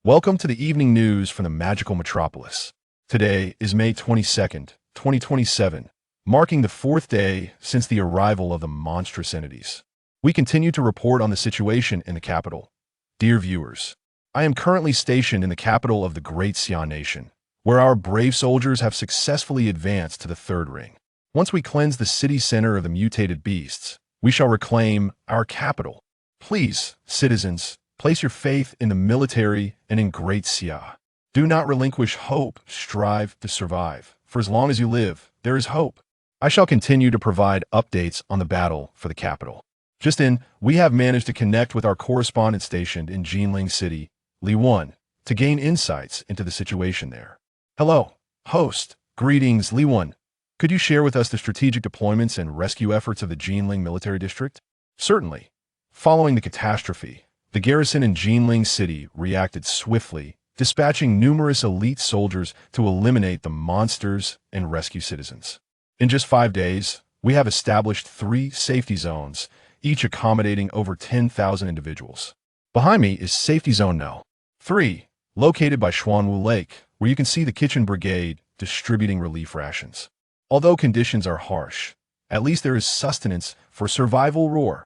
Welcome to the evening news from the magical metropolis. Today is May 22nd, 2027, marking the fourth day since the arrival of the monstrous entities. We continue to report on the situation in the capital. Dear viewers, I am currently stationed in the capital of the Great Xian Nation, where our brave soldiers have successfully advanced to the third ring. Once we cleanse the city center of the mutated beasts, we shall reclaim our capital. Please, citizens, place your faith in the military and in Great Xia. Do not relinquish hope, strive to survive. For as long as you live, there is hope. I shall continue to provide updates on the battle for the capital. Just in, we have managed to connect with our correspondent stationed in Jinling City, Li1, to gain insights into the situation there. Hello, host. Greetings, Li1. Could you share with us the strategic deployments and rescue efforts of the Jinling military district? Certainly. Following the catastrophe, the garrison in Jinling City reacted swiftly, dispatching numerous elite soldiers to eliminate the monsters and rescue citizens. In just 5 days, we have established 3 safety zones, each accommodating over 10,000 individuals. Behind me is Safety Zone No. 3, located by Xuanwu Lake, where you can see the kitchen brigade distributing relief rations. Although conditions are harsh, at least there is sustenance for survival. Roar.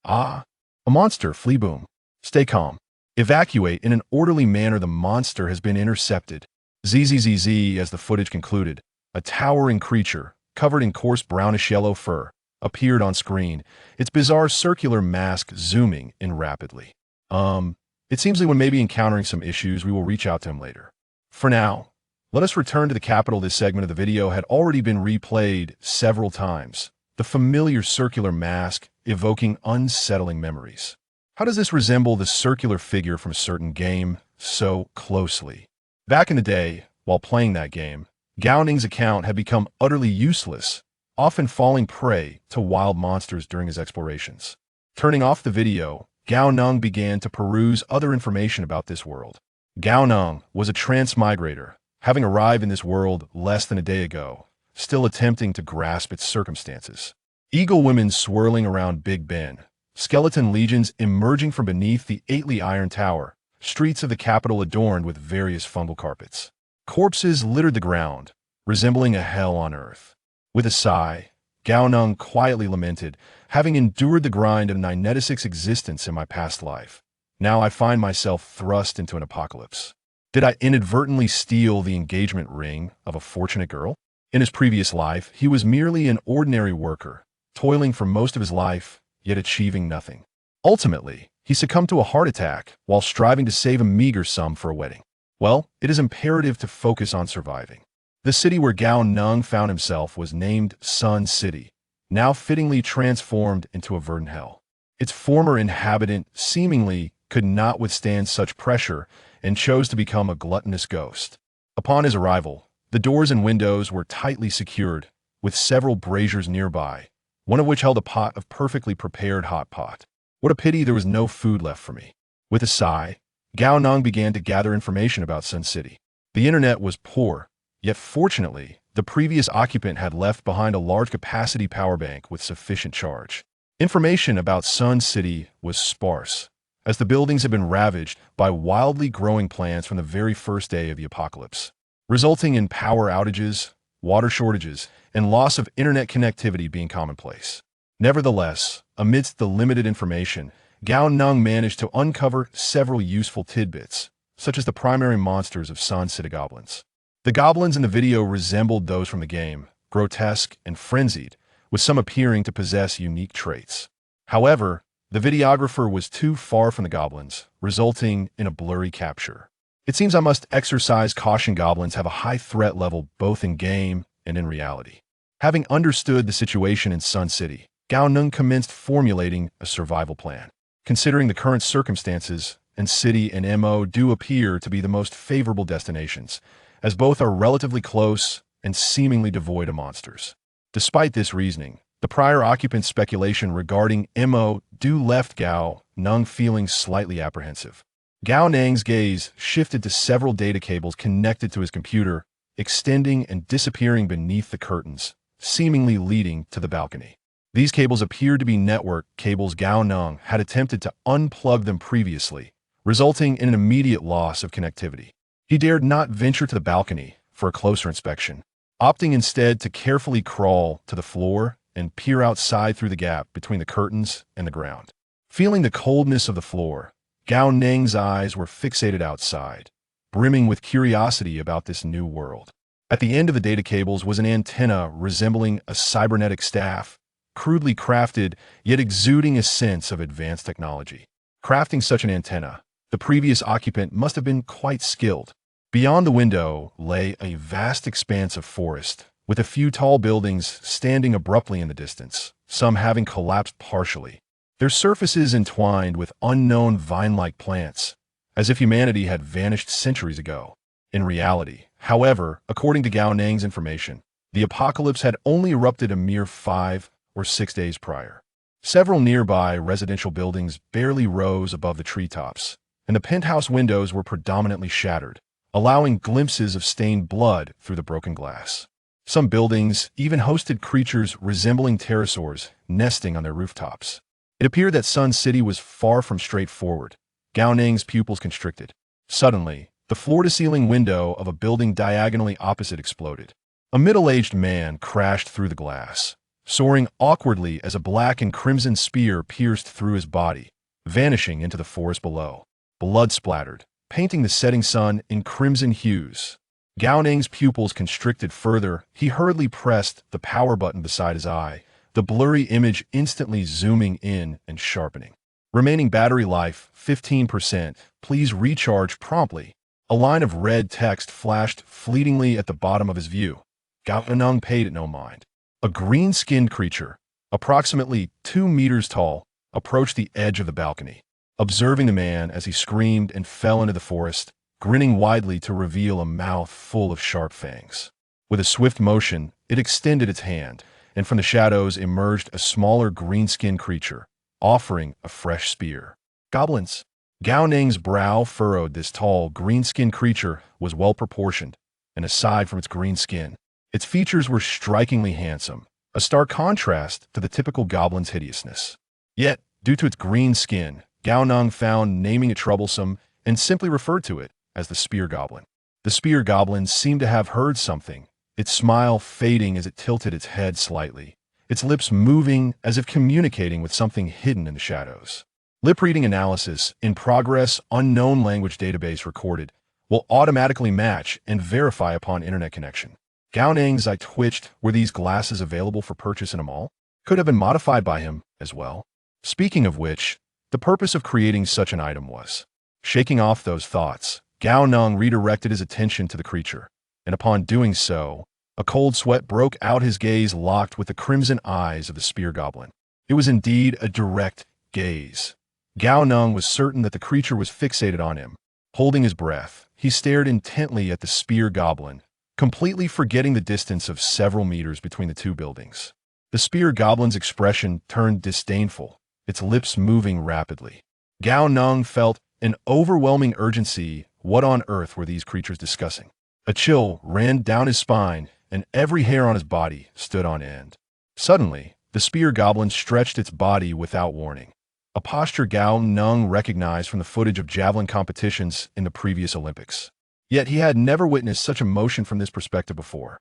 Ah, a monster, flee boom. Stay calm. Evacuate in an orderly manner. The monster has been intercepted. ZZZZ. As the footage concluded, a towering creature, covered in coarse brownish-yellow fur, appeared on screen, its bizarre circular mask zooming in rapidly. It seems Li1 may be encountering some issues. We will reach out to him later. For now, let us return to the capital. This segment of the video had already been replayed several times. The familiar circular mask evoking unsettling memories. How does this resemble the circular figure from a certain game so closely? Back in the day, while playing that game, Gao Neng's account had become utterly useless, often falling prey to wild monsters during his explorations. Turning off the video, Gao Neng began to peruse other information about this world. Gao Neng was a transmigrator, having arrived in this world less than a day ago, still attempting to grasp its circumstances. Eagle women swirling around Big Ben, skeleton legions emerging from beneath the 8-li iron tower, streets of the capital adorned with various fungal carpets. Corpses littered the ground, resembling a hell on earth. With a sigh, Gao Neng quietly lamented, having endured the grind of 996 existence in my past life. Now I find myself thrust into an apocalypse. Did I inadvertently steal the engagement ring of a fortunate girl? In his previous life, he was merely an ordinary worker, toiling for most of his life, yet achieving nothing. Ultimately, he succumbed to a heart attack while striving to save a meager sum for a wedding. Well, it is imperative to focus on surviving. The city where Gao Neng found himself was named Sun City, now fittingly transformed into a verdant hell. Its former inhabitant seemingly could not withstand such pressure and chose to become a gluttonous ghost. Upon his arrival, the doors and windows were tightly secured, with several braziers nearby, one of which held a pot of perfectly prepared hot pot. What a pity there was no food left for me. With a sigh, Gao Neng began to gather information about Sun City. The internet was poor, yet fortunately, the previous occupant had left behind a large capacity power bank with sufficient charge. Information about Sun City was sparse, as the buildings had been ravaged by wildly growing plants from the very first day of the apocalypse, resulting in power outages, water shortages, and loss of internet connectivity being commonplace. Nevertheless, amidst the limited information, Gao Neng managed to uncover several useful tidbits, such as the primary monsters of Sun City goblins. The goblins in the video resembled those from the game, grotesque and frenzied, with some appearing to possess unique traits. However, the videographer was too far from the goblins, resulting in a blurry capture. It seems I must exercise caution. Goblins have a high threat level both in game and in reality. Having understood the situation in Sun City, Gao Neng commenced formulating a survival plan. Considering the current circumstances, and city and MO do appear to be the most favorable destinations, as both are relatively close and seemingly devoid of monsters. Despite this reasoning, the prior occupant's speculation regarding MO do left Gao Neng feeling slightly apprehensive. Gao Neng's gaze shifted to several data cables connected to his computer, extending and disappearing beneath the curtains, seemingly leading to the balcony. These cables appeared to be network cables. Gao Neng had attempted to unplug them previously, resulting in an immediate loss of connectivity. He dared not venture to the balcony for a closer inspection, opting instead to carefully crawl to the floor and peer outside through the gap between the curtains and the ground. Feeling the coldness of the floor, Gao Neng's eyes were fixated outside, brimming with curiosity about this new world. At the end of the data cables was an antenna resembling a cybernetic staff, crudely crafted yet exuding a sense of advanced technology. Crafting such an antenna, the previous occupant must have been quite skilled. Beyond the window lay a vast expanse of forest, with a few tall buildings standing abruptly in the distance, some having collapsed partially, their surfaces entwined with unknown vine-like plants, as if humanity had vanished centuries ago. In reality, however, according to Gao Neng's information, the apocalypse had only erupted a mere 5 or 6 days prior. Several nearby residential buildings barely rose above the treetops, and the penthouse windows were predominantly shattered, allowing glimpses of stained blood through the broken glass. Some buildings even hosted creatures resembling pterosaurs nesting on their rooftops. It appeared that Sun City was far from straightforward. Gao Neng's pupils constricted. Suddenly, the floor-to-ceiling window of a building diagonally opposite exploded. A middle-aged man crashed through the glass, soaring awkwardly as a black and crimson spear pierced through his body, vanishing into the forest below. Blood splattered, painting the setting sun in crimson hues. Gao Neng's pupils constricted further. He hurriedly pressed the power button beside his eye, the blurry image instantly zooming in and sharpening. Remaining battery life, 15%. Please recharge promptly. A line of red text flashed fleetingly at the bottom of his view. Gao Neng paid it no mind. A green-skinned creature, approximately 2 meters tall, approached the edge of the balcony, observing the man as he screamed and fell into the forest, grinning widely to reveal a mouth full of sharp fangs. With a swift motion, it extended its hand, and from the shadows emerged a smaller green-skinned creature, offering a fresh spear. Goblins. Gao Neng's brow furrowed. This tall, green-skinned creature was well-proportioned, and aside from its green skin, its features were strikingly handsome, a stark contrast to the typical goblin's hideousness. Yet, due to its green skin, Gao Neng found naming it troublesome and simply referred to it as the spear goblin. The spear goblin seemed to have heard something, its smile fading as it tilted its head slightly, its lips moving as if communicating with something hidden in the shadows. Lip reading analysis in progress. Unknown language database recorded will automatically match and verify upon internet connection. Gao Neng's eye twitched. Were these glasses available for purchase in a mall? Could have been modified by him as well. Speaking of which, the purpose of creating such an item was. Shaking off those thoughts, Gao Neng redirected his attention to the creature, and upon doing so, a cold sweat broke out. His gaze locked with the crimson eyes of the spear goblin. It was indeed a direct gaze. Gao Neng was certain that the creature was fixated on him. Holding his breath, he stared intently at the spear goblin, completely forgetting the distance of several meters between the two buildings. The spear goblin's expression turned disdainful, its lips moving rapidly. Gao Neng felt an overwhelming urgency. What on earth were these creatures discussing? A chill ran down his spine, and every hair on his body stood on end. Suddenly, the spear goblin stretched its body without warning, a posture Gao Neng recognized from the footage of javelin competitions in the previous Olympics. Yet he had never witnessed such emotion from this perspective before.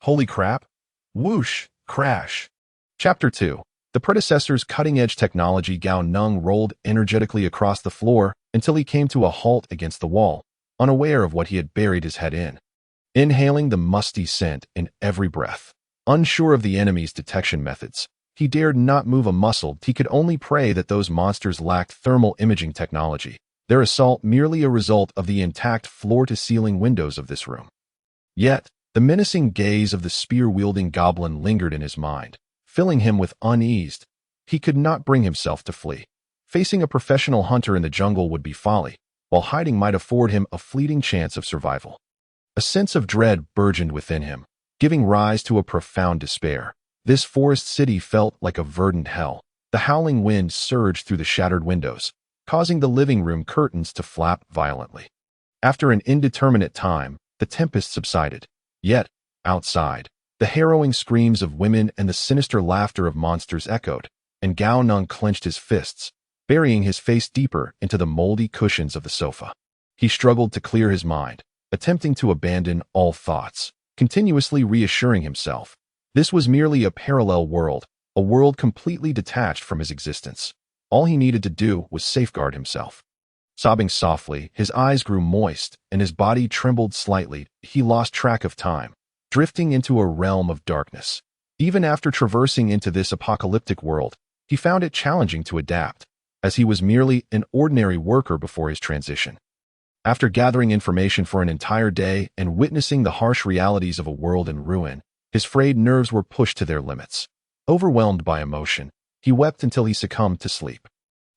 Holy crap! Whoosh! Crash! Chapter 2. The predecessor's cutting-edge technology. Gao Neng rolled energetically across the floor until he came to a halt against the wall, unaware of what he had buried his head in. Inhaling the musty scent in every breath, unsure of the enemy's detection methods, he dared not move a muscle. He could only pray that those monsters lacked thermal imaging technology, their assault merely a result of the intact floor-to-ceiling windows of this room. Yet, the menacing gaze of the spear-wielding goblin lingered in his mind, filling him with unease. He could not bring himself to flee. Facing a professional hunter in the jungle would be folly, while hiding might afford him a fleeting chance of survival. A sense of dread burgeoned within him, giving rise to a profound despair. This forest city felt like a verdant hell. The howling wind surged through the shattered windows, causing the living room curtains to flap violently. After an indeterminate time, the tempest subsided. Yet, outside, the harrowing screams of women and the sinister laughter of monsters echoed, and Gao Neng clenched his fists, burying his face deeper into the moldy cushions of the sofa. He struggled to clear his mind, attempting to abandon all thoughts, continuously reassuring himself. This was merely a parallel world, a world completely detached from his existence. All he needed to do was safeguard himself. Sobbing softly, his eyes grew moist, and his body trembled slightly. He lost track of time, drifting into a realm of darkness. Even after traversing into this apocalyptic world, he found it challenging to adapt, as he was merely an ordinary worker before his transition. After gathering information for an entire day and witnessing the harsh realities of a world in ruin, his frayed nerves were pushed to their limits. Overwhelmed by emotion, he wept until he succumbed to sleep.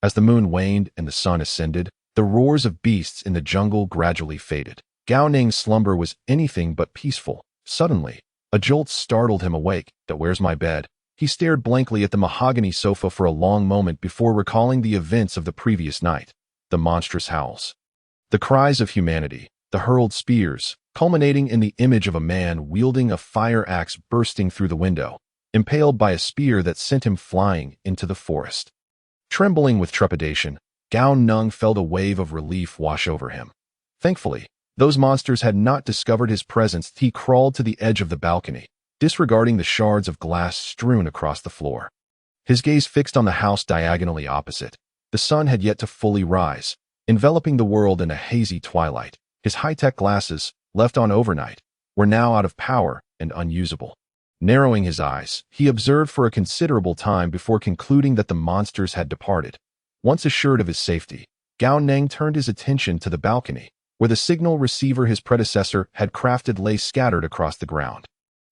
As the moon waned and the sun ascended, the roars of beasts in the jungle gradually faded. Gao Neng's slumber was anything but peaceful. Suddenly, a jolt startled him awake. "Where's my bed?" He stared blankly at the mahogany sofa for a long moment before recalling the events of the previous night. The monstrous howls, the cries of humanity, the hurled spears, culminating in the image of a man wielding a fire axe bursting through the window, impaled by a spear that sent him flying into the forest. Trembling with trepidation, Gao Neng felt a wave of relief wash over him. Thankfully, those monsters had not discovered his presence. He crawled to the edge of the balcony, disregarding the shards of glass strewn across the floor. His gaze fixed on the house diagonally opposite. The sun had yet to fully rise, enveloping the world in a hazy twilight. His high-tech glasses, left on overnight, were now out of power and unusable. Narrowing his eyes, he observed for a considerable time before concluding that the monsters had departed. Once assured of his safety, Gao Neng turned his attention to the balcony, where the signal receiver his predecessor had crafted lay scattered across the ground.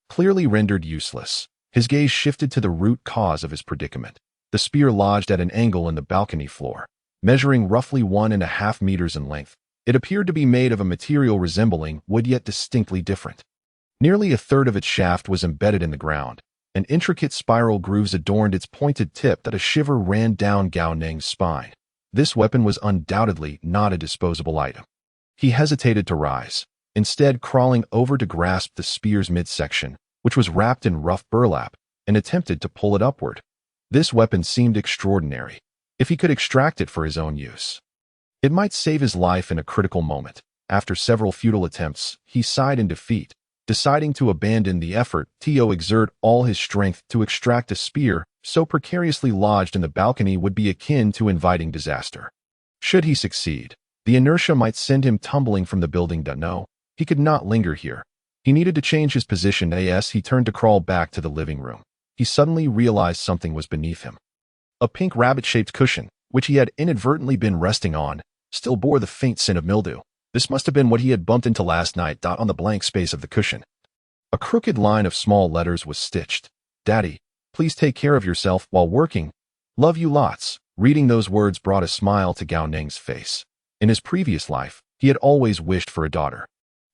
Clearly rendered useless, his gaze shifted to the root cause of his predicament. The spear lodged at an angle in the balcony floor, measuring roughly 1.5 meters in length. It appeared to be made of a material resembling wood yet distinctly different. Nearly a third of its shaft was embedded in the ground, and intricate spiral grooves adorned its pointed tip that a shiver ran down Gao Neng's spine. This weapon was undoubtedly not a disposable item. He hesitated to rise, instead crawling over to grasp the spear's midsection, which was wrapped in rough burlap, and attempted to pull it upward. This weapon seemed extraordinary. If he could extract it for his own use, it might save his life in a critical moment. After several futile attempts, he sighed in defeat, deciding to abandon the effort to exert all his strength to extract a spear so precariously lodged in the balcony would be akin to inviting disaster. Should he succeed, the inertia might send him tumbling from the building. No, he could not linger here. He needed to change his position. As he turned to crawl back to the living room, he suddenly realized something was beneath him. A pink rabbit-shaped cushion, which he had inadvertently been resting on, still bore the faint scent of mildew. This must have been what he had bumped into last night. On the blank space of the cushion, a crooked line of small letters was stitched. "Daddy, please take care of yourself while working. Love you lots." Reading those words brought a smile to Gao Neng's face. In his previous life, he had always wished for a daughter.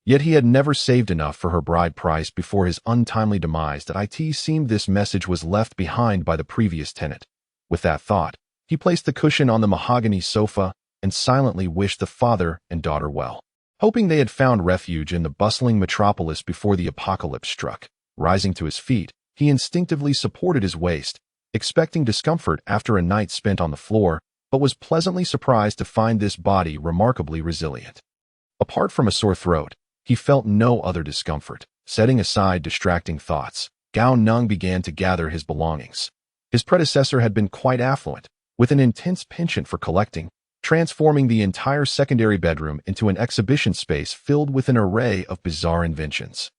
Yet he had never saved enough for her bride price before his untimely demise. It seemed this message was left behind by the previous tenant. With that thought, he placed the cushion on the mahogany sofa and silently wished the father and daughter well, hoping they had found refuge in the bustling metropolis before the apocalypse struck. Rising to his feet, he instinctively supported his waist, expecting discomfort after a night spent on the floor, but was pleasantly surprised to find this body remarkably resilient. Apart from a sore throat, he felt no other discomfort. Setting aside distracting thoughts, Gao Neng began to gather his belongings. His predecessor had been quite affluent, with an intense penchant for collecting, transforming the entire secondary bedroom into an exhibition space filled with an array of bizarre inventions.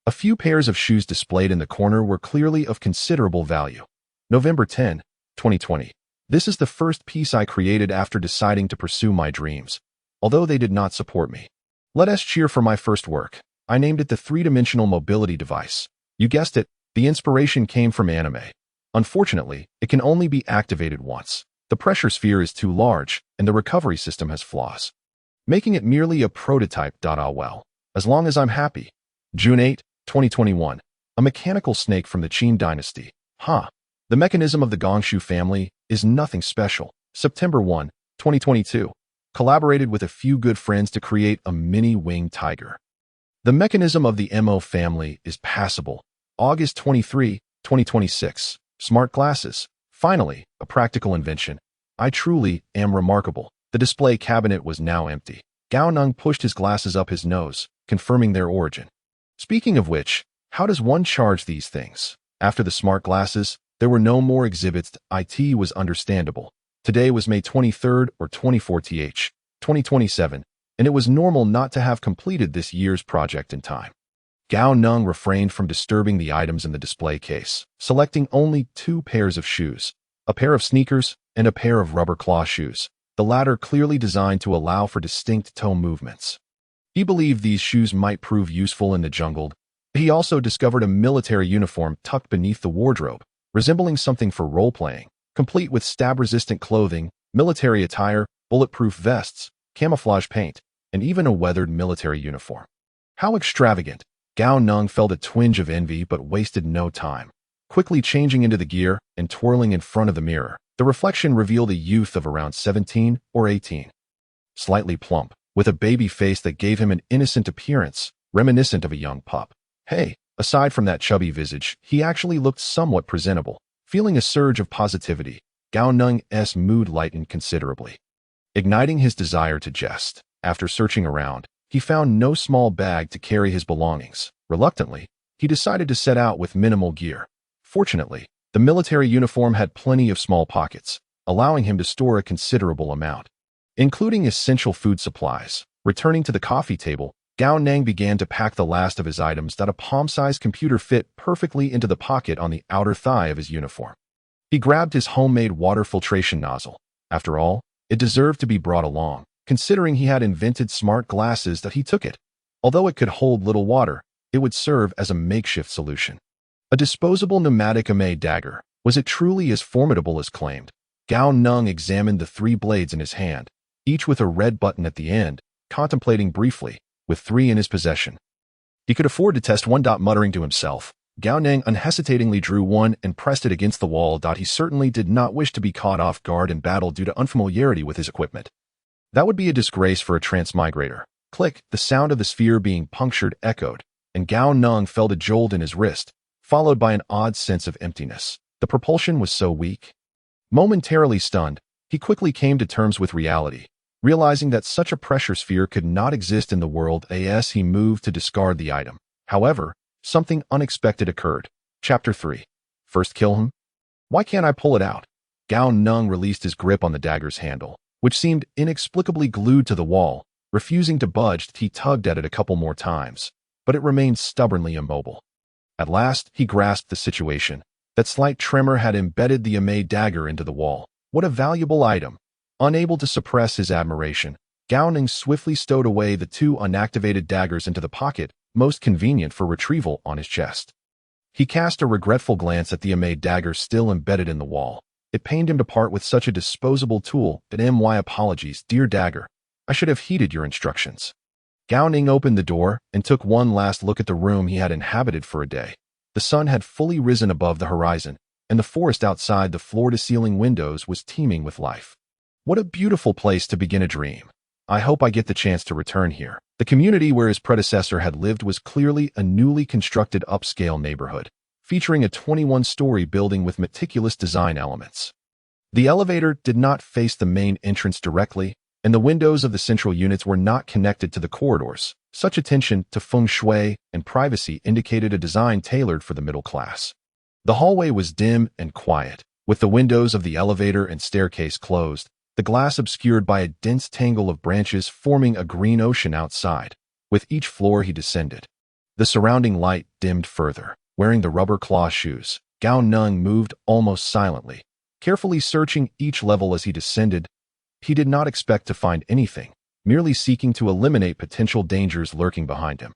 A few pairs of shoes displayed in the corner were clearly of considerable value. November 10, 2020. This is the first piece I created after deciding to pursue my dreams, although they did not support me. Let us cheer for my first work. I named it the three-dimensional mobility device. You guessed it, the inspiration came from anime. Unfortunately, it can only be activated once. The pressure sphere is too large, and the recovery system has flaws, making it merely a prototype. Well, as long as I'm happy. June 8, 2021. A mechanical snake from the Qin dynasty. The mechanism of the Gongshu family is nothing special. September 1, 2022. Collaborated with a few good friends to create a mini-winged tiger. The mechanism of the Mo family is passable. August 23, 2026. Smart glasses. Finally, a practical invention. I truly am remarkable. The display cabinet was now empty. Gao Neng pushed his glasses up his nose, confirming their origin. Speaking of which, how does one charge these things? After the smart glasses, there were no more exhibits. It was understandable. Today was May 23rd or 24th, 2027, and it was normal not to have completed this year's project in time. Gao Neng refrained from disturbing the items in the display case, selecting only 2 pairs of shoes, a pair of sneakers and a pair of rubber claw shoes, the latter clearly designed to allow for distinct toe movements. He believed these shoes might prove useful in the jungle. He also discovered a military uniform tucked beneath the wardrobe, resembling something for role-playing, complete with stab-resistant clothing, military attire, bulletproof vests, camouflage paint, and even a weathered military uniform. How extravagant! Gao Neng felt a twinge of envy but wasted no time. Quickly changing into the gear and twirling in front of the mirror, the reflection revealed a youth of around 17 or 18. Slightly plump, with a baby face that gave him an innocent appearance, reminiscent of a young pup. Hey, aside from that chubby visage, he actually looked somewhat presentable. Feeling a surge of positivity, Gao Neng's mood lightened considerably. Igniting his desire to jest, after searching around, he found no small bag to carry his belongings. Reluctantly, he decided to set out with minimal gear. Fortunately, the military uniform had plenty of small pockets, allowing him to store a considerable amount, including essential food supplies. Returning to the coffee table, Gao Neng began to pack the last of his items that a palm-sized computer fit perfectly into the pocket on the outer thigh of his uniform. He grabbed his homemade water filtration nozzle. After all, it deserved to be brought along, considering he had invented smart glasses that he took it. Although it could hold little water, it would serve as a makeshift solution. A disposable pneumatic ame dagger. Was it truly as formidable as claimed? Gao Neng examined the 3 blades in his hand, each with a red button at the end, contemplating briefly. With 3 in his possession, he could afford to test one. Muttering to himself, Gao Neng unhesitatingly drew one and pressed it against the wall. He certainly did not wish to be caught off guard in battle due to unfamiliarity with his equipment. That would be a disgrace for a transmigrator. Click, the sound of the sphere being punctured echoed, and Gao Neng felt a jolt in his wrist, followed by an odd sense of emptiness. The propulsion was so weak. Momentarily stunned, he quickly came to terms with reality. Realizing that such a pressure sphere could not exist in the world as he moved to discard the item. However, something unexpected occurred. Chapter 3. First kill him? Why can't I pull it out? Gao Neng released his grip on the dagger's handle, which seemed inexplicably glued to the wall. Refusing to budge, he tugged at it a couple more times, but it remained stubbornly immobile. At last, he grasped the situation. That slight tremor had embedded the ame dagger into the wall. What a valuable item! Unable to suppress his admiration, Gao Neng swiftly stowed away the 2 unactivated daggers into the pocket, most convenient for retrieval, on his chest. He cast a regretful glance at the ame dagger still embedded in the wall. It pained him to part with such a disposable tool. My apologies, dear dagger. I should have heeded your instructions. Gao Neng opened the door and took one last look at the room he had inhabited for a day. The sun had fully risen above the horizon, and the forest outside the floor-to-ceiling windows was teeming with life. What a beautiful place to begin a dream. I hope I get the chance to return here. The community where his predecessor had lived was clearly a newly constructed upscale neighborhood, featuring a 21-story building with meticulous design elements. The elevator did not face the main entrance directly, and the windows of the central units were not connected to the corridors. Such attention to feng shui and privacy indicated a design tailored for the middle class. The hallway was dim and quiet, with the windows of the elevator and staircase closed, the glass obscured by a dense tangle of branches forming a green ocean outside. With each floor he descended, the surrounding light dimmed further. Wearing the rubber claw shoes, Gao Neng moved almost silently, carefully searching each level as he descended. He did not expect to find anything, merely seeking to eliminate potential dangers lurking behind him.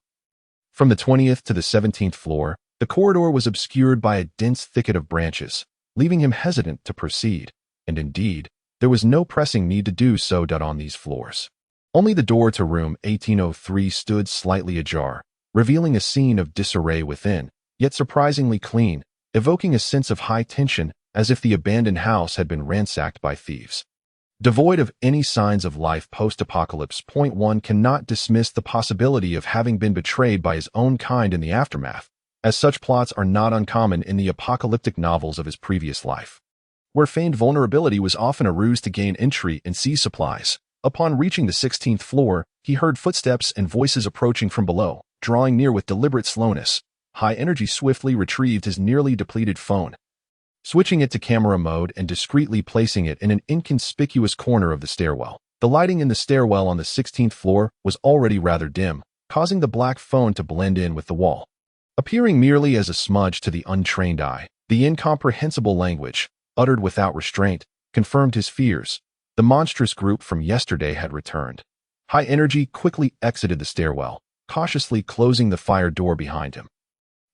From the 20th to the 17th floor, the corridor was obscured by a dense thicket of branches, leaving him hesitant to proceed, and indeed, there was no pressing need to do so on these floors. Only the door to room 1803 stood slightly ajar, revealing a scene of disarray within, yet surprisingly clean, evoking a sense of high tension as if the abandoned house had been ransacked by thieves. Devoid of any signs of life post-apocalypse, one cannot dismiss the possibility of having been betrayed by his own kind in the aftermath, as such plots are not uncommon in the apocalyptic novels of his previous life. where feigned vulnerability was often a ruse to gain entry and seize supplies. Upon reaching the 16th floor, he heard footsteps and voices approaching from below, drawing near with deliberate slowness. High Energy swiftly retrieved his nearly depleted phone, switching it to camera mode and discreetly placing it in an inconspicuous corner of the stairwell. The lighting in the stairwell on the 16th floor was already rather dim, causing the black phone to blend in with the wall. Appearing merely as a smudge to the untrained eye, the incomprehensible language, uttered without restraint, confirmed his fears. The monstrous group from yesterday had returned. High Energy quickly exited the stairwell, cautiously closing the fire door behind him.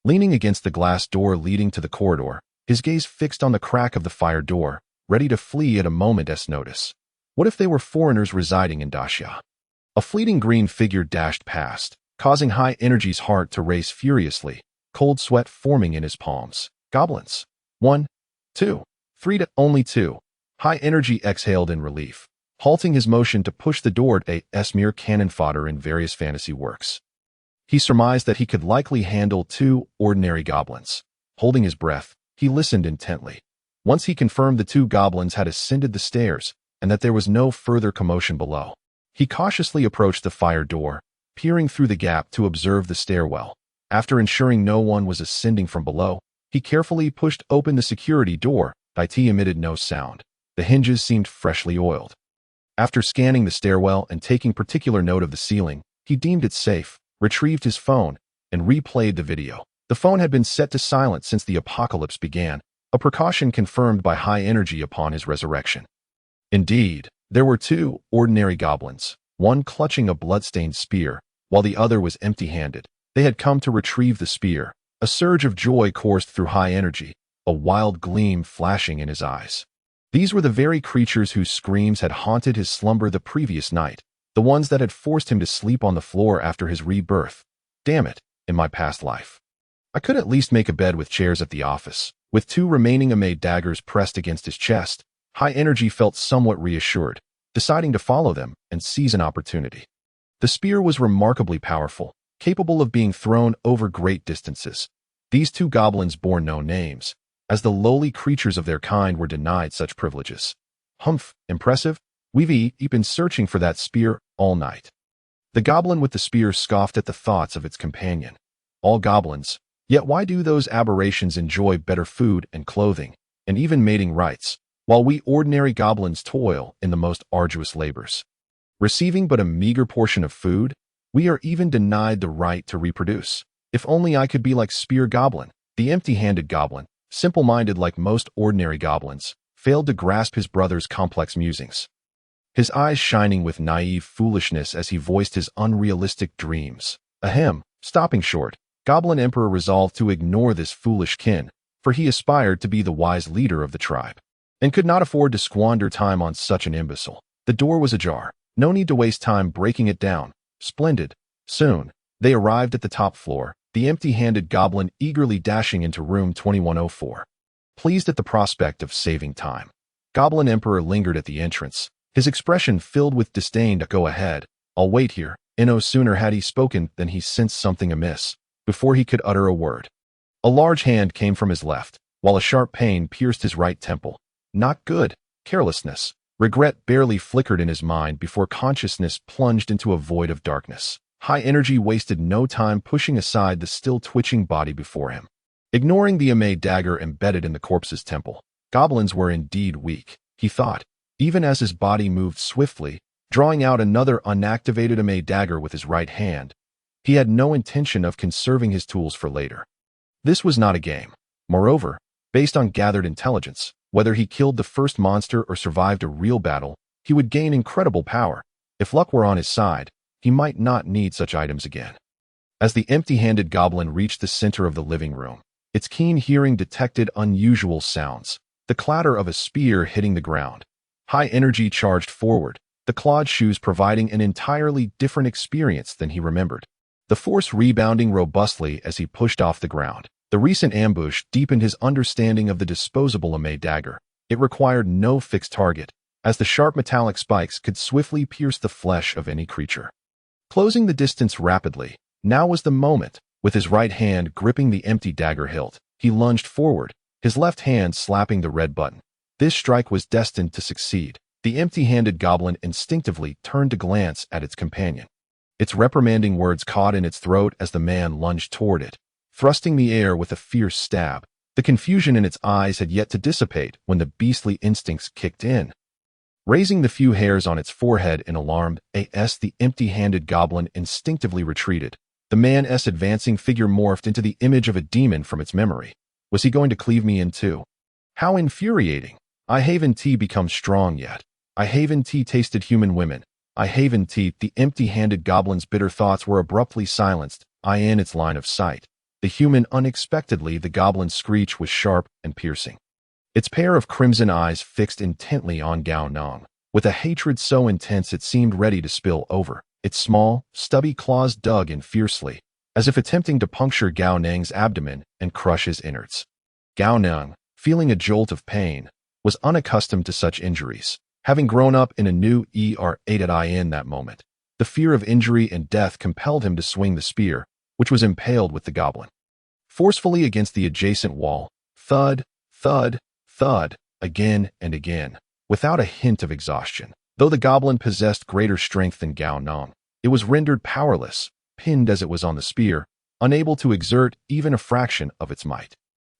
Leaning against the glass door leading to the corridor, his gaze fixed on the crack of the fire door, ready to flee at a moment's notice. What if they were foreigners residing in Daxia? A fleeting green figure dashed past, causing High Energy's heart to race furiously, cold sweat forming in his palms. Goblins. 1, 2, 3 to only 2. High Energy exhaled in relief, halting his motion to push the door to mere cannon fodder in various fantasy works. He surmised that he could likely handle 2 ordinary goblins. Holding his breath, he listened intently. Once he confirmed the 2 goblins had ascended the stairs and that there was no further commotion below, he cautiously approached the fire door, peering through the gap to observe the stairwell. After ensuring no one was ascending from below, he carefully pushed open the security door. It emitted no sound. The hinges seemed freshly oiled. After scanning the stairwell and taking particular note of the ceiling, he deemed it safe, retrieved his phone, and replayed the video. The phone had been set to silent since the apocalypse began, a precaution confirmed by High Energy upon his resurrection. Indeed, there were 2 ordinary goblins, one clutching a blood-stained spear, while the other was empty-handed. They had come to retrieve the spear. A surge of joy coursed through High Energy, a wild gleam flashing in his eyes. These were the very creatures whose screams had haunted his slumber the previous night, the ones that had forced him to sleep on the floor after his rebirth. Damn it, in my past life. I could at least make a bed with chairs at the office. With 2 remaining Amade daggers pressed against his chest, High Energy felt somewhat reassured, deciding to follow them and seize an opportunity. The spear was remarkably powerful, capable of being thrown over great distances. These 2 goblins bore no names, as the lowly creatures of their kind were denied such privileges. Humph, impressive. We've been searching for that spear all night. The goblin with the spear scoffed at the thoughts of its companion. All goblins, yet why do those aberrations enjoy better food and clothing, and even mating rights, while we ordinary goblins toil in the most arduous labors? Receiving but a meager portion of food, we are even denied the right to reproduce. If only I could be like Spear Goblin. The empty-handed goblin, simple-minded like most ordinary goblins, failed to grasp his brother's complex musings. His eyes shining with naive foolishness as he voiced his unrealistic dreams. Ahem, stopping short, Goblin Emperor resolved to ignore this foolish kin, for he aspired to be the wise leader of the tribe, and could not afford to squander time on such an imbecile. The door was ajar. No need to waste time breaking it down. Splendid. Soon, they arrived at the top floor, the empty-handed goblin eagerly dashing into room 2104. Pleased at the prospect of saving time, Goblin Emperor lingered at the entrance, his expression filled with disdain. Go ahead, I'll wait here. No sooner had he spoken than he sensed something amiss, before he could utter a word. A large hand came from his left, while a sharp pain pierced his right temple. Not good. Carelessness. Regret barely flickered in his mind before consciousness plunged into a void of darkness. High Energy wasted no time pushing aside the still twitching body before him. Ignoring the Amade dagger embedded in the corpse's temple, goblins were indeed weak, he thought, even as his body moved swiftly, drawing out another unactivated Amade dagger with his right hand. He had no intention of conserving his tools for later. This was not a game. Moreover, based on gathered intelligence, whether he killed the first monster or survived a real battle, he would gain incredible power. If luck were on his side, he might not need such items again. As the empty-handed goblin reached the center of the living room, its keen hearing detected unusual sounds, the clatter of a spear hitting the ground. High Energy charged forward, the clawed shoes providing an entirely different experience than he remembered. The force rebounding robustly as he pushed off the ground. The recent ambush deepened his understanding of the disposable Amade dagger. It required no fixed target, as the sharp metallic spikes could swiftly pierce the flesh of any creature. Closing the distance rapidly, now was the moment. With his right hand gripping the empty dagger hilt, he lunged forward, his left hand slapping the red button. This strike was destined to succeed. The empty-handed goblin instinctively turned to glance at its companion. Its reprimanding words caught in its throat as the man lunged toward it, thrusting the air with a fierce stab. The confusion in its eyes had yet to dissipate when the beastly instincts kicked in. Raising the few hairs on its forehead in alarm, the empty-handed goblin instinctively retreated. The man's advancing figure morphed into the image of a demon from its memory. Was he going to cleave me in two? How infuriating! I haven't become strong yet. I haven't tasted human women. I haven't the empty-handed goblin's bitter thoughts were abruptly silenced, in its line of sight. The human unexpectedly the goblin's screech was sharp and piercing. Its pair of crimson eyes fixed intently on Gao Neng, with a hatred so intense it seemed ready to spill over. Its small, stubby claws dug in fiercely, as if attempting to puncture Gao Neng's abdomen and crush his innards. Gao Neng, feeling a jolt of pain, was unaccustomed to such injuries. Having grown up in a new era in that moment, the fear of injury and death compelled him to swing the spear, which was impaled with the goblin, forcefully against the adjacent wall. Thud, thud, thud, again and again, without a hint of exhaustion. Though the goblin possessed greater strength than Gao Neng, it was rendered powerless, pinned as it was on the spear, unable to exert even a fraction of its might.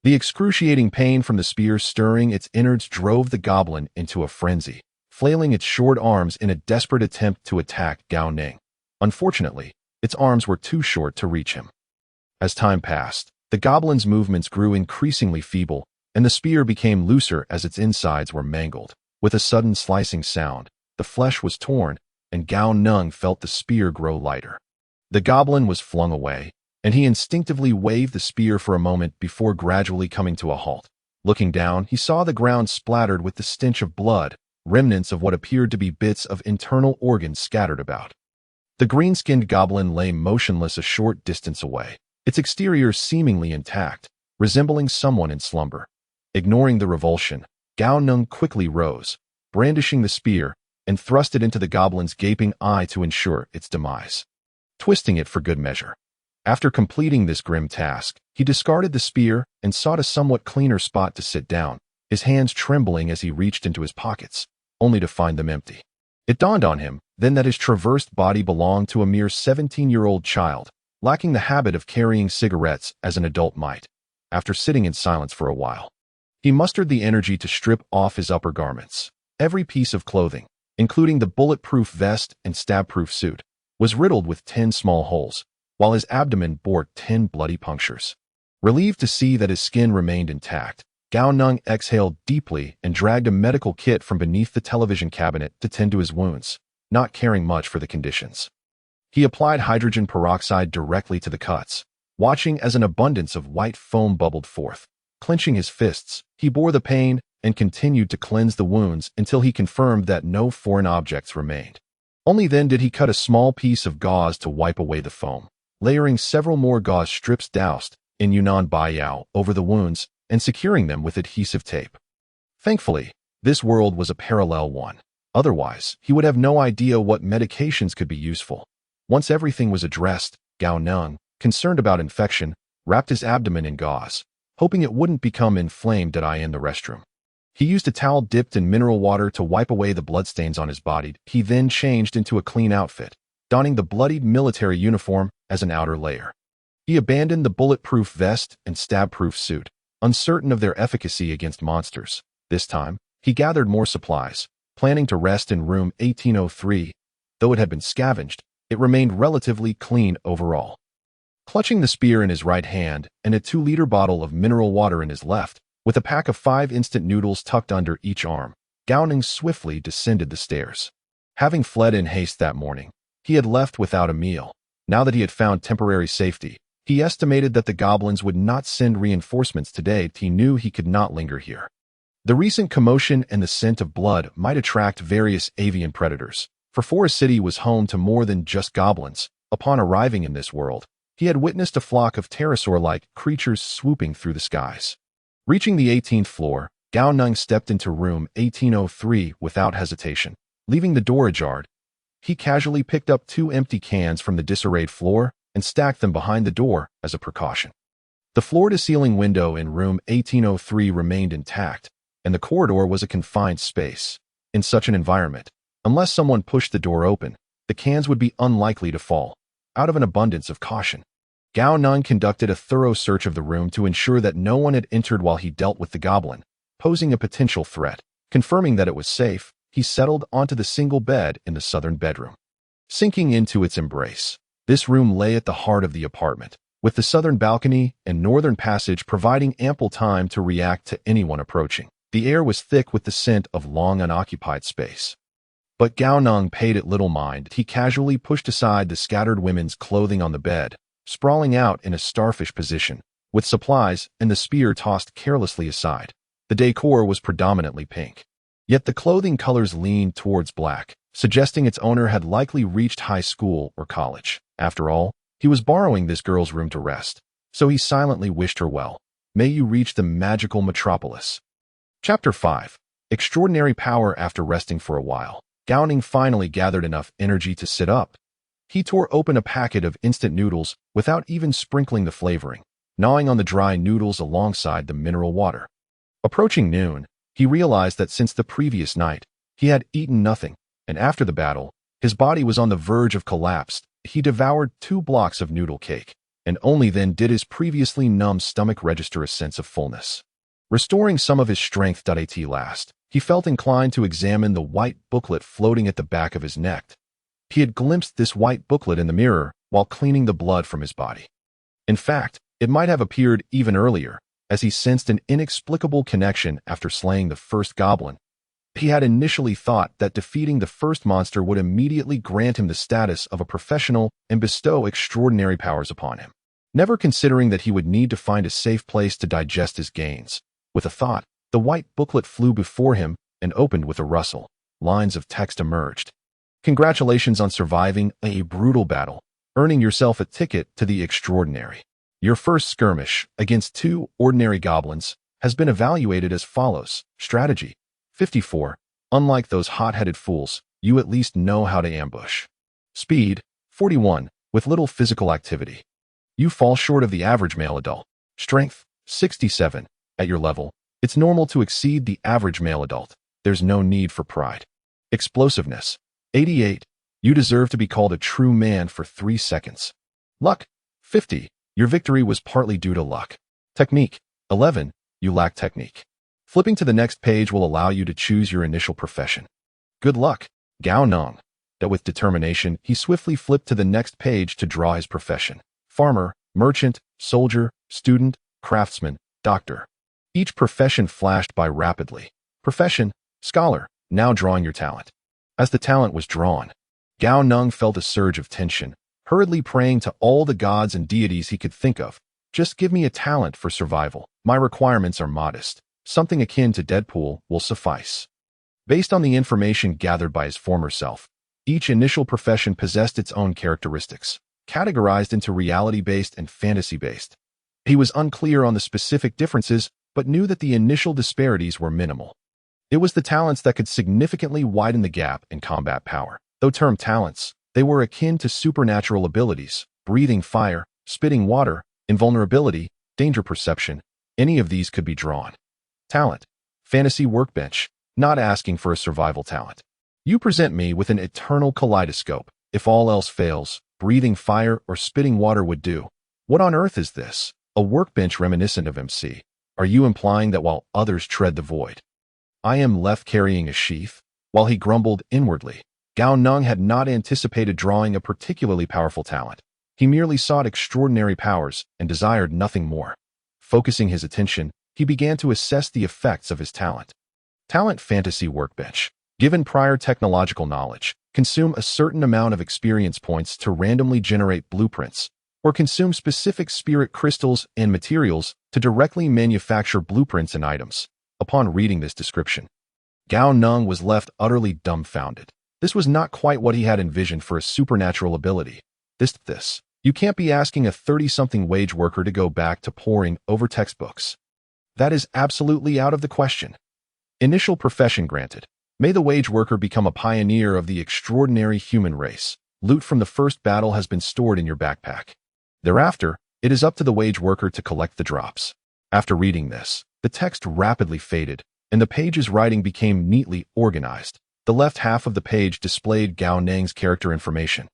The excruciating pain from the spear stirring its innards drove the goblin into a frenzy, flailing its short arms in a desperate attempt to attack Gao Neng. Unfortunately, its arms were too short to reach him. As time passed, the goblin's movements grew increasingly feeble, and the spear became looser as its insides were mangled. With a sudden slicing sound, the flesh was torn, and Gao Neng felt the spear grow lighter. The goblin was flung away, and he instinctively waved the spear for a moment before gradually coming to a halt. Looking down, he saw the ground splattered with the stench of blood, remnants of what appeared to be bits of internal organs scattered about. The green-skinned goblin lay motionless a short distance away, its exterior seemingly intact, resembling someone in slumber. Ignoring the revulsion, Gao Neng quickly rose, brandishing the spear, and thrust it into the goblin's gaping eye to ensure its demise, twisting it for good measure. After completing this grim task, he discarded the spear and sought a somewhat cleaner spot to sit down, his hands trembling as he reached into his pockets, only to find them empty. It dawned on him then that his traversed body belonged to a mere 17-year-old child, lacking the habit of carrying cigarettes as an adult might. After sitting in silence for a while, he mustered the energy to strip off his upper garments. Every piece of clothing, including the bulletproof vest and stab-proof suit, was riddled with 10 small holes, while his abdomen bore 10 bloody punctures. Relieved to see that his skin remained intact, Gao Neng exhaled deeply and dragged a medical kit from beneath the television cabinet to tend to his wounds, not caring much for the conditions. He applied hydrogen peroxide directly to the cuts, watching as an abundance of white foam bubbled forth. Clenching his fists, he bore the pain and continued to cleanse the wounds until he confirmed that no foreign objects remained. Only then did he cut a small piece of gauze to wipe away the foam, layering several more gauze strips doused in Yunnan Baiyao over the wounds and securing them with adhesive tape. Thankfully, this world was a parallel one. Otherwise, he would have no idea what medications could be useful. Once everything was addressed, Gao Neng, concerned about infection, wrapped his abdomen in gauze, hoping it wouldn't become inflamed in the restroom. He used a towel dipped in mineral water to wipe away the bloodstains on his body. He then changed into a clean outfit, donning the bloodied military uniform as an outer layer. He abandoned the bulletproof vest and stab-proof suit, uncertain of their efficacy against monsters. This time, he gathered more supplies, planning to rest in room 1803. Though it had been scavenged, it remained relatively clean overall. Clutching the spear in his right hand and a 2-liter bottle of mineral water in his left, with a pack of 5 instant noodles tucked under each arm, Gao Neng swiftly descended the stairs. Having fled in haste that morning, he had left without a meal. Now that he had found temporary safety, he estimated that the goblins would not send reinforcements today. He knew he could not linger here. The recent commotion and the scent of blood might attract various avian predators, for Forest City was home to more than just goblins. Upon arriving in this world, he had witnessed a flock of pterosaur-like creatures swooping through the skies. Reaching the 18th floor, Gao Neng stepped into room 1803 without hesitation. Leaving the door ajar, he casually picked up 2 empty cans from the disarrayed floor and stacked them behind the door as a precaution. The floor-to-ceiling window in room 1803 remained intact, and the corridor was a confined space. In such an environment, unless someone pushed the door open, the cans would be unlikely to fall. Out of an abundance of caution, Gao Neng conducted a thorough search of the room to ensure that no one had entered while he dealt with the goblin, posing a potential threat. Confirming that it was safe, he settled onto the single bed in the southern bedroom. Sinking into its embrace, this room lay at the heart of the apartment, with the southern balcony and northern passage providing ample time to react to anyone approaching. The air was thick with the scent of long unoccupied space. But Gao Neng paid it little mind. He casually pushed aside the scattered women's clothing on the bed, sprawling out in a starfish position, with supplies and the spear tossed carelessly aside. The decor was predominantly pink. Yet the clothing colors leaned towards black, suggesting its owner had likely reached high school or college. After all, he was borrowing this girl's room to rest, so he silently wished her well. May you reach the magical metropolis. Chapter 5. Extraordinary power. After resting for a while, Gao Neng finally gathered enough energy to sit up. He tore open a packet of instant noodles without even sprinkling the flavoring, gnawing on the dry noodles alongside the mineral water. Approaching noon, he realized that since the previous night, he had eaten nothing, and after the battle, his body was on the verge of collapse. He devoured 2 blocks of noodle cake, and only then did his previously numb stomach register a sense of fullness. Restoring some of his strength at last, he felt inclined to examine the white booklet floating at the back of his neck. He had glimpsed this white booklet in the mirror while cleaning the blood from his body. In fact, it might have appeared even earlier, as he sensed an inexplicable connection after slaying the first goblin. He had initially thought that defeating the first monster would immediately grant him the status of a professional and bestow extraordinary powers upon him, never considering that he would need to find a safe place to digest his gains. With a thought, the white booklet flew before him and opened with a rustle. Lines of text emerged. Congratulations on surviving a brutal battle, earning yourself a ticket to the extraordinary. Your first skirmish against 2 ordinary goblins has been evaluated as follows. Strategy: 54. Unlike those hot-headed fools, you at least know how to ambush. Speed: 41. With little physical activity, you fall short of the average male adult. Strength: 67. At your level, it's normal to exceed the average male adult. There's no need for pride. Explosiveness: 88. You deserve to be called a true man for 3 seconds. Luck: 50. Your victory was partly due to luck. Technique: 11. You lack technique. Flipping to the next page will allow you to choose your initial profession. Good luck, Gao Neng. That with determination, he swiftly flipped to the next page to draw his profession. Farmer, merchant, soldier, student, craftsman, doctor. Each profession flashed by rapidly. Profession: scholar, now drawing your talent. As the talent was drawn, Gao Neng felt a surge of tension, hurriedly praying to all the gods and deities he could think of. Just give me a talent for survival. My requirements are modest. Something akin to Deadpool will suffice. Based on the information gathered by his former self, each initial profession possessed its own characteristics, categorized into reality-based and fantasy-based. He was unclear on the specific differences, but knew that the initial disparities were minimal. It was the talents that could significantly widen the gap in combat power. Though termed talents, they were akin to supernatural abilities: breathing fire, spitting water, invulnerability, danger perception. Any of these could be drawn. Talent: fantasy workbench. Not asking for a survival talent. You present me with an eternal kaleidoscope. If all else fails, breathing fire or spitting water would do. What on earth is this? A workbench reminiscent of MC. Are you implying that while others tread the void, I am left carrying a sheath? While he grumbled inwardly, Gao Neng had not anticipated drawing a particularly powerful talent. He merely sought extraordinary powers and desired nothing more. Focusing his attention, he began to assess the effects of his talent. Talent: fantasy workbench. Given prior technological knowledge, consume a certain amount of experience points to randomly generate blueprints, or consume specific spirit crystals and materials to directly manufacture blueprints and items. Upon reading this description, Gao Neng was left utterly dumbfounded. This was not quite what he had envisioned for a supernatural ability. You can't be asking a 30-something wage worker to go back to poring over textbooks. That is absolutely out of the question. Initial profession granted. May the wage worker become a pioneer of the extraordinary human race. Loot from the first battle has been stored in your backpack. Thereafter, it is up to the wage worker to collect the drops. After reading this, the text rapidly faded, and the page's writing became neatly organized. The left half of the page displayed Gao Neng's character information,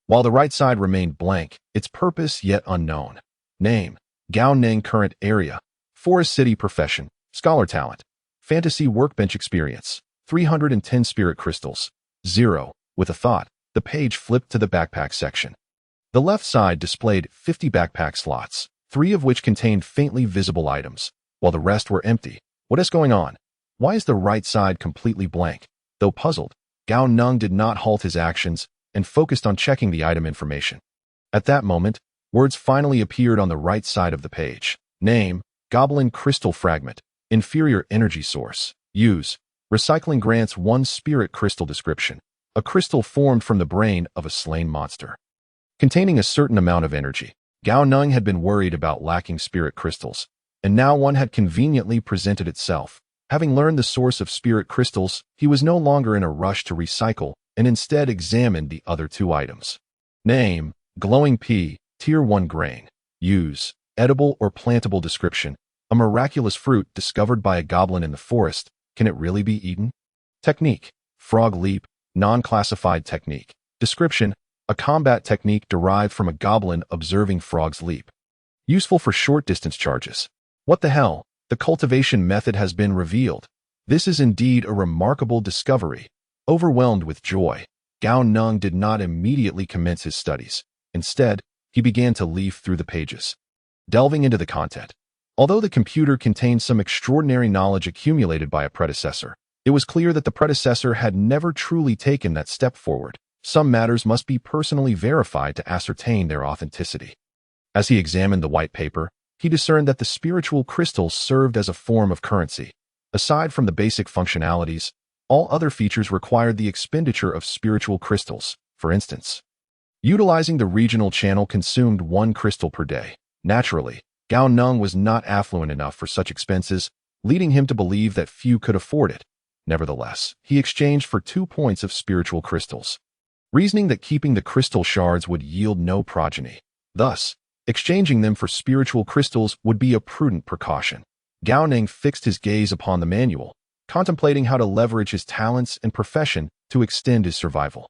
while the right side remained blank, its purpose yet unknown. Name: Gao Neng. Current area: Forest City. Profession: Scholar. Talent: Fantasy. Workbench experience: 310 spirit crystals. 0. With a thought, the page flipped to the backpack section. The left side displayed 50 backpack slots, 3 of which contained faintly visible items, while the rest were empty. What is going on? Why is the right side completely blank? Though puzzled, Gao Neng did not halt his actions and focused on checking the item information. At that moment, words finally appeared on the right side of the page. Name: Goblin Crystal Fragment. Inferior energy source. Use: recycling grants 1 spirit crystal. Description: a crystal formed from the brain of a slain monster, containing a certain amount of energy. Gao Neng had been worried about lacking spirit crystals, and now one had conveniently presented itself. Having learned the source of spirit crystals, he was no longer in a rush to recycle and instead examined the other 2 items. Name: Glowing Pea, Tier 1 grain. Use: edible or plantable. Description: a miraculous fruit discovered by a goblin in the forest. Can it really be eaten? Technique: Frog Leap, non-classified technique. Description: a combat technique derived from a goblin observing frogs leap. Useful for short-distance charges. What the hell? The cultivation method has been revealed. This is indeed a remarkable discovery. Overwhelmed with joy, Gao Neng did not immediately commence his studies. Instead, he began to leaf through the pages, delving into the content. Although the computer contained some extraordinary knowledge accumulated by a predecessor, it was clear that the predecessor had never truly taken that step forward. Some matters must be personally verified to ascertain their authenticity. As he examined the white paper, he discerned that the spiritual crystals served as a form of currency. Aside from the basic functionalities, all other features required the expenditure of spiritual crystals. For instance, utilizing the regional channel consumed 1 crystal per day. Naturally, Gao Neng was not affluent enough for such expenses, leading him to believe that few could afford it. Nevertheless, he exchanged for 2 points of spiritual crystals, reasoning that keeping the crystal shards would yield no progeny. Thus, exchanging them for spiritual crystals would be a prudent precaution. Gao Neng fixed his gaze upon the manual, contemplating how to leverage his talents and profession to extend his survival.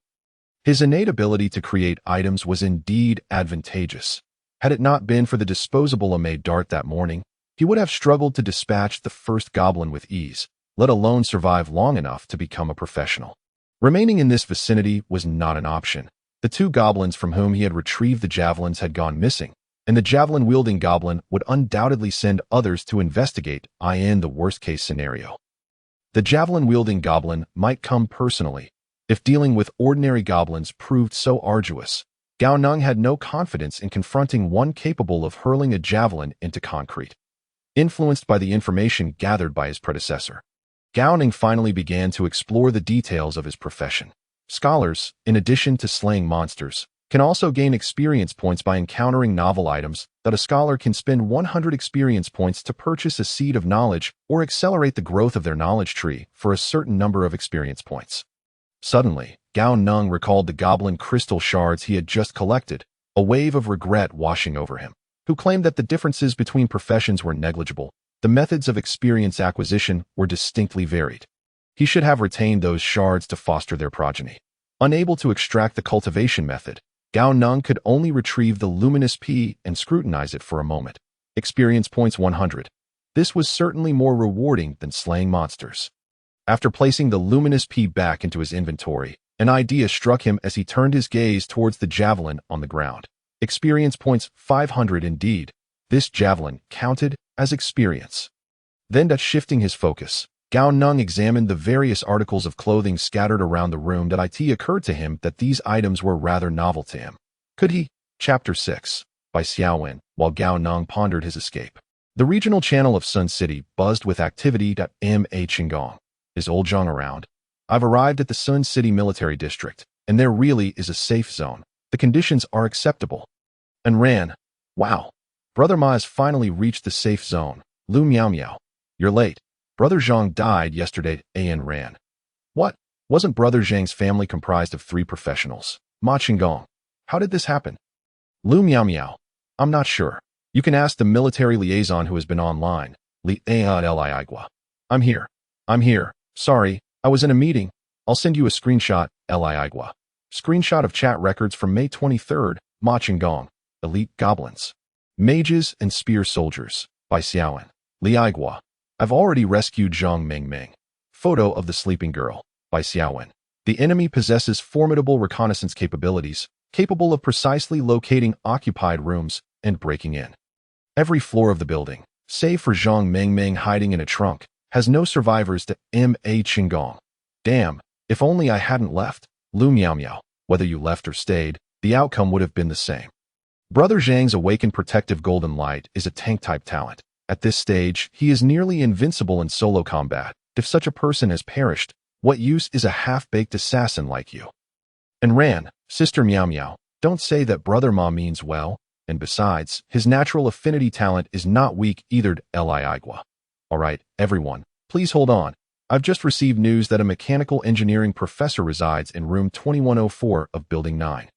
His innate ability to create items was indeed advantageous. Had it not been for the disposable lame dart that morning, he would have struggled to dispatch the first goblin with ease, let alone survive long enough to become a professional. Remaining in this vicinity was not an option. The 2 goblins from whom he had retrieved the javelins had gone missing, and the javelin-wielding goblin would undoubtedly send others to investigate, in the worst-case scenario. The javelin-wielding goblin might come personally. If dealing with ordinary goblins proved so arduous, Gao Neng had no confidence in confronting one capable of hurling a javelin into concrete. Influenced by the information gathered by his predecessor, Gao Neng finally began to explore the details of his profession. Scholars, in addition to slaying monsters, can also gain experience points by encountering novel items. That a scholar can spend 100 experience points to purchase a seed of knowledge or accelerate the growth of their knowledge tree for a certain number of experience points. Suddenly, Gao Neng recalled the goblin crystal shards he had just collected, a wave of regret washing over him. Who claimed that the differences between professions were negligible, the methods of experience acquisition were distinctly varied. He should have retained those shards to foster their progeny. Unable to extract the cultivation method, Gao Neng could only retrieve the luminous pea and scrutinize it for a moment. Experience points 100. This was certainly more rewarding than slaying monsters. After placing the luminous pea back into his inventory, an idea struck him as he turned his gaze towards the javelin on the ground. Experience points 500 indeed. This javelin counted as experience. Then, shifting his focus, Gao Neng examined the various articles of clothing scattered around the room. It occurred to him that these items were rather novel to him. Could he? Chapter 6, by Xiaowen. While Gao Neng pondered his escape, the regional channel of Sun City buzzed with activity. Ma Qinggong. Is old Zhang around? I've arrived at the Sun City military district, and there really is a safe zone. The conditions are acceptable. And ran. Wow. Brother Ma has finally reached the safe zone. Lu Miao Miao. You're late. Brother Zhang died yesterday. An ran. What? Wasn't Brother Zhang's family comprised of 3 professionals? Ma Qinggong. How did this happen? Lu Miao Miao. I'm not sure. You can ask the military liaison who has been online. Li Liigua. I'm here. I'm here. Sorry, I was in a meeting. I'll send you a screenshot, Li. Screenshot of chat records from May 23rd, Ma Qinggong, Elite Goblins. Mages and Spear Soldiers, by Xiaowen. Liaigua. I've already rescued Zhang Mingming. Photo of the Sleeping Girl, by Xiaowen. The enemy possesses formidable reconnaissance capabilities, capable of precisely locating occupied rooms and breaking in. Every floor of the building, save for Zhang Mingming hiding in a trunk, has no survivors to Ma Qinggong. Damn, if only I hadn't left. Lu Miao Miao. Whether you left or stayed, the outcome would have been the same. Brother Zhang's awakened protective golden light is a tank-type talent. At this stage, he is nearly invincible in solo combat. If such a person has perished, what use is a half-baked assassin like you? And Ran, Sister Miao Miao, don't say that Brother Ma means well, and besides, his natural affinity talent is not weak either. Liaigua. Alright, everyone, please hold on. I've just received news that a mechanical engineering professor resides in room 2104 of Building 9.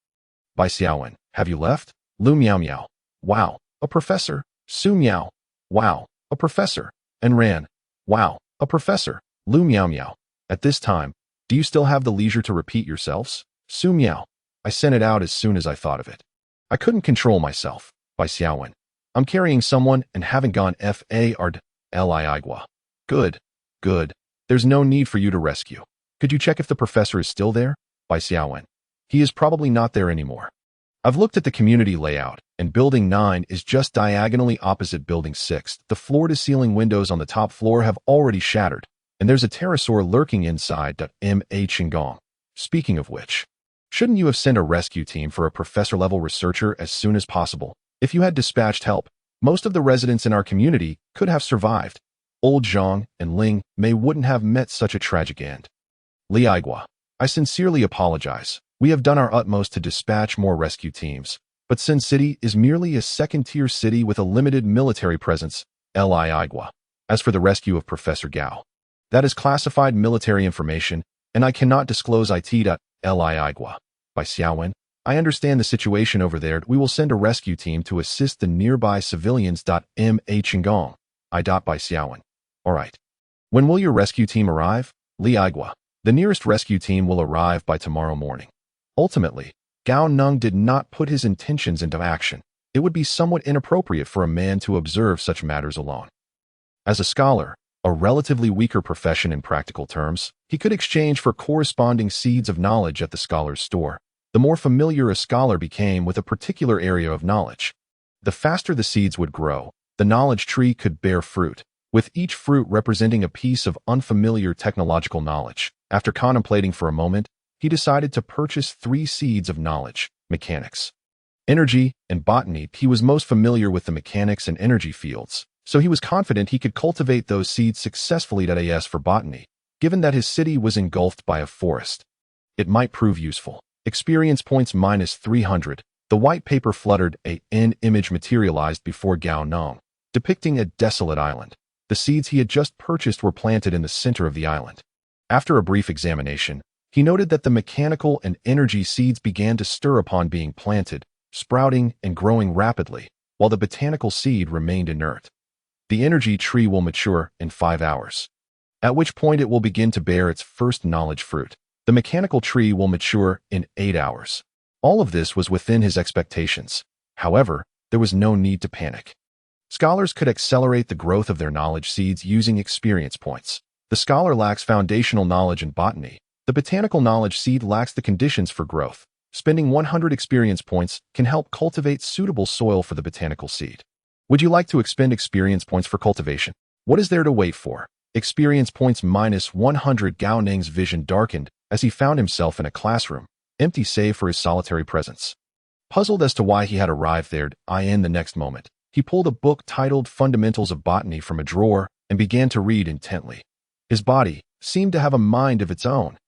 By Xiaowen. Have you left? Lu Miao Miao. Wow, a professor. Su Miao. Wow, a professor. And Ran. Wow, a professor. Lu Miao Miao. At this time, do you still have the leisure to repeat yourselves? Su Miao. I sent it out as soon as I thought of it. I couldn't control myself. By Xiaowen. I'm carrying someone and haven't gone FARD. Liaigua. Good. Good. There's no need for you to rescue. Could you check if the professor is still there? By Xiaowen. He is probably not there anymore. I've looked at the community layout, and Building 9 is just diagonally opposite Building 6. The floor-to-ceiling windows on the top floor have already shattered, and there's a pterosaur lurking inside. Ma Qinggong. Speaking of which, shouldn't you have sent a rescue team for a professor-level researcher as soon as possible? If you had dispatched help, most of the residents in our community could have survived. Old Zhang and Ling Mei wouldn't have met such a tragic end. Liaigua. I sincerely apologize. We have done our utmost to dispatch more rescue teams, but Sin City is merely a second-tier city with a limited military presence. Liaigua. As for the rescue of Professor Gao, that is classified military information, and I cannot disclose it. Liaigua. By Xiaowen. I understand the situation over there. We will send a rescue team to assist the nearby civilians. Ma Qinggong. By Xiaowen. Alright. When will your rescue team arrive? Liaigua. The nearest rescue team will arrive by tomorrow morning. Ultimately, Gao Neng did not put his intentions into action. It would be somewhat inappropriate for a man to observe such matters alone. As a scholar, a relatively weaker profession in practical terms, he could exchange for corresponding seeds of knowledge at the scholar's store. The more familiar a scholar became with a particular area of knowledge, the faster the seeds would grow. The knowledge tree could bear fruit, with each fruit representing a piece of unfamiliar technological knowledge. After contemplating for a moment, he decided to purchase 3 seeds of knowledge: mechanics, energy, and botany. He was most familiar with the mechanics and energy fields, so he was confident he could cultivate those seeds successfully. As for botany, given that his city was engulfed by a forest, it might prove useful. Experience points -300. The white paper fluttered. An image materialized before Gao Neng, depicting a desolate island. The seeds he had just purchased were planted in the center of the island. After a brief examination, he noted that the mechanical and energy seeds began to stir upon being planted, sprouting and growing rapidly, while the botanical seed remained inert. The energy tree will mature in 5 hours, at which point it will begin to bear its first knowledge fruit. The mechanical tree will mature in 8 hours. All of this was within his expectations. However, there was no need to panic. Scholars could accelerate the growth of their knowledge seeds using experience points. The scholar lacks foundational knowledge in botany. The botanical knowledge seed lacks the conditions for growth. Spending 100 experience points can help cultivate suitable soil for the botanical seed. Would you like to expend experience points for cultivation? What is there to wait for? Experience points -100. Gao Neng's vision darkened as he found himself in a classroom, empty save for his solitary presence. Puzzled as to why he had arrived there, in the next moment, he pulled a book titled Fundamentals of Botany from a drawer and began to read intently. His body seemed to have a mind of its own.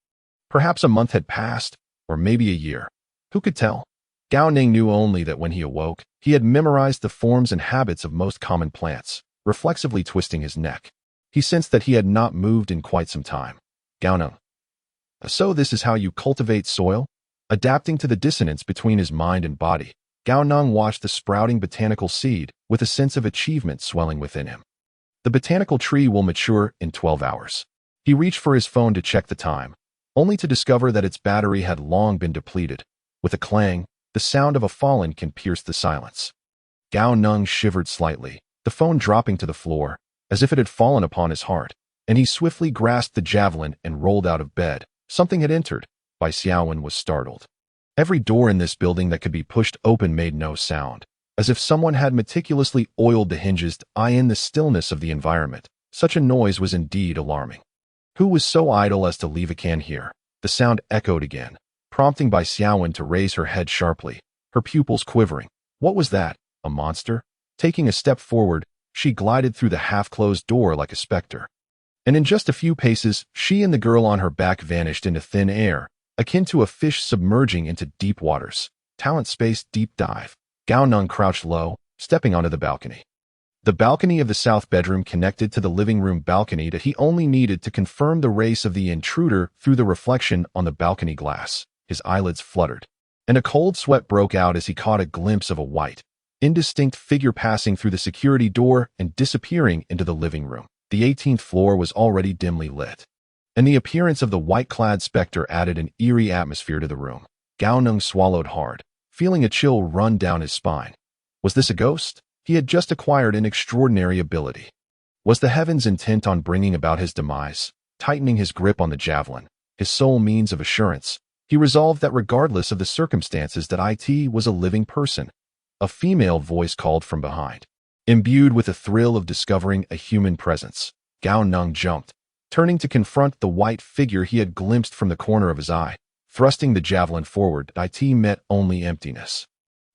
Perhaps a month had passed, or maybe a year. Who could tell? Gao Neng knew only that when he awoke, he had memorized the forms and habits of most common plants, reflexively twisting his neck. He sensed that he had not moved in quite some time. Gao Neng. So this is how you cultivate soil? Adapting to the dissonance between his mind and body, Gao Neng watched the sprouting botanical seed with a sense of achievement swelling within him. The botanical tree will mature in 12 hours. He reached for his phone to check the time, only to discover that its battery had long been depleted. With a clang, the sound of a fallen can pierce the silence. Gao Neng shivered slightly, the phone dropping to the floor, as if it had fallen upon his heart, and he swiftly grasped the javelin and rolled out of bed. Something had entered. Bai Xiaowen was startled. Every door in this building that could be pushed open made no sound, as if someone had meticulously oiled the hinges to eye in the stillness of the environment. Such a noise was indeed alarming. Who was so idle as to leave a can here? The sound echoed again, prompting Bai Xiaowen to raise her head sharply, her pupils quivering. What was that? A monster? Taking a step forward, she glided through the half-closed door like a specter. And in just a few paces, she and the girl on her back vanished into thin air, akin to a fish submerging into deep waters. Talent space deep dive. Gao Neng crouched low, stepping onto the balcony. The balcony of the south bedroom connected to the living room balcony that he only needed to confirm the race of the intruder through the reflection on the balcony glass. His eyelids fluttered, and a cold sweat broke out as he caught a glimpse of a white, indistinct figure passing through the security door and disappearing into the living room. The 18th floor was already dimly lit, and the appearance of the white-clad specter added an eerie atmosphere to the room. Gao Neng swallowed hard, feeling a chill run down his spine. Was this a ghost? He had just acquired an extraordinary ability. Was the heavens intent on bringing about his demise? Tightening his grip on the javelin, his sole means of assurance, he resolved that regardless of the circumstances that it was a living person. A female voice called from behind. Imbued with a thrill of discovering a human presence, Gao Neng jumped, turning to confront the white figure he had glimpsed from the corner of his eye. Thrusting the javelin forward, it met only emptiness,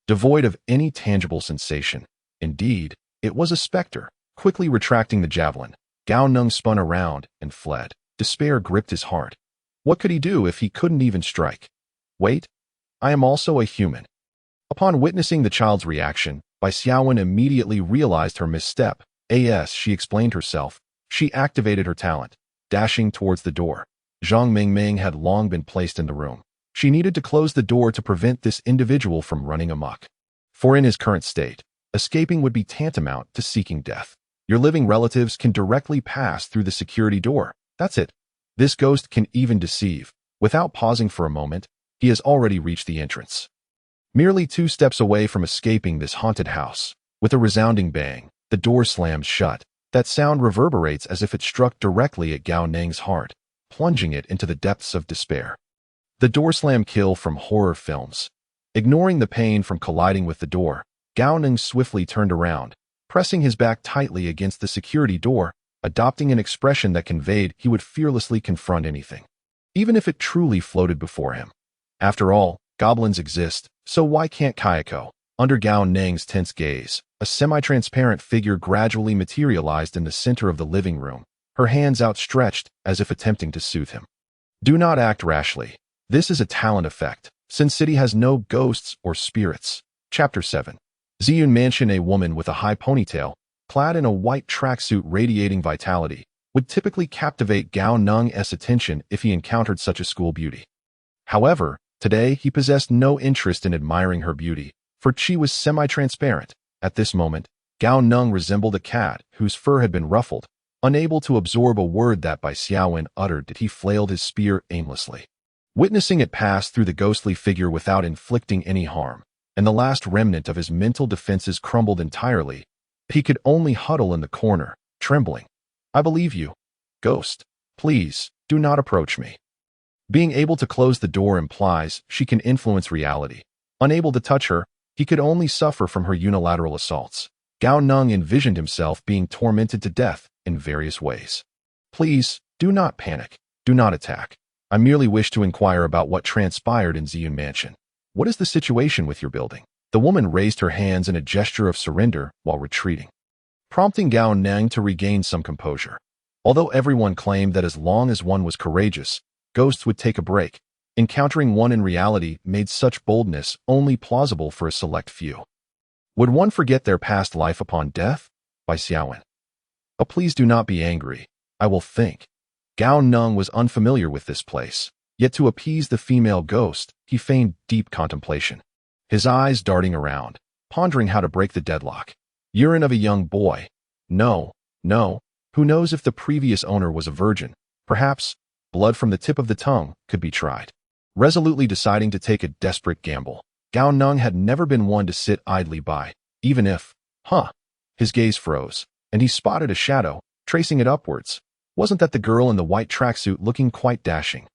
devoid of any tangible sensation. Indeed, it was a specter. Quickly retracting the javelin, Gao Neng spun around and fled. Despair gripped his heart. What could he do if he couldn't even strike? Wait, I am also a human. Upon witnessing the child's reaction, Bai Xiaowen immediately realized her misstep. She explained herself. She activated her talent, dashing towards the door. Zhang Mingming had long been placed in the room. She needed to close the door to prevent this individual from running amok. For in his current state, escaping would be tantamount to seeking death. Your living relatives can directly pass through the security door. That's it. This ghost can even deceive. Without pausing for a moment, he has already reached the entrance. Merely 2 steps away from escaping this haunted house. With a resounding bang, the door slams shut. That sound reverberates as if it struck directly at Gao Neng's heart, plunging it into the depths of despair. The door slam kill from horror films. Ignoring the pain from colliding with the door, Gao Neng swiftly turned around, pressing his back tightly against the security door, adopting an expression that conveyed he would fearlessly confront anything, even if it truly floated before him. After all, goblins exist, so why can't Kayako? Under Gao Neng's tense gaze, a semi-transparent figure gradually materialized in the center of the living room, her hands outstretched as if attempting to soothe him. Do not act rashly. This is a talent effect. Sin City has no ghosts or spirits. Chapter 7. Ziyun Mansion. A woman with a high ponytail, clad in a white tracksuit radiating vitality, would typically captivate Gao Neng's attention if he encountered such a school beauty. However, today he possessed no interest in admiring her beauty, for she was semi-transparent. At this moment, Gao Neng resembled a cat whose fur had been ruffled. Unable to absorb a word that Bai Xiaowen uttered, he flailed his spear aimlessly. Witnessing it pass through the ghostly figure without inflicting any harm, and the last remnant of his mental defenses crumbled entirely, he could only huddle in the corner, trembling. I believe you, ghost. Please, do not approach me. Being able to close the door implies she can influence reality. Unable to touch her, he could only suffer from her unilateral assaults. Gao Neng envisioned himself being tormented to death in various ways. Please, do not panic. Do not attack. I merely wish to inquire about what transpired in Ziyun Mansion. What is the situation with your building? The woman raised her hands in a gesture of surrender while retreating, prompting Gao Neng to regain some composure. Although everyone claimed that as long as one was courageous, ghosts would take a break, encountering one in reality made such boldness only plausible for a select few. Would one forget their past life upon death? Bai Xiaowen. Oh, please do not be angry. I will think. Gao Neng was unfamiliar with this place, yet to appease the female ghost, he feigned deep contemplation, his eyes darting around, pondering how to break the deadlock. Urine of a young boy. No, no. Who knows if the previous owner was a virgin? Perhaps blood from the tip of the tongue could be tried. Resolutely deciding to take a desperate gamble, Gao Neng had never been one to sit idly by, even if, his gaze froze, and he spotted a shadow, tracing it upwards. Wasn't that the girl in the white tracksuit looking quite dashing?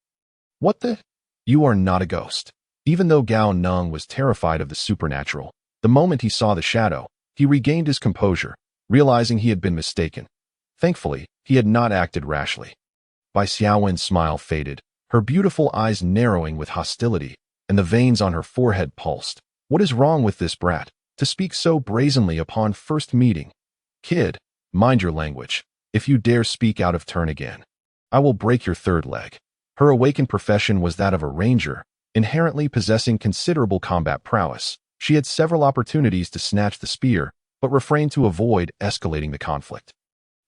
What the? You are not a ghost. Even though Gao Neng was terrified of the supernatural, the moment he saw the shadow, he regained his composure, realizing he had been mistaken. Thankfully, he had not acted rashly. Bai Xiaowen's smile faded, her beautiful eyes narrowing with hostility, and the veins on her forehead pulsed. What is wrong with this brat, to speak so brazenly upon first meeting? Kid, mind your language. If you dare speak out of turn again, I will break your third leg. Her awakened profession was that of a ranger, inherently possessing considerable combat prowess. She had several opportunities to snatch the spear, but refrained to avoid escalating the conflict.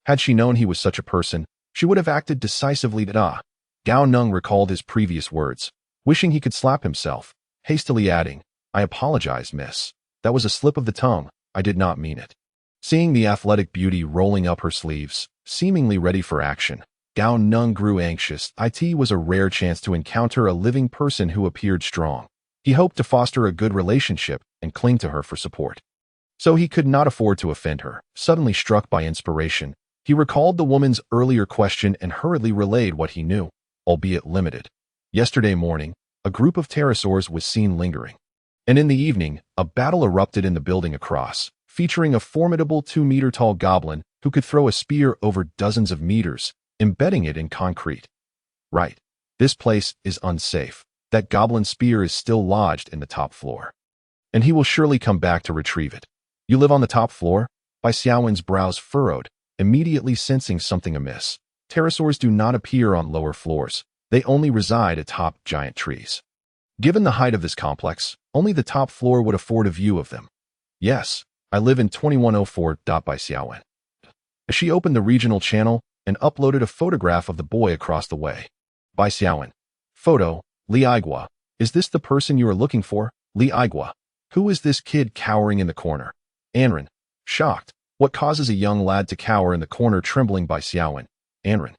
Had she known he was such a person, she would have acted decisively. Gao Neng recalled his previous words, wishing he could slap himself, hastily adding, I apologize, miss. That was a slip of the tongue. I did not mean it. Seeing the athletic beauty rolling up her sleeves, seemingly ready for action, Gao Neng grew anxious. It was a rare chance to encounter a living person who appeared strong. He hoped to foster a good relationship and cling to her for support. So he could not afford to offend her. Suddenly struck by inspiration, he recalled the woman's earlier question and hurriedly relayed what he knew, albeit limited. Yesterday morning, a group of pterosaurs was seen lingering. And in the evening, a battle erupted in the building across, featuring a formidable 2-meter-tall goblin who could throw a spear over dozens of meters, embedding it in concrete. Right. This place is unsafe. That goblin spear is still lodged in the top floor. And he will surely come back to retrieve it. You live on the top floor? Bai Xiaowen's brows furrowed, immediately sensing something amiss. Pterosaurs do not appear on lower floors. They only reside atop giant trees. Given the height of this complex, only the top floor would afford a view of them. Yes, I live in 2104. Bai Xiaowen. She opened the regional channel and uploaded a photograph of the boy across the way. Bai Xiaowen. Photo, Li Aigua. Is this the person you are looking for? Li Aigua. Who is this kid cowering in the corner? Anren. Shocked. What causes a young lad to cower in the corner trembling? Bai Xiaowen. Anren.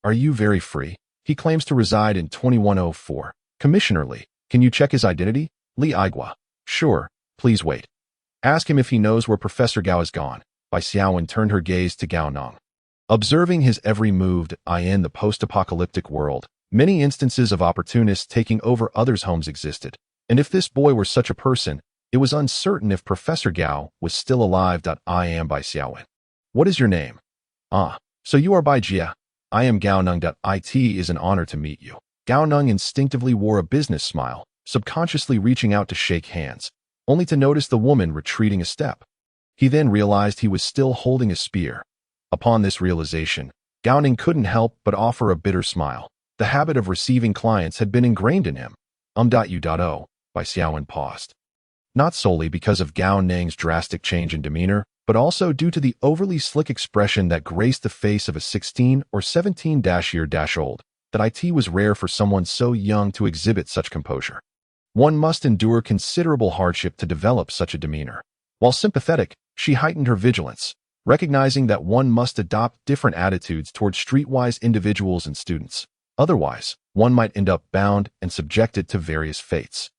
Are you very free? He claims to reside in 2104. Commissioner Li, can you check his identity? Li Aigua. Sure, please wait. Ask him if he knows where Professor Gao is gone. Bai Xiaowen turned her gaze to Gao Neng. Observing his every move in the post-apocalyptic world, many instances of opportunists taking over others' homes existed, and if this boy were such a person, it was uncertain if Professor Gao was still alive. I am Bai Xiaowen. What is your name? So you are Bai Jia. I am Gao Neng. It is an honor to meet you. Gao Neng instinctively wore a business smile, subconsciously reaching out to shake hands, only to notice the woman retreating a step. He then realized he was still holding a spear. Upon this realization, Gao Neng couldn't help but offer a bitter smile. The habit of receiving clients had been ingrained in him. Bai Xiaowen paused. Not solely because of Gao Neng's drastic change in demeanor, but also due to the overly slick expression that graced the face of a 16 or 17-year-old, that it was rare for someone so young to exhibit such composure. One must endure considerable hardship to develop such a demeanor. While sympathetic, she heightened her vigilance, recognizing that one must adopt different attitudes toward streetwise individuals and students. Otherwise, one might end up bound and subjected to various fates.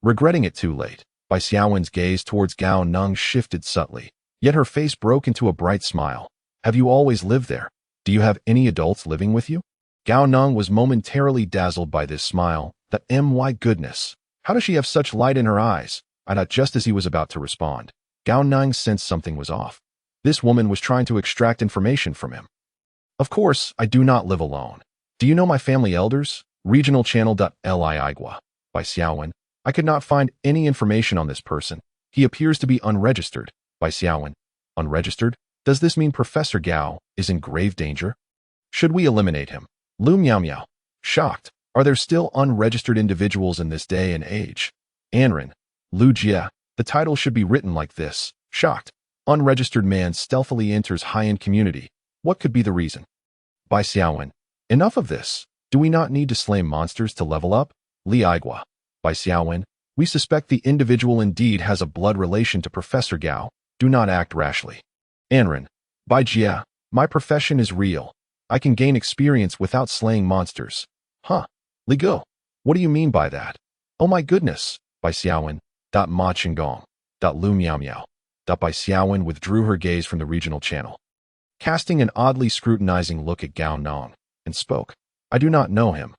Regretting it too late, Bai Xiaowen's gaze towards Gao Neng shifted subtly, yet her face broke into a bright smile. Have you always lived there? Do you have any adults living with you? Gao Neng was momentarily dazzled by this smile. My goodness. How does she have such light in her eyes? Just as he was about to respond, Gao Neng sensed something was off. This woman was trying to extract information from him. Of course, I do not live alone. Do you know my family elders? Regional channel. Li Aigua. Bai Xiaowen. I could not find any information on this person. He appears to be unregistered. Bai Xiaowen. Unregistered? Does this mean Professor Gao is in grave danger? Should we eliminate him? Lu Miao Miao. Shocked. Are there still unregistered individuals in this day and age? Anren. Lu Jia. The title should be written like this. Shocked. Unregistered man stealthily enters high-end community. What could be the reason? Bai Xiaowen. Enough of this. Do we not need to slay monsters to level up? Li Aigua. Bai Xiaowen. We suspect the individual indeed has a blood relation to Professor Gao. Do not act rashly. Anren. Bai Jia. My profession is real. I can gain experience without slaying monsters. Huh. Li Go. What do you mean by that? Oh my goodness. By Xiaowen. Ma Qinggong. Lu Miao Miao. By Xiaowen withdrew her gaze from the regional channel, casting an oddly scrutinizing look at Gao Neng, and spoke. I do not know him.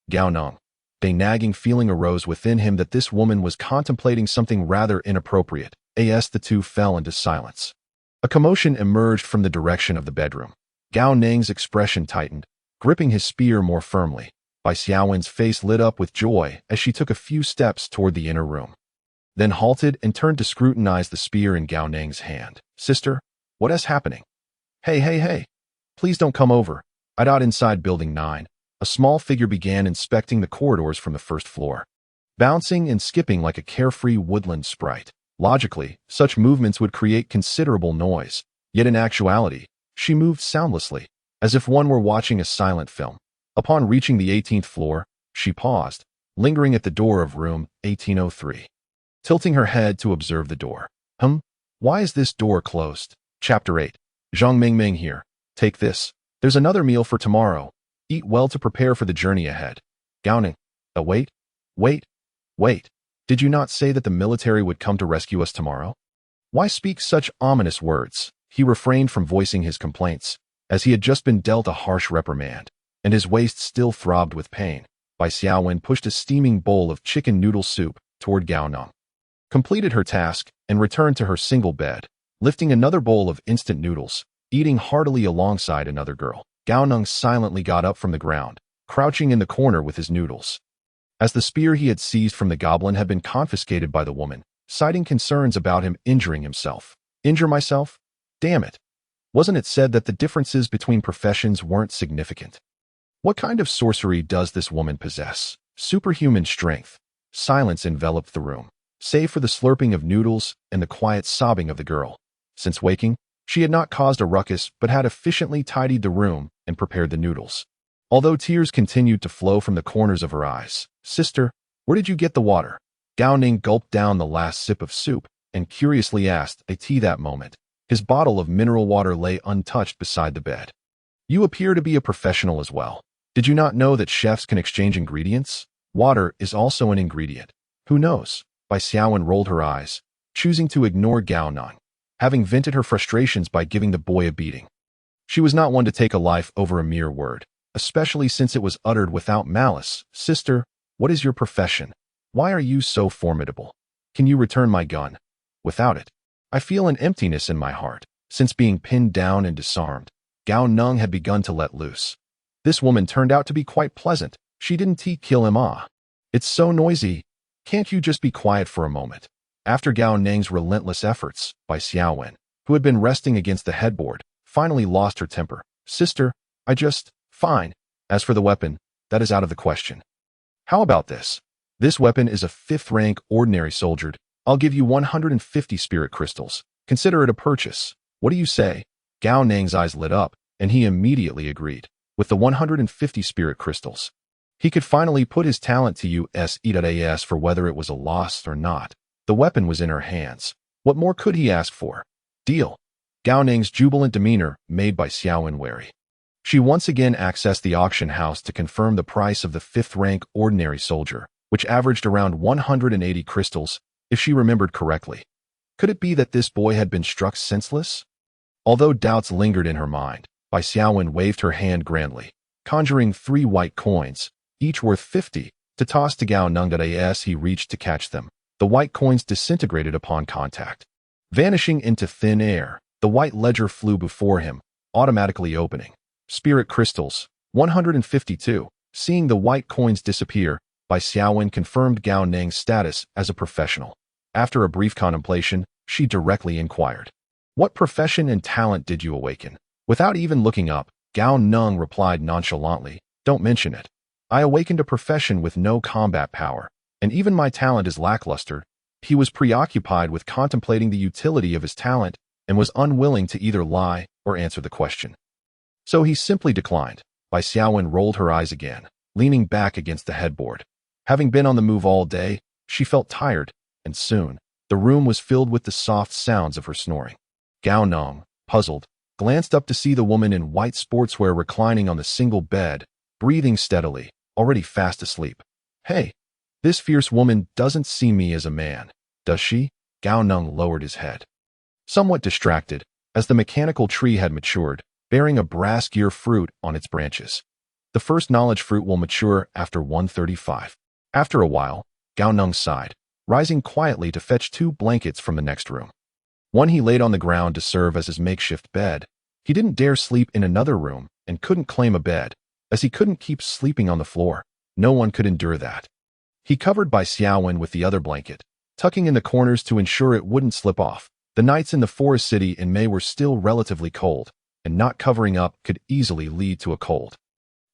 Gao Neng. A nagging feeling arose within him that this woman was contemplating something rather inappropriate. As the two fell into silence. A commotion emerged from the direction of the bedroom. Gao Neng's expression tightened, gripping his spear more firmly. Bai Xiaowen's face lit up with joy as she took a few steps toward the inner room, then halted and turned to scrutinize the spear in Gao Neng's hand. Sister, what is happening? Hey. Please don't come over. Inside Building 9, a small figure began inspecting the corridors from the first floor, bouncing and skipping like a carefree woodland sprite. Logically, such movements would create considerable noise, yet in actuality, she moved soundlessly, as if one were watching a silent film. Upon reaching the 18th floor, she paused, lingering at the door of room 1803, tilting her head to observe the door. Why is this door closed? Chapter 8. Zhang Mingming here. Take this. There's another meal for tomorrow. Eat well to prepare for the journey ahead. Gao Neng. Wait. Did you not say that the military would come to rescue us tomorrow? Why speak such ominous words? He refrained from voicing his complaints, as he had just been dealt a harsh reprimand, and his waist still throbbed with pain. Bai Xiaowen pushed a steaming bowl of chicken noodle soup toward Gao Neng, completed her task, and returned to her single bed, lifting another bowl of instant noodles, eating heartily alongside another girl. Gao Neng silently got up from the ground, crouching in the corner with his noodles, as the spear he had seized from the goblin had been confiscated by the woman, citing concerns about him injuring himself. Injure myself? Damn it. Wasn't it said that the differences between professions weren't significant? What kind of sorcery does this woman possess? Superhuman strength. Silence enveloped the room, save for the slurping of noodles and the quiet sobbing of the girl. Since waking, she had not caused a ruckus but had efficiently tidied the room and prepared the noodles, although tears continued to flow from the corners of her eyes. Sister, where did you get the water? Gao Neng gulped down the last sip of soup and curiously asked a tea that moment. His bottle of mineral water lay untouched beside the bed. You appear to be a professional as well. Did you not know that chefs can exchange ingredients? Water is also an ingredient. Who knows? Bai Xiaowen rolled her eyes, choosing to ignore Gao Neng, having vented her frustrations by giving the boy a beating. She was not one to take a life over a mere word, especially since it was uttered without malice. Sister, what is your profession? Why are you so formidable? Can you return my gun? Without it, I feel an emptiness in my heart. Since being pinned down and disarmed, Gao Neng had begun to let loose. This woman turned out to be quite pleasant. She didn't kill him. It's so noisy. Can't you just be quiet for a moment? After Gao Neng's relentless efforts, Bai Xiaowen, who had been resting against the headboard, finally lost her temper. Sister, fine. As for the weapon, that is out of the question. How about this? This weapon is a 5th rank ordinary soldier. I'll give you 150 spirit crystals. Consider it a purchase. What do you say? Gao Neng's eyes lit up, and he immediately agreed. With the 150 spirit crystals, he could finally put his talent to use for whether it was a loss or not. The weapon was in her hands. What more could he ask for? Deal. Gao Neng's jubilant demeanor made Bai Xiaowen wary. She once again accessed the auction house to confirm the price of the 5th rank ordinary soldier, which averaged around 180 crystals, if she remembered correctly. Could it be that this boy had been struck senseless? Although doubts lingered in her mind, Bai Xiaowen waved her hand grandly, conjuring 3 white coins, each worth 50, to toss to Gao Neng. As he reached to catch them, the white coins disintegrated upon contact. Vanishing into thin air, the white ledger flew before him, automatically opening. Spirit crystals, 152. Seeing the white coins disappear, Bai Xiaowen confirmed Gao Neng's status as a professional. After a brief contemplation, she directly inquired, what profession and talent did you awaken? Without even looking up, Gao Neng replied nonchalantly, don't mention it. I awakened a profession with no combat power, and even my talent is lackluster. He was preoccupied with contemplating the utility of his talent and was unwilling to either lie or answer the question. So he simply declined. Bai Xiaowen rolled her eyes again, leaning back against the headboard. Having been on the move all day, she felt tired, and soon, the room was filled with the soft sounds of her snoring. Gao Neng, puzzled, glanced up to see the woman in white sportswear reclining on the single bed, breathing steadily, already fast asleep. Hey, this fierce woman doesn't see me as a man, does she? Gao Neng lowered his head, somewhat distracted, as the mechanical tree had matured, bearing a brass gear fruit on its branches. The first knowledge fruit will mature after 135. After a while, Gao Neng sighed, rising quietly to fetch 2 blankets from the next room. One he laid on the ground to serve as his makeshift bed. He didn't dare sleep in another room and couldn't claim a bed, as he couldn't keep sleeping on the floor. No one could endure that. He covered Bai Xiaowen with the other blanket, tucking in the corners to ensure it wouldn't slip off. The nights in the forest city in May were still relatively cold, and not covering up could easily lead to a cold.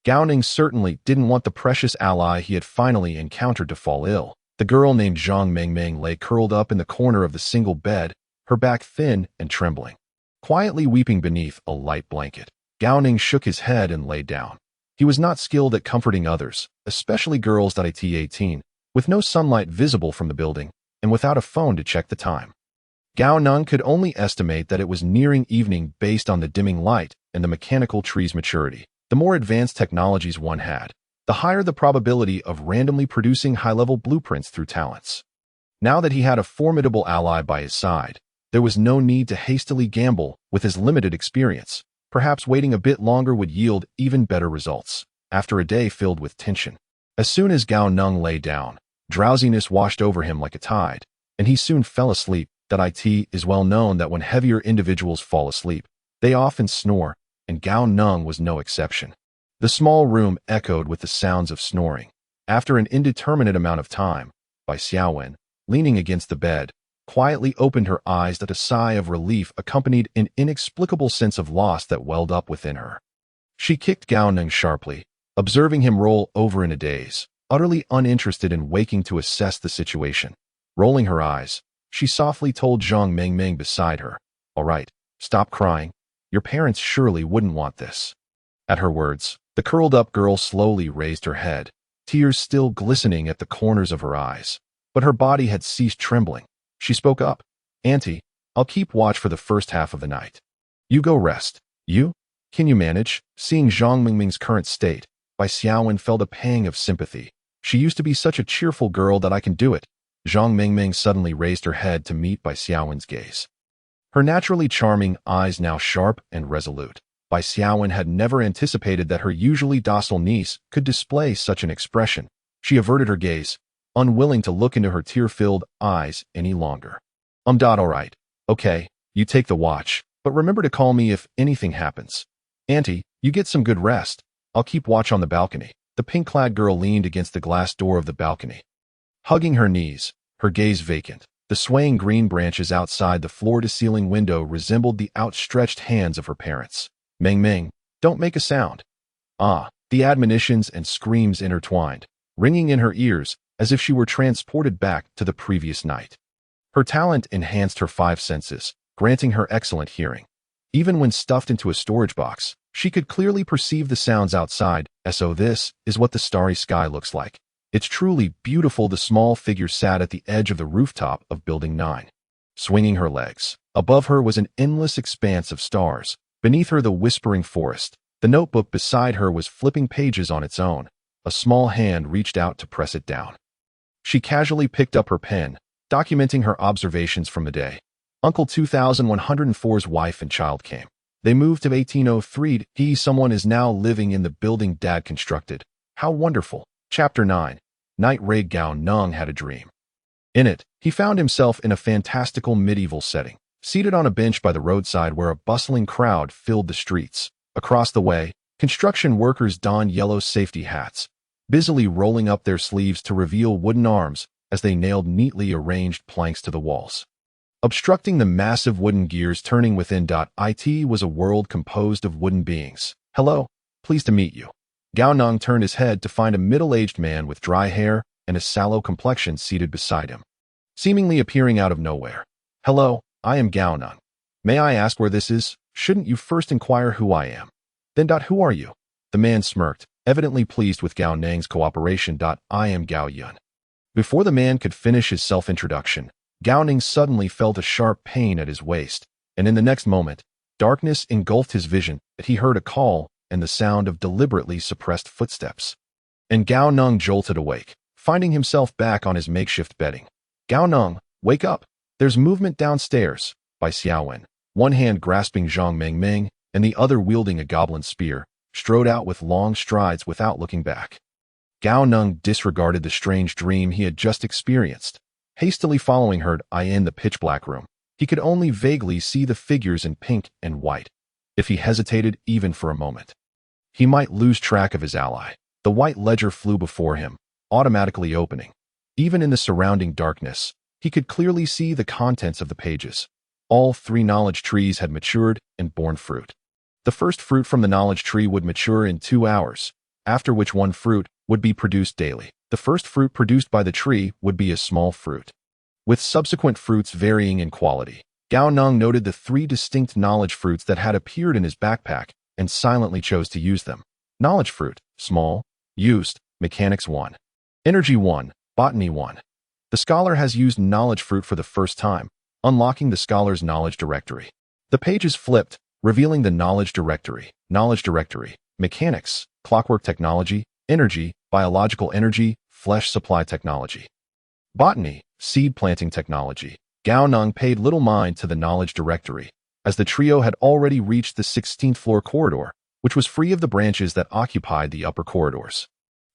Gao Neng certainly didn't want the precious ally he had finally encountered to fall ill. The girl named Zhang Mengmeng lay curled up in the corner of the single bed, her back thin and trembling, quietly weeping beneath a light blanket. Gao Neng shook his head and lay down. He was not skilled at comforting others, especially girls. At 18, with no sunlight visible from the building, and without a phone to check the time. Gao Neng could only estimate that it was nearing evening based on the dimming light and the mechanical tree's maturity. The more advanced technologies one had, the higher the probability of randomly producing high-level blueprints through talents. Now that he had a formidable ally by his side, there was no need to hastily gamble with his limited experience. Perhaps waiting a bit longer would yield even better results. After a day filled with tension, as soon as Gao Neng lay down, drowsiness washed over him like a tide, and he soon fell asleep. It is well known that when heavier individuals fall asleep, they often snore, and Gao Neng was no exception. The small room echoed with the sounds of snoring. After an indeterminate amount of time, Bai Xiaowen, leaning against the bed, quietly opened her eyes. That a sigh of relief accompanied an inexplicable sense of loss that welled up within her. She kicked Gao Neng sharply, observing him roll over in a daze, utterly uninterested in waking to assess the situation. Rolling her eyes, she softly told Zhang Mengmeng beside her, "All right, stop crying. Your parents surely wouldn't want this." At her words, the curled-up girl slowly raised her head, tears still glistening at the corners of her eyes. But her body had ceased trembling. She spoke up, "Auntie, I'll keep watch for the first half of the night. You go rest. You? Can you manage?" Seeing Zhang Mingming's current state, Bai Xiaowen felt a pang of sympathy. "She used to be such a cheerful girl that I can do it." Zhang Mingming suddenly raised her head to meet Bai Xiaowen's gaze. Her naturally charming eyes now sharp and resolute. Bai Xiaowen had never anticipated that her usually docile niece could display such an expression. She averted her gaze, unwilling to look into her tear-filled eyes any longer. All right. Okay, you take the watch, but remember to call me if anything happens. Auntie, you get some good rest. I'll keep watch on the balcony." The pink-clad girl leaned against the glass door of the balcony, hugging her knees, her gaze vacant. The swaying green branches outside the floor-to-ceiling window resembled the outstretched hands of her parents. "Meng Meng, don't make a sound." The admonitions and screams intertwined, ringing in her ears as if she were transported back to the previous night. Her talent enhanced her 5 senses, granting her excellent hearing. Even when stuffed into a storage box, she could clearly perceive the sounds outside. So this is what the starry sky looks like. It's truly beautiful. The small figure sat at the edge of the rooftop of Building 9, swinging her legs. Above her was an endless expanse of stars. Beneath her, the whispering forest. The notebook beside her was flipping pages on its own. A small hand reached out to press it down. She casually picked up her pen, documenting her observations from the day. Uncle 2104's wife and child came. They moved to 1803. Someone is now living in the building Dad constructed. How wonderful. Chapter 9. Night Raid. Gao Neng had a dream. In it, he found himself in a fantastical medieval setting, seated on a bench by the roadside where a bustling crowd filled the streets. Across the way, construction workers donned yellow safety hats, busily rolling up their sleeves to reveal wooden arms as they nailed neatly arranged planks to the walls. Obstructing the massive wooden gears turning within. It was a world composed of wooden beings. "Hello, pleased to meet you." Gao Neng turned his head to find a middle-aged man with dry hair and a sallow complexion seated beside him, seemingly appearing out of nowhere. "Hello, I am Gao Neng. May I ask where this is? Shouldn't you first inquire who I am?" "Then, who are you?" The man smirked, evidently pleased with Gao Neng's cooperation. "I am Gao Yun." Before the man could finish his self-introduction, Gao Neng suddenly felt a sharp pain at his waist, and in the next moment, Darkness engulfed his vision, but he heard a call and the sound of deliberately suppressed footsteps. And Gao Neng jolted awake, finding himself back on his makeshift bedding. Gao Neng, wake up! There's movement downstairs, by Xiaowen, one hand grasping Zhang Mengming and the other wielding a goblin spear, strode out with long strides without looking back. Gao Neng disregarded the strange dream he had just experienced, hastily following her in the pitch-black room. He could only vaguely see the figures in pink and white. If he hesitated even for a moment, he might lose track of his ally. The white ledger flew before him, automatically opening. Even in the surrounding darkness, he could clearly see the contents of the pages. All 3 knowledge trees had matured and borne fruit. The first fruit from the knowledge tree would mature in 2 hours, after which 1 fruit would be produced daily. The first fruit produced by the tree would be a small fruit, with subsequent fruits varying in quality. Gao Neng noted the 3 distinct knowledge fruits that had appeared in his backpack and silently chose to use them. Knowledge fruit, small, used, mechanics 1. Energy 1, botany 1. The scholar has used knowledge fruit for the first time, unlocking the scholar's knowledge directory. The page is flipped, revealing the knowledge directory, mechanics, clockwork technology, energy, biological energy, flesh supply technology. Botany, seed planting technology. Gao Neng paid little mind to the knowledge directory, as the trio had already reached the 16th floor corridor, which was free of the branches that occupied the upper corridors.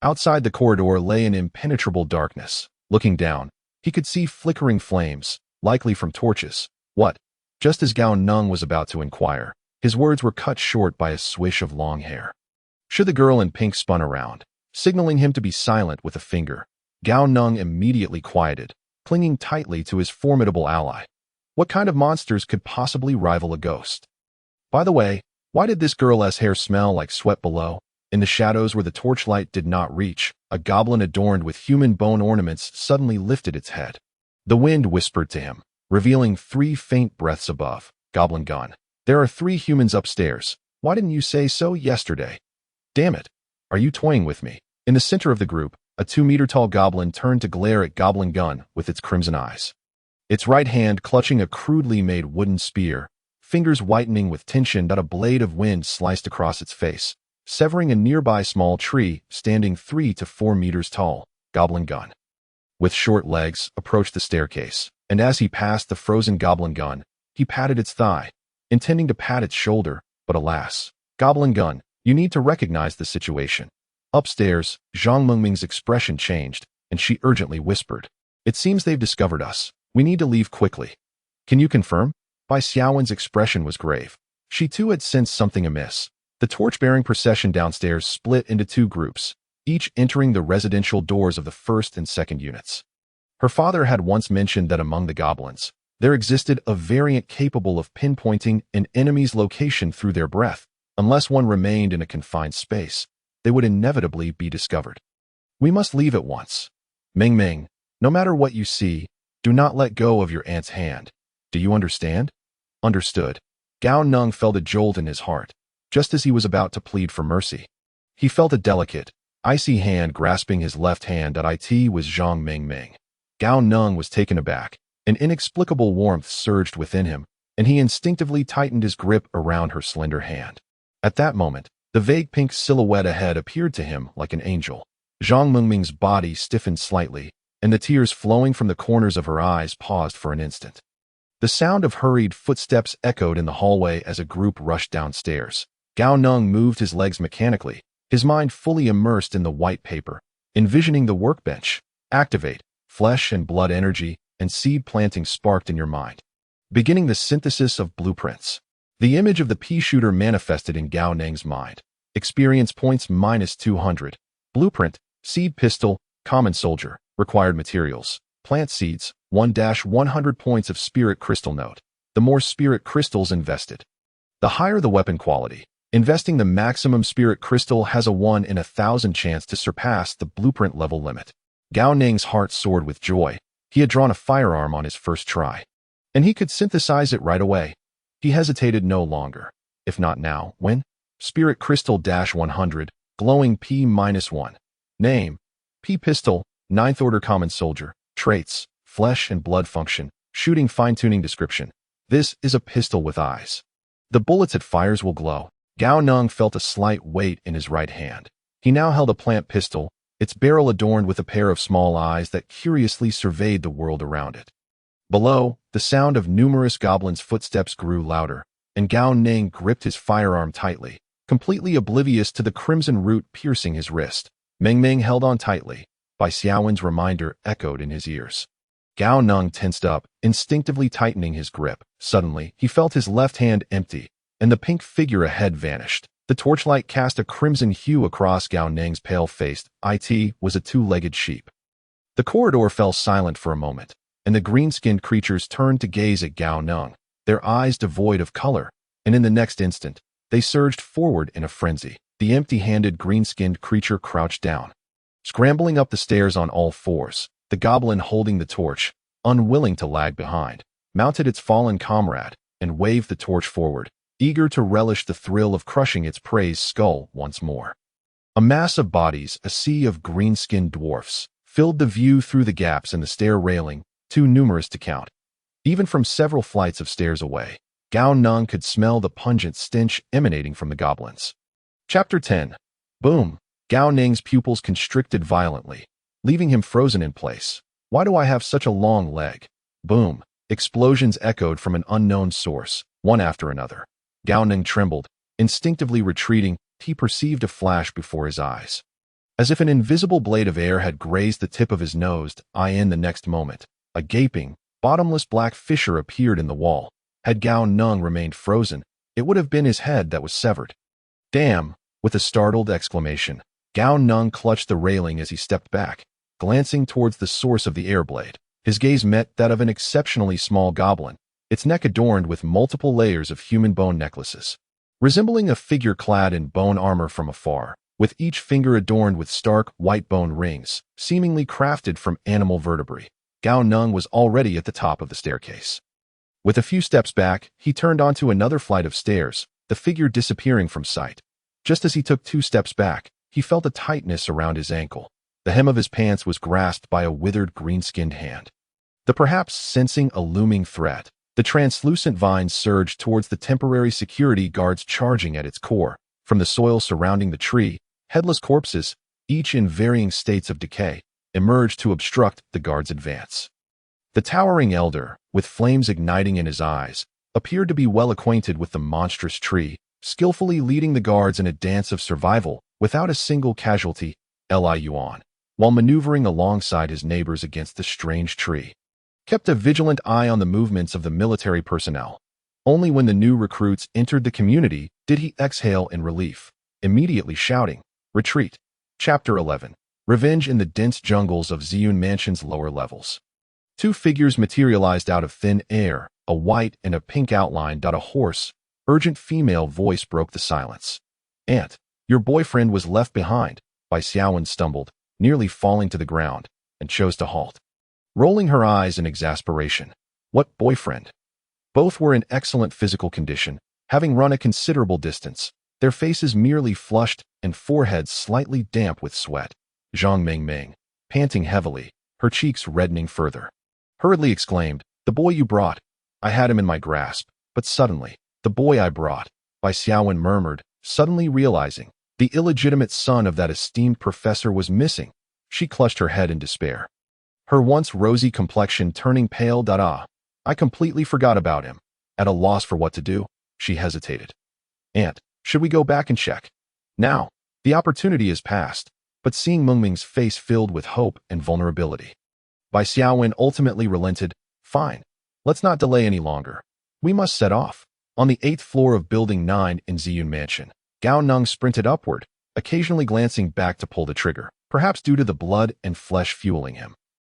Outside the corridor lay an impenetrable darkness. Looking down, he could see flickering flames, likely from torches. What? Just as Gao Neng was about to inquire, his words were cut short by a swish of long hair. The girl in pink spun around, signaling him to be silent with a finger. Gao Neng immediately quieted, clinging tightly to his formidable ally. What kind of monsters could possibly rival a ghost? By the way, why did this girl's hair smell like sweat below? In the shadows where the torchlight did not reach, a goblin adorned with human bone ornaments suddenly lifted its head. The wind whispered to him, revealing 3 faint breaths above. Goblin gun. There are 3 humans upstairs. Why didn't you say so yesterday? Damn it. Are you toying with me? In the center of the group, a 2-meter-tall goblin turned to glare at Goblin Gun with its crimson eyes. Its right hand clutching a crudely made wooden spear, fingers whitening with tension. A blade of wind sliced across its face, severing a nearby small tree standing 3 to 4 meters tall. Goblin Gun, with short legs, approached the staircase, and as he passed the frozen Goblin Gun, he patted its thigh, intending to pat its shoulder, but alas. Goblin Gun, you need to recognize the situation. Upstairs, Zhang Mengming's expression changed, and she urgently whispered, "It seems they've discovered us. We need to leave quickly." "Can you confirm?" Bai Xiaowen's expression was grave. She too had sensed something amiss. The torch-bearing procession downstairs split into 2 groups, each entering the residential doors of the first and second units. Her father had once mentioned that among the goblins, there existed a variant capable of pinpointing an enemy's location through their breath. Unless one remained in a confined space, they would inevitably be discovered. "We must leave at once. Ming Ming, no matter what you see, do not let go of your aunt's hand. Do you understand?" Understood. Gao Neng felt a jolt in his heart, just as he was about to plead for mercy. He felt a delicate, icy hand grasping his left hand. It was Zhang Mengming. Gao Neng was taken aback. An inexplicable warmth surged within him, and he instinctively tightened his grip around her slender hand. At that moment, the vague pink silhouette ahead appeared to him like an angel. Zhang Mengming's body stiffened slightly, and the tears flowing from the corners of her eyes paused for an instant. The sound of hurried footsteps echoed in the hallway as a group rushed downstairs. Gao Neng moved his legs mechanically, his mind fully immersed in the white paper, envisioning the workbench. Activate, flesh and blood energy, and seed planting sparked in your mind, beginning the synthesis of blueprints. The image of the pea shooter manifested in Gao Neng's mind. Experience points -200. Blueprint, seed pistol, common soldier. Required materials, plant seeds, 1-100 points of spirit crystal note. The more spirit crystals invested, the higher the weapon quality. Investing the maximum spirit crystal has a 1 in 1,000 chance to surpass the blueprint level limit. Gao Neng's heart soared with joy. He had drawn a firearm on his first try, and he could synthesize it right away. He hesitated no longer. If not now, when? Spirit crystal -100, glowing P-1. Name, P pistol, 9th order common soldier. Traits, flesh and blood function. Shooting fine-tuning description. This is a pistol with eyes. The bullets it fires will glow. Gao Neng felt a slight weight in his right hand. He now held a plant pistol, its barrel adorned with a pair of small eyes that curiously surveyed the world around it. Below, the sound of numerous goblins' footsteps grew louder, and Gao Neng gripped his firearm tightly, completely oblivious to the crimson root piercing his wrist. Meng held on tightly. Bai Xiaowen's reminder echoed in his ears. Gao Neng tensed up, instinctively tightening his grip. Suddenly, he felt his left hand empty, and the pink figure ahead vanished. The torchlight cast a crimson hue across Gao Neng's pale face. It was a two-legged sheep. The corridor fell silent for a moment, and the green-skinned creatures turned to gaze at Gao Neng, their eyes devoid of color, and in the next instant, they surged forward in a frenzy. The empty-handed green-skinned creature crouched down, scrambling up the stairs on all fours. The goblin holding the torch, unwilling to lag behind, mounted its fallen comrade and waved the torch forward, eager to relish the thrill of crushing its prey's skull once more. A mass of bodies, a sea of green-skinned dwarfs, filled the view through the gaps in the stair railing, too numerous to count. Even from several flights of stairs away, Gao Neng could smell the pungent stench emanating from the goblins. Chapter 10. Boom! Gao Neng's pupils constricted violently, leaving him frozen in place. Why do I have such a long leg? Boom! Explosions echoed from an unknown source, one after another. Gao Neng trembled, instinctively retreating. He perceived a flash before his eyes, as if an invisible blade of air had grazed the tip of his nose. In the next moment, a gaping, bottomless black fissure appeared in the wall. Had Gao Neng remained frozen, it would have been his head that was severed. Damn! With a startled exclamation, Gao Neng clutched the railing as he stepped back, glancing towards the source of the air blade. His gaze met that of an exceptionally small goblin, its neck adorned with multiple layers of human bone necklaces. Resembling a figure clad in bone armor from afar, with each finger adorned with stark, white bone rings, seemingly crafted from animal vertebrae, Gao Neng was already at the top of the staircase. With a few steps back, he turned onto another flight of stairs, the figure disappearing from sight. Just as he took 2 steps back, he felt a tightness around his ankle. The hem of his pants was grasped by a withered green-skinned hand. Perhaps sensing a looming threat, the translucent vine surged towards the temporary security guards charging at its core. From the soil surrounding the tree, headless corpses, each in varying states of decay, emerged to obstruct the guards' advance. The towering elder, with flames igniting in his eyes, appeared to be well acquainted with the monstrous tree, skillfully leading the guards in a dance of survival without a single casualty. Yuan, while maneuvering alongside his neighbors against the strange tree, kept a vigilant eye on the movements of the military personnel. Only when the new recruits entered the community did he exhale in relief, immediately shouting, "Retreat!" Chapter 11. Revenge in the dense jungles of Ziyun Mansion's lower levels. 2 figures materialized out of thin air, a white and a pink outline. A hoarse, urgent female voice broke the silence. "Aunt, your boyfriend was left behind." Bai Xiaowen stumbled, nearly falling to the ground, and chose to halt, rolling her eyes in exasperation. What boyfriend? Both were in excellent physical condition, having run a considerable distance, their faces merely flushed and foreheads slightly damp with sweat. Zhang Meng, panting heavily, her cheeks reddening further, hurriedly exclaimed, "The boy you brought." "I had him in my grasp, but suddenly, the boy I brought," Bai Xiaowen murmured, suddenly realizing the illegitimate son of that esteemed professor was missing. She clutched her head in despair, her once rosy complexion turning pale. "I completely forgot about him." At a loss for what to do, she hesitated. "Aunt, should we go back and check?" "Now, the opportunity is past." But seeing Mengming's face filled with hope and vulnerability, Bai Xiaowen ultimately relented. "Fine. Let's not delay any longer. We must set off." On the 8th floor of Building 9 in Ziyun Mansion, Gao Neng sprinted upward, occasionally glancing back to pull the trigger, perhaps due to the blood and flesh fueling him.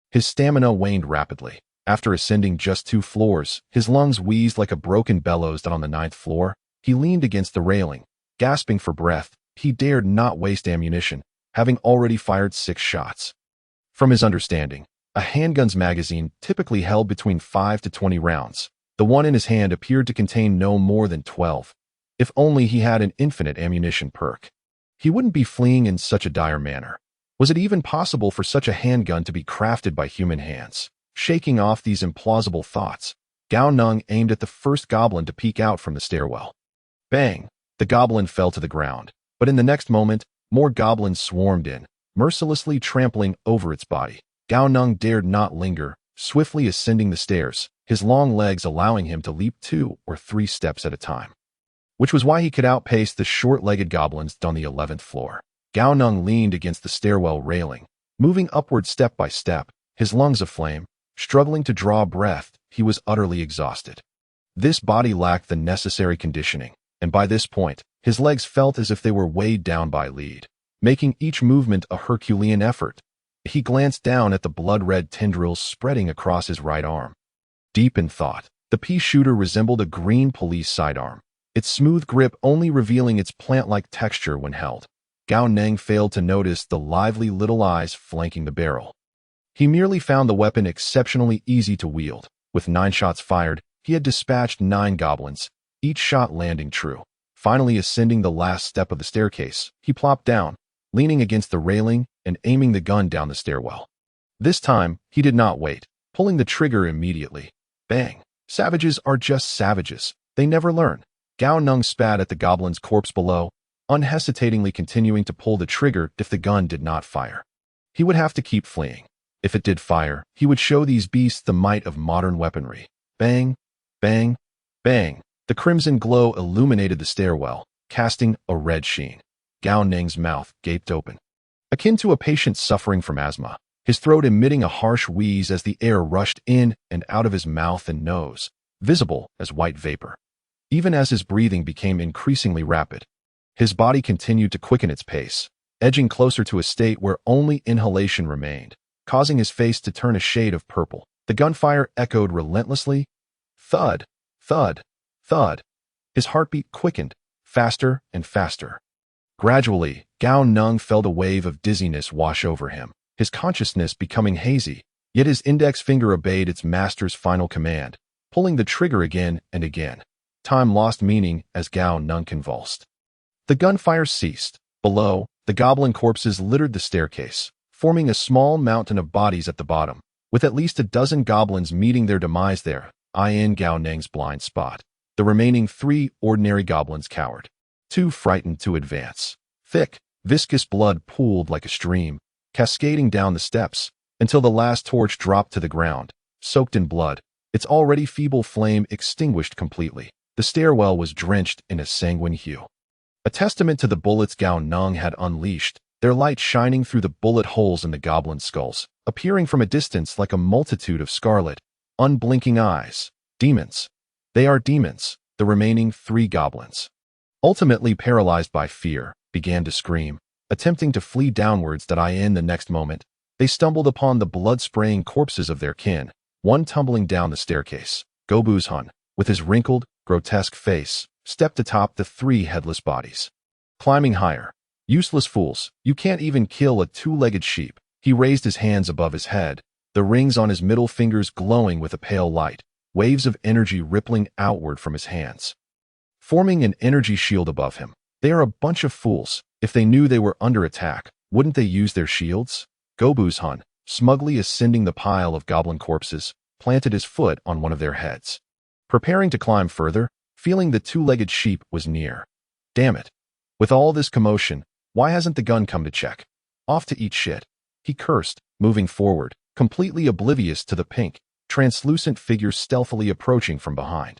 His stamina waned rapidly. After ascending just 2 floors, his lungs wheezed like a broken bellows. On the 9th floor, he leaned against the railing, gasping for breath. He dared not waste ammunition, having already fired 6 shots. From his understanding, a handgun's magazine typically held between 5 to 20 rounds. The one in his hand appeared to contain no more than 12. If only he had an infinite ammunition perk, he wouldn't be fleeing in such a dire manner. Was it even possible for such a handgun to be crafted by human hands? Shaking off these implausible thoughts, Gao Neng aimed at the first goblin to peek out from the stairwell. Bang! The goblin fell to the ground, but in the next moment, more goblins swarmed in, mercilessly trampling over its body. Gao Neng dared not linger, swiftly ascending the stairs, his long legs allowing him to leap 2 or 3 steps at a time, which was why he could outpace the short-legged goblins on the 11th floor. Gao Neng leaned against the stairwell railing, moving upward step by step, his lungs aflame. Struggling to draw breath, he was utterly exhausted. This body lacked the necessary conditioning, and by this point, his legs felt as if they were weighed down by lead, making each movement a Herculean effort. He glanced down at the blood-red tendrils spreading across his right arm. Deep in thought, the pea shooter resembled a green police sidearm, its smooth grip only revealing its plant-like texture when held. Gao Neng failed to notice the lively little eyes flanking the barrel. He merely found the weapon exceptionally easy to wield. With 9 shots fired, he had dispatched 9 goblins, each shot landing true. Finally ascending the last step of the staircase, he plopped down, leaning against the railing and aiming the gun down the stairwell. This time, he did not wait, pulling the trigger immediately. Bang! Savages are just savages. They never learn. Gao Neng spat at the goblin's corpse below, unhesitatingly continuing to pull the trigger if the gun did not fire. He would have to keep fleeing. If it did fire, he would show these beasts the might of modern weaponry. Bang! Bang! Bang! The crimson glow illuminated the stairwell, casting a red sheen. Gao Neng's mouth gaped open, akin to a patient suffering from asthma, his throat emitting a harsh wheeze as the air rushed in and out of his mouth and nose, visible as white vapor. Even as his breathing became increasingly rapid, his body continued to quicken its pace, edging closer to a state where only inhalation remained, causing his face to turn a shade of purple. The gunfire echoed relentlessly. Thud, thud, thud. His heartbeat quickened, faster and faster. Gradually, Gao Neng felt a wave of dizziness wash over him, his consciousness becoming hazy, yet his index finger obeyed its master's final command, pulling the trigger again and again. Time lost meaning as Gao Neng convulsed. The gunfire ceased. Below, the goblin corpses littered the staircase, forming a small mountain of bodies at the bottom, with at least a dozen goblins meeting their demise there, in Gao Neng's blind spot. The remaining 3 ordinary goblins cowered, too frightened to advance. Thick, viscous blood pooled like a stream, cascading down the steps, until the last torch dropped to the ground, soaked in blood, its already feeble flame extinguished completely. The stairwell was drenched in a sanguine hue, a testament to the bullets Gao Neng had unleashed, their light shining through the bullet holes in the goblin skulls, appearing from a distance like a multitude of scarlet, unblinking eyes. Demons. They are demons. The remaining 3 goblins, ultimately paralyzed by fear, began to scream, attempting to flee downwards. In the next moment, they stumbled upon the blood-spraying corpses of their kin, one tumbling down the staircase. Gobuzhan, with his wrinkled, grotesque face, stepped atop the 3 headless bodies. Climbing higher. Useless fools, you can't even kill a 2-legged sheep. He raised his hands above his head, the rings on his middle fingers glowing with a pale light, waves of energy rippling outward from his hands, forming an energy shield above him. They are a bunch of fools. If they knew they were under attack, wouldn't they use their shields? Gobuzhan, smugly ascending the pile of goblin corpses, planted his foot on one of their heads, preparing to climb further, feeling the 2-legged sheep was near. Damn it. With all this commotion, why hasn't the gun come to check? Off to eat shit. He cursed, moving forward, completely oblivious to the pink, translucent figure stealthily approaching from behind.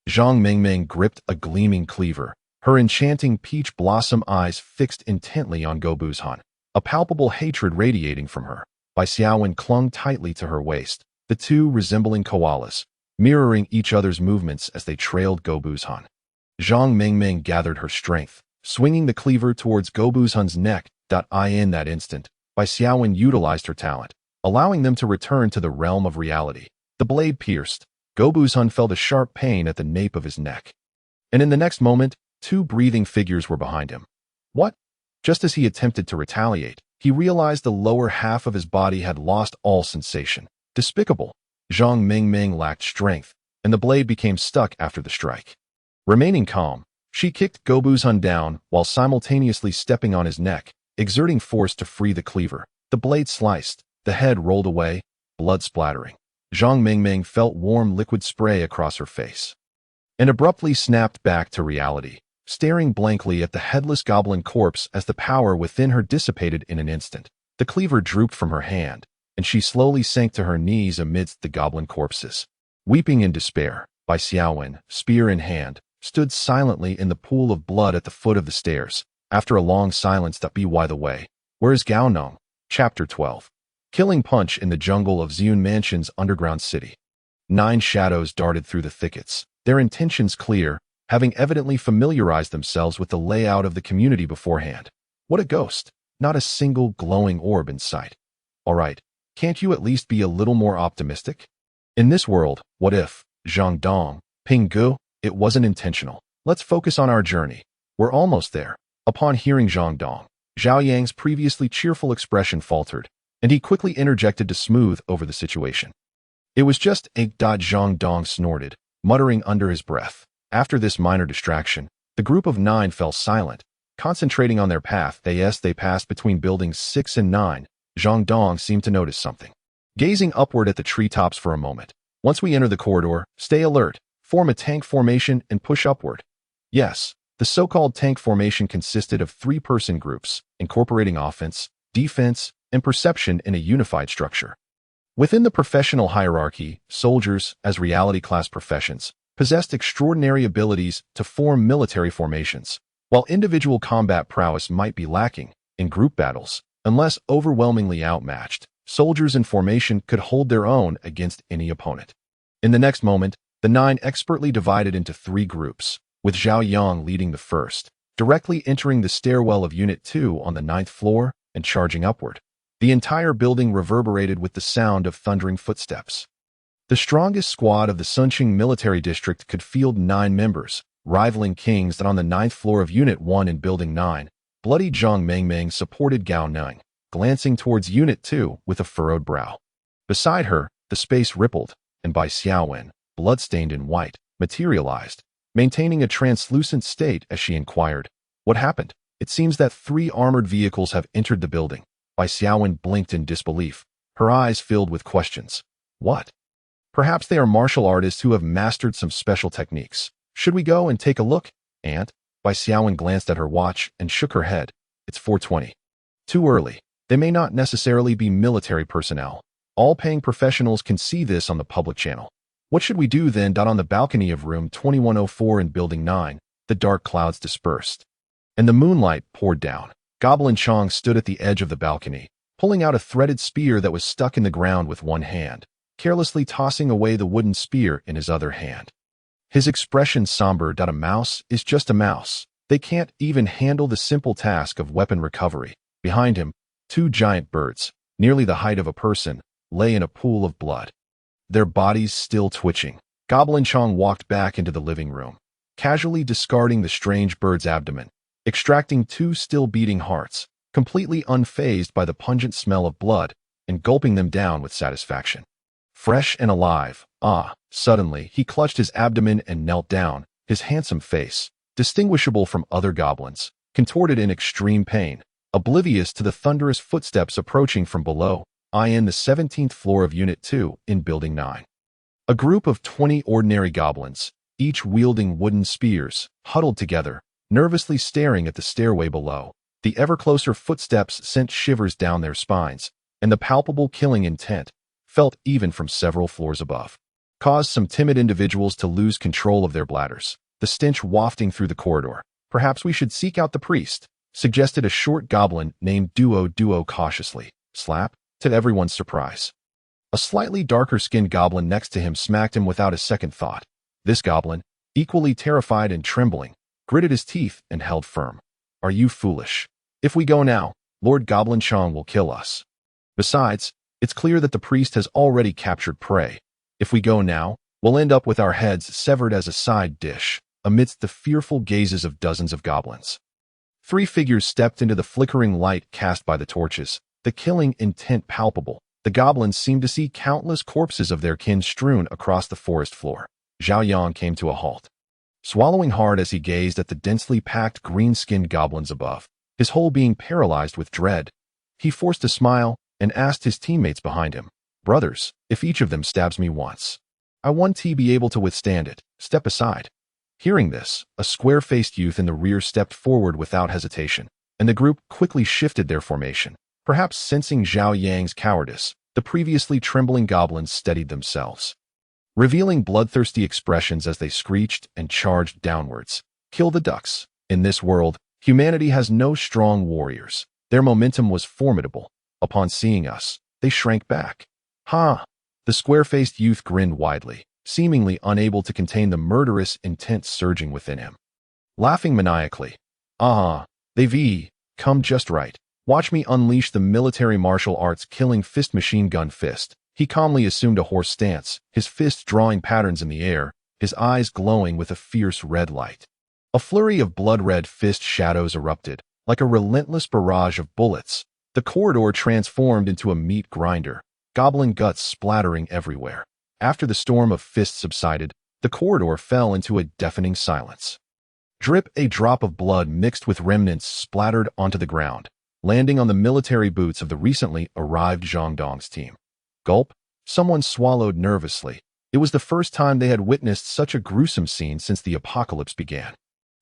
Zhang Mengmeng gripped a gleaming cleaver, her enchanting peach blossom eyes fixed intently on Gobuzhan, a palpable hatred radiating from her. Bai Xiaowen clung tightly to her waist, the 2 resembling koalas, mirroring each other's movements as they trailed Gobuzhan. Zhang Mengmeng gathered her strength, swinging the cleaver towards Gobuzhan's neck. In that instant, Bai Xiaowen utilized her talent, allowing them to return to the realm of reality. The blade pierced. Gobuzhan felt a sharp pain at the nape of his neck. And in the next moment, 2 breathing figures were behind him. What? Just as he attempted to retaliate, he realized the lower half of his body had lost all sensation. Despicable. Zhang Mengmeng lacked strength, and the blade became stuck after the strike. Remaining calm, she kicked Gobuzhan down while simultaneously stepping on his neck, exerting force to free the cleaver. The blade sliced, the head rolled away, blood splattering. Zhang Mengmeng felt warm liquid spray across her face. and abruptly snapped back to reality, staring blankly at the headless goblin corpse as the power within her dissipated in an instant. The cleaver drooped from her hand, and she slowly sank to her knees amidst the goblin corpses. Weeping in despair, Bai Xiaowen, spear in hand, stood silently in the pool of blood at the foot of the stairs. After a long silence, by the way, where is Gao Neng? Chapter 12. Killing Punch in the jungle of Ziyun Mansion's underground city. 9 shadows darted through the thickets, their intentions clear, having evidently familiarized themselves with the layout of the community beforehand. What a ghost! Not a single glowing orb in sight. All right, can't you at least be a little more optimistic? In this world, what if, Zhang Dong, Ping Gu, it wasn't intentional? Let's focus on our journey. We're almost there. Upon hearing Zhang Dong, Zhao Yang's previously cheerful expression faltered, and he quickly interjected to smooth over the situation. It was just a Zhang Dong snorted, muttering under his breath. After this minor distraction, the group of 9 fell silent, concentrating on their path. They passed between buildings 6 and 9. Zhang Dong seemed to notice something. Gazing upward at the treetops for a moment. Once we enter the corridor, stay alert, form a tank formation and push upward. Yes, the so-called tank formation consisted of 3-person groups, incorporating offense, defense, and perception in a unified structure. Within the professional hierarchy, soldiers, as reality class professions, possessed extraordinary abilities to form military formations, while individual combat prowess might be lacking. In group battles, unless overwhelmingly outmatched, soldiers in formation could hold their own against any opponent. In the next moment, the 9 expertly divided into 3 groups, with Zhao Yang leading the first, directly entering the stairwell of Unit 2 on the 9th floor and charging upward. The entire building reverberated with the sound of thundering footsteps. The strongest squad of the Sunqing military district could field 9 members, rivaling kings that on the 9th floor of Unit 1 in Building 9, bloody Zhang Mengmeng supported Gao Neng, glancing towards Unit 2 with a furrowed brow. Beside her, the space rippled, and Bai Xiaowen, bloodstained in white, materialized, maintaining a translucent state as she inquired, "What happened? It seems that 3 armored vehicles have entered the building." Bai Xiaowen blinked in disbelief, her eyes filled with questions. What? Perhaps they are martial artists who have mastered some special techniques. Should we go and take a look, Aunt? Bai Xiaowen glanced at her watch and shook her head. It's 4:20. Too early. They may not necessarily be military personnel. All paying professionals can see this on the public channel. What should we do then? On the balcony of room 2104 in Building 9, the dark clouds dispersed, and the moonlight poured down. Goblin Chong stood at the edge of the balcony, pulling out a threaded spear that was stuck in the ground with one hand, carelessly tossing away the wooden spear in his other hand. His expression somber. A mouse is just a mouse. They can't even handle the simple task of weapon recovery. Behind him, 2 giant birds, nearly the height of a person, lay in a pool of blood, their bodies still twitching. Goblin Chong walked back into the living room, casually discarding the strange bird's abdomen, extracting 2 still beating hearts, completely unfazed by the pungent smell of blood, and gulping them down with satisfaction. Fresh and alive, suddenly he clutched his abdomen and knelt down, his handsome face, distinguishable from other goblins, contorted in extreme pain, oblivious to the thunderous footsteps approaching from below. In the 17th floor of Unit 2 in Building 9. A group of 20 ordinary goblins, each wielding wooden spears, huddled together, nervously staring at the stairway below. The ever-closer footsteps sent shivers down their spines, and the palpable killing intent, felt even from several floors above, caused some timid individuals to lose control of their bladders, the stench wafting through the corridor. Perhaps we should seek out the priest, suggested a short goblin named Duo cautiously. Slap. To everyone's surprise, a slightly darker-skinned goblin next to him smacked him without a second thought. This goblin, equally terrified and trembling, gritted his teeth and held firm. Are you foolish? If we go now, Lord Goblin Chong will kill us. Besides, it's clear that the priest has already captured prey. If we go now, we'll end up with our heads severed as a side dish, amidst the fearful gazes of dozens of goblins. 3 figures stepped into the flickering light cast by the torches, the killing intent palpable. The goblins seemed to see countless corpses of their kin strewn across the forest floor. Zhao Yang came to a halt, swallowing hard as he gazed at the densely packed green-skinned goblins above, his whole being paralyzed with dread. He forced a smile and asked his teammates behind him, "Brothers, if each of them stabs me once, I won't be able to withstand it. Step aside." Hearing this, a square-faced youth in the rear stepped forward without hesitation, and the group quickly shifted their formation. Perhaps sensing Zhao Yang's cowardice, the previously trembling goblins steadied themselves, revealing bloodthirsty expressions as they screeched and charged downwards. Kill the ducks. In this world, humanity has no strong warriors. Their momentum was formidable. Upon seeing us, they shrank back. Ha! The square-faced youth grinned widely, seemingly unable to contain the murderous intent surging within him. Laughing maniacally, they've come just right. Watch me unleash the military martial arts killing fist machine gun fist. He calmly assumed a horse stance, his fists drawing patterns in the air, his eyes glowing with a fierce red light. A flurry of blood-red fist shadows erupted, like a relentless barrage of bullets. The corridor transformed into a meat grinder, goblin guts splattering everywhere. After the storm of fists subsided, the corridor fell into a deafening silence. Drip, a drop of blood mixed with remnants splattered onto the ground, landing on the military boots of the recently arrived Zhangdong's team. Gulp, someone swallowed nervously. It was the first time they had witnessed such a gruesome scene since the apocalypse began.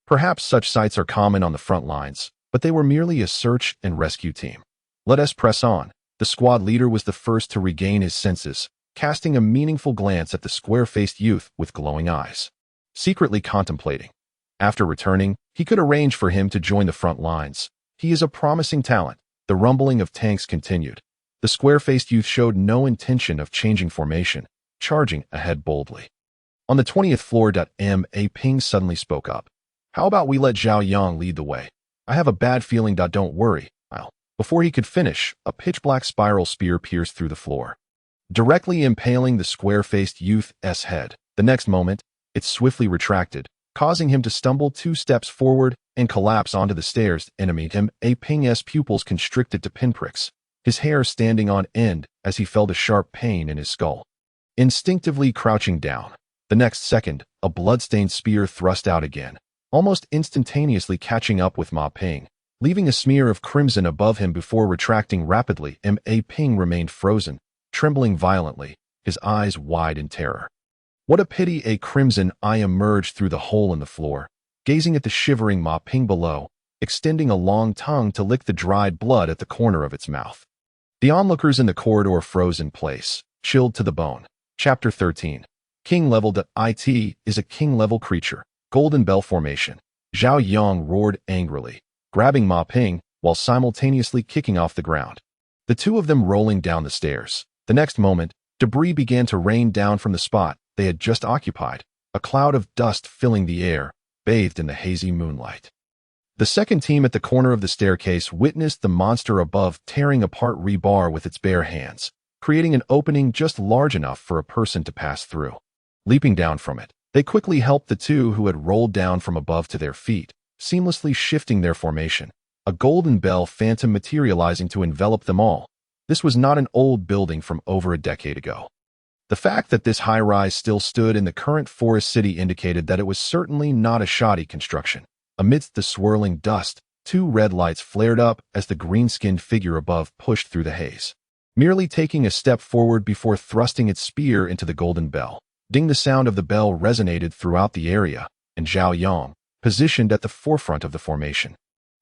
Perhaps such sights are common on the front lines, but they were merely a search and rescue team. Let us press on. The squad leader was the first to regain his senses, casting a meaningful glance at the square-faced youth with glowing eyes, secretly contemplating. After returning, he could arrange for him to join the front lines. He is a promising talent. The rumbling of tanks continued. The square-faced youth showed no intention of changing formation, charging ahead boldly. On the 20th floor, a ping suddenly spoke up. How about we let Zhao Yang lead the way? I have a bad feeling. Don't worry, I'll. Before he could finish, a pitch-black spiral spear pierced through the floor, directly impaling the square-faced youth's head. The next moment, it swiftly retracted, causing him to stumble 2 steps forward and collapse onto the stairs. Enemy him, a ping's pupils constricted to pinpricks, his hair standing on end as he felt a sharp pain in his skull. Instinctively crouching down, the next second, a blood-stained spear thrust out again, almost instantaneously catching up with Ma Ping, leaving a smear of crimson above him before retracting rapidly. Ma Ping remained frozen, trembling violently, his eyes wide in terror. What a pity! A crimson eye emerged through the hole in the floor, gazing at the shivering Ma Ping below, extending a long tongue to lick the dried blood at the corner of its mouth. The onlookers in the corridor froze in place, chilled to the bone. Chapter 13. King Level. It is a king-level creature. Golden Bell Formation. Zhao Yang roared angrily, grabbing Ma Ping while simultaneously kicking off the ground. The two of them rolling down the stairs. The next moment, debris began to rain down from the spot they had just occupied, a cloud of dust filling the air, bathed in the hazy moonlight. The second team at the corner of the staircase witnessed the monster above tearing apart rebar with its bare hands, creating an opening just large enough for a person to pass through. Leaping down from it, they quickly helped the two who had rolled down from above to their feet, seamlessly shifting their formation, a golden bell phantom materializing to envelop them all. This was not an old building from over a decade ago. The fact that this high-rise still stood in the current forest city indicated that it was certainly not a shoddy construction. Amidst the swirling dust, 2 red lights flared up as the green-skinned figure above pushed through the haze, merely taking a step forward before thrusting its spear into the golden bell. Ding! The sound of the bell resonated throughout the area, and Zhao Yang, positioned at the forefront of the formation,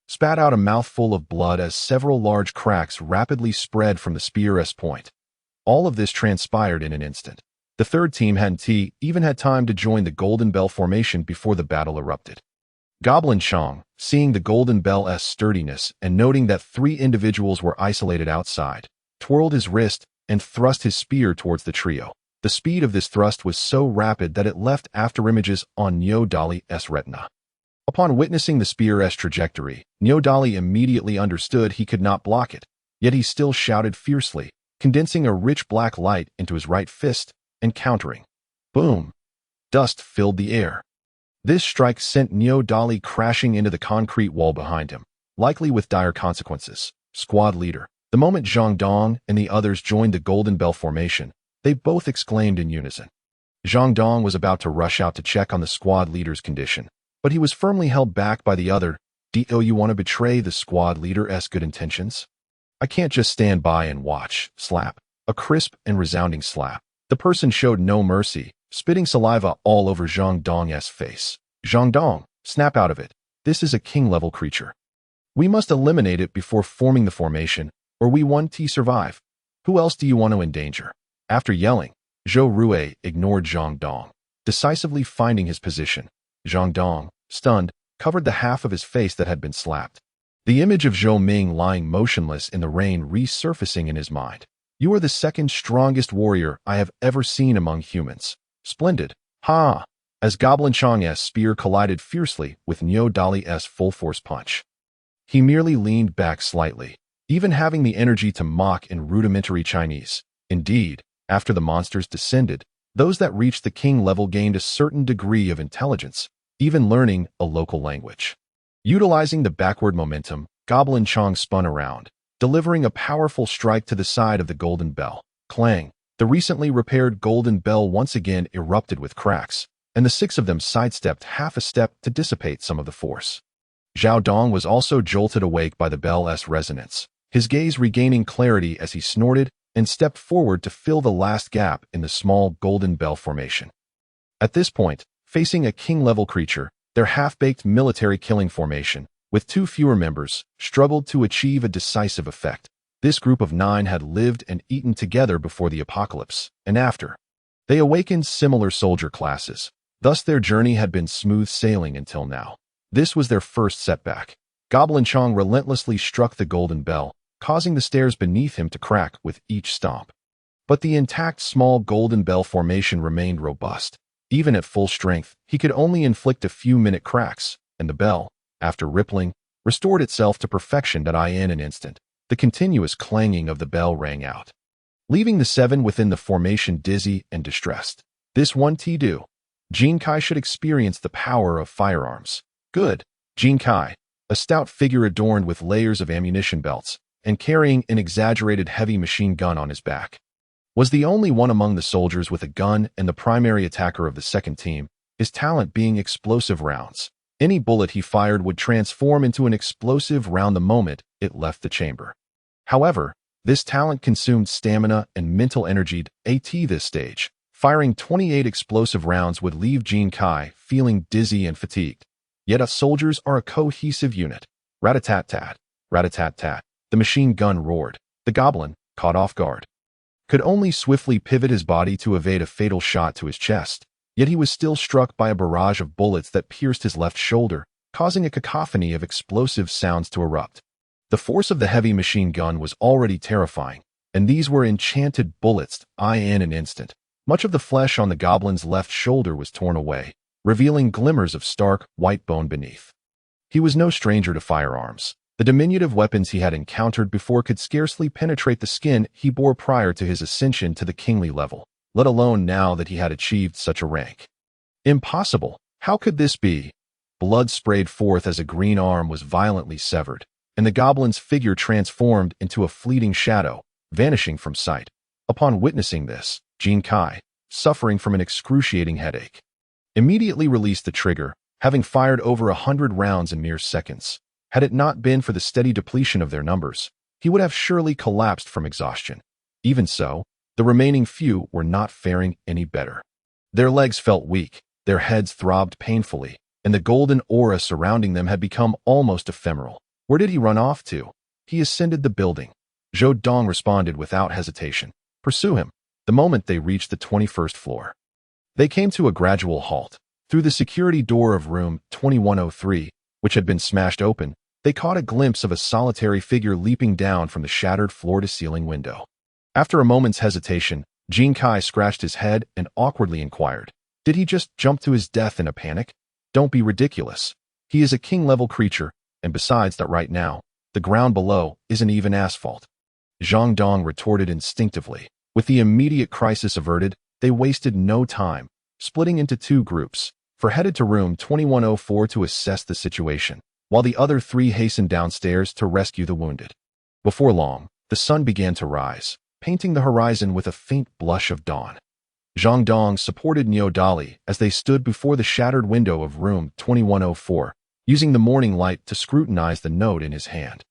spat out a mouthful of blood as several large cracks rapidly spread from the spear's point. All of this transpired in an instant. The third team hadn't even had time to join the Golden Bell formation before the battle erupted. Goblin Chong, seeing the Golden Bell's sturdiness and noting that 3 individuals were isolated outside, twirled his wrist and thrust his spear towards the trio. The speed of this thrust was so rapid that it left afterimages on Niodali's retina. Upon witnessing the spear's trajectory, Niodali immediately understood he could not block it, yet he still shouted fiercely, condensing a rich black light into his right fist and countering. Boom! Dust filled the air. This strike sent Niodali crashing into the concrete wall behind him, likely with dire consequences. Squad leader. The moment Zhang Dong and the others joined the Golden Bell formation, they both exclaimed in unison. Zhang Dong was about to rush out to check on the squad leader's condition, but he was firmly held back by the other. Do you want to betray the squad leader's good intentions? I can't just stand by and watch. Slap. A crisp and resounding slap. The person showed no mercy, spitting saliva all over Zhang Dong's face. Zhang Dong, snap out of it. This is a king-level creature. We must eliminate it before forming the formation, or we won't survive. Who else do you want to endanger? After yelling, Zhou Rui ignored Zhang Dong, decisively finding his position. Zhang Dong, stunned, covered the half of his face that had been slapped. The image of Zhou Ming lying motionless in the rain resurfacing in his mind. You are the second strongest warrior I have ever seen among humans. Splendid. Ha! As Goblin Chang's spear collided fiercely with Niu Dali's full-force punch. He merely leaned back slightly, even having the energy to mock in rudimentary Chinese. Indeed, after the monsters descended, those that reached the king level gained a certain degree of intelligence, even learning a local language. Utilizing the backward momentum, Goblin Chang spun around, delivering a powerful strike to the side of the golden bell. Clang! The recently repaired golden bell once again erupted with cracks, and the six of them sidestepped half a step to dissipate some of the force. Zhao Dong was also jolted awake by the bell's resonance, his gaze regaining clarity as he snorted and stepped forward to fill the last gap in the small golden bell formation. At this point, facing a king-level creature, their half-baked military killing formation, with 2 fewer members, struggled to achieve a decisive effect. This group of 9 had lived and eaten together before the apocalypse, and after. They awakened similar soldier classes, thus their journey had been smooth sailing until now. This was their first setback. Goblin Chang relentlessly struck the golden bell, causing the stairs beneath him to crack with each stomp. But the intact small golden bell formation remained robust. Even at full strength, he could only inflict a few-minute cracks, and the bell, after rippling, restored itself to perfection in an instant. The continuous clanging of the bell rang out, leaving the 7 within the formation dizzy and distressed. This one do. Jin Kai should experience the power of firearms. Good. Jin Kai, a stout figure adorned with layers of ammunition belts, and carrying an exaggerated heavy machine gun on his back, was the only one among the soldiers with a gun and the primary attacker of the second team, his talent being explosive rounds. Any bullet he fired would transform into an explosive round the moment it left the chamber. However, this talent consumed stamina and mental energy at this stage. Firing 28 explosive rounds would leave Jin Kai feeling dizzy and fatigued. Yet us soldiers are a cohesive unit. Rat-a-tat-tat, rat-a-tat-tat. The machine gun roared. The goblin, caught off guard, could only swiftly pivot his body to evade a fatal shot to his chest. Yet he was still struck by a barrage of bullets that pierced his left shoulder, causing a cacophony of explosive sounds to erupt. The force of the heavy machine gun was already terrifying, and these were enchanted bullets in an instant. Much of the flesh on the goblin's left shoulder was torn away, revealing glimmers of stark, white bone beneath. He was no stranger to firearms. The diminutive weapons he had encountered before could scarcely penetrate the skin he bore prior to his ascension to the kingly level, let alone now that he had achieved such a rank. Impossible! How could this be? Blood sprayed forth as a green arm was violently severed, and the goblin's figure transformed into a fleeting shadow, vanishing from sight. Upon witnessing this, Jin Kai, suffering from an excruciating headache, immediately released the trigger, having fired over 100 rounds in mere seconds. Had it not been for the steady depletion of their numbers, he would have surely collapsed from exhaustion. Even so, the remaining few were not faring any better. Their legs felt weak, their heads throbbed painfully, and the golden aura surrounding them had become almost ephemeral. Where did he run off to? He ascended the building. Zhou Dong responded without hesitation. Pursue him. The moment they reached the 21st floor, they came to a gradual halt. Through the security door of room 2103, which had been smashed open, they caught a glimpse of a solitary figure leaping down from the shattered floor-to-ceiling window. After a moment's hesitation, Jin Kai scratched his head and awkwardly inquired, "Did he just jump to his death in a panic? Don't be ridiculous. He is a king-level creature, and besides that right now, the ground below isn't even asphalt." Zhang Dong retorted instinctively. With the immediate crisis averted, they wasted no time, splitting into 2 groups, for headed to room 2104 to assess the situation, while the other 3 hastened downstairs to rescue the wounded. Before long, the sun began to rise, painting the horizon with a faint blush of dawn. Zhang Dong supported Niu Dali as they stood before the shattered window of room 2104, using the morning light to scrutinize the note in his hand.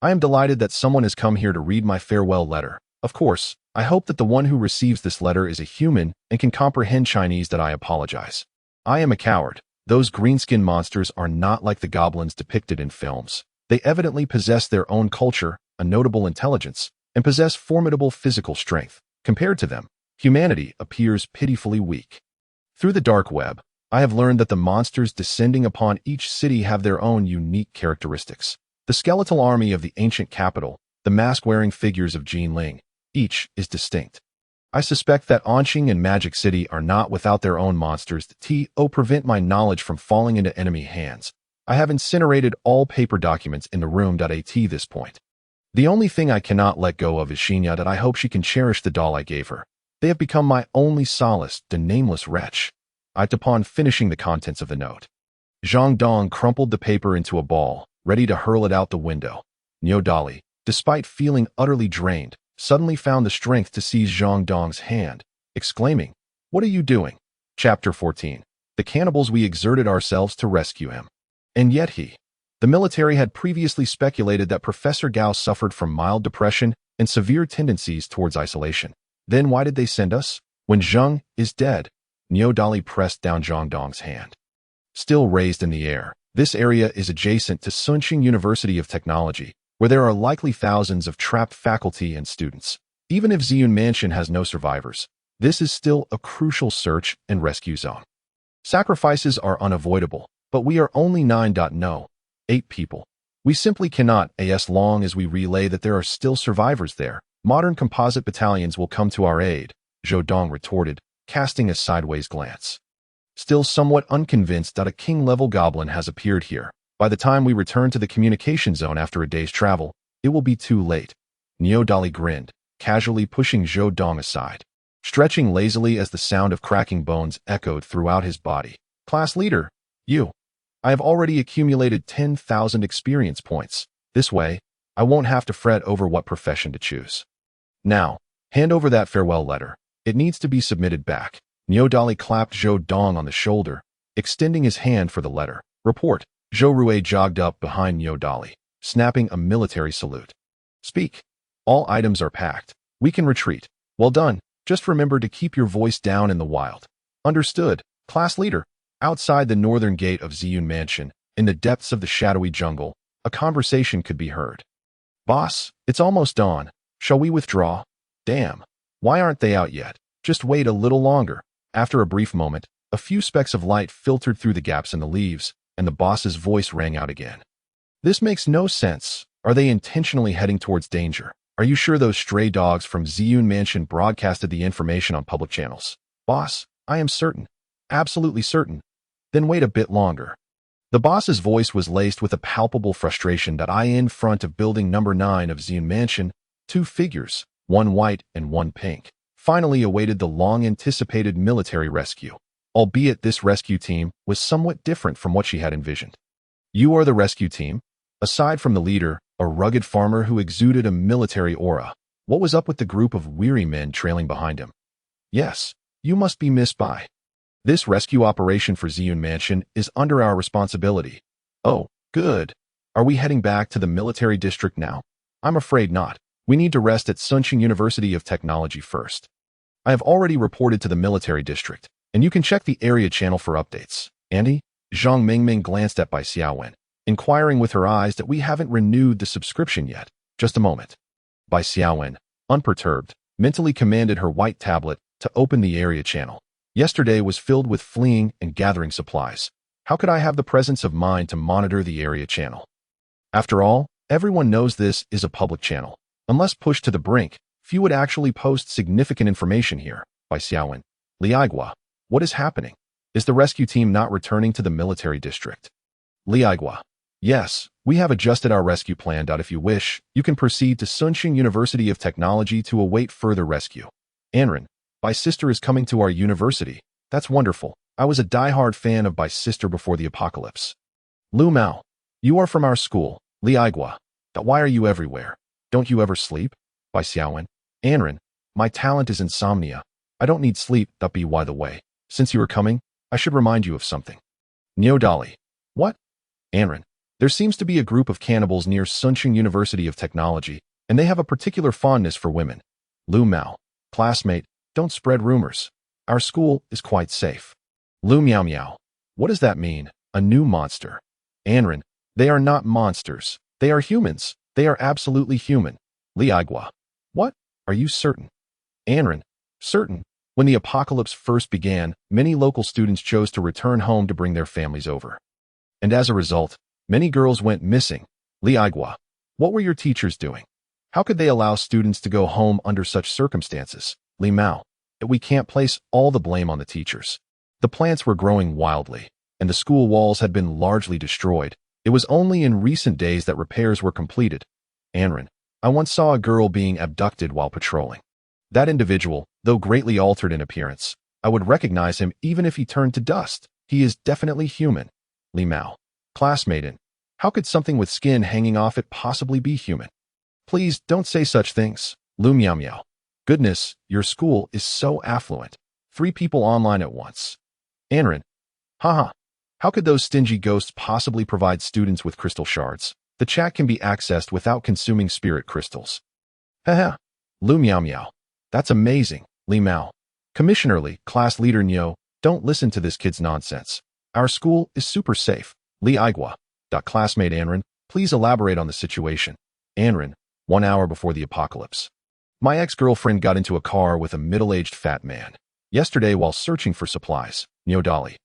"I am delighted that someone has come here to read my farewell letter. Of course, I hope that the one who receives this letter is a human and can comprehend Chinese. That I apologize. I am a coward. Those greenskin monsters are not like the goblins depicted in films. They evidently possess their own culture, a notable intelligence, and possess formidable physical strength. Compared to them, humanity appears pitifully weak. Through the dark web, I have learned that the monsters descending upon each city have their own unique characteristics. The skeletal army of the ancient capital, the mask-wearing figures of Jinling, each is distinct. I suspect that Anqing and Magic City are not without their own monsters to prevent my knowledge from falling into enemy hands. I have incinerated all paper documents in the room at this point. The only thing I cannot let go of is Xinya, that I hope she can cherish the doll I gave her. They have become my only solace, the nameless wretch. Upon finishing the contents of the note, Zhang Dong crumpled the paper into a ball, ready to hurl it out the window. Niu Dali, despite feeling utterly drained, suddenly found the strength to seize Zhang Dong's hand, exclaiming, "What are you doing?" Chapter 14. The cannibals. We exerted ourselves to rescue him. And yet the military had previously speculated that Professor Gao suffered from mild depression and severe tendencies towards isolation. Then why did they send us? When Zheng is dead, Niu Dali pressed down Zhang Dong's hand. Still raised in the air, this area is adjacent to Sunqing University of Technology, where there are likely thousands of trapped faculty and students. Even if Ziyun Mansion has no survivors, this is still a crucial search and rescue zone. Sacrifices are unavoidable, but we are only 9.8 people. We simply cannot, as long as we relay that there are still survivors there. Modern composite battalions will come to our aid, Zhou Dong retorted, casting a sideways glance. Still somewhat unconvinced that a king-level goblin has appeared here. By the time we return to the communication zone after a day's travel, it will be too late. Niu Dali grinned, casually pushing Zhou Dong aside, stretching lazily as the sound of cracking bones echoed throughout his body. Class leader, you. I have already accumulated 10,000 experience points. This way, I won't have to fret over what profession to choose. Now, hand over that farewell letter. It needs to be submitted back. Niu Dali clapped Zhou Dong on the shoulder, extending his hand for the letter. Report. Zhou Rue jogged up behind Niu Dali, snapping a military salute. Speak. All items are packed. We can retreat. Well done. Just remember to keep your voice down in the wild. Understood. Class leader. Outside the northern gate of Ziyun Mansion, in the depths of the shadowy jungle, a conversation could be heard. Boss, it's almost dawn. Shall we withdraw? Damn. Why aren't they out yet? Just wait a little longer. After a brief moment, a few specks of light filtered through the gaps in the leaves, and the boss's voice rang out again. This makes no sense. Are they intentionally heading towards danger? Are you sure those stray dogs from Ziyun Mansion broadcasted the information on public channels? Boss, I am certain. Absolutely certain. Then wait a bit longer. The boss's voice was laced with a palpable frustration that in front of building number 9 of Ziyun Mansion, 2 figures, one white and one pink, finally awaited the long-anticipated military rescue, albeit this rescue team was somewhat different from what she had envisioned. You are the rescue team? Aside from the leader, a rugged farmer who exuded a military aura, what was up with the group of weary men trailing behind him? Yes, you must be Miss Bai. This rescue operation for Ziyun Mansion is under our responsibility. Oh, good. Are we heading back to the military district now? I'm afraid not. We need to rest at Sunqing University of Technology first. I have already reported to the military district, and you can check the area channel for updates. Andy? Zhang Mingming glanced at Bai Xiaowen, inquiring with her eyes that we haven't renewed the subscription yet. Just a moment. Bai Xiaowen, unperturbed, mentally commanded her white tablet to open the area channel. Yesterday was filled with fleeing and gathering supplies. How could I have the presence of mind to monitor the area channel? After all, everyone knows this is a public channel. Unless pushed to the brink, few would actually post significant information here. Bai Xiaowen. Liaigua, what is happening? Is the rescue team not returning to the military district? Liaigua. Yes, we have adjusted our rescue plan. If you wish, you can proceed to Sunqing University of Technology to await further rescue. Anren. Bai sister is coming to our university. That's wonderful. I was a die-hard fan of Bai sister before the apocalypse. Lu Mao. You are from our school. Liaigua. Why are you everywhere? Don't you ever sleep? Bai Xiaowen. Anren. My talent is insomnia. I don't need sleep. By the way, since you are coming, I should remind you of something. Niu Dali. What? Anren. There seems to be a group of cannibals near Sunqing University of Technology, and they have a particular fondness for women. Lu Mao. Classmate, don't spread rumors. Our school is quite safe. Lu Miao Miao. What does that mean? A new monster. Anren, they are not monsters. They are humans. They are absolutely human. Liagua. What? Are you certain? Anren. Certain. When the apocalypse first began, many local students chose to return home to bring their families over. And as a result, many girls went missing. Liagua. What were your teachers doing? How could they allow students to go home under such circumstances? Li Mao. We can't place all the blame on the teachers. The plants were growing wildly, and the school walls had been largely destroyed. It was only in recent days that repairs were completed. Anren. I once saw a girl being abducted while patrolling. That individual, though greatly altered in appearance, I would recognize him even if he turned to dust. He is definitely human. Li Mao. Classmate, how could something with skin hanging off it possibly be human? Please don't say such things. Lu Miao Miao. Goodness, your school is so affluent. 3 people online at once. Anren. Haha. How could those stingy ghosts possibly provide students with crystal shards? The chat can be accessed without consuming spirit crystals. Haha. Lu Miao Miao. That's amazing. Li Mao. Commissioner Li, class leader Nyo, don't listen to this kid's nonsense. Our school is super safe. Li Aigua. Classmate Anren, please elaborate on the situation. Anren. 1 hour before the apocalypse. My ex-girlfriend got into a car with a middle-aged fat man. Yesterday while searching for supplies. Nyo Dali.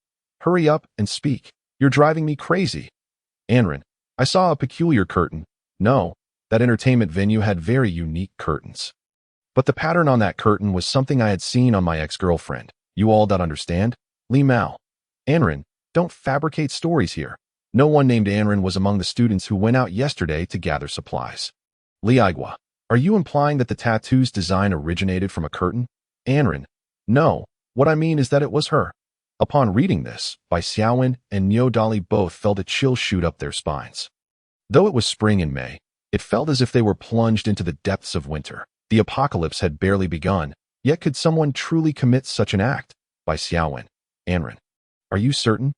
Hurry up and speak. You're driving me crazy. Anren. I saw a peculiar curtain. No, that entertainment venue had very unique curtains. But the pattern on that curtain was something I had seen on my ex-girlfriend. You all don't understand? Li Mao. Anren, don't fabricate stories here. No one named Anren was among the students who went out yesterday to gather supplies. Li Aigua. Are you implying that the tattoo's design originated from a curtain? Anren. No, what I mean is that it was her. Upon reading this, Bai Xiaowen and Nyo Dali both felt a chill shoot up their spines. Though it was spring in May, it felt as if they were plunged into the depths of winter. The apocalypse had barely begun, yet could someone truly commit such an act? Bai Xiaowen. Anren. Are you certain?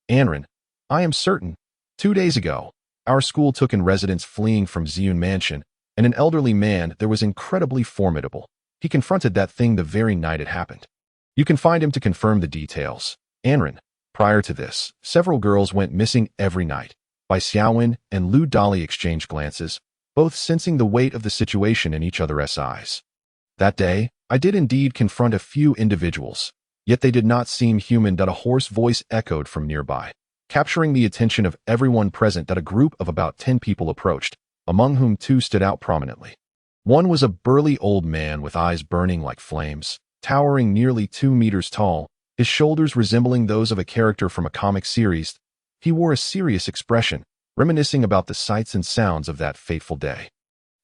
Anren. I am certain. 2 days ago, our school took in residents fleeing from Ziyun Mansion, and an elderly man that was incredibly formidable. He confronted that thing the very night it happened. You can find him to confirm the details. Anren. Prior to this, several girls went missing every night. Bai Xiaowen and Lu Dali exchanged glances, both sensing the weight of the situation in each other's eyes. That day, I did indeed confront a few individuals, yet they did not seem human. A hoarse voice echoed from nearby, capturing the attention of everyone present. That a group of about 10 people approached, among whom 2 stood out prominently. One was a burly old man with eyes burning like flames, towering nearly 2 meters tall, his shoulders resembling those of a character from a comic series. He wore a serious expression, reminiscing about the sights and sounds of that fateful day.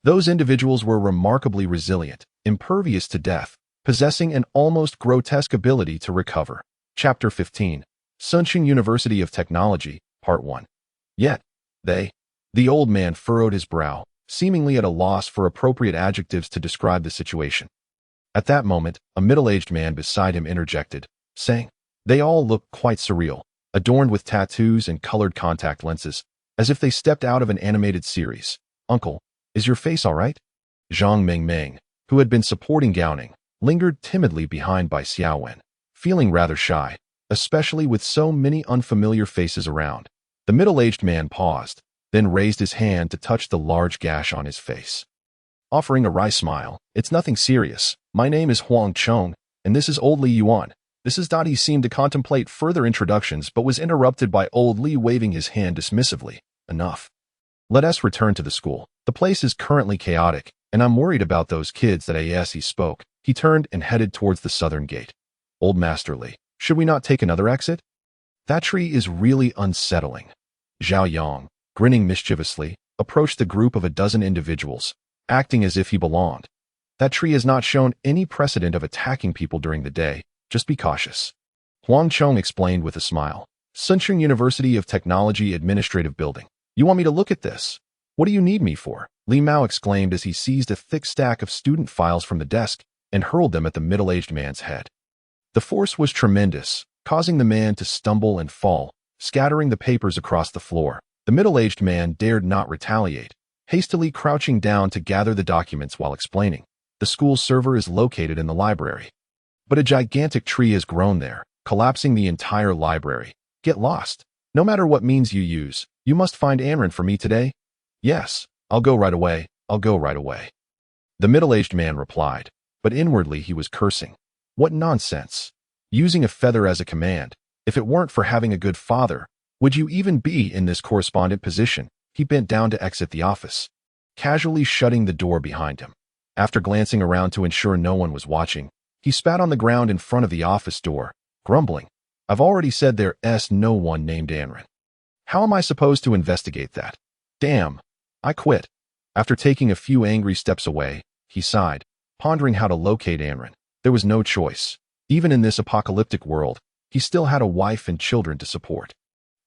Those individuals were remarkably resilient, impervious to death, possessing an almost grotesque ability to recover. Chapter 15. Sunshine University of Technology, Part 1. Yet, the old man furrowed his brow, seemingly at a loss for appropriate adjectives to describe the situation. At that moment, a middle-aged man beside him interjected, saying, they all look quite surreal, adorned with tattoos and colored contact lenses, as if they stepped out of an animated series. Uncle, is your face all right? Zhang Mengmeng, who had been supporting Gao Neng, lingered timidly behind Bai Xiaowen, feeling rather shy, especially with so many unfamiliar faces around. The middle-aged man paused, then raised his hand to touch the large gash on his face. Offering a wry smile, it's nothing serious. My name is Huang Chong, and this is Old Li Yuan. This is He seemed to contemplate further introductions but was interrupted by Old Li waving his hand dismissively. Enough. Let us return to the school. The place is currently chaotic, and I'm worried about those kids. That as he spoke, he turned and headed towards the southern gate. Old Master Li, should we not take another exit? That tree is really unsettling. Zhao Yang, grinning mischievously, approached the group of a dozen individuals, acting as if he belonged. That tree has not shown any precedent of attacking people during the day. Just be cautious. Huang Chong explained with a smile. Sunshine University of Technology Administrative Building. You want me to look at this? What do you need me for? Li Mao exclaimed as he seized a thick stack of student files from the desk and hurled them at the middle-aged man's head. The force was tremendous, causing the man to stumble and fall, scattering the papers across the floor. The middle-aged man dared not retaliate, hastily crouching down to gather the documents while explaining. The school server is located in the library. But a gigantic tree has grown there, collapsing the entire library, Get lost. No matter what means you use, you must find Anran for me today. Yes, I'll go right away. I'll go right away. The middle-aged man replied, but inwardly he was cursing. What nonsense. Using a feather as a command. If it weren't for having a good father, would you even be in this correspondent position? He bent down to exit the office, casually shutting the door behind him. After glancing around to ensure no one was watching, he spat on the ground in front of the office door, grumbling, I've already said there's no one named Anran. How am I supposed to investigate that? Damn, I quit. After taking a few angry steps away, he sighed, pondering how to locate Anran. There was no choice. Even in this apocalyptic world, he still had a wife and children to support.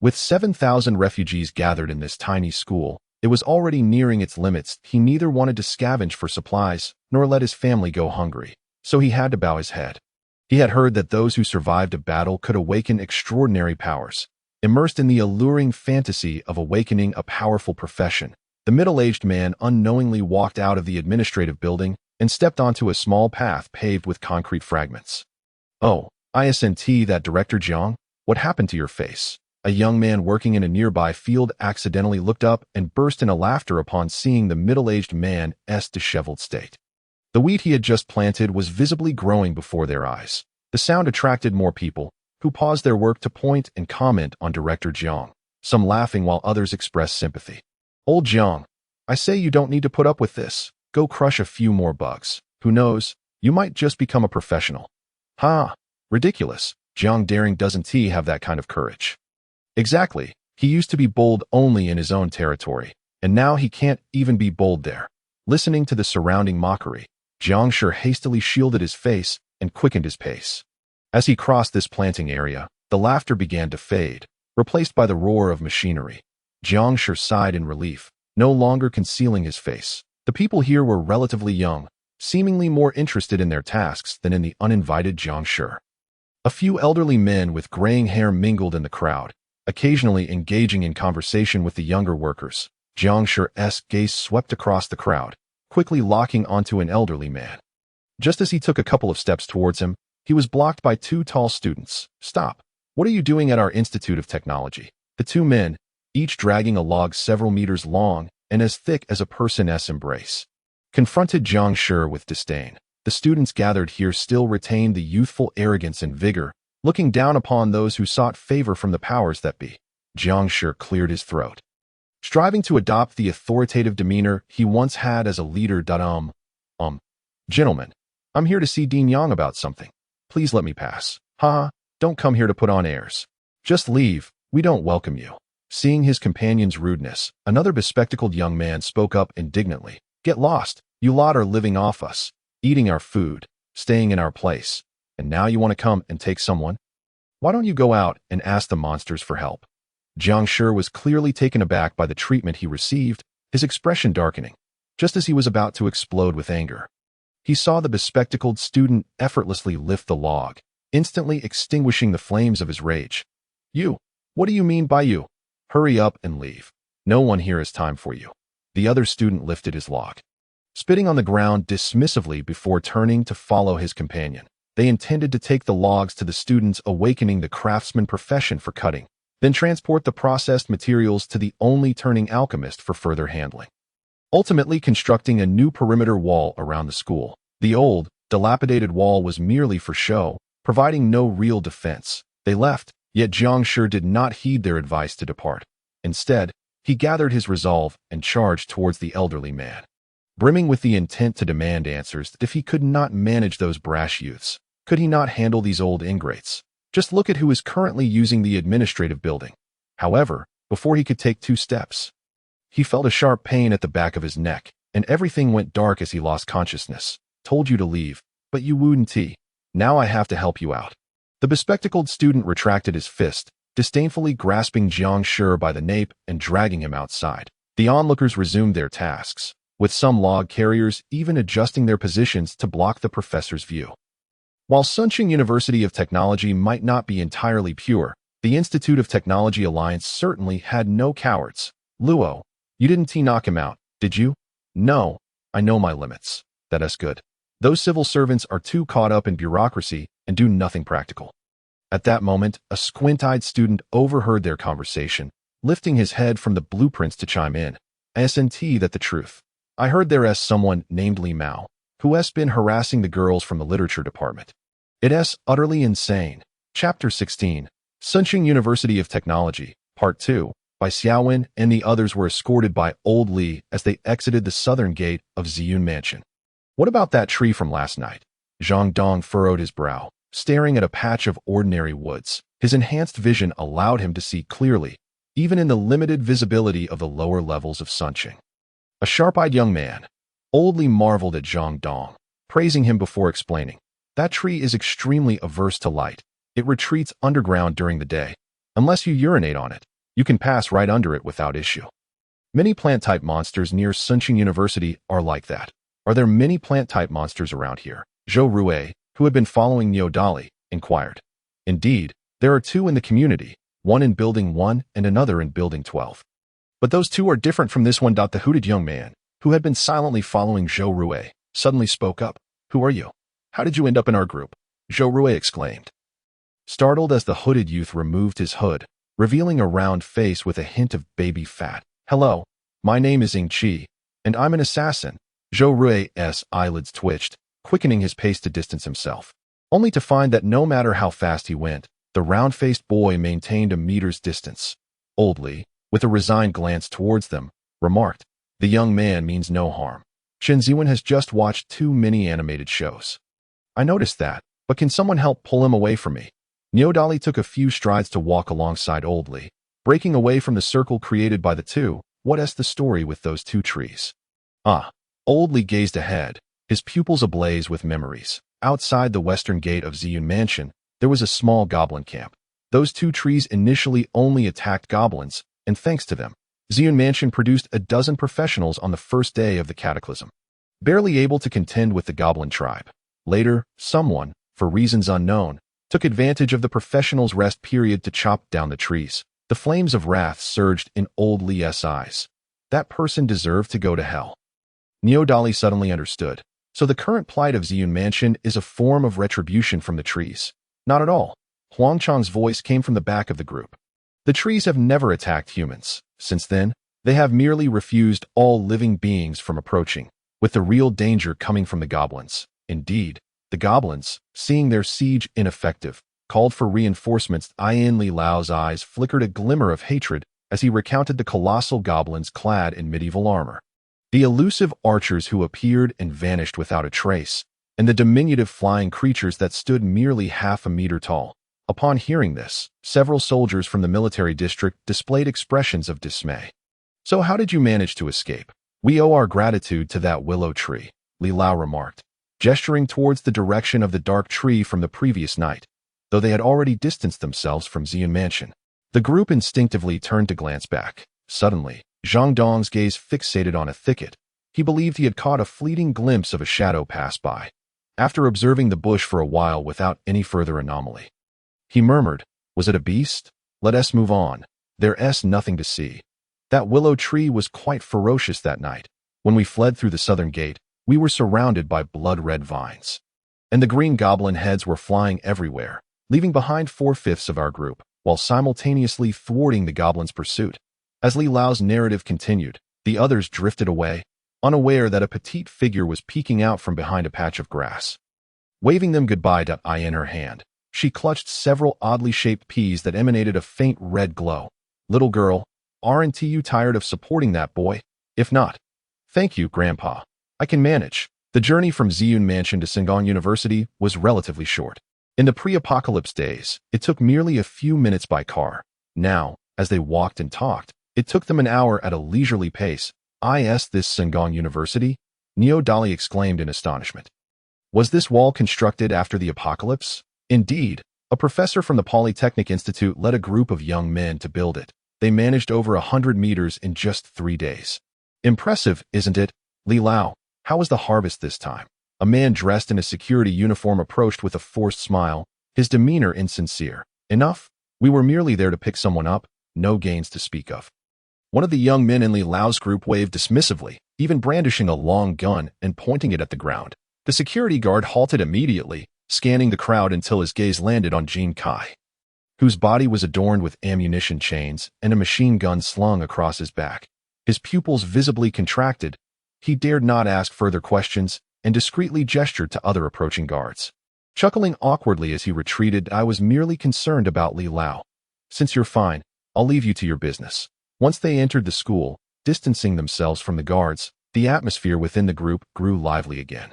With 7,000 refugees gathered in this tiny school, it was already nearing its limits. He neither wanted to scavenge for supplies, nor let his family go hungry, so he had to bow his head. He had heard that those who survived a battle could awaken extraordinary powers. Immersed in the alluring fantasy of awakening a powerful profession, the middle-aged man unknowingly walked out of the administrative building and stepped onto a small path paved with concrete fragments. Oh, isn't that Director Jiang? What happened to your face? A young man working in a nearby field accidentally looked up and burst into laughter upon seeing the middle-aged man's disheveled state. The wheat he had just planted was visibly growing before their eyes. The sound attracted more people, who paused their work to point and comment on Director Jiang, some laughing while others expressed sympathy. Old Jiang, I say you don't need to put up with this. Go crush a few more bugs. Who knows, you might just become a professional. Ha! Ridiculous. Jiang Daring doesn't he have that kind of courage? Exactly. He used to be bold only in his own territory, and now he can't even be bold there. Listening to the surrounding mockery, Jiang Shi hastily shielded his face and quickened his pace. As he crossed this planting area, the laughter began to fade, replaced by the roar of machinery. Jiang Shi sighed in relief, no longer concealing his face. The people here were relatively young, seemingly more interested in their tasks than in the uninvited Jiang Shi. A few elderly men with graying hair mingled in the crowd, occasionally engaging in conversation with the younger workers. Jiang Shi's gaze swept across the crowd, quickly locking onto an elderly man. Just as he took a couple of steps towards him, he was blocked by two tall students. Stop. What are you doing at our Institute of Technology? The two men, each dragging a log several meters long and as thick as a person's embrace, confronted Jiang Shi with disdain. The students gathered here still retained the youthful arrogance and vigor, looking down upon those who sought favor from the powers that be. Jiang Shi cleared his throat, striving to adopt the authoritative demeanor he once had as a leader. Gentlemen, I'm here to see Dean Yang about something. Please let me pass. Ha, don't come here to put on airs. Just leave, we don't welcome you. Seeing his companion's rudeness, another bespectacled young man spoke up indignantly. Get lost, you lot are living off us, eating our food, staying in our place, and now you want to come and take someone? Why don't you go out and ask the monsters for help? Jiang Shi was clearly taken aback by the treatment he received, his expression darkening, just as he was about to explode with anger. He saw the bespectacled student effortlessly lift the log, instantly extinguishing the flames of his rage. You? What do you mean by you? Hurry up and leave. No one here has time for you. The other student lifted his log, spitting on the ground dismissively before turning to follow his companion. They intended to take the logs to the students, awakening the craftsman profession for cutting, then transport the processed materials to the only turning alchemist for further handling, ultimately constructing a new perimeter wall around the school. The old, dilapidated wall was merely for show, providing no real defense. They left, yet Jiang Shi did not heed their advice to depart. Instead, he gathered his resolve and charged towards the elderly man, brimming with the intent to demand answers. If he could not manage those brash youths, could he not handle these old ingrates? Just look at who is currently using the administrative building. However, before he could take 2 steps, he felt a sharp pain at the back of his neck, and everything went dark as he lost consciousness. Told you to leave, but you wouldn't. Now I have to help you out. The bespectacled student retracted his fist, disdainfully grasping Jiang Shi by the nape and dragging him outside. The onlookers resumed their tasks, with some log carriers even adjusting their positions to block the professor's view. While Sunshine University of Technology might not be entirely pure, the Institute of Technology Alliance certainly had no cowards. Luo, you didn't knock him out, did you? No, I know my limits. That's good. Those civil servants are too caught up in bureaucracy and do nothing practical. At that moment, a squint-eyed student overheard their conversation, lifting his head from the blueprints to chime in. "SNT that the truth. I heard there is someone named Li Mao, who has been harassing the girls from the literature department. It is utterly insane." Chapter 16, Sunshine University of Technology, Part 2, by Xiaowen and the others were escorted by Old Li as they exited the southern gate of Ziyun Mansion. "What about that tree from last night?" Zhang Dong furrowed his brow, staring at a patch of ordinary woods. His enhanced vision allowed him to see clearly, even in the limited visibility of the lower levels of Sunshine. A sharp-eyed young man. Old Li marveled at Zhang Dong, praising him before explaining. "That tree is extremely averse to light. It retreats underground during the day. Unless you urinate on it, you can pass right under it without issue. Many plant-type monsters near Sunshine University are like that. Are there many plant-type monsters around here?" Zhou Rui, who had been following Niu Dali, inquired. "Indeed, there are two in the community, one in Building 1 and another in Building 12. But those two are different from this one." The hooded young man, who had been silently following Zhou Rui, suddenly spoke up. "Who are you? How did you end up in our group?" Zhou Rui exclaimed, startled as the hooded youth removed his hood, revealing a round face with a hint of baby fat. "Hello, my name is Ying Qi, and I'm an assassin." Zhou Rui's eyelids twitched, quickening his pace to distance himself, only to find that no matter how fast he went, the round-faced boy maintained a meter's distance. Old Li, with a resigned glance towards them, remarked, "The young man means no harm. Chen Ziwen has just watched too many animated shows." "I noticed that, but can someone help pull him away from me?" Niu Dali took a few strides to walk alongside Old Li, breaking away from the circle created by the two. "What is the story with those two trees?" Old Li gazed ahead, his pupils ablaze with memories. Outside the western gate of Ziyun Mansion, there was a small goblin camp. Those two trees initially only attacked goblins, and thanks to them, Ziyun Mansion produced a dozen professionals on the first day of the cataclysm, barely able to contend with the goblin tribe. Later, someone, for reasons unknown, took advantage of the professionals' rest period to chop down the trees. The flames of wrath surged in Old Li's eyes. That person deserved to go to hell. Niu Dali suddenly understood. So the current plight of Ziyun Mansion is a form of retribution from the trees. Not at all. Huang Chang's voice came from the back of the group. The trees have never attacked humans. Since then, they have merely refused all living beings from approaching, with the real danger coming from the goblins. Indeed, the goblins, seeing their siege ineffective, called for reinforcements. Ian Li Lao's eyes flickered a glimmer of hatred as he recounted the colossal goblins clad in medieval armor, the elusive archers who appeared and vanished without a trace, and the diminutive flying creatures that stood merely half a meter tall. Upon hearing this, several soldiers from the military district displayed expressions of dismay. "So how did you manage to escape?" "We owe our gratitude to that willow tree," Li Lao remarked, gesturing towards the direction of the dark tree from the previous night, though they had already distanced themselves from Ziyun Mansion. The group instinctively turned to glance back. Suddenly, Zhang Dong's gaze fixated on a thicket. He believed he had caught a fleeting glimpse of a shadow pass by. After observing the bush for a while without any further anomaly, he murmured, "Was it a beast? Let us move on. There's nothing to see." That willow tree was quite ferocious that night. When we fled through the southern gate, we were surrounded by blood-red vines, and the green goblin heads were flying everywhere, leaving behind 4/5 of our group, while simultaneously thwarting the goblins' pursuit. As Li Lao's narrative continued, the others drifted away, unaware that a petite figure was peeking out from behind a patch of grass. Waving them goodbye in her hand, she clutched several oddly shaped peas that emanated a faint red glow. "Little girl, aren't you tired of supporting that boy? If not, thank you, Grandpa. I can manage." The journey from Ziyun Mansion to Sengong University was relatively short. In the pre-apocalypse days, it took merely a few minutes by car. Now, as they walked and talked, it took them an hour at a leisurely pace. This Sengong University?" Niu Dali exclaimed in astonishment. "Was this wall constructed after the apocalypse?" "Indeed. A professor from the Polytechnic Institute led a group of young men to build it. They managed over 100 meters in just 3 days. Impressive, isn't it? Li Lao, how was the harvest this time?" A man dressed in a security uniform approached with a forced smile, his demeanor insincere. "Enough? We were merely there to pick someone up, no gains to speak of." One of the young men in Li Lao's group waved dismissively, even brandishing a long gun and pointing it at the ground. The security guard halted immediately, scanning the crowd until his gaze landed on Jin Kai. whose body was adorned with ammunition chains and a machine gun slung across his back. His pupils visibly contracted. He dared not ask further questions and discreetly gestured to other approaching guards. Chuckling awkwardly as he retreated, I was merely concerned about Li Lao. Since you're fine, I'll leave you to your business. Once they entered the school, distancing themselves from the guards, the atmosphere within the group grew lively again.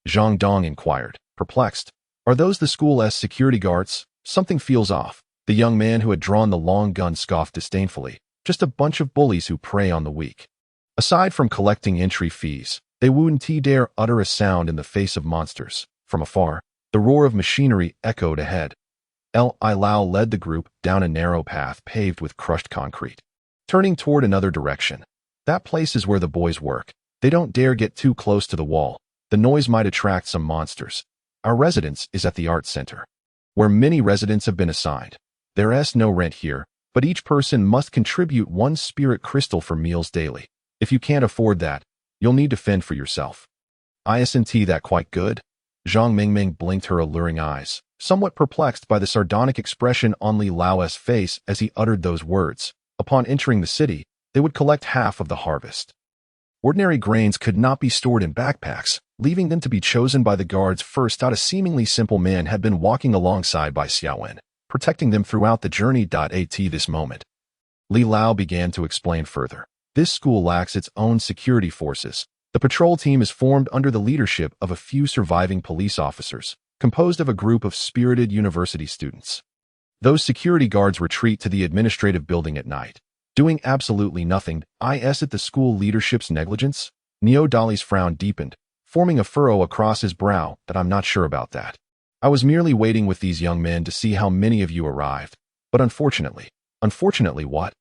Zhang Dong inquired, perplexed. Are those the school's security guards? Something feels off. The young man who had drawn the long gun scoffed disdainfully. Just a bunch of bullies who prey on the weak. Aside from collecting entry fees, they wouldn't dare utter a sound in the face of monsters. From afar, the roar of machinery echoed ahead. Li Lao led the group down a narrow path paved with crushed concrete. Turning toward another direction. That place is where the boys work. They don't dare get too close to the wall. The noise might attract some monsters. Our residence is at the art center, where many residents have been assigned. There's no rent here, but each person must contribute 1 spirit crystal for meals daily. If you can't afford that, you'll need to fend for yourself. Isn't that quite good? Zhang Mingming blinked her alluring eyes, somewhat perplexed by the sardonic expression on Li Lao's face as he uttered those words. Upon entering the city, they would collect half of the harvest. Ordinary grains could not be stored in backpacks, leaving them to be chosen by the guards first out. A seemingly simple man had been walking alongside by Xiaowen, protecting them throughout the journey. At this moment, Li Lao began to explain further. This school lacks its own security forces. The patrol team is formed under the leadership of a few surviving police officers, composed of a group of spirited university students. Those security guards retreat to the administrative building at night, doing absolutely nothing. Is it the school leadership's negligence? Neo Dali's frown deepened, forming a furrow across his brow. That I'm not sure about that. I was merely waiting with these young men to see how many of you arrived. But unfortunately what?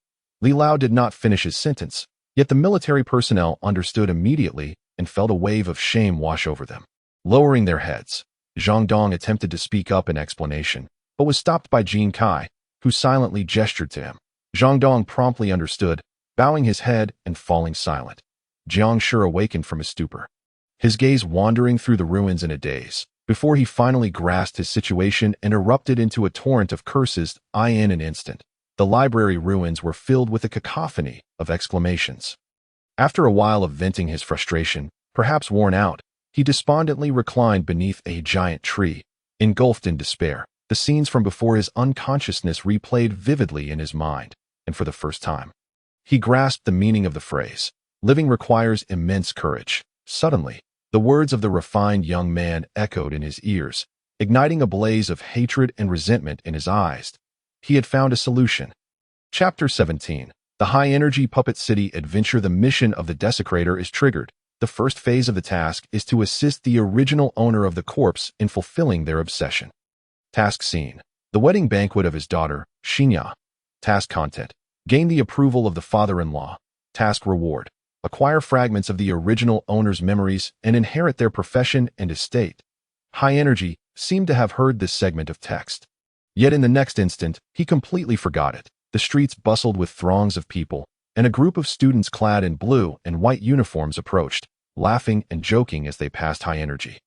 Li Lao did not finish his sentence, yet the military personnel understood immediately and felt a wave of shame wash over them. Lowering their heads, Zhang Dong attempted to speak up in explanation, but was stopped by Jin Kai, who silently gestured to him. Zhang Dong promptly understood, bowing his head and falling silent. Jiang Shi awakened from his stupor, his gaze wandering through the ruins in a daze, before he finally grasped his situation and erupted into a torrent of curses. In an instant, the library ruins were filled with a cacophony of exclamations. After a while of venting his frustration, perhaps worn out, he despondently reclined beneath a giant tree, engulfed in despair. The scenes from before his unconsciousness replayed vividly in his mind, and for the first time, he grasped the meaning of the phrase, "Living requires immense courage." Suddenly, the words of the refined young man echoed in his ears, igniting a blaze of hatred and resentment in his eyes. He had found a solution. Chapter 17. The high-energy Puppet City Adventure. The mission of the Desecrator is triggered. The first phase of the task is to assist the original owner of the corpse in fulfilling their obsession. Task scene: the wedding banquet of his daughter, Xinya. Task content: gain the approval of the father-in-law. Task reward: acquire fragments of the original owner's memories and inherit their profession and estate. High Energy seemed to have heard this segment of text. Yet in the next instant, he completely forgot it. The streets bustled with throngs of people, and a group of students clad in blue and white uniforms approached, laughing and joking as they passed High Energy.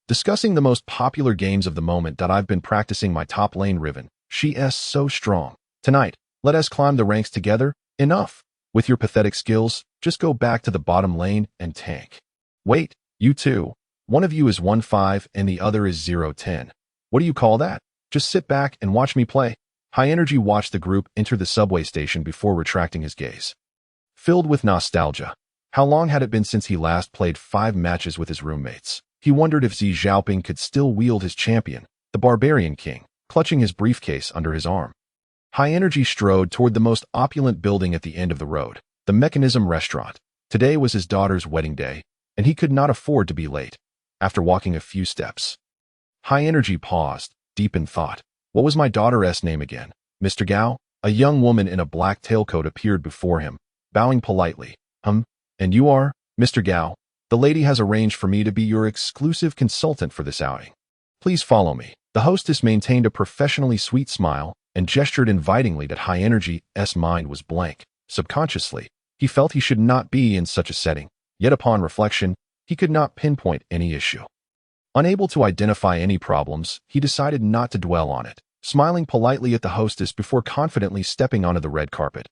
Discussing the most popular games of the moment. I've been practicing my top lane Riven. She's so strong. Tonight, let us climb the ranks together. Enough with your pathetic skills. Just go back to the bottom lane and tank. Wait, you two. One of you is 1-5 and the other is 0-10. What do you call that? Just sit back and watch me play. High Energy watched the group enter the subway station before retracting his gaze. Filled with nostalgia. How long had it been since he last played 5 matches with his roommates? He wondered if Xi Xiaoping could still wield his champion, the Barbarian King, clutching his briefcase under his arm. High Energy strode toward the most opulent building at the end of the road, the Mechanism Restaurant. Today was his daughter's wedding day, and he could not afford to be late. After walking a few steps, High Energy paused, deep in thought. What was my daughter's name again? Mr. Gao? A young woman in a black tailcoat appeared before him, bowing politely. And you are? Mr. Gao. The lady has arranged for me to be your exclusive consultant for this outing. Please follow me. The hostess maintained a professionally sweet smile and gestured invitingly. That High Energy's mind was blank. Subconsciously, he felt he should not be in such a setting, yet upon reflection, he could not pinpoint any issue. Unable to identify any problems, he decided not to dwell on it. smiling politely at the hostess before confidently stepping onto the red carpet.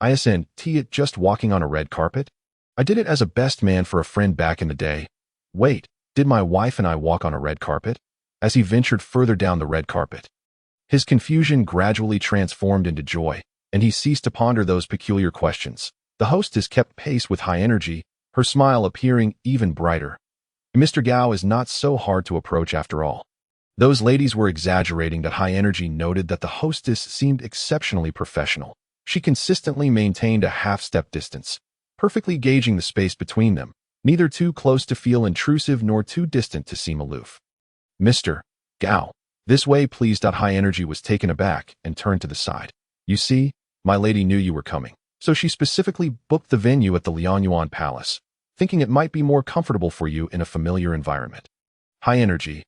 "Isn't it just walking on a red carpet? I did it as a best man for a friend back in the day. Wait, did my wife and I walk on a red carpet?" As he ventured further down the red carpet, his confusion gradually transformed into joy, and he ceased to ponder those peculiar questions. The hostess kept pace with high energy, her smile appearing even brighter. Mr. Gao is not so hard to approach after all. Those ladies were exaggerating that high energy noted that the hostess seemed exceptionally professional. She consistently maintained a half-step distance, perfectly gauging the space between them, neither too close to feel intrusive nor too distant to seem aloof. "Mr. Gao, this way please." High energy was taken aback and turned to the side. "You see, my lady knew you were coming, so she specifically booked the venue at the Lianyuan Palace, thinking it might be more comfortable for you in a familiar environment." High energy.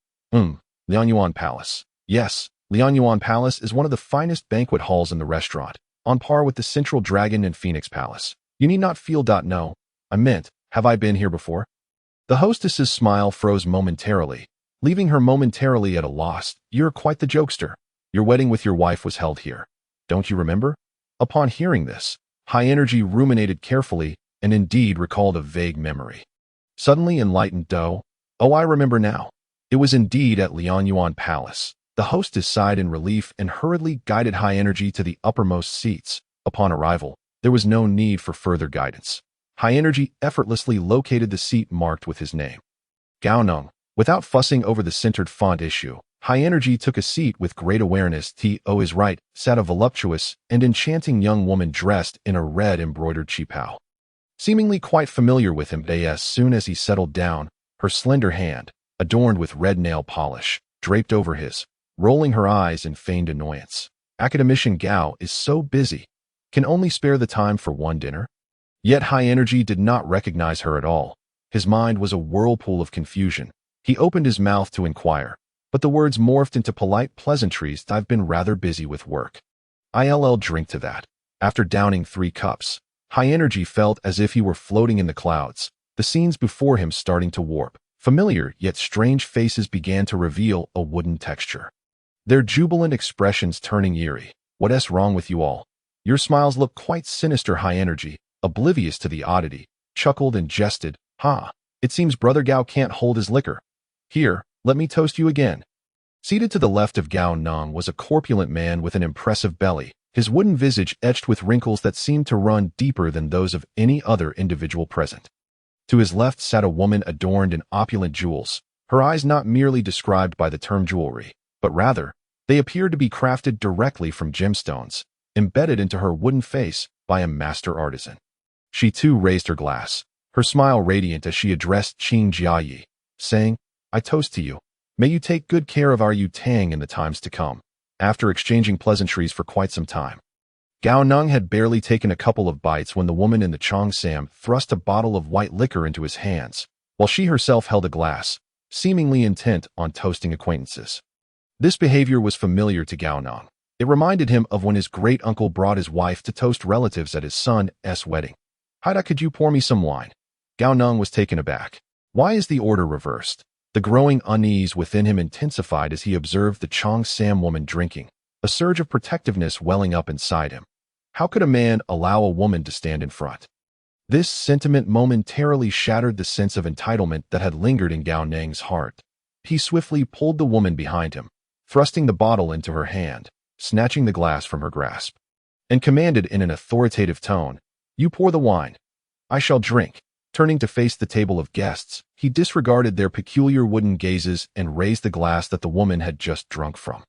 Lianyuan Palace. Yes, Lianyuan Palace is one of the finest banquet halls in the restaurant, on par with the Central Dragon and Phoenix Palace. You need not feel. No, I meant, have I been here before? The hostess's smile froze momentarily, leaving her momentarily at a loss. "You're quite the jokester. Your wedding with your wife was held here. Don't you remember?" Upon hearing this, high energy ruminated carefully and indeed recalled a vague memory. Suddenly enlightened, "Oh, I remember now. It was indeed at Lianyuan Palace." The hostess sighed in relief and hurriedly guided high energy to the uppermost seats. Upon arrival, there was no need for further guidance. High energy effortlessly located the seat marked with his name, Gao Neng. Without fussing over the centered font issue, high energy took a seat with great awareness. To his right sat a voluptuous and enchanting young woman dressed in a red embroidered qipao. Seemingly quite familiar with him, as soon as he settled down, her slender hand, adorned with red nail polish, draped over his, rolling her eyes in feigned annoyance. Academician Gao is so busy, can only spare the time for one dinner? Yet high energy did not recognize her at all. His mind was a whirlpool of confusion. He opened his mouth to inquire, but the words morphed into polite pleasantries. "I've been rather busy with work. I'll drink to that." After downing 3 cups, high energy felt as if he were floating in the clouds, the scenes before him starting to warp. Familiar yet strange faces began to reveal a wooden texture, their jubilant expressions turning eerie. "What's wrong with you all? Your smiles look quite sinister." High energy, oblivious to the oddity, chuckled and jested. It seems Brother Gao can't hold his liquor. Here, let me toast you again." Seated to the left of Gao Neng was a corpulent man with an impressive belly, his wooden visage etched with wrinkles that seemed to run deeper than those of any other individual present. To his left sat a woman adorned in opulent jewels, her eyes not merely described by the term jewelry, but rather, they appeared to be crafted directly from gemstones, embedded into her wooden face by a master artisan. She too raised her glass, her smile radiant as she addressed Qing Jiayi, saying, "I toast to you. May you take good care of our Yutang in the times to come." After exchanging pleasantries for quite some time, Gao Neng had barely taken a couple of bites when the woman in the Cheongsam thrust a bottle of white liquor into his hands, while she herself held a glass, seemingly intent on toasting acquaintances. This behavior was familiar to Gao Neng. It reminded him of when his great-uncle brought his wife to toast relatives at his son's wedding. "Haida, could you pour me some wine?" Gao Neng was taken aback. Why is the order reversed? The growing unease within him intensified as he observed the Cheongsam woman drinking, a surge of protectiveness welling up inside him. How could a man allow a woman to stand in front? This sentiment momentarily shattered the sense of entitlement that had lingered in Gao Neng's heart. He swiftly pulled the woman behind him, thrusting the bottle into her hand, snatching the glass from her grasp, and commanded in an authoritative tone, "You pour the wine. I shall drink." Turning to face the table of guests, he disregarded their peculiar wooden gazes and raised the glass that the woman had just drunk from,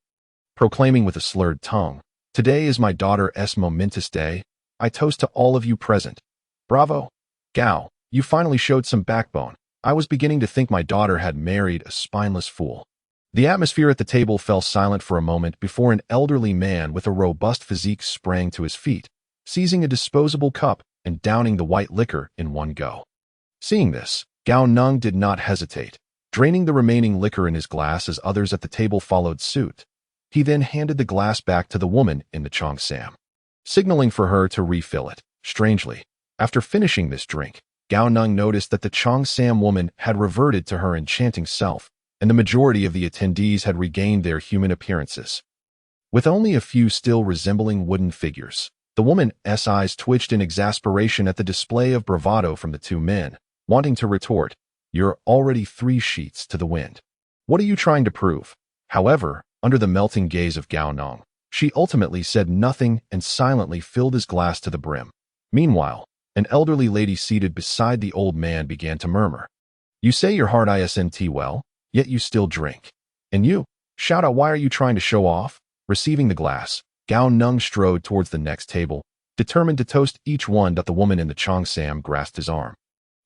proclaiming with a slurred tongue, "Today is my daughter's momentous day. I toast to all of you present." "Bravo! Gao, you finally showed some backbone. I was beginning to think my daughter had married a spineless fool." The atmosphere at the table fell silent for a moment before an elderly man with a robust physique sprang to his feet, seizing a disposable cup and downing the white liquor in one go. Seeing this, Gao Neng did not hesitate, draining the remaining liquor in his glass as others at the table followed suit. He then handed the glass back to the woman in the Cheongsam, signaling for her to refill it. Strangely, after finishing this drink, Gao Neng noticed that the Cheongsam woman had reverted to her enchanting self, and the majority of the attendees had regained their human appearances. with only a few still resembling wooden figures. The woman's eyes twitched in exasperation at the display of bravado from the two men, wanting to retort, "You're already 3 sheets to the wind. What are you trying to prove?" However, under the melting gaze of Gao Neng, she ultimately said nothing and silently filled his glass to the brim. Meanwhile, an elderly lady seated beside the old man began to murmur, "You say your heart isn't well, yet you still drink. And you, shout out, why are you trying to show off?" Receiving the glass, Gao Neng strode towards the next table, determined to toast each one. But the woman in the cheongsam grasped his arm,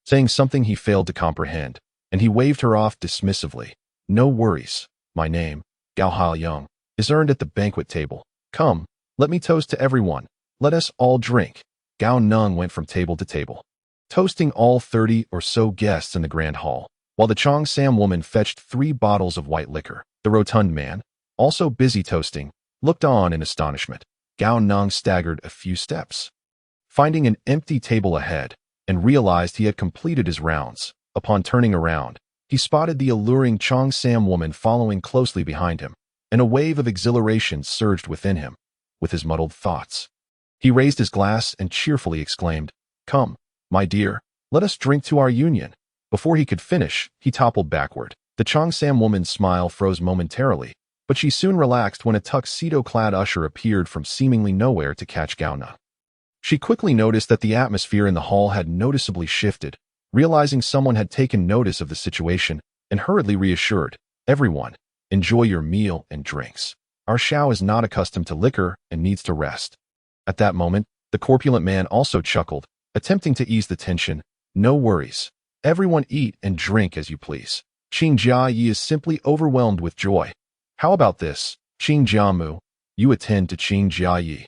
saying something he failed to comprehend, and he waved her off dismissively. "No worries. My name, Gao Haoyang, is earned at the banquet table. Come, let me toast to everyone. Let us all drink." Gao Neng went from table to table, toasting all 30 or so guests in the grand hall, while the cheongsam woman fetched 3 bottles of white liquor. The rotund man, also busy toasting, looked on in astonishment. Gao Neng staggered a few steps, finding an empty table ahead, and realized he had completed his rounds. Upon turning around, he spotted the alluring cheongsam woman following closely behind him, and a wave of exhilaration surged within him. With his muddled thoughts, he raised his glass and cheerfully exclaimed, "Come, my dear, let us drink to our union." Before he could finish, he toppled backward. The cheongsam woman's smile froze momentarily, but she soon relaxed when a tuxedo-clad usher appeared from seemingly nowhere to catch Gao Neng. She quickly noticed that the atmosphere in the hall had noticeably shifted, realizing someone had taken notice of the situation, and hurriedly reassured, "Everyone, enjoy your meal and drinks. Our Xiao is not accustomed to liquor and needs to rest." At that moment, the corpulent man also chuckled, attempting to ease the tension. "No worries. Everyone eat and drink as you please. Qing Jiayi is simply overwhelmed with joy. How about this, Qing Jiamu? You attend to Qing Jiayi,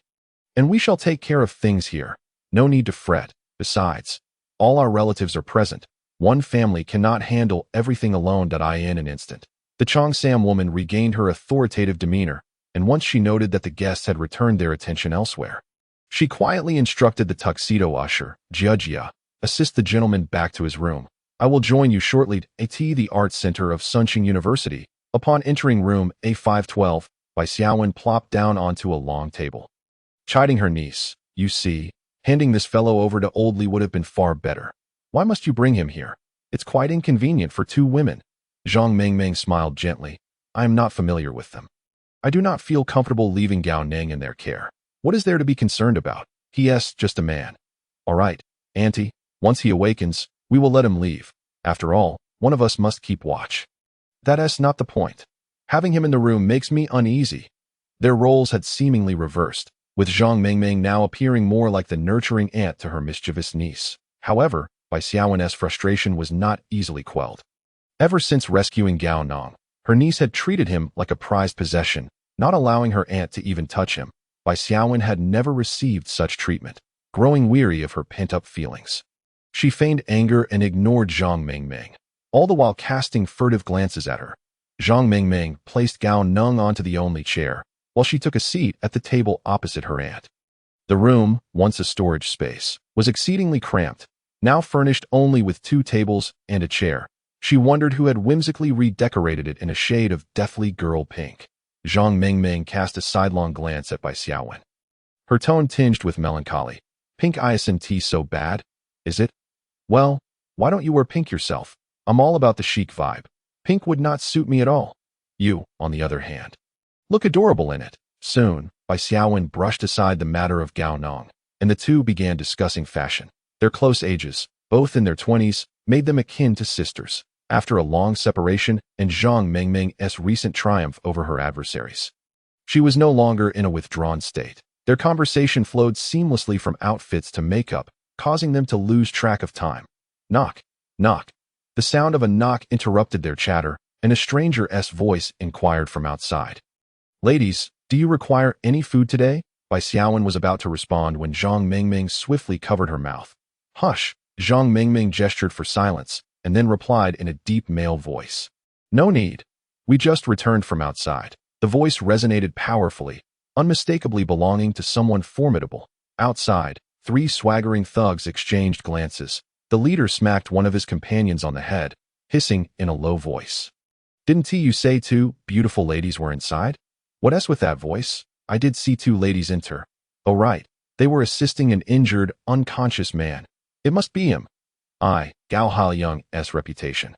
and we shall take care of things here. No need to fret. Besides, all our relatives are present. One family cannot handle everything alone. In an instant, the cheongsam woman regained her authoritative demeanor, and once she noted that the guests had returned their attention elsewhere, she quietly instructed the tuxedo usher, "Jia, assist the gentleman back to his room. I will join you shortly at the Art Center of Sunqing University." Upon entering room A512, Bai Xiaowen plopped down onto a long table, chiding her niece, "You see, handing this fellow over to Old Li would have been far better. Why must you bring him here? It's quite inconvenient for 2 women. Zhang Mengmeng smiled gently. "I am not familiar with them. I do not feel comfortable leaving Gao Neng in their care. What is there to be concerned about? He's just a man." "All right, Auntie, once he awakens, we will let him leave. After all, one of us must keep watch." "That's not the point. Having him in the room makes me uneasy." Their roles had seemingly reversed, with Zhang Mengmeng now appearing more like the nurturing aunt to her mischievous niece. However, Bai Xiaowen's frustration was not easily quelled. Ever since rescuing Gao Neng, her niece had treated him like a prized possession, not allowing her aunt to even touch him. Bai Xiaowen had never received such treatment. Growing weary of her pent-up feelings, she feigned anger and ignored Zhang Mengmeng, all the while casting furtive glances at her. Zhang Mengmeng placed Gao Neng onto the only chair, while she took a seat at the table opposite her aunt. The room, once a storage space, was exceedingly cramped, now furnished only with 2 tables and a chair. She wondered who had whimsically redecorated it in a shade of deathly girl pink. Zhang Mengmeng cast a sidelong glance at Bai Xiaowen, her tone tinged with melancholy. "Pink isn't so bad, is it? Well, why don't you wear pink yourself? I'm all about the chic vibe. Pink would not suit me at all. You, on the other hand, look adorable in it." Soon, Bai Xiaowen brushed aside the matter of Gao Neng, and the two began discussing fashion. Their close ages, both in their 20s, made them akin to sisters. After a long separation and Zhang Mengmeng's recent triumph over her adversaries, she was no longer in a withdrawn state. Their conversation flowed seamlessly from outfits to makeup, causing them to lose track of time. Knock, knock. The sound of a knock interrupted their chatter, and a stranger's voice inquired from outside. "Ladies, do you require any food today?" Bai Xiaowen was about to respond when Zhang Mengmeng swiftly covered her mouth. "Hush!" Zhang Mengmeng gestured for silence, and then replied in a deep male voice. "No need. We just returned from outside." The voice resonated powerfully, unmistakably belonging to someone formidable. Outside, 3 swaggering thugs exchanged glances. The leader smacked one of his companions on the head, hissing in a low voice, "Didn't you say 2 beautiful ladies were inside? What's with that voice? I did see two ladies enter. Oh right, they were assisting an injured, unconscious man. It must be him. Gao Haoyang's reputation.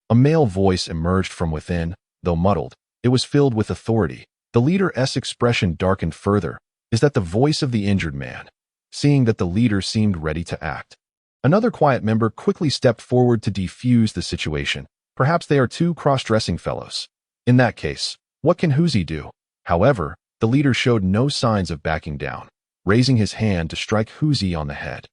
A male voice emerged from within, though muddled. It was filled with authority. The leader's expression darkened further. Is that the voice of the injured man? Seeing that the leader seemed ready to act, another quiet member quickly stepped forward to defuse the situation. Perhaps they are two cross-dressing fellows. In that case, what can Huzi do? However, the leader showed no signs of backing down, raising his hand to strike Huzi on the head.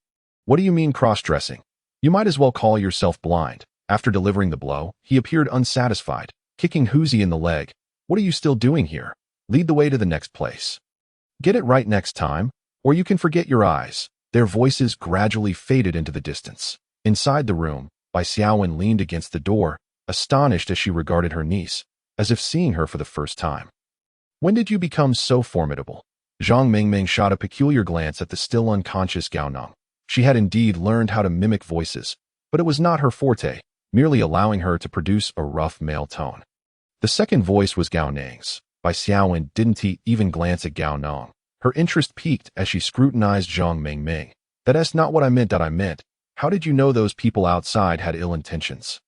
What do you mean cross-dressing? You might as well call yourself blind. After delivering the blow, he appeared unsatisfied, kicking Huzi in the leg. What are you still doing here? Lead the way to the next place. Get it right next time, or you can forget your eyes. Their voices gradually faded into the distance. Inside the room, Bai Xiaowen leaned against the door, astonished as she regarded her niece, as if seeing her for the first time. When did you become so formidable? Zhang Mingming shot a peculiar glance at the still unconscious Gao Neng. She had indeed learned how to mimic voices, but it was not her forte, merely allowing her to produce a rough male tone. The second voice was Gao Neng's. Bai Xiaowen didn't even glance at Gao Neng. Her interest peaked as she scrutinized Zhang Mingming. That's not what I meant. How did you know those people outside had ill intentions?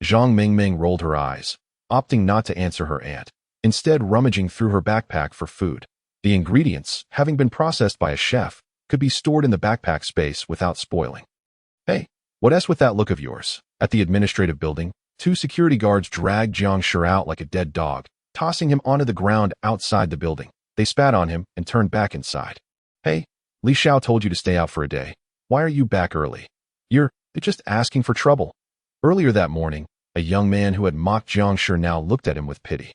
Zhang Mingming rolled her eyes, opting not to answer her aunt, instead rummaging through her backpack for food. The ingredients, having been processed by a chef, could be stored in the backpack space without spoiling. Hey, what's with that look of yours? At the administrative building, two security guards dragged Jiang Shi out like a dead dog, tossing him onto the ground outside the building. They spat on him and turned back inside. Hey, Li Xiao told you to stay out for a day. Why are you back early? You're just asking for trouble. Earlier that morning, a young man who had mocked Jiang Shi now looked at him with pity.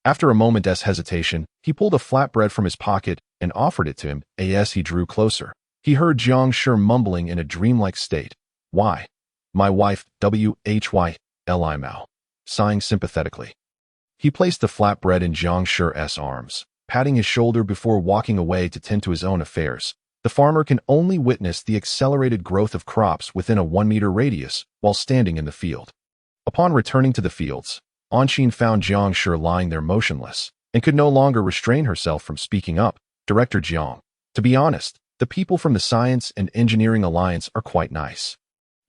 After a moment's hesitation, he pulled a flatbread from his pocket and offered it to him. As he drew closer, he heard Jiang Shi mumbling in a dreamlike state. Why? My wife, Whyli Mao, sighing sympathetically. He placed the flatbread in Jiang Shi's arms, patting his shoulder before walking away to tend to his own affairs. The farmer can only witness the accelerated growth of crops within a 1-meter radius while standing in the field. Upon returning to the fields, Anqin found Jiang Shi lying there motionless and could no longer restrain herself from speaking up. Director Jiang, to be honest, the people from the Science and Engineering Alliance are quite nice.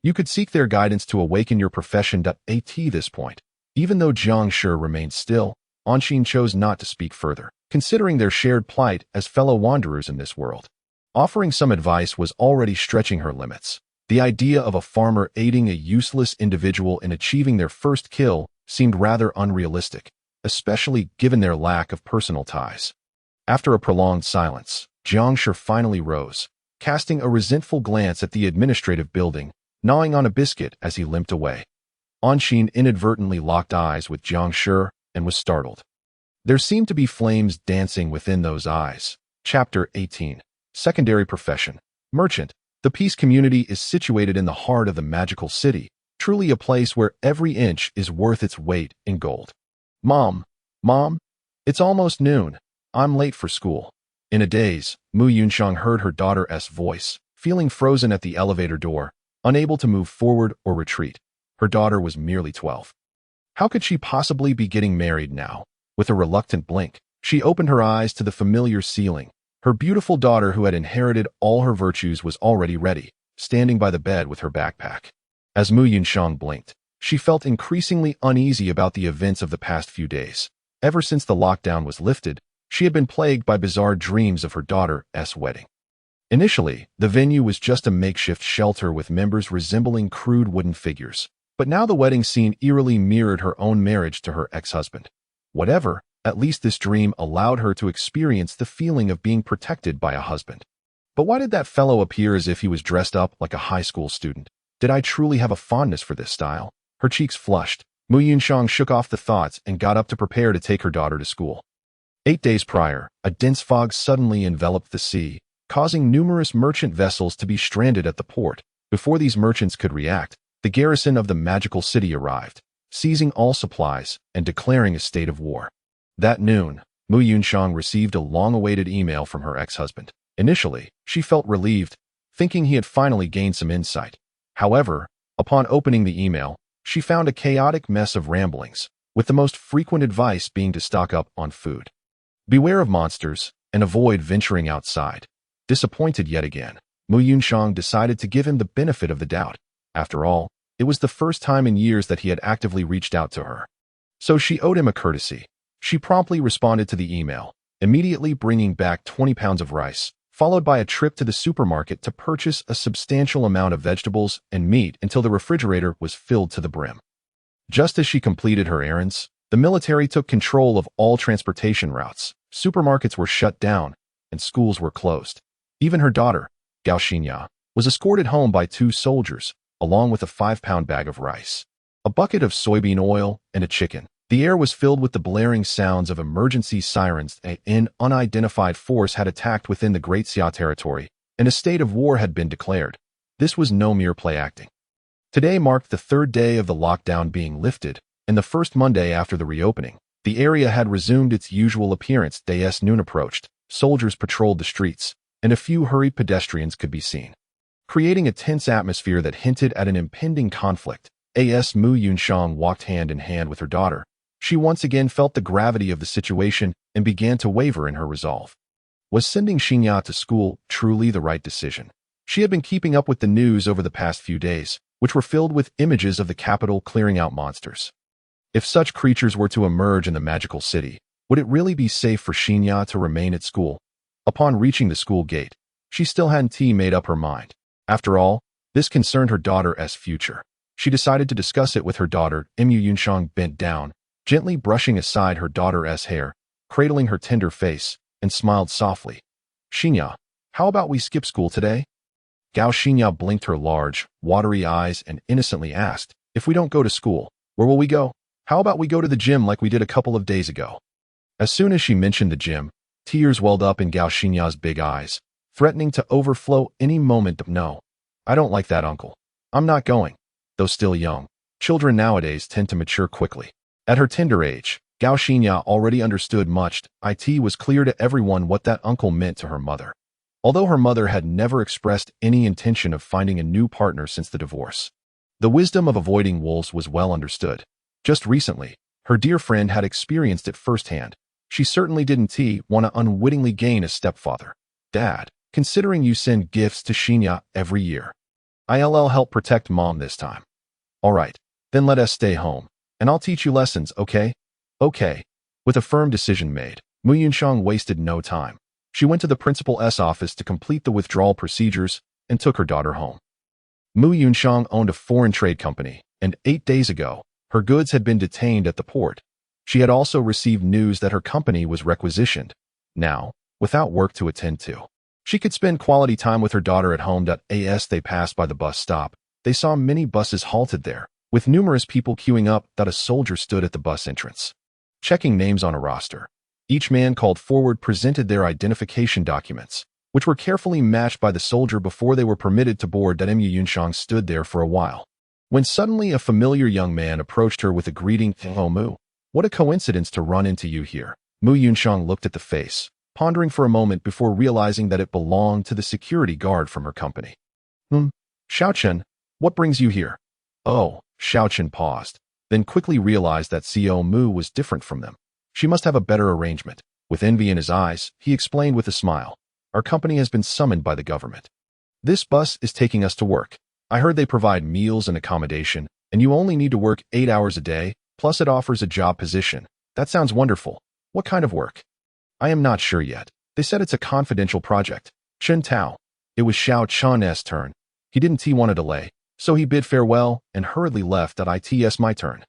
You could seek their guidance to awaken your profession. At this point, even though Jiang Shi remained still, Anqin chose not to speak further, considering their shared plight as fellow wanderers in this world. Offering some advice was already stretching her limits. The idea of a farmer aiding a useless individual in achieving their first kill seemed rather unrealistic, especially given their lack of personal ties. After a prolonged silence, Jiang Shi finally rose, casting a resentful glance at the administrative building, gnawing on a biscuit as he limped away. Anqin inadvertently locked eyes with Jiang Shi and was startled. There seemed to be flames dancing within those eyes. Chapter 18. Secondary Profession. Merchant. The peace community is situated in the heart of the magical city, truly a place where every inch is worth its weight in gold. Mom, it's almost noon. I'm late for school. In a daze, Mu Yunxiang heard her daughter's voice, feeling frozen at the elevator door, unable to move forward or retreat. Her daughter was merely 12. How could she possibly be getting married now? With a reluctant blink, she opened her eyes to the familiar ceiling. Her beautiful daughter, who had inherited all her virtues, was already ready, standing by the bed with her backpack. As Mu Yunxiang blinked, she felt increasingly uneasy about the events of the past few days. Ever since the lockdown was lifted, she had been plagued by bizarre dreams of her daughter's wedding. Initially, the venue was just a makeshift shelter with members resembling crude wooden figures, but now the wedding scene eerily mirrored her own marriage to her ex-husband. Whatever, at least this dream allowed her to experience the feeling of being protected by a husband. But why did that fellow appear as if he was dressed up like a high school student? Did I truly have a fondness for this style? Her cheeks flushed. Mu Yunxiang shook off the thoughts and got up to prepare to take her daughter to school. 8 days prior, a dense fog suddenly enveloped the sea, causing numerous merchant vessels to be stranded at the port. Before these merchants could react, the garrison of the magical city arrived, seizing all supplies and declaring a state of war. That noon, Mu Yunxiang received a long-awaited email from her ex-husband. Initially, she felt relieved, thinking he had finally gained some insight. However, upon opening the email, she found a chaotic mess of ramblings, with the most frequent advice being to stock up on food. Beware of monsters and avoid venturing outside. Disappointed yet again, Mu Yunxiang decided to give him the benefit of the doubt. After all, it was the first time in years that he had actively reached out to her. So she owed him a courtesy. She promptly responded to the email, immediately bringing back 20 pounds of rice, followed by a trip to the supermarket to purchase a substantial amount of vegetables and meat until the refrigerator was filled to the brim. Just as she completed her errands, the military took control of all transportation routes, supermarkets were shut down, and schools were closed. Even her daughter, Gao Neng, was escorted home by 2 soldiers, along with a 5-pound bag of rice, a bucket of soybean oil, and a chicken. The air was filled with the blaring sounds of emergency sirens. An unidentified force had attacked within the Great Xia territory, and a state of war had been declared. This was no mere play acting. Today marked the 3rd day of the lockdown being lifted, and the first Monday after the reopening. The area had resumed its usual appearance. As noon approached, soldiers patrolled the streets, and a few hurried pedestrians could be seen, creating a tense atmosphere that hinted at an impending conflict. As Mu Yunxiang walked hand in hand with her daughter, she once again felt the gravity of the situation and began to waver in her resolve. Was sending Xingya to school truly the right decision? She had been keeping up with the news over the past few days, which were filled with images of the capital clearing out monsters. If such creatures were to emerge in the magical city, would it really be safe for Xingya to remain at school? Upon reaching the school gate, she still hadn't made up her mind. After all, this concerned her daughter's future. She decided to discuss it with her daughter. Mu Yunxiang bent down, gently brushing aside her daughter's hair, cradling her tender face, and smiled softly. Xingya, how about we skip school today? Gao Neng blinked her large, watery eyes and innocently asked, if we don't go to school, where will we go? How about we go to the gym like we did a couple of days ago? As soon as she mentioned the gym, tears welled up in Gao Neng's big eyes, threatening to overflow any moment. No, I don't like that, uncle. I'm not going. Though still young, children nowadays tend to mature quickly. At her tender age, Gao Neng already understood much. It was clear to everyone what that uncle meant to her mother. Although her mother had never expressed any intention of finding a new partner since the divorce, the wisdom of avoiding wolves was well understood. Just recently, her dear friend had experienced it firsthand. She certainly didn't want to unwittingly gain a stepfather. Dad, considering you send gifts to Xingya every year, I'll help protect mom this time. All right, then let us stay home, and I'll teach you lessons, okay? Okay. With a firm decision made, Mu Yunxiang wasted no time. She went to the principal's office to complete the withdrawal procedures and took her daughter home. Mu Yunxiang owned a foreign trade company, and 8 days ago, her goods had been detained at the port. She had also received news that her company was requisitioned. Now, without work to attend to, she could spend quality time with her daughter at home. As they passed by the bus stop, they saw many buses halted there, with numerous people queuing up. A soldier stood at the bus entrance, checking names on a roster. Each man called forward presented their identification documents, which were carefully matched by the soldier before they were permitted to board. Mu Yunxiang stood there for a while, when suddenly a familiar young man approached her with a greeting. Oh, Mu, what a coincidence to run into you here. Mu Yunxiang looked at the face, pondering for a moment before realizing that it belonged to the security guard from her company. Xiaochen, what brings you here? Oh, Xiaochen paused, then quickly realized that Xiao Mu was different from them. She must have a better arrangement. With envy in his eyes, he explained with a smile, our company has been summoned by the government. This bus is taking us to work. I heard they provide meals and accommodation, and you only need to work 8 hours a day, plus it offers a job position. That sounds wonderful. What kind of work? I am not sure yet. They said it's a confidential project. Chen Tao. It was Xiao Chen's turn. He didn't want to delay, so he bid farewell and hurriedly left. It's my turn.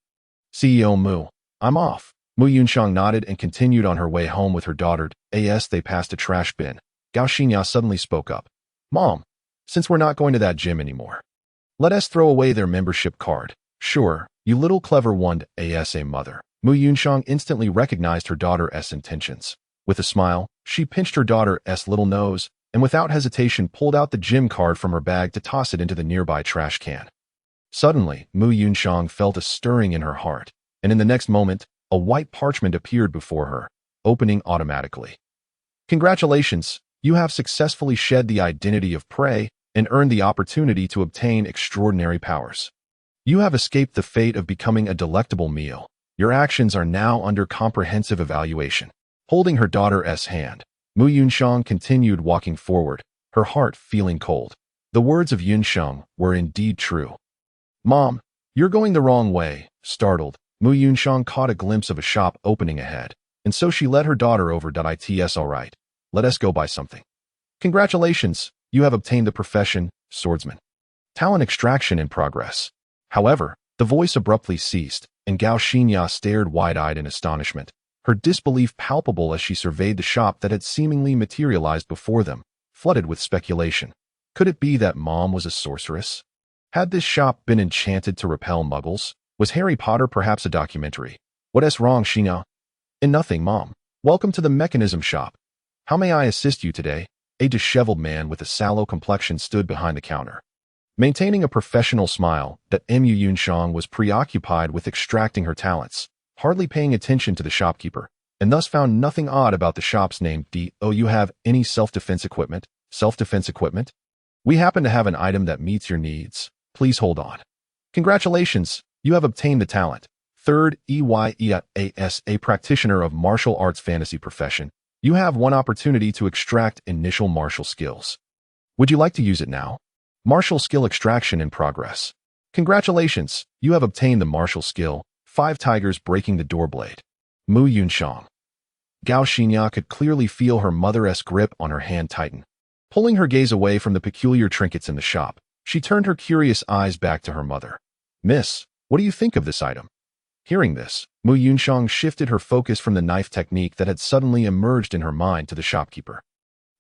CEO Mu, I'm off. Mu Yunxiang nodded and continued on her way home with her daughter. As they passed a trash bin, Gao Neng suddenly spoke up. Mom, since we're not going to that gym anymore, let us throw away their membership card. Sure, you little clever one. As a mother, Mu Yunxiang instantly recognized her daughter's intentions. With a smile, she pinched her daughter's little nose and without hesitation pulled out the gym card from her bag to toss it into the nearby trash can. Suddenly, Mu Yunxiang felt a stirring in her heart, and in the next moment, a white parchment appeared before her, opening automatically. Congratulations, you have successfully shed the identity of prey and earned the opportunity to obtain extraordinary powers. You have escaped the fate of becoming a delectable meal. Your actions are now under comprehensive evaluation. Holding her daughter's hand, Mu Yunsheng continued walking forward, her heart feeling cold. The words of Yunsheng were indeed true. Mom, you're going the wrong way. Startled, Mu Yunsheng caught a glimpse of a shop opening ahead, and so she led her daughter over. It's all right. Let us go buy something. Congratulations, you have obtained the profession, swordsman. Talent extraction in progress. However, the voice abruptly ceased, and Gao Xinya stared wide-eyed in astonishment, her disbelief palpable as she surveyed the shop that had seemingly materialized before them, flooded with speculation. Could it be that Mom was a sorceress? Had this shop been enchanted to repel muggles? Was Harry Potter perhaps a documentary? What's wrong, Xinya? Nothing, Mom. Welcome to the mechanism shop. How may I assist you today? A disheveled man with a sallow complexion stood behind the counter. Maintaining a professional smile, that Mu Yunsheng was preoccupied with extracting her talents, hardly paying attention to the shopkeeper, and thus found nothing odd about the shop's name. Do you have any self-defense equipment? Self-defense equipment? We happen to have an item that meets your needs. Please hold on. Congratulations, you have obtained the talent. Third EYEAS, a practitioner of martial arts fantasy profession. You have one opportunity to extract initial martial skills. Would you like to use it now? Martial skill extraction in progress. Congratulations, you have obtained the martial skill, 5 tigers breaking the door blade. Mu Yunsheng. Gao Xinya could clearly feel her mother's grip on her hand tighten. Pulling her gaze away from the peculiar trinkets in the shop, she turned her curious eyes back to her mother. Miss, what do you think of this item? Hearing this, Mu Yunsheng shifted her focus from the knife technique that had suddenly emerged in her mind to the shopkeeper.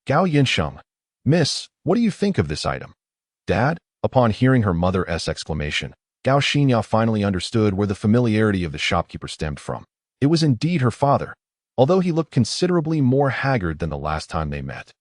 Gao Yunsheng. Miss, what do you think of this item? Dad? Upon hearing her mother's exclamation, Gao Xinya finally understood where the familiarity of the shopkeeper stemmed from. It was indeed her father, although he looked considerably more haggard than the last time they met.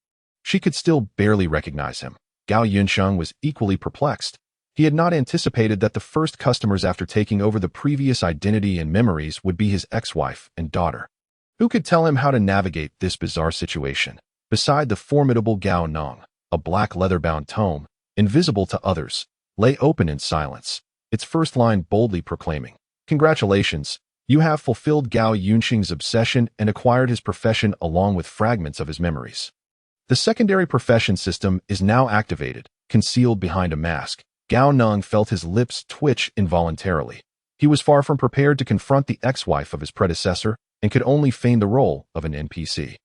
She could still barely recognize him. Gao Yunsheng was equally perplexed. He had not anticipated that the first customers after taking over the previous identity and memories would be his ex-wife and daughter. Who could tell him how to navigate this bizarre situation? Beside the formidable Gao Neng, a black leather-bound tome, invisible to others, lay open in silence, its first line boldly proclaiming, "Congratulations, you have fulfilled Gao Yunsheng's obsession and acquired his profession along with fragments of his memories." The secondary profession system is now activated, concealed behind a mask. Gao Neng felt his lips twitch involuntarily. He was far from prepared to confront the ex-wife of his predecessor and could only feign the role of an NPC.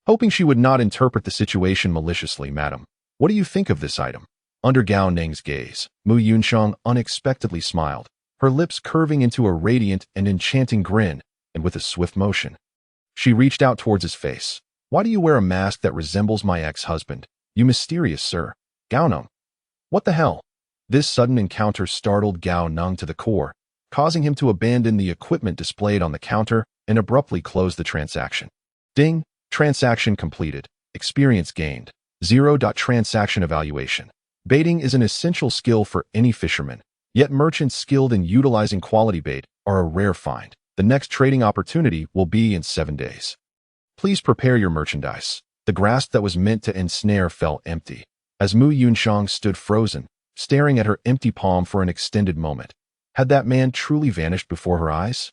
Hoping she would not interpret the situation maliciously, "Madam, what do you think of this item?" Under Gao Neng's gaze, Mu Yunsheng unexpectedly smiled, her lips curving into a radiant and enchanting grin, and with a swift motion, she reached out towards his face. "Why do you wear a mask that resembles my ex-husband, you mysterious sir?" Gao Neng. What the hell? This sudden encounter startled Gao Neng to the core, causing him to abandon the equipment displayed on the counter and abruptly close the transaction. Ding! Transaction completed. Experience gained. 0. Transaction evaluation. Baiting is an essential skill for any fisherman, yet merchants skilled in utilizing quality bait are a rare find. The next trading opportunity will be in 7 days. Please prepare your merchandise. The grasp that was meant to ensnare fell empty, as Mu Yunsheng stood frozen, staring at her empty palm for an extended moment. Had that man truly vanished before her eyes?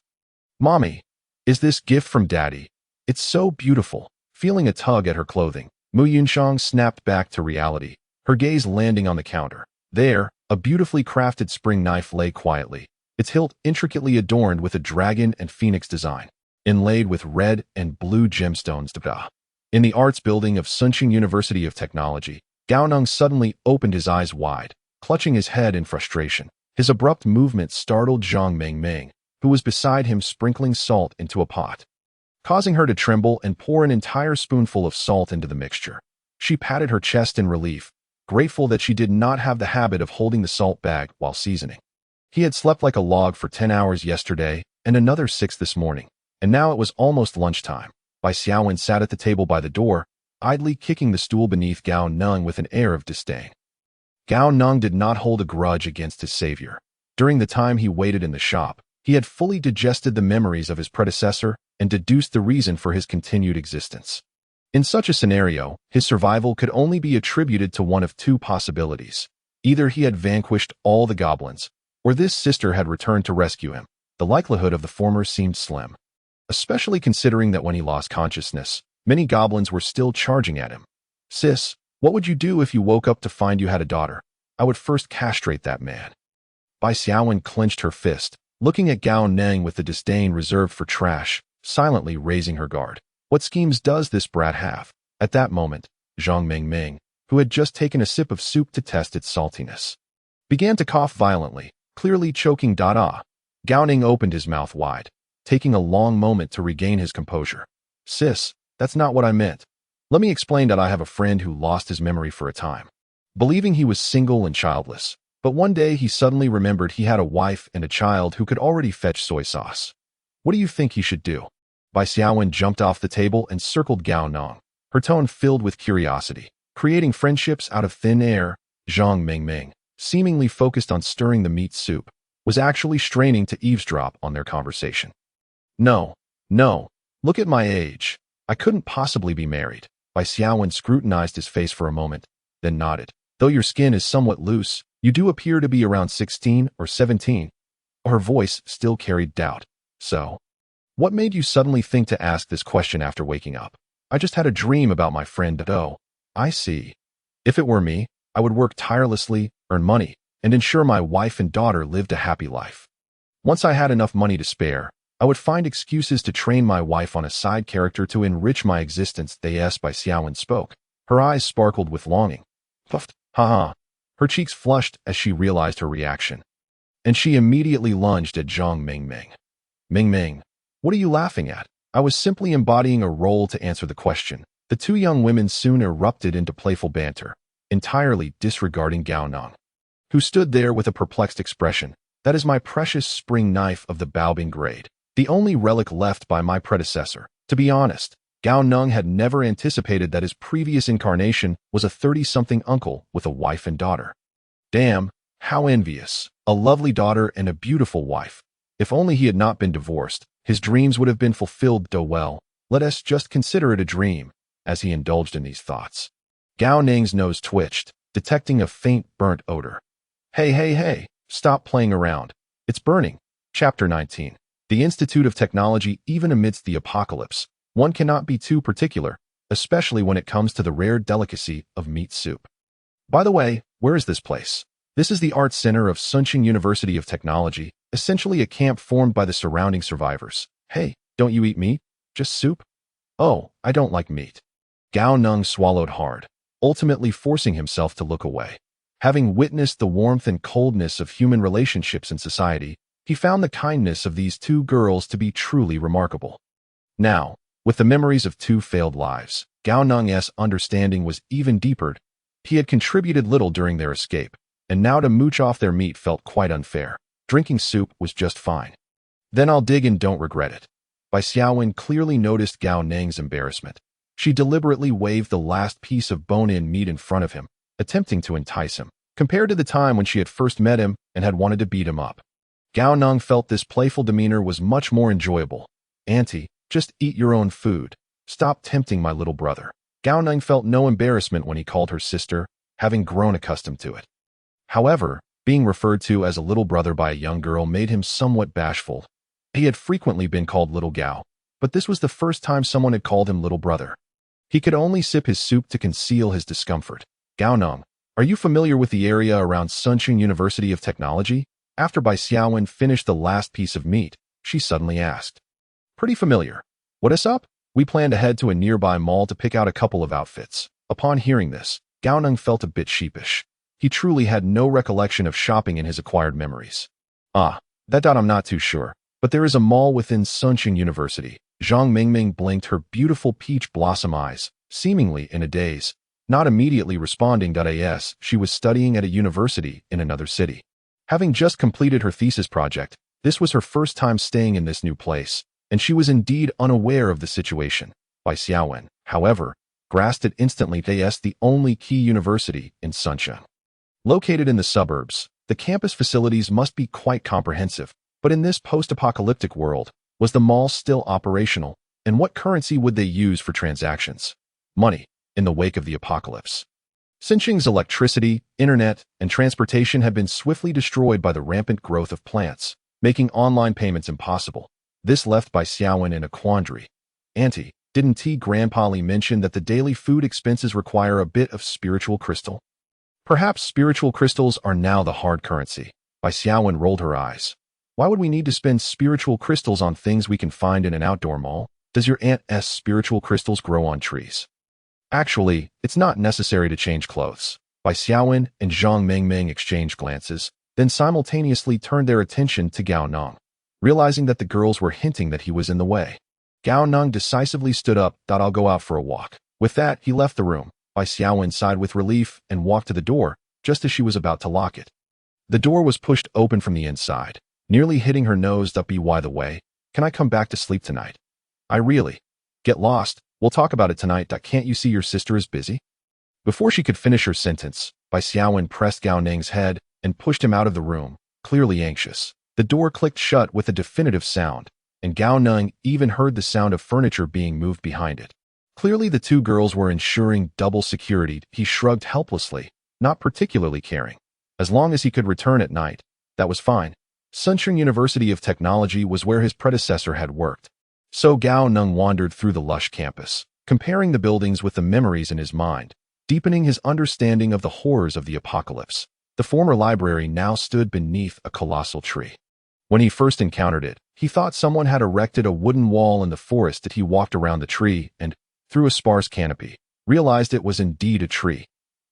"Mommy, is this gift from Daddy? It's so beautiful." Feeling a tug at her clothing, Mu Yunsheng snapped back to reality, her gaze landing on the counter. There, a beautifully crafted spring knife lay quietly, its hilt intricately adorned with a dragon and phoenix design, inlaid with red and blue gemstones. In the arts building of Sunqing University of Technology, Gao Neng suddenly opened his eyes wide, clutching his head in frustration. His abrupt movement startled Zhang Mengmeng, who was beside him sprinkling salt into a pot. Causing her to tremble and pour an entire spoonful of salt into the mixture. She patted her chest in relief, grateful that she did not have the habit of holding the salt bag while seasoning. He had slept like a log for 10 hours yesterday and another 6 this morning, and now it was almost lunchtime. Bai Xiaowen sat at the table by the door, idly kicking the stool beneath Gao Neng with an air of disdain. Gao Neng did not hold a grudge against his savior. During the time he waited in the shop, he had fully digested the memories of his predecessor and deduced the reason for his continued existence. In such a scenario, his survival could only be attributed to one of 2 possibilities. Either he had vanquished all the goblins, or this sister had returned to rescue him. The likelihood of the former seemed slim. especially considering that when he lost consciousness, many goblins were still charging at him. Sis, what would you do if you woke up to find you had a daughter? I would first castrate that man. Bai Xiaowen clenched her fist, looking at Gao Neng with the disdain reserved for trash, silently raising her guard. What schemes does this brat have? At that moment, Zhang Mingming, who had just taken a sip of soup to test its saltiness, began to cough violently, clearly choking. Gao Neng opened his mouth wide, taking a long moment to regain his composure. Sis, that's not what I meant. Let me explain that I have a friend who lost his memory for a time, believing he was single and childless. But one day he suddenly remembered he had a wife and a child who could already fetch soy sauce. What do you think he should do? Bai Xiaowen jumped off the table and circled Gao Neng, her tone filled with curiosity. Creating friendships out of thin air, Zhang Mingming, seemingly focused on stirring the meat soup, was actually straining to eavesdrop on their conversation. No, look at my age. I couldn't possibly be married. Bai Xiaowen scrutinized his face for a moment, then nodded. Though your skin is somewhat loose, you do appear to be around 16 or 17. Her voice still carried doubt. So, what made you suddenly think to ask this question after waking up? I just had a dream about my friend. Oh, I see. If it were me, I would work tirelessly, earn money, and ensure my wife and daughter lived a happy life. Once I had enough money to spare, I would find excuses to train my wife on a side character to enrich my existence. Bai Xiaowen spoke. Her eyes sparkled with longing. Puffed. Haha. Her cheeks flushed as she realized her reaction, and she immediately lunged at Zhang Mingming. Mingming, what are you laughing at? I was simply embodying a role to answer the question. The two young women soon erupted into playful banter, entirely disregarding Gao Neng, who stood there with a perplexed expression. That is my precious spring knife of the Baobing grade, the only relic left by my predecessor. To be honest, Gao Neng had never anticipated that his previous incarnation was a 30-something uncle with a wife and daughter. Damn, how envious. A lovely daughter and a beautiful wife. If only he had not been divorced, his dreams would have been fulfilled. Well, let us just consider it a dream. As he indulged in these thoughts, Gao Neng's nose twitched, detecting a faint burnt odor. Hey, stop playing around. It's burning. Chapter 19. The Institute of Technology. Even amidst the apocalypse, one cannot be too particular, especially when it comes to the rare delicacy of meat soup. By the way, where is this place? This is the Arts Center of Sunshine University of Technology, essentially a camp formed by the surrounding survivors. Hey, don't you eat meat? Just soup? Oh, I don't like meat. Gao Neng swallowed hard, ultimately forcing himself to look away. Having witnessed the warmth and coldness of human relationships in society, he found the kindness of these two girls to be truly remarkable. Now, with the memories of two failed lives, Gao Neng's understanding was even deeper. He had contributed little during their escape, and now to mooch off their meat felt quite unfair. Drinking soup was just fine. Then I'll dig and don't regret it. Bai Xiaowen clearly noticed Gao Neng's embarrassment. She deliberately waved the last piece of bone-in meat in front of him, attempting to entice him, compared to the time when she had first met him and had wanted to beat him up. Gao Neng felt this playful demeanor was much more enjoyable. Auntie, just eat your own food. Stop tempting my little brother. Gao Neng felt no embarrassment when he called her sister, having grown accustomed to it. However, being referred to as a little brother by a young girl made him somewhat bashful. He had frequently been called Little Gao, but this was the first time someone had called him little brother. He could only sip his soup to conceal his discomfort. Gao Neng, are you familiar with the area around Sunshine University of Technology? After Bai Xiaowen finished the last piece of meat, she suddenly asked. Pretty familiar. What is up? We plan to head to a nearby mall to pick out a couple of outfits. Upon hearing this, Gao Neng felt a bit sheepish. He truly had no recollection of shopping in his acquired memories. That I'm not too sure, but there is a mall within Sunshine University. Zhang Mingming blinked her beautiful peach blossom eyes, seemingly in a daze, not immediately responding. As she was studying at a university in another city. Having just completed her thesis project, this was her first time staying in this new place, and she was indeed unaware of the situation. Bai Xiaowen, however, grasped it instantly. As the only key university in Sunshine. Located in the suburbs, the campus facilities must be quite comprehensive, but in this post-apocalyptic world, was the mall still operational, and what currency would they use for transactions? Money, in the wake of the apocalypse. Sinqing's electricity, internet, and transportation had been swiftly destroyed by the rampant growth of plants, making online payments impossible. This left Bai Xiaowen in a quandary. Auntie, didn't Grandpa Li mention that the daily food expenses require a bit of spiritual crystal? Perhaps spiritual crystals are now the hard currency. Bai Xiaowen rolled her eyes. Why would we need to spend spiritual crystals on things we can find in an outdoor mall? Does your aunt's spiritual crystals grow on trees? Actually, it's not necessary to change clothes. Bai Xiaowen and Zhang Mengmeng exchanged glances, then simultaneously turned their attention to Gao Neng, realizing that the girls were hinting that he was in the way. Gao Neng decisively stood up. I'll go out for a walk. With that, he left the room. Bai Xiaowen sighed with relief and walked to the door, just as she was about to lock it. The door was pushed open from the inside, nearly hitting her nose. By the way, can I come back to sleep tonight? I really. Get lost. We'll talk about it tonight. Can't you see your sister is busy? Before she could finish her sentence, Bai Xiaowen pressed Gao Neng's head and pushed him out of the room, clearly anxious. The door clicked shut with a definitive sound, and Gao Neng even heard the sound of furniture being moved behind it. Clearly the two girls were ensuring double security. He shrugged helplessly, not particularly caring. As long as he could return at night, that was fine. Sunshine University of Technology was where his predecessor had worked. So Gao Neng wandered through the lush campus, comparing the buildings with the memories in his mind, deepening his understanding of the horrors of the apocalypse. The former library now stood beneath a colossal tree. When he first encountered it, he thought someone had erected a wooden wall in the forest. That he walked around the tree and, through a sparse canopy, realized it was indeed a tree,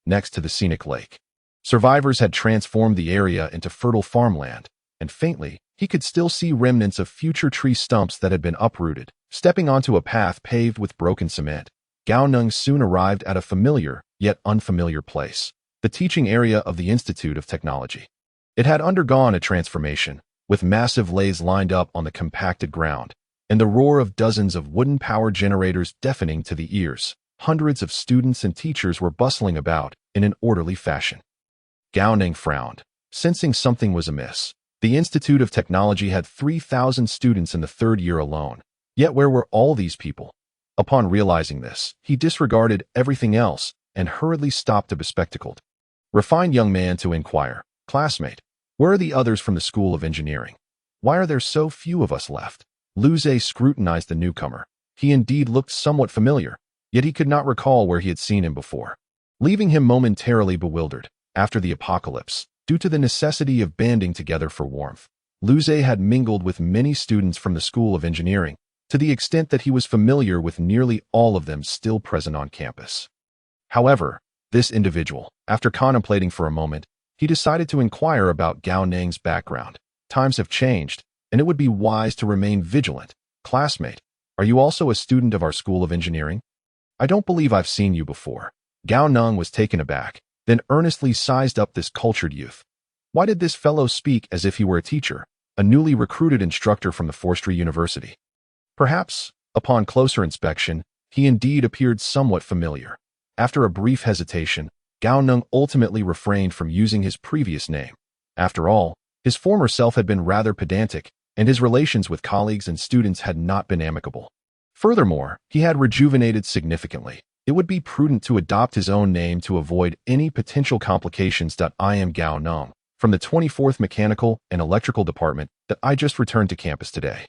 next to the scenic lake. Survivors had transformed the area into fertile farmland, and faintly, he could still see remnants of future tree stumps that had been uprooted. Stepping onto a path paved with broken cement, Gao Neng soon arrived at a familiar, yet unfamiliar place, the teaching area of the Institute of Technology. It had undergone a transformation, with massive lathes lined up on the compacted ground, and the roar of dozens of wooden power generators deafening to the ears. Hundreds of students and teachers were bustling about in an orderly fashion. Gao Neng frowned, sensing something was amiss. The Institute of Technology had 3,000 students in the third year alone. Yet where were all these people? Upon realizing this, he disregarded everything else and hurriedly stopped a bespectacled, refined young man to inquire, "Classmate, where are the others from the School of Engineering? Why are there so few of us left?" Lu Zhe scrutinized the newcomer. He indeed looked somewhat familiar, yet he could not recall where he had seen him before, leaving him momentarily bewildered. After the apocalypse, due to the necessity of banding together for warmth, Lu Zhe had mingled with many students from the School of Engineering, to the extent that he was familiar with nearly all of them still present on campus. However, this individual, after contemplating for a moment, he decided to inquire about Gao Neng's background. Times have changed, and it would be wise to remain vigilant. "Classmate, are you also a student of our School of Engineering? I don't believe I've seen you before." Gao Neng was taken aback, then earnestly sized up this cultured youth. Why did this fellow speak as if he were a teacher, a newly recruited instructor from the Forestry University? Perhaps, upon closer inspection, he indeed appeared somewhat familiar. After a brief hesitation, Gao Neng ultimately refrained from using his previous name. After all, his former self had been rather pedantic, and his relations with colleagues and students had not been amicable. Furthermore, he had rejuvenated significantly. It would be prudent to adopt his own name to avoid any potential complications. I am Gao Neng, from the 24th Mechanical and Electrical Department. I just returned to campus today.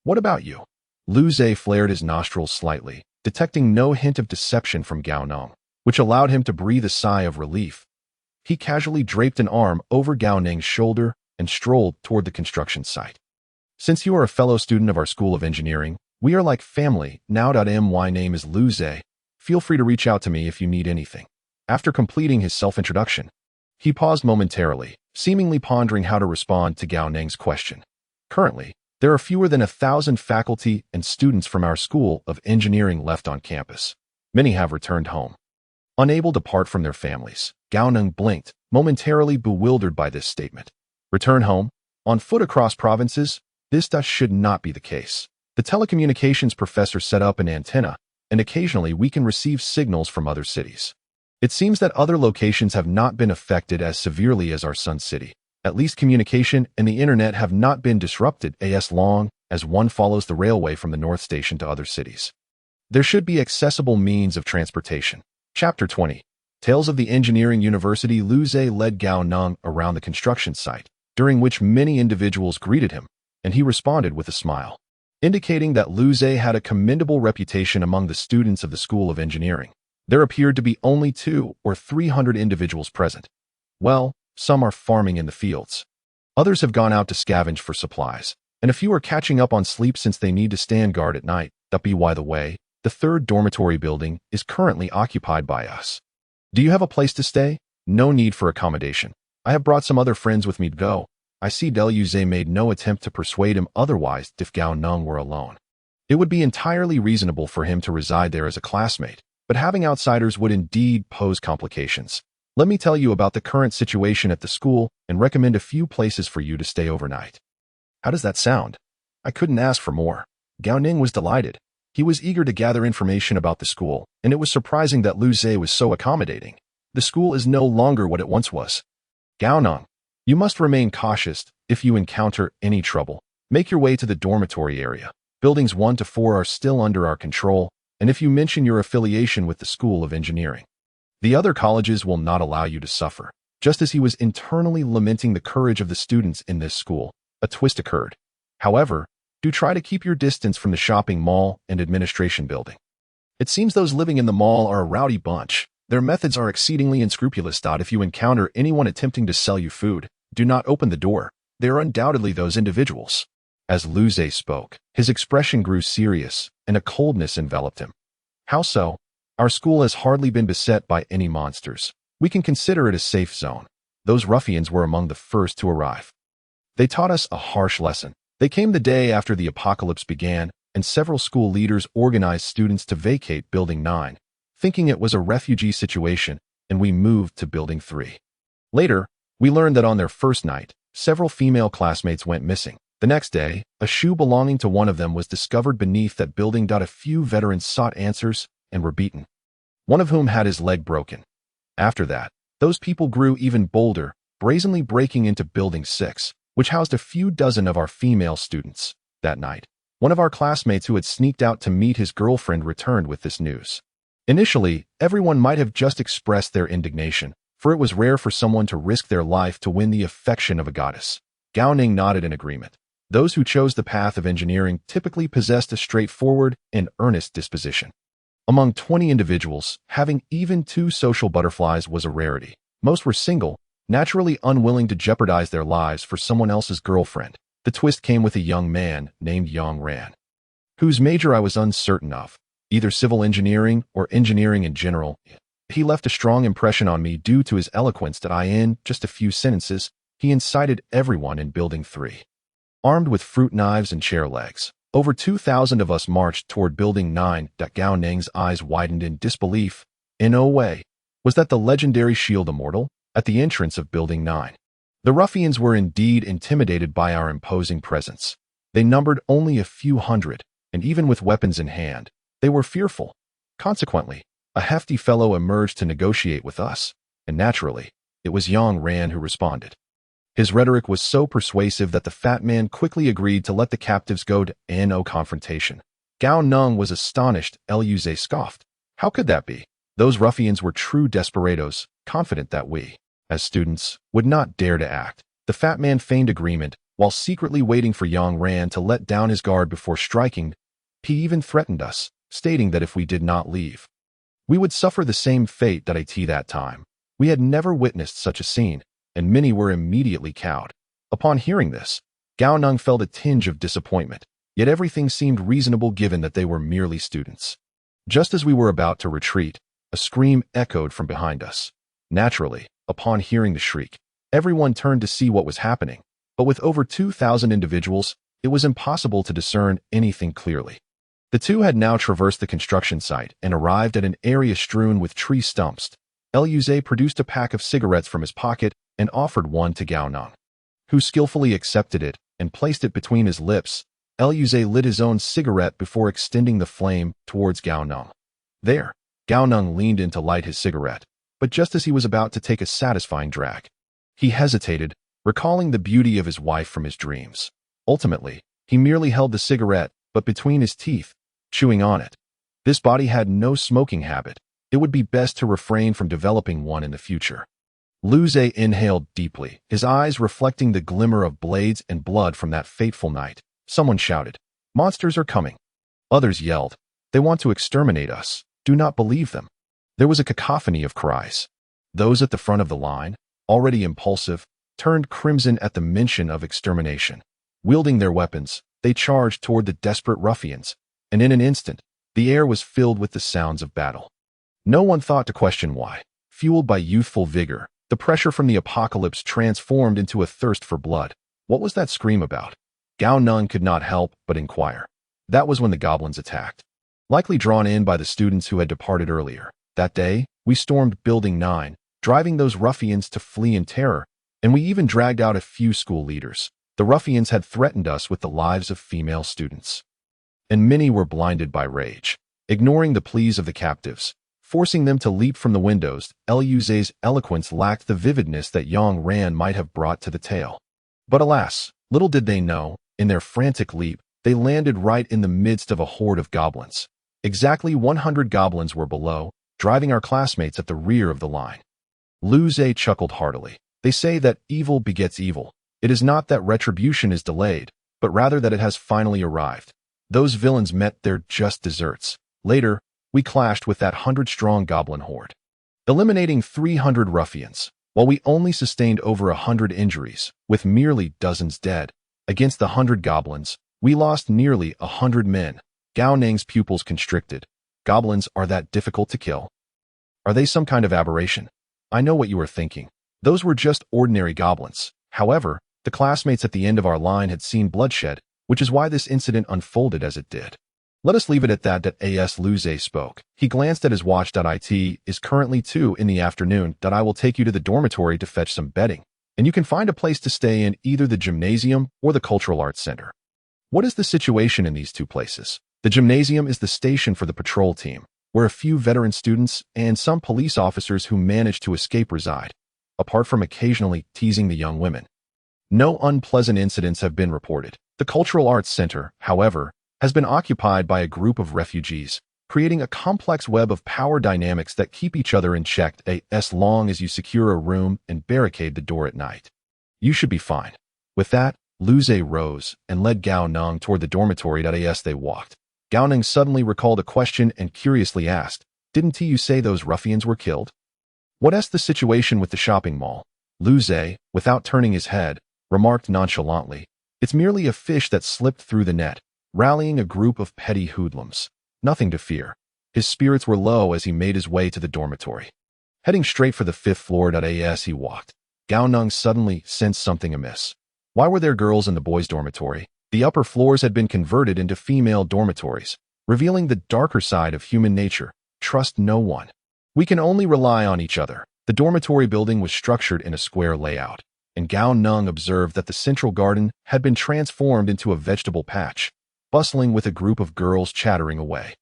What about you? Lu Zhe flared his nostrils slightly, detecting no hint of deception from Gao Neng, which allowed him to breathe a sigh of relief. He casually draped an arm over Gao Neng's shoulder and strolled toward the construction site. "Since you are a fellow student of our School of Engineering, we are like family now. My name is Lu Zhe. Feel free to reach out to me if you need anything." After completing his self-introduction, he paused momentarily, seemingly pondering how to respond to Gao Neng's question. Currently, there are fewer than 1,000 faculty and students from our School of Engineering left on campus. Many have returned home. Unable to part from their families, Gao Neng blinked, momentarily bewildered by this statement. Return home? On foot across provinces? This should not be the case. The telecommunications professor set up an antenna, and occasionally we can receive signals from other cities. It seems that other locations have not been affected as severely as our Sun City. At least communication and the internet have not been disrupted as long as one follows the railway from the North Station to other cities. There should be accessible means of transportation. Chapter 20. Tales of the Engineering University. Lu Zhe led Gao Neng around the construction site, during which many individuals greeted him, and he responded with a smile. indicating that Lu Zhe had a commendable reputation among the students of the School of Engineering. There appeared to be only 200 or 300 individuals present. Well, some are farming in the fields. Others have gone out to scavenge for supplies, and a few are catching up on sleep since they need to stand guard at night. By the way, the 3rd dormitory building is currently occupied by us. Do you have a place to stay? No need for accommodation. I have brought some other friends with me to go. I see Liu Zhe made no attempt to persuade him otherwise if Gao Neng were alone. It would be entirely reasonable for him to reside there as a classmate, but having outsiders would indeed pose complications. Let me tell you about the current situation at the school and recommend a few places for you to stay overnight. How does that sound? I couldn't ask for more. Gao Neng was delighted. He was eager to gather information about the school, and it was surprising that Liu Zhe was so accommodating. The school is no longer what it once was. Gao Neng, you must remain cautious. If you encounter any trouble, make your way to the dormitory area. Buildings 1 to 4 are still under our control, and if you mention your affiliation with the School of Engineering, the other colleges will not allow you to suffer. Just as he was internally lamenting the courage of the students in this school, a twist occurred. However, do try to keep your distance from the shopping mall and administration building. It seems those living in the mall are a rowdy bunch. Their methods are exceedingly unscrupulous. If you encounter anyone attempting to sell you food, do not open the door. They are undoubtedly those individuals. As Liu Zhe spoke, his expression grew serious, and a coldness enveloped him. How so? Our school has hardly been beset by any monsters. We can consider it a safe zone. Those ruffians were among the first to arrive. They taught us a harsh lesson. They came the day after the apocalypse began, and several school leaders organized students to vacate Building 9, thinking it was a refugee situation, and we moved to Building 3. Later, we learned that on their first night, several female classmates went missing. The next day, a shoe belonging to one of them was discovered beneath that building. A few veterans sought answers and were beaten, one of whom had his leg broken. After that, those people grew even bolder, brazenly breaking into Building 6, which housed a few dozen of our female students. That night, one of our classmates who had sneaked out to meet his girlfriend returned with this news. Initially, everyone might have just expressed their indignation, for it was rare for someone to risk their life to win the affection of a goddess. Gao Neng nodded in agreement. Those who chose the path of engineering typically possessed a straightforward and earnest disposition. Among 20 individuals, having even 2 social butterflies was a rarity. Most were single, naturally unwilling to jeopardize their lives for someone else's girlfriend. The twist came with a young man named Yang Ran, whose major I was uncertain of, either civil engineering or engineering in general. He left a strong impression on me due to his eloquence. In just a few sentences, he incited everyone in Building 3. Armed with fruit knives and chair legs, over 2,000 of us marched toward Building 9. Gao Neng's eyes widened in disbelief. In no way. Was that the legendary shield immortal? At the entrance of Building 9. The ruffians were indeed intimidated by our imposing presence. They numbered only a few hundred, and even with weapons in hand, they were fearful. Consequently, a hefty fellow emerged to negotiate with us, and naturally, it was Yang Ran who responded. His rhetoric was so persuasive that the fat man quickly agreed to let the captives go to no confrontation. Gao Neng was astonished. Liu Zhe scoffed. How could that be? Those ruffians were true desperados, confident that we, as students, would not dare to act. The fat man feigned agreement, while secretly waiting for Yang Ran to let down his guard before striking. He even threatened us, stating that if we did not leave, we would suffer the same fate. At that time, we had never witnessed such a scene, and many were immediately cowed. Upon hearing this, Gao Neng felt a tinge of disappointment, yet everything seemed reasonable given that they were merely students. Just as we were about to retreat, a scream echoed from behind us. Naturally, upon hearing the shriek, everyone turned to see what was happening, but with over 2,000 individuals, it was impossible to discern anything clearly. The two had now traversed the construction site and arrived at an area strewn with tree stumps. Liu Zhe produced a pack of cigarettes from his pocket and offered one to Gao Neng, who skillfully accepted it and placed it between his lips. Liu Zhe lit his own cigarette before extending the flame towards Gao Neng. There, Gao Neng leaned in to light his cigarette, but just as he was about to take a satisfying drag, he hesitated, recalling the beauty of his wife from his dreams. Ultimately, he merely held the cigarette, but between his teeth, chewing on it. This body had no smoking habit. It would be best to refrain from developing one in the future. Liu Zhe inhaled deeply, his eyes reflecting the glimmer of blades and blood from that fateful night. Someone shouted, Monsters are coming. Others yelled, they want to exterminate us. Do not believe them. There was a cacophony of cries. Those at the front of the line, already impulsive, turned crimson at the mention of extermination. Wielding their weapons, they charged toward the desperate ruffians, and in an instant, the air was filled with the sounds of battle. No one thought to question why. Fueled by youthful vigor, the pressure from the apocalypse transformed into a thirst for blood. What was that scream about? Gao Neng could not help but inquire. That was when the goblins attacked. Likely drawn in by the students who had departed earlier. That day, we stormed Building 9, driving those ruffians to flee in terror, and we even dragged out a few school leaders. The ruffians had threatened us with the lives of female students. And many were blinded by rage, ignoring the pleas of the captives, forcing them to leap from the windows. Liu's eloquence lacked the vividness that Yang Ran might have brought to the tale. But alas, little did they know, in their frantic leap, they landed right in the midst of a horde of goblins. Exactly 100 goblins were below, driving our classmates at the rear of the line. Liu chuckled heartily. They say that evil begets evil. It is not that retribution is delayed, but rather that it has finally arrived. Those villains met their just deserts. Later, we clashed with that 100-strong goblin horde, eliminating 300 ruffians, while we only sustained over 100 injuries, with merely dozens dead. Against the 100 goblins, we lost nearly 100 men. Gao Neng's pupils constricted. Goblins are that difficult to kill? Are they some kind of aberration? I know what you are thinking. Those were just ordinary goblins. However, the classmates at the end of our line had seen bloodshed, which is why this incident unfolded as it did. Let us leave it at that. As Liu spoke, he glanced at his watch. It is currently 2 in the afternoon. I will take you to the dormitory to fetch some bedding, and you can find a place to stay in either the gymnasium or the cultural arts center. What is the situation in these two places? The gymnasium is the station for the patrol team, where a few veteran students and some police officers who managed to escape reside, apart from occasionally teasing the young women. No unpleasant incidents have been reported. The Cultural Arts Center, however, has been occupied by a group of refugees, creating a complex web of power dynamics that keep each other in check as long as you secure a room and barricade the door at night. You should be fine. With that, Liu rose and led Gao Neng toward the dormitory. As they walked, Gao Neng suddenly recalled a question and curiously asked, "Didn't you say those ruffians were killed?" "What's the situation with the shopping mall?" Liu, without turning his head, remarked nonchalantly, "It's merely a fish that slipped through the net, rallying a group of petty hoodlums. Nothing to fear." His spirits were low as he made his way to the dormitory. Heading straight for the 5th floor. As he walked, Gao Neng suddenly sensed something amiss. Why were there girls in the boys' dormitory? The upper floors had been converted into female dormitories, revealing the darker side of human nature. Trust no one. We can only rely on each other. The dormitory building was structured in a square layout, and Gao Neng observed that the central garden had been transformed into a vegetable patch, bustling with a group of girls chattering away.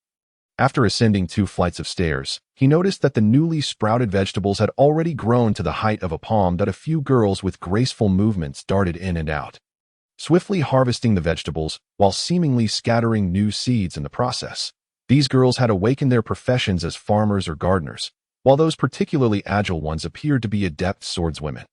After ascending 2 flights of stairs, he noticed that the newly sprouted vegetables had already grown to the height of a palm. A few girls with graceful movements darted in and out, swiftly harvesting the vegetables while seemingly scattering new seeds in the process. These girls had awakened their professions as farmers or gardeners, while those particularly agile ones appeared to be adept swordswomen.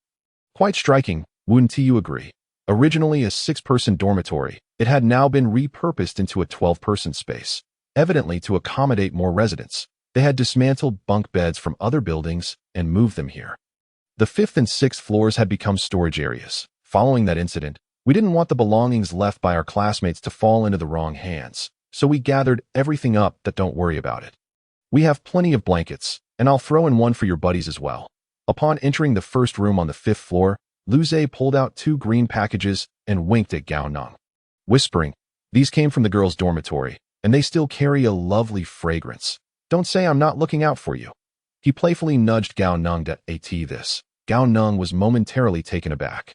Quite striking, wouldn't you agree? Originally a 6-person dormitory, it had now been repurposed into a 12-person space, evidently to accommodate more residents. They had dismantled bunk beds from other buildings and moved them here. The 5th and 6th floors had become storage areas. Following that incident, we didn't want the belongings left by our classmates to fall into the wrong hands, so we gathered everything up. Don't worry about it. We have plenty of blankets, and I'll throw in one for your buddies as well. Upon entering the first room on the 5th floor, Liu pulled out 2 green packages and winked at Gao Neng, whispering, "These came from the girls' dormitory, and they still carry a lovely fragrance. Don't say I'm not looking out for you." He playfully nudged Gao Neng at this. Gao Neng was momentarily taken aback,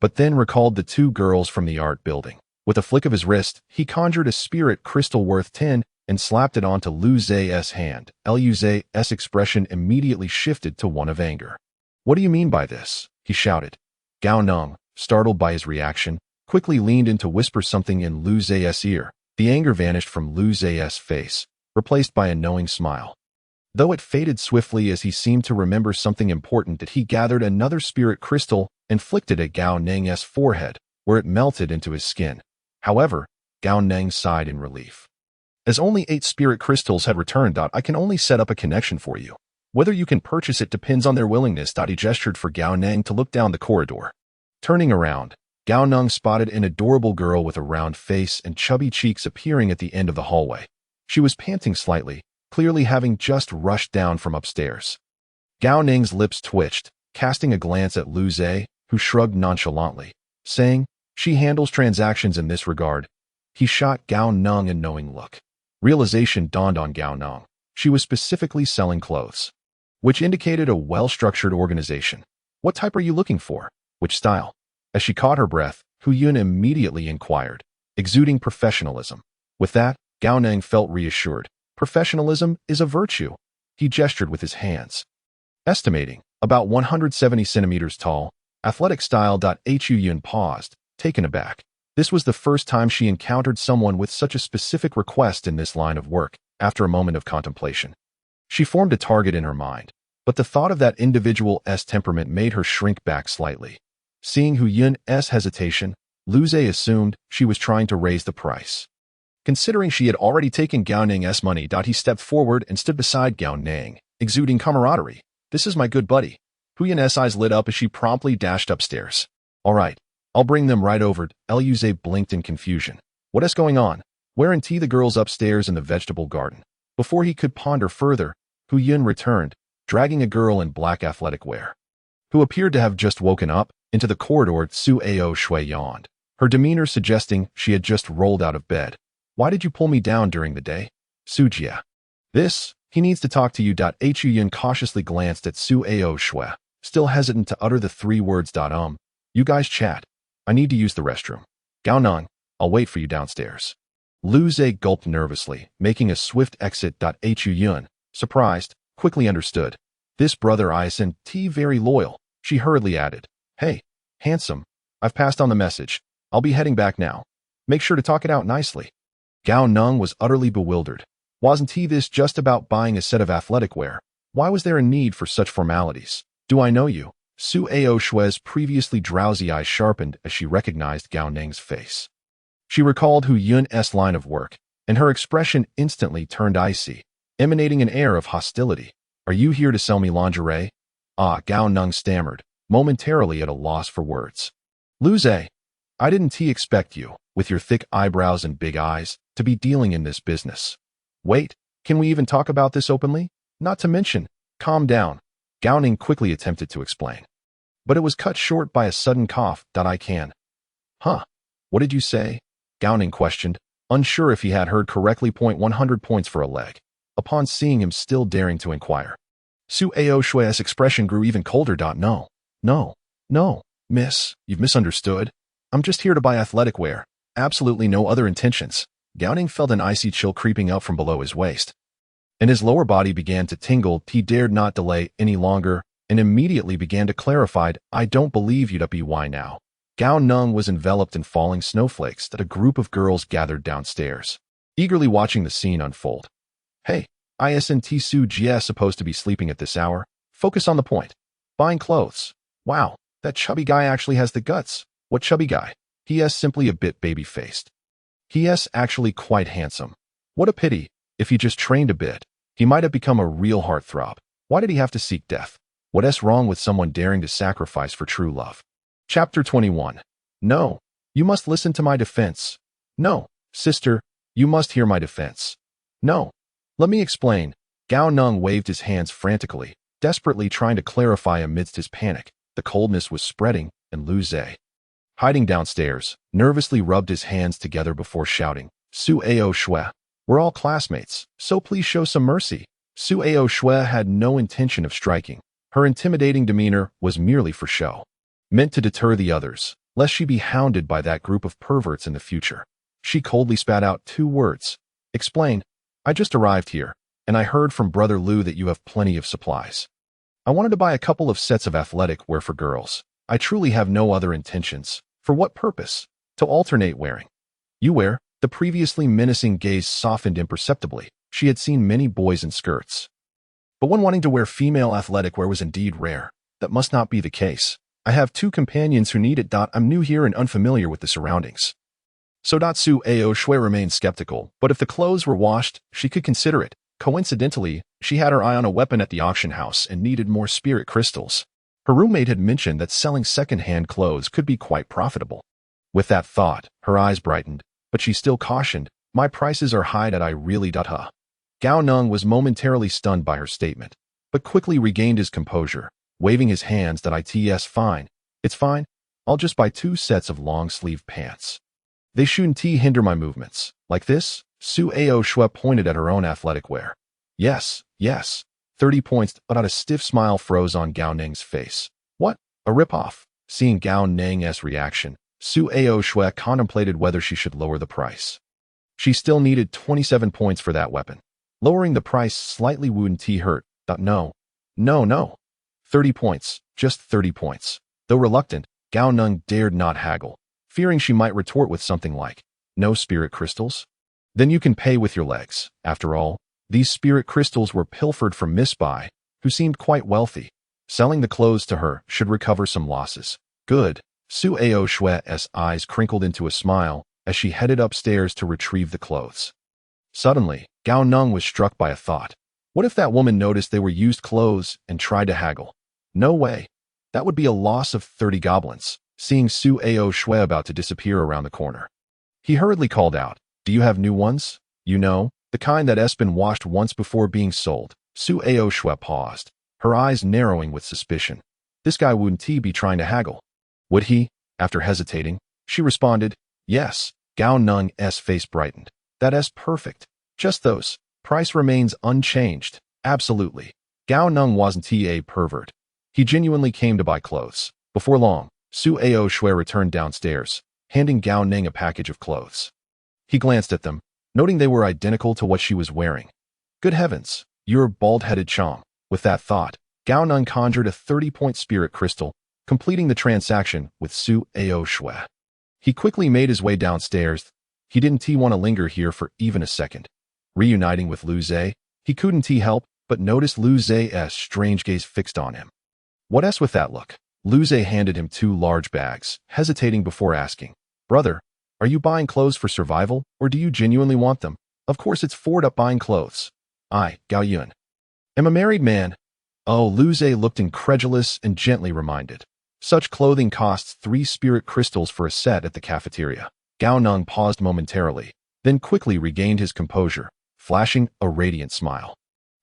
but then recalled the 2 girls from the art building. With a flick of his wrist, he conjured a spirit crystal worth 10 and slapped it onto Liu's hand. Liu's expression immediately shifted to one of anger. "What do you mean by this?" he shouted. Gao Neng, startled by his reaction, quickly leaned in to whisper something in Liu's ear. The anger vanished from Liu's face, replaced by a knowing smile. Though it faded swiftly as he seemed to remember something important, he gathered another spirit crystal and flicked it at Gao Neng's forehead, where it melted into his skin. However, Gao Neng sighed in relief. As only 8 spirit crystals had returned, I can only set up a connection for you. Whether you can purchase it depends on their willingness. He gestured for Gao Neng to look down the corridor. Turning around, Gao Neng spotted an adorable girl with a round face and chubby cheeks appearing at the end of the hallway. She was panting slightly, clearly having just rushed down from upstairs. Gao Neng's lips twitched, casting a glance at Lu Zhe, who shrugged nonchalantly, saying, "She handles transactions in this regard." He shot Gao Neng a knowing look. Realization dawned on Gao Neng. She was specifically selling clothes, which indicated a well-structured organization. "What type are you looking for? Which style?" As she caught her breath, Hu Yun immediately inquired, exuding professionalism. With that, Gao Neng felt reassured. Professionalism is a virtue. He gestured with his hands. Estimating, about 170 centimeters tall, athletic style. Hu Yun paused, taken aback. This was the first time she encountered someone with such a specific request in this line of work. After a moment of contemplation, she formed a target in her mind, but the thought of that individual's temperament made her shrink back slightly. Seeing Hu Yun's hesitation, Lu Zhe assumed she was trying to raise the price. Considering she had already taken Gao Neng's money, he stepped forward and stood beside Gao Neng, exuding camaraderie. "This is my good buddy." Hu Yun's eyes lit up as she promptly dashed upstairs. "All right, I'll bring them right over." Lu Zhe blinked in confusion. "What is going on? Weren't the girls upstairs in the vegetable garden?" Before he could ponder further, Hu Yun returned, dragging a girl in black athletic wear, who appeared to have just woken up, into the corridor. Su Ao Shui yawned, her demeanor suggesting she had just rolled out of bed. "Why did you pull me down during the day?" "Su Jia. He needs to talk to you." Hu Yun cautiously glanced at Su Ao Shui, still hesitant to utter the 3 words. "You guys chat. I need to use the restroom." "Gao Neng, I'll wait for you downstairs." Lu Zhe gulped nervously, making a swift exit. Hu Yun, surprised, quickly understood. This brother isn't very loyal. She hurriedly added, "Hey, handsome, I've passed on the message. I'll be heading back now. Make sure to talk it out nicely." Gao Neng was utterly bewildered. Wasn't this just about buying a set of athletic wear? Why was there a need for such formalities? "Do I know you?" Su Ao Shui's previously drowsy eyes sharpened as she recognized Gao Neng's face. She recalled Hu Yun's line of work, and her expression instantly turned icy, emanating an air of hostility. "Are you here to sell me lingerie?" Gao Neng stammered, momentarily at a loss for words. "Lu Zhe, I didn't expect you, with your thick eyebrows and big eyes, to be dealing in this business." "Wait, can we even talk about this openly? Not to mention..." "Calm down," Gao Neng quickly attempted to explain. But it was cut short by a sudden cough. "I can." "Huh? What did you say?" Gao Neng questioned, unsure if he had heard correctly. 100 points for a leg, upon seeing him still daring to inquire. Su Ao Shui's expression grew even colder. No, miss, you've misunderstood. I'm just here to buy athletic wear. Absolutely no other intentions." Gao Neng felt an icy chill creeping up from below his waist, and his lower body began to tingle. He dared not delay any longer, and immediately began to clarify, "I don't believe you'd be why now." Gao Neng was enveloped in falling snowflakes that a group of girls gathered downstairs, eagerly watching the scene unfold. "Hey, isn't Su Jia supposed to be sleeping at this hour? Focus on the point. Buying clothes. Wow, that chubby guy actually has the guts." "What chubby guy?" "He's simply a bit baby-faced. He's actually quite handsome. What a pity. If he just trained a bit, he might have become a real heartthrob. Why did he have to seek death? What's wrong with someone daring to sacrifice for true love?" Chapter 21. "No, you must listen to my defense." "No, sister, you must hear my defense." "No, let me explain." Gao Neng waved his hands frantically, desperately trying to clarify amidst his panic. The coldness was spreading, and Lu Zhe, hiding downstairs, nervously rubbed his hands together before shouting, "Su Ao Shui, we're all classmates, so please show some mercy." Su Ao Shui had no intention of striking. Her intimidating demeanor was merely for show, meant to deter the others, lest she be hounded by that group of perverts in the future. She coldly spat out 2 words. "Explain. I just arrived here, and I heard from Brother Lu that you have plenty of supplies. I wanted to buy a couple of sets of athletic wear for girls. I truly have no other intentions. For what purpose? To alternate wearing." "You wear?" The previously menacing gaze softened imperceptibly. She had seen many boys in skirts, but one wanting to wear female athletic wear was indeed rare. That must not be the case. I have 2 companions who need it. I'm new here and unfamiliar with the surroundings. Sodatsu Ao Shui remained skeptical, but if the clothes were washed, she could consider it. Coincidentally, she had her eye on a weapon at the auction house and needed more spirit crystals. Her roommate had mentioned that selling second-hand clothes could be quite profitable. With that thought, her eyes brightened, but she still cautioned, "My prices are high that I really huh." Gao Neng was momentarily stunned by her statement, but quickly regained his composure, waving his hands that it's fine. It's fine. I'll just buy 2 sets of long-sleeve pants. They shouldn't hinder my movements. Like this? Su Ao Shui pointed at her own athletic wear. Yes. 30 points, but a stiff smile froze on Gao Neng's face. What? A ripoff? Seeing Gao Neng's reaction, Su Ao Shui contemplated whether she should lower the price. She still needed 27 points for that weapon. Lowering the price slightly wouldn't hurt. No. 30 points. Just 30 points. Though reluctant, Gao Neng dared not haggle, fearing she might retort with something like, "No spirit crystals? Then you can pay with your legs." After all, these spirit crystals were pilfered from Miss Bai, who seemed quite wealthy. Selling the clothes to her should recover some losses. Good. Su Ao Shui's eyes crinkled into a smile as she headed upstairs to retrieve the clothes. Suddenly, Gao Neng was struck by a thought. What if that woman noticed they were used clothes and tried to haggle? No way. That would be a loss of 30 goblins. Seeing Su Ao Shui about to disappear around the corner, he hurriedly called out, "Do you have new ones? You know, the kind that has been washed once before being sold." Su Ao Shui paused, her eyes narrowing with suspicion. This guy wouldn't be trying to haggle. Would he? After hesitating, she responded, "Yes." Gao Neng's face brightened. "That's perfect. Just those. Price remains unchanged." Absolutely. Gao Neng wasn't a pervert. He genuinely came to buy clothes. Before long, Su Ao Shui returned downstairs, handing Gao Neng a package of clothes. He glanced at them, noting they were identical to what she was wearing. Good heavens, you're bald-headed Chong. With that thought, Gao Neng conjured a 30-point spirit crystal, completing the transaction with Su Ao Shui. He quickly made his way downstairs. He didn't want to linger here for even a second. Reuniting with Lu Zhe, he couldn't help but notice Lu Zhe's strange gaze fixed on him. What's with that look? Lu Zhe handed him 2 large bags, hesitating before asking, "Brother, are you buying clothes for survival, or do you genuinely want them?" "Of course it's for buying clothes. I, Gao Yun, am a married man." Oh, Lu Zhe looked incredulous and gently reminded. Such clothing costs 3 spirit crystals for a set at the cafeteria. Gao Neng paused momentarily, then quickly regained his composure, flashing a radiant smile.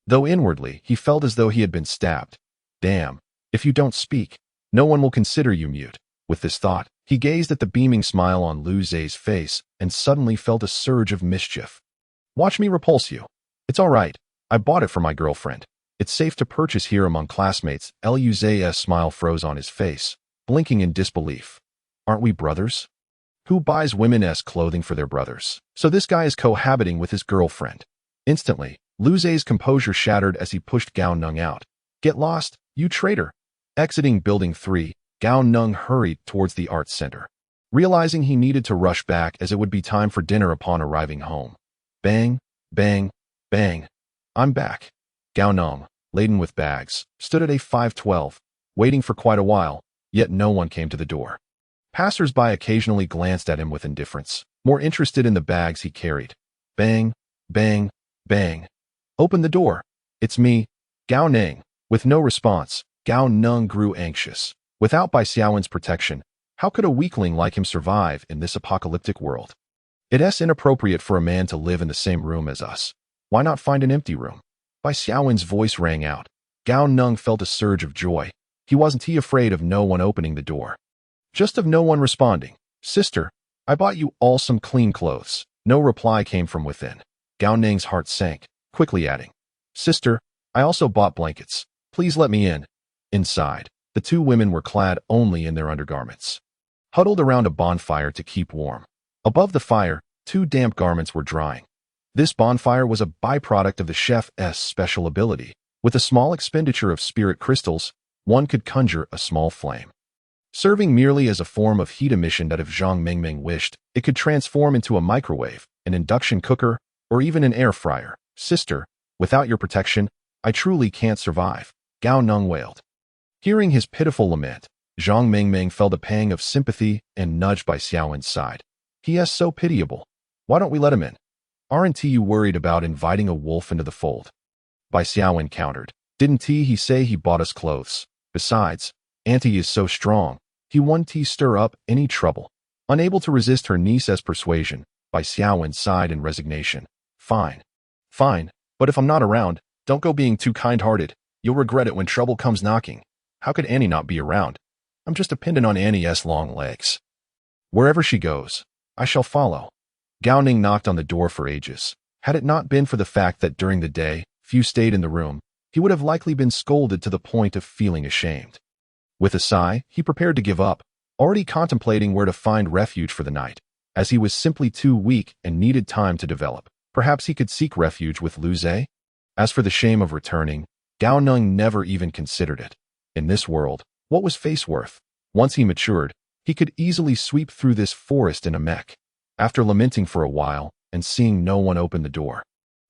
Though inwardly, he felt as though he had been stabbed. Damn, if you don't speak, no one will consider you mute. With this thought, he gazed at the beaming smile on Lu Zhe's face and suddenly felt a surge of mischief. Watch me repulse you. It's all right. I bought it for my girlfriend. It's safe to purchase here among classmates. Lu Zhe's smile froze on his face, blinking in disbelief. Aren't we brothers? Who buys women's clothing for their brothers? So this guy is cohabiting with his girlfriend. Instantly, Lu Zhe's composure shattered as he pushed Gao Neng out. Get lost, you traitor. Exiting Building 3, Gao Neng hurried towards the arts center, realizing he needed to rush back as it would be time for dinner upon arriving home. Bang, bang, bang. I'm back. Gao Neng, laden with bags, stood at A512, waiting for quite a while, yet no one came to the door. Passers-by occasionally glanced at him with indifference, more interested in the bags he carried. Bang, bang, bang. Open the door. It's me, Gao Neng. With no response, Gao Neng grew anxious. Without Bai Xiaowen's protection, how could a weakling like him survive in this apocalyptic world? It's inappropriate for a man to live in the same room as us. Why not find an empty room? Bai Xiaowen's voice rang out. Gao Neng felt a surge of joy. He wasn't afraid of no one opening the door. Just of no one responding. Sister, I bought you all some clean clothes. No reply came from within. Gao Neng's heart sank, quickly adding, Sister, I also bought blankets. Please let me in. Inside, the 2 women were clad only in their undergarments, huddled around a bonfire to keep warm. Above the fire, 2 damp garments were drying. This bonfire was a byproduct of the chef's special ability. With a small expenditure of spirit crystals, one could conjure a small flame, serving merely as a form of heat emission that if Zhang Mingming wished, it could transform into a microwave, an induction cooker, or even an air fryer. Sister, without your protection, I truly can't survive. Gao Neng wailed. Hearing his pitiful lament, Zhang Mingming felt a pang of sympathy and nudged Bai Xiaowen's side. He is so pitiable. Why don't we let him in? Aren't you worried about inviting a wolf into the fold? Bai Xiaowen countered. Didn't he say he bought us clothes? Besides, Auntie is so strong. He won't stir up any trouble. Unable to resist her niece's persuasion, Bai Xiaowen sighed in resignation. Fine. Fine, but if I'm not around, don't go being too kind-hearted. You'll regret it when trouble comes knocking. How could Annie not be around? I'm just dependent on Annie's long legs. Wherever she goes, I shall follow. Gao Neng knocked on the door for ages. Had it not been for the fact that during the day, few stayed in the room, he would have likely been scolded to the point of feeling ashamed. With a sigh, he prepared to give up, already contemplating where to find refuge for the night, as he was simply too weak and needed time to develop. Perhaps he could seek refuge with Lu Zhe? As for the shame of returning, Gao Neng never even considered it. In this world, what was face worth? Once he matured, he could easily sweep through this forest in a mech. After lamenting for a while and seeing no one open the door,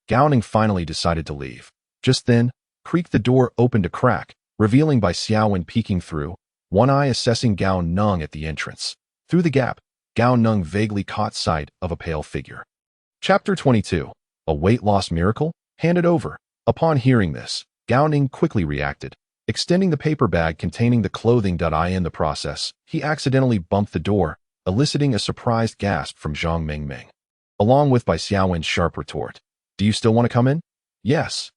Gao Neng finally decided to leave. Just then, the door opened a crack, revealing Bai Xiaowen peeking through, one eye assessing Gao Neng at the entrance. Through the gap, Gao Neng vaguely caught sight of a pale figure. Chapter 22. A weight loss miracle? Handed over. Upon hearing this, Gao Neng quickly reacted. Extending the paper bag containing the clothing. In the process, he accidentally bumped the door, eliciting a surprised gasp from Zhang Mingming, along with Bai Xiaowen's sharp retort. Do you still want to come in? Yes,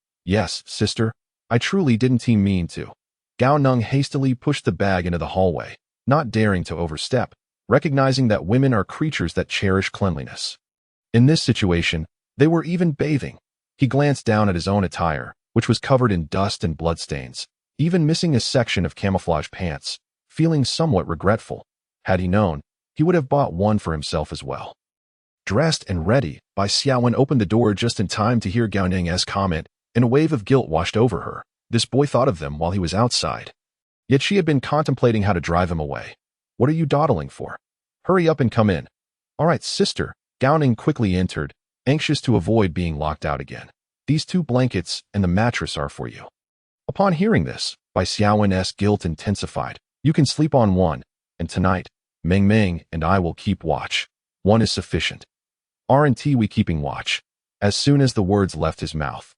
sister. I truly didn't mean to. Gao Neng hastily pushed the bag into the hallway, not daring to overstep, recognizing that women are creatures that cherish cleanliness. In this situation, they were even bathing. He glanced down at his own attire, which was covered in dust and bloodstains, even missing a section of camouflage pants, feeling somewhat regretful. Had he known, he would have bought one for himself as well. Dressed and ready, Bai Xiaowen opened the door just in time to hear Gao Neng's comment, and a wave of guilt washed over her. This boy thought of them while he was outside. Yet she had been contemplating how to drive him away. What are you dawdling for? Hurry up and come in. All right, sister. Gao Neng quickly entered, anxious to avoid being locked out again. These 2 blankets and the mattress are for you. Upon hearing this, Bai Xiaowen's guilt intensified. You can sleep on one, and tonight, Ming and I will keep watch. One is sufficient. Aren't we keeping watch? As soon as the words left his mouth,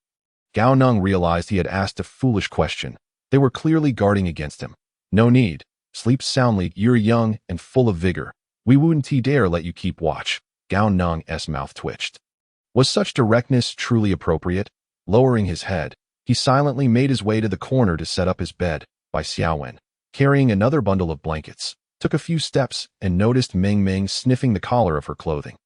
Gao Neng realized he had asked a foolish question. They were clearly guarding against him. No need. Sleep soundly, you're young and full of vigor. We wouldn't dare let you keep watch. Gao Neng's mouth twitched. Was such directness truly appropriate? Lowering his head, he silently made his way to the corner to set up his bed. Bai Xiaowen, carrying another bundle of blankets, took a few steps and noticed Ming sniffing the collar of her clothing.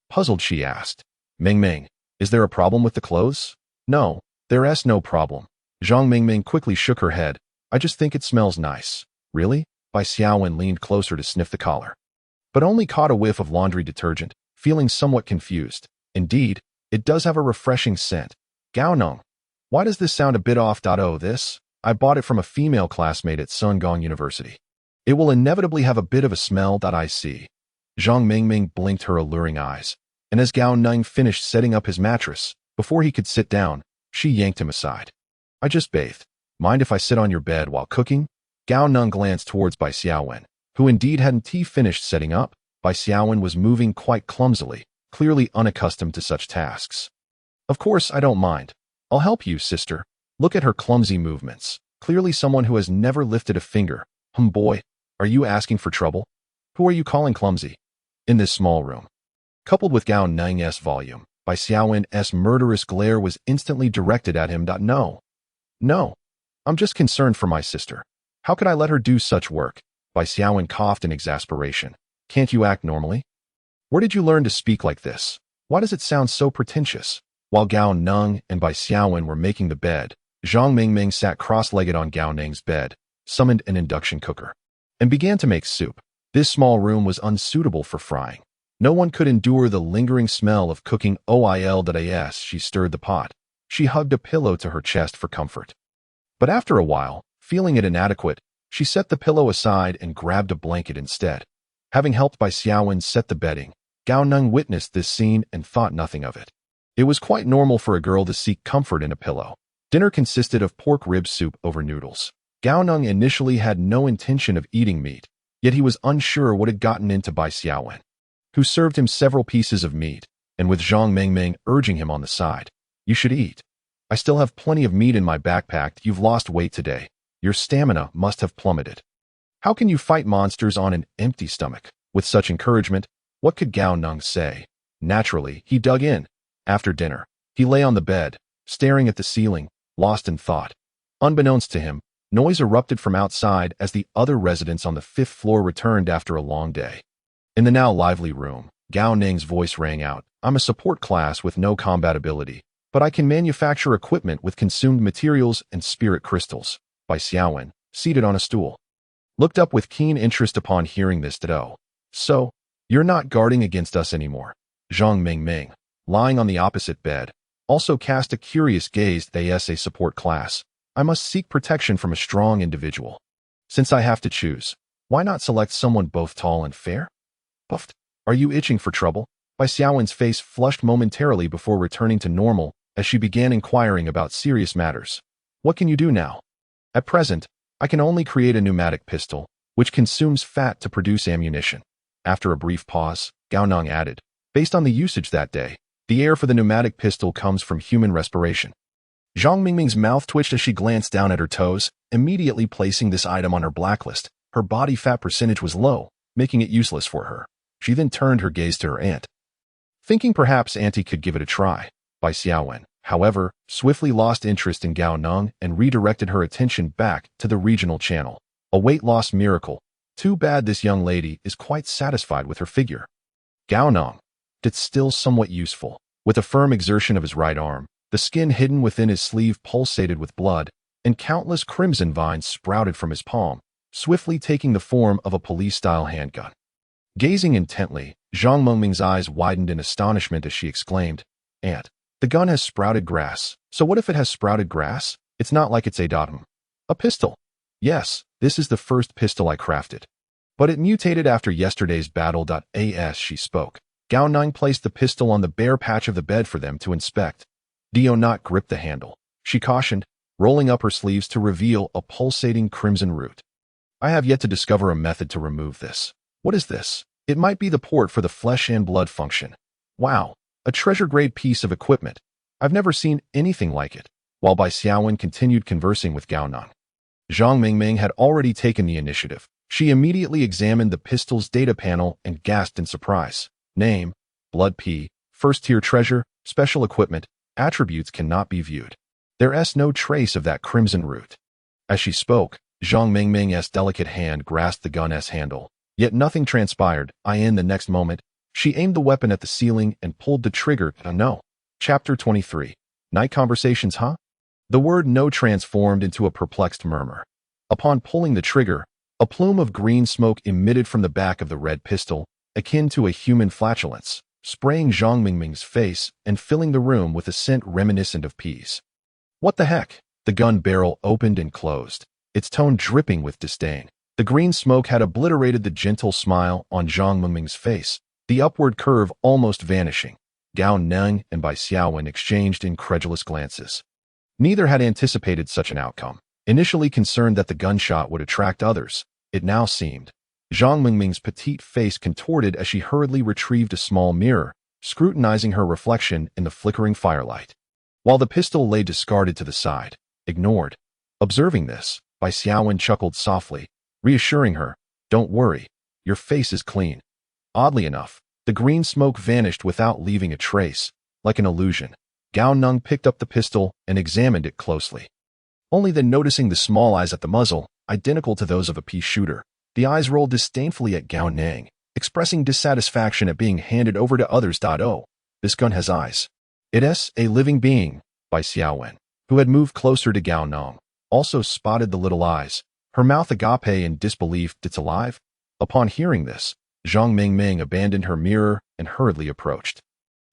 Puzzled, she asked, Ming, is there a problem with the clothes? No, there's no problem. Zhang Mingming quickly shook her head. I just think it smells nice. Really? Bai Xiaowen leaned closer to sniff the collar, but only caught a whiff of laundry detergent, feeling somewhat confused. Indeed, it does have a refreshing scent. Gao Neng, why does this sound a bit off? I bought it from a female classmate at Sungong University. It will inevitably have a bit of a smell. I see. Zhang Mingming blinked her alluring eyes, and as Gao Neng finished setting up his mattress, before he could sit down, she yanked him aside. I just bathed. Mind if I sit on your bed while cooking? Gao Neng glanced towards Bai Xiaowen, who indeed hadn't finished setting up. Bai Xiaowen was moving quite clumsily, clearly unaccustomed to such tasks. Of course, I don't mind. I'll help you, sister. Look at her clumsy movements. Clearly someone who has never lifted a finger. Boy, are you asking for trouble? Who are you calling clumsy? In this small room, coupled with Gao Neng's volume, Bai Xiaowen's murderous glare was instantly directed at him. No. I'm just concerned for my sister. How could I let her do such work? Bai Xiaowen coughed in exasperation. Can't you act normally? Where did you learn to speak like this? Why does it sound so pretentious? While Gao Neng and Bai Xiaowen were making the bed, Zhang Mingming sat cross-legged on Gao Neng's bed, summoned an induction cooker, and began to make soup. This small room was unsuitable for frying. No one could endure the lingering smell of cooking oil. As she stirred the pot, she hugged a pillow to her chest for comfort. But after a while, feeling it inadequate, she set the pillow aside and grabbed a blanket instead. Having helped Bai Xiaowen set the bedding, Gao Neng witnessed this scene and thought nothing of it. It was quite normal for a girl to seek comfort in a pillow. Dinner consisted of pork rib soup over noodles. Gao Neng initially had no intention of eating meat, yet he was unsure what had gotten into Bai Xiaowen. who served him several pieces of meat, and with Zhang Mingming urging him on the side. You should eat. I still have plenty of meat in my backpack. You've lost weight today. Your stamina must have plummeted. How can you fight monsters on an empty stomach? With such encouragement, what could Gao Neng say? Naturally, he dug in. After dinner, he lay on the bed, staring at the ceiling, lost in thought. Unbeknownst to him, noise erupted from outside as the other residents on the 5th floor returned after a long day. In the now lively room, Gao Neng's voice rang out. I'm a support class with no combat ability, but I can manufacture equipment with consumed materials and spirit crystals. By Xiaowen, seated on a stool, looked up with keen interest upon hearing this. So, you're not guarding against us anymore. Zhang Mingming, lying on the opposite bed, also cast a curious gaze. As a support class, I must seek protection from a strong individual. Since I have to choose, why not select someone both tall and fair? Buffed. Are you itching for trouble? By Xiaowen's face flushed momentarily before returning to normal as she began inquiring about serious matters. What can you do now? At present, I can only create a pneumatic pistol, which consumes fat to produce ammunition. After a brief pause, Gao Neng added, based on the usage that day, the air for the pneumatic pistol comes from human respiration. Zhang Mingming's mouth twitched as she glanced down at her toes, immediately placing this item on her blacklist. Her body fat percentage was low, making it useless for her. She then turned her gaze to her aunt, thinking perhaps Auntie could give it a try. By Xiaowen, however, swiftly lost interest in Gao Neng and redirected her attention back to the regional channel. A weight loss miracle. Too bad this young lady is quite satisfied with her figure. Gao Neng, it's still somewhat useful. With a firm exertion of his right arm, the skin hidden within his sleeve pulsated with blood, and countless crimson vines sprouted from his palm, swiftly taking the form of a police-style handgun. Gazing intently, Zhang Mingming's eyes widened in astonishment as she exclaimed, Aunt, the gun has sprouted grass. So what if it has sprouted grass? It's not like it's a pistol. Yes, this is the first pistol I crafted. But it mutated after yesterday's battle. As she spoke, Gao Neng placed the pistol on the bare patch of the bed for them to inspect. Do not grip the handle, she cautioned, rolling up her sleeves to reveal a pulsating crimson root. I have yet to discover a method to remove this. What is this? It might be the port for the flesh and blood function. Wow, a treasure-grade piece of equipment. I've never seen anything like it. While Bai Xiaowen continued conversing with Gao Neng, Zhang Mingming had already taken the initiative. She immediately examined the pistol's data panel and gasped in surprise. Name, Blood P, first-tier treasure, special equipment, attributes cannot be viewed. There's no trace of that crimson root. As she spoke, Zhang Mingming's delicate hand grasped the gun's handle, yet nothing transpired. In the next moment, she aimed the weapon at the ceiling and pulled the trigger. No. Chapter 23. Night Conversations, huh? The word no transformed into a perplexed murmur. Upon pulling the trigger, a plume of green smoke emitted from the back of the red pistol, akin to a human flatulence, spraying Zhang Mingming's face and filling the room with a scent reminiscent of peas. What the heck? The gun barrel opened and closed, its tone dripping with disdain. The green smoke had obliterated the gentle smile on Zhang Mingming's face, the upward curve almost vanishing. Gao Neng and Bai Xiaowen exchanged incredulous glances. Neither had anticipated such an outcome. Initially concerned that the gunshot would attract others, it now seemed. Zhang Mingming's petite face contorted as she hurriedly retrieved a small mirror, scrutinizing her reflection in the flickering firelight. While the pistol lay discarded to the side, ignored. Observing this, Bai Xiaowen chuckled softly, reassuring her, Don't worry, your face is clean. Oddly enough, the green smoke vanished without leaving a trace, like an illusion. Gao Neng picked up the pistol and examined it closely. Only then noticing the small eyes at the muzzle, identical to those of a pea shooter, the eyes rolled disdainfully at Gao Neng, expressing dissatisfaction at being handed over to others. Oh, this gun has eyes. It's a living being. Bai Xiaowen, who had moved closer to Gao Neng, also spotted the little eyes, her mouth agape in disbelief. It's alive? Upon hearing this, Zhang Mingming abandoned her mirror and hurriedly approached,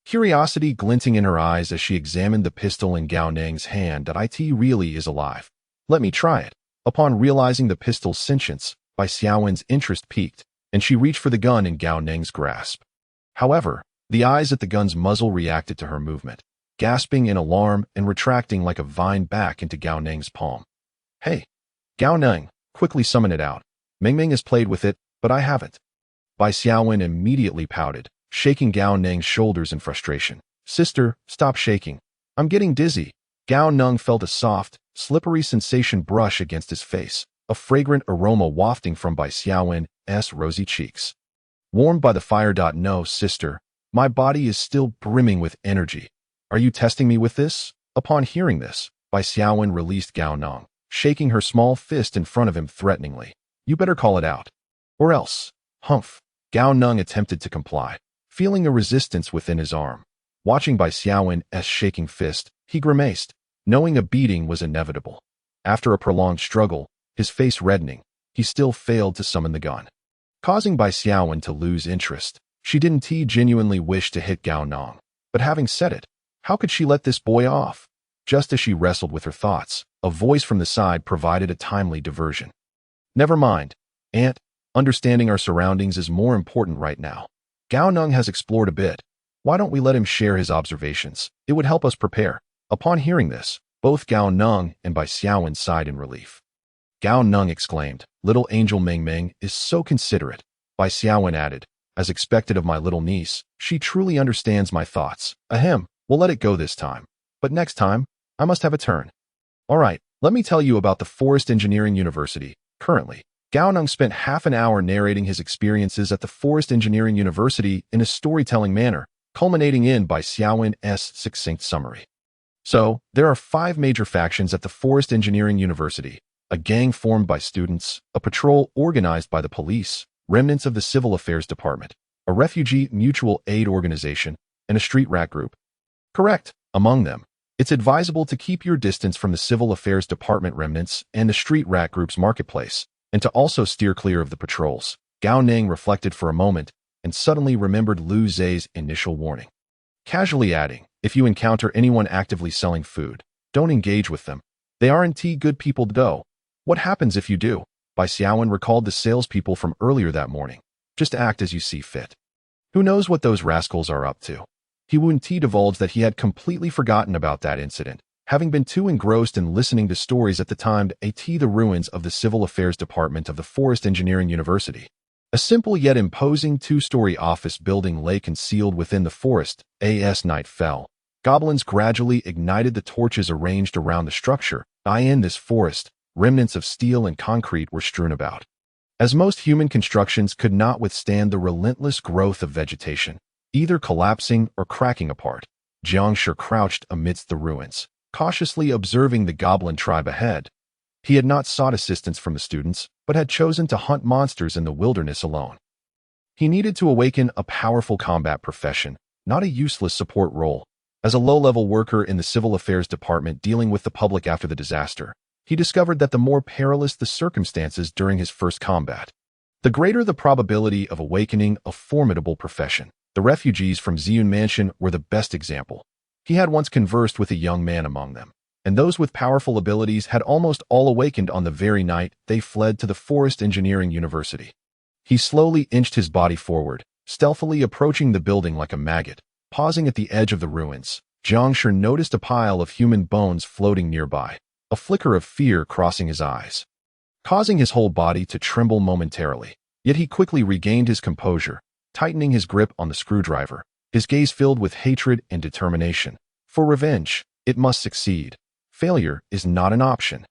curiosity glinting in her eyes as she examined the pistol in Gao Neng's hand. It really is alive. Let me try it. Upon realizing the pistol's sentience, Bai Xiaowen's interest peaked, and she reached for the gun in Gao Neng's grasp. However, the eyes at the gun's muzzle reacted to her movement, gasping in alarm and retracting like a vine back into Gao Neng's palm. Hey, Gao Neng, quickly summon it out. Mingming has played with it, but I haven't. Bai Xiaowen immediately pouted, shaking Gao Neng's shoulders in frustration. "Sister, stop shaking. I'm getting dizzy." Gao Neng felt a soft, slippery sensation brush against his face, a fragrant aroma wafting from Bai Xiaowen's rosy cheeks. Warmed by the fire. "No, sister. My body is still brimming with energy. Are you testing me with this?" Upon hearing this, Bai Xiaowen released Gao Neng, shaking her small fist in front of him threateningly. "You better call it out. Or else." "Humph." Gao Neng attempted to comply, feeling a resistance within his arm. Watching Bai Xiaowen's shaking fist, he grimaced, knowing a beating was inevitable. After a prolonged struggle, his face reddening, he still failed to summon the gun, causing Bai Xiaowen to lose interest. She didn't genuinely wish to hit Gao Neng, but having said it, how could she let this boy off? Just as she wrestled with her thoughts, a voice from the side provided a timely diversion. "Never mind, Aunt. Understanding our surroundings is more important right now. Gao Neng has explored a bit. Why don't we let him share his observations? It would help us prepare." Upon hearing this, both Gao Neng and Bai Xiaowen sighed in relief. Gao Neng exclaimed, "Little angel Meng Meng is so considerate." Bai Xiaowen added, "As expected of my little niece, she truly understands my thoughts. Ahem, we'll let it go this time. But next time, I must have a turn." "All right, let me tell you about the Forest Engineering University." Currently, Gao Neng spent half an hour narrating his experiences at the Forest Engineering University in a storytelling manner, culminating in Bai Xiaowen's succinct summary. So, there are 5 major factions at the Forest Engineering University: a gang formed by students, a patrol organized by the police, remnants of the Civil Affairs Department, a refugee mutual aid organization, and a street rat group. Correct. Among them, it's advisable to keep your distance from the Civil Affairs Department remnants and the street rat group's marketplace, and to also steer clear of the patrols. Gao Neng reflected for a moment and suddenly remembered Lu Zhe's initial warning, casually adding, "If you encounter anyone actively selling food, don't engage with them. They aren't good people though. What happens if you do?" Bai Xiaowen recalled the salespeople from earlier that morning. "Just act as you see fit. Who knows what those rascals are up to?" He divulged that he had completely forgotten about that incident, having been too engrossed in listening to stories at the time. The ruins of the Civil Affairs Department of the Forest Engineering University. A simple yet imposing 2-story office building lay concealed within the forest. As night fell, goblins gradually ignited the torches arranged around the structure. In this forest, remnants of steel and concrete were strewn about, as most human constructions could not withstand the relentless growth of vegetation, either collapsing or cracking apart. Jiang Shi crouched amidst the ruins, cautiously observing the goblin tribe ahead. He had not sought assistance from the students, but had chosen to hunt monsters in the wilderness alone. He needed to awaken a powerful combat profession, not a useless support role. As a low-level worker in the Civil Affairs Department dealing with the public after the disaster, he discovered that the more perilous the circumstances during his first combat, the greater the probability of awakening a formidable profession. The refugees from Ziyun Mansion were the best example. He had once conversed with a young man among them, and those with powerful abilities had almost all awakened on the very night they fled to the Forest Engineering University. He slowly inched his body forward, stealthily approaching the building like a maggot. Pausing at the edge of the ruins, Jiang Shi noticed a pile of human bones floating nearby, a flicker of fear crossing his eyes, causing his whole body to tremble momentarily. Yet he quickly regained his composure, tightening his grip on the screwdriver, his gaze filled with hatred and determination. For revenge, it must succeed. Failure is not an option.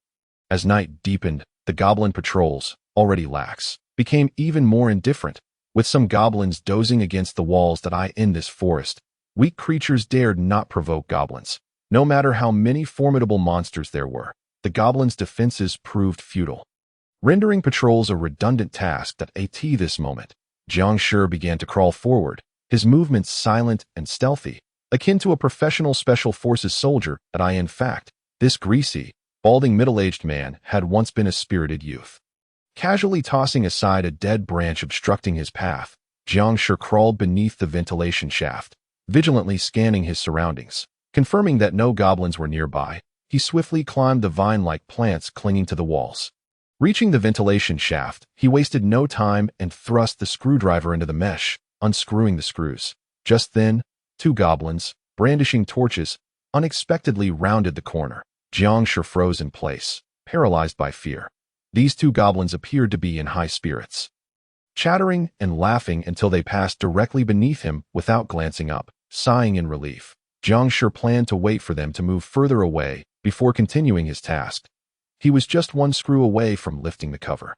As night deepened, the goblin patrols, already lax, became even more indifferent, with some goblins dozing against the walls in this forest. Weak creatures dared not provoke goblins. No matter how many formidable monsters there were, the goblins' defenses proved futile, rendering patrols a redundant task. At this moment, Jiang Shi began to crawl forward, his movements silent and stealthy, akin to a professional special forces soldier. In fact, this greasy, balding middle-aged man had once been a spirited youth. Casually tossing aside a dead branch obstructing his path, Jiang Shi crawled beneath the ventilation shaft, vigilantly scanning his surroundings. Confirming that no goblins were nearby, he swiftly climbed the vine-like plants clinging to the walls. Reaching the ventilation shaft, he wasted no time and thrust the screwdriver into the mesh, unscrewing the screws. Just then, 2 goblins, brandishing torches, unexpectedly rounded the corner. Jiang Shi froze in place, paralyzed by fear. These 2 goblins appeared to be in high spirits. chattering and laughing until they passed directly beneath him without glancing up, sighing in relief. Jiang Shi planned to wait for them to move further away before continuing his task. He was just one screw away from lifting the cover.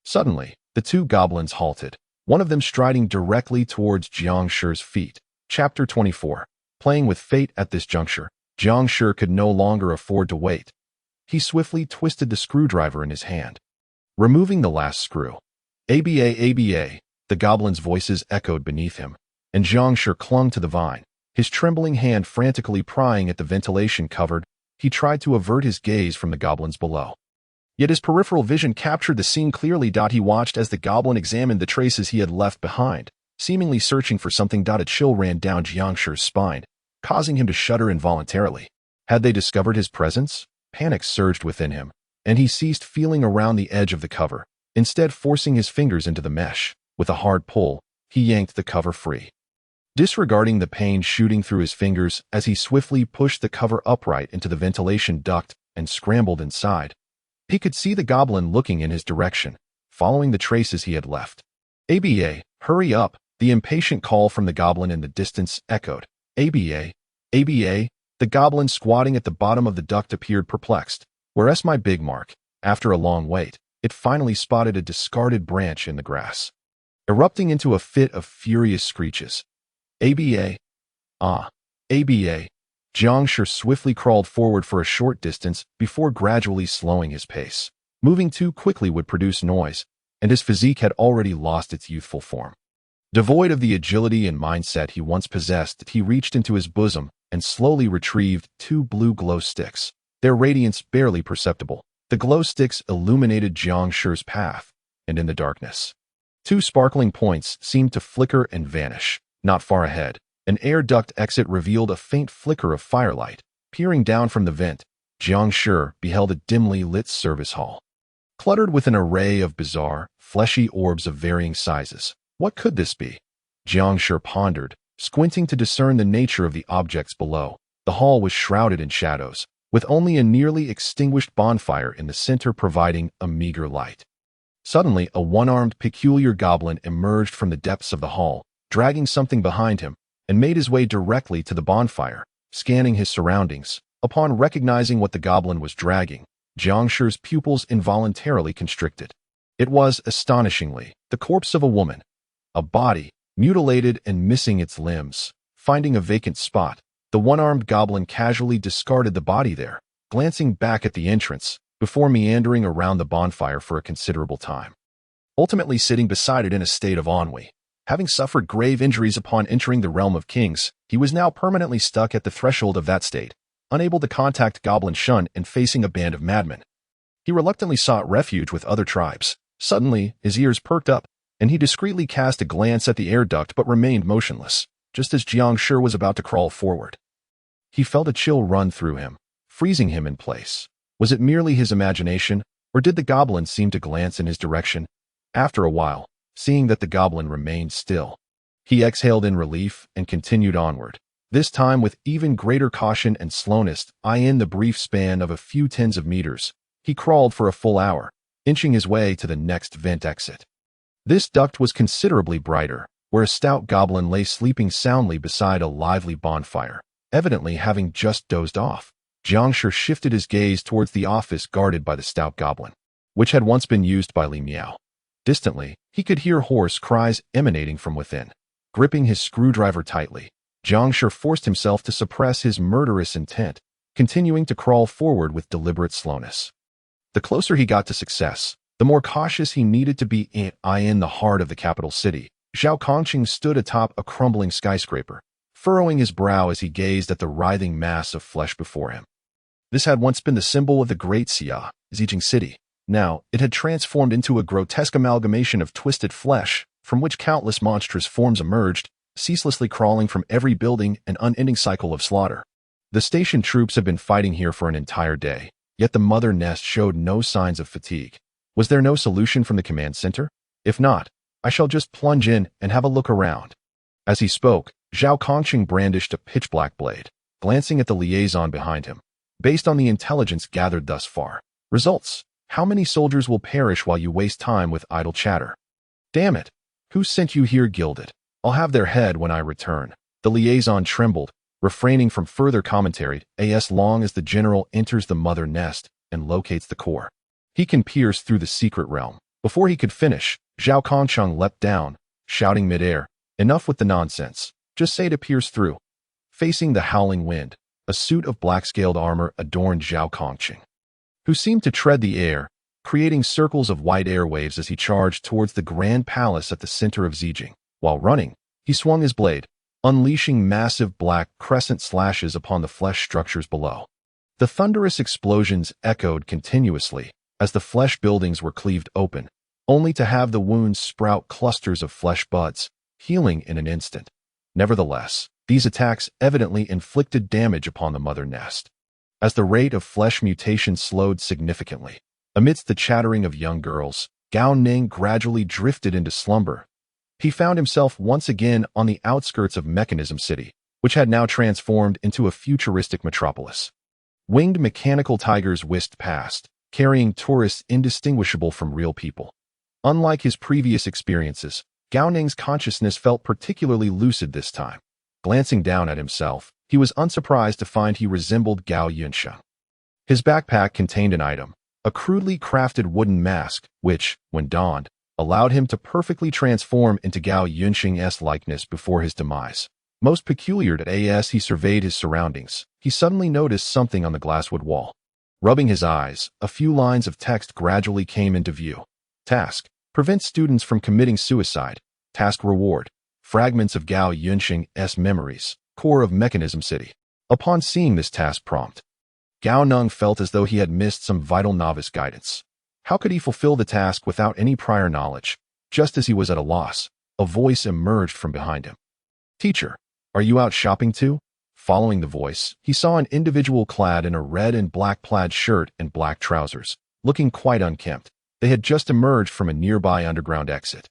Suddenly, the two goblins halted, one of them striding directly towards Jiang Shi's feet. Chapter 24. Playing with fate. At this juncture, Jiang Shi could no longer afford to wait. He swiftly twisted the screwdriver in his hand, removing the last screw. ABA, the goblins' voices echoed beneath him, and Jiang Shi clung to the vine, his trembling hand frantically prying at the ventilation covered. He tried to avert his gaze from the goblins below. Yet his peripheral vision captured the scene clearly. He watched as the goblin examined the traces he had left behind, seemingly searching for something. A chill ran down Jiang Shi's spine, causing him to shudder involuntarily. Had they discovered his presence? Panic surged within him, and he ceased feeling around the edge of the cover, instead forcing his fingers into the mesh. With a hard pull, he yanked the cover free, disregarding the pain shooting through his fingers as he swiftly pushed the cover upright into the ventilation duct and scrambled inside. He could see the goblin looking in his direction, following the traces he had left. ABA, hurry up, the impatient call from the goblin in the distance echoed. ABA, the goblin squatting at the bottom of the duct appeared perplexed. Where's my big mark? After a long wait, it finally spotted a discarded branch in the grass, erupting into a fit of furious screeches. ABA. Jiang Shi swiftly crawled forward for a short distance before gradually slowing his pace. Moving too quickly would produce noise, and his physique had already lost its youthful form. Devoid of the agility and mindset he once possessed, he reached into his bosom and slowly retrieved two blue glow sticks, their radiance barely perceptible. The glow sticks illuminated Jiang Shi's path, and in the darkness, two sparkling points seemed to flicker and vanish. Not far ahead, an air duct exit revealed a faint flicker of firelight. Peering down from the vent, Jiang Shi beheld a dimly lit service hall, cluttered with an array of bizarre, fleshy orbs of varying sizes. What could this be? Jiang Shi pondered, squinting to discern the nature of the objects below. The hall was shrouded in shadows, with only a nearly extinguished bonfire in the center providing a meager light. Suddenly, a one-armed, peculiar goblin emerged from the depths of the hall, dragging something behind him, and made his way directly to the bonfire, scanning his surroundings. Upon recognizing what the goblin was dragging, Jiang Shi's pupils involuntarily constricted. It was, astonishingly, the corpse of a woman, a body, mutilated and missing its limbs. Finding a vacant spot, the one-armed goblin casually discarded the body there, glancing back at the entrance, before meandering around the bonfire for a considerable time, ultimately sitting beside it in a state of ennui. Having suffered grave injuries upon entering the realm of kings, he was now permanently stuck at the threshold of that state, unable to contact Goblin Shun and facing a band of madmen. He reluctantly sought refuge with other tribes. Suddenly, his ears perked up, and he discreetly cast a glance at the air duct but remained motionless, just as Jiang Shi was about to crawl forward. He felt a chill run through him, freezing him in place. Was it merely his imagination, or did the goblin seem to glance in his direction? After a while, seeing that the goblin remained still, he exhaled in relief and continued onward, this time with even greater caution and slowness. In the brief span of a few tens of meters, he crawled for a full hour, inching his way to the next vent exit. This duct was considerably brighter, where a stout goblin lay sleeping soundly beside a lively bonfire, evidently having just dozed off. Jiang Shi shifted his gaze towards the office guarded by the stout goblin, which had once been used by Li Miao. Distantly, he could hear hoarse cries emanating from within. Gripping his screwdriver tightly, Jiang Shi forced himself to suppress his murderous intent, continuing to crawl forward with deliberate slowness. The closer he got to success, the more cautious he needed to be. In the heart of the capital city, Zhao Kongqing stood atop a crumbling skyscraper, furrowing his brow as he gazed at the writhing mass of flesh before him. This had once been the symbol of the great Xia, Zijing city. Now, it had transformed into a grotesque amalgamation of twisted flesh, from which countless monstrous forms emerged, ceaselessly crawling from every building, an unending cycle of slaughter. The station troops had been fighting here for an entire day, yet the mother nest showed no signs of fatigue. Was there no solution from the command center? If not, I shall just plunge in and have a look around. As he spoke, Zhao Kongqing brandished a pitch-black blade, glancing at the liaison behind him. Based on the intelligence gathered thus far, results. How many soldiers will perish while you waste time with idle chatter? Damn it, Who sent you here, Gilded? I'll have their head when I return. The liaison trembled, refraining from further commentary as long as the general enters the mother nest and locates the core. He can pierce through the secret realm. Before he could finish, Zhao Kongcheng leapt down, shouting midair, "Enough with the nonsense. Just say to pierce through." Facing the howling wind, a suit of black-scaled armor adorned Zhao Kongcheng, who seemed to tread the air, creating circles of white airwaves as he charged towards the grand palace at the center of Zijing. While running, he swung his blade, unleashing massive black crescent slashes upon the flesh structures below. The thunderous explosions echoed continuously as the flesh buildings were cleaved open, only to have the wounds sprout clusters of flesh buds, healing in an instant. Nevertheless, these attacks evidently inflicted damage upon the mother nest. As the rate of flesh mutation slowed significantly, amidst the chattering of young girls, Gao Neng gradually drifted into slumber. He found himself once again on the outskirts of Mechanism City, which had now transformed into a futuristic metropolis. Winged mechanical tigers whisked past, carrying tourists indistinguishable from real people. Unlike his previous experiences, Gao Neng's consciousness felt particularly lucid this time. Glancing down at himself, he was unsurprised to find he resembled Gao Yunsheng. His backpack contained an item, a crudely crafted wooden mask, which, when donned, allowed him to perfectly transform into Gao Yunsheng's likeness before his demise. Most peculiar as he surveyed his surroundings, he suddenly noticed something on the glasswood wall. Rubbing his eyes, a few lines of text gradually came into view. Task: prevent students from committing suicide. Task reward: fragments of Gao Yunsheng's memories, core of Mechanism City. Upon seeing this task prompt, Gao Neng felt as though he had missed some vital novice guidance. How could he fulfill the task without any prior knowledge? Just as he was at a loss, a voice emerged from behind him. "Teacher, are you out shopping too?" Following the voice, he saw an individual clad in a red and black plaid shirt and black trousers, looking quite unkempt. They had just emerged from a nearby underground exit,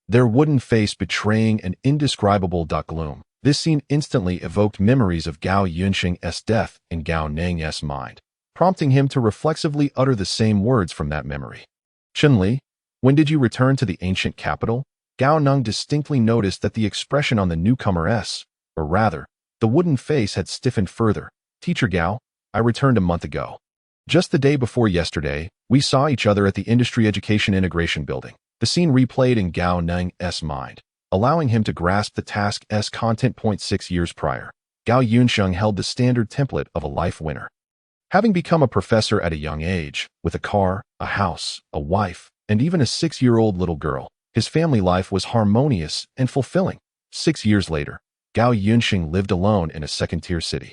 their wooden face betraying an indescribable gloom. This scene instantly evoked memories of Gao Yunsheng's death in Gao Neng's mind, prompting him to reflexively utter the same words from that memory. "Chun-Li, when did you return to the ancient capital?" Gao Neng distinctly noticed that the expression on the newcomer's, or rather, the wooden face had stiffened further. "Teacher Gao, I returned a month ago. Just the day before yesterday, we saw each other at the Industry Education Integration Building." The scene replayed in Gao Neng's mind, allowing him to grasp the task's content. 6 years prior, Gao Yunsheng held the standard template of a life winner. Having become a professor at a young age, with a car, a house, a wife, and even a 6-year-old little girl, his family life was harmonious and fulfilling. 6 years later, Gao Yunsheng lived alone in a second-tier city,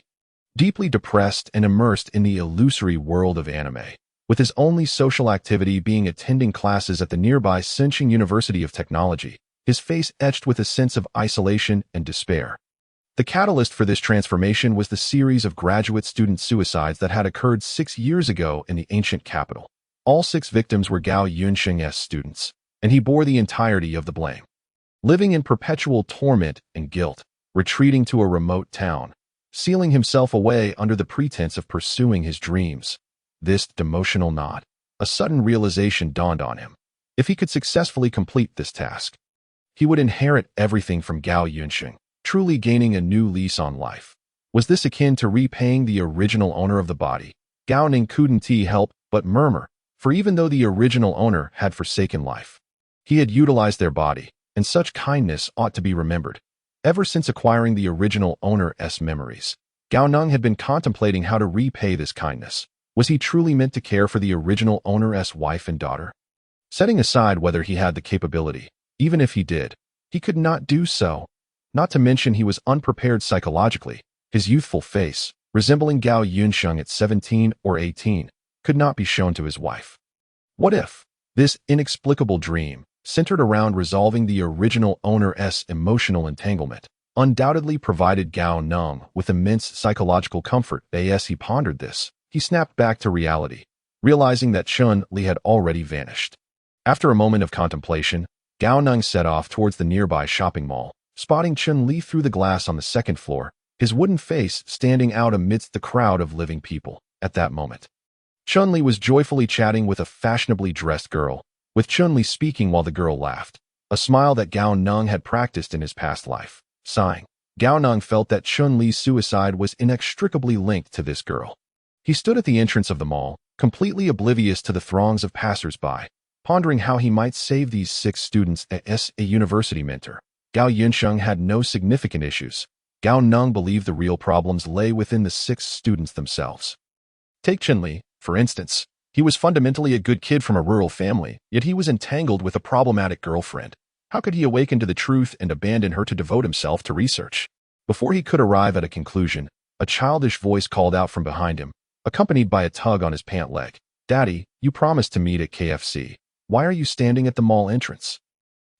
deeply depressed and immersed in the illusory world of anime, with his only social activity being attending classes at the nearby Sinqing University of Technology, his face etched with a sense of isolation and despair. The catalyst for this transformation was the series of graduate student suicides that had occurred 6 years ago in the ancient capital. All 6 victims were Gao Yunsheng's students, and he bore the entirety of the blame. Living in perpetual torment and guilt, retreating to a remote town, sealing himself away under the pretense of pursuing his dreams. This demotional knot, a sudden realization dawned on him. If he could successfully complete this task, he would inherit everything from Gao Yunsheng, truly gaining a new lease on life. Was this akin to repaying the original owner of the body? Gao Neng couldn't help but murmur, for even though the original owner had forsaken life, he had utilized their body, and such kindness ought to be remembered. Ever since acquiring the original owner's memories, Gao Neng had been contemplating how to repay this kindness. Was he truly meant to care for the original owner's wife and daughter? Setting aside whether he had the capability, even if he did, he could not do so. Not to mention he was unprepared psychologically. His youthful face, resembling Gao Yunsheng at 17 or 18, could not be shown to his wife. What if this inexplicable dream, centered around resolving the original owner's emotional entanglement, undoubtedly provided Gao Neng with immense psychological comfort? As he pondered this, he snapped back to reality, realizing that Chun-Li had already vanished. After a moment of contemplation, Gao Neng set off towards the nearby shopping mall, spotting Chun-Li through the glass on the second floor, his wooden face standing out amidst the crowd of living people. At that moment, Chun-Li was joyfully chatting with a fashionably dressed girl, with Chun-Li speaking while the girl laughed. a smile that Gao Neng had practiced in his past life. Sighing, Gao Neng felt that Chun-Li's suicide was inextricably linked to this girl. He stood at the entrance of the mall, completely oblivious to the throngs of passers-by, pondering how he might save these 6 students as a university mentor. Gao Yunsheng had no significant issues. Gao Neng believed the real problems lay within the 6 students themselves. Take Jinling, for instance. He was fundamentally a good kid from a rural family, yet he was entangled with a problematic girlfriend. How could he awaken to the truth and abandon her to devote himself to research? Before he could arrive at a conclusion, a childish voice called out from behind him, accompanied by a tug on his pant leg. "Daddy, you promised to meet at KFC. Why are you standing at the mall entrance?"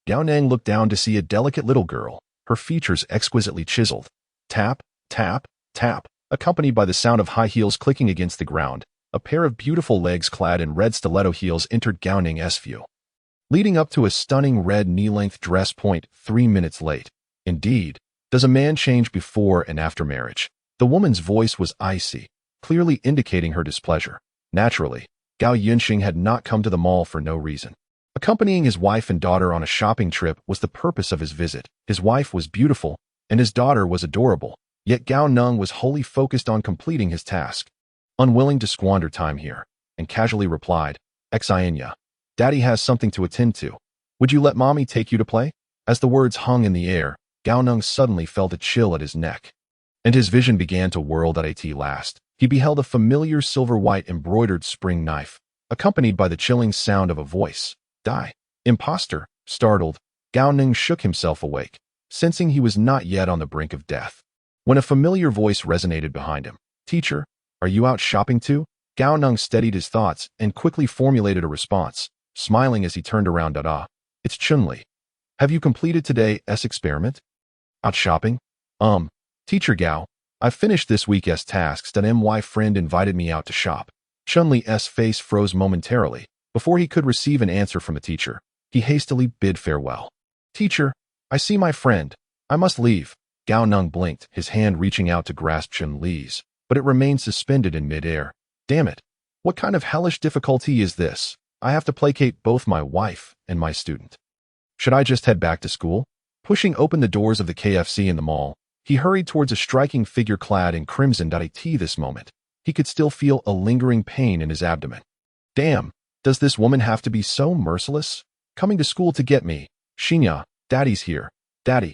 Gao Neng looked down to see a delicate little girl, her features exquisitely chiseled. Tap, tap, tap, accompanied by the sound of high heels clicking against the ground. A pair of beautiful legs clad in red stiletto heels entered Gao Neng's view, leading up to a stunning red knee-length dress. 3 minutes late. Indeed, does a man change before and after marriage? The woman's voice was icy, clearly indicating her displeasure. Naturally, Gao Yunxing had not come to the mall for no reason. Accompanying his wife and daughter on a shopping trip was the purpose of his visit. His wife was beautiful, and his daughter was adorable, yet Gao Neng was wholly focused on completing his task. Unwilling to squander time here, and casually replied, "Xianya, Daddy has something to attend to. Would you let Mommy take you to play?" As the words hung in the air, Gao Neng suddenly felt a chill at his neck, and his vision began to whirl. At last, he beheld a familiar silver-white embroidered spring knife, accompanied by the chilling sound of a voice. "Die, imposter!" Startled, Gao Neng shook himself awake, sensing he was not yet on the brink of death, when a familiar voice resonated behind him. "Teacher, are you out shopping too?" Gao Neng steadied his thoughts and quickly formulated a response, smiling as he turned around. "It's Chun-Li. Have you completed today's experiment?" "Out shopping? Teacher Gao, I've finished this week's tasks that my friend invited me out to shop." Chun-Li's face froze momentarily. Before he could receive an answer from the teacher, he hastily bid farewell. "Teacher, I see my friend. I must leave." Gao Neng blinked, his hand reaching out to grasp Chun-Li's, but it remained suspended in midair. "Damn it. What kind of hellish difficulty is this? I have to placate both my wife and my student. Should I just head back to school?" Pushing open the doors of the KFC in the mall, he hurried towards a striking figure clad in crimson. At this moment, he could still feel a lingering pain in his abdomen. Damn, does this woman have to be so merciless? Coming to school to get me. "Xinya, Daddy's here. Daddy,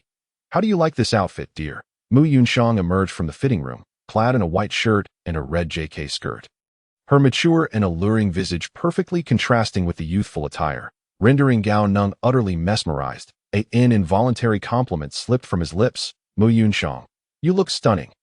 how do you like this outfit, dear?" Mu Yunshang emerged from the fitting room, clad in a white shirt and a red JK skirt. Her mature and alluring visage perfectly contrasting with the youthful attire, rendering Gao Neng utterly mesmerized. An involuntary compliment slipped from his lips. "Mu Yunshang, you look stunning."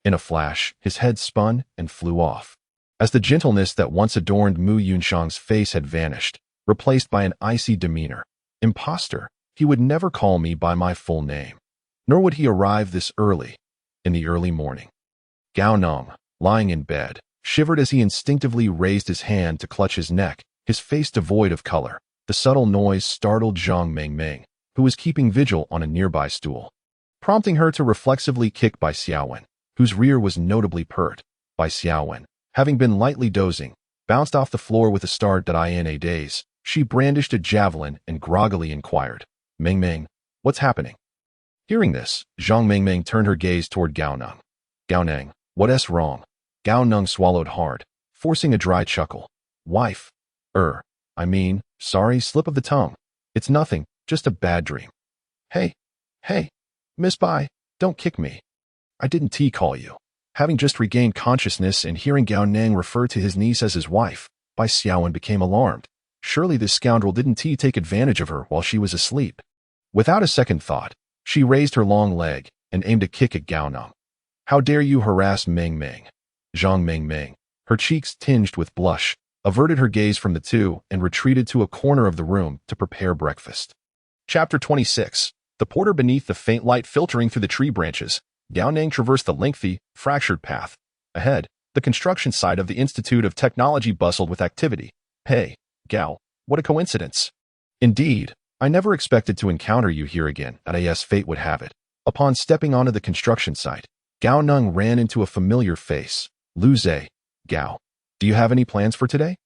In a flash, his head spun and flew off, as the gentleness that once adorned Mu Yunshang's face had vanished, replaced by an icy demeanor. "Imposter, he would never call me by my full name. Nor would he arrive this early, in the early morning." Gao Neng, lying in bed, shivered as he instinctively raised his hand to clutch his neck, his face devoid of color. The subtle noise startled Zhang Mengmeng, who was keeping vigil on a nearby stool, prompting her to reflexively kick Bai Xiaowen, whose rear was notably pert. Bai Xiaowen, having been lightly dozing, bounced off the floor with a start. In a daze, she brandished a javelin and groggily inquired, "Mengmeng, what's happening?" Hearing this, Zhang Mengmeng turned her gaze toward Gao Neng. "Gao Neng, what's wrong?" Gao Neng swallowed hard, forcing a dry chuckle. "Wife. Sorry, slip of the tongue. It's nothing, just a bad dream." Hey, Miss Bai, don't kick me. I didn't call you." Having just regained consciousness and hearing Gao Neng refer to his niece as his wife, Bai Xiaowen became alarmed. Surely this scoundrel didn't take advantage of her while she was asleep. Without a second thought, she raised her long leg and aimed a kick at Gao Neng. "How dare you harass Mengmeng?" Zhang Mengmeng, her cheeks tinged with blush, averted her gaze from the two and retreated to a corner of the room to prepare breakfast. Chapter 26. The porter beneath the faint light filtering through the tree branches, Gao Neng traversed the lengthy, fractured path. Ahead, the construction site of the Institute of Technology bustled with activity. "Hey, Gao, what a coincidence." "Indeed, I never expected to encounter you here again," as fate would have it. Upon stepping onto the construction site, Gao Neng ran into a familiar face. "Lu Zhe, Gao, do you have any plans for today?"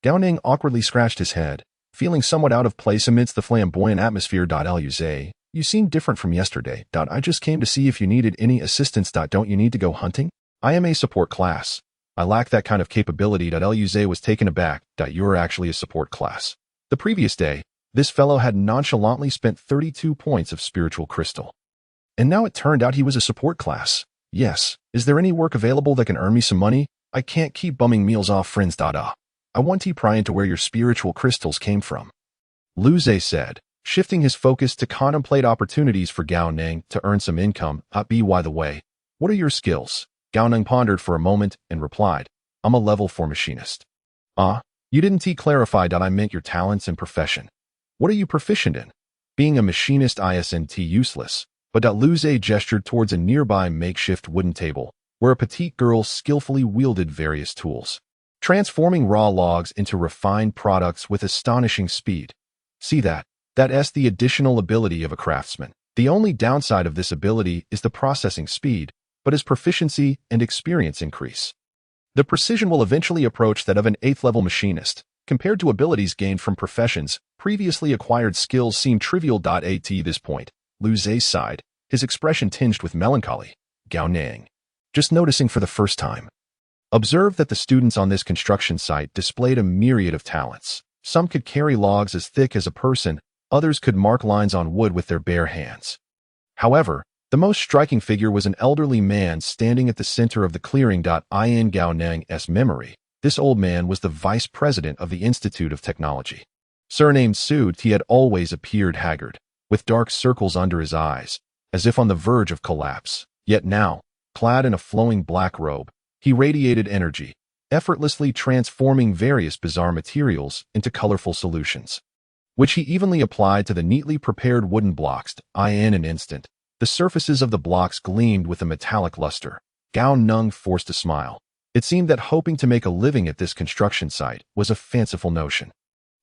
Gao Neng awkwardly scratched his head, feeling somewhat out of place amidst the flamboyant atmosphere. Luz, you seem different from yesterday. I just came to see if you needed any assistance. Don't you need to go hunting? I am a support class. I lack that kind of capability. Luz was taken aback. You're actually a support class. The previous day, this fellow had nonchalantly spent 32 points of spiritual crystal. And now it turned out he was a support class. Yes. Is there any work available that can earn me some money? I can't keep bumming meals off friends. I want to pry into where your spiritual crystals came from. Luz said, shifting his focus to contemplate opportunities for Gao Neng to earn some income. By the way, what are your skills? Gao Neng pondered for a moment and replied, I'm a level 4 machinist. You didn't clarify. I meant your talents and profession. What are you proficient in? Being a machinist isn't useless, but Luz gestured towards a nearby makeshift wooden table, where a petite girl skillfully wielded various tools, transforming raw logs into refined products with astonishing speed. See that? That's the additional ability of a craftsman. The only downside of this ability is the processing speed, but as proficiency and experience increase, the precision will eventually approach that of an 8th level machinist. Compared to abilities gained from professions, previously acquired skills seem trivial. At this point, Luz sighed, his expression tinged with melancholy. Gao Neng, just noticing for the first time, observed that the students on this construction site displayed a myriad of talents. Some could carry logs as thick as a person, others could mark lines on wood with their bare hands. However, the most striking figure was an elderly man standing at the center of the clearing. In Gao Neng's memory, this old man was the vice president of the Institute of Technology. Surnamed Sud, he had always appeared haggard, with dark circles under his eyes, as if on the verge of collapse. Yet now, clad in a flowing black robe, he radiated energy, effortlessly transforming various bizarre materials into colorful solutions, which he evenly applied to the neatly prepared wooden blocks. In an instant, the surfaces of the blocks gleamed with a metallic luster. Gao Neng forced a smile. It seemed that hoping to make a living at this construction site was a fanciful notion.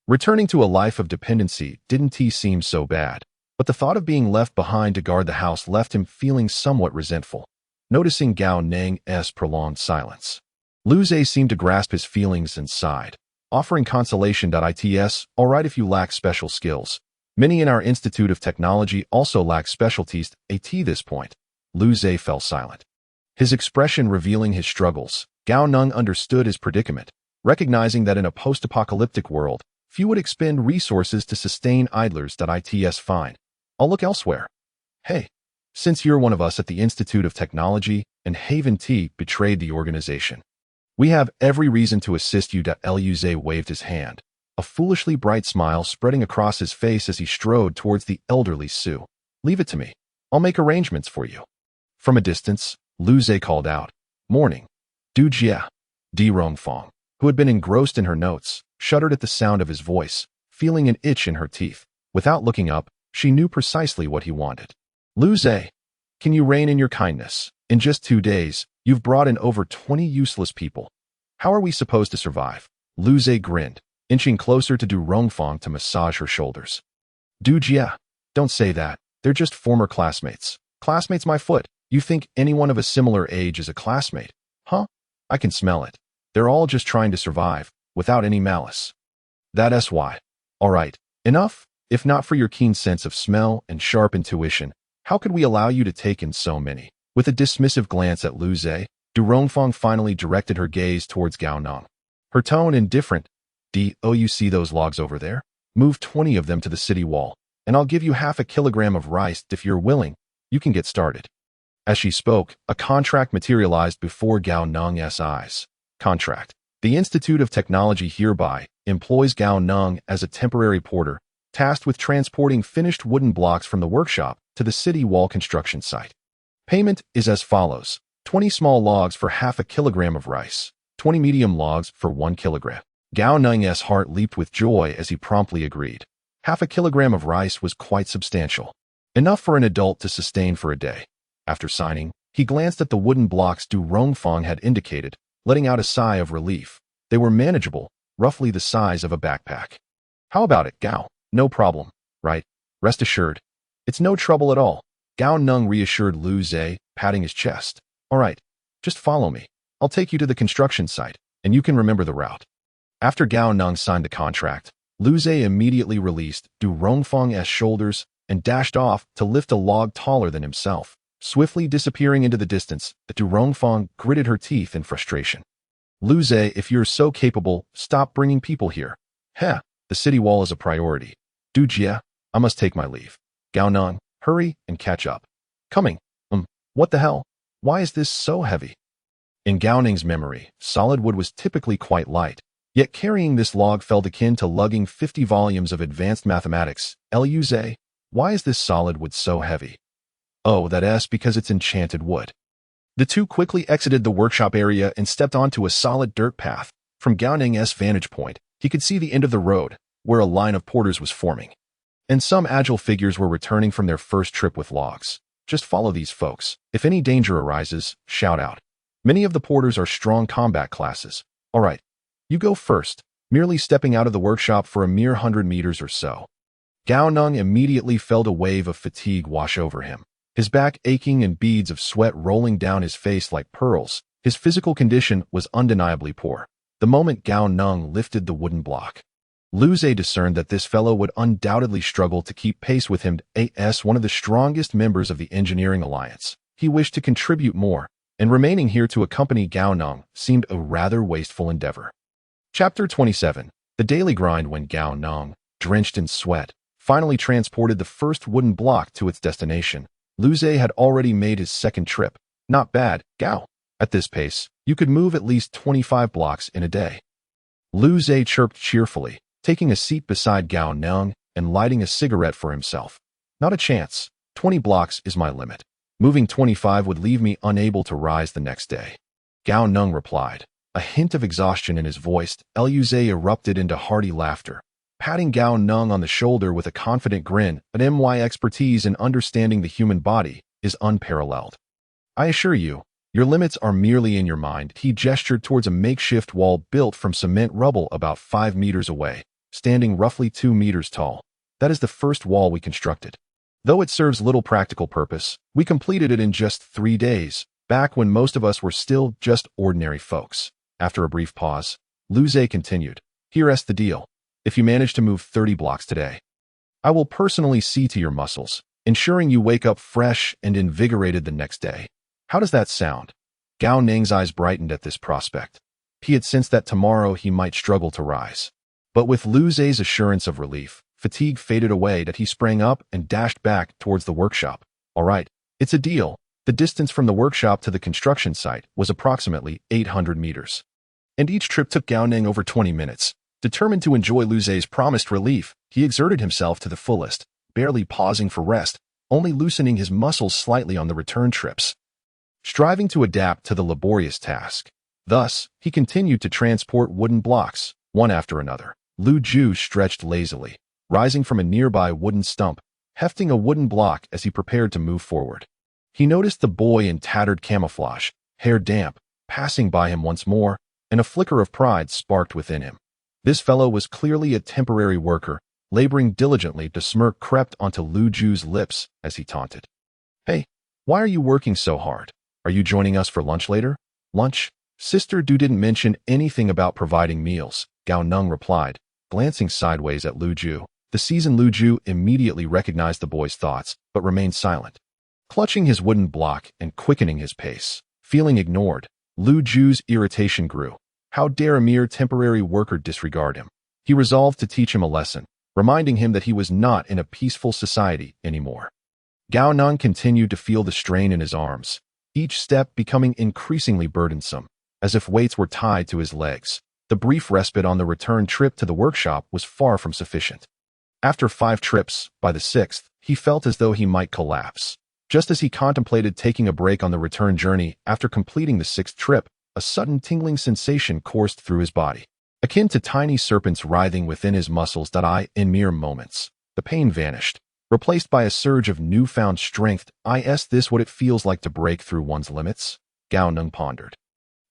Returning to a life of dependency didn't seem so bad, but the thought of being left behind to guard the house left him feeling somewhat resentful. Noticing Gao Neng's prolonged silence, Luz seemed to grasp his feelings and sighed, offering consolation. It's all right if you lack special skills. Many in our Institute of Technology also lack specialties. At this point, Luz fell silent, his expression revealing his struggles. Gao Neng understood his predicament, recognizing that in a post-apocalyptic world, few would expend resources to sustain idlers. It's fine. I'll look elsewhere. Hey, since you're one of us at the Institute of Technology and Haven T betrayed the organization, we have every reason to assist you. Luz waved his hand, a foolishly bright smile spreading across his face as he strode towards the elderly Su. Leave it to me. I'll make arrangements for you. From a distance, Luz called out, Morning. Du Jia. Di Rongfang, who had been engrossed in her notes, shuddered at the sound of his voice, feeling an itch in her teeth. Without looking up, she knew precisely what he wanted. Luz, can you rein in your kindness? In just 2 days, you've brought in over 20 useless people. How are we supposed to survive? Luz grinned, inching closer to Du Rongfang to massage her shoulders. Du Jia, don't say that. They're just former classmates. Classmates my foot. You think anyone of a similar age is a classmate? Huh? I can smell it. They're all just trying to survive, without any malice. That's why. All right, enough? If not for your keen sense of smell and sharp intuition, how could we allow you to take in so many? With a dismissive glance at Luz, Du Rongfang finally directed her gaze towards Gao Neng. Her tone indifferent. You see those logs over there? Move 20 of them to the city wall, and I'll give you half a kilogram of rice. If you're willing, you can get started. As she spoke, a contract materialized before Gao Neng's eyes. Contract. The Institute of Technology hereby employs Gao Neng as a temporary porter, tasked with transporting finished wooden blocks from the workshop to the city wall construction site. Payment is as follows: 20 small logs for half a kilogram of rice, 20 medium logs for 1 kilogram. Gao Neng's heart leaped with joy as he promptly agreed. Half a kilogram of rice was quite substantial, enough for an adult to sustain for a day. After signing, he glanced at the wooden blocks Du Rongfang had indicated, letting out a sigh of relief. They were manageable, roughly the size of a backpack. How about it, Gao? No problem, right? Rest assured. It's no trouble at all. Gao Neng reassured Luz, patting his chest. All right, just follow me. I'll take you to the construction site, and you can remember the route. After Gao Neng signed the contract, Lu Zhe immediately released Du Rongfeng's shoulders and dashed off to lift a log taller than himself. Swiftly disappearing into the distance, Du Rongfeng gritted her teeth in frustration. Lu Zhe, if you're so capable, stop bringing people here. Heh, the city wall is a priority. Du Jie, I must take my leave. Gao Neng, hurry and catch up. Coming. What the hell? Why is this so heavy? In Gao Neng's memory, solid wood was typically quite light, yet carrying this log felt akin to lugging 50 volumes of advanced mathematics. Lu Zhe, why is this solid wood so heavy? Oh, that's because it's enchanted wood. The two quickly exited the workshop area and stepped onto a solid dirt path. From Gao Neng's vantage point, he could see the end of the road, where a line of porters was forming. And some agile figures were returning from their first trip with logs. Just follow these folks. If any danger arises, shout out. Many of the porters are strong combat classes. All right, you go first, merely stepping out of the workshop for a mere 100 meters or so. Gao Neng immediately felt a wave of fatigue wash over him. His back aching and beads of sweat rolling down his face like pearls. His physical condition was undeniably poor. The moment Gao Neng lifted the wooden block, Lu Zhe discerned that this fellow would undoubtedly struggle to keep pace with him. As one of the strongest members of the engineering alliance, he wished to contribute more, and remaining here to accompany Gao Neng seemed a rather wasteful endeavor. Chapter 27. The daily grind. When Gao Neng, drenched in sweat, finally transported the first wooden block to its destination, Lu Zhe had already made his second trip. Not bad, Gao. At this pace, you could move at least 25 blocks in a day. Lu Zhe chirped cheerfully, taking a seat beside Gao Neng and lighting a cigarette for himself. Not a chance. 20 blocks is my limit. Moving 25 would leave me unable to rise the next day. Gao Neng replied, a hint of exhaustion in his voice. Lu Zhe erupted into hearty laughter, patting Gao Neng on the shoulder with a confident grin. But my expertise in understanding the human body is unparalleled. I assure you, your limits are merely in your mind. He gestured towards a makeshift wall built from cement rubble about 5 meters away, standing roughly 2 meters tall. That is the first wall we constructed. Though it serves little practical purpose, we completed it in just 3 days, back when most of us were still just ordinary folks. After a brief pause, Lu Zhe continued, here's the deal. If you manage to move 30 blocks today, I will personally see to your muscles, ensuring you wake up fresh and invigorated the next day. How does that sound? Gao Neng's eyes brightened at this prospect. He had sensed that tomorrow he might struggle to rise. But with Lu Zhe's assurance of relief, fatigue faded away. That he sprang up and dashed back towards the workshop. All right, it's a deal. The distance from the workshop to the construction site was approximately 800 meters. And each trip took Gao Neng over 20 minutes. Determined to enjoy Lu Zhe's promised relief, he exerted himself to the fullest, barely pausing for rest, only loosening his muscles slightly on the return trips, striving to adapt to the laborious task. Thus, he continued to transport wooden blocks, one after another. Lu Ju stretched lazily, rising from a nearby wooden stump, hefting a wooden block as he prepared to move forward. He noticed the boy in tattered camouflage, hair damp, passing by him once more, and a flicker of pride sparked within him. This fellow was clearly a temporary worker, laboring diligently. The smirk crept onto Lu Ju's lips as he taunted. Hey, why are you working so hard? Are you joining us for lunch later? Lunch? Sister Du didn't mention anything about providing meals, Gao Neng replied, glancing sideways at Lu Ju. The seasoned Lu Ju immediately recognized the boy's thoughts, but remained silent, clutching his wooden block and quickening his pace. Feeling ignored, Lu Ju's irritation grew. How dare a mere temporary worker disregard him? He resolved to teach him a lesson, reminding him that he was not in a peaceful society anymore. Gao Neng continued to feel the strain in his arms, each step becoming increasingly burdensome, as if weights were tied to his legs. The brief respite on the return trip to the workshop was far from sufficient. After 5 trips, by the 6th, he felt as though he might collapse. Just as he contemplated taking a break on the return journey after completing the 6th trip, a sudden tingling sensation coursed through his body, akin to tiny serpents writhing within his muscles. In mere moments, the pain vanished, replaced by a surge of newfound strength. Is this what it feels like to break through one's limits? Gao Neng pondered.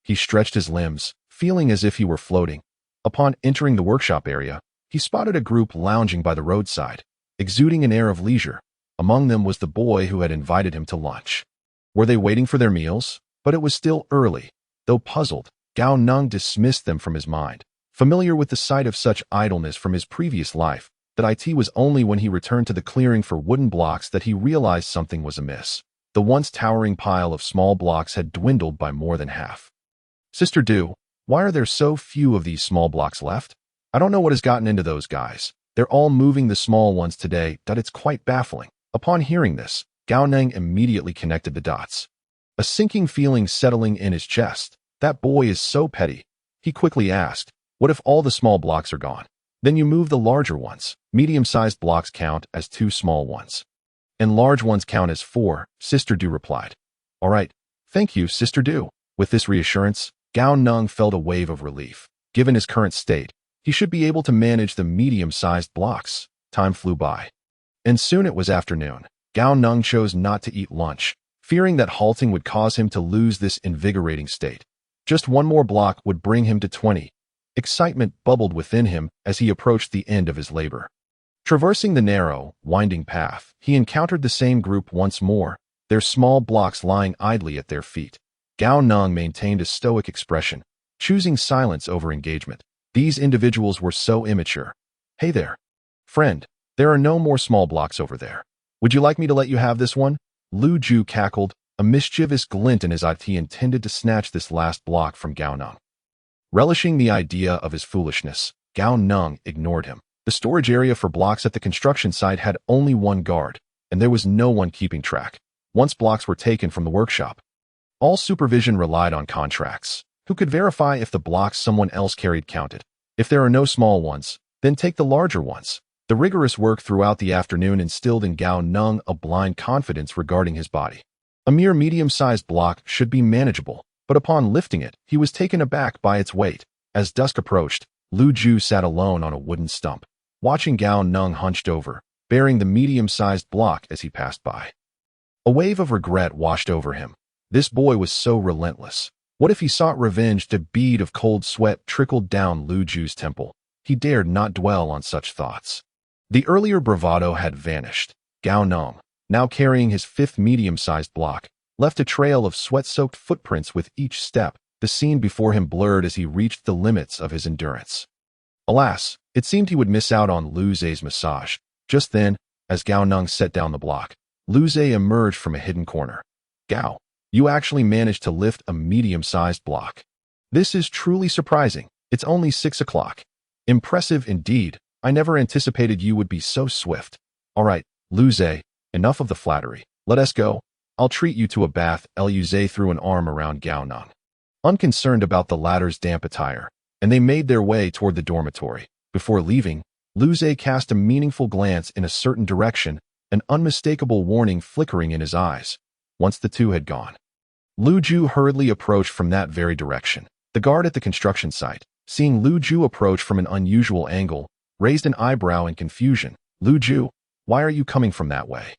He stretched his limbs, feeling as if he were floating. Upon entering the workshop area, he spotted a group lounging by the roadside, exuding an air of leisure. Among them was the boy who had invited him to lunch. Were they waiting for their meals? But it was still early. Though puzzled, Gao Neng dismissed them from his mind, Familiar with the sight of such idleness from his previous life, that it was only when he returned to the clearing for wooden blocks that he realized something was amiss. The once towering pile of small blocks had dwindled by more than half. Sister Du, why are there so few of these small blocks left? I don't know what has gotten into those guys. They're all moving the small ones today, that it's quite baffling. Upon hearing this, Gao Neng immediately connected the dots. A sinking feeling settling in his chest. That boy is so petty. He quickly asked, what if all the small blocks are gone? Then you move the larger ones. Medium-sized blocks count as 2 small ones. And large ones count as 4, Sister Du replied. All right. Thank you, Sister Du. With this reassurance, Gao Neng felt a wave of relief. Given his current state, he should be able to manage the medium-sized blocks. Time flew by. And soon it was afternoon. Gao Neng chose not to eat lunch, fearing that halting would cause him to lose this invigorating state. Just one more block would bring him to 20. Excitement bubbled within him as he approached the end of his labor. Traversing the narrow, winding path, he encountered the same group once more, their small blocks lying idly at their feet. Gao Neng maintained a stoic expression, choosing silence over engagement. These individuals were so immature. Hey there. Friend, there are no more small blocks over there. Would you like me to let you have this one? Lu Ju cackled, a mischievous glint in his eye. He intended to snatch this last block from Gao Neng. Relishing the idea of his foolishness, Gao Neng ignored him. The storage area for blocks at the construction site had only one guard, and there was no one keeping track. Once blocks were taken from the workshop, all supervision relied on contracts. Who could verify if the blocks someone else carried counted? If there are no small ones, then take the larger ones. The rigorous work throughout the afternoon instilled in Gao Neng a blind confidence regarding his body. A mere medium-sized block should be manageable, but upon lifting it, he was taken aback by its weight. As dusk approached, Lu Ju sat alone on a wooden stump, watching Gao Neng hunched over, bearing the medium-sized block as he passed by. A wave of regret washed over him. This boy was so relentless. What if he sought revenge? A bead of cold sweat trickled down Lu Ju's temple. He dared not dwell on such thoughts. The earlier bravado had vanished. Gao Neng, now carrying his 5th medium-sized block, left a trail of sweat-soaked footprints with each step. The scene before him blurred as he reached the limits of his endurance. Alas, it seemed he would miss out on Lu Zhe's massage. Just then, as Gao Neng set down the block, Lu Zhe emerged from a hidden corner. Gao, you actually managed to lift a medium-sized block. This is truly surprising. It's only 6 o'clock. Impressive indeed. I never anticipated you would be so swift. All right, Lu Zhe, enough of the flattery. Let us go. I'll treat you to a bath. Lu Zhe threw an arm around Gao Neng, unconcerned about the latter's damp attire, and they made their way toward the dormitory. Before leaving, Lu Zhe cast a meaningful glance in a certain direction, an unmistakable warning flickering in his eyes. Once the two had gone, Lu Ju hurriedly approached from that very direction. The guard at the construction site, seeing Lu Ju approach from an unusual angle, raised an eyebrow in confusion. Lu Ju, why are you coming from that way?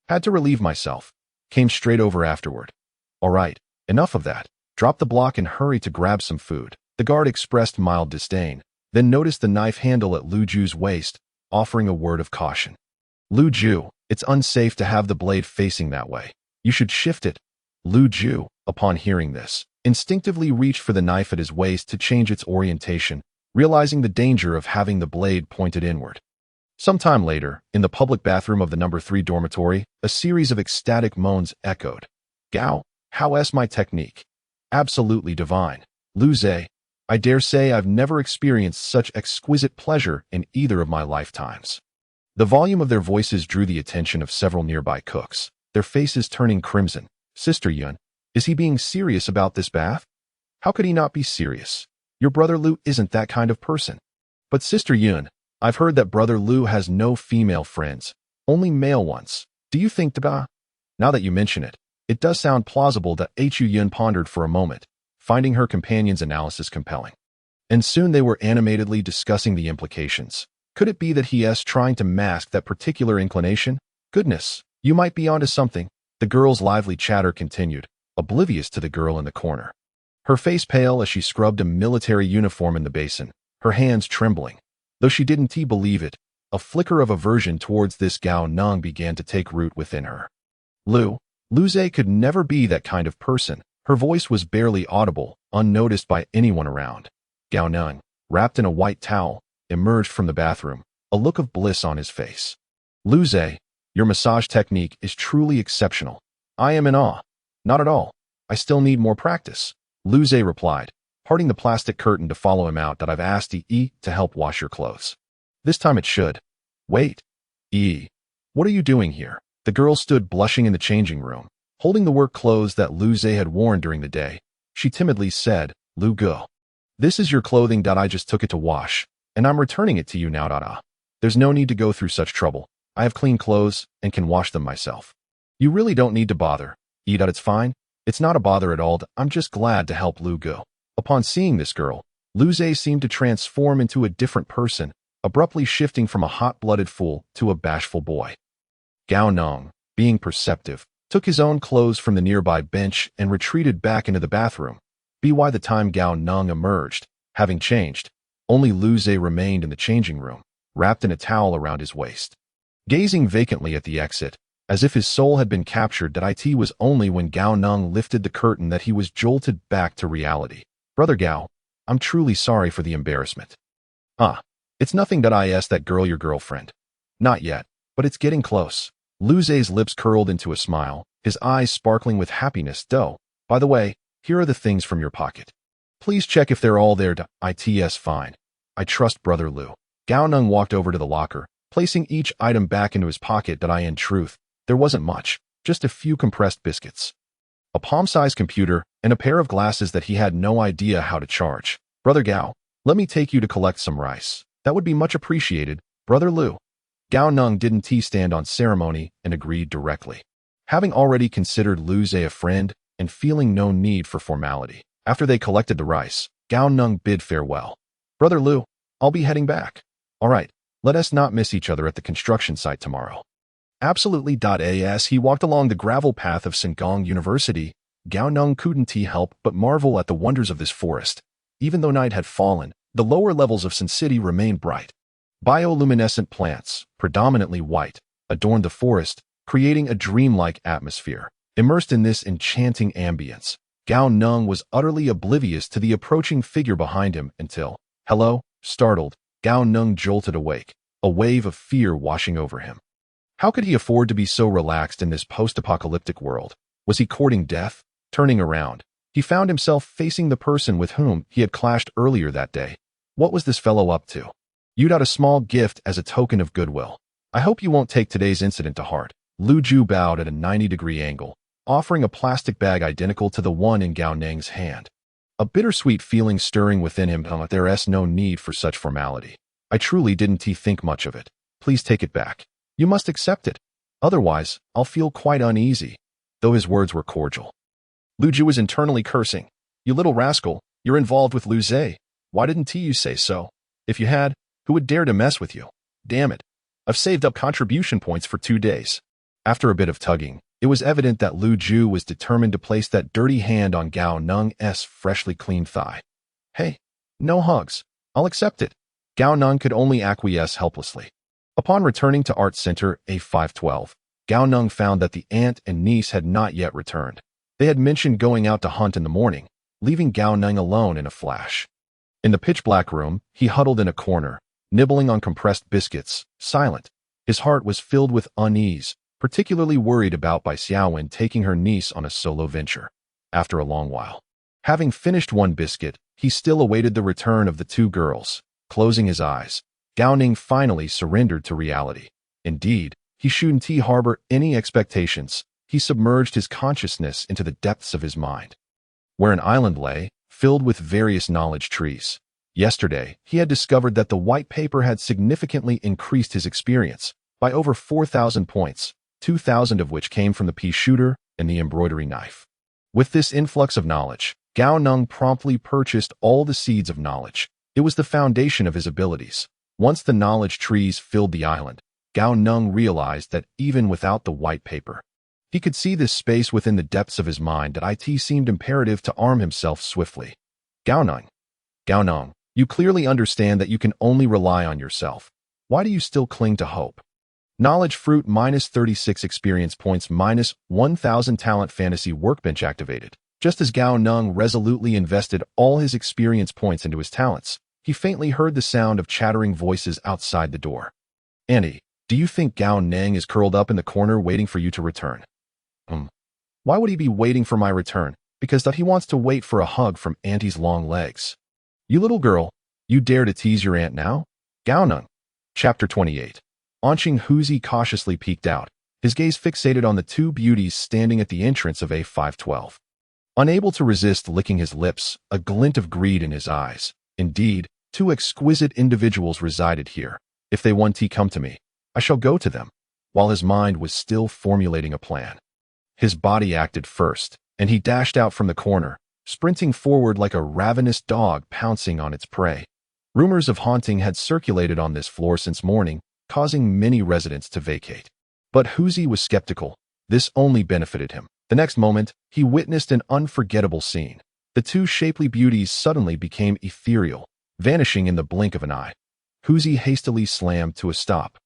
Had to relieve myself. Came straight over afterward. All right, enough of that. Drop the block and hurry to grab some food. The guard expressed mild disdain, then noticed the knife handle at Lu Ju's waist, offering a word of caution. Lu Ju, it's unsafe to have the blade facing that way. You should shift it. Lu Ju, upon hearing this, instinctively reached for the knife at his waist to change its orientation, realizing the danger of having the blade pointed inward. Sometime later, in the public bathroom of the number 3 dormitory, a series of ecstatic moans echoed. Gao, how's my technique? Absolutely divine. Lu Zhe, I dare say I've never experienced such exquisite pleasure in either of my lifetimes. The volume of their voices drew the attention of several nearby cooks, their faces turning crimson. Sister Yun, is he being serious about this bath? How could he not be serious? Your brother Lu isn't that kind of person. But Sister Yun, I've heard that brother Lu has no female friends, only male ones. Do you think Now that you mention it, it does sound plausible. Hu Yun pondered for a moment, finding her companion's analysis compelling. And soon they were animatedly discussing the implications. Could it be that he is trying to mask that particular inclination? Goodness, you might be onto something. The girl's lively chatter continued, oblivious to the girl in the corner. Her face pale as she scrubbed a military uniform in the basin, her hands trembling. Though she didn't believe it, a flicker of aversion towards this Gao Neng began to take root within her. Lu Zhe could never be that kind of person. Her voice was barely audible, unnoticed by anyone around. Gao Neng, wrapped in a white towel, emerged from the bathroom, a look of bliss on his face. Lu Zhe, your massage technique is truly exceptional. I am in awe. Not at all. I still need more practice. Lu Zhe replied, parting the plastic curtain to follow him out. I've asked E to help wash your clothes. This time it should. Wait. What are you doing here? The girl stood blushing in the changing room, holding the work clothes that Lu Zhe had worn during the day. She timidly said, Lu Ge. This is your clothing. I just took it to wash, and I'm returning it to you now. There's no need to go through such trouble. I have clean clothes and can wash them myself. You really don't need to bother. It's fine. It's not a bother at all. I'm just glad to help Lu Ge. Upon seeing this girl, Lu Zhe seemed to transform into a different person, abruptly shifting from a hot-blooded fool to a bashful boy. Gao Neng, being perceptive, took his own clothes from the nearby bench and retreated back into the bathroom. By the time Gao Neng emerged, having changed, only Lu Zhe remained in the changing room, wrapped in a towel around his waist. Gazing vacantly at the exit, as if his soul had been captured, it was only when Gao Neng lifted the curtain that he was jolted back to reality. Brother Gao, I'm truly sorry for the embarrassment. It's nothing. That girl your girlfriend? Not yet, but it's getting close. Lu Zhe's lips curled into a smile, his eyes sparkling with happiness. By the way, here are the things from your pocket. Please check if they're all there. It's fine. I trust Brother Lu. Gao Neng walked over to the locker, placing each item back into his pocket. In truth, there wasn't much, just a few compressed biscuits, a palm-sized computer, and a pair of glasses that he had no idea how to charge. Brother Gao, let me take you to collect some rice. That would be much appreciated, Brother Lu. Gao Neng didn't stand on ceremony and agreed directly. Having already considered Lu Zhe a friend and feeling no need for formality, after they collected the rice, Gao Neng bid farewell. Brother Lu, I'll be heading back. All right, let us not miss each other at the construction site tomorrow. Absolutely. As he walked along the gravel path of Sengong University, Gao Neng couldn't help but marvel at the wonders of this forest. Even though night had fallen, the lower levels of Sun City remained bright. Bioluminescent plants, predominantly white, adorned the forest, creating a dreamlike atmosphere. Immersed in this enchanting ambience, Gao Neng was utterly oblivious to the approaching figure behind him until, hello, startled, Gao Neng jolted awake, a wave of fear washing over him. How could he afford to be so relaxed in this post-apocalyptic world? Was he courting death? Turning around, he found himself facing the person with whom he had clashed earlier that day. What was this fellow up to? You'd a small gift as a token of goodwill. I hope you won't take today's incident to heart. Lu Ju bowed at a 90-degree angle, offering a plastic bag identical to the one in Gao Neng's hand. A bittersweet feeling stirring within him. There's no need for such formality. I truly didn't think much of it. Please take it back. You must accept it. Otherwise, I'll feel quite uneasy. Though his words were cordial, Lu Ju was internally cursing. You little rascal, you're involved with Lu Zhe. Why didn't you say so? If you had, who would dare to mess with you? Damn it. I've saved up contribution points for 2 days. After a bit of tugging, it was evident that Lu Ju was determined to place that dirty hand on Gao Neng's freshly cleaned thigh. Hey, no hugs. I'll accept it. Gao Neng could only acquiesce helplessly. Upon returning to Art Center A512, Gao Neng found that the aunt and niece had not yet returned. They had mentioned going out to hunt in the morning, leaving Gao Neng alone in a flash. In the pitch-black room, he huddled in a corner, nibbling on compressed biscuits, silent. His heart was filled with unease, particularly worried about Bai Xiaowen taking her niece on a solo venture. After a long while, having finished one biscuit, he still awaited the return of the 2 girls. Closing his eyes, Gao Neng finally surrendered to reality. Indeed, he shouldn't harbor any expectations. He submerged his consciousness into the depths of his mind, where an island lay, filled with various knowledge trees. Yesterday, he had discovered that the white paper had significantly increased his experience by over 4,000 points, 2,000 of which came from the pea shooter and the embroidery knife. With this influx of knowledge, Gao Neng promptly purchased all the seeds of knowledge. It was the foundation of his abilities. Once the knowledge trees filled the island, Gao Neng realized that even without the white paper, he could see this space within the depths of his mind. That it seemed imperative to arm himself swiftly. Gao Neng, you clearly understand that you can only rely on yourself. Why do you still cling to hope? Knowledge fruit -36 experience points -1,000 talent fantasy workbench activated. Just as Gao Neng resolutely invested all his experience points into his talents, he faintly heard the sound of chattering voices outside the door. "Auntie, do you think Gao Neng is curled up in the corner waiting for you to return?" Why would he be waiting for my return? Because that he wants to wait for a hug from Auntie's long legs. You little girl, you dare to tease your aunt now? Gao Neng. Chapter 28. Anqing Huzi cautiously peeked out, his gaze fixated on the two beauties standing at the entrance of A512. Unable to resist licking his lips, a glint of greed in his eyes. Indeed, two exquisite individuals resided here. If they want to come to me, I shall go to them. While his mind was still formulating a plan, his body acted first, and he dashed out from the corner, sprinting forward like a ravenous dog pouncing on its prey. Rumors of haunting had circulated on this floor since morning, causing many residents to vacate. But Huzi was skeptical. This only benefited him. The next moment, he witnessed an unforgettable scene. The two shapely beauties suddenly became ethereal, vanishing in the blink of an eye. Huzi hastily slammed to a stop,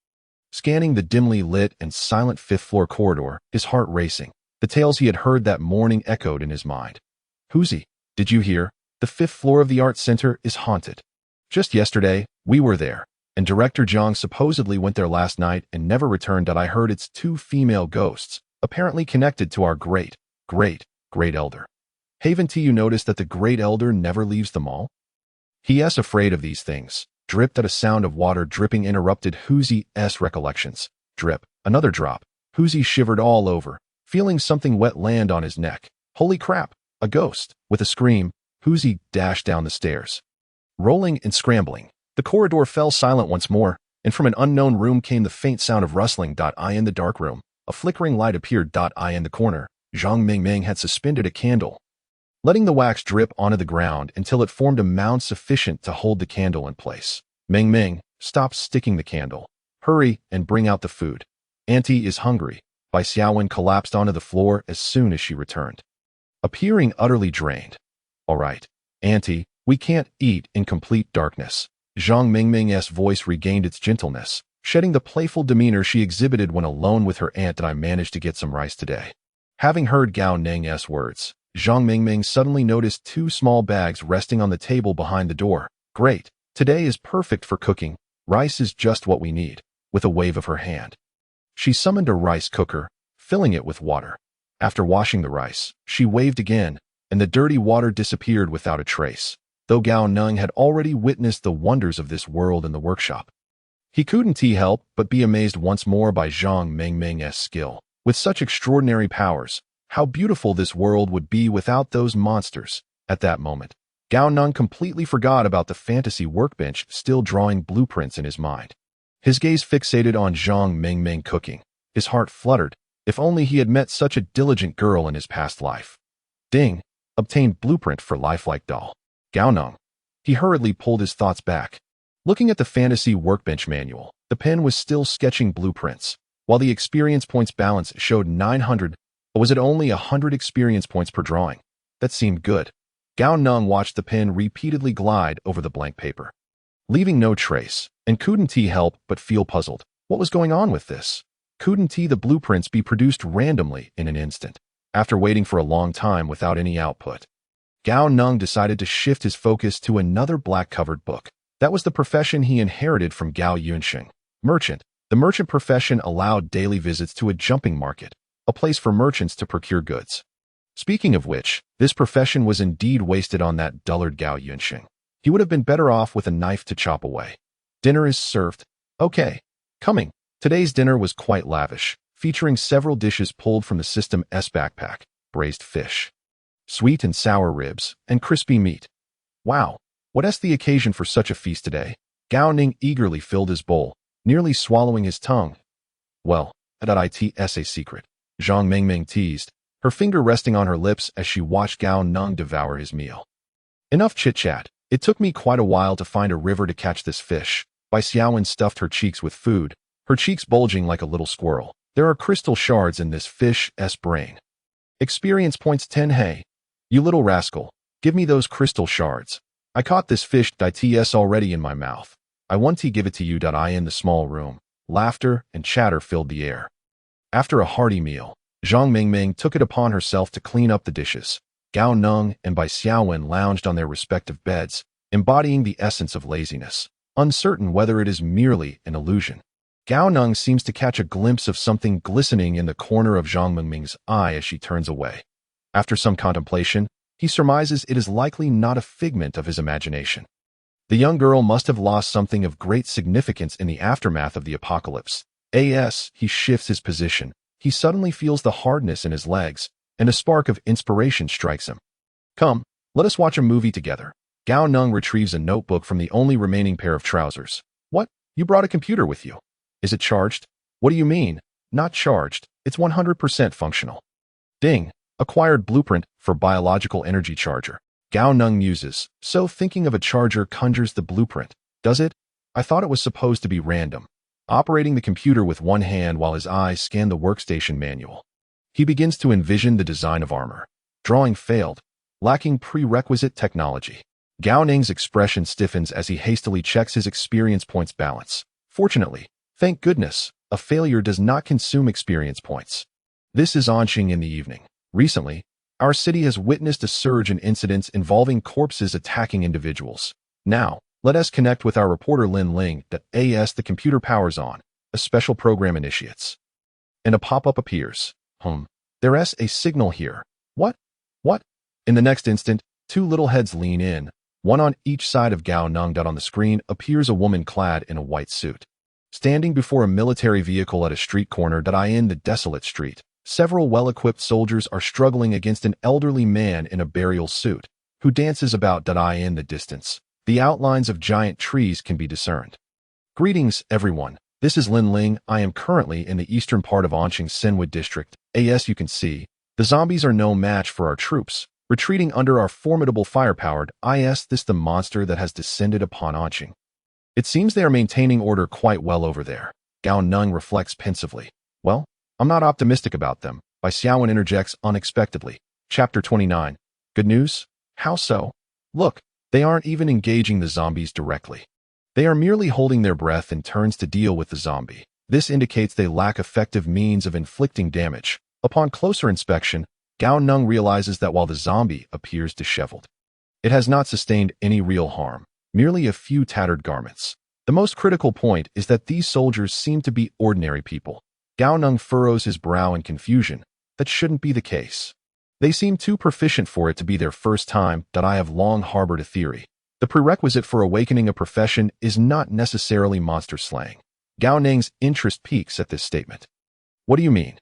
scanning the dimly lit and silent fifth-floor corridor, his heart racing. The tales he had heard that morning echoed in his mind. Huzi, did you hear? The fifth floor of the art center is haunted. Just yesterday, we were there, and Director Zhang supposedly went there last night and never returned. I heard it's two female ghosts, apparently connected to our great elder. Haven't you noticed that the great elder never leaves the mall? He is afraid of these things. Dripped at a sound of water dripping interrupted Huzi's recollections. Drip, another drop. Huzi shivered all over, feeling something wet land on his neck. Holy crap, a ghost. With a scream, Huzi dashed down the stairs. Rolling and scrambling, the corridor fell silent once more, and from an unknown room came the faint sound of rustling. In the dark room, a flickering light appeared. In the corner, Zhang Mingming had suspended a candle, letting the wax drip onto the ground until it formed a mound sufficient to hold the candle in place. Ming, stop sticking the candle. Hurry and bring out the food. Auntie is hungry. Bai Xiaowen collapsed onto the floor as soon as she returned, appearing utterly drained. All right, Auntie, we can't eat in complete darkness. Zhang Mingming's voice regained its gentleness, shedding the playful demeanor she exhibited when alone with her aunt. I managed to get some rice today. Having heard Gao Neng's words, Zhang Mingming suddenly noticed two small bags resting on the table behind the door. Great, today is perfect for cooking. Rice is just what we need. With a wave of her hand, she summoned a rice cooker, filling it with water. After washing the rice, she waved again, and the dirty water disappeared without a trace. Though Gao Neng had already witnessed the wonders of this world in the workshop, he couldn't help but be amazed once more by Zhang Mingming's skill. With such extraordinary powers, how beautiful this world would be without those monsters. At that moment, Gao Neng completely forgot about the fantasy workbench, still drawing blueprints in his mind. His gaze fixated on Zhang Mingming cooking. His heart fluttered. If only he had met such a diligent girl in his past life. Ding! Obtained blueprint for lifelike doll. Gao Neng. He hurriedly pulled his thoughts back. Looking at the fantasy workbench manual, the pen was still sketching blueprints, while the experience points balance showed 900, or was it only 100 experience points per drawing? That seemed good. Gao Neng watched the pen repeatedly glide over the blank paper, leaving no trace, and couldn't help but feel puzzled. What was going on with this? Couldn't the blueprints be produced randomly in an instant? After waiting for a long time without any output, Gao Neng decided to shift his focus to another black-covered book. That was the profession he inherited from Gao Yunxing. Merchant. The merchant profession allowed daily visits to a jumping market, a place for merchants to procure goods. Speaking of which, this profession was indeed wasted on that dullard Gao Yunxing. He would have been better off with a knife to chop away. Dinner is served. Okay. Coming. Today's dinner was quite lavish, featuring several dishes pulled from the System's backpack: braised fish, sweet and sour ribs, and crispy meat. Wow, what's the occasion for such a feast today? Gao Neng eagerly filled his bowl, nearly swallowing his tongue. Well, it's a secret, Zhang Mingming teased, her finger resting on her lips as she watched Gao Neng devour his meal. Enough chit-chat. It took me quite a while to find a river to catch this fish. Bai Xiaowen stuffed her cheeks with food, her cheeks bulging like a little squirrel. There are crystal shards in this fish's brain. Experience points 10. Hey, you little rascal, give me those crystal shards. I caught this fish it's already in my mouth. I want to give it to you. In the small room, laughter and chatter filled the air. After a hearty meal, Zhang Mingming took it upon herself to clean up the dishes. Gao Neng and Bai Xiaowen lounged on their respective beds, embodying the essence of laziness, uncertain whether it is merely an illusion. Gao Neng seems to catch a glimpse of something glistening in the corner of Zhang Mengming's eye as she turns away. After some contemplation, he surmises it is likely not a figment of his imagination. The young girl must have lost something of great significance in the aftermath of the apocalypse. He shifts his position. He suddenly feels the hardness in his legs, and a spark of inspiration strikes him. Come, let us watch a movie together. Gao Neng retrieves a notebook from the only remaining pair of trousers. What? You brought a computer with you? Is it charged? What do you mean? Not charged. It's 100% functional. Ding. Acquired blueprint for biological energy charger. Gao Neng muses. So thinking of a charger conjures the blueprint, does it? I thought it was supposed to be random. Operating the computer with one hand while his eyes scan the workstation manual. He begins to envision the design of armor. Drawing failed, lacking prerequisite technology. Gao Neng's expression stiffens as he hastily checks his experience points balance. Fortunately, thank goodness, a failure does not consume experience points. This is Anqing in the evening. Recently, our city has witnessed a surge in incidents involving corpses attacking individuals. Now, let us connect with our reporter Jinling. The computer powers on. A special program initiates. And a pop-up appears. There's a signal here. What? What? In the next instant, two little heads lean in, one on each side of Gao Neng. On the screen appears a woman clad in a white suit. Standing before a military vehicle at a street corner. In the desolate street, several well-equipped soldiers are struggling against an elderly man in a burial suit, who dances about. In the distance, the outlines of giant trees can be discerned. Greetings, everyone. This is Jinling. I am currently in the eastern part of Anqing's Senwood district. As you can see, the zombies are no match for our troops, retreating under our formidable firepower. This the monster that has descended upon Anqing. It seems they are maintaining order quite well over there. Gao Neng reflects pensively. Well, I'm not optimistic about them. Bai Xiaowen interjects unexpectedly. Chapter 29. Good news? How so? Look, they aren't even engaging the zombies directly. They are merely holding their breath in turns to deal with the zombie. This indicates they lack effective means of inflicting damage. Upon closer inspection, Gao Neng realizes that while the zombie appears disheveled, it has not sustained any real harm, merely a few tattered garments. The most critical point is that these soldiers seem to be ordinary people. Gao Neng furrows his brow in confusion. That shouldn't be the case. They seem too proficient for it to be their first time. I have long harbored a theory. The prerequisite for awakening a profession is not necessarily monster slaying. Gao Neng's interest peaks at this statement. What do you mean?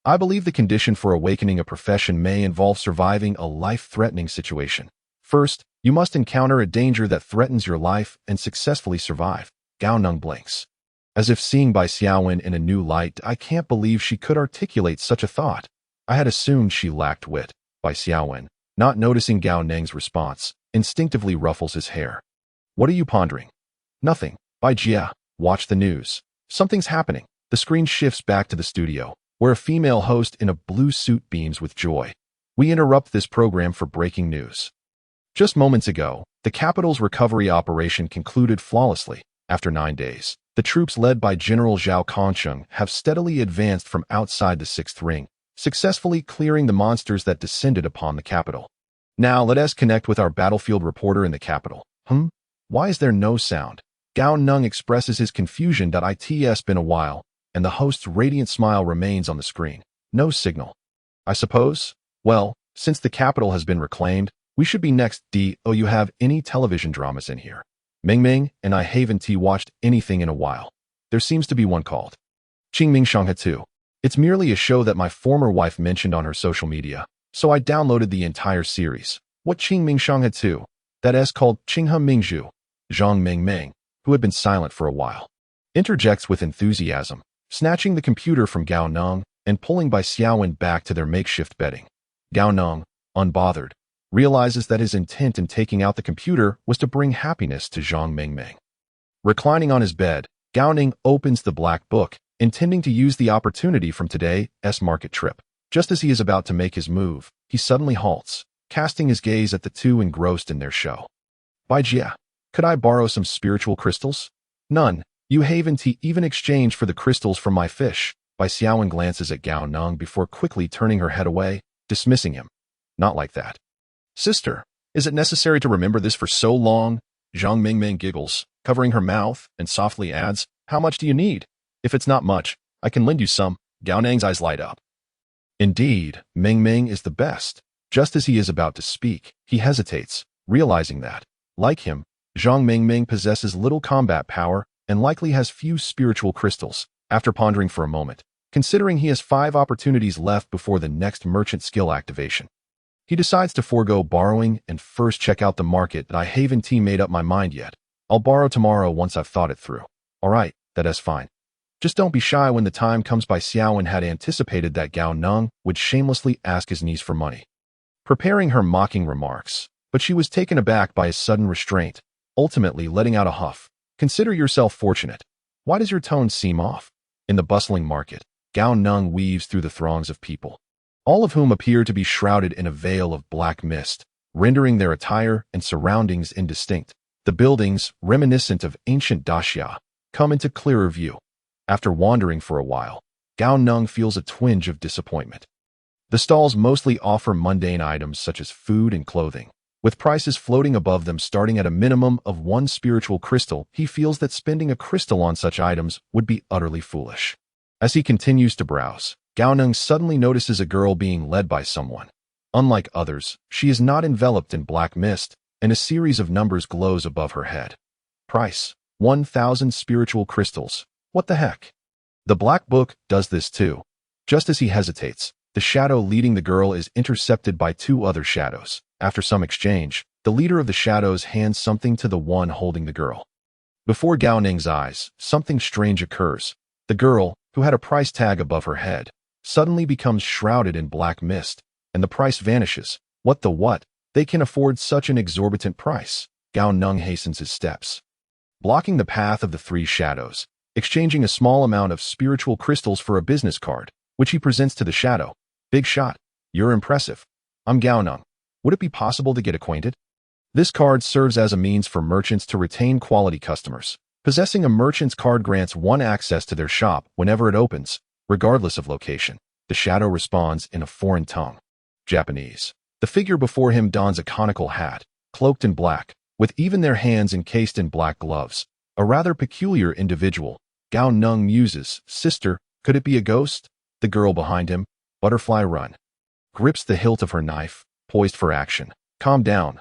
I believe the condition for awakening a profession may involve surviving a life-threatening situation. First, you must encounter a danger that threatens your life and successfully survive. Gao Neng blinks. As if seeing Bai Xiaowen in a new light, I can't believe she could articulate such a thought. I had assumed she lacked wit. Bai Xiaowen, not noticing Gao Neng's response, instinctively ruffles his hair. What are you pondering? Nothing. Bai Jia, watch the news. Something's happening. The screen shifts back to the studio, where a female host in a blue suit beams with joy. We interrupt this program for breaking news. Just moments ago, the capital's recovery operation concluded flawlessly. After 9 days, the troops led by General Zhao Kongsheng have steadily advanced from outside the sixth ring, successfully clearing the monsters that descended upon the capital. Now let us connect with our battlefield reporter in the capital. Why is there no sound? Gao Neng expresses his confusion. It's been a while, and the host's radiant smile remains on the screen. No signal. I suppose? Well, since the capital has been reclaimed, we should be next. Do you have any television dramas in here? Ming and I haven't watched anything in a while. There seems to be one called Qingming Shanghe 2. It's merely a show that my former wife mentioned on her social media, so I downloaded the entire series. What Qingming Shanghe 2? That is called Qinghe Mingzhu. Zhang Mengming, who had been silent for a while, interjects with enthusiasm, snatching the computer from Gao Neng and pulling Bai Xiaowen back to their makeshift bedding. Gao Neng, unbothered, realizes that his intent in taking out the computer was to bring happiness to Zhang Mengming. Reclining on his bed, Gao Neng opens the black book, intending to use the opportunity from today's market trip. Just as he is about to make his move, he suddenly halts, casting his gaze at the two engrossed in their show. Bai Jia, could I borrow some spiritual crystals? None. You haven't even exchanged for the crystals from my fish. Bai Xiaowen glances at Gao Neng before quickly turning her head away, dismissing him. Not like that. Sister, is it necessary to remember this for so long? Zhang Mingming giggles, covering her mouth, and softly adds, "How much do you need? If it's not much, I can lend you some." Gao Neng's eyes light up. Indeed, Mingming is the best. Just as he is about to speak, he hesitates, realizing that, like him, Zhang Mingming possesses little combat power and likely has few spiritual crystals. After pondering for a moment, considering he has 5 opportunities left before the next merchant skill activation, he decides to forego borrowing and first check out the market. I haven't made up my mind yet. I'll borrow tomorrow once I've thought it through. Alright, that's fine. Just don't be shy when the time comes. By Xiaowen had anticipated that Gao Neng would shamelessly ask his niece for money, preparing her mocking remarks, but she was taken aback by his sudden restraint, ultimately letting out a huff. Consider yourself fortunate. Why does your tone seem off? In the bustling market, Gao Neng weaves through the throngs of people, all of whom appear to be shrouded in a veil of black mist, rendering their attire and surroundings indistinct. The buildings, reminiscent of ancient daxia, come into clearer view. After wandering for a while, Gao Neng feels a twinge of disappointment. The stalls mostly offer mundane items such as food and clothing, with prices floating above them starting at a minimum of 1 spiritual crystal. He feels that spending a crystal on such items would be utterly foolish. As he continues to browse, Gao Neng suddenly notices a girl being led by someone. Unlike others, she is not enveloped in black mist, and a series of numbers glows above her head. Price: 1,000 spiritual crystals. What the heck? The black book does this too. Just as he hesitates, the shadow leading the girl is intercepted by 2 other shadows. After some exchange, the leader of the shadows hands something to the one holding the girl. Before Gao Neng's eyes, something strange occurs. The girl, who had a price tag above her head, suddenly becomes shrouded in black mist, and the price vanishes. What the what? They can afford such an exorbitant price. Gao Neng hastens his steps, blocking the path of the 3 shadows, exchanging a small amount of spiritual crystals for a business card, which he presents to the shadow. "Big shot. You're impressive. I'm Gao Neng. Would it be possible to get acquainted?" This card serves as a means for merchants to retain quality customers. Possessing a merchant's card grants one access to their shop whenever it opens, regardless of location. The shadow responds in a foreign tongue. Japanese. The figure before him dons a conical hat, cloaked in black, with even their hands encased in black gloves. A rather peculiar individual. Gao Neng muses, "Sister, could it be a ghost?" The girl behind him, Butterfly Run, grips the hilt of her knife, poised for action. Calm down,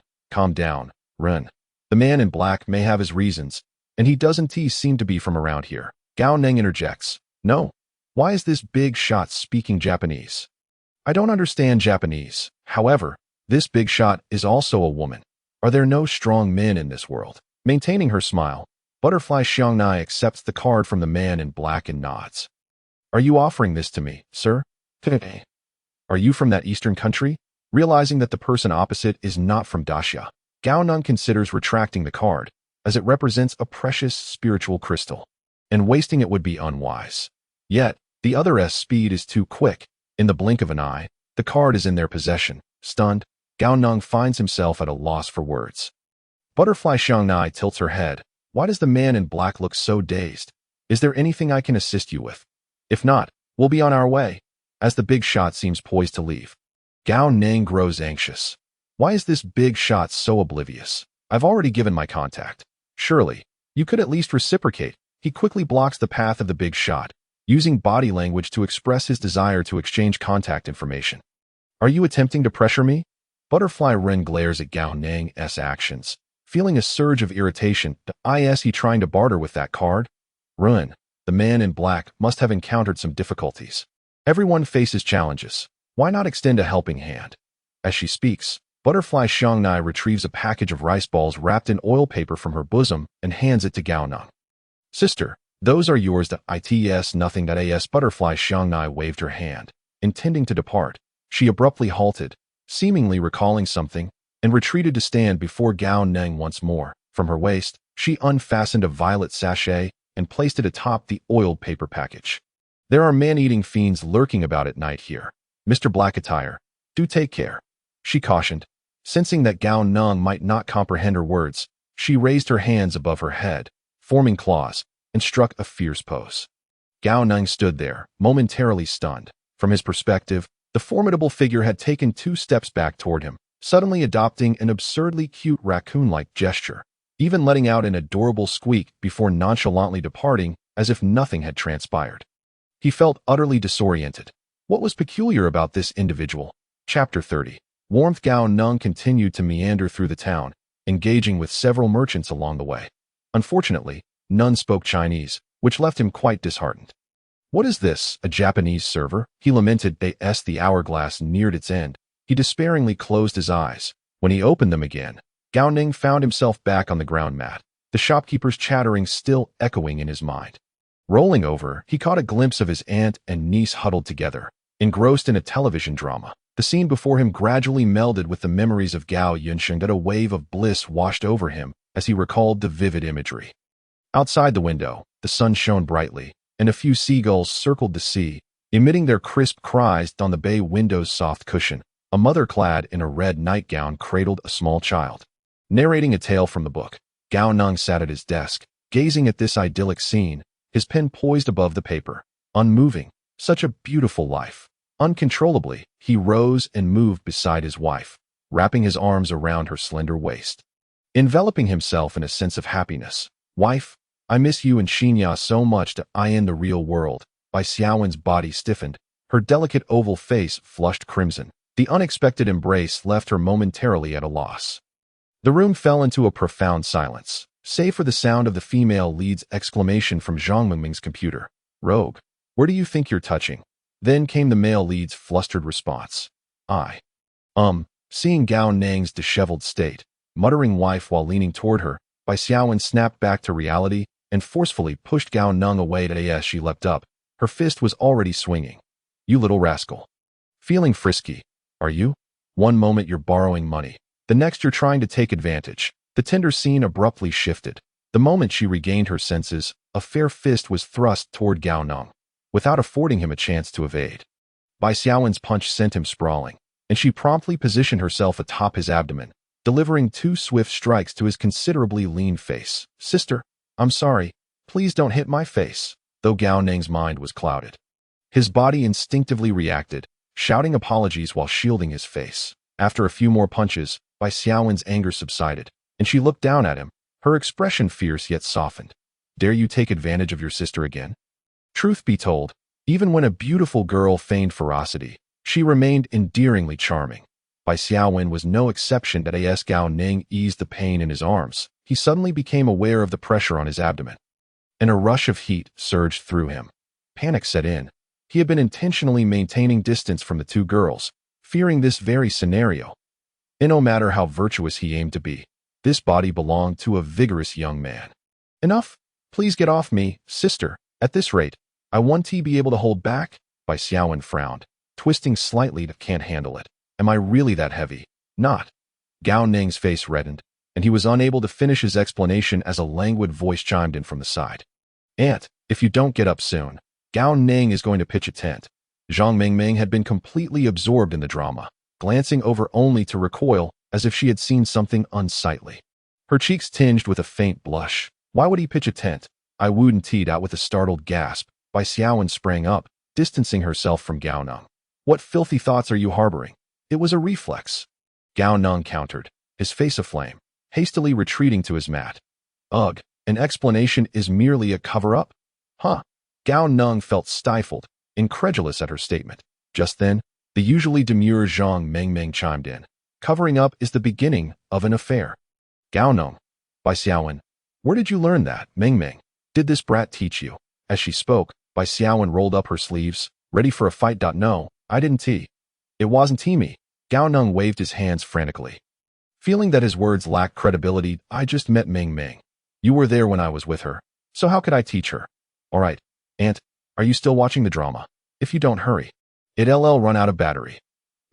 Run. The man in black may have his reasons, and he doesn't seem to be from around here. Gao Neng interjects, "No. Why is this big shot speaking Japanese? I don't understand Japanese. However, this big shot is also a woman. Are there no strong men in this world?" Maintaining her smile, Butterfly Xiangnai accepts the card from the man in black and nods. "Are you offering this to me, sir? Are you from that eastern country?" Realizing that the person opposite is not from Daxia, Gao Neng considers retracting the card, as it represents a precious spiritual crystal, and wasting it would be unwise. Yet, the other's speed is too quick. In the blink of an eye, the card is in their possession. Stunned, Gao Neng finds himself at a loss for words. Butterfly Xiangnai tilts her head. "Why does the man in black look so dazed? Is there anything I can assist you with? If not, we'll be on our way." As the big shot seems poised to leave, Gao Neng grows anxious. Why is this big shot so oblivious? I've already given my contact. Surely, you could at least reciprocate. He quickly blocks the path of the big shot, using body language to express his desire to exchange contact information. "Are you attempting to pressure me?" Butterfly Ren glares at Gao Neng's actions, feeling a surge of irritation. Is he trying to barter with that card? Run. The man in black must have encountered some difficulties. Everyone faces challenges. Why not extend a helping hand? As she speaks, Butterfly Xiangnai retrieves a package of rice balls wrapped in oil paper from her bosom and hands it to Gao Neng. "Sister, those are yours." It's nothing. As Butterfly Xiangnai waved her hand, intending to depart, she abruptly halted, seemingly recalling something, and retreated to stand before Gao Neng once more. From her waist, she unfastened a violet sachet and placed it atop the oiled paper package. "There are man-eating fiends lurking about at night here. Mr. Black Attire, do take care," she cautioned. Sensing that Gao Neng might not comprehend her words, she raised her hands above her head, forming claws, and struck a fierce pose. Gao Neng stood there, momentarily stunned. From his perspective, the formidable figure had taken 2 steps back toward him, suddenly adopting an absurdly cute raccoon-like gesture. even letting out an adorable squeak before nonchalantly departing as if nothing had transpired. He felt utterly disoriented. What was peculiar about this individual? Chapter 30. Warmth. Gao Neng continued to meander through the town, engaging with several merchants along the way. Unfortunately, none spoke Chinese, which left him quite disheartened. What is this, a Japanese server? He lamented as the hourglass neared its end. He despairingly closed his eyes. When he opened them again, Gao Neng found himself back on the ground mat, the shopkeeper's chattering still echoing in his mind. Rolling over, he caught a glimpse of his aunt and niece huddled together, engrossed in a television drama. The scene before him gradually melded with the memories of Gao Yunsheng, that a wave of bliss washed over him as he recalled the vivid imagery. Outside the window, the sun shone brightly, and a few seagulls circled the sea, emitting their crisp cries on the bay window's soft cushion. A mother clad in a red nightgown cradled a small child. Narrating a tale from the book, Gao Neng sat at his desk, gazing at this idyllic scene, his pen poised above the paper, unmoving. Such a beautiful life. Uncontrollably, he rose and moved beside his wife, wrapping his arms around her slender waist, enveloping himself in a sense of happiness. Wife, I miss you and Xinya so much that I in the real world. Bai Xiaowen's body stiffened, her delicate oval face flushed crimson. The unexpected embrace left her momentarily at a loss. The room fell into a profound silence, save for the sound of the female lead's exclamation from Zhang Mingming's computer. Rogue, where do you think you're touching? Then came the male lead's flustered response. Seeing Gao Neng's disheveled state, muttering wife while leaning toward her, Bai Xiaowen snapped back to reality and forcefully pushed Gao Neng away as she leapt up. Her fist was already swinging. You little rascal. Feeling frisky, are you? One moment you're borrowing money, the next you're trying to take advantage. The tender scene abruptly shifted. The moment she regained her senses, a fair fist was thrust toward Gao Neng, without affording him a chance to evade. Bai Xiaowen's punch sent him sprawling, and she promptly positioned herself atop his abdomen, delivering 2 swift strikes to his considerably lean face. Sister, I'm sorry. Please don't hit my face. Though Gao Neng's mind was clouded, his body instinctively reacted, shouting apologies while shielding his face. After a few more punches, Bai Xiaowen's anger subsided, and she looked down at him, her expression fierce yet softened. Dare you take advantage of your sister again? Truth be told, even when a beautiful girl feigned ferocity, she remained endearingly charming. Bai Xiaowen was no exception. As Gao Neng eased the pain in his arms, he suddenly became aware of the pressure on his abdomen, and a rush of heat surged through him. Panic set in. He had been intentionally maintaining distance from the 2 girls, fearing this very scenario. And no matter how virtuous he aimed to be, this body belonged to a vigorous young man. Enough. Please get off me, sister. At this rate, I won't be able to hold back. Bai Xiaowen frowned, twisting slightly. Can't handle it. Am I really that heavy? Not. Gao Neng's face reddened, and he was unable to finish his explanation as a languid voice chimed in from the side. Aunt, if you don't get up soon, Gao Neng is going to pitch a tent. Zhang Mingming had been completely absorbed in the drama, glancing over only to recoil as if she had seen something unsightly. Her cheeks tinged with a faint blush. Why would he pitch a tent? I wouldn't out with a startled gasp. Bai Xiaowen sprang up, distancing herself from Gao Neng. What filthy thoughts are you harboring? It was a reflex. Gao Neng countered, his face aflame, hastily retreating to his mat. Ugh, an explanation is merely a cover-up? Huh. Gao Neng felt stifled, incredulous at her statement. Just then, the usually demure Zhang Mingming chimed in. Covering up is the beginning of an affair. Gao Neng. Bai Xiaowen. Where did you learn that, Mingming? Did this brat teach you? As she spoke, Bai Xiaowen rolled up her sleeves, ready for a fight. No, I didn't It wasn't me. Gao Neng waved his hands frantically, feeling that his words lacked credibility. I just met Mingming. You were there when I was with her, so how could I teach her? All right, Aunt, are you still watching the drama? If you don't hurry, it'll run out of battery.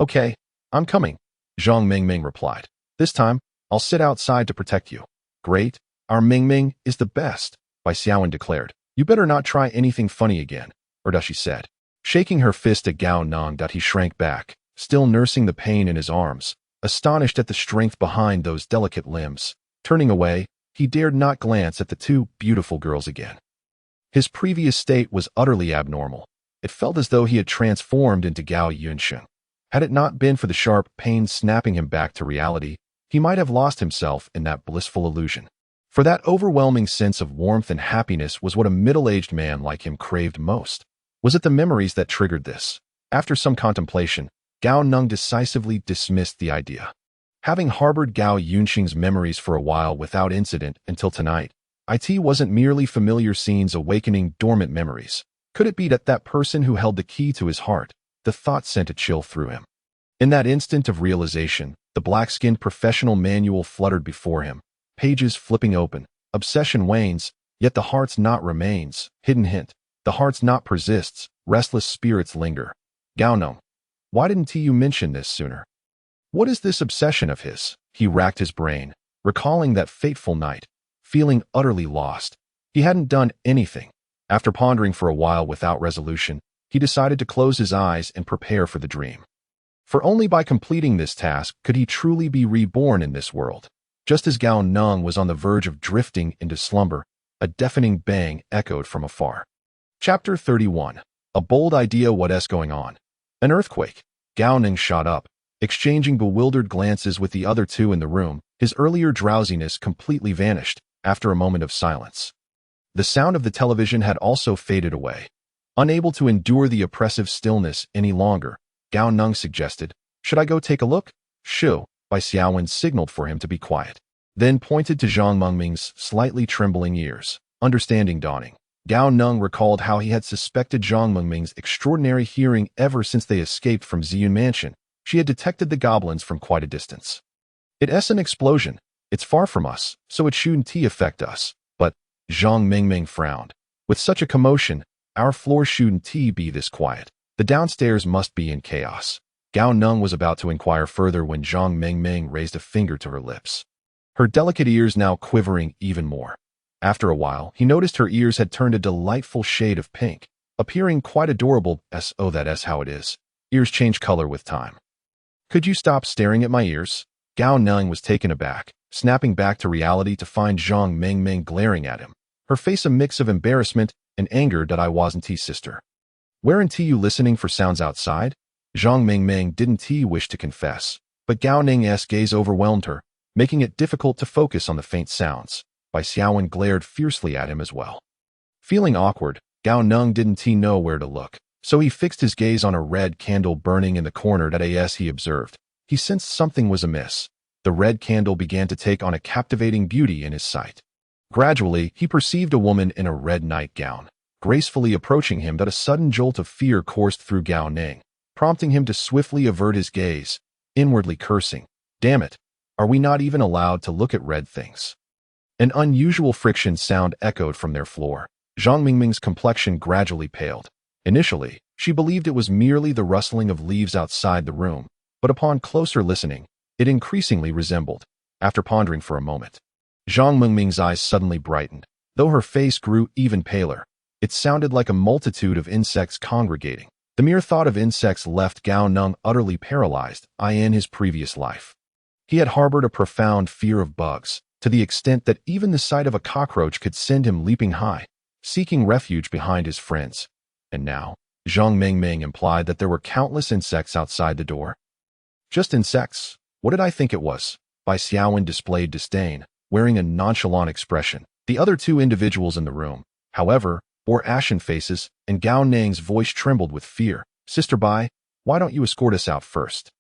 Okay, I'm coming, Zhang Mingming replied. This time, I'll sit outside to protect you. Great, our Mingming is the best, Bai Xiaowen declared. You better not try anything funny again, she said, shaking her fist at Gao Neng. He shrank back, still nursing the pain in his arms, astonished at the strength behind those delicate limbs. Turning away, he dared not glance at the 2 beautiful girls again. His previous state was utterly abnormal. It felt as though he had transformed into Gao Yunsheng. Had it not been for the sharp pain snapping him back to reality, he might have lost himself in that blissful illusion. For that overwhelming sense of warmth and happiness was what a middle-aged man like him craved most. Was it the memories that triggered this? After some contemplation, Gao Neng decisively dismissed the idea. Having harbored Gao Yunxing's memories for a while without incident until tonight, it wasn't merely familiar scenes awakening dormant memories. Could it be that person who held the key to his heart? The thought sent a chill through him. In that instant of realization, the black-skinned professional manual fluttered before him, pages flipping open. Obsession wanes, yet the heart's knot remains. Hidden hint. The heart's knot persists, restless spirits linger. Gao Neng, why didn't you mention this sooner? What is this obsession of his? He racked his brain, recalling that fateful night, feeling utterly lost. He hadn't done anything. After pondering for a while without resolution, he decided to close his eyes and prepare for the dream. For only by completing this task could he truly be reborn in this world. Just as Gao Neng was on the verge of drifting into slumber, a deafening bang echoed from afar. Chapter 31. A bold idea. What's going on? An earthquake. Gao Neng shot up, exchanging bewildered glances with the other two in the room. His earlier drowsiness completely vanished after a moment of silence. The sound of the television had also faded away. Unable to endure the oppressive stillness any longer, Gao Neng suggested, "Should I go take a look?" "Shoo," Bai Xiaowen signaled for him to be quiet, then pointed to Zhang Mengming's slightly trembling ears. Understanding dawning, Gao Neng recalled how he had suspected Zhang Mengming's extraordinary hearing ever since they escaped from Ziyun Mansion. She had detected the goblins from quite a distance. "It's an explosion. It's far from us, so it shouldn't affect us." But Zhang Mengming frowned. "With such a commotion, our floor shouldn't be this quiet. The downstairs must be in chaos." Gao Neng was about to inquire further when Zhang Mengming raised a finger to her lips, her delicate ears now quivering even more. After a while, he noticed her ears had turned a delightful shade of pink, appearing quite adorable. "Oh, that's how it is. Ears change color with time." "Could you stop staring at my ears?" Gao Neng was taken aback, snapping back to reality to find Zhang Mengming glaring at him, her face a mix of embarrassment and anger. "That I wasn't sister. Weren't you listening for sounds outside?" Zhang Mengming didn't wish to confess, but Gao Neng's gaze overwhelmed her, making it difficult to focus on the faint sounds. Bai Xiaowen glared fiercely at him as well. Feeling awkward, Gao Neng didn't know where to look, so he fixed his gaze on a red candle burning in the corner. As he observed, he sensed something was amiss. The red candle began to take on a captivating beauty in his sight. Gradually, he perceived a woman in a red nightgown, gracefully approaching him. A sudden jolt of fear coursed through Gao Neng, prompting him to swiftly avert his gaze, inwardly cursing. "Damn it, are we not even allowed to look at red things?" An unusual friction sound echoed from their floor. Zhang Mengming's complexion gradually paled. Initially, she believed it was merely the rustling of leaves outside the room, but upon closer listening, it increasingly resembled. After pondering for a moment, Zhang Mengming's eyes suddenly brightened, though her face grew even paler. It sounded like a multitude of insects congregating. The mere thought of insects left Gao Neng utterly paralyzed. In his previous life, he had harbored a profound fear of bugs, to the extent that even the sight of a cockroach could send him leaping high, seeking refuge behind his friends. And now, Zhang Mengming implied that there were countless insects outside the door. "Just insects? What did I think it was?" Bai Xiaowen displayed disdain, wearing a nonchalant expression. The other two individuals in the room, however, bore ashen faces, and Gao Neng's voice trembled with fear. "Sister Bai, why don't you escort us out first,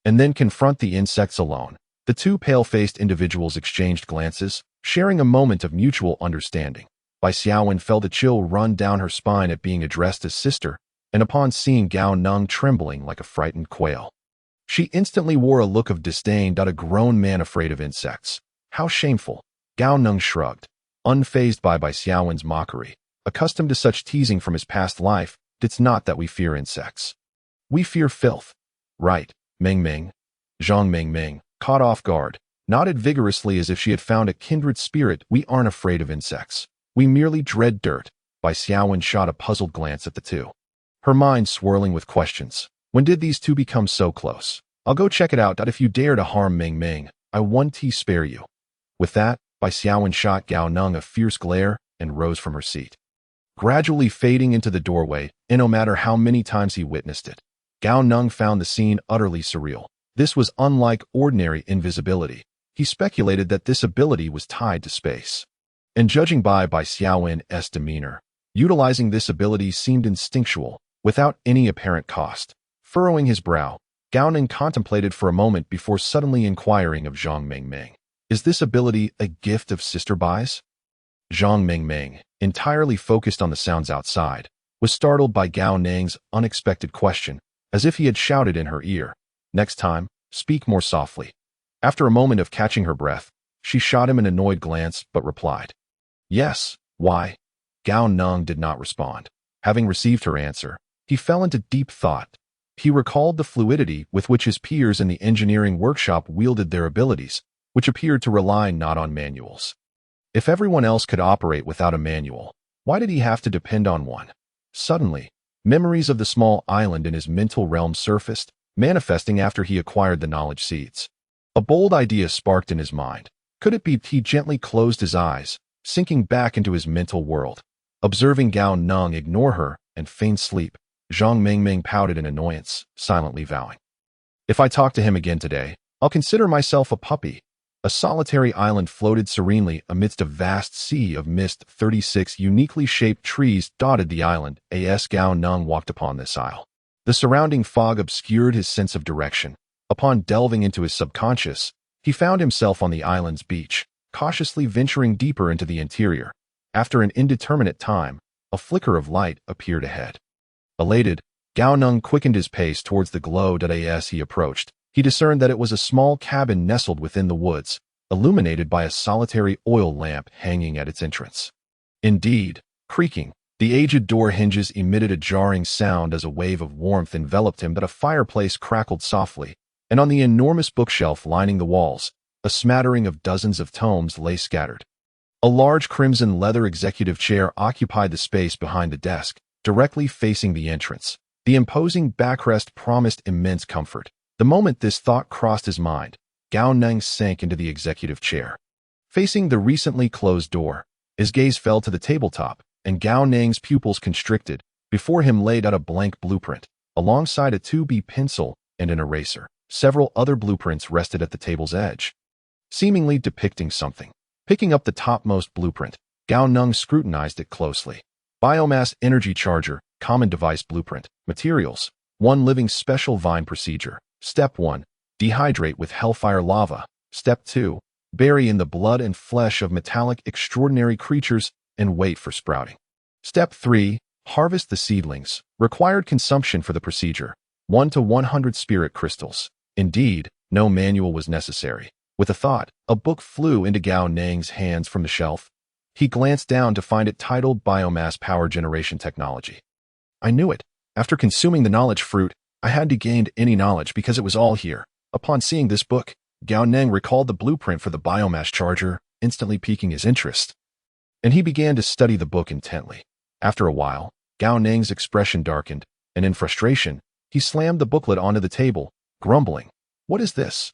and then confront the insects alone?" The two pale-faced individuals exchanged glances, sharing a moment of mutual understanding. Bai Xiaowen felt a chill run down her spine at being addressed as sister, and upon seeing Gao Neng trembling like a frightened quail, she instantly wore a look of disdain. "A grown man afraid of insects? How shameful." Gao Neng shrugged, unfazed by Bai Xiaowen's mockery. Accustomed to such teasing from his past life, it's not that we fear insects. We fear filth. Right, Mengming. Zhang Mengming, caught off guard, nodded vigorously as if she had found a kindred spirit. "We aren't afraid of insects. We merely dread dirt." Bai Xiaowen shot a puzzled glance at the two, her mind swirling with questions. When did these two become so close? "I'll go check it out. If you dare to harm Mengming, I won't spare you." With that, Bai Xiaowen shot Gao Neng a fierce glare and rose from her seat, gradually fading into the doorway, and no matter how many times he witnessed it, Gao Neng found the scene utterly surreal. This was unlike ordinary invisibility. He speculated that this ability was tied to space. And judging by Xiaowen's demeanor, utilizing this ability seemed instinctual, without any apparent cost. Furrowing his brow, Gao Neng contemplated for a moment before suddenly inquiring of Zhang Mengmeng, "Is this ability a gift of Sister Bai's?" Zhang Mengmeng, entirely focused on the sounds outside, was startled by Gao Neng's unexpected question, as if he had shouted in her ear, "Next time, speak more softly." After a moment of catching her breath, she shot him an annoyed glance but replied, "Yes, why?" Gao Neng did not respond. Having received her answer, he fell into deep thought. He recalled the fluidity with which his peers in the engineering workshop wielded their abilities, which appeared to rely not on manuals. If everyone else could operate without a manual, why did he have to depend on one? Suddenly, memories of the small island in his mental realm surfaced, manifesting after he acquired the knowledge seeds. A bold idea sparked in his mind. Could it be? He gently closed his eyes, sinking back into his mental world. Observing Gao Neng ignore her and feign sleep, Zhang Mengmeng pouted in annoyance, silently vowing, "If I talk to him again today, I'll consider myself a puppy." A solitary island floated serenely amidst a vast sea of mist. 36 uniquely shaped trees dotted the island as Gao Neng walked upon this isle. The surrounding fog obscured his sense of direction. Upon delving into his subconscious, he found himself on the island's beach, cautiously venturing deeper into the interior. After an indeterminate time, a flicker of light appeared ahead. Elated, Gao Neng quickened his pace towards the glow. As he approached, he discerned that it was a small cabin nestled within the woods, illuminated by a solitary oil lamp hanging at its entrance. Indeed, creaking, the aged door hinges emitted a jarring sound as a wave of warmth enveloped him. But a fireplace crackled softly, and on the enormous bookshelf lining the walls, a smattering of dozens of tomes lay scattered. A large crimson leather executive chair occupied the space behind the desk, directly facing the entrance. The imposing backrest promised immense comfort. The moment this thought crossed his mind, Gao Neng sank into the executive chair. Facing the recently closed door, his gaze fell to the tabletop, and Gao Neng's pupils constricted. Before him laid out a blank blueprint, alongside a 2B pencil and an eraser. Several other blueprints rested at the table's edge, seemingly depicting something. Picking up the topmost blueprint, Gao Neng scrutinized it closely. Biomass energy charger, common device blueprint. Materials: 1 living special vine procedure. Step 1. Dehydrate with hellfire lava. Step 2. Bury in the blood and flesh of metallic extraordinary creatures and wait for sprouting. Step 3. Harvest the seedlings. Required consumption for the procedure: 1 to 100 spirit crystals. Indeed, no manual was necessary. With a thought, a book flew into Gao Neng's hands from the shelf. He glanced down to find it titled Biomass Power Generation Technology. I knew it. After consuming the knowledge fruit, I had to gain any knowledge because it was all here. Upon seeing this book, Gao Neng recalled the blueprint for the biomass charger, instantly piquing his interest. And he began to study the book intently. After a while, Gao Neng's expression darkened, and in frustration, he slammed the booklet onto the table, grumbling, "What is this?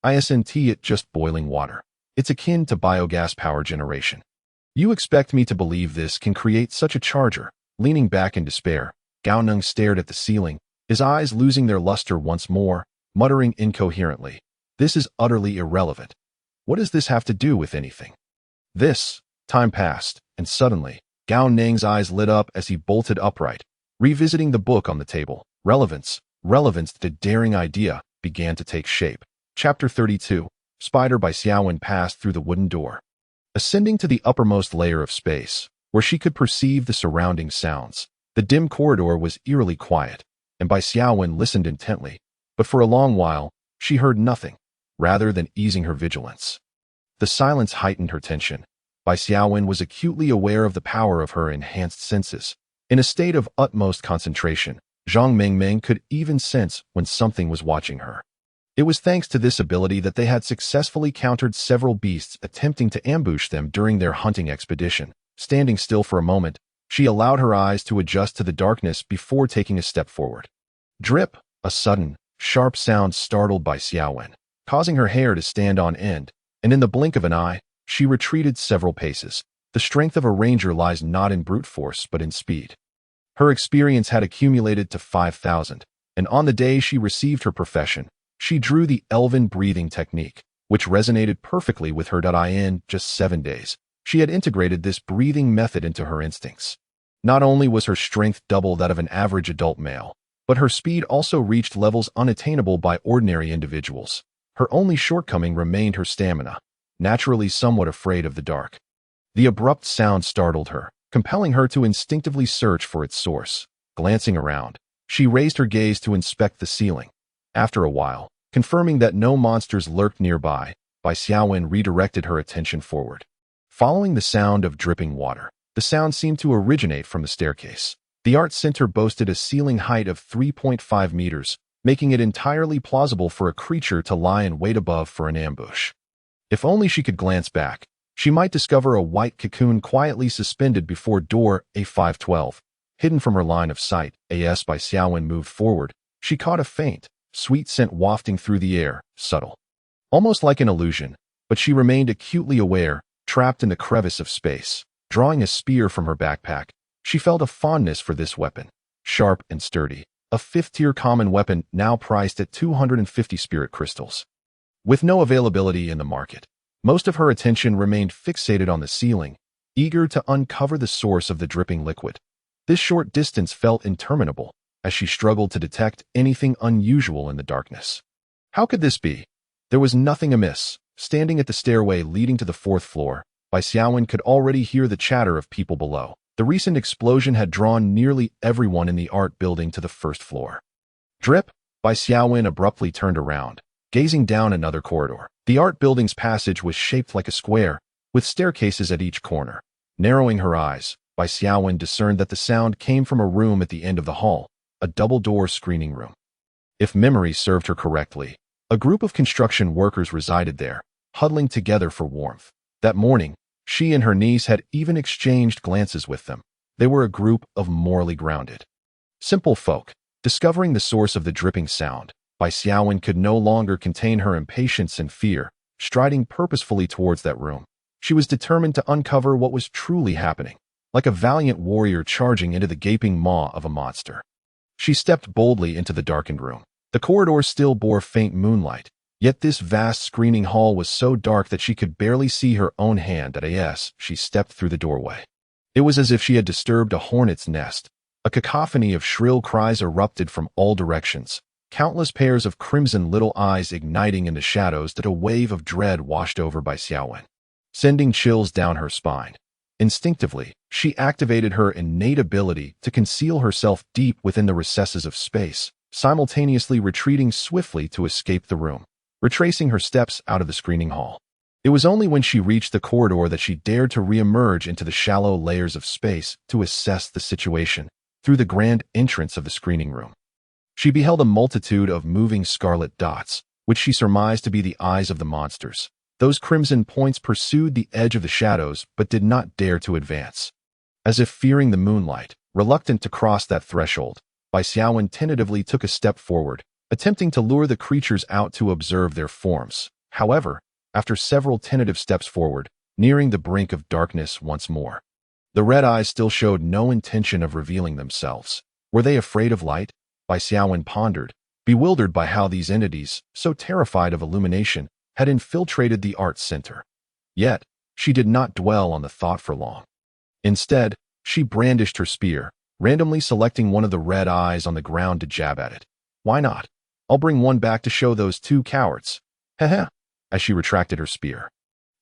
Isn't it just boiling water? It's akin to biogas power generation. You expect me to believe this can create such a charger?" Leaning back in despair, Gao Neng stared at the ceiling, his eyes losing their luster once more, muttering incoherently, "This is utterly irrelevant. What does this have to do with anything?" Time passed, and suddenly, Gao Neng's eyes lit up as he bolted upright, revisiting the book on the table. Relevance, the daring idea, began to take shape. Chapter 32. Spider by Xiaowen passed through the wooden door, ascending to the uppermost layer of space, where she could perceive the surrounding sounds. The dim corridor was eerily quiet, and Bai Xiaowen listened intently, but for a long while, she heard nothing, rather than easing her vigilance. The silence heightened her tension. Bai Xiaowen was acutely aware of the power of her enhanced senses. In a state of utmost concentration, Zhang Mengmeng could even sense when something was watching her. It was thanks to this ability that they had successfully countered several beasts attempting to ambush them during their hunting expedition. Standing still for a moment, she allowed her eyes to adjust to the darkness before taking a step forward. Drip! A sudden, sharp sound startled Bai Xiaowen, causing her hair to stand on end, and in the blink of an eye, she retreated several paces. The strength of a ranger lies not in brute force but in speed. Her experience had accumulated to 5,000, and on the day she received her profession, she drew the elven breathing technique, which resonated perfectly with her. In just 7 days, She had integrated this breathing method into her instincts. Not only was her strength double that of an average adult male, but her speed also reached levels unattainable by ordinary individuals. Her only shortcoming remained her stamina, naturally somewhat afraid of the dark. The abrupt sound startled her, compelling her to instinctively search for its source. Glancing around, she raised her gaze to inspect the ceiling. After a while, confirming that no monsters lurked nearby, Bai Xiaowen redirected her attention forward. Following the sound of dripping water, the sound seemed to originate from the staircase. The art center boasted a ceiling height of 3.5 meters, making it entirely plausible for a creature to lie in wait above for an ambush. If only she could glance back, she might discover a white cocoon quietly suspended before door A512, hidden from her line of sight. As Bai Xiaowen moved forward, she caught a faint, sweet scent wafting through the air, subtle, almost like an illusion, but she remained acutely aware, trapped in the crevice of space. Drawing a spear from her backpack, she felt a fondness for this weapon, sharp and sturdy, a fifth-tier common weapon now priced at 250 spirit crystals. With no availability in the market, most of her attention remained fixated on the ceiling, eager to uncover the source of the dripping liquid. This short distance felt interminable, as she struggled to detect anything unusual in the darkness. How could this be? There was nothing amiss. Standing at the stairway leading to the fourth floor, Bai Xiaowen could already hear the chatter of people below. The recent explosion had drawn nearly everyone in the art building to the first floor. Drip! Bai Xiaowen abruptly turned around, gazing down another corridor. The art building's passage was shaped like a square, with staircases at each corner. Narrowing her eyes, Bai Xiaowen discerned that the sound came from a room at the end of the hall, a double-door screening room. If memory served her correctly, a group of construction workers resided there, huddling together for warmth. That morning, she and her niece had even exchanged glances with them. They were a group of morally grounded, simple folk. Discovering the source of the dripping sound, Bai Xiaowen could no longer contain her impatience and fear. Striding purposefully towards that room, she was determined to uncover what was truly happening, like a valiant warrior charging into the gaping maw of a monster. She stepped boldly into the darkened room. The corridor still bore faint moonlight, yet this vast screening hall was so dark that she could barely see her own hand. As she stepped through the doorway, it was as if she had disturbed a hornet's nest. A cacophony of shrill cries erupted from all directions, countless pairs of crimson little eyes igniting in the shadows. That a wave of dread washed over Bai Xiaowen, sending chills down her spine. Instinctively, she activated her innate ability to conceal herself deep within the recesses of space, simultaneously retreating swiftly to escape the room, retracing her steps out of the screening hall. It was only when she reached the corridor that she dared to re-emerge into the shallow layers of space to assess the situation. Through the grand entrance of the screening room, she beheld a multitude of moving scarlet dots, which she surmised to be the eyes of the monsters. Those crimson points pursued the edge of the shadows but did not dare to advance. As if fearing the moonlight, reluctant to cross that threshold, Bai Xiaowen tentatively took a step forward, attempting to lure the creatures out to observe their forms. However, after several tentative steps forward, nearing the brink of darkness once more, the red eyes still showed no intention of revealing themselves. Were they afraid of light? Bai Xiaowen pondered, bewildered by how these entities, so terrified of illumination, had infiltrated the art center. Yet, she did not dwell on the thought for long. Instead, she brandished her spear, randomly selecting one of the red eyes on the ground to jab at it. Why not? I'll bring one back to show those two cowards. Heh, as she retracted her spear.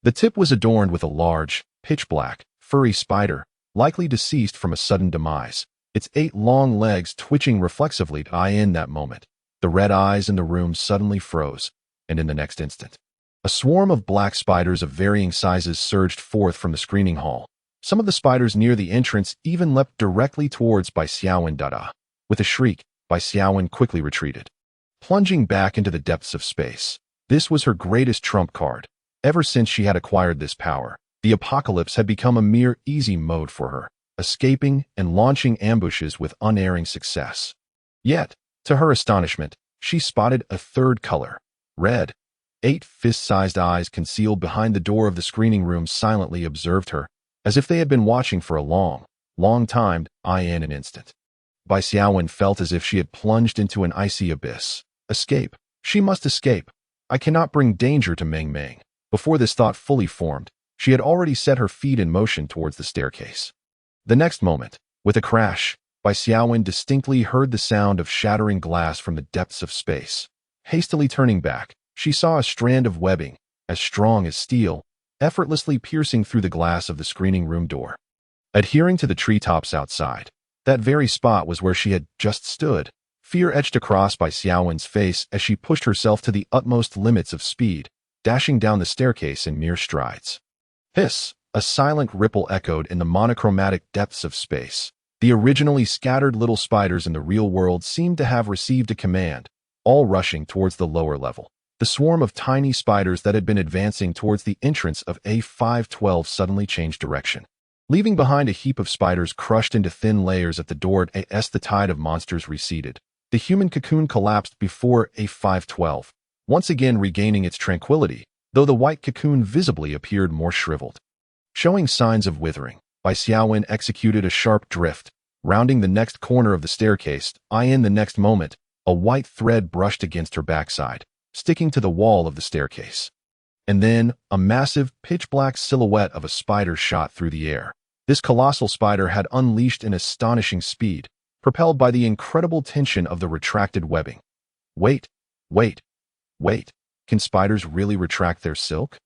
The tip was adorned with a large, pitch-black, furry spider, likely deceased from a sudden demise, its 8 long legs twitching reflexively. In that moment, the red eyes in the room suddenly froze, and in the next instant, a swarm of black spiders of varying sizes surged forth from the screening hall. Some of the spiders near the entrance even leapt directly towards Bai Xiaowen. With a shriek, Bai Xiaowen quickly retreated, plunging back into the depths of space. This was her greatest trump card. Ever since she had acquired this power, the apocalypse had become a mere easy mode for her, escaping and launching ambushes with unerring success. Yet, to her astonishment, she spotted a third color, red. 8 fist-sized eyes concealed behind the door of the screening room silently observed her, as if they had been watching for a long time. In an instant, Bai Xiaowen felt as if she had plunged into an icy abyss. Escape. She must escape. I cannot bring danger to Meng Meng. Before this thought fully formed, She had already set her feet in motion towards the staircase. The next moment, with a crash, Bai Xiaowen distinctly heard the sound of shattering glass from the depths of space. Hastily turning back, she saw a strand of webbing, as strong as steel, effortlessly piercing through the glass of the screening room door. Adhering to the treetops outside, that very spot was where she had just stood. Fear etched across Bai Xiaowen's face as she pushed herself to the utmost limits of speed, dashing down the staircase in mere strides. Hiss! A silent ripple echoed in the monochromatic depths of space. The originally scattered little spiders in the real world seemed to have received a command, all rushing towards the lower level. The swarm of tiny spiders that had been advancing towards the entrance of A512 suddenly changed direction, leaving behind a heap of spiders crushed into thin layers at the door. As the tide of monsters receded, the human cocoon collapsed before A512, once again regaining its tranquility, though the white cocoon visibly appeared more shriveled. Showing signs of withering, Bai Xiaowen executed a sharp drift, rounding the next corner of the staircase. In the next moment, a white thread brushed against her backside, sticking to the wall of the staircase. And then, a massive, pitch-black silhouette of a spider shot through the air. This colossal spider had unleashed an astonishing speed, propelled by the incredible tension of the retracted webbing. Wait. Can spiders really retract their silk?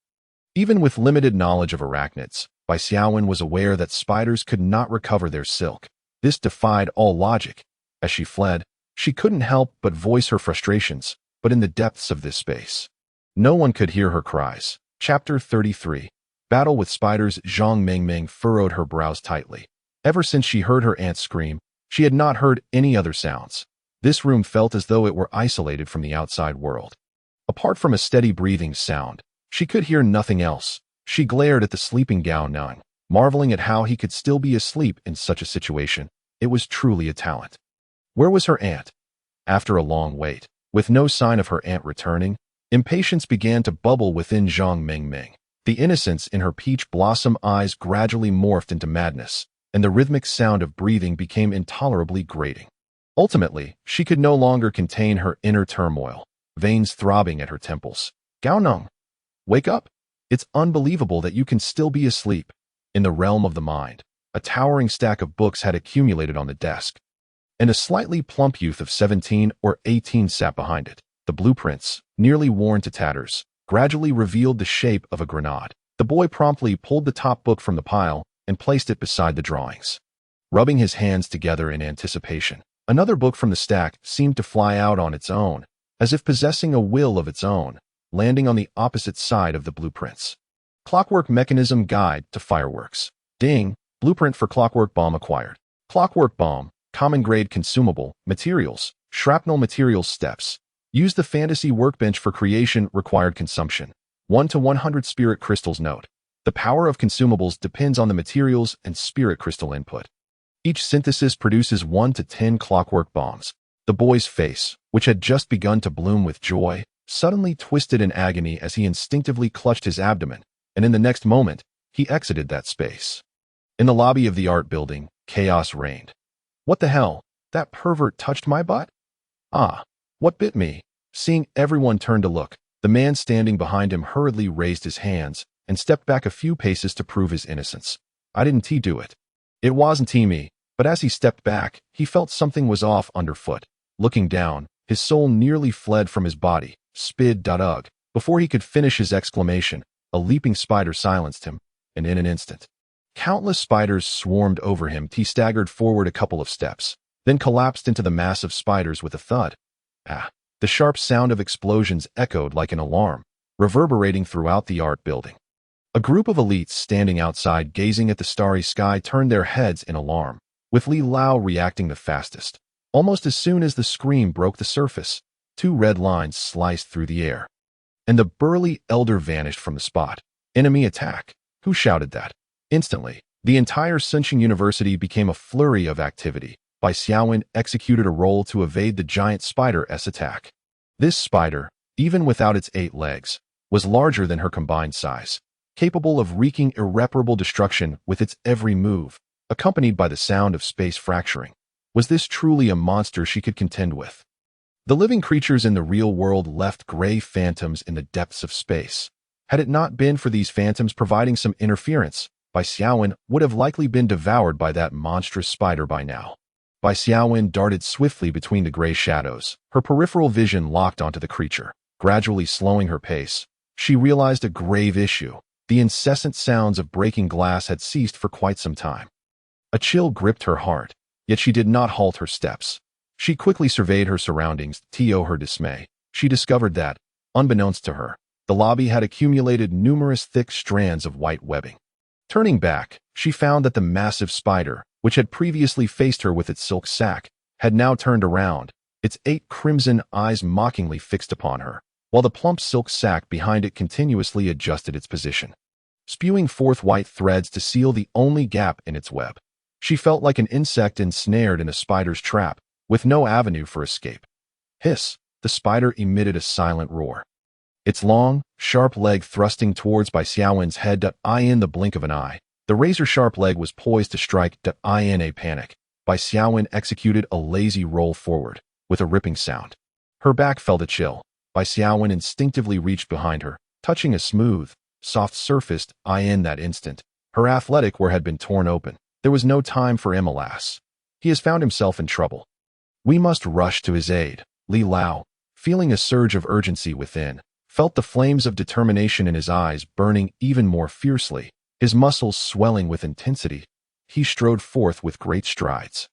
Even with limited knowledge of arachnids, Bai Xiaowen was aware that spiders could not recover their silk. This defied all logic. As she fled, she couldn't help but voice her frustrations, but in the depths of this space, no one could hear her cries. Chapter 33. Battle with Spiders. Zhang Mengmeng furrowed her brows tightly. Ever since she heard her aunt scream, she had not heard any other sounds. This room felt as though it were isolated from the outside world. Apart from a steady breathing sound, she could hear nothing else. She glared at the sleeping Gao Neng, marveling at how he could still be asleep in such a situation. It was truly a talent. Where was her aunt? After a long wait, with no sign of her aunt returning, impatience began to bubble within Zhang Mengmeng. The innocence in her peach blossom eyes gradually morphed into madness, and the rhythmic sound of breathing became intolerably grating. Ultimately, she could no longer contain her inner turmoil, veins throbbing at her temples. Gao Neng, wake up! It's unbelievable that you can still be asleep. In the realm of the mind, a towering stack of books had accumulated on the desk, and a slightly plump youth of 17 or 18 sat behind it. The blueprints, nearly worn to tatters, gradually revealed the shape of a grenade. The boy promptly pulled the top book from the pile and placed it beside the drawings. Rubbing his hands together in anticipation, another book from the stack seemed to fly out on its own, as if possessing a will of its own, landing on the opposite side of the blueprints. Clockwork Mechanism Guide to Fireworks. Ding! Blueprint for Clockwork Bomb acquired. Clockwork Bomb, common grade consumable, materials, shrapnel materials steps. Use the fantasy workbench for creation. Required consumption. 1 to 100 spirit crystals. Note: the power of consumables depends on the materials and spirit crystal input. Each synthesis produces 1 to 10 clockwork bombs. The boy's face, which had just begun to bloom with joy, suddenly twisted in agony as he instinctively clutched his abdomen, and in the next moment, he exited that space. In the lobby of the art building, chaos reigned. What the hell? That pervert touched my butt? Ah, what bit me? Seeing everyone turn to look, the man standing behind him hurriedly raised his hands and stepped back a few paces to prove his innocence. I didn't do it. It wasn't me, but as he stepped back, he felt something was off underfoot. Looking down, his soul nearly fled from his body. Spid.ugh. Before he could finish his exclamation, a leaping spider silenced him, and in an instant, countless spiders swarmed over him. He staggered forward a couple of steps, then collapsed into the mass of spiders with a thud. The sharp sound of explosions echoed like an alarm, reverberating throughout the art building. A group of elites standing outside gazing at the starry sky turned their heads in alarm, with Li Lao reacting the fastest. Almost as soon as the scream broke the surface, 2 red lines sliced through the air, and the burly elder vanished from the spot. Enemy attack! Who shouted that? Instantly, the entire Sunqing University became a flurry of activity. Bai Xiaowen executed a roll to evade the giant spider's attack. This spider, even without its 8 legs, was larger than her combined size, capable of wreaking irreparable destruction with its every move, accompanied by the sound of space fracturing. Was this truly a monster she could contend with? The living creatures in the real world left gray phantoms in the depths of space. Had it not been for these phantoms providing some interference, Bai Xiaowen would have likely been devoured by that monstrous spider by now. Bai Xiaowen darted swiftly between the gray shadows, her peripheral vision locked onto the creature, gradually slowing her pace. She realized a grave issue. The incessant sounds of breaking glass had ceased for quite some time. A chill gripped her heart, yet she did not halt her steps. She quickly surveyed her surroundings. To her dismay, she discovered that, unbeknownst to her, the lobby had accumulated numerous thick strands of white webbing. Turning back, she found that the massive spider, which had previously faced her with its silk sack, had now turned around, its 8 crimson eyes mockingly fixed upon her, while the plump silk sack behind it continuously adjusted its position, spewing forth white threads to seal the only gap in its web. She felt like an insect ensnared in a spider's trap, with no avenue for escape. Hiss! The spider emitted a silent roar. Its long, sharp leg thrusting towards Bai Xiaowen's head. In the blink of an eye, the razor-sharp leg was poised to strike. In a panic, Bai Xiaowen executed a lazy roll forward, with a ripping sound. Her back felt a chill. Bai Xiaowen instinctively reached behind her, touching a smooth, soft surface. In that instant, her athletic wear had been torn open. There was no time for him, alas. He has found himself in trouble. We must rush to his aid. Li Lao, feeling a surge of urgency within, felt the flames of determination in his eyes burning even more fiercely, his muscles swelling with intensity. He strode forth with great strides,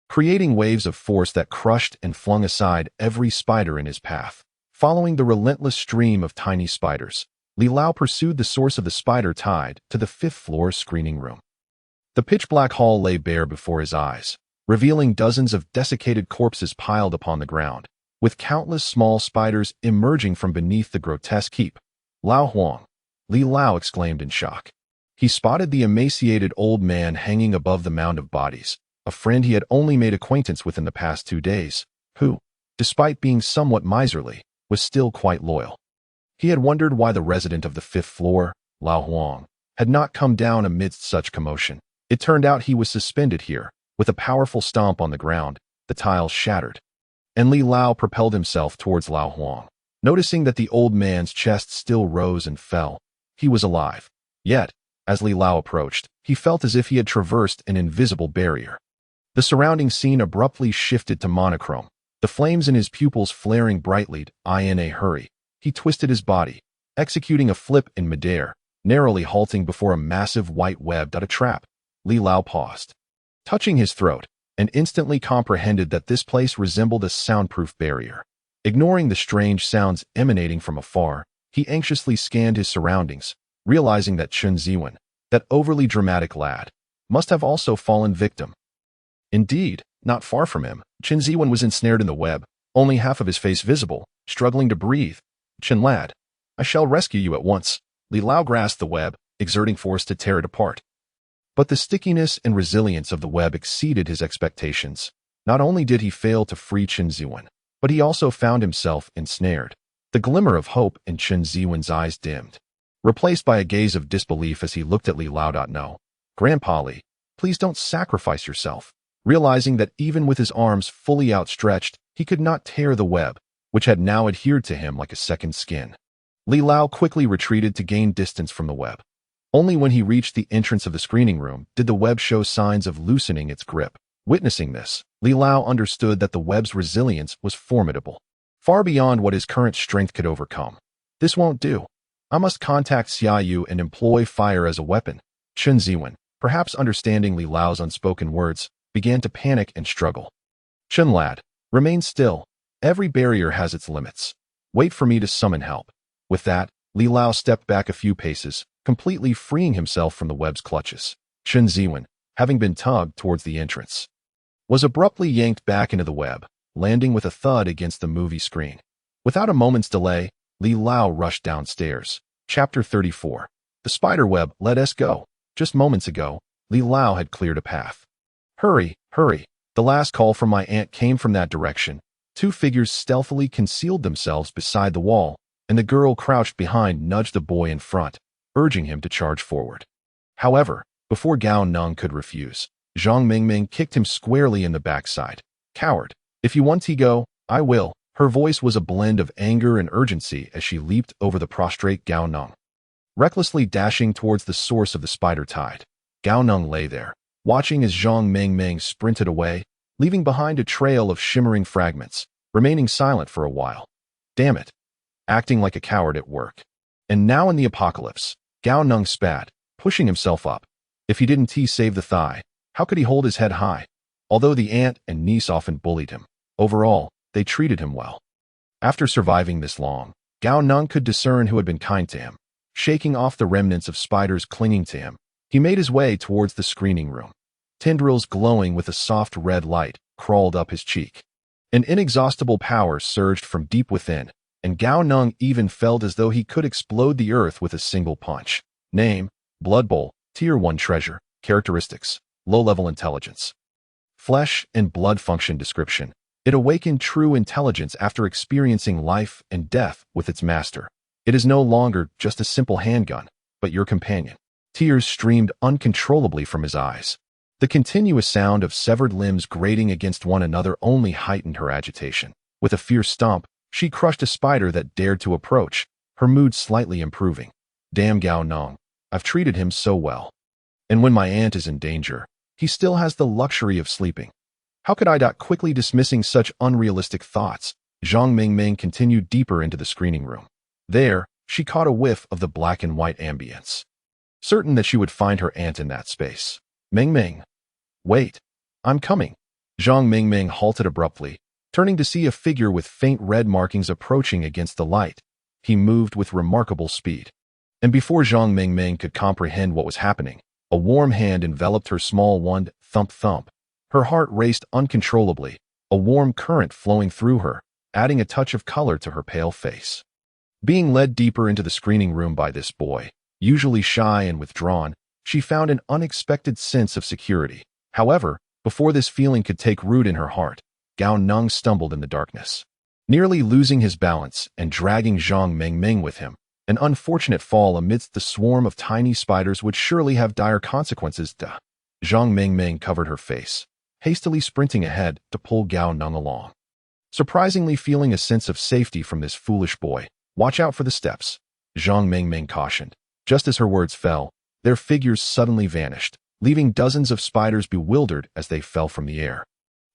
creating waves of force that crushed and flung aside every spider in his path. Following the relentless stream of tiny spiders, Li Lao pursued the source of the spider tide to the 5th-floor screening room. The pitch-black hall lay bare before his eyes, revealing dozens of desiccated corpses piled upon the ground, with countless small spiders emerging from beneath the grotesque heap. Lao Huang, Li Lao exclaimed in shock. He spotted the emaciated old man hanging above the mound of bodies, a friend he had only made acquaintance with in the past 2 days, who, despite being somewhat miserly, was still quite loyal. He had wondered why the resident of the 5th floor, Lao Huang, had not come down amidst such commotion. It turned out he was suspended here. With a powerful stomp on the ground, the tiles shattered, and Li Lao propelled himself towards Lao Huang. Noticing that the old man's chest still rose and fell, he was alive. Yet, as Li Lao approached, he felt as if he had traversed an invisible barrier. The surrounding scene abruptly shifted to monochrome, the flames in his pupils flaring brightly. In a hurry, he twisted his body, executing a flip in midair, narrowly halting before a massive white web. A trap. Li Lao paused, touching his throat, and instantly comprehended that this place resembled a soundproof barrier. Ignoring the strange sounds emanating from afar, he anxiously scanned his surroundings, realizing that Chen Ziwen, that overly dramatic lad, must have also fallen victim. Indeed, not far from him, Chen Ziwen was ensnared in the web, only half of his face visible, struggling to breathe. Chen lad, I shall rescue you at once. Li Lao grasped the web, exerting force to tear it apart. But the stickiness and resilience of the web exceeded his expectations. Not only did he fail to free Chen Ziwen, but he also found himself ensnared. The glimmer of hope in Chen Ziwen's eyes dimmed, replaced by a gaze of disbelief as he looked at Li Lao. No, Grandpa Li, please don't sacrifice yourself. Realizing that even with his arms fully outstretched, he could not tear the web, which had now adhered to him like a second skin. Li Lao quickly retreated to gain distance from the web. Only when he reached the entrance of the screening room did the web show signs of loosening its grip. Witnessing this, Li Lao understood that the web's resilience was formidable, far beyond what his current strength could overcome. This won't do. I must contact Xia Yu and employ fire as a weapon. Chen Ziwen, perhaps understanding Li Lao's unspoken words, began to panic and struggle. Chen lad, remain still. Every barrier has its limits. Wait for me to summon help. With that, Li Lao stepped back a few paces, completely freeing himself from the web's clutches. Chen Ziwen, having been tugged towards the entrance, was abruptly yanked back into the web, landing with a thud against the movie screen. Without a moment's delay, Li Lao rushed downstairs. Chapter 34. The spider web let us go. Just moments ago, Li Lao had cleared a path. Hurry, hurry. The last call from my aunt came from that direction. 2 figures stealthily concealed themselves beside the wall, and the girl crouched behind nudged the boy in front, urging him to charge forward. However, before Gao Neng could refuse, Zhang Mingming kicked him squarely in the backside. Coward, if you want to go, I will. Her voice was a blend of anger and urgency as she leaped over the prostrate Gao Neng. recklessly dashing towards the source of the spider tide. Gao Neng lay there, watching as Zhang Mengmeng sprinted away, leaving behind a trail of shimmering fragments, remaining silent for a while. Damn it. Acting like a coward at work. And now in the apocalypse, Gao Neng spat, pushing himself up. If he didn't save the thigh, how could he hold his head high? Although the aunt and niece often bullied him, overall, they treated him well. After surviving this long, Gao Neng could discern who had been kind to him. Shaking off the remnants of spiders clinging to him, he made his way towards the screening room. Tendrils glowing with a soft red light crawled up his cheek. An inexhaustible power surged from deep within, and Gao Neng even felt as though he could explode the earth with a single punch. Name: Blood Bowl, Tier 1 treasure. Characteristics: low-level intelligence. Flesh and blood function description. It awakened true intelligence after experiencing life and death with its master. It is no longer just a simple handgun, but your companion. Tears streamed uncontrollably from his eyes. The continuous sound of severed limbs grating against one another only heightened her agitation. With a fierce stomp, she crushed a spider that dared to approach, her mood slightly improving. Damn Gao Neng, I've treated him so well. And when my aunt is in danger, he still has the luxury of sleeping. How could I? Quickly dismissing such unrealistic thoughts, Zhang Mengmeng continued deeper into the screening room. There, she caught a whiff of the black and white ambience. Certain that she would find her aunt in that space. Mengmeng. Wait. I'm coming. Zhang Mengmeng halted abruptly, turning to see a figure with faint red markings approaching against the light. He moved with remarkable speed. And before Zhang Mengmeng could comprehend what was happening, a warm hand enveloped her small one. Thump thump. Her heart raced uncontrollably, a warm current flowing through her, adding a touch of color to her pale face. Being led deeper into the screening room by this boy, usually shy and withdrawn, she found an unexpected sense of security. However, before this feeling could take root in her heart, Gao Neng stumbled in the darkness, nearly losing his balance and dragging Zhang Mengmeng with him. An unfortunate fall amidst the swarm of tiny spiders would surely have dire consequences. Zhang Mengmeng covered her face, hastily sprinting ahead to pull Gao Neng along. Surprisingly feeling a sense of safety from this foolish boy. Watch out for the steps, Zhang Mengmeng cautioned. Just as her words fell, their figures suddenly vanished, leaving dozens of spiders bewildered as they fell from the air.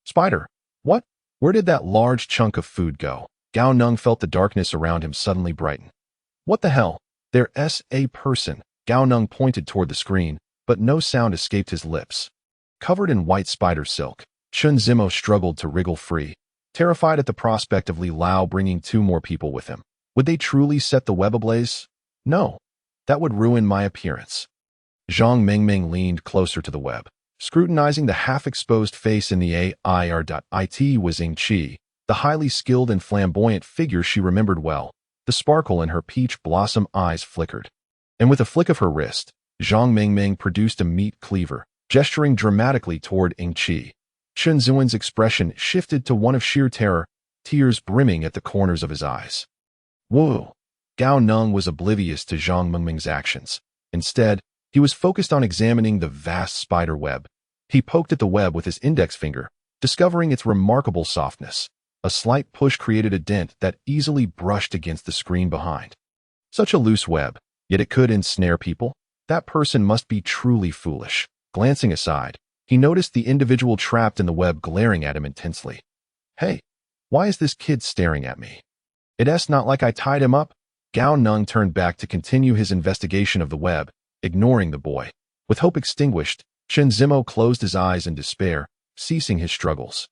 Spider? What? Where did that large chunk of food go? Gao Neng felt the darkness around him suddenly brighten. What the hell? There's a person. Gao Neng pointed toward the screen, but no sound escaped his lips. Covered in white spider silk, Chun Zimo struggled to wriggle free, terrified at the prospect of Li Lao bringing 2 more people with him. Would they truly set the web ablaze? No. That would ruin my appearance. Zhang Mengmeng leaned closer to the web, scrutinizing the half-exposed face in the AIR.IT was Ying Qi, the highly skilled and flamboyant figure she remembered well. The sparkle in her peach blossom eyes flickered. And with a flick of her wrist, Zhang Mengmeng produced a meat cleaver, gesturing dramatically toward Ying Qi. Chun Zuin's expression shifted to one of sheer terror, tears brimming at the corners of his eyes. Whoa! Gao Neng was oblivious to Zhang Mengmeng's actions. Instead, he was focused on examining the vast spider web. He poked at the web with his index finger, discovering its remarkable softness. A slight push created a dent that easily brushed against the screen behind. Such a loose web, yet it could ensnare people? That person must be truly foolish. Glancing aside, he noticed the individual trapped in the web glaring at him intensely. Hey, why is this kid staring at me? It's not like I tied him up. Gao Neng turned back to continue his investigation of the web, ignoring the boy. With hope extinguished, Chen Zimo closed his eyes in despair, ceasing his struggles.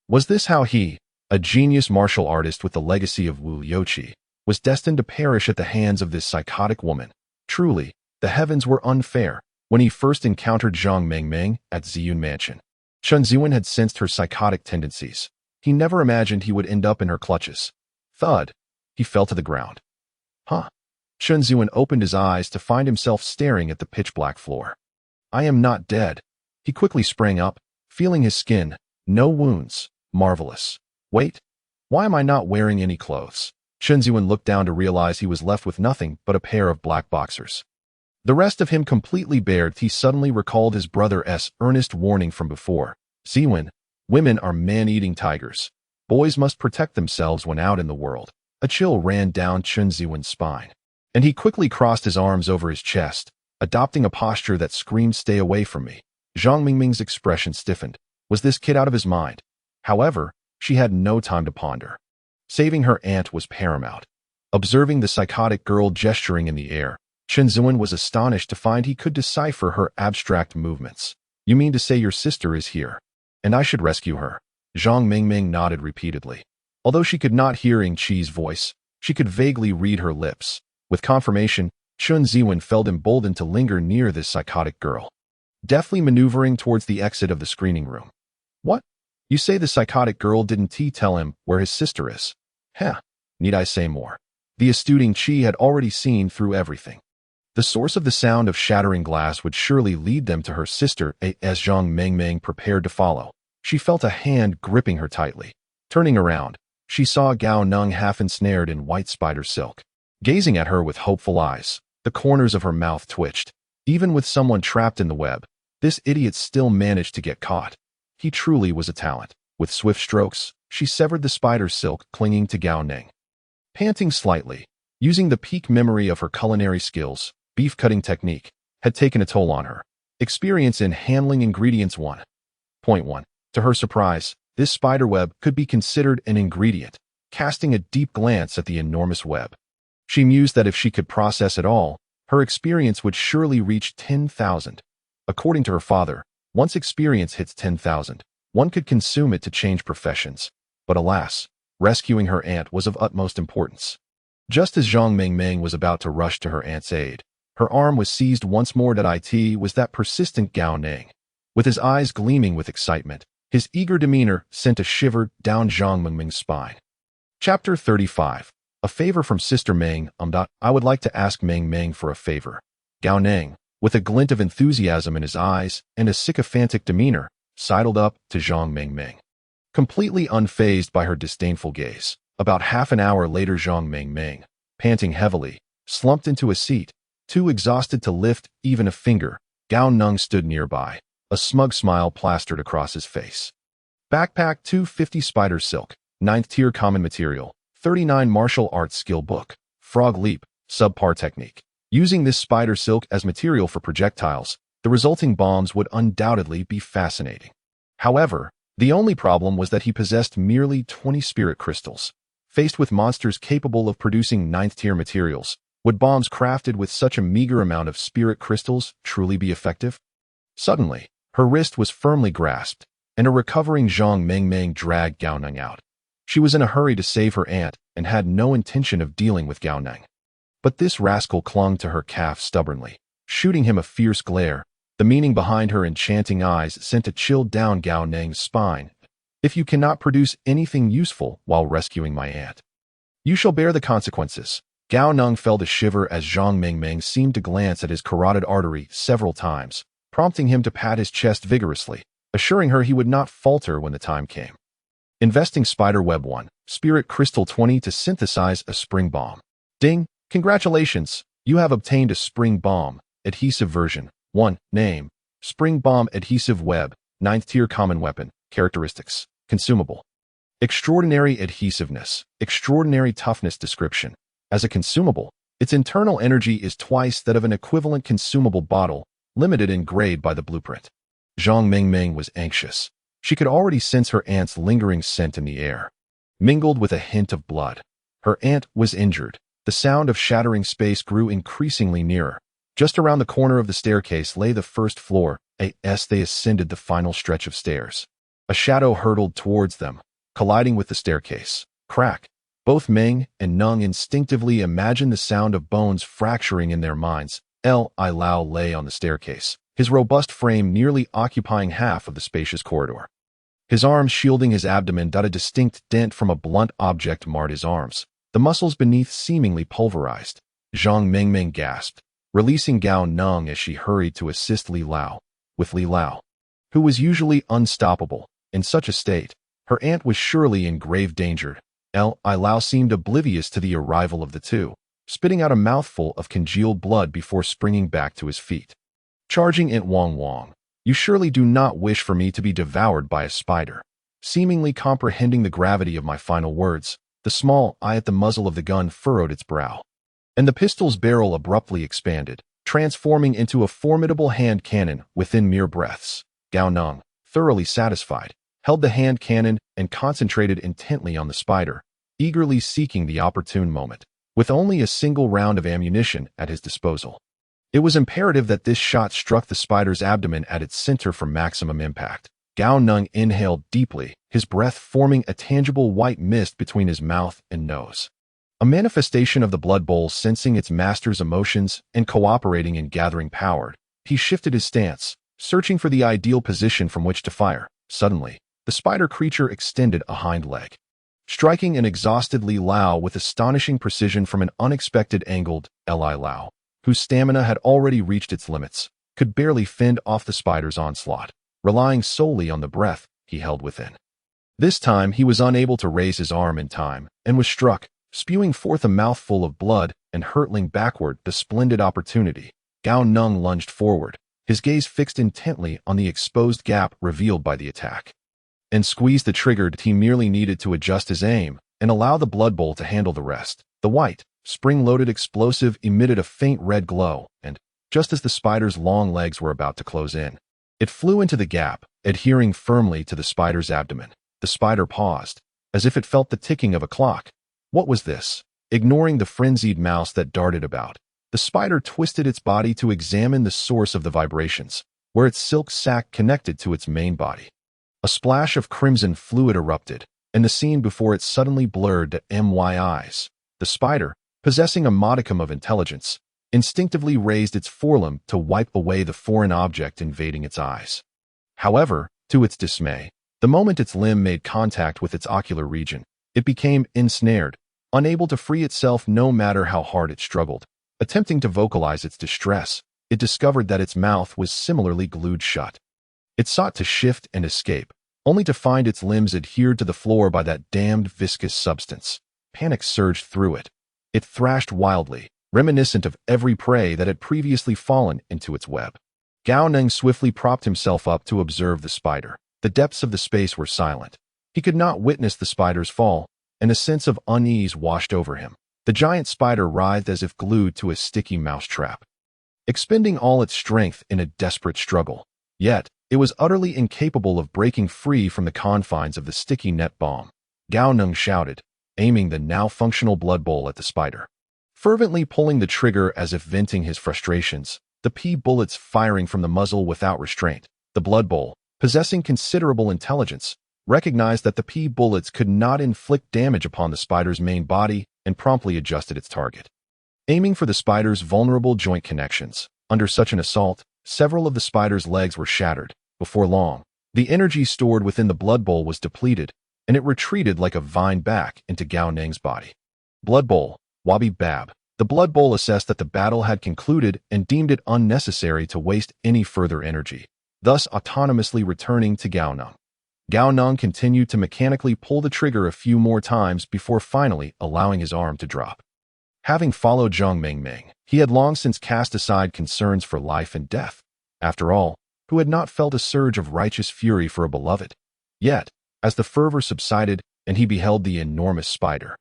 Was this how he, a genius martial artist with the legacy of Wu Youqi, was destined to perish at the hands of this psychotic woman? Truly, the heavens were unfair. When he first encountered Zhang Mengmeng at Ziyun Mansion, Chun Ziwen had sensed her psychotic tendencies. He never imagined he would end up in her clutches. Thud! He fell to the ground. Huh? Chun Ziwen opened his eyes to find himself staring at the pitch-black floor. I am not dead. He quickly sprang up, feeling his skin. No wounds. Marvelous. Wait. Why am I not wearing any clothes? Chun Ziwen looked down to realize he was left with nothing but a pair of black boxers. The rest of him completely bared. He suddenly recalled his brother's earnest warning from before. Ziwen, women are man-eating tigers. Boys must protect themselves when out in the world. A chill ran down Chun Ziwen's spine. And he quickly crossed his arms over his chest, adopting a posture that screamed, "Stay away from me." Zhang Mingming's expression stiffened. Was this kid out of his mind? However, she had no time to ponder. Saving her aunt was paramount. Observing the psychotic girl gesturing in the air, Chen Zuan was astonished to find he could decipher her abstract movements. "You mean to say your sister is here, and I should rescue her?" Zhang Mingming nodded repeatedly. Although she could not hear Ying Qi's voice, she could vaguely read her lips. With confirmation, Chen Ziwen felt emboldened to linger near this psychotic girl, deftly maneuvering towards the exit of the screening room. "What? You say the psychotic girl didn't tell him where his sister is?" "Heh, need I say more?" The astute Ying Qi had already seen through everything. The source of the sound of shattering glass would surely lead them to her sister. As Zhang Mingming prepared to follow, she felt a hand gripping her tightly. Turning around, she saw Gao Neng half ensnared in white spider silk. Gazing at her with hopeful eyes, the corners of her mouth twitched. Even with someone trapped in the web, this idiot still managed to get caught. He truly was a talent. With swift strokes, she severed the spider silk clinging to Gao Neng. Panting slightly, using the peak memory of her culinary skills, beef-cutting technique had taken a toll on her. Experience in handling ingredients 1.1. To her surprise, this spiderweb could be considered an ingredient. Casting a deep glance at the enormous web, she mused that if she could process it all, her experience would surely reach 10,000. According to her father, once experience hits 10,000, one could consume it to change professions. But alas, rescuing her aunt was of utmost importance. Just as Zhang Mingming was about to rush to her aunt's aid, her arm was seized once more. It was that persistent Gao Neng. With his eyes gleaming with excitement, his eager demeanor sent a shiver down Zhang Mingming's spine. Chapter 35. A favor from Sister Ming. I would like to ask Ming Ming for a favor. Gao Neng, with a glint of enthusiasm in his eyes and a sycophantic demeanor, sidled up to Zhang Mingming, completely unfazed by her disdainful gaze. About half an hour later, Zhang Mingming, panting heavily, slumped into a seat, too exhausted to lift even a finger. Gao Neng stood nearby, a smug smile plastered across his face. Backpack 250 spider silk, 9th tier common material, 39 martial arts skill book, frog leap, subpar technique. Using this spider silk as material for projectiles, the resulting bombs would undoubtedly be fascinating. However, the only problem was that he possessed merely 20 spirit crystals. Faced with monsters capable of producing 9th tier materials, would bombs crafted with such a meager amount of spirit crystals truly be effective? Suddenly, her wrist was firmly grasped, and a recovering Zhang Mingming dragged Gao Neng out. She was in a hurry to save her aunt and had no intention of dealing with Gao Neng. But this rascal clung to her calf stubbornly, shooting him a fierce glare. The meaning behind her enchanting eyes sent a chill down Gao Neng's spine. "If you cannot produce anything useful while rescuing my aunt, you shall bear the consequences." Gao Neng felt a shiver as Zhang Mingming seemed to glance at his carotid artery several times, prompting him to pat his chest vigorously, assuring her he would not falter when the time came. Investing spiderweb 1, spirit crystal 20 to synthesize a spring bomb. Ding! Congratulations! You have obtained a spring bomb, adhesive version 1. Name: Spring Bomb Adhesive Web, 9th tier common weapon. Characteristics: consumable. Extraordinary adhesiveness, extraordinary toughness. Description: as a consumable, its internal energy is twice that of an equivalent consumable bottle, limited in grade by the blueprint. Zhang Mingming was anxious. She could already sense her aunt's lingering scent in the air, mingled with a hint of blood. Her aunt was injured. The sound of shattering space grew increasingly nearer. Just around the corner of the staircase lay the first floor. As they ascended the final stretch of stairs, a shadow hurtled towards them, colliding with the staircase. Crack! Both Ming and Neng instinctively imagined the sound of bones fracturing in their minds. Li Lao lay on the staircase, his robust frame nearly occupying half of the spacious corridor. His arms shielding his abdomen. A distinct dent from a blunt object marred his arms, the muscles beneath seemingly pulverized. Zhang Mingming gasped, releasing Gao Neng as she hurried to assist Li Lao. With Li Lao, who was usually unstoppable, in such a state, her aunt was surely in grave danger. Li Lao seemed oblivious to the arrival of the two, spitting out a mouthful of congealed blood before springing back to his feet. Charging Int Wong Wong, you surely do not wish for me to be devoured by a spider. Seemingly comprehending the gravity of my final words, the small eye at the muzzle of the gun furrowed its brow. and the pistol's barrel abruptly expanded, transforming into a formidable hand cannon within mere breaths. Gao Neng, thoroughly satisfied, held the hand cannon and concentrated intently on the spider, eagerly seeking the opportune moment. With only a single round of ammunition at his disposal, it was imperative that this shot struck the spider's abdomen at its center for maximum impact. Gao Neng inhaled deeply, his breath forming a tangible white mist between his mouth and nose. A manifestation of the blood bowl sensing its master's emotions and cooperating in gathering power, he shifted his stance, searching for the ideal position from which to fire. Suddenly, the spider creature extended a hind leg, striking an exhausted Li Lao with astonishing precision from an unexpected angled. Li Lao, whose stamina had already reached its limits, could barely fend off the spider's onslaught, relying solely on the breath he held within. This time he was unable to raise his arm in time, and was struck, spewing forth a mouthful of blood and hurtling backward the splendid opportunity. Gao Neng lunged forward, his gaze fixed intently on the exposed gap revealed by the attack, and squeezed the trigger. He merely needed to adjust his aim and allow the blood bowl to handle the rest. The white, spring-loaded explosive emitted a faint red glow, and, just as the spider's long legs were about to close in, it flew into the gap, adhering firmly to the spider's abdomen. The spider paused, as if it felt the ticking of a clock. What was this? Ignoring the frenzied mouse that darted about, the spider twisted its body to examine the source of the vibrations, where its silk sac connected to its main body. A splash of crimson fluid erupted, and the scene before it suddenly blurred to my eyes. The spider, possessing a modicum of intelligence, instinctively raised its forelimb to wipe away the foreign object invading its eyes. However, to its dismay, the moment its limb made contact with its ocular region, it became ensnared, unable to free itself no matter how hard it struggled. Attempting to vocalize its distress, it discovered that its mouth was similarly glued shut. It sought to shift and escape, only to find its limbs adhered to the floor by that damned viscous substance. Panic surged through it. It thrashed wildly, reminiscent of every prey that had previously fallen into its web. Gao Neng swiftly propped himself up to observe the spider. The depths of the space were silent. He could not witness the spider's fall, and a sense of unease washed over him. The giant spider writhed as if glued to a sticky mousetrap, expending all its strength in a desperate struggle. Yet, it was utterly incapable of breaking free from the confines of the sticky net bomb. Gao Neng shouted, aiming the now functional blood bowl at the spider, fervently pulling the trigger as if venting his frustrations, the pea bullets firing from the muzzle without restraint. The blood bowl, possessing considerable intelligence, recognized that the pea bullets could not inflict damage upon the spider's main body and promptly adjusted its target, aiming for the spider's vulnerable joint connections. Under such an assault, several of the spider's legs were shattered. Before long, the energy stored within the blood bowl was depleted, and it retreated like a vine back into Gao Neng's body. Blood bowl, Wabi Bab. The blood bowl assessed that the battle had concluded and deemed it unnecessary to waste any further energy, thus autonomously returning to Gao Neng. Gao Neng continued to mechanically pull the trigger a few more times before finally allowing his arm to drop. Having followed Zhang Mengmeng, he had long since cast aside concerns for life and death. After all, who had not felt a surge of righteous fury for a beloved? Yet, as the fervor subsided and he beheld the enormous spider,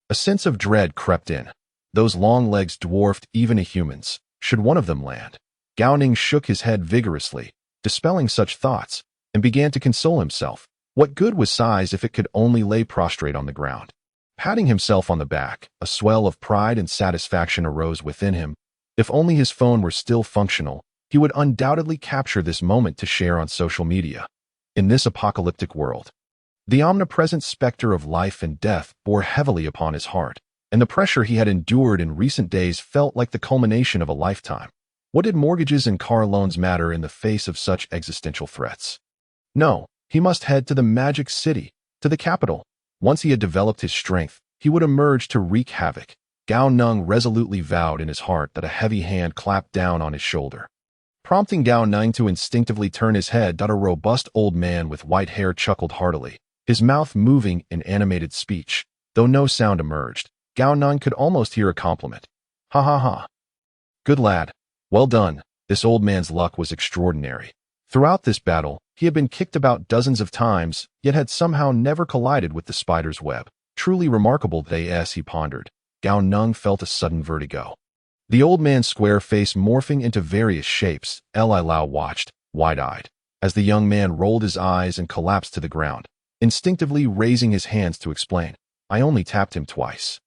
a sense of dread crept in. Those long legs dwarfed even a human's. Should one of them land? Gao Neng shook his head vigorously, dispelling such thoughts, and began to console himself. What good was size if it could only lay prostrate on the ground? Patting himself on the back, a swell of pride and satisfaction arose within him. If only his phone were still functional, he would undoubtedly capture this moment to share on social media. In this apocalyptic world, the omnipresent specter of life and death bore heavily upon his heart, and the pressure he had endured in recent days felt like the culmination of a lifetime. What did mortgages and car loans matter in the face of such existential threats? No, he must head to the magic city, to the capital. Once he had developed his strength, he would emerge to wreak havoc. Gao Neng resolutely vowed in his heart that a heavy hand clapped down on his shoulder, prompting Gao Neng to instinctively turn his head. A robust old man with white hair chuckled heartily, his mouth moving in animated speech. Though no sound emerged, Gao Neng could almost hear a compliment. Ha ha ha. Good lad. Well done. This old man's luck was extraordinary. Throughout this battle, he had been kicked about dozens of times, yet had somehow never collided with the spider's web. Truly remarkable, he pondered. Gao Neng felt a sudden vertigo. The old man's square face morphing into various shapes, Li Lao watched, wide-eyed, as the young man rolled his eyes and collapsed to the ground, instinctively raising his hands to explain. I only tapped him twice.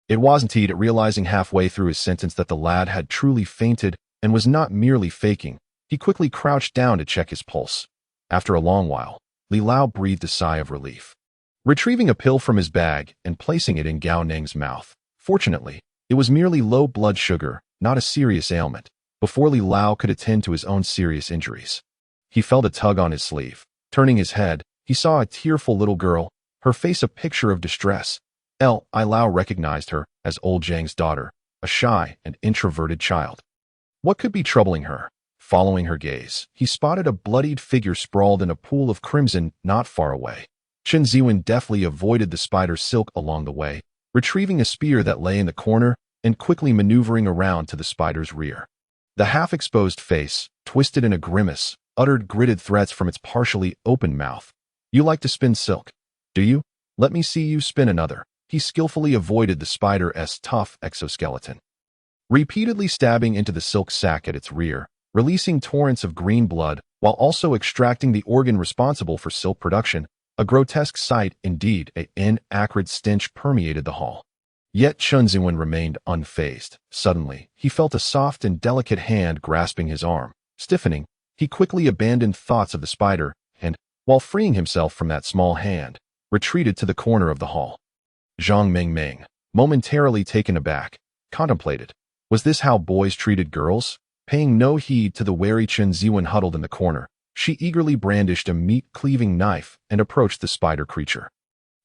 It wasn't he, realizing halfway through his sentence that the lad had truly fainted and was not merely faking. He quickly crouched down to check his pulse. After a long while, Li Lao breathed a sigh of relief. Retrieving a pill from his bag and placing it in Gao Neng's mouth. Fortunately, it was merely low blood sugar, not a serious ailment, before Li Lao could attend to his own serious injuries. He felt a tug on his sleeve. Turning his head, he saw a tearful little girl, her face a picture of distress. Li Lao recognized her as old Zhang's daughter, a shy and introverted child. What could be troubling her? Following her gaze, he spotted a bloodied figure sprawled in a pool of crimson not far away. Chen Ziwen deftly avoided the spider's silk along the way, retrieving a spear that lay in the corner and quickly maneuvering around to the spider's rear. The half-exposed face, twisted in a grimace, uttered gritted threats from its partially open mouth. You like to spin silk, do you? Let me see you spin another. He skillfully avoided the spider's tough exoskeleton, repeatedly stabbing into the silk sac at its rear, releasing torrents of green blood while also extracting the organ responsible for silk production. A grotesque sight indeed, an acrid stench permeated the hall. Yet Chen Ziwen remained unfazed. Suddenly, he felt a soft and delicate hand grasping his arm. Stiffening, he quickly abandoned thoughts of the spider and, while freeing himself from that small hand, retreated to the corner of the hall. Zhang Mengmeng, momentarily taken aback, contemplated. Was this how boys treated girls? Paying no heed to the wary Chen Ziwen huddled in the corner, she eagerly brandished a meat-cleaving knife and approached the spider creature.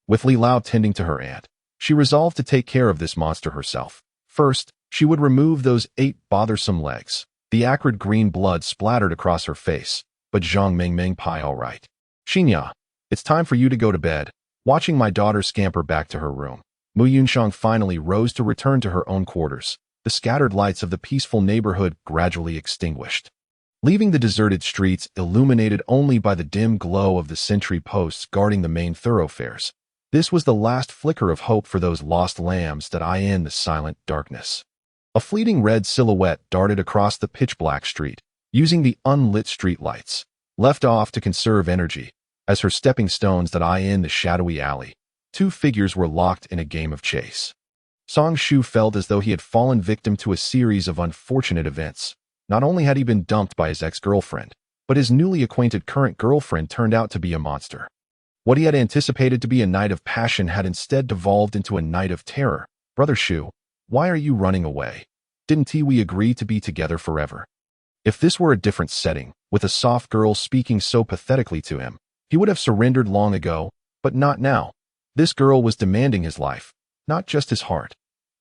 With Li Lao tending to her aunt, she resolved to take care of this monster herself. First, she would remove those 8 bothersome legs. The acrid green blood splattered across her face, but Zhang Mengmeng pie all right. Xinya, it's time for you to go to bed. Watching my daughter scamper back to her room, Mu Yunshang finally rose to return to her own quarters. The scattered lights of the peaceful neighborhood gradually extinguished, leaving the deserted streets illuminated only by the dim glow of the sentry posts guarding the main thoroughfares. This was the last flicker of hope for those lost lambs that eye in the silent darkness. A fleeting red silhouette darted across the pitch-black street, using the unlit streetlights, left off to conserve energy, as her stepping stones that eye in the shadowy alley. 2 figures were locked in a game of chase. Song Shu felt as though he had fallen victim to a series of unfortunate events. Not only had he been dumped by his ex-girlfriend, but his newly acquainted current girlfriend turned out to be a monster. What he had anticipated to be a night of passion had instead devolved into a night of terror. Brother Shu, why are you running away? Didn't we agree to be together forever? If this were a different setting, with a soft girl speaking so pathetically to him, he would have surrendered long ago, but not now. This girl was demanding his life, not just his heart.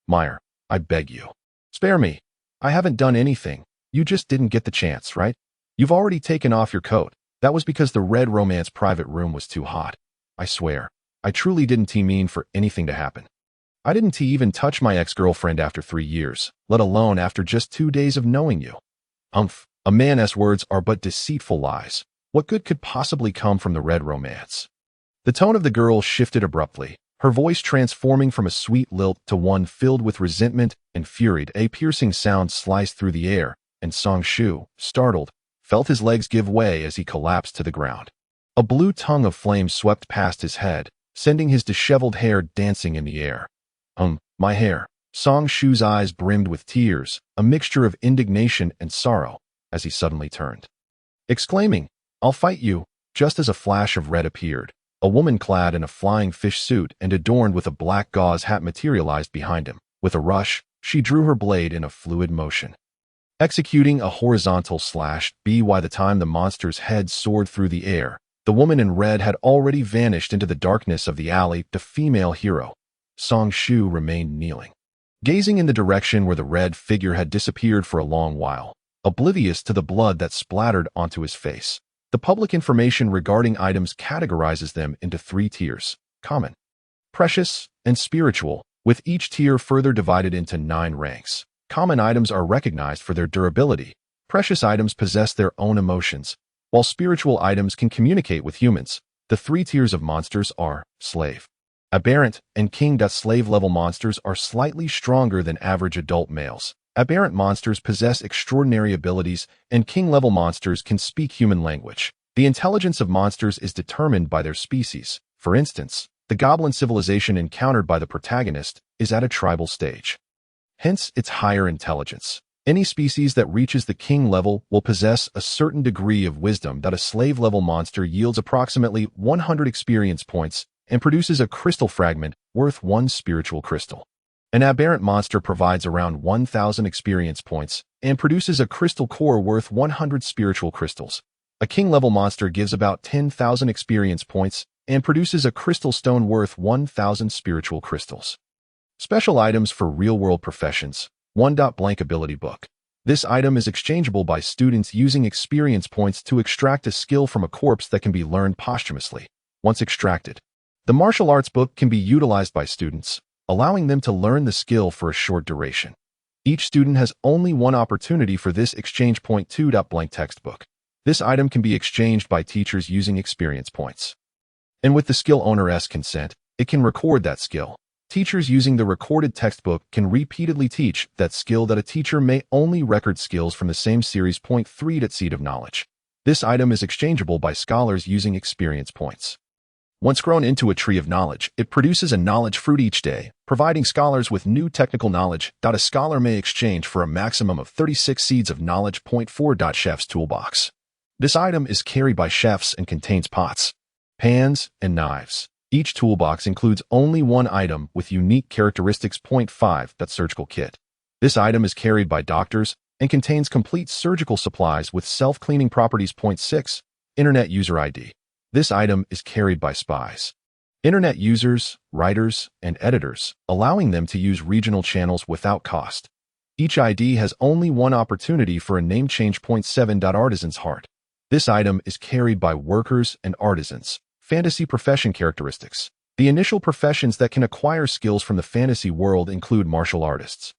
Meyer, I beg you. Spare me. I haven't done anything. You just didn't get the chance, right? You've already taken off your coat. That was because the Red Romance private room was too hot. I swear, I truly didn't mean for anything to happen. I didn't even touch my ex-girlfriend after 3 years, let alone after just 2 days of knowing you. A man's words are but deceitful lies. What good could possibly come from the Red Romance? The tone of the girl shifted abruptly, her voice transforming from a sweet lilt to one filled with resentment and fury. A piercing sound sliced through the air, and Song Shu, startled, felt his legs give way as he collapsed to the ground. A blue tongue of flame swept past his head, sending his disheveled hair dancing in the air. My hair. Song Shu's eyes brimmed with tears, a mixture of indignation and sorrow, as he suddenly turned, exclaiming, I'll fight you. Just as a flash of red appeared, a woman clad in a flying fish suit and adorned with a black gauze hat materialized behind him. With a rush, she drew her blade in a fluid motion, executing a horizontal slash. By the time the monster's head soared through the air, the woman in red had already vanished into the darkness of the alley. The female hero, Song Shu, remained kneeling, gazing in the direction where the red figure had disappeared for a long while, oblivious to the blood that splattered onto his face. The public information regarding items categorizes them into 3 tiers: common, precious, and spiritual, with each tier further divided into 9 ranks. Common items are recognized for their durability. Precious items possess their own emotions, while spiritual items can communicate with humans. The 3 tiers of monsters are slave, Aberrant and king.slave-level monsters are slightly stronger than average adult males. Aberrant monsters possess extraordinary abilities, and king-level monsters can speak human language. The intelligence of monsters is determined by their species. For instance, the goblin civilization encountered by the protagonist is at a tribal stage. Hence its higher intelligence. Any species that reaches the king level will possess a certain degree of wisdom that a slave-level monster yields approximately 100 experience points and produces a crystal fragment worth 1 spiritual crystal. An aberrant monster provides around 1,000 experience points and produces a crystal core worth 100 spiritual crystals. A king-level monster gives about 10,000 experience points and produces a crystal stone worth 1,000 spiritual crystals. Special items for real-world professions. 1.blank ability book. This item is exchangeable by students using experience points to extract a skill from a corpse that can be learned posthumously. Once extracted, the martial arts book can be utilized by students, allowing them to learn the skill for a short duration. Each student has only one opportunity for this exchange point. 2.blank textbook. This item can be exchanged by teachers using experience points. And with the skill owner's consent, it can record that skill. Teachers using the recorded textbook can repeatedly teach that skill that a teacher may only record skills from the same series. 3. Seed of knowledge. This item is exchangeable by scholars using experience points. Once grown into a tree of knowledge, it produces a knowledge fruit each day, providing scholars with new technical knowledge that a scholar may exchange for a maximum of 36 seeds of knowledge. 4. Chef's toolbox. This item is carried by chefs and contains pots, pans, and knives. Each toolbox includes only one item with unique characteristics. 5. Surgical kit. This item is carried by doctors and contains complete surgical supplies with self-cleaning properties. 6. Internet user ID. This item is carried by spies, internet users, writers, and editors, allowing them to use regional channels without cost. Each ID has only one opportunity for a name change. 7. Artisan's heart. This item is carried by workers and artisans. Fantasy profession characteristics. The initial professions that can acquire skills from the fantasy world include martial artists,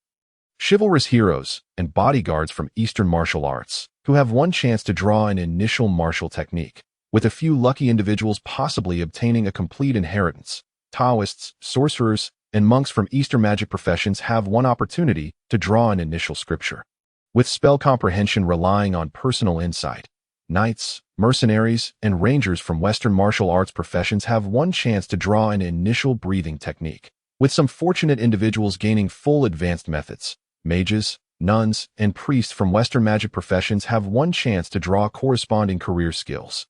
chivalrous heroes, and bodyguards from Eastern martial arts, who have one chance to draw an initial martial technique, with a few lucky individuals possibly obtaining a complete inheritance. Taoists, sorcerers, and monks from Eastern magic professions have one opportunity to draw an initial scripture, with spell comprehension relying on personal insight. Knights, mercenaries, and rangers from Western martial arts professions have one chance to draw an initial breathing technique, with some fortunate individuals gaining full advanced methods. Mages, nuns, and priests from Western magic professions have one chance to draw corresponding career skills.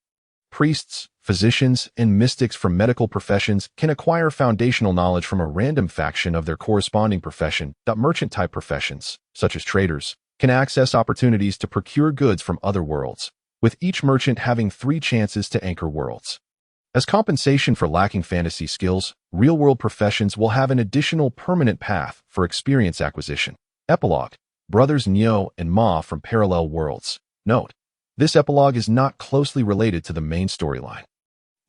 Priests, physicians, and mystics from medical professions can acquire foundational knowledge from a random faction of their corresponding profession. Merchant-type professions, such as traders, can access opportunities to procure goods from other worlds, with each merchant having 3 chances to anchor worlds. As compensation for lacking fantasy skills, real-world professions will have an additional permanent path for experience acquisition. Epilogue. Brothers Neo and Ma from Parallel Worlds. Note: this epilogue is not closely related to the main storyline.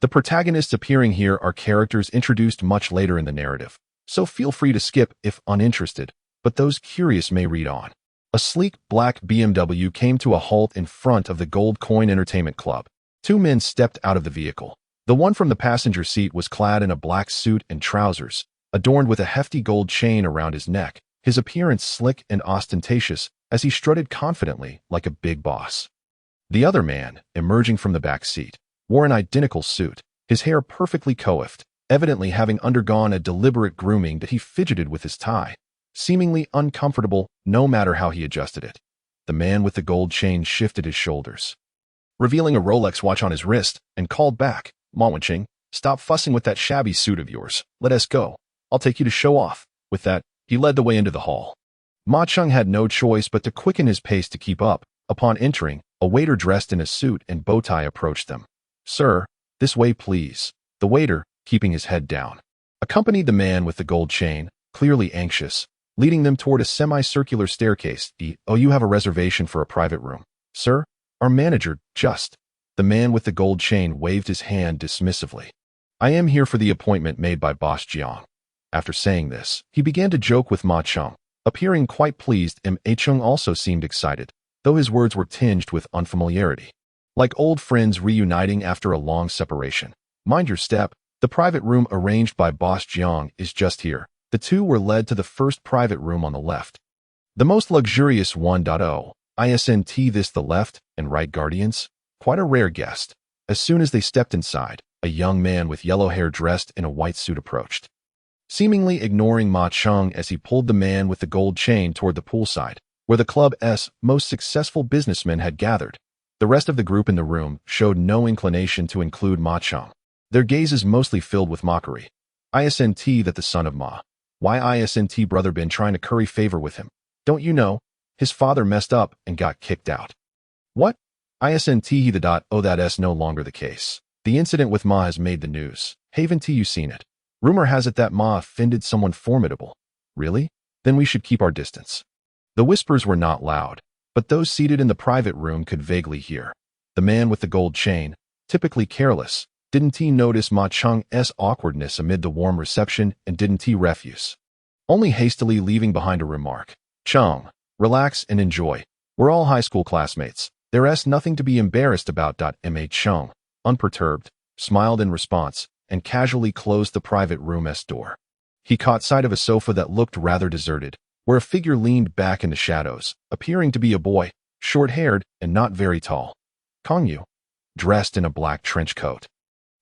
The protagonists appearing here are characters introduced much later in the narrative, so feel free to skip if uninterested, but those curious may read on. A sleek black BMW came to a halt in front of the Gold Coin Entertainment Club. 2 men stepped out of the vehicle. The one from the passenger seat was clad in a black suit and trousers, adorned with a hefty gold chain around his neck, his appearance slick and ostentatious as he strutted confidently like a big boss. The other man, emerging from the back seat, wore an identical suit, his hair perfectly coiffed, evidently having undergone a deliberate grooming that he fidgeted with his tie, seemingly uncomfortable no matter how he adjusted it. The man with the gold chain shifted his shoulders, revealing a Rolex watch on his wrist, and called back, "Ma Wenqing, stop fussing with that shabby suit of yours. Let us go. I'll take you to show off." With that, he led the way into the hall. Ma Cheng had no choice but to quicken his pace to keep up. Upon entering, a waiter dressed in a suit and bow tie approached them. "Sir, this way please." The waiter, keeping his head down, accompanied the man with the gold chain, clearly anxious, leading them toward a semicircular staircase. "Oh, you have a reservation for a private room, sir? Our manager, just." The man with the gold chain waved his hand dismissively. "I am here for the appointment made by Boss Jiang." After saying this, he began to joke with Ma Cheng, appearing quite pleased. Ma Cheng also seemed excited, though his words were tinged with unfamiliarity, like old friends reuniting after a long separation. "Mind your step, The private room arranged by Boss Jiang is just here. The two were led to the first private room on the left. The most luxurious 1.0. ISNT this the left and right guardians? Quite a rare guest. As soon as they stepped inside, a young man with yellow hair dressed in a white suit approached. Seemingly ignoring Ma Cheng as he pulled the man with the gold chain toward the poolside, where the club's most successful businessmen had gathered. The rest of the group in the room showed no inclination to include Ma Cheng. Their gazes mostly filled with mockery. ISNT that the son of Ma. Why ISNT brother been trying to curry favor with him? Don't you know? His father messed up and got kicked out. What? ISNT he the dot. Oh, that's no longer the case. The incident with Ma has made the news. Haven't you seen it? Rumor has it that Ma offended someone formidable. Really? Then we should keep our distance. The whispers were not loud, but those seated in the private room could vaguely hear. The man with the gold chain, typically careless, didn't he notice Ma Cheng's awkwardness amid the warm reception and didn't he refuse? Only hastily leaving behind a remark. Cheng, relax and enjoy. We're all high school classmates. There's nothing to be embarrassed about. Ma Cheng, unperturbed, smiled in response and casually closed the private room's door. He caught sight of a sofa that looked rather deserted, where a figure leaned back in the shadows, appearing to be a boy, short-haired and not very tall. Kongyu, dressed in a black trench coat.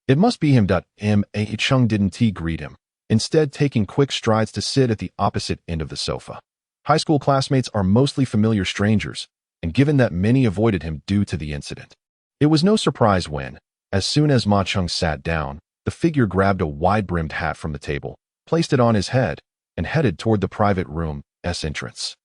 It must be him. Ma Cheng didn't he greet him, instead taking quick strides to sit at the opposite end of the sofa. High school classmates are mostly familiar strangers, and given that many avoided him due to the incident, it was no surprise when, as soon as Ma Cheng sat down, the figure grabbed a wide-brimmed hat from the table, placed it on his head, and headed toward the private room's entrance.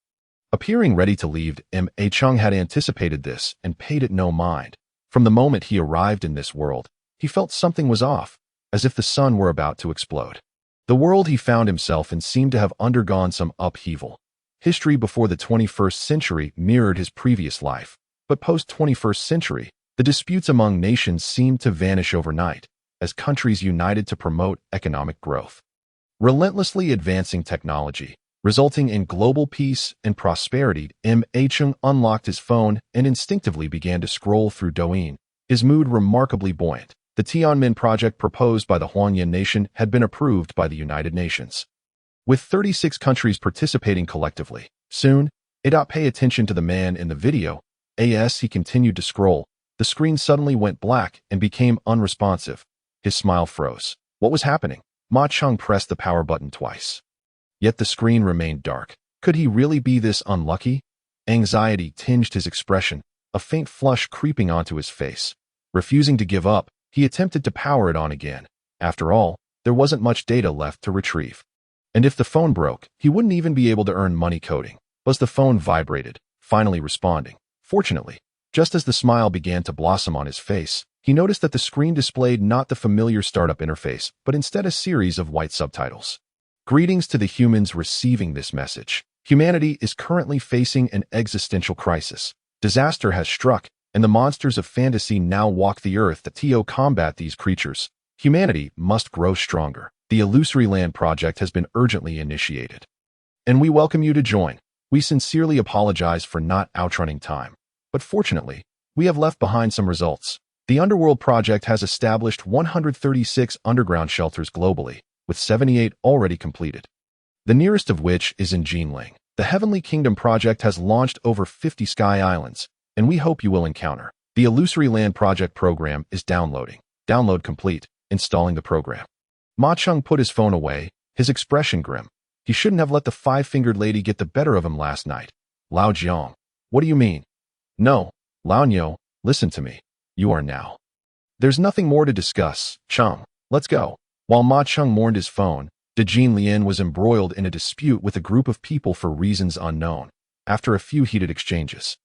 Appearing ready to leave, Ma Cheng had anticipated this and paid it no mind. From the moment he arrived in this world, he felt something was off, as if the sun were about to explode. The world he found himself in seemed to have undergone some upheaval. History before the 21st century mirrored his previous life, but post-21st century, the disputes among nations seemed to vanish overnight, as countries united to promote economic growth. Relentlessly advancing technology, resulting in global peace and prosperity, Ma Cheng unlocked his phone and instinctively began to scroll through Douyin, his mood remarkably buoyant. The Tiananmen project proposed by the Huangyan nation had been approved by the United Nations, with 36 countries participating collectively. Soon, pay attention to the man in the video. As he continued to scroll, the screen suddenly went black and became unresponsive. His smile froze. What was happening? Ma Cheng pressed the power button twice. Yet the screen remained dark. Could he really be this unlucky? Anxiety tinged his expression, a faint flush creeping onto his face. Refusing to give up, he attempted to power it on again. After all, there wasn't much data left to retrieve. And if the phone broke, he wouldn't even be able to earn money coding. But the phone vibrated, finally responding. Fortunately, just as the smile began to blossom on his face, he noticed that the screen displayed not the familiar startup interface, but instead a series of white subtitles. Greetings to the humans receiving this message. Humanity is currently facing an existential crisis. Disaster has struck, and the monsters of fantasy now walk the earth to combat these creatures. Humanity must grow stronger. The Illusory Land project has been urgently initiated, and we welcome you to join. We sincerely apologize for not outrunning time, but fortunately, we have left behind some results. The Underworld project has established 136 underground shelters globally, with 78 already completed, the nearest of which is in Jinling. The Heavenly Kingdom project has launched over 50 sky islands, and we hope you will encounter. The Illusory Land project program is downloading. Download complete. Installing the program. Ma Cheng put his phone away, his expression grim. He shouldn't have let the five-fingered lady get the better of him last night. Lao Jiang. What do you mean? No, Lao Nyo, listen to me. You are now. There's nothing more to discuss. Cheng, let's go. While Ma Cheng mourned his phone, Jin Lian was embroiled in a dispute with a group of people for reasons unknown. After a few heated exchanges,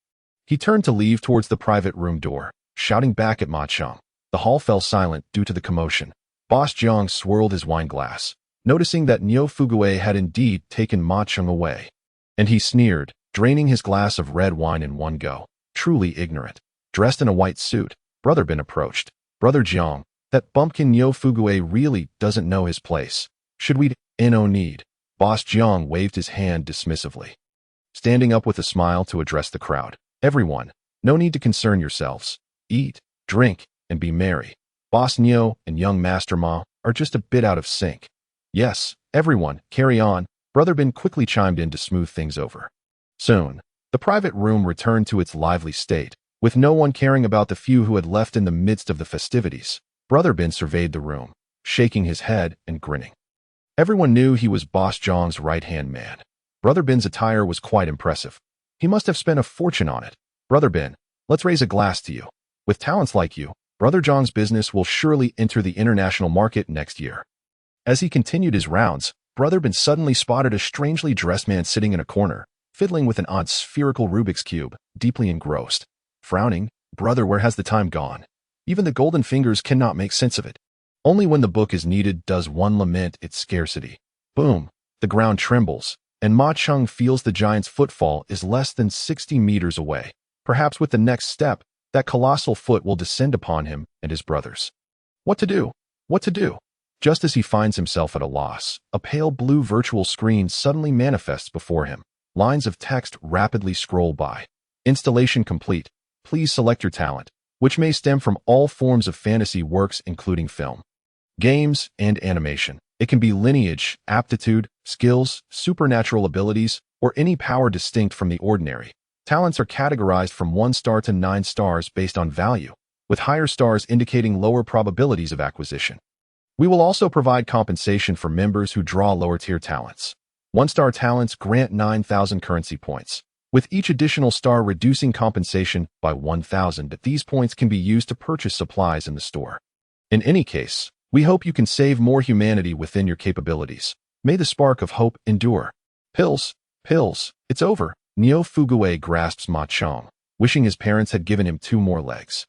he turned to leave towards the private room door, shouting back at Ma Cheng. The hall fell silent due to the commotion. Boss Jiang swirled his wine glass, noticing that Niu Fugue had indeed taken Ma Cheng away. And he sneered, draining his glass of red wine in one go. Truly ignorant. Dressed in a white suit, Brother Bin approached. Brother Jiang, that bumpkin Niu Fugue really doesn't know his place. Should we? No need. Boss Jiang waved his hand dismissively, standing up with a smile to address the crowd. Everyone, no need to concern yourselves. Eat, drink, and be merry. Boss Neo and young Master Ma are just a bit out of sync. Yes, everyone, carry on, Brother Bin quickly chimed in to smooth things over. Soon, the private room returned to its lively state, with no one caring about the few who had left in the midst of the festivities. Brother Bin surveyed the room, shaking his head and grinning. Everyone knew he was Boss Zhang's right-hand man. Brother Bin's attire was quite impressive. He must have spent a fortune on it. Brother Bin, let's raise a glass to you. With talents like you, Brother Zhang's business will surely enter the international market next year. As he continued his rounds, Brother Bin suddenly spotted a strangely dressed man sitting in a corner, fiddling with an odd spherical Rubik's Cube, deeply engrossed. Frowning, "Brother, where has the time gone? Even the golden fingers cannot make sense of it. Only when the book is needed does one lament its scarcity." Boom! The ground trembles, and Ma Cheng feels the giant's footfall is less than 60 meters away. Perhaps with the next step, that colossal foot will descend upon him and his brothers. What to do? What to do? Just as he finds himself at a loss, a pale blue virtual screen suddenly manifests before him. Lines of text rapidly scroll by. Installation complete. Please select your talent, which may stem from all forms of fantasy works including film, games, and animation. It can be lineage, aptitude, skills, supernatural abilities, or any power distinct from the ordinary. Talents are categorized from 1 star to 9 stars based on value, with higher stars indicating lower probabilities of acquisition. We will also provide compensation for members who draw lower-tier talents. 1-star talents grant 9,000 currency points, with each additional star reducing compensation by 1,000. These points can be used to purchase supplies in the store. In any case, we hope you can save more humanity within your capabilities. May the spark of hope endure. Pills, pills, it's over. Neo Fugue grasps Ma Cheng, wishing his parents had given him 2 more legs.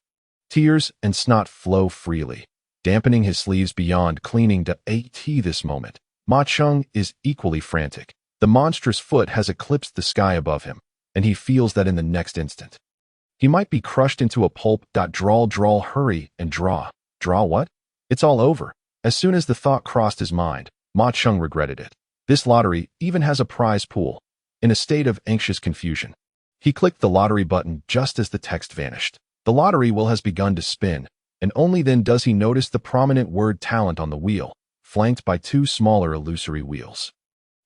Tears and snot flow freely, dampening his sleeves beyond cleaning to AT this moment. Ma Cheng is equally frantic. The monstrous foot has eclipsed the sky above him, and he feels that in the next instant, he might be crushed into a pulp. Drawl, hurry and draw. Draw what? It's all over. As soon as the thought crossed his mind, Ma Cheng regretted it. This lottery even has a prize pool. In a state of anxious confusion, he clicked the lottery button just as the text vanished. The lottery wheel has begun to spin, and only then does he notice the prominent word talent on the wheel, flanked by 2 smaller illusory wheels.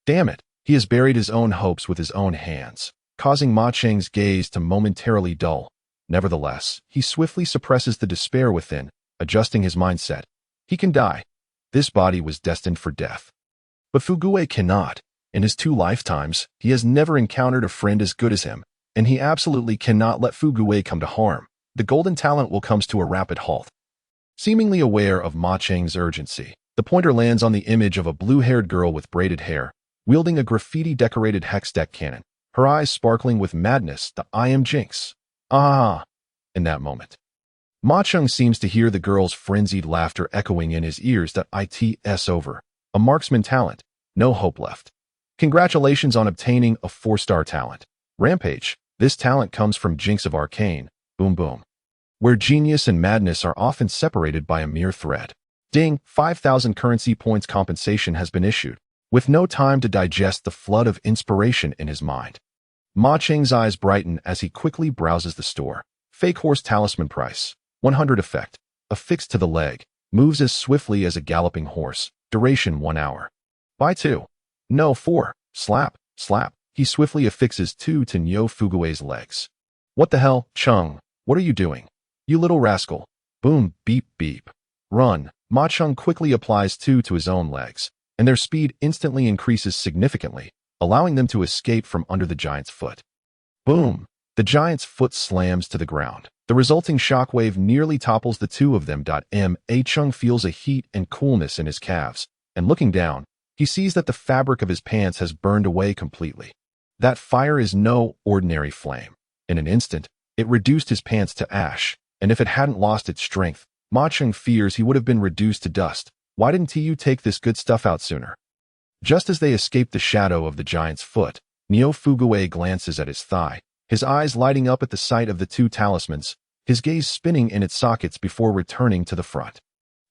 Damn it, he has buried his own hopes with his own hands, causing Ma Cheng's gaze to momentarily dull. Nevertheless, he swiftly suppresses the despair within, adjusting his mindset. He can die. This body was destined for death. But Fugue cannot. In his 2 lifetimes, he has never encountered a friend as good as him, and he absolutely cannot let Fugue come to harm. The golden talent will come to a rapid halt. Seemingly aware of Ma Cheng's urgency, the pointer lands on the image of a blue-haired girl with braided hair, wielding a graffiti-decorated hex deck cannon, her eyes sparkling with madness. I am Jinx. Ah! In that moment, Ma Cheng seems to hear the girl's frenzied laughter echoing in his ears. It's over. A marksman talent. No hope left. Congratulations on obtaining a 4-star talent. Rampage. This talent comes from Jinx of Arcane. Boom boom. Where genius and madness are often separated by a mere thread. Ding, 5,000 currency points compensation has been issued. With no time to digest the flood of inspiration in his mind, Ma Cheng's eyes brighten as he quickly browses the store. Fake horse talisman price. 100 effect. Affixed to the leg. Moves as swiftly as a galloping horse. Duration 1 hour. Buy 2. No, 4. Slap, slap. He swiftly affixes 2 to Neo Fugue's legs. What the hell, Cheng? What are you doing? You little rascal. Boom, beep, beep. Run. Ma Cheng quickly applies 2 to his own legs, and their speed instantly increases significantly, allowing them to escape from under the giant's foot. Boom. The giant's foot slams to the ground. The resulting shockwave nearly topples the 2 of them. Ma Cheng feels a heat and coolness in his calves, and looking down, he sees that the fabric of his pants has burned away completely. That fire is no ordinary flame. In an instant, it reduced his pants to ash, and if it hadn't lost its strength, Ma Cheng fears he would have been reduced to dust. Why didn't you take this good stuff out sooner? Just as they escape the shadow of the giant's foot, Neo Fugue glances at his thigh, his eyes lighting up at the sight of the 2 talismans, his gaze spinning in its sockets before returning to the front.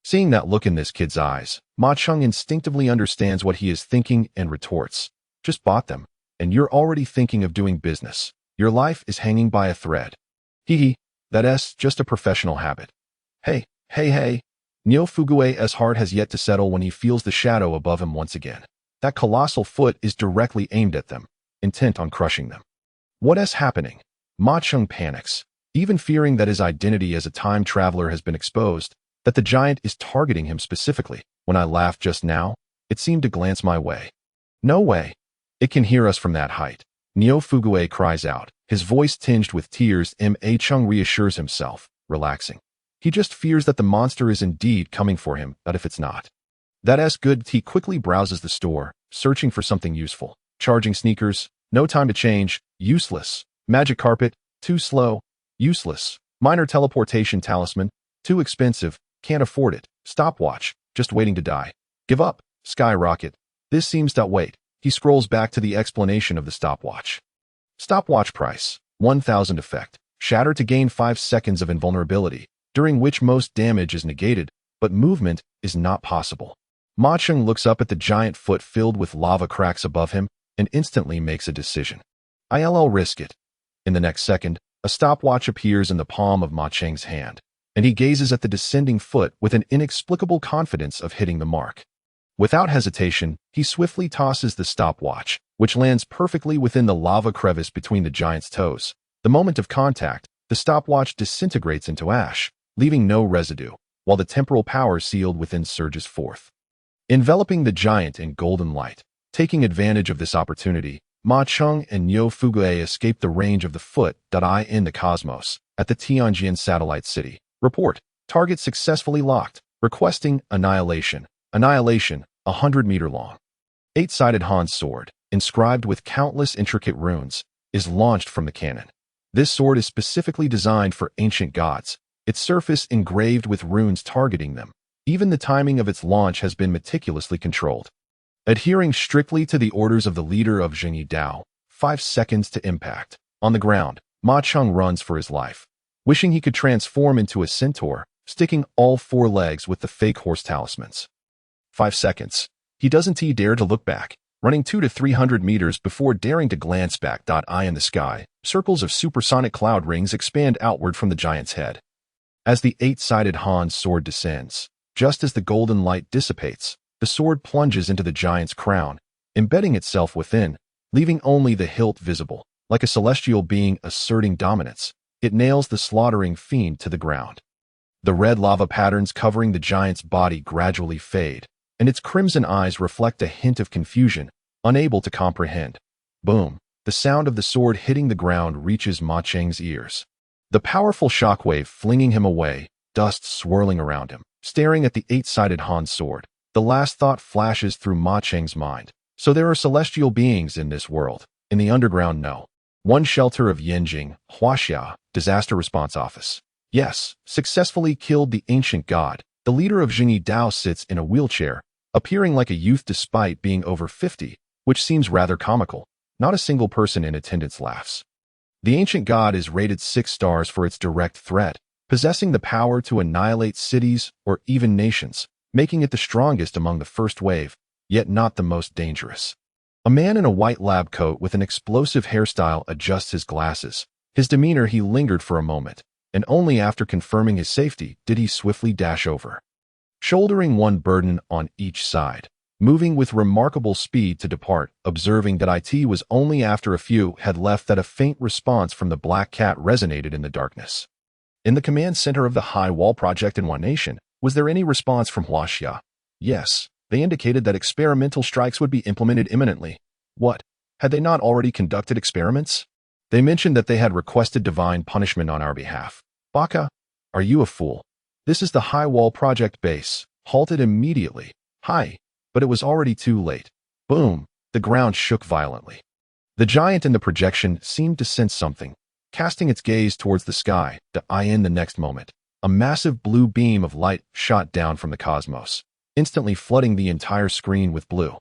Seeing that look in this kid's eyes, Ma Cheng instinctively understands what he is thinking and retorts. Just bought them, and you're already thinking of doing business. Your life is hanging by a thread. Hee hee, that's just a professional habit. Hey, Neo Fugue's heart has yet to settle when he feels the shadow above him once again. That colossal foot is directly aimed at them, intent on crushing them. What is happening? Ma Cheng panics, even fearing that his identity as a time traveler has been exposed, that the giant is targeting him specifically. When I laughed just now, it seemed to glance my way. No way. It can hear us from that height. Neo Fugue cries out, his voice tinged with tears. Ma Cheng reassures himself, relaxing. He just fears that the monster is indeed coming for him, but if it's not. That's good. He quickly browses the store, searching for something useful. Charging sneakers, no time to change, useless. Magic carpet, too slow, useless. Minor teleportation talisman, too expensive, can't afford it. Stopwatch, just waiting to die. Give up, skyrocket. This seems to wait. He scrolls back to the explanation of the stopwatch. Stopwatch price, 1000 effect. Shatter to gain 5 seconds of invulnerability, during which most damage is negated, but movement is not possible. Ma Cheng looks up at the giant foot filled with lava cracks above him and instantly makes a decision. I'll risk it. In the next second, a stopwatch appears in the palm of Ma Cheng's hand, and he gazes at the descending foot with an inexplicable confidence of hitting the mark. Without hesitation, he swiftly tosses the stopwatch, which lands perfectly within the lava crevice between the giant's toes. The moment of contact, the stopwatch disintegrates into ash, leaving no residue, while the temporal power sealed within surges forth, enveloping the giant in golden light. Taking advantage of this opportunity, Ma Cheng and Neo Fugue escape the range of the foot. In the cosmos, at the Tianjin satellite city. Report, target successfully locked, requesting annihilation. Annihilation, 100-meter long. 8-sided Han's sword, inscribed with countless intricate runes, is launched from the cannon. This sword is specifically designed for ancient gods, its surface engraved with runes targeting them. Even the timing of its launch has been meticulously controlled. Adhering strictly to the orders of the leader of Jinling Dao, 5 seconds to impact. On the ground, Ma Cheng runs for his life, wishing he could transform into a centaur, sticking all 4 legs with the fake horse talismans. 5 seconds. He doesn't dare to look back, running 200 to 300 meters before daring to glance back. Eye in the sky, circles of supersonic cloud rings expand outward from the giant's head. As the 8-sided Han's sword descends, just as the golden light dissipates, the sword plunges into the giant's crown, embedding itself within, leaving only the hilt visible. Like a celestial being asserting dominance, it nails the slaughtering fiend to the ground. The red lava patterns covering the giant's body gradually fade, and its crimson eyes reflect a hint of confusion, unable to comprehend. Boom! The sound of the sword hitting the ground reaches Ma Cheng's ears. The powerful shockwave flinging him away, dust swirling around him. Staring at the 8-sided Han's sword, the last thought flashes through Ma Cheng's mind. So there are celestial beings in this world. In the underground, no. One shelter of Yanjing, Huaxia, Disaster Response Office. Yes, successfully killed the ancient god. The leader of Jinling Dao sits in a wheelchair, appearing like a youth despite being over 50, which seems rather comical. Not a single person in attendance laughs. The ancient god is rated 6 stars for its direct threat, possessing the power to annihilate cities or even nations, making it the strongest among the first wave, yet not the most dangerous. A man in a white lab coat with an explosive hairstyle adjusts his glasses. His demeanor he lingered for a moment, and only after confirming his safety did he swiftly dash over. Shouldering one burden on each side, moving with remarkable speed to depart, observing that it was only after a few had left that a faint response from the black cat resonated in the darkness. In the command center of the High Wall Project in Mutation, was there any response from Huaxia? Yes, they indicated that experimental strikes would be implemented imminently. What? Had they not already conducted experiments? They mentioned that they had requested divine punishment on our behalf. Baka, are you a fool? This is the High Wall Project base. Halted immediately. Hi. But it was already too late. Boom! The ground shook violently. The giant in the projection seemed to sense something, casting its gaze towards the sky. In the next moment, a massive blue beam of light shot down from the cosmos, instantly flooding the entire screen with blue.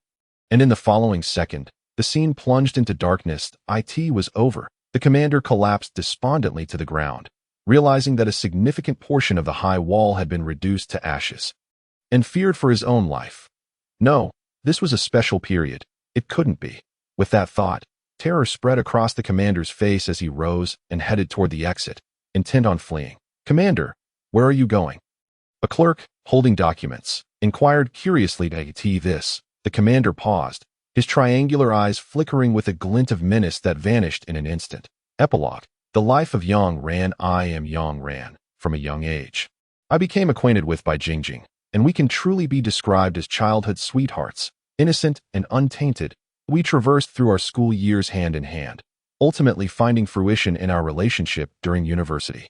And in the following second, the scene plunged into darkness. It was over. The commander collapsed despondently to the ground, realizing that a significant portion of the high wall had been reduced to ashes, and feared for his own life. No, this was a special period. It couldn't be. With that thought, terror spread across the commander's face as he rose and headed toward the exit, intent on fleeing. Commander, where are you going? A clerk, holding documents, inquired curiously to this. The commander paused, his triangular eyes flickering with a glint of menace that vanished in an instant. Epilogue. The life of Yang Ran. I am Yang Ran, from a young age. I became acquainted with by Jinling, and we can truly be described as childhood sweethearts, innocent and untainted. We traversed through our school years hand in hand, ultimately finding fruition in our relationship during university.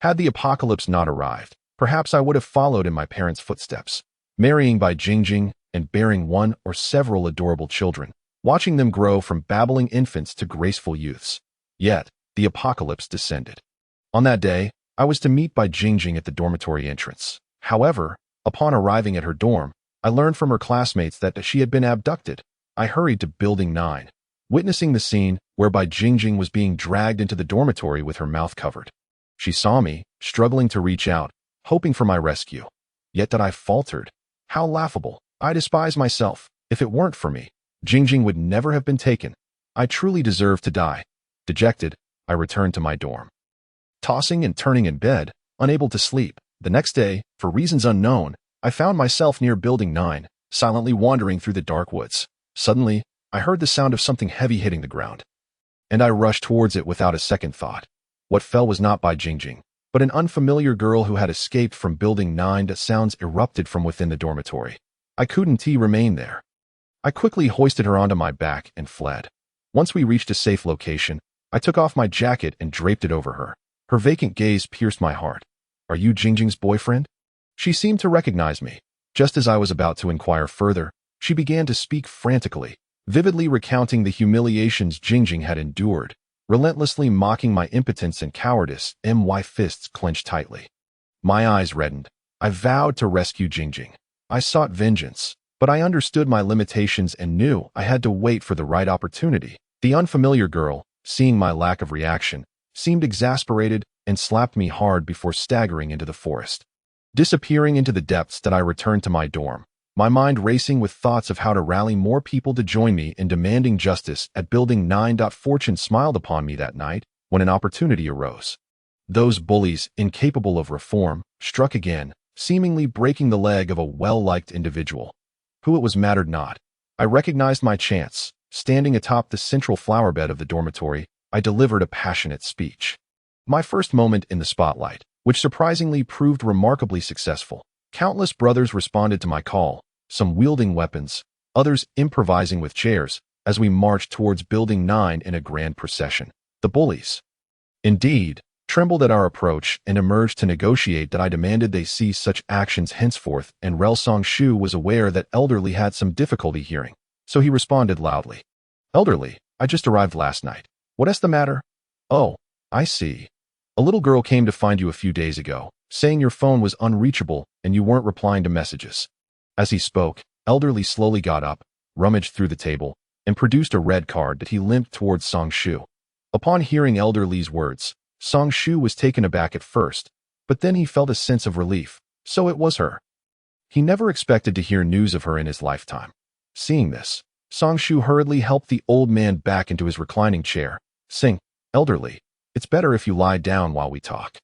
Had the apocalypse not arrived, perhaps I would have followed in my parents' footsteps, marrying by Jinling and bearing one or several adorable children, watching them grow from babbling infants to graceful youths. Yet, the apocalypse descended. On that day, I was to meet by Jinling at the dormitory entrance. However, upon arriving at her dorm, I learned from her classmates that she had been abducted. I hurried to Building 9, witnessing the scene whereby Jinling was being dragged into the dormitory with her mouth covered. She saw me, struggling to reach out, hoping for my rescue. Yet that I faltered. How laughable. I despise myself. If it weren't for me, Jinling would never have been taken. I truly deserve to die. Dejected, I returned to my dorm. Tossing and turning in bed, unable to sleep, the next day, for reasons unknown, I found myself near Building 9, silently wandering through the dark woods. Suddenly, I heard the sound of something heavy hitting the ground, and I rushed towards it without a second thought. What fell was not by Jinling, but an unfamiliar girl who had escaped from Building 9. That sounds erupted from within the dormitory. I couldn't remain there. I quickly hoisted her onto my back and fled. Once we reached a safe location, I took off my jacket and draped it over her. Her vacant gaze pierced my heart. Are you Jingling's boyfriend? She seemed to recognize me. Just as I was about to inquire further, she began to speak frantically, vividly recounting the humiliations Jinling had endured, relentlessly mocking my impotence and cowardice. My fists clenched tightly. My eyes reddened. I vowed to rescue Jinling. I sought vengeance, but I understood my limitations and knew I had to wait for the right opportunity. The unfamiliar girl, seeing my lack of reaction, seemed exasperated and slapped me hard before staggering into the forest. Disappearing into the depths, that I returned to my dorm, my mind racing with thoughts of how to rally more people to join me in demanding justice at Building 9. Fortune smiled upon me that night when an opportunity arose. Those bullies, incapable of reform, struck again, seemingly breaking the leg of a well-liked individual. Who it was mattered not. I recognized my chance. Standing atop the central flower bed of the dormitory, I delivered a passionate speech. My first moment in the spotlight, which surprisingly proved remarkably successful. Countless brothers responded to my call, some wielding weapons, others improvising with chairs, as we marched towards Building 9 in a grand procession. The bullies, indeed, trembled at our approach and emerged to negotiate. That I demanded they cease such actions henceforth, and Rel Songshu was aware that Elderly had some difficulty hearing, so he responded loudly. Elderly, I just arrived last night. What's the matter? Oh, I see. A little girl came to find you a few days ago, saying your phone was unreachable and you weren't replying to messages. As he spoke, Elderly slowly got up, rummaged through the table, and produced a red card that he limped towards Songshu. Upon hearing Elderly's words, Songshu was taken aback at first, but then he felt a sense of relief. So it was her. He never expected to hear news of her in his lifetime. Seeing this, Songshu hurriedly helped the old man back into his reclining chair, saying, Elderly, it's better if you lie down while we talk.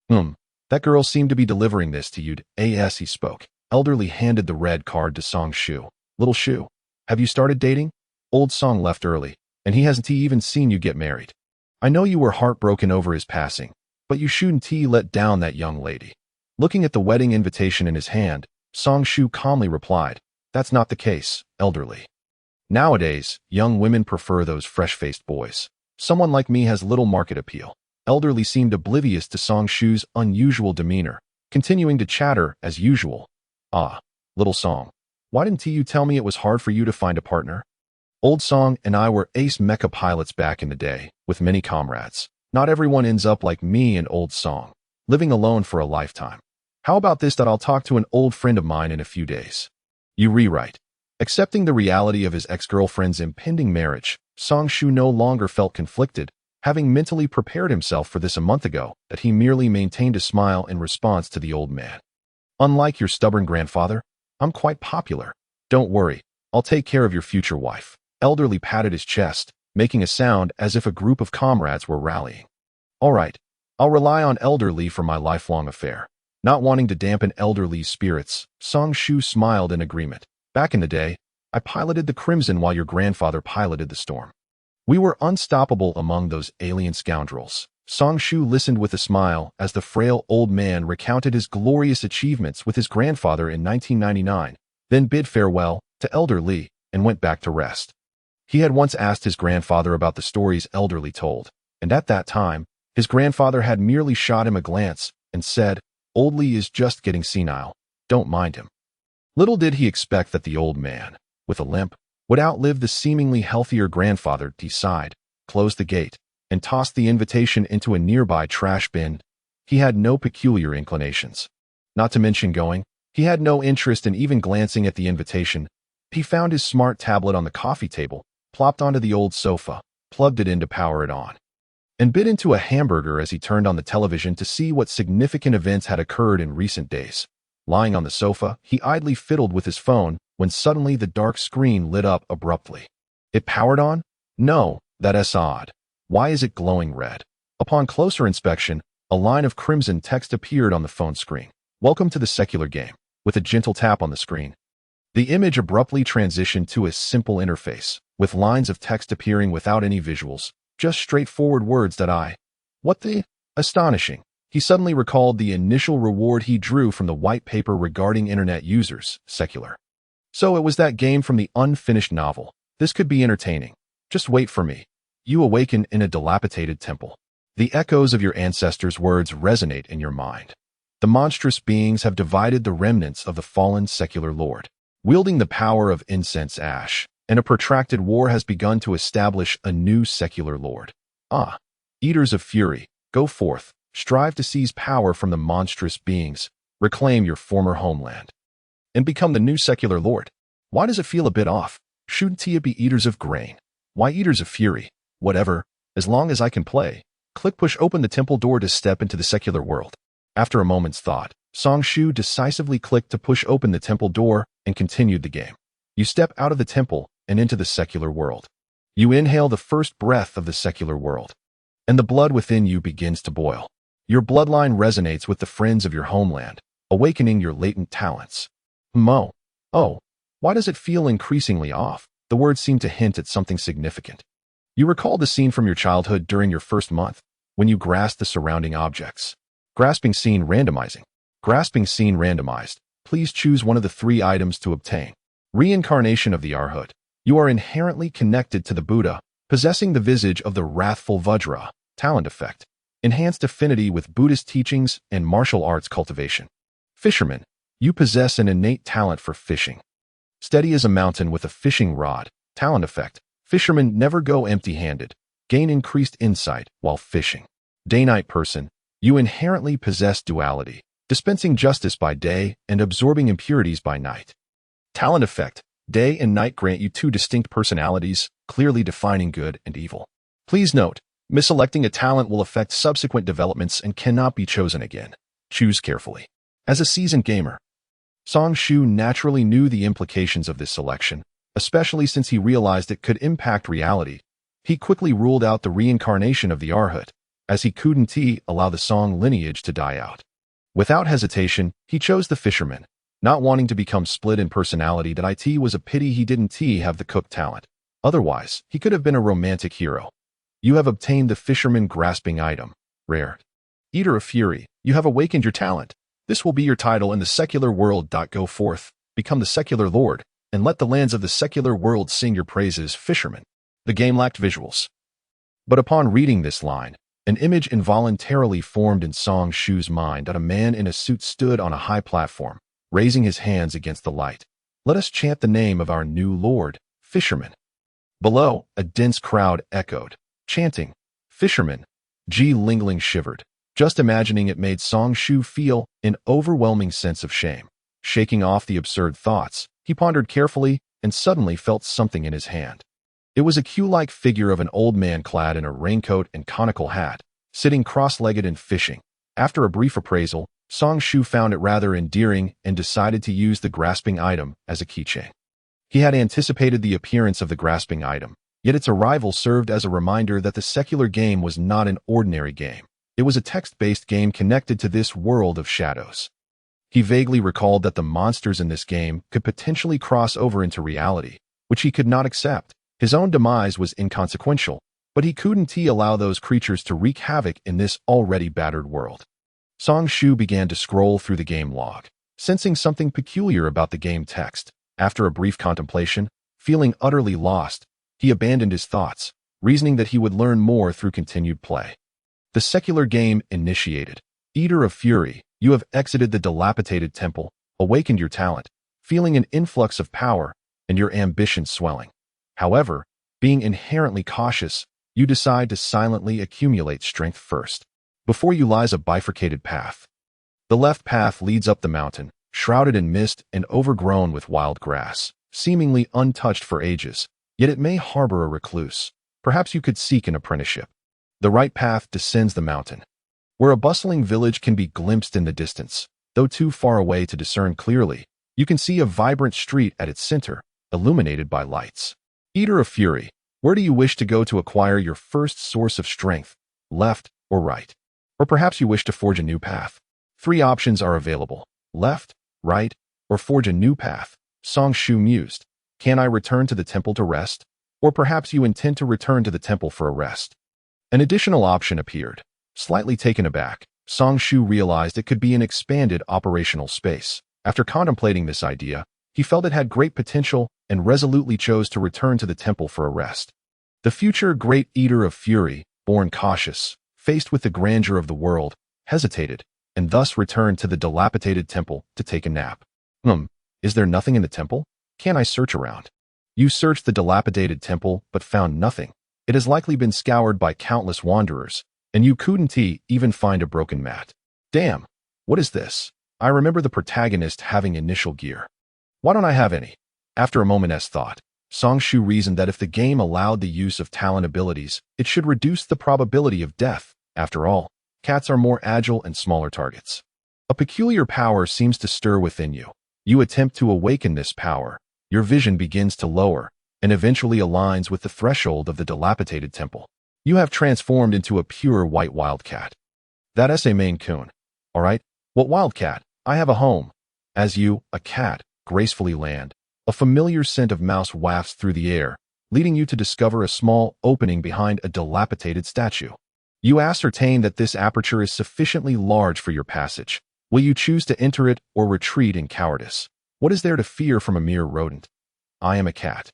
That girl seemed to be delivering this to you. As he spoke, Elderly handed the red card to Songshu. Little Shu, have you started dating? Old Song left early, and he hasn't even seen you get married. I know you were heartbroken over his passing, but you shouldn't let down that young lady. Looking at the wedding invitation in his hand, Songshu calmly replied, That's not the case, Elderly. Nowadays, young women prefer those fresh-faced boys. Someone like me has little market appeal. Elderly seemed oblivious to Songshu's unusual demeanor, continuing to chatter as usual. Little Song, why didn't you tell me it was hard for you to find a partner? Old Song and I were ace mecha pilots back in the day, with many comrades. Not everyone ends up like me and Old Song, living alone for a lifetime. How about this? That I'll talk to an old friend of mine in a few days. You rewrite. Accepting the reality of his ex-girlfriend's impending marriage, Songshu no longer felt conflicted, having mentally prepared himself for this a month ago. That he merely maintained a smile in response to the old man. Unlike your stubborn grandfather, I'm quite popular. Don't worry, I'll take care of your future wife. Elderly patted his chest, making a sound as if a group of comrades were rallying. All right, I'll rely on Elderly for my lifelong affair. Not wanting to dampen elderly spirits, Song Shu smiled in agreement. Back in the day, I piloted the Crimson while your grandfather piloted the Storm. We were unstoppable among those alien scoundrels. Song Shu listened with a smile as the frail old man recounted his glorious achievements with his grandfather in 1999, then bid farewell to Elder Li and went back to rest. He had once asked his grandfather about the stories Elder Li told, and at that time, his grandfather had merely shot him a glance and said, "Old Li is just getting senile. Don't mind him." Little did he expect that the old man, with a limp, would outlive the seemingly healthier grandfather. He sighed, closed the gate, and tossed the invitation into a nearby trash bin. He had no peculiar inclinations. Not to mention going, he had no interest in even glancing at the invitation. He found his smart tablet on the coffee table, plopped onto the old sofa, plugged it in to power it on, and bit into a hamburger as he turned on the television to see what significant events had occurred in recent days. Lying on the sofa, he idly fiddled with his phone when suddenly the dark screen lit up abruptly. It powered on? No, that's odd. Why is it glowing red? Upon closer inspection, a line of crimson text appeared on the phone screen. "Welcome to the secular game," with a gentle tap on the screen. The image abruptly transitioned to a simple interface, with lines of text appearing without any visuals, just straightforward words that What the? Astonishing. He suddenly recalled the initial reward he drew from the white paper regarding internet users, secular. So it was that game from the unfinished novel. This could be entertaining. Just wait for me. You awaken in a dilapidated temple. The echoes of your ancestors' words resonate in your mind. The monstrous beings have divided the remnants of the fallen secular lord, wielding the power of incense ash, and a protracted war has begun to establish a new secular lord. Eaters of fury, go forth, strive to seize power from the monstrous beings, reclaim your former homeland, and become the new secular lord. Why does it feel a bit off? Shouldn't it be eaters of grain? Why eaters of fury? Whatever, as long as I can play. Click push open the temple door to step into the secular world. After a moment's thought, Song Shu decisively clicked to push open the temple door and continued the game. You step out of the temple and into the secular world. You inhale the first breath of the secular world, and the blood within you begins to boil. Your bloodline resonates with the friends of your homeland, awakening your latent talents. Why does it feel increasingly off? The words seem to hint at something significant. You recall the scene from your childhood during your first month, when you grasped the surrounding objects. Grasping scene randomizing. Grasping scene randomized. Please choose one of the 3 items to obtain. Reincarnation of the Arhat. You are inherently connected to the Buddha, possessing the visage of the wrathful Vajra. Talent effect. Enhanced affinity with Buddhist teachings and martial arts cultivation. Fisherman. You possess an innate talent for fishing. Steady as a mountain with a fishing rod. Talent effect. Fishermen never go empty-handed. Gain increased insight while fishing. Day-night person. You inherently possess duality, dispensing justice by day and absorbing impurities by night. Talent effect. Day and night grant you 2 distinct personalities, clearly defining good and evil. Please note, miselecting a talent will affect subsequent developments and cannot be chosen again. Choose carefully. As a seasoned gamer, Song Shu naturally knew the implications of this selection, especially since he realized it could impact reality. He quickly ruled out the reincarnation of the Arhat, as he couldn't allow the Song lineage to die out. Without hesitation, he chose the fisherman, not wanting to become split in personality. That it was a pity he didn't have the cook talent. Otherwise, he could have been a romantic hero. You have obtained the fisherman grasping item. Rare. Eater of fury, you have awakened your talent. This will be your title in the secular world. Go forth, become the secular lord, and let the lands of the secular world sing your praises. Fisherman. The game lacked visuals. But upon reading this line, an image involuntarily formed in Song Shu's mind that a man in a suit stood on a high platform, raising his hands against the light. Let us chant the name of our new lord, Fisherman. Below, a dense crowd echoed, chanting, Fisherman. Jinling shivered. Just imagining it made Song Shu feel an overwhelming sense of shame. Shaking off the absurd thoughts, he pondered carefully and suddenly felt something in his hand. It was a Q-like figure of an old man clad in a raincoat and conical hat, sitting cross-legged and fishing. After a brief appraisal, Song Shu found it rather endearing and decided to use the grasping item as a keychain. He had anticipated the appearance of the grasping item, yet its arrival served as a reminder that the secular game was not an ordinary game. It was a text-based game connected to this world of shadows. He vaguely recalled that the monsters in this game could potentially cross over into reality, which he could not accept. His own demise was inconsequential, but he couldn't allow those creatures to wreak havoc in this already battered world. Song Shu began to scroll through the game log, sensing something peculiar about the game text. After a brief contemplation, feeling utterly lost, he abandoned his thoughts, reasoning that he would learn more through continued play. The secular game initiated. Eater of Fury, you have exited the dilapidated temple, awakened your talent, feeling an influx of power, and your ambition swelling. However, being inherently cautious, you decide to silently accumulate strength first. Before you lies a bifurcated path. The left path leads up the mountain, shrouded in mist and overgrown with wild grass, seemingly untouched for ages, yet it may harbor a recluse. Perhaps you could seek an apprenticeship. The right path descends the mountain, where a bustling village can be glimpsed in the distance. Though too far away to discern clearly, you can see a vibrant street at its center, illuminated by lights. Eater of Fury, where do you wish to go to acquire your first source of strength, left or right? Or perhaps you wish to forge a new path. 3 options are available, left, right, or forge a new path. Song Shu mused. Can I return to the temple to rest? Or perhaps you intend to return to the temple for a rest. An additional option appeared. Slightly taken aback, Song Shu realized it could be an expanded operational space. After contemplating this idea, he felt it had great potential and resolutely chose to return to the temple for a rest. The future Great Eater of Fury, born cautious, faced with the grandeur of the world, hesitated, and thus returned to the dilapidated temple to take a nap. Is there nothing in the temple? Can I search around? You searched the dilapidated temple but found nothing. It has likely been scoured by countless wanderers, and you couldn't even find a broken mat. Damn, what is this? I remember the protagonist having initial gear. Why don't I have any? After a moment's thought, Song Shu reasoned that if the game allowed the use of talent abilities, it should reduce the probability of death. After all, cats are more agile and smaller targets. A peculiar power seems to stir within you. You attempt to awaken this power. Your vision begins to lower, and eventually aligns with the threshold of the dilapidated temple. You have transformed into a pure white wildcat. That's a Maine Coon. Alright, what wildcat? I have a home. As you, a cat, gracefully land, a familiar scent of mouse wafts through the air, leading you to discover a small opening behind a dilapidated statue. You ascertain that this aperture is sufficiently large for your passage. Will you choose to enter it or retreat in cowardice? What is there to fear from a mere rodent? I am a cat.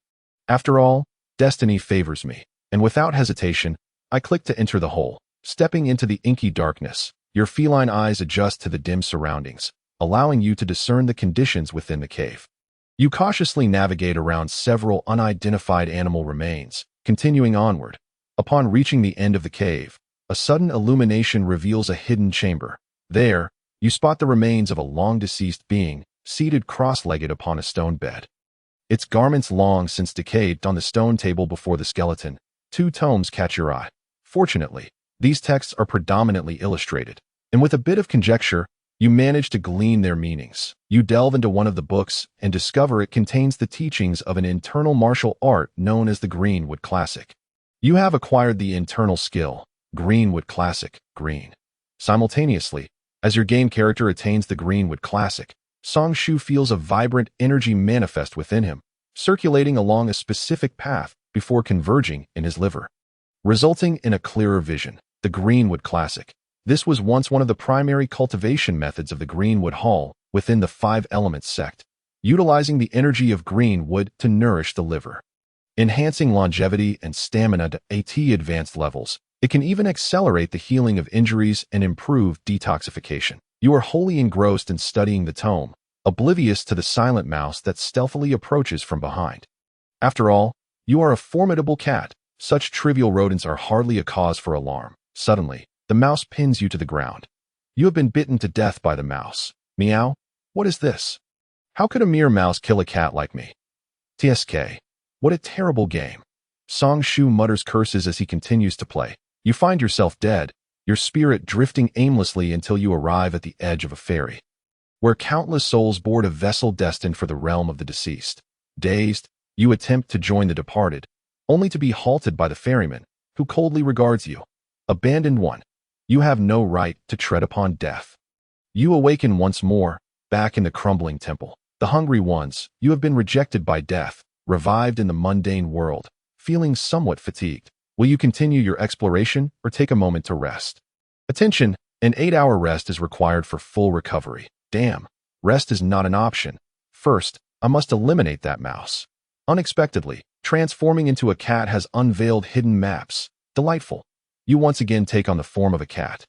After all, destiny favors me, and without hesitation, I click to enter the hole. Stepping into the inky darkness, your feline eyes adjust to the dim surroundings, allowing you to discern the conditions within the cave. You cautiously navigate around several unidentified animal remains, continuing onward. Upon reaching the end of the cave, a sudden illumination reveals a hidden chamber. There, you spot the remains of a long-deceased being, seated cross-legged upon a stone bed. Its garments long since decayed on the stone table before the skeleton. 2 tomes catch your eye. Fortunately, these texts are predominantly illustrated, and with a bit of conjecture, you manage to glean their meanings. You delve into one of the books and discover it contains the teachings of an internal martial art known as the Greenwood Classic. You have acquired the internal skill, Greenwood Classic, Green. Simultaneously, as your game character attains the Greenwood Classic, Song Shu feels a vibrant energy manifest within him, circulating along a specific path before converging in his liver, resulting in a clearer vision. The Greenwood Classic. This was once one of the primary cultivation methods of the Greenwood Hall within the 5 Elements sect, utilizing the energy of greenwood to nourish the liver, enhancing longevity and stamina to advanced levels. It can even accelerate the healing of injuries and improve detoxification. You are wholly engrossed in studying the tome, oblivious to the silent mouse that stealthily approaches from behind. After all, you are a formidable cat. Such trivial rodents are hardly a cause for alarm. Suddenly, the mouse pins you to the ground. You have been bitten to death by the mouse. Meow? What is this? How could a mere mouse kill a cat like me? TSK. What a terrible game. Song Shu mutters curses as he continues to play. You find yourself dead, your spirit drifting aimlessly until you arrive at the edge of a ferry, where countless souls board a vessel destined for the realm of the deceased. Dazed, you attempt to join the departed, only to be halted by the ferryman, who coldly regards you. Abandoned one. You have no right to tread upon death. You awaken once more, back in the crumbling temple. The hungry ones, you have been rejected by death, revived in the mundane world, feeling somewhat fatigued. Will you continue your exploration or take a moment to rest? Attention, an 8-hour rest is required for full recovery. Damn, rest is not an option. First, I must eliminate that mouse. Unexpectedly, transforming into a cat has unveiled hidden maps. Delightful. You once again take on the form of a cat.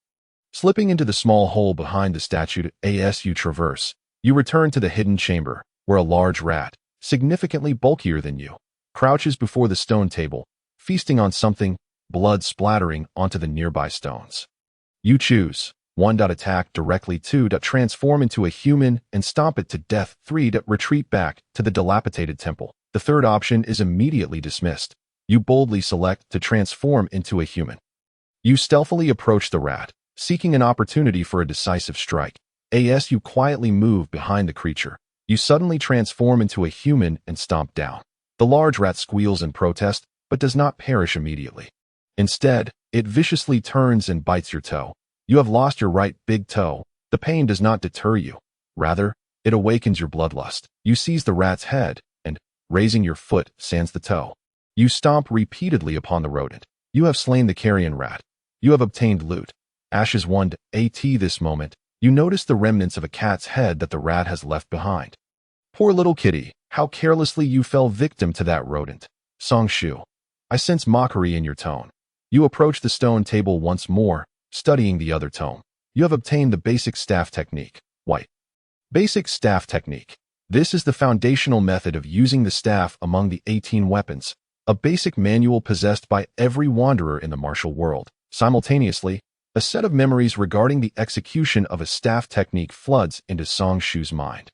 Slipping into the small hole behind the statue as you traverse, you return to the hidden chamber, where a large rat, significantly bulkier than you, crouches before the stone table, feasting on something, blood splattering onto the nearby stones. You choose 1. Attack directly, 2. Transform into a human and stomp it to death, 3. Retreat back to the dilapidated temple. The third option is immediately dismissed. You boldly select to transform into a human. You stealthily approach the rat, seeking an opportunity for a decisive strike. As you quietly move behind the creature, you suddenly transform into a human and stomp down. The large rat squeals in protest, but does not perish immediately. Instead, it viciously turns and bites your toe. You have lost your right big toe. The pain does not deter you. Rather, it awakens your bloodlust. You seize the rat's head and, raising your foot, sands the toe. You stomp repeatedly upon the rodent. You have slain the carrion rat. You have obtained loot. Ashes 1. At this moment, you notice the remnants of a cat's head that the rat has left behind. Poor little kitty, how carelessly you fell victim to that rodent. Song Shu. I sense mockery in your tone. You approach the stone table once more, studying the other tome. You have obtained the basic staff technique. White. Basic staff technique. This is the foundational method of using the staff among the 18 weapons, a basic manual possessed by every wanderer in the martial world. Simultaneously, a set of memories regarding the execution of a staff technique floods into Song Shu's mind.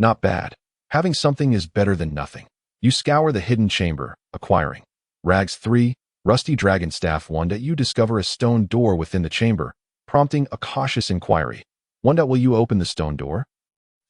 Not bad. Having something is better than nothing. You scour the hidden chamber, acquiring Rags 3, Rusty Dragon Staff 1. You discover a stone door within the chamber, prompting a cautious inquiry. 1. Will you open the stone door?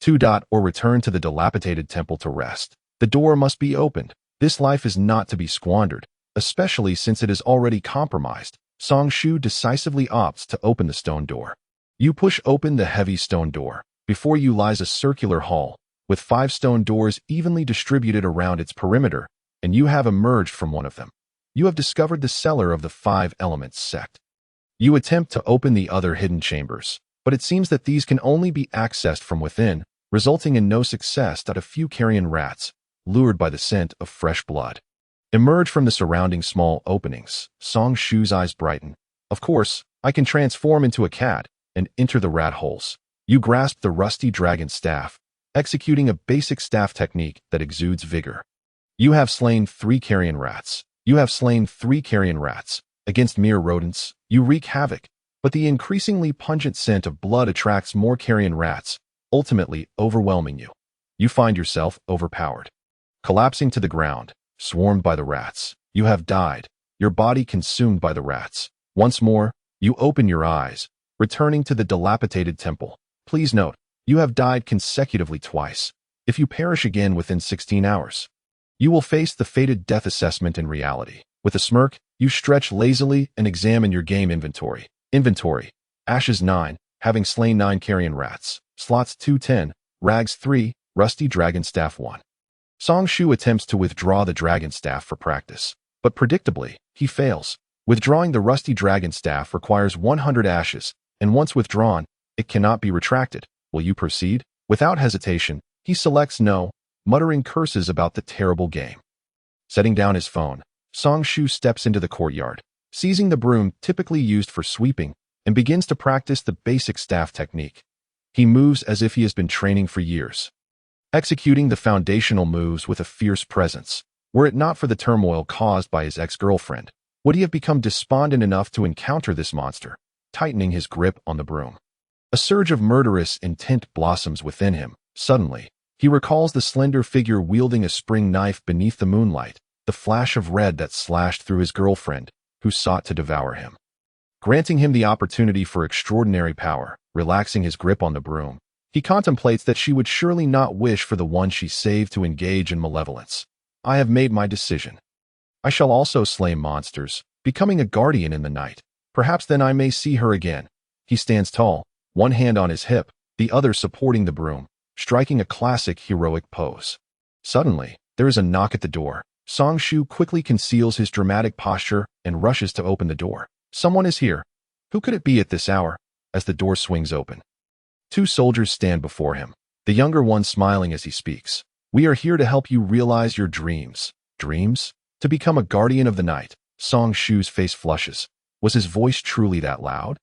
2. Or return to the dilapidated temple to rest. The door must be opened. This life is not to be squandered, especially since it is already compromised. Song Shu decisively opts to open the stone door. You push open the heavy stone door. Before you lies a circular hall, with 5 stone doors evenly distributed around its perimeter, and you have emerged from one of them. You have discovered the cellar of the 5 Elements sect. You attempt to open the other hidden chambers, but it seems that these can only be accessed from within, resulting in no success. A few carrion rats, lured by the scent of fresh blood, emerge from the surrounding small openings. Song Shu's eyes brighten. Of course, I can transform into a cat and enter the rat holes. You grasp the rusty dragon staff, executing a basic staff technique that exudes vigor. You have slain 3 carrion rats. You have slain 3 carrion rats. Against mere rodents, you wreak havoc, but the increasingly pungent scent of blood attracts more carrion rats, ultimately overwhelming you. You find yourself overpowered. Collapsing to the ground, swarmed by the rats, you have died, your body consumed by the rats. Once more, you open your eyes, returning to the dilapidated temple. Please note, you have died consecutively twice. If you perish again within 16 hours, you will face the fated death assessment in reality. With a smirk, you stretch lazily and examine your game inventory. Inventory. Ashes 9, having slain 9 carrion rats. Slots 210, Rags 3, Rusty Dragon Staff 1. Song Shu attempts to withdraw the dragon staff for practice, but predictably, he fails. Withdrawing the rusty dragon staff requires 100 ashes, and once withdrawn, it cannot be retracted. Will you proceed? Without hesitation, he selects no, muttering curses about the terrible game. Setting down his phone, Song Shu steps into the courtyard, seizing the broom typically used for sweeping, and begins to practice the basic staff technique. He moves as if he has been training for years, executing the foundational moves with a fierce presence. Were it not for the turmoil caused by his ex-girlfriend, would he have become despondent enough to encounter this monster, tightening his grip on the broom? A surge of murderous intent blossoms within him. Suddenly, he recalls the slender figure wielding a spring knife beneath the moonlight, the flash of red that slashed through his girlfriend, who sought to devour him. Granting him the opportunity for extraordinary power, relaxing his grip on the broom, he contemplates that she would surely not wish for the one she saved to engage in malevolence. I have made my decision. I shall also slay monsters, becoming a guardian in the night. Perhaps then I may see her again. He stands tall, one hand on his hip, the other supporting the broom, striking a classic heroic pose. Suddenly, there is a knock at the door. Song Shu quickly conceals his dramatic posture and rushes to open the door. Someone is here. Who could it be at this hour? As the door swings open, two soldiers stand before him, the younger one smiling as he speaks. We are here to help you realize your dreams. Dreams? To become a guardian of the night. Song Shu's face flushes. Was his voice truly that loud?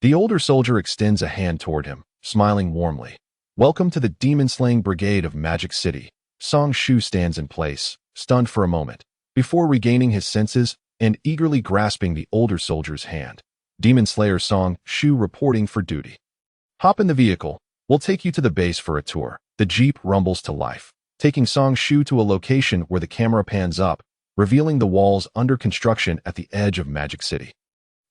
The older soldier extends a hand toward him, smiling warmly. Welcome to the demon-slaying brigade of Magic City. Song Shu stands in place, stunned for a moment, before regaining his senses and eagerly grasping the older soldier's hand. Demon Slayer Song Shu reporting for duty. Hop in the vehicle. We'll take you to the base for a tour. The jeep rumbles to life, taking Song Shu to a location where the camera pans up, revealing the walls under construction at the edge of Magic City.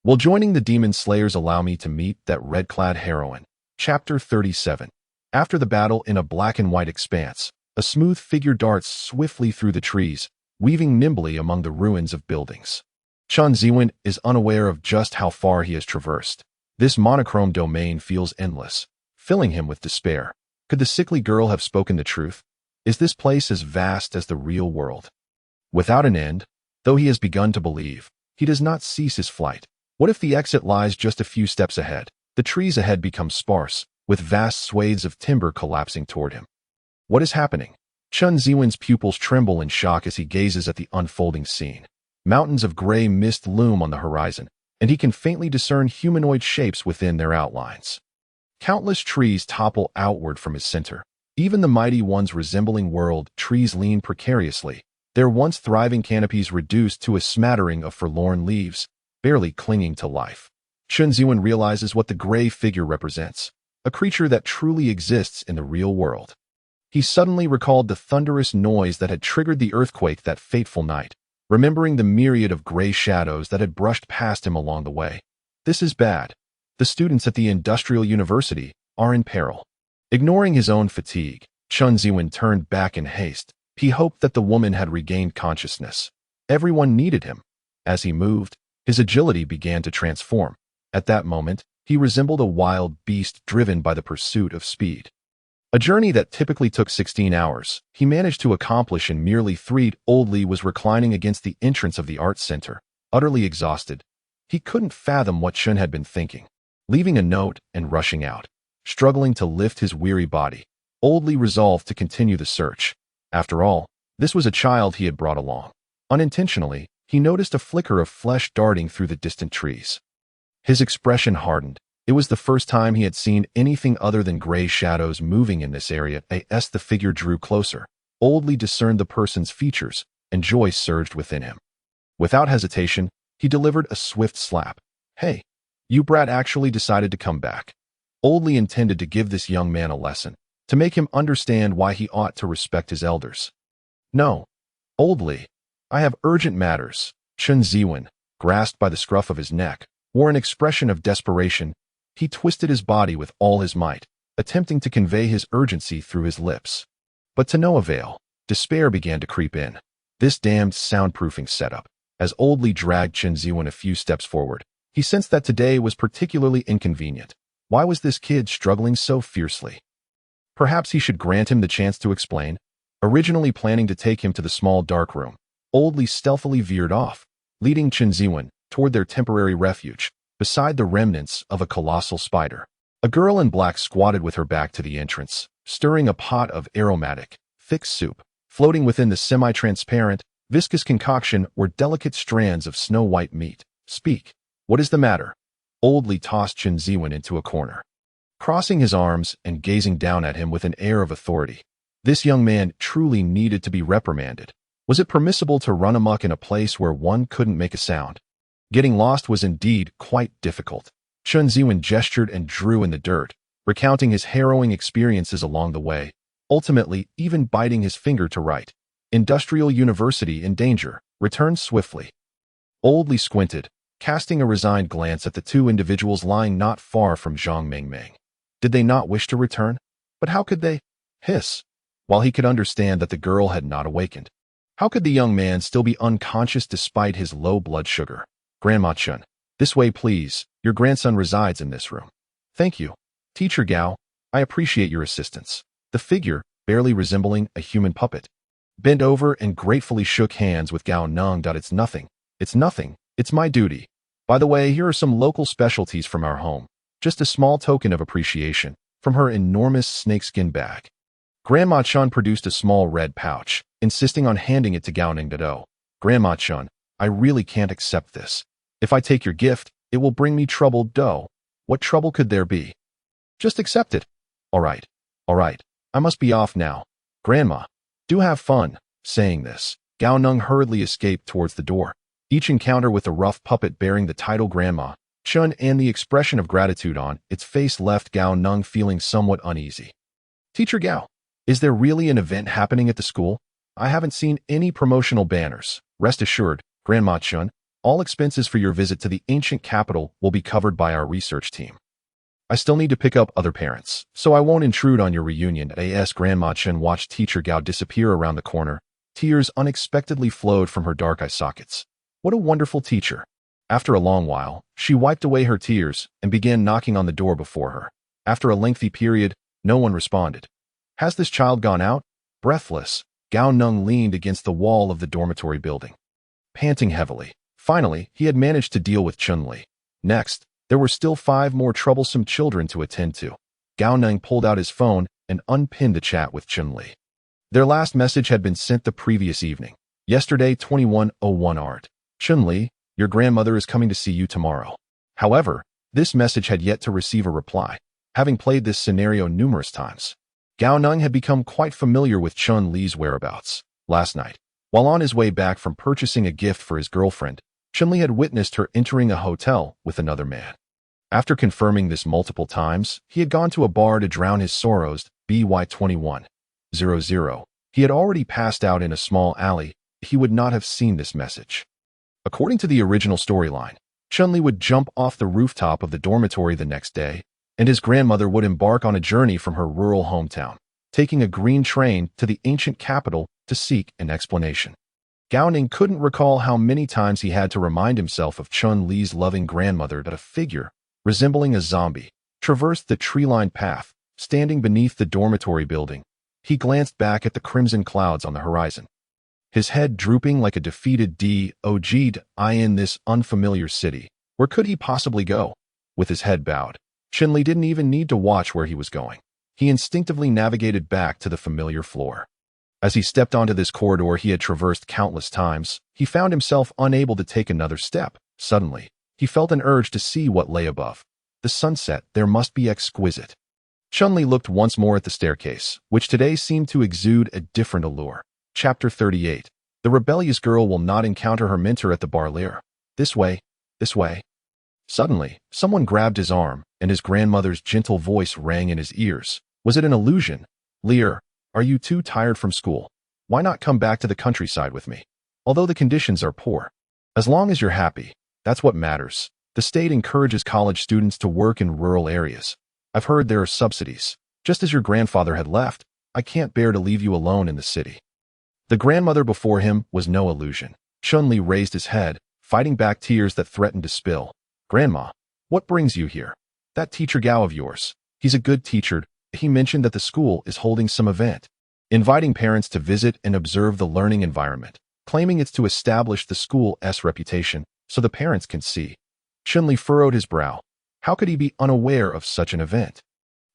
Will joining the Demon Slayers allow me to meet that red-clad heroine? Chapter 37. After the battle in a black and white expanse, a smooth figure darts swiftly through the trees, weaving nimbly among the ruins of buildings. Chen Ziwen is unaware of just how far he has traversed. This monochrome domain feels endless, filling him with despair. Could the sickly girl have spoken the truth? Is this place as vast as the real world? Without an end, though he has begun to believe, he does not cease his flight. What if the exit lies just a few steps ahead? The trees ahead become sparse, with vast swathes of timber collapsing toward him. What is happening? Chen Ziwen's pupils tremble in shock as he gazes at the unfolding scene. Mountains of gray mist loom on the horizon, and he can faintly discern humanoid shapes within their outlines. Countless trees topple outward from his center. Even the mighty ones resembling world trees lean precariously, their once thriving canopies reduced to a smattering of forlorn leaves, barely clinging to life. Chen Ziwen realizes what the gray figure represents, a creature that truly exists in the real world. He suddenly recalled the thunderous noise that had triggered the earthquake that fateful night, remembering the myriad of gray shadows that had brushed past him along the way. This is bad. The students at the Industrial University are in peril. Ignoring his own fatigue, Chen Ziwen turned back in haste. He hoped that the woman had regained consciousness. Everyone needed him. As he moved, his agility began to transform. At that moment, he resembled a wild beast driven by the pursuit of speed. A journey that typically took 16 hours, he managed to accomplish in merely 3. Old Lee was reclining against the entrance of the arts center, utterly exhausted. He couldn't fathom what Chen had been thinking. Leaving a note and rushing out, struggling to lift his weary body, Old Lee resolved to continue the search. After all, this was a child he had brought along. Unintentionally, he noticed a flicker of flesh darting through the distant trees. His expression hardened. It was the first time he had seen anything other than gray shadows moving in this area. As the figure drew closer, Old Lee discerned the person's features, and joy surged within him. Without hesitation, he delivered a swift slap. Hey, you brat actually decided to come back. Old Lee intended to give this young man a lesson, to make him understand why he ought to respect his elders. No, Old Lee, I have urgent matters. Chen Ziwen, grasped by the scruff of his neck, wore an expression of desperation. He twisted his body with all his might, attempting to convey his urgency through his lips. But to no avail. Despair began to creep in. This damned soundproofing setup. As Old Lee dragged Chen Ziwen a few steps forward, he sensed that today was particularly inconvenient. Why was this kid struggling so fiercely? Perhaps he should grant him the chance to explain. Originally planning to take him to the small dark room, Old Lee stealthily veered off, leading Chen Ziwen toward their temporary refuge, beside the remnants of a colossal spider. A girl in black squatted with her back to the entrance, stirring a pot of aromatic, thick soup. Floating within the semi-transparent, viscous concoction were delicate strands of snow-white meat. Speak. What is the matter? Old Lee tossed Chen Ziwen into a corner, crossing his arms and gazing down at him with an air of authority. This young man truly needed to be reprimanded. Was it permissible to run amok in a place where one couldn't make a sound? Getting lost was indeed quite difficult. Chen Ziwen gestured and drew in the dirt, recounting his harrowing experiences along the way, ultimately even biting his finger to write. Industrial University in danger. Return swiftly. Old Lee squinted, casting a resigned glance at the two individuals lying not far from Zhang Mengmeng. Did they not wish to return? But how could they? Hiss. While he could understand that the girl had not awakened, how could the young man still be unconscious despite his low blood sugar? Grandma Chen, This way, please. Your grandson resides in this room. Thank you. Teacher Gao, I appreciate your assistance. The figure, barely resembling a human puppet, bent over and gratefully shook hands with Gao Neng. It's nothing. It's nothing. It's my duty. By the way, here are some local specialties from our home. Just a small token of appreciation from her enormous snakeskin bag. Grandma Chun produced a small red pouch, insisting on handing it to Gao Neng. Grandma Chun, I really can't accept this. If I take your gift, it will bring me trouble. What trouble could there be? Just accept it. All right. I must be off now. Grandma, do have fun. Saying this, Gao Neng hurriedly escaped towards the door. Each encounter with the rough puppet bearing the title Grandma Chun and the expression of gratitude on its face left Gao Neng feeling somewhat uneasy. Teacher Gao, is there really an event happening at the school? I haven't seen any promotional banners. Rest assured, Grandma Chun, all expenses for your visit to the ancient capital will be covered by our research team. I still need to pick up other parents, so I won't intrude on your reunion. As Grandma Chun watched Teacher Gao disappear around the corner, tears unexpectedly flowed from her dark eye sockets. What a wonderful teacher. After a long while, she wiped away her tears and began knocking on the door before her. After a lengthy period, no one responded. Has this child gone out? Breathless, Gao Neng leaned against the wall of the dormitory building, panting heavily. Finally, he had managed to deal with Chun-Li. Next, there were still 5 more troublesome children to attend to. Gao Neng pulled out his phone and unpinned the chat with Chun-Li. Their last message had been sent the previous evening. Yesterday, 21:01 art. Chun-Li, your grandmother is coming to see you tomorrow. However, this message had yet to receive a reply. Having played this scenario numerous times, Gao Neng had become quite familiar with Chun-Li's whereabouts. Last night, while on his way back from purchasing a gift for his girlfriend, Chun-Li had witnessed her entering a hotel with another man. After confirming this multiple times, he had gone to a bar to drown his sorrows. By 21:00, he had already passed out in a small alley. He would not have seen this message. According to the original storyline, Chun-Li would jump off the rooftop of the dormitory the next day, and his grandmother would embark on a journey from her rural hometown, taking a green train to the ancient capital to seek an explanation. Gao Neng couldn't recall how many times he had to remind himself of Chun-Li's loving grandmother that a figure, resembling a zombie, traversed the tree-lined path, standing beneath the dormitory building. He glanced back at the crimson clouds on the horizon, his head drooping like a defeated dog in this unfamiliar city. Where could he possibly go? With his head bowed, Chun-Li didn't even need to watch where he was going. He instinctively navigated back to the familiar floor. As he stepped onto this corridor he had traversed countless times, he found himself unable to take another step. Suddenly, he felt an urge to see what lay above. The sunset there must be exquisite. Chun-Li looked once more at the staircase, which today seemed to exude a different allure. Chapter 38. The rebellious girl will not encounter her mentor at the bar lair. This way. Suddenly, someone grabbed his arm, and his grandmother's gentle voice rang in his ears. Was it an illusion? Lear, are you too tired from school? Why not come back to the countryside with me? Although the conditions are poor, as long as you're happy, that's what matters. The state encourages college students to work in rural areas. I've heard there are subsidies. Just as your grandfather had left, I can't bear to leave you alone in the city. The grandmother before him was no illusion. Chun-Li raised his head, fighting back tears that threatened to spill. Grandma, what brings you here? That teacher Gao of yours. He's a good teacher. He mentioned that the school is holding some event, inviting parents to visit and observe the learning environment, claiming it's to establish the school's reputation so the parents can see. Chun-Li furrowed his brow. How could he be unaware of such an event?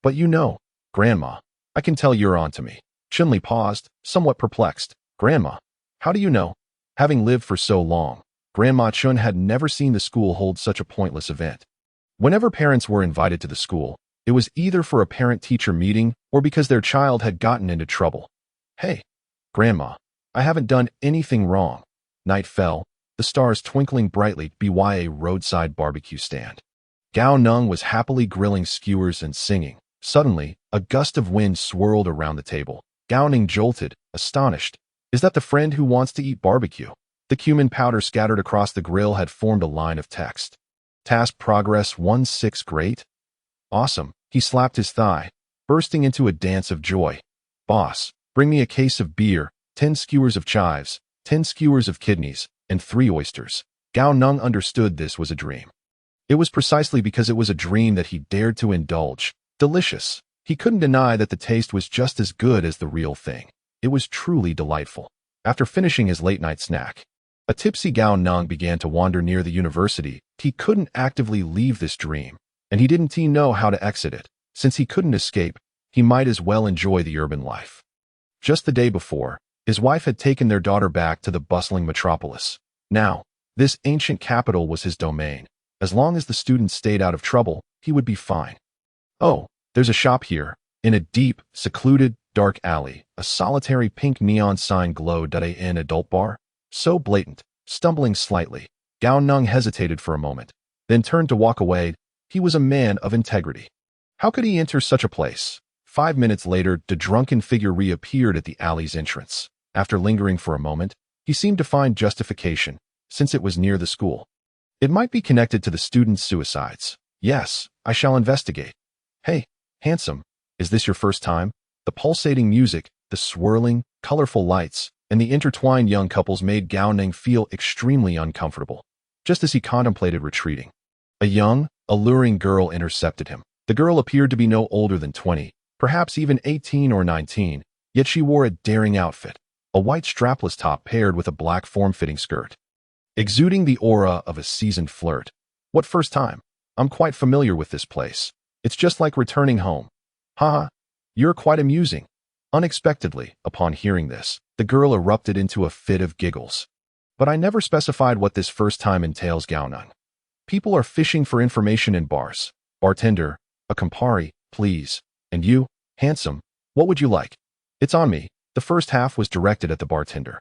But you know, Grandma, I can tell you're on to me. Chun-Li paused, somewhat perplexed. Grandma, how do you know? Having lived for so long, Grandma Chun had never seen the school hold such a pointless event. Whenever parents were invited to the school, it was either for a parent-teacher meeting or because their child had gotten into trouble. Hey, Grandma, I haven't done anything wrong. Night fell, the stars twinkling brightly by a roadside barbecue stand. Gao Neng was happily grilling skewers and singing. Suddenly, a gust of wind swirled around the table. Gao Neng jolted, astonished. Is that the friend who wants to eat barbecue? The cumin powder scattered across the grill had formed a line of text. Task progress 1-6 great? Awesome. He slapped his thigh, bursting into a dance of joy. Boss, bring me a case of beer, 10 skewers of chives, 10 skewers of kidneys, and 3 oysters. Gao Neng understood this was a dream. It was precisely because it was a dream that he dared to indulge. Delicious. He couldn't deny that the taste was just as good as the real thing. It was truly delightful. After finishing his late-night snack, a tipsy Gao Neng began to wander near the university. He couldn't actively leave this dream, and he didn't know how to exit it. Since he couldn't escape, he might as well enjoy the urban life. Just the day before, his wife had taken their daughter back to the bustling metropolis. Now, this ancient capital was his domain. As long as the students stayed out of trouble, he would be fine. Oh, there's a shop here. In a deep, secluded, dark alley, a solitary pink neon sign glowed at an adult bar. So blatant. Stumbling slightly, Gao Neng hesitated for a moment, then turned to walk away. He was a man of integrity. How could he enter such a place? 5 minutes later, the drunken figure reappeared at the alley's entrance. After lingering for a moment, he seemed to find justification, since it was near the school. It might be connected to the students' suicides. Yes, I shall investigate. Hey, handsome, is this your first time? The pulsating music, the swirling, colorful lights, and the intertwined young couples made Gao Neng feel extremely uncomfortable. Just as he contemplated retreating, a young, alluring girl intercepted him. The girl appeared to be no older than 20, perhaps even 18 or 19, yet she wore a daring outfit, a white strapless top paired with a black form-fitting skirt, exuding the aura of a seasoned flirt. What first time? I'm quite familiar with this place. It's just like returning home. Haha, you're quite amusing. Unexpectedly, upon hearing this, the girl erupted into a fit of giggles. But I never specified what this first time entails, Gao Neng. People are fishing for information in bars. Bartender, a Campari, please. And you, handsome, what would you like? It's on me. The first half was directed at the bartender,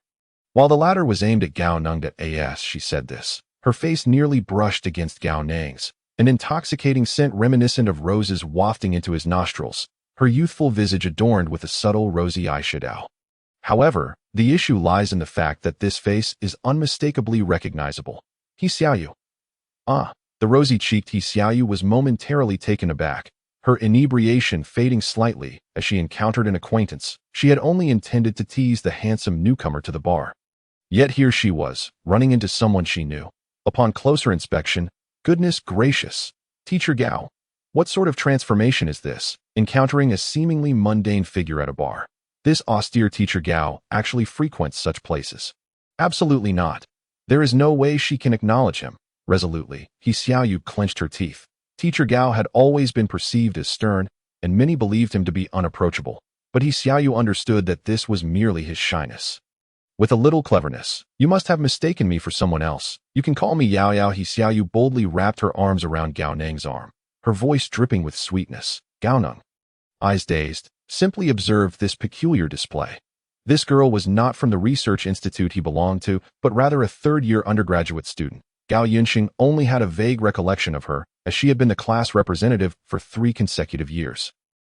while the latter was aimed at Gao Neng. As she said this, her face nearly brushed against Gao Neng's, an intoxicating scent reminiscent of roses wafting into his nostrils, her youthful visage adorned with a subtle rosy eyeshadow. However, the issue lies in the fact that this face is unmistakably recognizable. He Xiaoyu. Ah, the rosy-cheeked He Xiaoyu was momentarily taken aback, her inebriation fading slightly as she encountered an acquaintance. She had only intended to tease the handsome newcomer to the bar. Yet here she was, running into someone she knew. Upon closer inspection, goodness gracious, Teacher Gao. What sort of transformation is this, encountering a seemingly mundane figure at a bar? This austere Teacher Gao actually frequents such places. Absolutely not. There is no way she can acknowledge him. Resolutely, He Xiaoyu clenched her teeth. Teacher Gao had always been perceived as stern, and many believed him to be unapproachable. But He Xiaoyu understood that this was merely his shyness. With a little cleverness, you must have mistaken me for someone else. You can call me Yao Yao. He Xiaoyu boldly wrapped her arms around Gao Neng's arm, her voice dripping with sweetness. Gao Neng, eyes dazed, simply observed this peculiar display. This girl was not from the research institute he belonged to, but rather a third-year undergraduate student. Gao Yunxing only had a vague recollection of her, as she had been the class representative for 3 consecutive years,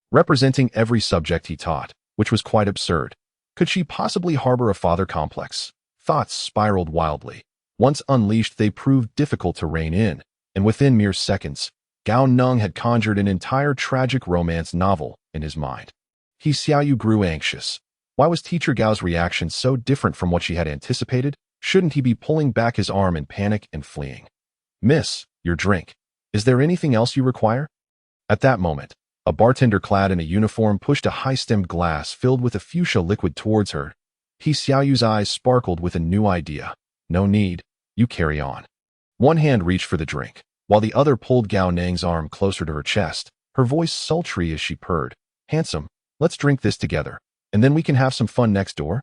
representing every subject he taught, which was quite absurd. Could she possibly harbor a father complex? Thoughts spiraled wildly. Once unleashed, they proved difficult to rein in, and within mere seconds, Gao Neng had conjured an entire tragic romance novel in his mind. He Xiaoyu grew anxious. Why was Teacher Gao's reaction so different from what she had anticipated? Shouldn't he be pulling back his arm in panic and fleeing? Miss, your drink. Is there anything else you require? At that moment, a bartender clad in a uniform pushed a high-stemmed glass filled with a fuchsia liquid towards her. He Xiaoyu's eyes sparkled with a new idea. No need. You carry on. One hand reached for the drink, while the other pulled Gao Neng's arm closer to her chest, her voice sultry as she purred. Handsome, let's drink this together, and then we can have some fun next door.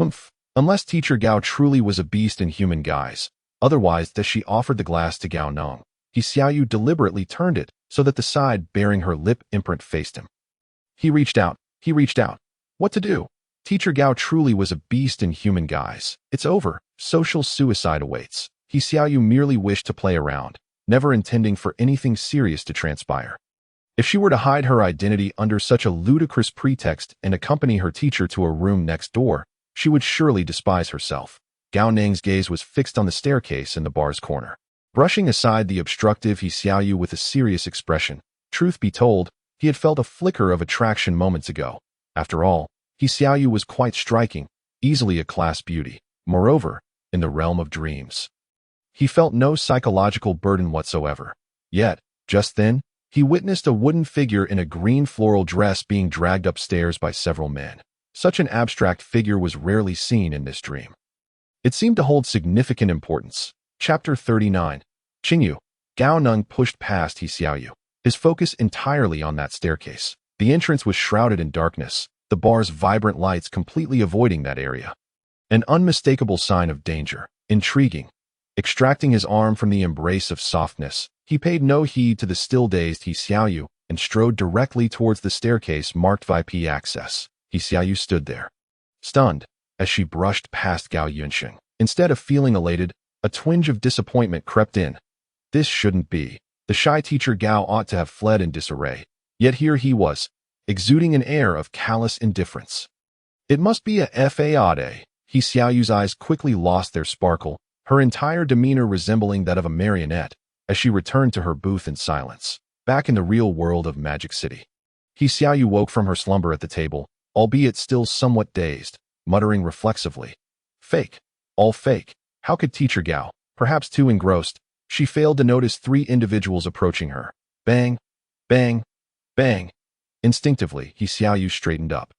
Oomph. Unless Teacher Gao truly was a beast in human guise, otherwise that she offered the glass to Gao Neng. He Xiaoyu deliberately turned it so that the side bearing her lip imprint faced him. He reached out. What to do? Teacher Gao truly was a beast in human guise. It's over. Social suicide awaits. He Xiaoyu merely wished to play around, never intending for anything serious to transpire. If she were to hide her identity under such a ludicrous pretext and accompany her teacher to a room next door, she would surely despise herself. Gao Neng's gaze was fixed on the staircase in the bar's corner, brushing aside the obstructive He Xiaoyu with a serious expression. Truth be told, he had felt a flicker of attraction moments ago. After all, He Xiaoyu was quite striking, easily a class beauty. Moreover, in the realm of dreams, He felt no psychological burden whatsoever. Yet, just then, he witnessed a wooden figure in a green floral dress being dragged upstairs by several men. Such an abstract figure was rarely seen in this dream. It seemed to hold significant importance. Chapter 39. Qingyu. Gao Neng pushed past He Xiaoyu, his focus entirely on that staircase. The entrance was shrouded in darkness, the bar's vibrant lights completely avoiding that area. An unmistakable sign of danger. Intriguing. Extracting his arm from the embrace of softness, he paid no heed to the still-dazed He Xiaoyu and strode directly towards the staircase marked VIP access. He Xiaoyu stood there, stunned, as she brushed past Gao Yunxing. Instead of feeling elated, a twinge of disappointment crept in. This shouldn't be. The shy teacher Gao ought to have fled in disarray. Yet here he was, exuding an air of callous indifference. It must be a fade. He Xiaoyu's eyes quickly lost their sparkle, her entire demeanor resembling that of a marionette, as she returned to her booth in silence. Back in the real world of Magic City, He Xiaoyu woke from her slumber at the table, albeit still somewhat dazed, muttering reflexively. Fake. All fake. How could teacher Gao, perhaps too engrossed, she failed to notice 3 individuals approaching her. Bang, bang, bang. Instinctively, He Xiaoyu straightened up,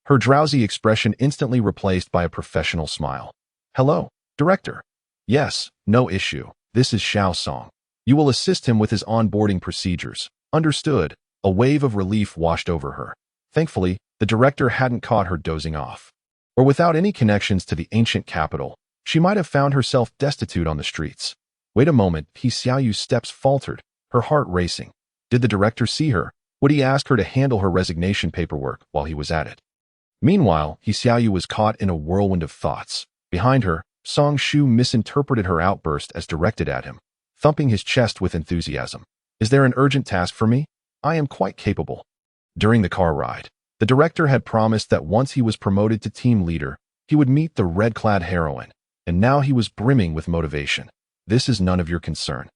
her drowsy expression instantly replaced by a professional smile. Hello, director. Yes, no issue. This is Xiao Song. You will assist him with his onboarding procedures. Understood. A wave of relief washed over her. Thankfully, the director hadn't caught her dozing off. Or without any connections to the ancient capital, she might have found herself destitute on the streets. Wait a moment, He Xiaoyu's steps faltered, her heart racing. Did the director see her? Would he ask her to handle her resignation paperwork while he was at it? Meanwhile, He Xiaoyu was caught in a whirlwind of thoughts. Behind her, Song Shu misinterpreted her outburst as directed at him, thumping his chest with enthusiasm. Is there an urgent task for me? I am quite capable. During the car ride, the director had promised that once he was promoted to team leader, he would meet the red-clad heroine, and now he was brimming with motivation. This is none of your concern.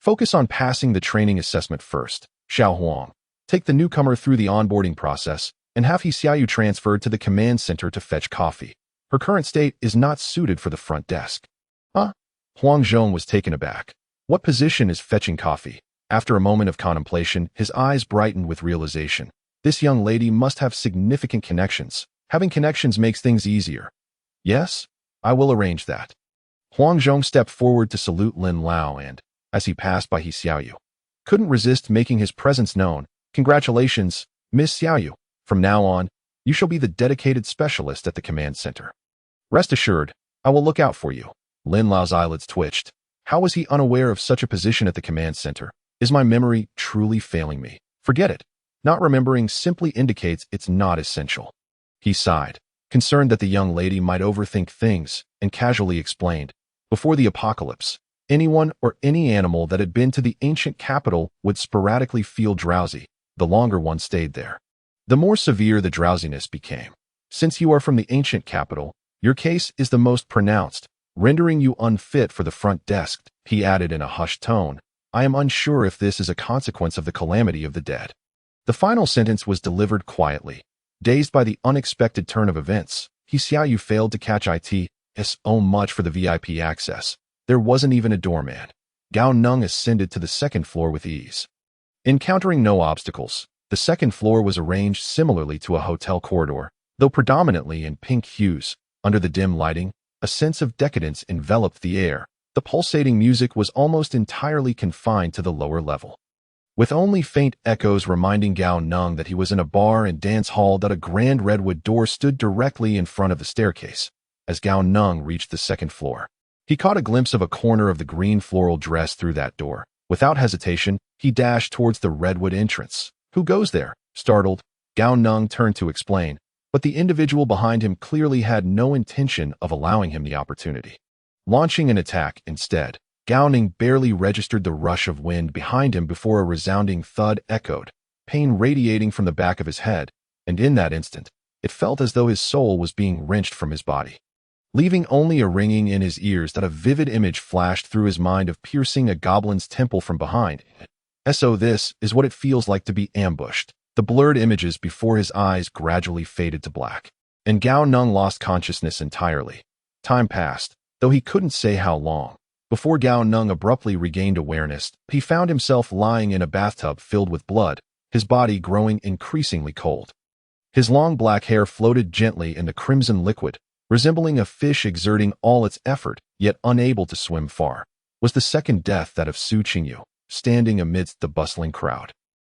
Focus on passing the training assessment first. Xiao Huang. Take the newcomer through the onboarding process, and have He Xiaoyu transferred to the command center to fetch coffee. Her current state is not suited for the front desk. Huh? Huang Zhong was taken aback. What position is fetching coffee? After a moment of contemplation, his eyes brightened with realization. This young lady must have significant connections. Having connections makes things easier. Yes, I will arrange that. Huang Zhong stepped forward to salute Lin Lao and, as he passed by He Xiaoyu, couldn't resist making his presence known. Congratulations, Miss Xiaoyu. From now on, you shall be the dedicated specialist at the command center. Rest assured, I will look out for you. Lin Lao's eyelids twitched. How was he unaware of such a position at the command center? Is my memory truly failing me? Forget it. Not remembering simply indicates it's not essential. He sighed, concerned that the young lady might overthink things, and casually explained. Before the apocalypse, anyone or any animal that had been to the ancient capital would sporadically feel drowsy, the longer one stayed there. The more severe the drowsiness became. Since you are from the ancient capital, your case is the most pronounced, rendering you unfit for the front desk, he added in a hushed tone. I am unsure if this is a consequence of the calamity of the dead. The final sentence was delivered quietly. Dazed by the unexpected turn of events, He Xiaoyu failed to catch so much for the VIP access. There wasn't even a doorman. Gao Neng ascended to the second floor with ease. Encountering no obstacles, the second floor was arranged similarly to a hotel corridor, though predominantly in pink hues. Under the dim lighting, a sense of decadence enveloped the air. The pulsating music was almost entirely confined to the lower level, with only faint echoes reminding Gao Neng that he was in a bar and dance hall. That a grand redwood door stood directly in front of the staircase. As Gao Neng reached the second floor, he caught a glimpse of a corner of the green floral dress through that door. Without hesitation, he dashed towards the redwood entrance. Who goes there? Startled, Gao Neng turned to explain, but the individual behind him clearly had no intention of allowing him the opportunity. Launching an attack instead, Gao Neng barely registered the rush of wind behind him before a resounding thud echoed, pain radiating from the back of his head, and in that instant, it felt as though his soul was being wrenched from his body, leaving only a ringing in his ears. That a vivid image flashed through his mind of piercing a goblin's temple from behind. So this is what it feels like to be ambushed. The blurred images before his eyes gradually faded to black, and Gao Neng lost consciousness entirely. Time passed, though he couldn't say how long. Before Gao Neng abruptly regained awareness, he found himself lying in a bathtub filled with blood, his body growing increasingly cold. His long black hair floated gently in the crimson liquid, resembling a fish exerting all its effort, yet unable to swim far. Was the second death that of Su Qingyu, standing amidst the bustling crowd?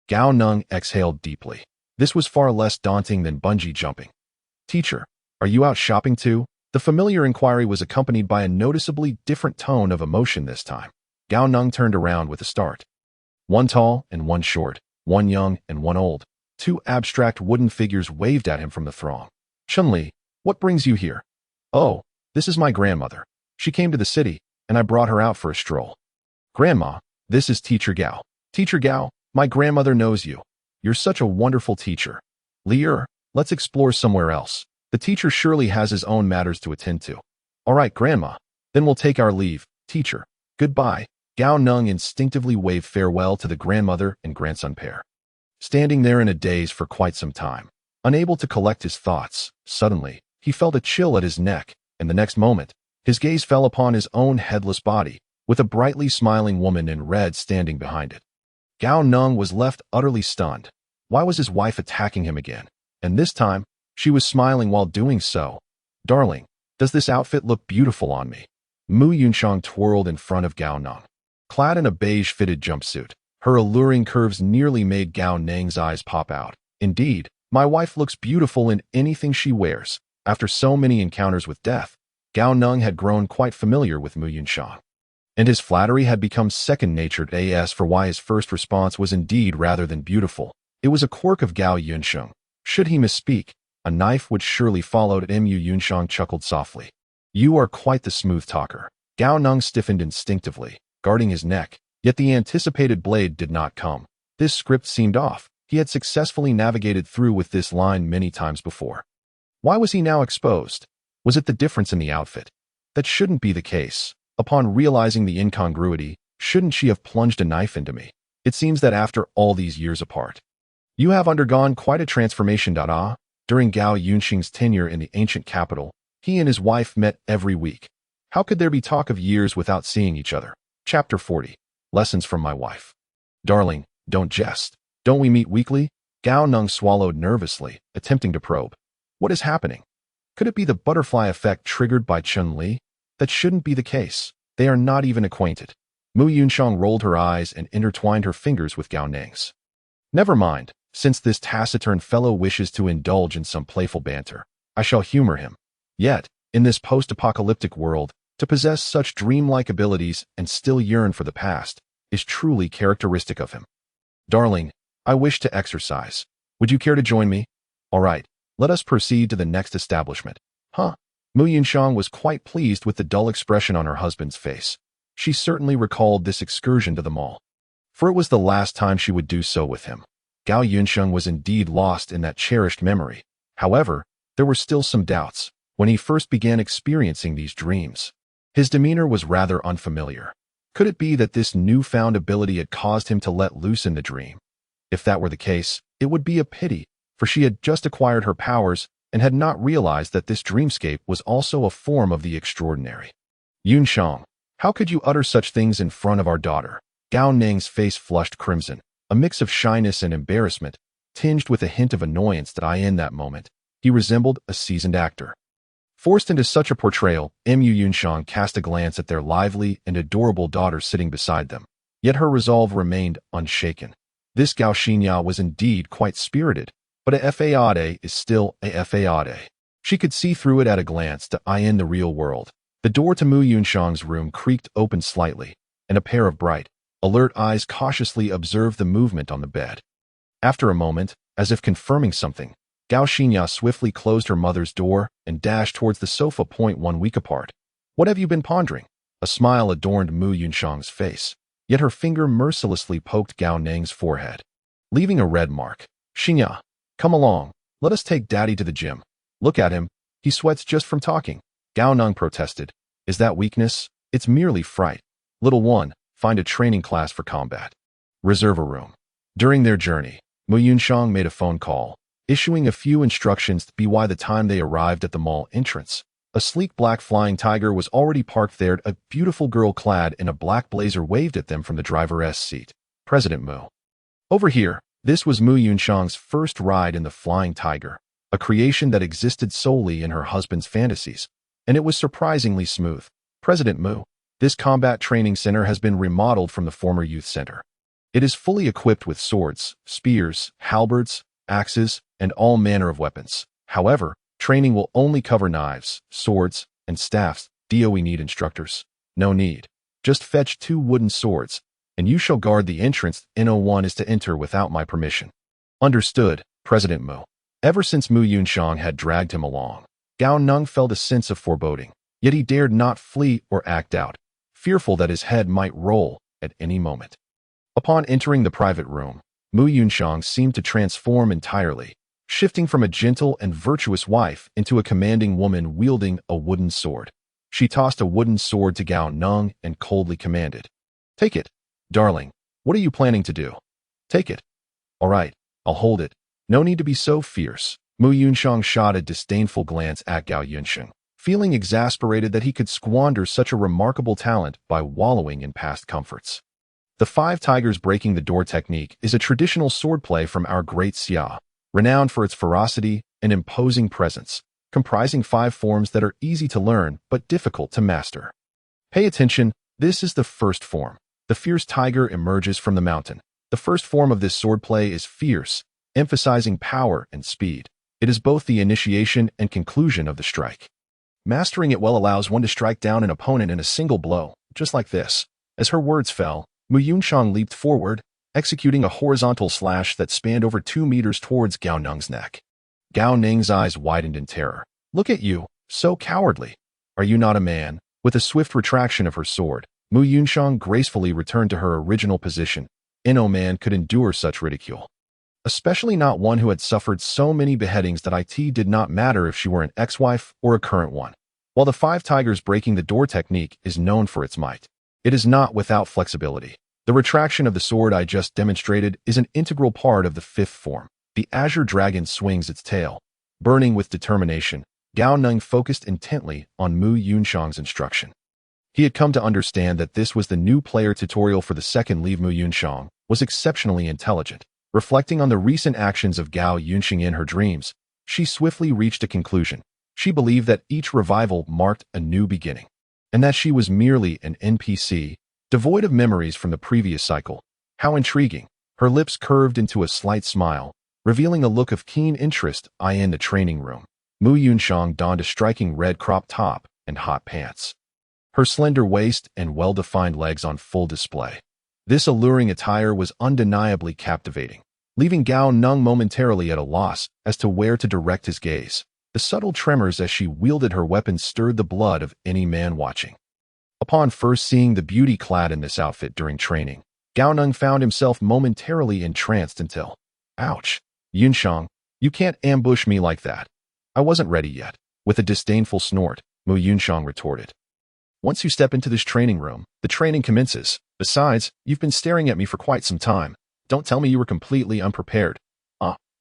Gao Neng exhaled deeply. This was far less daunting than bungee jumping. Teacher, are you out shopping too? The familiar inquiry was accompanied by a noticeably different tone of emotion this time. Gao Neng turned around with a start. One tall and one short, one young and one old. Two abstract wooden figures waved at him from the throng. Chun-Li, what brings you here? Oh, this is my grandmother. She came to the city, and I brought her out for a stroll. Grandma, this is Teacher Gao. Teacher Gao, my grandmother knows you. You're such a wonderful teacher. Lier, let's explore somewhere else. The teacher surely has his own matters to attend to. All right, Grandma. Then we'll take our leave. Teacher, goodbye. Gao Neng instinctively waved farewell to the grandmother and grandson pair. Standing there in a daze for quite some time, unable to collect his thoughts, suddenly, he felt a chill at his neck, and the next moment, his gaze fell upon his own headless body, with a brightly smiling woman in red standing behind it. Gao Neng was left utterly stunned. Why was his wife attacking him again? And this time, she was smiling while doing so. Darling, does this outfit look beautiful on me? Mu Yunshang twirled in front of Gao Neng. Clad in a beige-fitted jumpsuit, her alluring curves nearly made Gao Neng's eyes pop out. Indeed, my wife looks beautiful in anything she wears. After so many encounters with death, Gao Neng had grown quite familiar with Mu Yunshang, and his flattery had become second nature. As for why his first response was indeed rather than beautiful, it was a quirk of Gao Yunshang. Should he misspeak, a knife would surely follow. Mu Yunshang chuckled softly. You are quite the smooth talker. Gao Neng stiffened instinctively, guarding his neck, yet the anticipated blade did not come. This script seemed off. He had successfully navigated through with this line many times before. Why was he now exposed? Was it the difference in the outfit? That shouldn't be the case. Upon realizing the incongruity, shouldn't she have plunged a knife into me? It seems that after all these years apart, you have undergone quite a transformation. During Gao Yunxing's tenure in the ancient capital, he and his wife met every week. How could there be talk of years without seeing each other? Chapter 40. Lessons from my wife. Darling, don't jest. Don't we meet weekly? Gao Neng swallowed nervously, attempting to probe. What is happening? Could it be the butterfly effect triggered by Chun-Li? That shouldn't be the case. They are not even acquainted. Mu Yunshang rolled her eyes and intertwined her fingers with Gao Neng's. Never mind. Since this taciturn fellow wishes to indulge in some playful banter, I shall humor him. Yet, in this post-apocalyptic world, to possess such dreamlike abilities and still yearn for the past is truly characteristic of him. Darling, I wish to exercise. Would you care to join me? All right, let us proceed to the next establishment. Huh? Mu Yunshang was quite pleased with the dull expression on her husband's face. She certainly recalled this excursion to the mall, for it was the last time she would do so with him. Gao Yunsheng was indeed lost in that cherished memory. However, there were still some doubts. When he first began experiencing these dreams, his demeanor was rather unfamiliar. Could it be that this newfound ability had caused him to let loose in the dream? If that were the case, it would be a pity, for she had just acquired her powers and had not realized that this dreamscape was also a form of the extraordinary. Yunsheng, how could you utter such things in front of our daughter? Gao Neng's face flushed crimson, a mix of shyness and embarrassment, tinged with a hint of annoyance that in that moment, he resembled a seasoned actor. Forced into such a portrayal, Mu Yunsheng cast a glance at their lively and adorable daughter sitting beside them, yet her resolve remained unshaken. This Gao Xinya was indeed quite spirited, but a fade is still a fade. She could see through it at a glance in the real world. The door to Mu Yunsheng's room creaked open slightly, and a pair of bright, alert eyes cautiously observed the movement on the bed. After a moment, as if confirming something, Gao Xinya swiftly closed her mother's door and dashed towards the sofa. 1 week apart. What have you been pondering? A smile adorned Mu Yunsheng's face, yet her finger mercilessly poked Gao Neng's forehead, leaving a red mark. Xinya, come along, let us take daddy to the gym. Look at him, he sweats just from talking. Gao Neng protested. Is that weakness? It's merely fright. Little one, find a training class for combat. Reserve a room. During their journey, Mu Yunsheng made a phone call, issuing a few instructions by the time they arrived at the mall entrance. A sleek black flying tiger was already parked there. A beautiful girl clad in a black blazer waved at them from the driver's seat. President Mu. Over here. This was Mu Yunxiang's first ride in the flying tiger, a creation that existed solely in her husband's fantasies, and it was surprisingly smooth. President Mu. This combat training center has been remodeled from the former youth center. It is fully equipped with swords, spears, halberds, axes, and all manner of weapons. However, training will only cover knives, swords, and staffs. We need instructors. No need. Just fetch 2 wooden swords, and you shall guard the entrance. No one is to enter without my permission. Understood, President Mu. Ever since Mu Yunxiang had dragged him along, Gao Neng felt a sense of foreboding, yet he dared not flee or act out, fearful that his head might roll at any moment. Upon entering the private room, Mu Yunxiang seemed to transform entirely, shifting from a gentle and virtuous wife into a commanding woman wielding a wooden sword. She tossed a wooden sword to Gao Neng and coldly commanded, "Take it. Darling, what are you planning to do? Take it." "All right, I'll hold it. No need to be so fierce." Mu Yunxiang shot a disdainful glance at Gao Yunxiang, feeling exasperated that he could squander such a remarkable talent by wallowing in past comforts. The 5 tigers breaking the door technique is a traditional swordplay from our great Xia, renowned for its ferocity and imposing presence, comprising 5 forms that are easy to learn but difficult to master. Pay attention, this is the first form. The fierce tiger emerges from the mountain. The first form of this swordplay is fierce, emphasizing power and speed. It is both the initiation and conclusion of the strike. Mastering it well allows one to strike down an opponent in a single blow, just like this. As her words fell, Mu Yunxiang leaped forward, executing a horizontal slash that spanned over 2 meters towards Gao Neng's neck. Gao Neng's eyes widened in terror. "Look at you, so cowardly. Are you not a man?" With a swift retraction of her sword, Mu Yunxiang gracefully returned to her original position. No man could endure such ridicule, especially not one who had suffered so many beheadings that it did not matter if she were an ex-wife or a current one. While the 5 tigers breaking the door technique is known for its might, it is not without flexibility. The retraction of the sword I just demonstrated is an integral part of the 5th form. The azure dragon swings its tail. Burning with determination, Gao Neng focused intently on Mu Yunxiang's instruction. He had come to understand that this was the new player tutorial for the second leave. Mu Yunxiang was exceptionally intelligent. Reflecting on the recent actions of Gao Yunxiang in her dreams, she swiftly reached a conclusion. She believed that each revival marked a new beginning, and that she was merely an NPC, devoid of memories from the previous cycle. How intriguing! Her lips curved into a slight smile, revealing a look of keen interest. In the training room, Mu Yunxiang donned a striking red crop top and hot pants, her slender waist and well-defined legs on full display. This alluring attire was undeniably captivating, leaving Gao Neng momentarily at a loss as to where to direct his gaze. The subtle tremors as she wielded her weapon stirred the blood of any man watching. Upon first seeing the beauty clad in this outfit during training, Gao Neng found himself momentarily entranced until, "Ouch! Yunxiang, you can't ambush me like that. I wasn't ready yet." With a disdainful snort, Mu Yunxiang retorted, "Once you step into this training room, the training commences. Besides, you've been staring at me for quite some time. Don't tell me you were completely unprepared."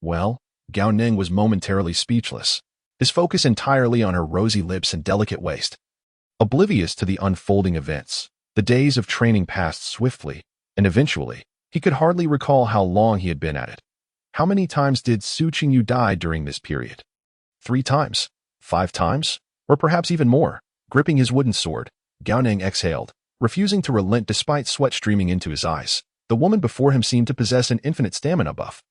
Well, Gao Neng was momentarily speechless, his focus entirely on her rosy lips and delicate waist. Oblivious to the unfolding events, the days of training passed swiftly, and eventually, he could hardly recall how long he had been at it. How many times did Su Qingyu die during this period? 3 times? 5 times? Or perhaps even more? Gripping his wooden sword, Gao Neng exhaled, refusing to relent despite sweat streaming into his eyes. The woman before him seemed to possess an infinite stamina buff,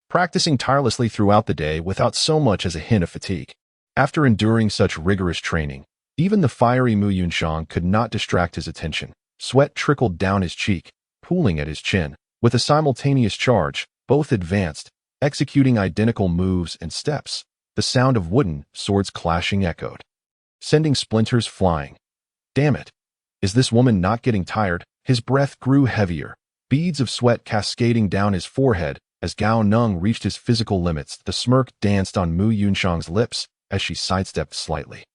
practicing tirelessly throughout the day without so much as a hint of fatigue. After enduring such rigorous training, even the fiery Mu Yunxiang could not distract his attention. Sweat trickled down his cheek, pooling at his chin. With a simultaneous charge, both advanced, executing identical moves and steps. The sound of wooden swords clashing echoed, sending splinters flying. Damn it! Is this woman not getting tired? His breath grew heavier, beads of sweat cascading down his forehead. As Gao Neng reached his physical limits, the smirk danced on Mu Yunxiang's lips as she sidestepped slightly,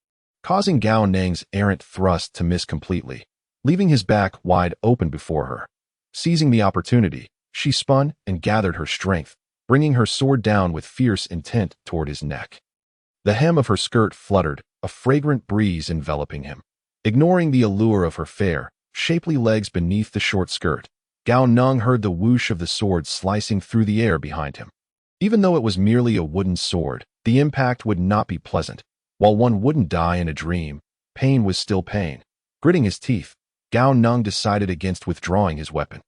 causing Gao Neng's errant thrust to miss completely, leaving his back wide open before her. Seizing the opportunity, she spun and gathered her strength, bringing her sword down with fierce intent toward his neck. The hem of her skirt fluttered, a fragrant breeze enveloping him. Ignoring the allure of her fair, shapely legs beneath the short skirt, Gao Neng heard the whoosh of the sword slicing through the air behind him. Even though it was merely a wooden sword, the impact would not be pleasant. While one wouldn't die in a dream, pain was still pain. Gritting his teeth, Gao Neng decided against withdrawing his weapon.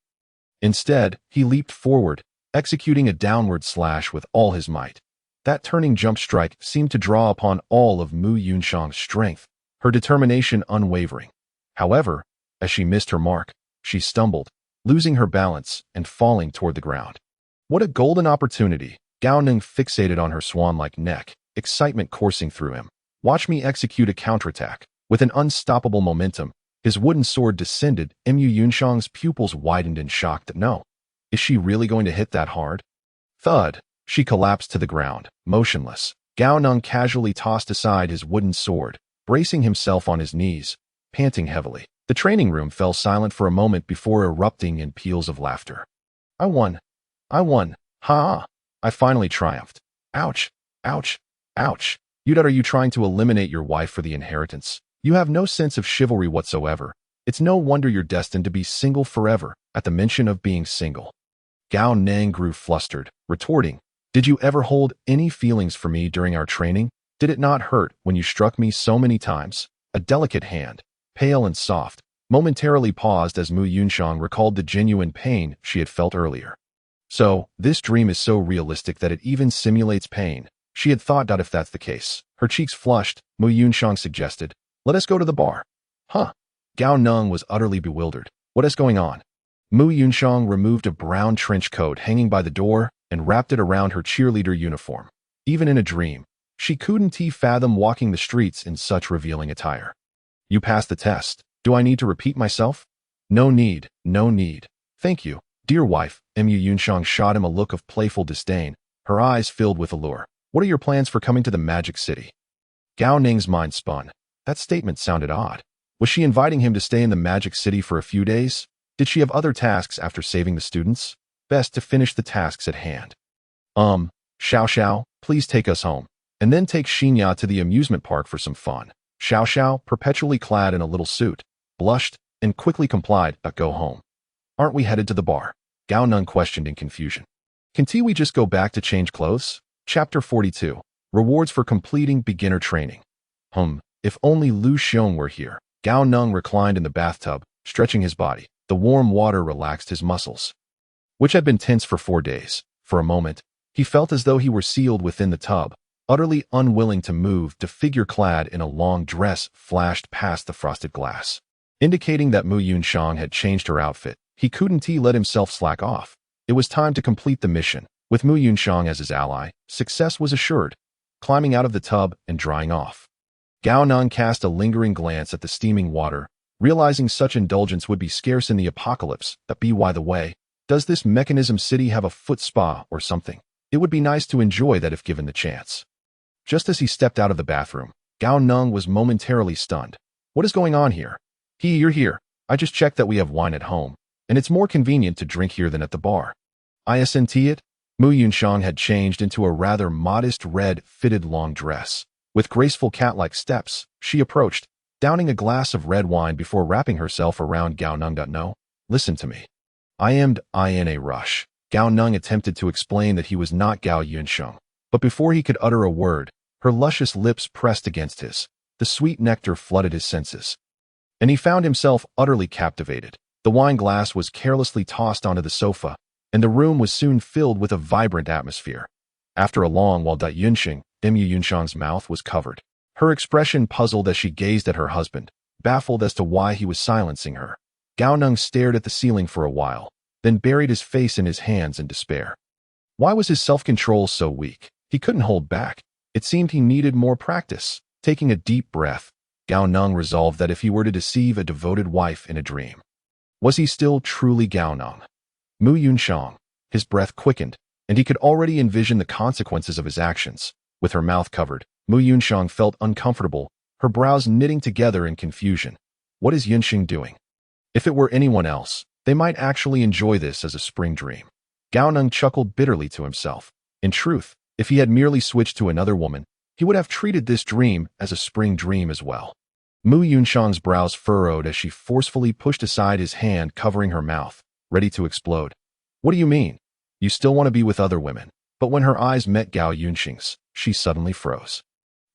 Instead, he leaped forward, executing a downward slash with all his might. That turning jump strike seemed to draw upon all of Mu Yunxiang's strength, her determination unwavering. However, as she missed her mark, she stumbled, losing her balance and falling toward the ground. What a golden opportunity! Gao Neng fixated on her swan-like neck, excitement coursing through him. Watch me execute a counterattack. With an unstoppable momentum, his wooden sword descended. Mu Yunxiang's pupils widened in shock. No. Is she really going to hit that hard? Thud. She collapsed to the ground, motionless. Gao Neng casually tossed aside his wooden sword, bracing himself on his knees, panting heavily. The training room fell silent for a moment before erupting in peals of laughter. I won. I won. Ha! I finally triumphed. Ouch. Ouch. Ouch. Udad, are you trying to eliminate your wife for the inheritance? You have no sense of chivalry whatsoever. It's no wonder you're destined to be single forever. At the mention of being single, Gao Neng grew flustered, retorting, Did you ever hold any feelings for me during our training? Did it not hurt when you struck me so many times? A delicate hand, pale and soft, momentarily paused as Mu Yunxiang recalled the genuine pain she had felt earlier. So, this dream is so realistic that it even simulates pain. She had thought. If that's the case. Her cheeks flushed, Mu Yunxiang suggested, Let us go to the bar. Huh? Gao Neng was utterly bewildered. What is going on? Mu Yunxiang removed a brown trench coat hanging by the door and wrapped it around her cheerleader uniform. Even in a dream, she couldn't fathom walking the streets in such revealing attire. You passed the test. Do I need to repeat myself? No need, no need. Thank you, dear wife. Mu Yunxiang shot him a look of playful disdain, her eyes filled with allure. What are your plans for coming to the Magic City? Gao Neng's mind spun. That statement sounded odd. Was she inviting him to stay in the Magic City for a few days? Did she have other tasks after saving the students? Best to finish the tasks at hand. Xiao Xiao, please take us home, and then take Xinya to the amusement park for some fun. Xiao Xiao, perpetually clad in a little suit, blushed and quickly complied. Go home. Aren't we headed to the bar? Gao Neng questioned in confusion. Can't we just go back to change clothes? Chapter 42. Rewards for completing beginner training. If only Lu Xiong were here. Gao Neng reclined in the bathtub, stretching his body. The warm water relaxed his muscles, which had been tense for 4 days. For a moment, he felt as though he were sealed within the tub, utterly unwilling to move. The figure clad in a long dress flashed past the frosted glass, indicating that Mu Yunxiang had changed her outfit. He couldn't let himself slack off. It was time to complete the mission. With Mu Yunxiang as his ally, success was assured. Climbing out of the tub and drying off, Gao Neng cast a lingering glance at the steaming water, realizing such indulgence would be scarce in the apocalypse. By the way, does this mechanism city have a foot spa or something? It would be nice to enjoy that if given the chance. Just as he stepped out of the bathroom, Gao Neng was momentarily stunned. What is going on here? You're here. I just checked that we have wine at home, and it's more convenient to drink here than at the bar. Isn't it? Mu Yunxiang had changed into a rather modest red, fitted long dress. With graceful cat-like steps, she approached, downing a glass of red wine before wrapping herself around Gao Neng. No, listen to me. I am in a rush. Gao Neng attempted to explain that he was not Gao Yunxiang, but before he could utter a word, her luscious lips pressed against his. The sweet nectar flooded his senses, and he found himself utterly captivated. The wine glass was carelessly tossed onto the sofa, and the room was soon filled with a vibrant atmosphere. After a long while, Mu Yunxiang's mouth was covered. Her expression puzzled as she gazed at her husband, baffled as to why he was silencing her. Gao Neng stared at the ceiling for a while, then buried his face in his hands in despair. Why was his self-control so weak? He couldn't hold back. It seemed he needed more practice. Taking a deep breath, Gao Neng resolved that if he were to deceive a devoted wife in a dream, was he still truly Gao Neng? Mu Yunxiang, his breath quickened, and he could already envision the consequences of his actions. With her mouth covered, Mu Yunxiang felt uncomfortable, her brows knitting together in confusion. What is Yunxing doing? If it were anyone else, they might actually enjoy this as a spring dream. Gao Neng chuckled bitterly to himself. In truth, if he had merely switched to another woman, he would have treated this dream as a spring dream as well. Mu Yunshang's brows furrowed as she forcefully pushed aside his hand covering her mouth, ready to explode. What do you mean? You still want to be with other women? But when her eyes met Gao Yunxing's, she suddenly froze.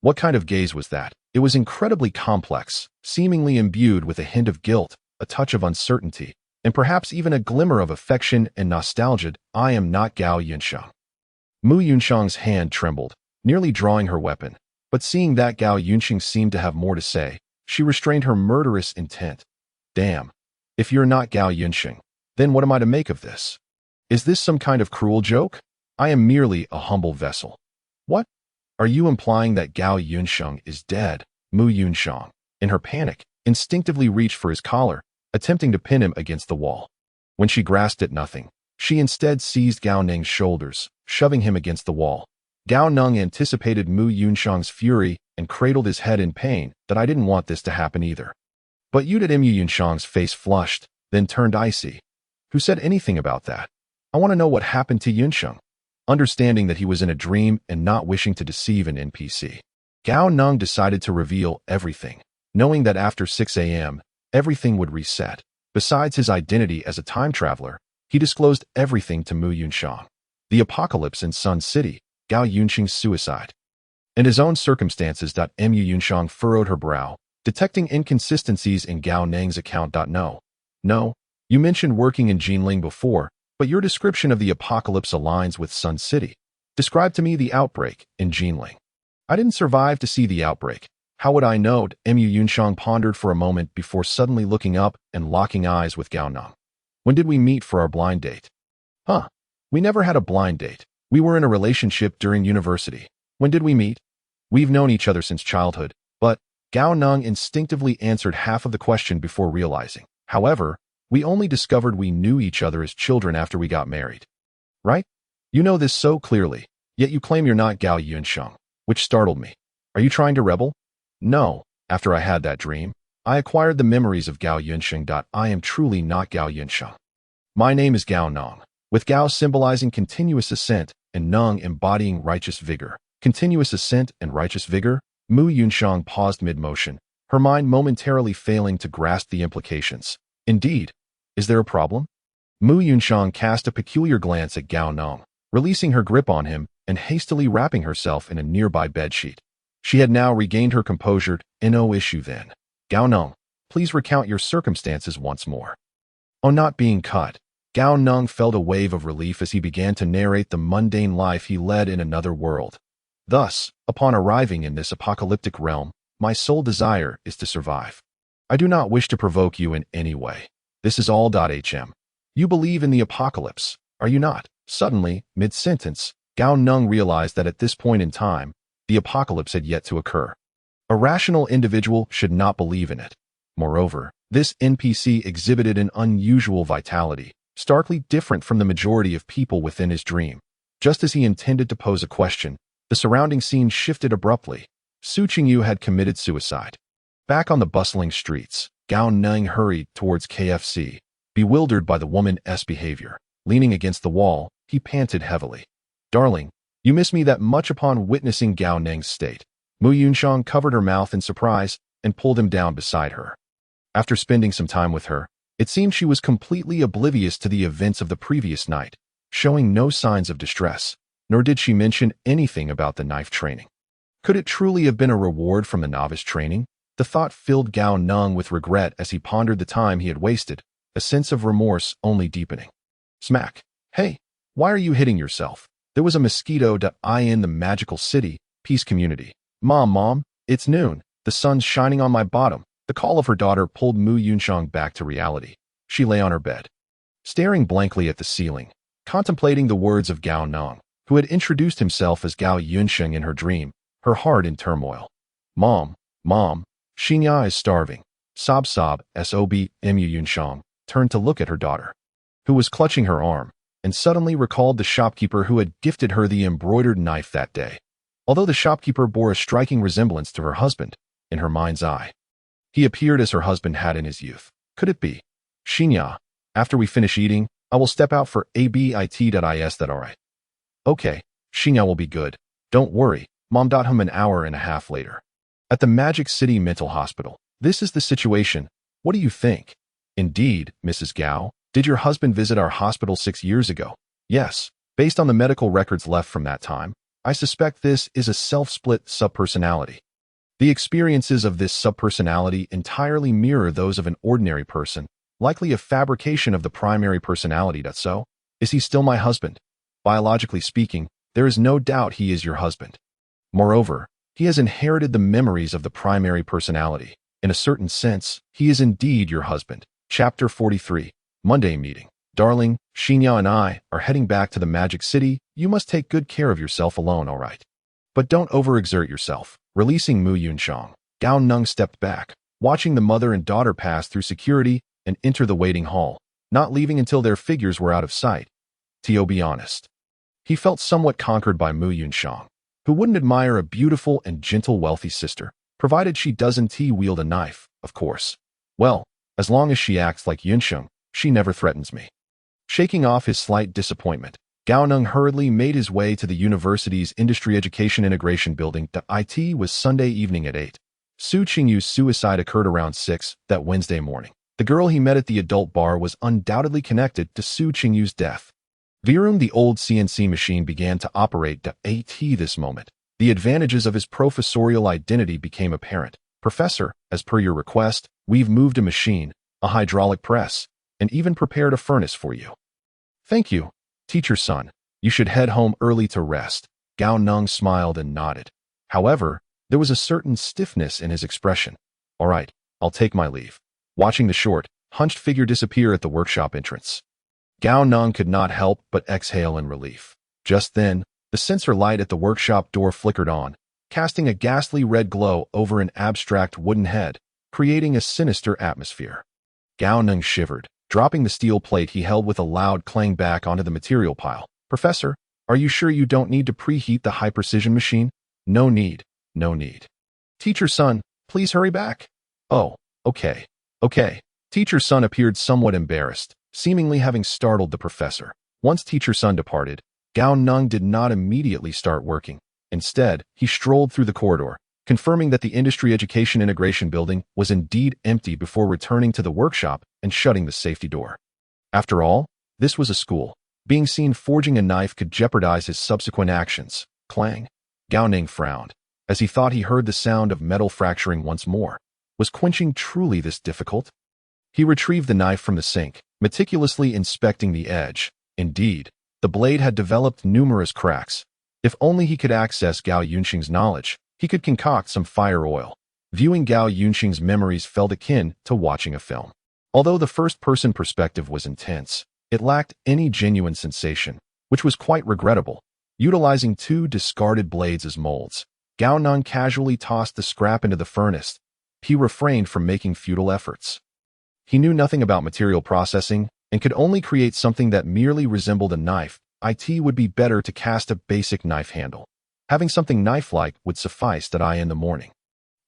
What kind of gaze was that? It was incredibly complex, seemingly imbued with a hint of guilt, a touch of uncertainty, and perhaps even a glimmer of affection and nostalgia. I am not Gao Yunshang. Mu Yunshang's hand trembled, nearly drawing her weapon, but seeing that Gao Yunxing seemed to have more to say, she restrained her murderous intent. Damn. If you're not Gao Yunxing, then what am I to make of this? Is this some kind of cruel joke? I am merely a humble vessel. What? Are you implying that Gao Yunsheng is dead? Mu Yunshang, in her panic, instinctively reached for his collar, attempting to pin him against the wall. When she grasped at nothing, she instead seized Gao Neng's shoulders, shoving him against the wall. Gao Neng anticipated Mu Yunshang's fury and cradled his head in pain. That I didn't want this to happen either. But you did. Mu Yunshang's face flushed, then turned icy. Who said anything about that? I want to know what happened to Yunsheng. Understanding that he was in a dream and not wishing to deceive an NPC, Gao Neng decided to reveal everything, knowing that after 6 a.m., everything would reset. Besides his identity as a time traveler, he disclosed everything to Mu Yunshang. The apocalypse in Sun City, Gao Yunxing's suicide, and his own circumstances. Mu Yunshang furrowed her brow, detecting inconsistencies in Gao Neng's account. No, you mentioned working in Jinling before, but your description of the apocalypse aligns with Sun City. Describe to me the outbreak in Jinling. I didn't survive to see the outbreak. How would I know? Mu Yunshang pondered for a moment before suddenly looking up and locking eyes with Gao Neng. When did we meet for our blind date? Huh. We never had a blind date. We were in a relationship during university. When did we meet? We've known each other since childhood, but Gao Neng instinctively answered half of the question before realizing. However, we only discovered we knew each other as children after we got married. Right? You know this so clearly, yet you claim you're not Gao Yunsheng, which startled me. Are you trying to rebel? No. After I had that dream, I acquired the memories of Gao Yunsheng. I am truly not Gao Yunsheng. My name is Gao Neng, with Gao symbolizing continuous ascent and Neng embodying righteous vigor. Continuous ascent and righteous vigor? Mu Yunsheng paused mid-motion, her mind momentarily failing to grasp the implications. Indeed. Is there a problem? Mu Yunshang cast a peculiar glance at Gao Neng, releasing her grip on him and hastily wrapping herself in a nearby bedsheet. She had now regained her composure. No issue then. Gao Neng, please recount your circumstances once more. On not being cut, Gao Neng felt a wave of relief as he began to narrate the mundane life he led in another world. Thus, upon arriving in this apocalyptic realm, my sole desire is to survive. I do not wish to provoke you in any way. This is all. You believe in the apocalypse, are you not? Suddenly, mid-sentence, Gao Neng realized that at this point in time, the apocalypse had yet to occur. A rational individual should not believe in it. Moreover, this NPC exhibited an unusual vitality, starkly different from the majority of people within his dream. Just as he intended to pose a question, the surrounding scene shifted abruptly. Su Qingyu had committed suicide. Back on the bustling streets, Gao Neng hurried towards KFC, bewildered by the woman's behavior. Leaning against the wall, he panted heavily. Darling, you miss me that much? Upon witnessing Gao Neng's state, Mu Yunshang covered her mouth in surprise and pulled him down beside her. After spending some time with her, it seemed she was completely oblivious to the events of the previous night, showing no signs of distress, nor did she mention anything about the knife training. Could it truly have been a reward from the novice training? The thought filled Gao Neng with regret as he pondered the time he had wasted, a sense of remorse only deepening. Smack. Hey, why are you hitting yourself? There was a mosquito. In the magical city, peace community. Mom, it's noon. The sun's shining on my bottom. The call of her daughter pulled Mu Yunshang back to reality. She lay on her bed, staring blankly at the ceiling, contemplating the words of Gao Neng, who had introduced himself as Gao Yunsheng in her dream, her heart in turmoil. Mom, Xinya is starving. Sob. Mu Yunshang turned to look at her daughter, who was clutching her arm, and suddenly recalled the shopkeeper who had gifted her the embroidered knife that day. Although the shopkeeper bore a striking resemblance to her husband, in her mind's eye, he appeared as her husband had in his youth. Could it be? Xinya, after we finish eating, I will step out for a bit. Is that all right? Okay, Xinya will be good. Don't worry, Mom. Him an hour and a half later. At the Magic City Mental Hospital. This is the situation. What do you think? Indeed, Mrs. Gao. Did your husband visit our hospital 6 years ago? Yes. Based on the medical records left from that time, I suspect this is a self-split subpersonality. The experiences of this subpersonality entirely mirror those of an ordinary person, likely a fabrication of the primary personality. So, is he still my husband? Biologically speaking, there is no doubt he is your husband. Moreover, he has inherited the memories of the primary personality. In a certain sense, he is indeed your husband. Chapter 43. Monday meeting. Darling, Xinya and I are heading back to the Magic City. You must take good care of yourself alone, all right? But don't overexert yourself. Releasing Mu Yunxiang, Gao Neng stepped back, watching the mother and daughter pass through security and enter the waiting hall, not leaving until their figures were out of sight. To be honest, he felt somewhat conquered by Mu Yunxiang, who wouldn't admire a beautiful and gentle wealthy sister, provided she doesn't wield a knife, of course. Well, as long as she acts like Yunxiang, she never threatens me. Shaking off his slight disappointment, Gao Neng hurriedly made his way to the university's Industry Education Integration Building. It was Sunday evening at 8. Su Qingyu's suicide occurred around 6 that Wednesday morning. The girl he met at the adult bar was undoubtedly connected to Su Qingyu's death. Virum, the old CNC machine, began to operate. This moment, the advantages of his professorial identity became apparent. Professor, as per your request, we've moved a machine, a hydraulic press, and even prepared a furnace for you. Thank you, teacher's son. You should head home early to rest. Gao Neng smiled and nodded. However, there was a certain stiffness in his expression. All right, I'll take my leave. Watching the short, hunched figure disappear at the workshop entrance, Gao Neng could not help but exhale in relief. Just then, the sensor light at the workshop door flickered on, casting a ghastly red glow over an abstract wooden head, creating a sinister atmosphere. Gao Neng shivered, dropping the steel plate he held with a loud clang back onto the material pile. Professor, are you sure you don't need to preheat the high-precision machine? No need, no need. Teacher's son, please hurry back. Oh, okay. Teacher's son appeared somewhat embarrassed, seemingly having startled the professor. Once teacher's son departed, Gao Neng did not immediately start working. Instead, he strolled through the corridor, confirming that the Industry Education Integration Building was indeed empty before returning to the workshop and shutting the safety door. After all, this was a school. Being seen forging a knife could jeopardize his subsequent actions. Clang. Gao Neng frowned, as he thought he heard the sound of metal fracturing once more. Was quenching truly this difficult? He retrieved the knife from the sink, meticulously inspecting the edge. Indeed, the blade had developed numerous cracks. If only he could access Gao Yunxing's knowledge, he could concoct some fire oil. Viewing Gao Yunxing's memories felt akin to watching a film. Although the first-person perspective was intense, it lacked any genuine sensation, which was quite regrettable. Utilizing 2 discarded blades as molds, Gao Neng casually tossed the scrap into the furnace. He refrained from making futile efforts. He knew nothing about material processing and could only create something that merely resembled a knife. It would be better to cast a basic knife handle. Having something knife-like would suffice. In the morning,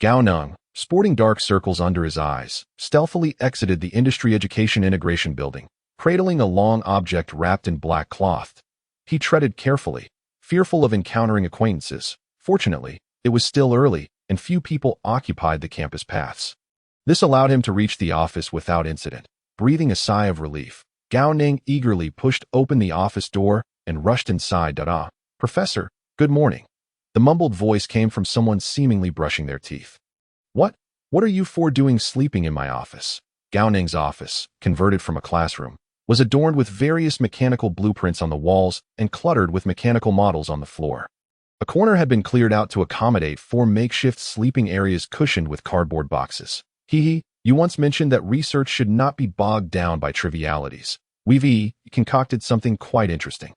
Gao Neng, sporting dark circles under his eyes, stealthily exited the Industry Education Integration Building, cradling a long object wrapped in black cloth. He treaded carefully, fearful of encountering acquaintances. Fortunately, it was still early, and few people occupied the campus paths. This allowed him to reach the office without incident. Breathing a sigh of relief, Gao Neng eagerly pushed open the office door and rushed inside. Professor, good morning. The mumbled voice came from someone seemingly brushing their teeth. What are you four doing sleeping in my office? Gao Neng's office, converted from a classroom, was adorned with various mechanical blueprints on the walls and cluttered with mechanical models on the floor. A corner had been cleared out to accommodate 4 makeshift sleeping areas cushioned with cardboard boxes. You once mentioned that research should not be bogged down by trivialities. We've concocted something quite interesting.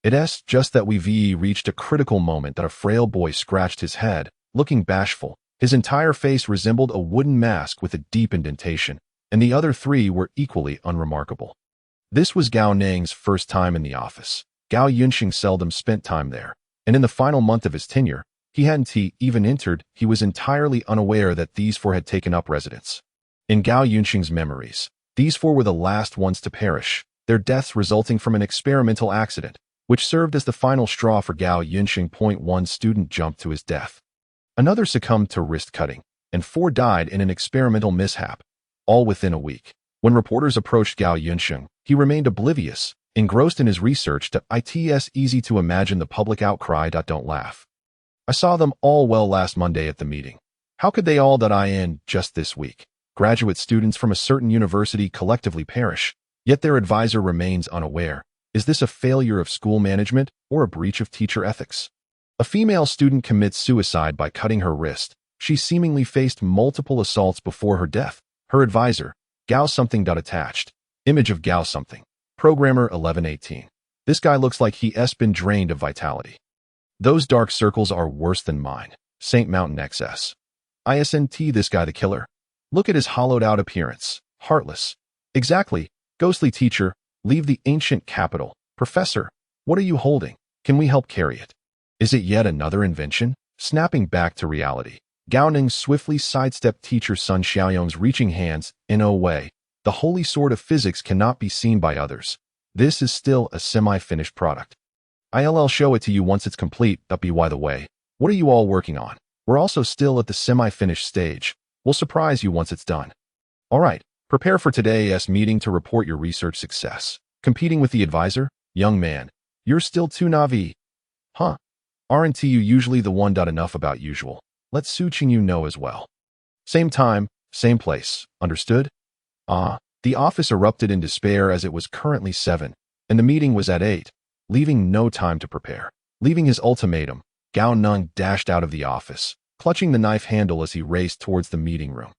It's just that we've reached a critical moment that a frail boy scratched his head, looking bashful. His entire face resembled a wooden mask with a deep indentation, and the other 3 were equally unremarkable. This was Gao Neng's first time in the office. Gao Yunxing seldom spent time there, and in the final month of his tenure, he hadn't even entered. He was entirely unaware that these 4 had taken up residence. In Gao Yunxing's memories, these 4 were the last ones to perish, their deaths resulting from an experimental accident. which served as the final straw for Gao Yunxing. One student jumped to his death. Another succumbed to wrist cutting, and 4 died in an experimental mishap, all within a week. When reporters approached Gao Yunxing, he remained oblivious, engrossed in his research. It's easy to imagine the public outcry. Don't laugh. I saw them all last Monday at the meeting. How could they all in just this week? Graduate students from a certain university collectively perish, yet their advisor remains unaware. Is this a failure of school management or a breach of teacher ethics? A female student commits suicide by cutting her wrist. She seemingly faced multiple assaults before her death. Her advisor, Gao something. Attached. Image of Gao something. Programmer 1118. This guy looks like he's been drained of vitality. Those dark circles are worse than mine. Saint Mountain XS. ISNT. This guy the killer. Look at his hollowed out appearance. Heartless. Exactly. Ghostly teacher. Leave the ancient capital. Professor, what are you holding? Can we help carry it? Is it yet another invention? Snapping back to reality. Gao Neng swiftly sidestepped teacher Sun Xiaoyong's reaching hands. In a way, the holy sword of physics cannot be seen by others. This is still a semi-finished product. I'll show it to you once it's complete. By the way, what are you all working on? We're also still at the semi-finished stage. We'll surprise you once it's done. Alright, prepare for today's meeting to report your research success. Competing with the advisor? Young man, you're still too naive. Huh? Aren't you usually the one? Enough about usual. Let Suqing you know as well. Same time, same place. Understood? The office erupted in despair as it was currently 7, and the meeting was at 8, leaving no time to prepare. Leaving his ultimatum, Gao Neng dashed out of the office, clutching the knife handle as he raced towards the meeting room.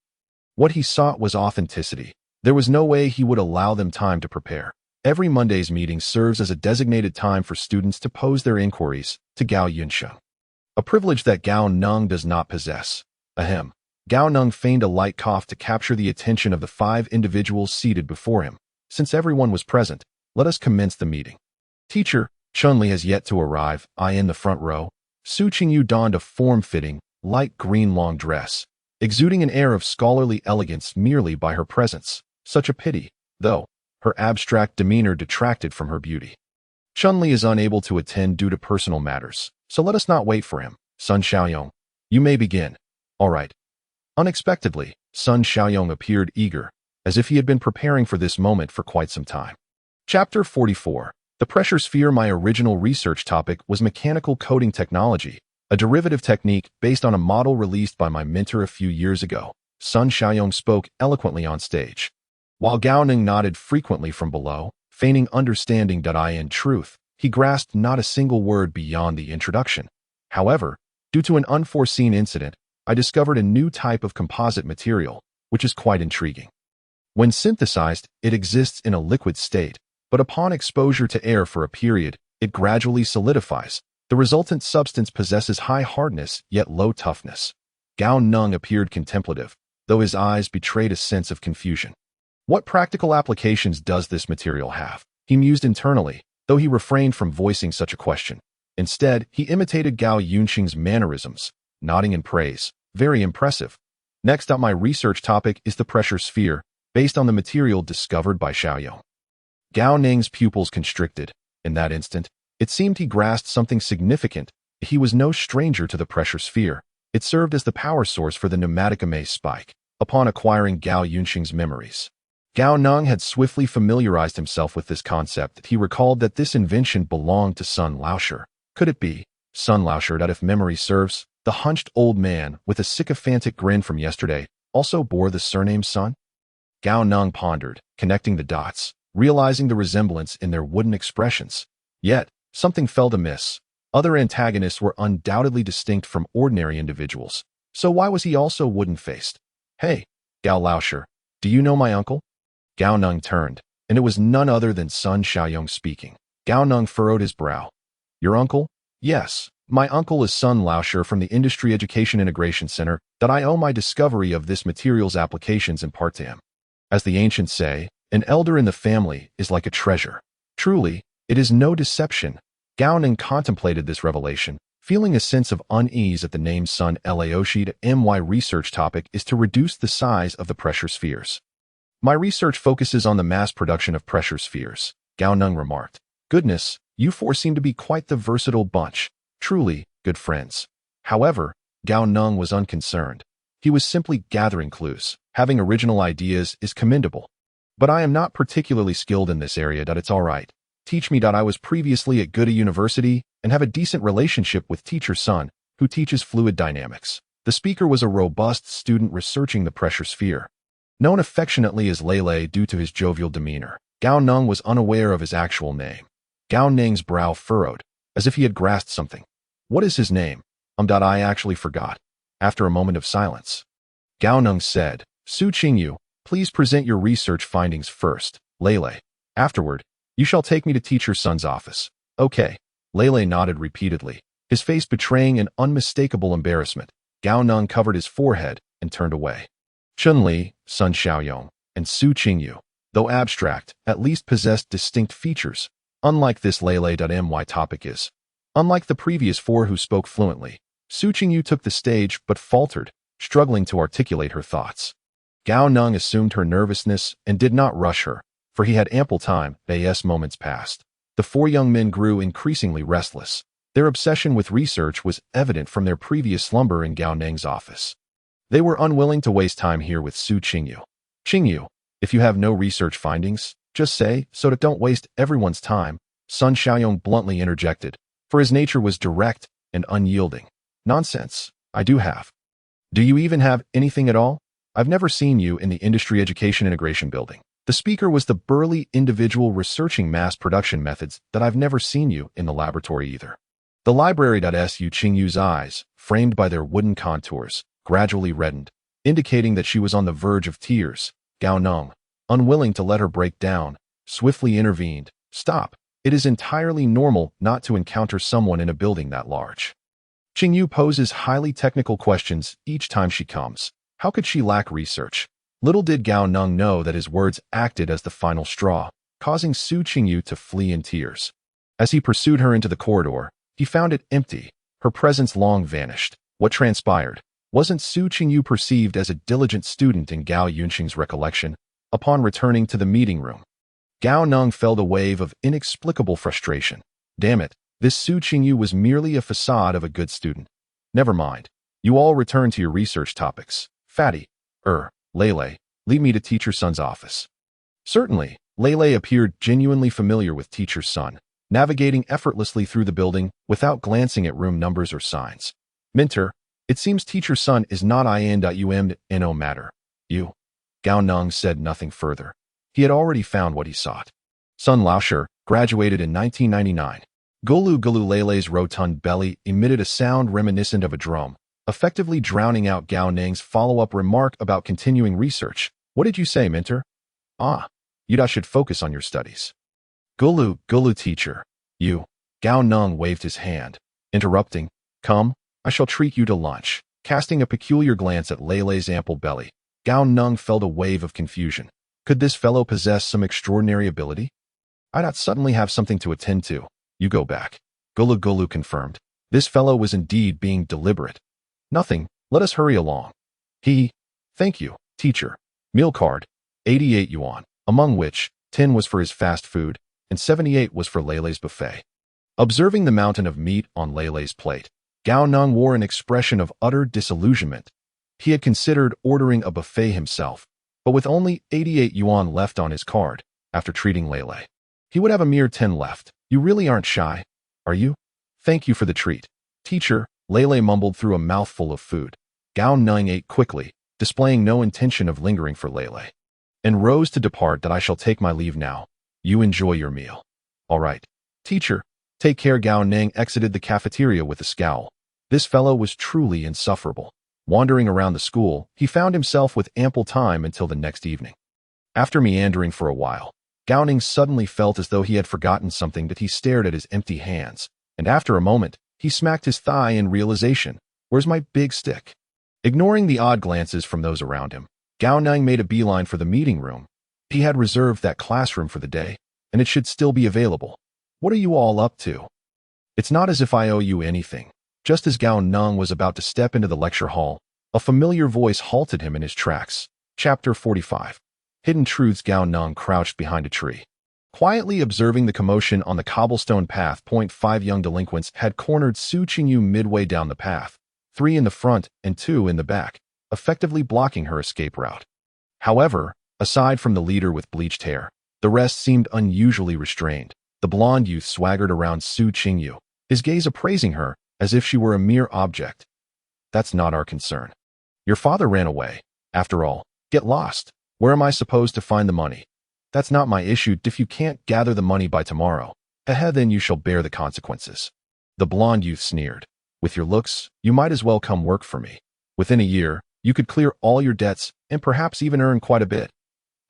What he sought was authenticity. There was no way he would allow them time to prepare. Every Monday's meeting serves as a designated time for students to pose their inquiries to Gao Yunxing, a privilege that Gao Neng does not possess. Ahem. Gao Neng feigned a light cough to capture the attention of the 5 individuals seated before him. Since everyone was present, let us commence the meeting. Teacher, Chunli has yet to arrive. In the front row. Suqing Yu donned a form-fitting, light green long dress, exuding an air of scholarly elegance merely by her presence. Such a pity, though. Her abstract demeanor detracted from her beauty. Chunli is unable to attend due to personal matters, so let us not wait for him. Sun Xiaoyong, you may begin. All right. Unexpectedly, Sun Xiaoyong appeared eager, as if he had been preparing for this moment for quite some time. Chapter 44. The pressure sphere. My original research topic was mechanical coating technology, a derivative technique based on a model released by my mentor a few years ago. Sun Xiaoyong spoke eloquently on stage, while Gao Neng nodded frequently from below, feigning understanding. In truth, he grasped not a single word beyond the introduction. However, due to an unforeseen incident, I discovered a new type of composite material, which is quite intriguing. When synthesized, it exists in a liquid state, but upon exposure to air for a period, it gradually solidifies. The resultant substance possesses high hardness yet low toughness. Gao Neng appeared contemplative, though his eyes betrayed a sense of confusion. What practical applications does this material have? He mused internally, though he refrained from voicing such a question. Instead, he imitated Gao Yunxing's mannerisms, nodding in praise. Very impressive. Next up, my research topic is the pressure sphere, based on the material discovered by Xiaoyong. Gao Neng's pupils constricted. In that instant, it seemed he grasped something significant. He was no stranger to the pressure sphere. It served as the power source for the pneumatic amaze spike. Upon acquiring Gao Yunxing's memories, Gao Neng had swiftly familiarized himself with this concept. He recalled that this invention belonged to Sun Laosher. Could it be Sun Laosher that, if memory serves, the hunched old man with a sycophantic grin from yesterday also bore the surname Sun? Gao Neng pondered, connecting the dots, realizing the resemblance in their wooden expressions. Yet, something felt amiss. Other antagonists were undoubtedly distinct from ordinary individuals. So why was he also wooden-faced? Hey, Gao Laosher, do you know my uncle? Gao Neng turned, and it was none other than Sun Xiaoyong speaking. Gao Neng furrowed his brow. Your uncle? Yes, my uncle is Sun Laosher from the Industry Education Integration Center. That I owe my discovery of this material's applications in part to him. As the ancients say, an elder in the family is like a treasure. Truly, it is no deception. Gao Neng contemplated this revelation, feeling a sense of unease at the name Sun Laoshi. My research topic is to reduce the size of the pressure spheres. My research focuses on the mass production of pressure spheres, Gao Neng remarked. Goodness, You four seem to be quite the versatile bunch. Truly, good friends. However, Gao Neng was unconcerned. He was simply gathering clues. Having original ideas is commendable. But I am not particularly skilled in this area. It's all right. Teach me. I was previously at Goethe University and have a decent relationship with Teacher Sun, who teaches fluid dynamics. The speaker was a robust student researching the pressure sphere. Known affectionately as Lele due to his jovial demeanor, Gao Neng was unaware of his actual name. Gao Neng's brow furrowed, as if he had grasped something. What is his name? I actually forgot. After a moment of silence, Gao Neng said, Su Qingyu, please present your research findings first, Lele. Afterward, you shall take me to Teacher Sun's office. Okay. Lele nodded repeatedly, his face betraying an unmistakable embarrassment. Gao Neng covered his forehead and turned away. Chun-Li, Sun Xiaoyong, and Su Qingyu, though abstract, at least possessed distinct features. Unlike this Lele.my topic is. Unlike the previous four who spoke fluently, Su Qingyu took the stage but faltered, struggling to articulate her thoughts. Gao Neng assumed her nervousness and did not rush her, for he had ample time. As moments passed, the four young men grew increasingly restless. Their obsession with research was evident from their previous slumber in Gao Neng's office. They were unwilling to waste time here with Su Qingyu. Qingyu, if you have no research findings, just say, so that don't waste everyone's time, Sun Xiaoyong bluntly interjected, for his nature was direct and unyielding. Nonsense, I do have. Do you even have anything at all? I've never seen you in the Industry Education Integration Building. The speaker was the burly individual researching mass production methods that I've never seen you in the laboratory either. The library.su Qingyu's eyes, framed by their wooden contours, gradually reddened, indicating that she was on the verge of tears. Gao Neng, unwilling to let her break down, swiftly intervened. Stop. It is entirely normal not to encounter someone in a building that large. Qingyu poses highly technical questions each time she comes. How could she lack research? Little did Gao Neng know that his words acted as the final straw, causing Su Qingyu to flee in tears. As he pursued her into the corridor, he found it empty, her presence long vanished. What transpired? Wasn't Su Qingyu perceived as a diligent student in Gao Yunxing's recollection? Upon returning to the meeting room, Gao Neng felt a wave of inexplicable frustration. Damn it, this Su Qingyu was merely a facade of a good student. Never mind. You all return to your research topics. Fatty. Lele, lead me to Teacher Sun's office. Certainly, Lele appeared genuinely familiar with Teacher Sun, navigating effortlessly through the building without glancing at room numbers or signs. Minter, it seems Teacher Sun is not no matter. You. Gao Neng said nothing further. He had already found what he sought. Sun Laosher graduated in 1999. Gulu Gulu Lele's rotund belly emitted a sound reminiscent of a drum, effectively drowning out Gao Neng's follow-up remark about continuing research. What did you say, Minter? You should focus on your studies. Gulu teacher. You. Gao Neng waved his hand, interrupting. Come, I shall treat you to lunch. Casting a peculiar glance at Lele's ample belly, Gao Neng felt a wave of confusion. Could this fellow possess some extraordinary ability? I'd suddenly have something to attend to. You go back. Gulu confirmed. This fellow was indeed being deliberate. Nothing, let us hurry along. Thank you, teacher. Meal card, 88 yuan, among which 10 was for his fast food and 78 was for Lele's buffet. Observing the mountain of meat on Lele's plate, Gao Neng wore an expression of utter disillusionment. He had considered ordering a buffet himself, but with only 88 yuan left on his card, after treating Lele, he would have a mere 10 left. You really aren't shy, are you? Thank you for the treat. Teacher, Lele mumbled through a mouthful of food. Gao Neng ate quickly, displaying no intention of lingering for Lele, and rose to depart. That I shall take my leave now. You enjoy your meal. All right. Teacher, take care. Gao Neng exited the cafeteria with a scowl. This fellow was truly insufferable. Wandering around the school, he found himself with ample time until the next evening. After meandering for a while, Gao Neng suddenly felt as though he had forgotten something. That he stared at his empty hands, and after a moment, he smacked his thigh in realization. Where's my big stick? Ignoring the odd glances from those around him, Gao Neng made a beeline for the meeting room. He had reserved that classroom for the day, and it should still be available. What are you all up to? It's not as if I owe you anything. Just as Gao Neng was about to step into the lecture hall, a familiar voice halted him in his tracks. Chapter 45. Hidden Truths. Gao Neng crouched behind a tree, Quietly observing the commotion on the cobblestone path, 5 young delinquents had cornered Su Qingyu midway down the path, 3 in the front and 2 in the back, effectively blocking her escape route. However, aside from the leader with bleached hair, the rest seemed unusually restrained. The blonde youth swaggered around Su Qingyu, his gaze appraising her as if she were a mere object. That's not our concern. Your father ran away. After all, get lost. Where am I supposed to find the money? That's not my issue. If you can't gather the money by tomorrow, then you shall bear the consequences. The blonde youth sneered. With your looks, you might as well come work for me. Within a year, you could clear all your debts and perhaps even earn quite a bit.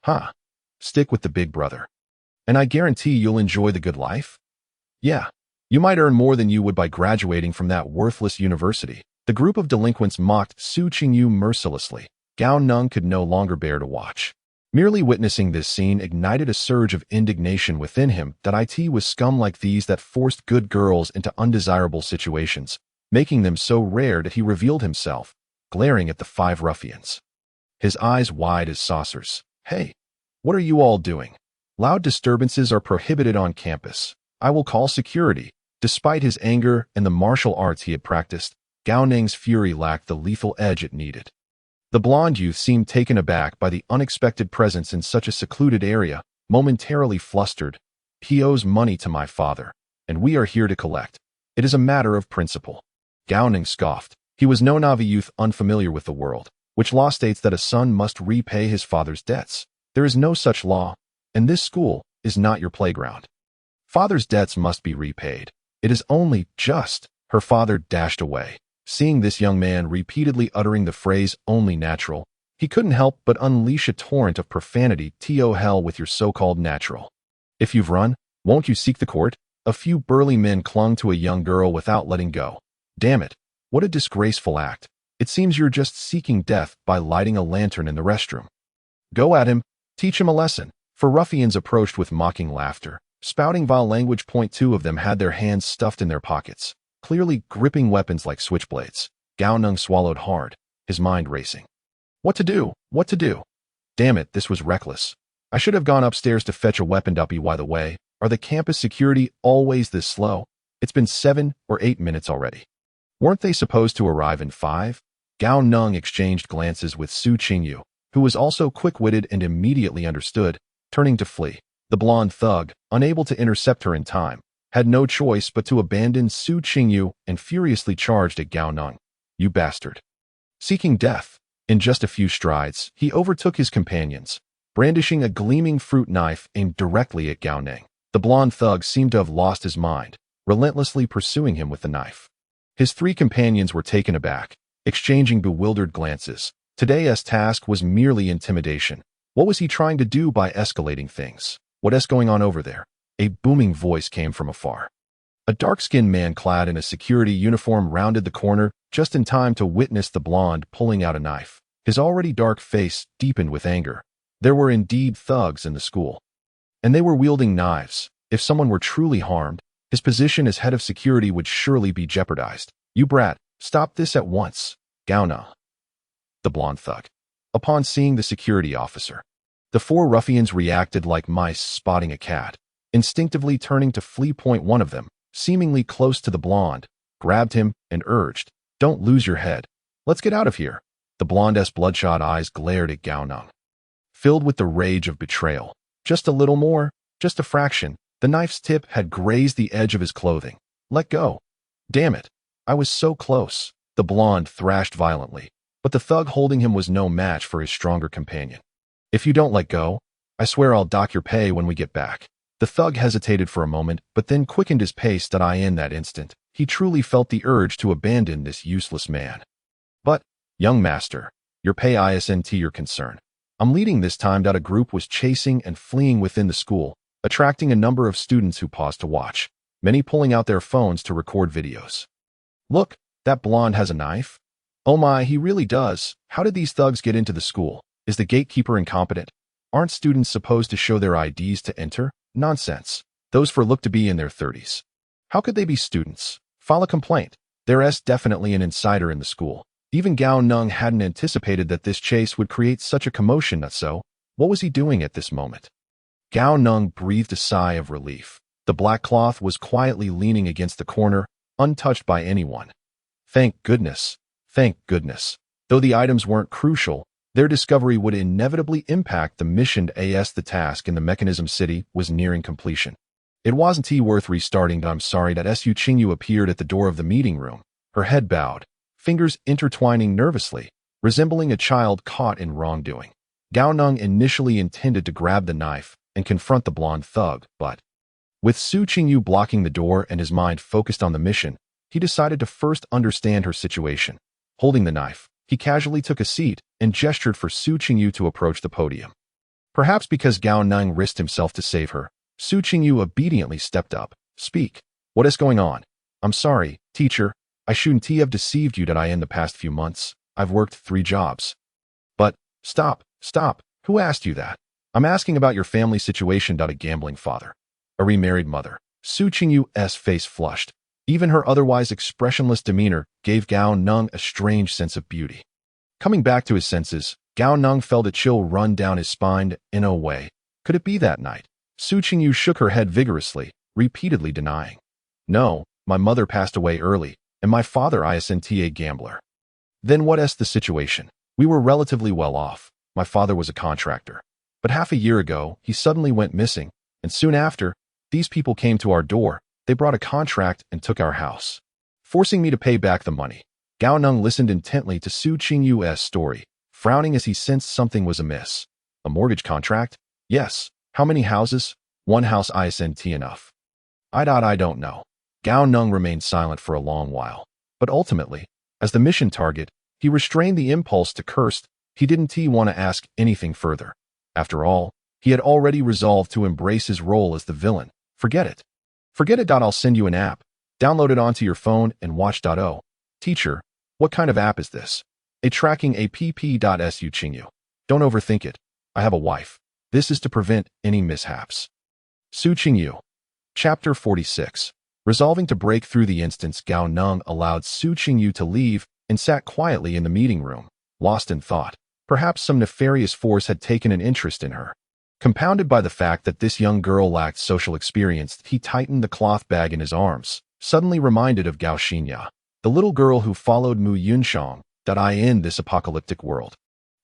Huh. Stick with the big brother. And I guarantee you'll enjoy the good life? Yeah. You might earn more than you would by graduating from that worthless university. The group of delinquents mocked Su Qingyu mercilessly. Gao Neng could no longer bear to watch. Merely witnessing this scene ignited a surge of indignation within him that it was scum like these that forced good girls into undesirable situations, making them so rare that he revealed himself, glaring at the 5 ruffians. His eyes wide as saucers. Hey, what are you all doing? Loud disturbances are prohibited on campus. I will call security. Despite his anger and the martial arts he had practiced, Gao Neng's fury lacked the lethal edge it needed. The blonde youth seemed taken aback by the unexpected presence in such a secluded area, momentarily flustered. He owes money to my father, and we are here to collect. It is a matter of principle. Gao Neng scoffed. He was no Navi youth unfamiliar with the world, which law states that a son must repay his father's debts. There is no such law, and this school is not your playground. Father's debts must be repaid. It is only just. Her father dashed away. Seeing this young man repeatedly uttering the phrase only natural, he couldn't help but unleash a torrent of profanity. To hell with your so-called natural. If you've run, won't you seek the court? A few burly men clung to a young girl without letting go. Damn it, what a disgraceful act. It seems you're just seeking death by lighting a lantern in the restroom. Go at him, teach him a lesson. For ruffians approached with mocking laughter, spouting vile language. 2 of them had their hands stuffed in their pockets, clearly gripping weapons like switchblades. Gao Neng swallowed hard, his mind racing. What to do? What to do? Damn it, this was reckless. I should have gone upstairs to fetch a weapon. By the way, are the campus security always this slow? It's been 7 or 8 minutes already. Weren't they supposed to arrive in 5? Gao Neng exchanged glances with Su Qingyu, who was also quick-witted and immediately understood, turning to flee. The blonde thug, unable to intercept her in time, had no choice but to abandon Su Qingyu and furiously charged at Gao Neng. You bastard. Seeking death. In just a few strides, he overtook his companions, brandishing a gleaming fruit knife aimed directly at Gao Neng. The blonde thug seemed to have lost his mind, relentlessly pursuing him with the knife. His 3 companions were taken aback, exchanging bewildered glances. Today's task was merely intimidation. What was he trying to do by escalating things? What's going on over there? A booming voice came from afar. A dark-skinned man clad in a security uniform rounded the corner just in time to witness the blonde pulling out a knife. His already dark face deepened with anger. There were indeed thugs in the school, and they were wielding knives. If someone were truly harmed, his position as head of security would surely be jeopardized. You brat, stop this at once. Gao Neng. The blonde thug. Upon seeing the security officer, the 4 ruffians reacted like mice spotting a cat, instinctively turning to flee. 1 of them, seemingly close to the blonde, grabbed him and urged, "Don't lose your head. Let's get out of here." The blonde's bloodshot eyes glared at Gao Neng, filled with the rage of betrayal. Just a little more, just a fraction. The knife's tip had grazed the edge of his clothing. Let go. Damn it. I was so close. The blonde thrashed violently, but the thug holding him was no match for his stronger companion. If you don't let go, I swear I'll dock your pay when we get back. The thug hesitated for a moment, but then quickened his pace. In that instant, he truly felt the urge to abandon this useless man. But, young master, your pay isn't your concern. I'm leading this time. A group was chasing and fleeing within the school, attracting a number of students who paused to watch, many pulling out their phones to record videos. Look, that blonde has a knife. Oh my, he really does. How did these thugs get into the school? Is the gatekeeper incompetent? Aren't students supposed to show their IDs to enter? Nonsense. Those 4 look to be in their 30s. How could they be students? File a complaint. There's definitely an insider in the school. Even Gao Neng hadn't anticipated that this chase would create such a commotion. So, what was he doing at this moment? Gao Neng breathed a sigh of relief. The black cloth was quietly leaning against the corner, untouched by anyone. Thank goodness. Thank goodness. Though the items weren't crucial, their discovery would inevitably impact the mission as the task in the Mechanism City was nearing completion. It wasn't worth restarting. I'm sorry that Su Qingyu appeared at the door of the meeting room, her head bowed, fingers intertwining nervously, resembling a child caught in wrongdoing. Gao Neng initially intended to grab the knife and confront the blonde thug, but with Su Qingyu blocking the door and his mind focused on the mission, he decided to first understand her situation. Holding the knife, he casually took a seat and gestured for Su Qingyu to approach the podium. Perhaps because Gao Neng risked himself to save her, Su Qingyu obediently stepped up. Speak. What is going on? I'm sorry, teacher. I shouldn't have deceived you that in the past few months, I've worked 3 jobs. But, stop. Who asked you that? I'm asking about your family situation. A gambling father. A remarried mother. Su Qingyu's face flushed. Even her otherwise expressionless demeanor gave Gao Neng a strange sense of beauty. Coming back to his senses, Gao Neng felt a chill run down his spine. In a way, could it be that night? Su Qingyu shook her head vigorously, repeatedly denying. No, my mother passed away early, and my father isn't a gambler. Then what's the situation? We were relatively well off. My father was a contractor. But half a year ago, he suddenly went missing, and soon after, these people came to our door. They brought a contract and took our house, forcing me to pay back the money. Gao Neng listened intently to Su Qingyu's story, frowning as he sensed something was amiss. A mortgage contract? Yes. How many houses? 1 house isn't enough. I don't know. Gao Neng remained silent for a long while, but ultimately, as the mission target, he restrained the impulse to curse. He didn't want to ask anything further. After all, he had already resolved to embrace his role as the villain. Forget it. Forget it. I'll send you an app. Download it onto your phone and watch. Oh, teacher, what kind of app is this? A tracking app. Su Qingyu. Don't overthink it. I have a wife. This is to prevent any mishaps. Su Qingyu. Chapter 46. Resolving to break through the instance, Gao Neng allowed Su Qingyu to leave and sat quietly in the meeting room, lost in thought. Perhaps some nefarious force had taken an interest in her. Compounded by the fact that this young girl lacked social experience, he tightened the cloth bag in his arms, suddenly reminded of Gao Xinya, the little girl who followed Mu Yunshang, in this apocalyptic world.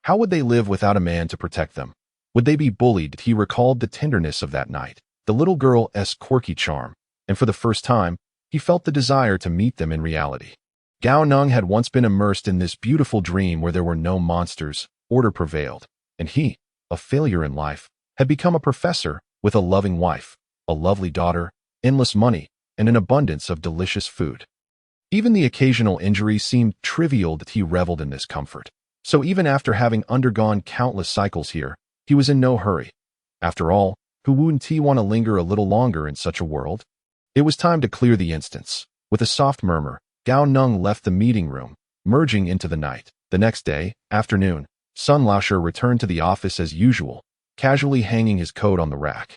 How would they live without a man to protect them? Would they be bullied? He recalled the tenderness of that night, the little girl's quirky charm, and for the first time, he felt the desire to meet them in reality. Gao Neng had once been immersed in this beautiful dream where there were no monsters, order prevailed, and he, a failure in life, had become a professor with a loving wife, a lovely daughter, endless money, and an abundance of delicious food. Even the occasional injury seemed trivial that he reveled in this comfort. So even after having undergone countless cycles here, he was in no hurry. After all, who wouldn't want to linger a little longer in such a world? It was time to clear the instance. With a soft murmur, Gao Neng left the meeting room, merging into the night. The next day, afternoon, Sun Laosher returned to the office as usual, casually hanging his coat on the rack.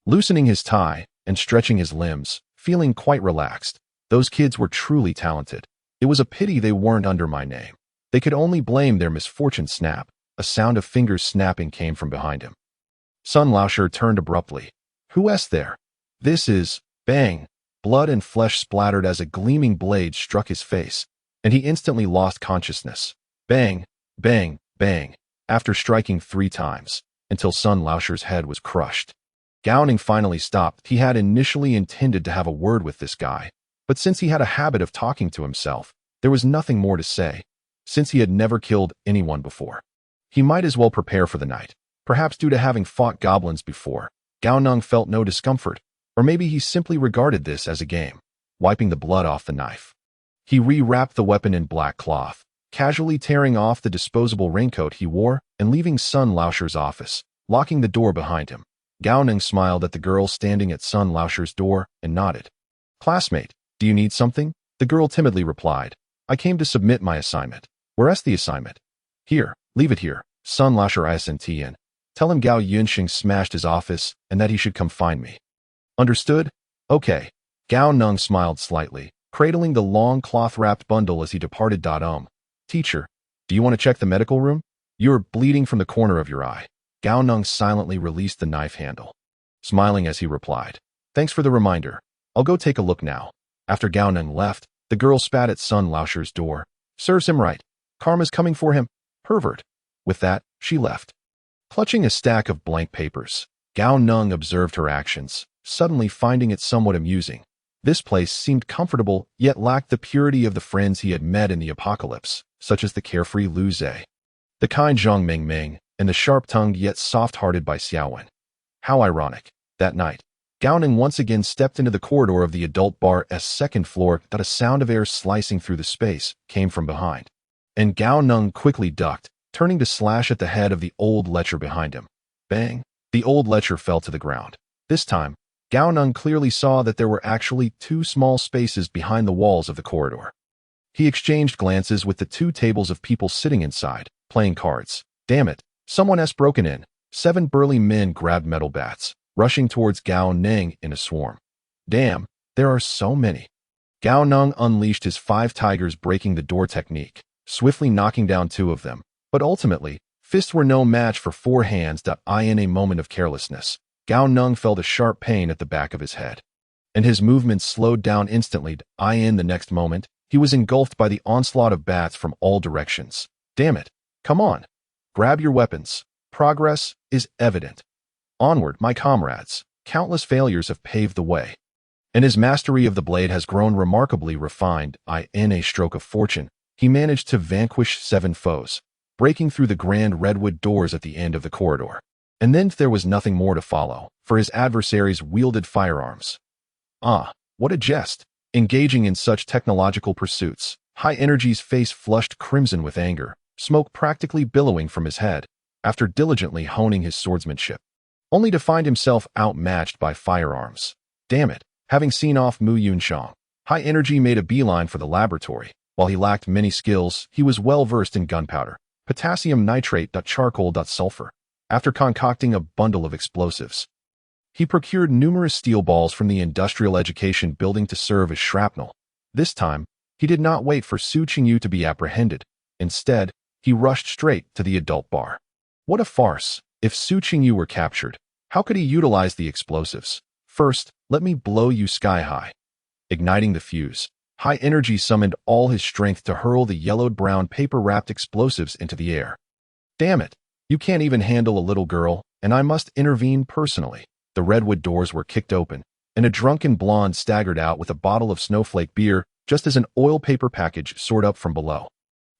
Loosening his tie and stretching his limbs, feeling quite relaxed. Those kids were truly talented. It was a pity they weren't under my name. They could only blame their misfortune. Snap. A sound of fingers snapping came from behind him. Sun Laosher turned abruptly. Who's there? This is... Bang! Blood and flesh splattered as a gleaming blade struck his face, and he instantly lost consciousness. Bang! Bang! Bang! After striking 3 times, until Sun Laosher's head was crushed. Gao Neng finally stopped. He had initially intended to have a word with this guy, but since he had a habit of talking to himself, there was nothing more to say. Since he had never killed anyone before, he might as well prepare for the night. Perhaps due to having fought goblins before, Gao Neng felt no discomfort, or maybe he simply regarded this as a game. Wiping the blood off the knife, he re-wrapped the weapon in black cloth, casually tearing off the disposable raincoat he wore and leaving Sun Laosher's office, locking the door behind him. Gao Neng smiled at the girl standing at Sun Laosher's door and nodded. Classmate, do you need something? The girl timidly replied. I came to submit my assignment. Where's the assignment? Here, leave it here. Sun Laosher isn't in. Tell him Gao Yunxing smashed his office and that he should come find me. Understood? Okay. Gao Neng smiled slightly, cradling the long cloth-wrapped bundle as he departed. Teacher, do you want to check the medical room? You're bleeding from the corner of your eye. Gao Neng silently released the knife handle. smiling as he replied. Thanks for the reminder. I'll go take a look now. After Gao Neng left, the girl spat at Sun Laosher's door. Serves him right. Karma's coming for him. Pervert. With that, she left. Clutching a stack of blank papers, Gao Neng observed her actions, suddenly finding it somewhat amusing. This place seemed comfortable, yet lacked the purity of the friends he had met in the apocalypse, such as the carefree Lu Zhe, the kind Zhang Mingming, and the sharp-tongued yet soft-hearted Bai Xiaowen. How ironic. That night, Gao Neng once again stepped into the corridor of the adult bar's second floor that a sound of air slicing through the space came from behind. And Gao Neng quickly ducked, turning to slash at the head of the old lecher behind him. Bang! The old lecher fell to the ground. This time, Gao Neng clearly saw that there were actually two small spaces behind the walls of the corridor. He exchanged glances with the two tables of people sitting inside, playing cards. Damn it, someone's broken in. 7 burly men grabbed metal bats, rushing towards Gao Neng in a swarm. Damn, there are so many. Gao Neng unleashed his 5 tigers breaking the door technique, swiftly knocking down 2 of them. But ultimately, fists were no match for 4 hands. In a moment of carelessness, Gao Neng felt a sharp pain at the back of his head, and his movements slowed down instantly. In the next moment, he was engulfed by the onslaught of bats from all directions. Damn it. Come on. Grab your weapons. Progress is evident. Onward, my comrades. Countless failures have paved the way, and his mastery of the blade has grown remarkably refined. In a stroke of fortune, he managed to vanquish 7 foes, breaking through the grand redwood doors at the end of the corridor. And then there was nothing more to follow, for his adversaries wielded firearms. Ah, what a jest! Engaging in such technological pursuits, High Energy's face flushed crimson with anger, smoke practically billowing from his head, after diligently honing his swordsmanship, only to find himself outmatched by firearms. Damn it! Having seen off Mu Yunshang, High Energy made a beeline for the laboratory. While he lacked many skills, he was well versed in gunpowder, potassium nitrate, charcoal, sulfur. After concocting a bundle of explosives, he procured numerous steel balls from the industrial education building to serve as shrapnel. This time, he did not wait for Su Qingyu to be apprehended. Instead, he rushed straight to the adult bar. What a farce! If Su Qingyu were captured, how could he utilize the explosives? First, let me blow you sky high. Igniting the fuse, High Energy summoned all his strength to hurl the yellowed-brown paper-wrapped explosives into the air. Damn it! You can't even handle a little girl, and I must intervene personally. The redwood doors were kicked open, and a drunken blonde staggered out with a bottle of snowflake beer just as an oil paper package soared up from below,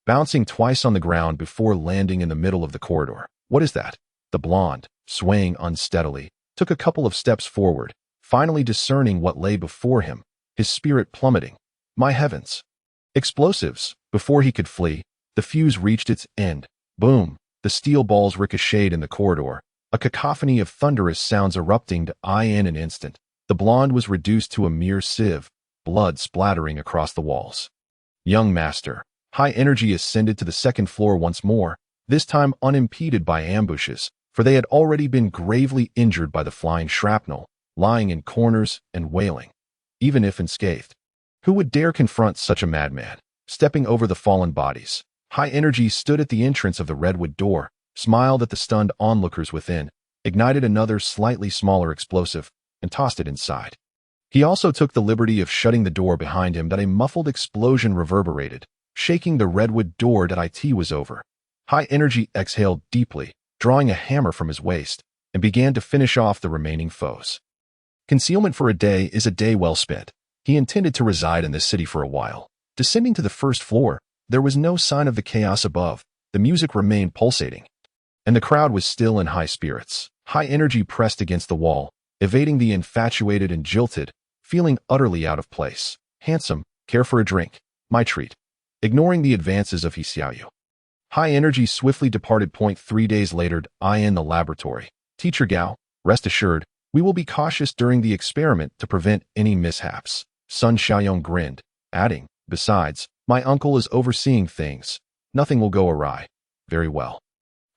bouncing twice on the ground before landing in the middle of the corridor. What is that? The blonde, swaying unsteadily, took a couple of steps forward, finally discerning what lay before him, his spirit plummeting. My heavens! Explosives! Before he could flee, the fuse reached its end. Boom! The steel balls ricocheted in the corridor, a cacophony of thunderous sounds erupting. In an instant, the blonde was reduced to a mere sieve, blood splattering across the walls. Young master, High Energy ascended to the second floor once more, this time unimpeded by ambushes, for they had already been gravely injured by the flying shrapnel, lying in corners and wailing, even if unscathed. Who would dare confront such a madman? Stepping over the fallen bodies, High Energy stood at the entrance of the redwood door, smiled at the stunned onlookers within, ignited another slightly smaller explosive, and tossed it inside. He also took the liberty of shutting the door behind him. A muffled explosion reverberated, shaking the redwood door. It was over. High Energy exhaled deeply, drawing a hammer from his waist, and began to finish off the remaining foes. Concealment for a day is a day well spent. He intended to reside in this city for a while. Descending to the first floor, there was no sign of the chaos above. The music remained pulsating, and the crowd was still in high spirits. High Energy pressed against the wall, evading the infatuated and jilted, feeling utterly out of place. Handsome, care for a drink. My treat. Ignoring the advances of He Xiaoyu, High Energy swiftly departed. 3 days later, in the laboratory. Teacher Gao, rest assured, we will be cautious during the experiment to prevent any mishaps. Sun Xiaoyong grinned, adding, besides, my uncle is overseeing things. Nothing will go awry. Very well.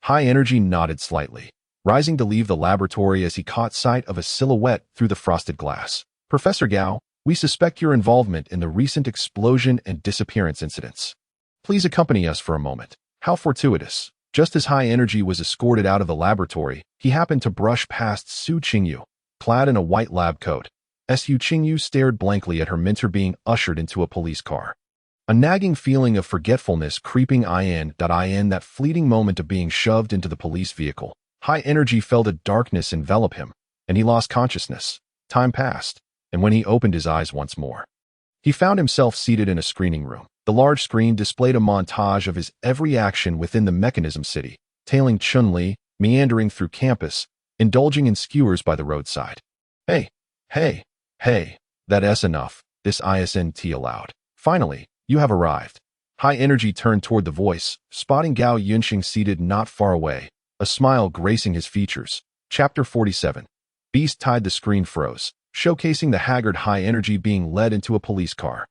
High Energy nodded slightly, rising to leave the laboratory as he caught sight of a silhouette through the frosted glass. Professor Gao, we suspect your involvement in the recent explosion and disappearance incidents. Please accompany us for a moment. How fortuitous. Just as High Energy was escorted out of the laboratory, he happened to brush past Su Qingyu, clad in a white lab coat. Su Qingyu stared blankly at her mentor being ushered into a police car. A nagging feeling of forgetfulness creeping in that fleeting moment of being shoved into the police vehicle. High energy felt a darkness envelop him, and he lost consciousness. Time passed, and when he opened his eyes once more, he found himself seated in a screening room. The large screen displayed a montage of his every action within the Mechanism City, tailing Chun-Li, meandering through campus, indulging in skewers by the roadside. Hey, that's enough, this ISNT allowed. Finally, you have arrived. High energy turned toward the voice, spotting Gao Yunxing seated not far away, a smile gracing his features. Chapter 47. Beast tied the screen froze, showcasing the haggard High Energy being led into a police car.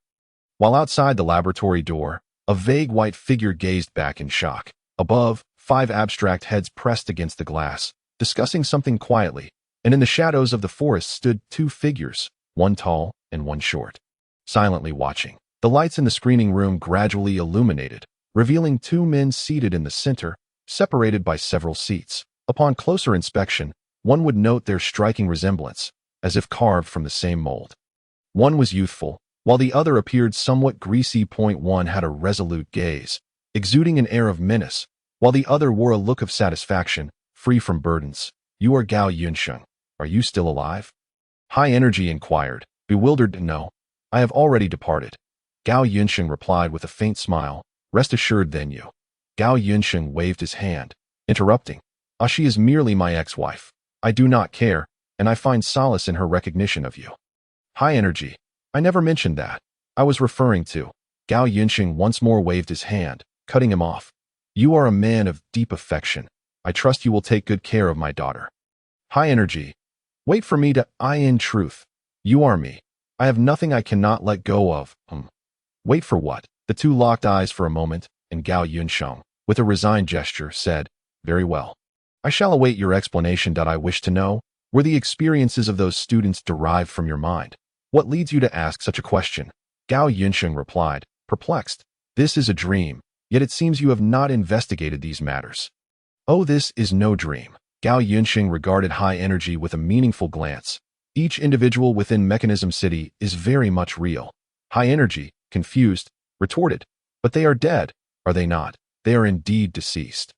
While outside the laboratory door, a vague white figure gazed back in shock. Above, 5 abstract heads pressed against the glass, discussing something quietly, and in the shadows of the forest stood 2 figures, one tall and one short, silently watching. The lights in the screening room gradually illuminated, revealing 2 men seated in the center, separated by several seats. Upon closer inspection, one would note their striking resemblance, as if carved from the same mold. One was youthful, while the other appeared somewhat greasy. One had a resolute gaze, exuding an air of menace, while the other wore a look of satisfaction, free from burdens. You are Gao Yunsheng. Are you still alive? High Energy inquired, bewildered. No, I have already departed. Gao Yunsheng replied with a faint smile. Rest assured then you. Gao Yunsheng waved his hand, interrupting. She is merely my ex-wife. I do not care, and I find solace in her recognition of you. High Energy. I never mentioned that. I was referring to. Gao Yunsheng once more waved his hand, cutting him off. You are a man of deep affection. I trust you will take good care of my daughter. High Energy. Wait for me to. In truth. You are me. I have nothing I cannot let go of. Wait for what? The 2 locked eyes for a moment, and Gao Yunsheng, with a resigned gesture, said, Very well. I shall await your explanation. I wish to know, were the experiences of those students derived from your mind? What leads you to ask such a question? Gao Yunsheng replied, perplexed. This is a dream, yet it seems you have not investigated these matters. Oh, this is no dream. Gao Yunsheng regarded High Energy with a meaningful glance. Each individual within Mechanism City is very much real. High Energy, confused, retorted, but they are dead, are they not? They are indeed deceased.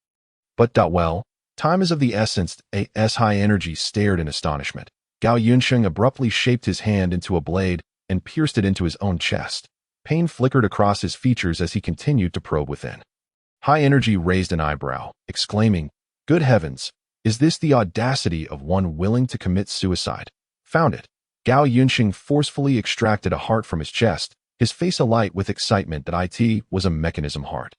But well, time is of the essence. High Energy stared in astonishment. Gao Yunsheng abruptly shaped his hand into a blade and pierced it into his own chest. Pain flickered across his features as he continued to probe within. High Energy raised an eyebrow, exclaiming, Good heavens, is this the audacity of one willing to commit suicide? Found it. Gao Yunsheng forcefully extracted a heart from his chest, his face alight with excitement that it was a mechanism heart.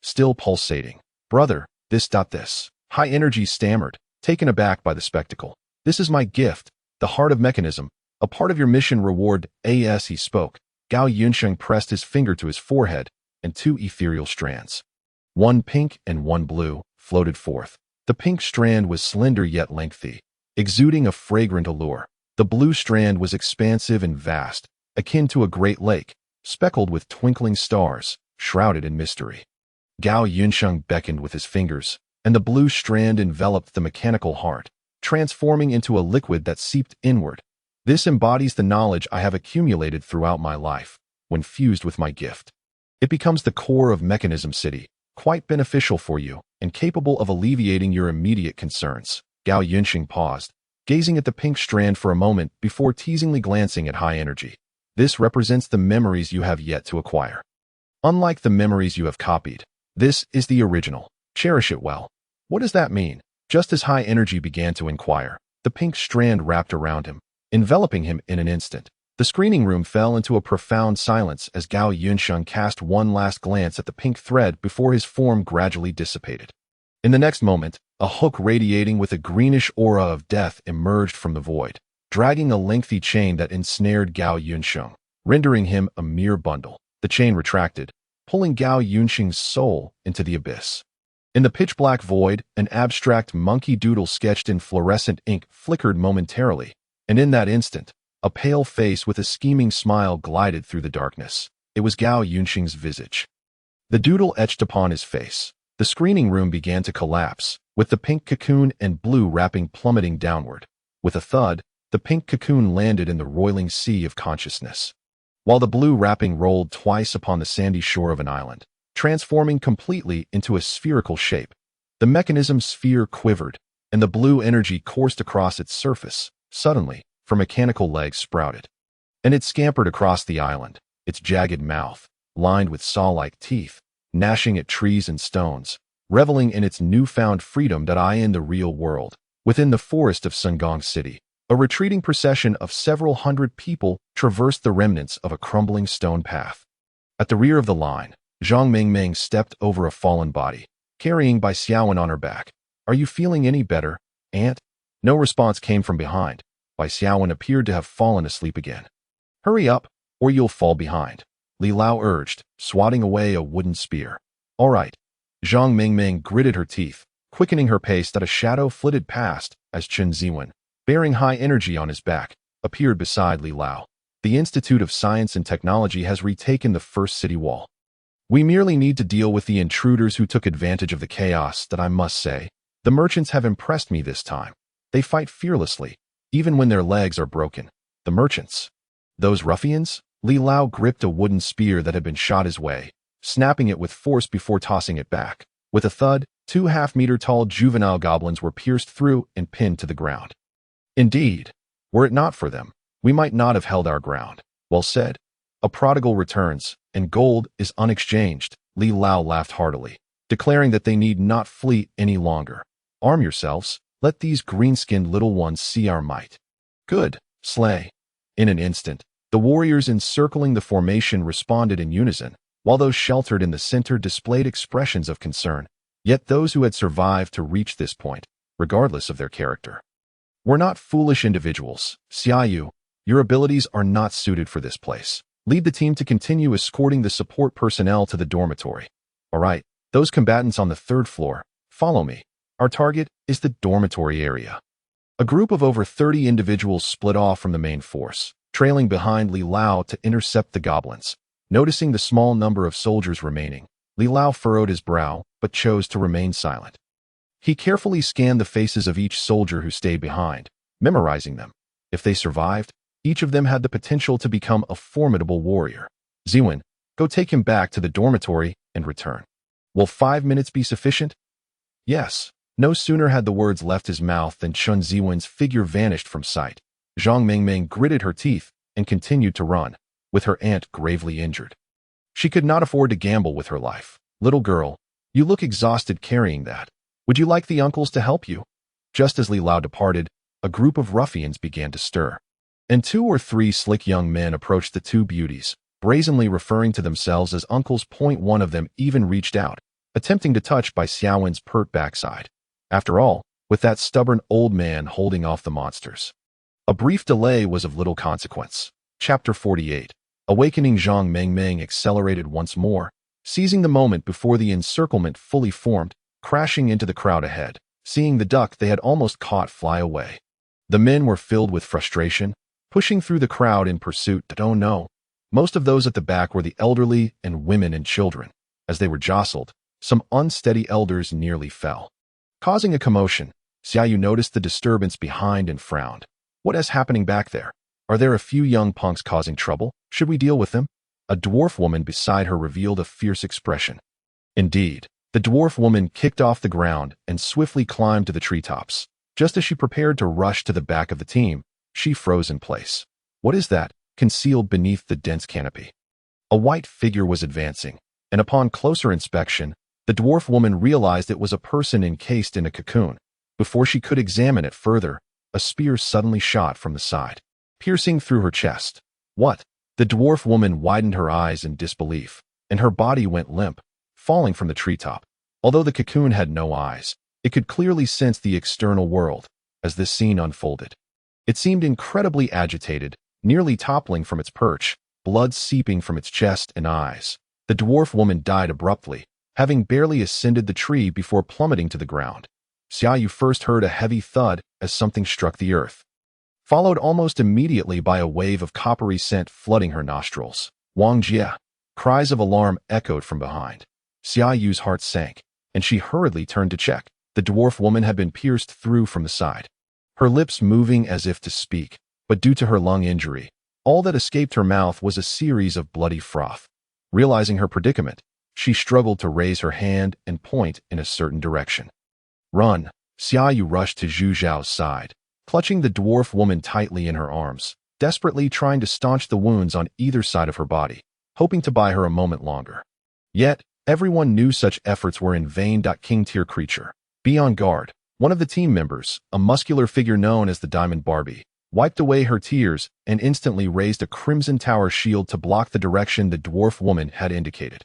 Still pulsating. Brother, this. High Energy stammered, taken aback by the spectacle. This is my gift, the heart of mechanism, a part of your mission reward. As he spoke, Gao Yunsheng pressed his finger to his forehead, and 2 ethereal strands, one pink and one blue, floated forth. The pink strand was slender yet lengthy, exuding a fragrant allure. The blue strand was expansive and vast, akin to a great lake, speckled with twinkling stars, shrouded in mystery. Gao Yunsheng beckoned with his fingers, and the blue strand enveloped the mechanical heart, transforming into a liquid that seeped inward. This embodies the knowledge I have accumulated throughout my life. When fused with my gift, it becomes the core of Mechanism City, quite beneficial for you, and capable of alleviating your immediate concerns. Gao Yunsheng paused, gazing at the pink strand for a moment before teasingly glancing at High Energy. This represents the memories you have yet to acquire. Unlike the memories you have copied, this is the original. Cherish it well. What does that mean? Just as High Energy began to inquire, the pink strand wrapped around him, enveloping him in an instant. The screening room fell into a profound silence as Gao Yunsheng cast one last glance at the pink thread before his form gradually dissipated. In the next moment, a hook radiating with a greenish aura of death emerged from the void, dragging a lengthy chain that ensnared Gao Yunsheng, rendering him a mere bundle. The chain retracted, pulling Gao Yunsheng's soul into the abyss. In the pitch-black void, an abstract monkey doodle sketched in fluorescent ink flickered momentarily, and in that instant, a pale face with a scheming smile glided through the darkness. It was Gao Yunsheng's visage. The doodle etched upon his face. The screening room began to collapse, with the pink cocoon and blue wrapping plummeting downward. With a thud, the pink cocoon landed in the roiling sea of consciousness, while the blue wrapping rolled twice upon the sandy shore of an island, transforming completely into a spherical shape. The mechanism's sphere quivered, and the blue energy coursed across its surface. Suddenly, her mechanical legs sprouted, and it scampered across the island, its jagged mouth, lined with saw-like teeth, gnashing at trees and stones, reveling in its newfound freedom that I in the real world. Within the forest of Sungong City, a retreating procession of several hundred people traversed the remnants of a crumbling stone path. At the rear of the line, Zhang Mingming stepped over a fallen body, carrying Bai Xiaowen on her back. "Are you feeling any better, Aunt?" No response came from behind. Bai Xiaowen appeared to have fallen asleep again. "Hurry up, or you'll fall behind," Li Lao urged, swatting away a wooden spear. "All right." Zhang Mingming gritted her teeth, quickening her pace that a shadow flitted past as Chen Ziwen, bearing high energy on his back, appeared beside Li Lao. "The Institute of Science and Technology has retaken the first city wall. We merely need to deal with the intruders who took advantage of the chaos that I must say, the merchants have impressed me this time. They fight fearlessly, even when their legs are broken." "The merchants? Those ruffians?" Li Lao gripped a wooden spear that had been shot his way, snapping it with force before tossing it back. With a thud, 2 half-meter-tall juvenile goblins were pierced through and pinned to the ground. "Indeed, were it not for them, we might not have held our ground." "Well said. A prodigal returns, and gold is unexchanged." Li Lao laughed heartily, declaring that they need not flee any longer. "Arm yourselves. Let these green-skinned little ones see our might." "Good, slay." In an instant, the warriors encircling the formation responded in unison, while those sheltered in the center displayed expressions of concern. Yet those who had survived to reach this point, regardless of their character, were not foolish individuals. "Xiaoyu, your abilities are not suited for this place. Lead the team to continue escorting the support personnel to the dormitory." "All right, those combatants on the 3rd floor, follow me. Our target is the dormitory area." A group of over 30 individuals split off from the main force, trailing behind Li Lao to intercept the goblins. Noticing the small number of soldiers remaining, Li Lao furrowed his brow, but chose to remain silent. He carefully scanned the faces of each soldier who stayed behind, memorizing them. If they survived, each of them had the potential to become a formidable warrior. "Ziwen, go take him back to the dormitory and return." "Will 5 minutes be sufficient?" "Yes." No sooner had the words left his mouth than Chen Ziwen's figure vanished from sight. Zhang Mingming gritted her teeth and continued to run, with her aunt gravely injured. She could not afford to gamble with her life. "Little girl, you look exhausted carrying that. Would you like the uncles to help you?" Just as Li Lao departed, a group of ruffians began to stir, and 2 or 3 slick young men approached the 2 beauties, brazenly referring to themselves as uncles. One of them even reached out, attempting to touch Bai Xiaowen's pert backside. After all, with that stubborn old man holding off the monsters, a brief delay was of little consequence. Chapter 48. Awakening. Zhang Mingming accelerated once more, seizing the moment before the encirclement fully formed, crashing into the crowd ahead. Seeing the duck they had almost caught fly away, the men were filled with frustration, pushing through the crowd in pursuit. Oh no! Most of those at the back were the elderly and women and children. As they were jostled, some unsteady elders nearly fell, causing a commotion. Xiaoyu noticed the disturbance behind and frowned. "What is happening back there? Are there a few young punks causing trouble? Should we deal with them?" A dwarf woman beside her revealed a fierce expression. Indeed, the dwarf woman kicked off the ground and swiftly climbed to the treetops. Just as she prepared to rush to the back of the team, she froze in place. What is that, concealed beneath the dense canopy? A white figure was advancing, and upon closer inspection, the dwarf woman realized it was a person encased in a cocoon. Before she could examine it further, a spear suddenly shot from the side, piercing through her chest. What? The dwarf woman widened her eyes in disbelief, and her body went limp, falling from the treetop. Although the cocoon had no eyes, it could clearly sense the external world. As this scene unfolded, it seemed incredibly agitated, nearly toppling from its perch, blood seeping from its chest and eyes. The dwarf woman died abruptly, having barely ascended the tree before plummeting to the ground. Xiaoyu first heard a heavy thud as something struck the earth, followed almost immediately by a wave of coppery scent flooding her nostrils. Wang Jie! Cries of alarm echoed from behind. Xiaoyu's heart sank, and she hurriedly turned to check. The dwarf woman had been pierced through from the side. her lips moving as if to speak, but due to her lung injury, all that escaped her mouth was a series of bloody froth. Realizing her predicament, she struggled to raise her hand and point in a certain direction. Run! Xiaoyu rushed to Zhu Zhao's side, clutching the dwarf woman tightly in her arms, desperately trying to staunch the wounds on either side of her body, hoping to buy her a moment longer. Yet, everyone knew such efforts were in vain. King-tier creature. Be on guard. One of the team members, a muscular figure known as the Diamond Barbie, wiped away her tears and instantly raised a crimson tower shield to block the direction the dwarf woman had indicated.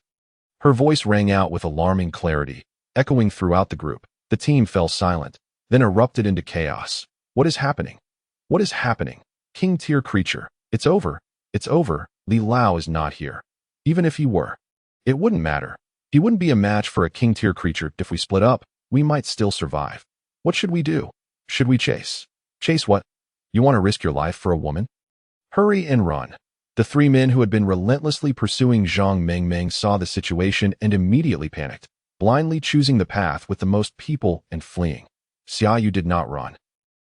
Her voice rang out with alarming clarity, echoing throughout the group. The team fell silent, then erupted into chaos. What is happening? What is happening? King-tier creature. It's over. It's over. Li Lao is not here. Even if he were, it wouldn't matter. He wouldn't be a match for a king-tier creature. If we split up, we might still survive. What should we do? Should we chase? Chase what? You want to risk your life for a woman? Hurry and run. The three men who had been relentlessly pursuing Zhang Mengmeng saw the situation and immediately panicked, blindly choosing the path with the most people and fleeing. Xiaoyu did not run.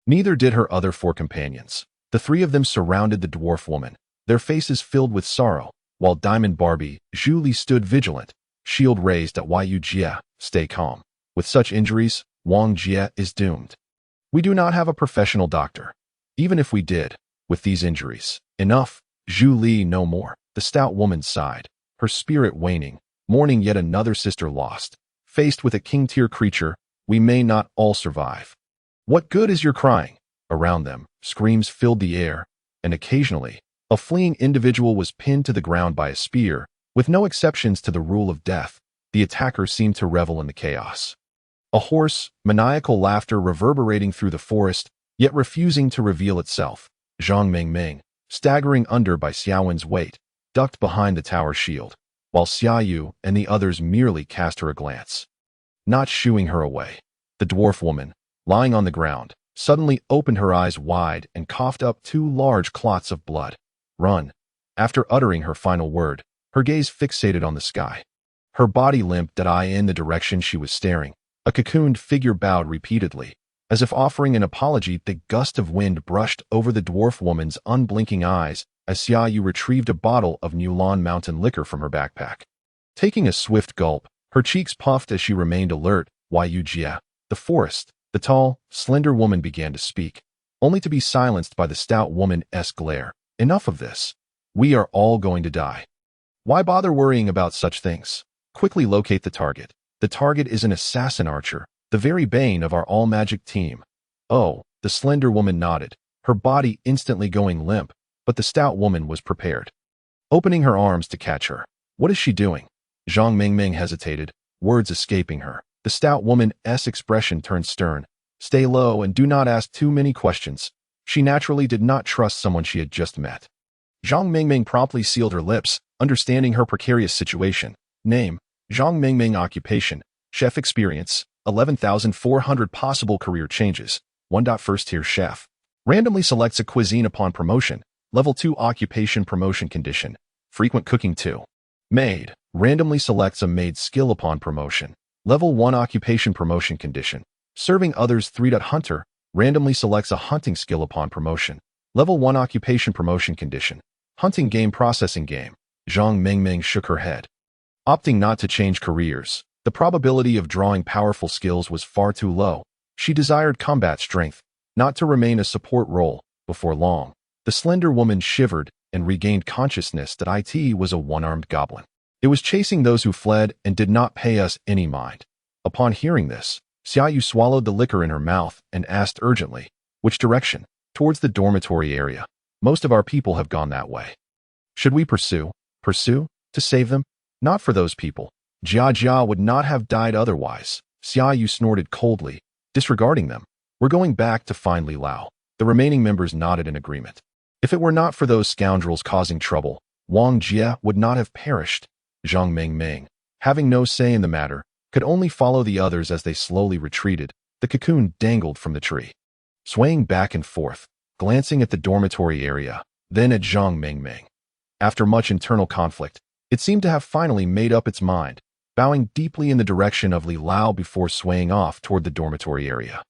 Neither did her other four companions. The three of them surrounded the dwarf woman, their faces filled with sorrow, while Diamond Barbie, Zhu Li stood vigilant, shield raised at Yu Jie. Stay calm. With such injuries, Wang Jie is doomed. We do not have a professional doctor. Even if we did, with these injuries, enough. Zhu Li no more. The stout woman sighed, her spirit waning, mourning yet another sister lost. Faced with a king-tier creature, we may not all survive. What good is your crying? Around them, screams filled the air, and occasionally, a fleeing individual was pinned to the ground by a spear. With no exceptions to the rule of death, the attacker seemed to revel in the chaos. A hoarse, maniacal laughter reverberating through the forest, yet refusing to reveal itself. Zhang Mengmeng, staggering under by Xiaowen's weight, ducked behind the tower shield, while Xiaoyu and the others merely cast her a glance. Not shooing her away, the dwarf woman, lying on the ground, suddenly opened her eyes wide and coughed up 2 large clots of blood. Run. After uttering her final word, her gaze fixated on the sky. Her body limped in the direction she was staring. A cocooned figure bowed repeatedly, as if offering an apology. The gust of wind brushed over the dwarf woman's unblinking eyes as Xiaoyu retrieved a bottle of Mulan mountain liquor from her backpack. Taking a swift gulp, her cheeks puffed as she remained alert. Yu Jie, the forest, the tall, slender woman began to speak, only to be silenced by the stout woman's glare. Enough of this. We are all going to die. Why bother worrying about such things? Quickly locate the target. The target is an assassin archer, the very bane of our all-magic team. Oh, the slender woman nodded, her body instantly going limp, but the stout woman was prepared. Opening her arms to catch her. What is she doing? Zhang Mengmeng hesitated, words escaping her. The stout woman's expression turned stern. Stay low and do not ask too many questions. She naturally did not trust someone she had just met. Zhang Mengmeng promptly sealed her lips, understanding her precarious situation. Name: Zhang Mengmeng. Occupation: chef. Experience: 11,400. Possible career changes: 1. First-tier chef. Randomly selects a cuisine upon promotion. Level 2 occupation promotion condition. Frequent cooking 2. Maid. Randomly selects a maid skill upon promotion. Level 1 occupation promotion condition. Serving others 3. Hunter. Randomly selects a hunting skill upon promotion. Level 1 occupation promotion condition. Hunting game. Processing game. Zhang Mengmeng shook her head. Opting not to change careers, the probability of drawing powerful skills was far too low. She desired combat strength, not to remain a support role. Before long, the slender woman shivered and regained consciousness that it was a one-armed goblin. It was chasing those who fled and did not pay us any mind. Upon hearing this, Xiaoyu swallowed the liquor in her mouth and asked urgently, which direction? Towards the dormitory area. Most of our people have gone that way. Should we pursue? Pursue? To save them? Not for those people. Jia Jia would not have died otherwise. Xiaoyu snorted coldly, disregarding them. We're going back to find Li Lao. The remaining members nodded in agreement. If it were not for those scoundrels causing trouble, Wang Jie would not have perished. Zhang Mengmeng, having no say in the matter, could only follow the others as they slowly retreated. The cocoon dangled from the tree, swaying back and forth, glancing at the dormitory area, then at Zhang Mengmeng. After much internal conflict, it seemed to have finally made up its mind, bowing deeply in the direction of Li Lao before swaying off toward the dormitory area.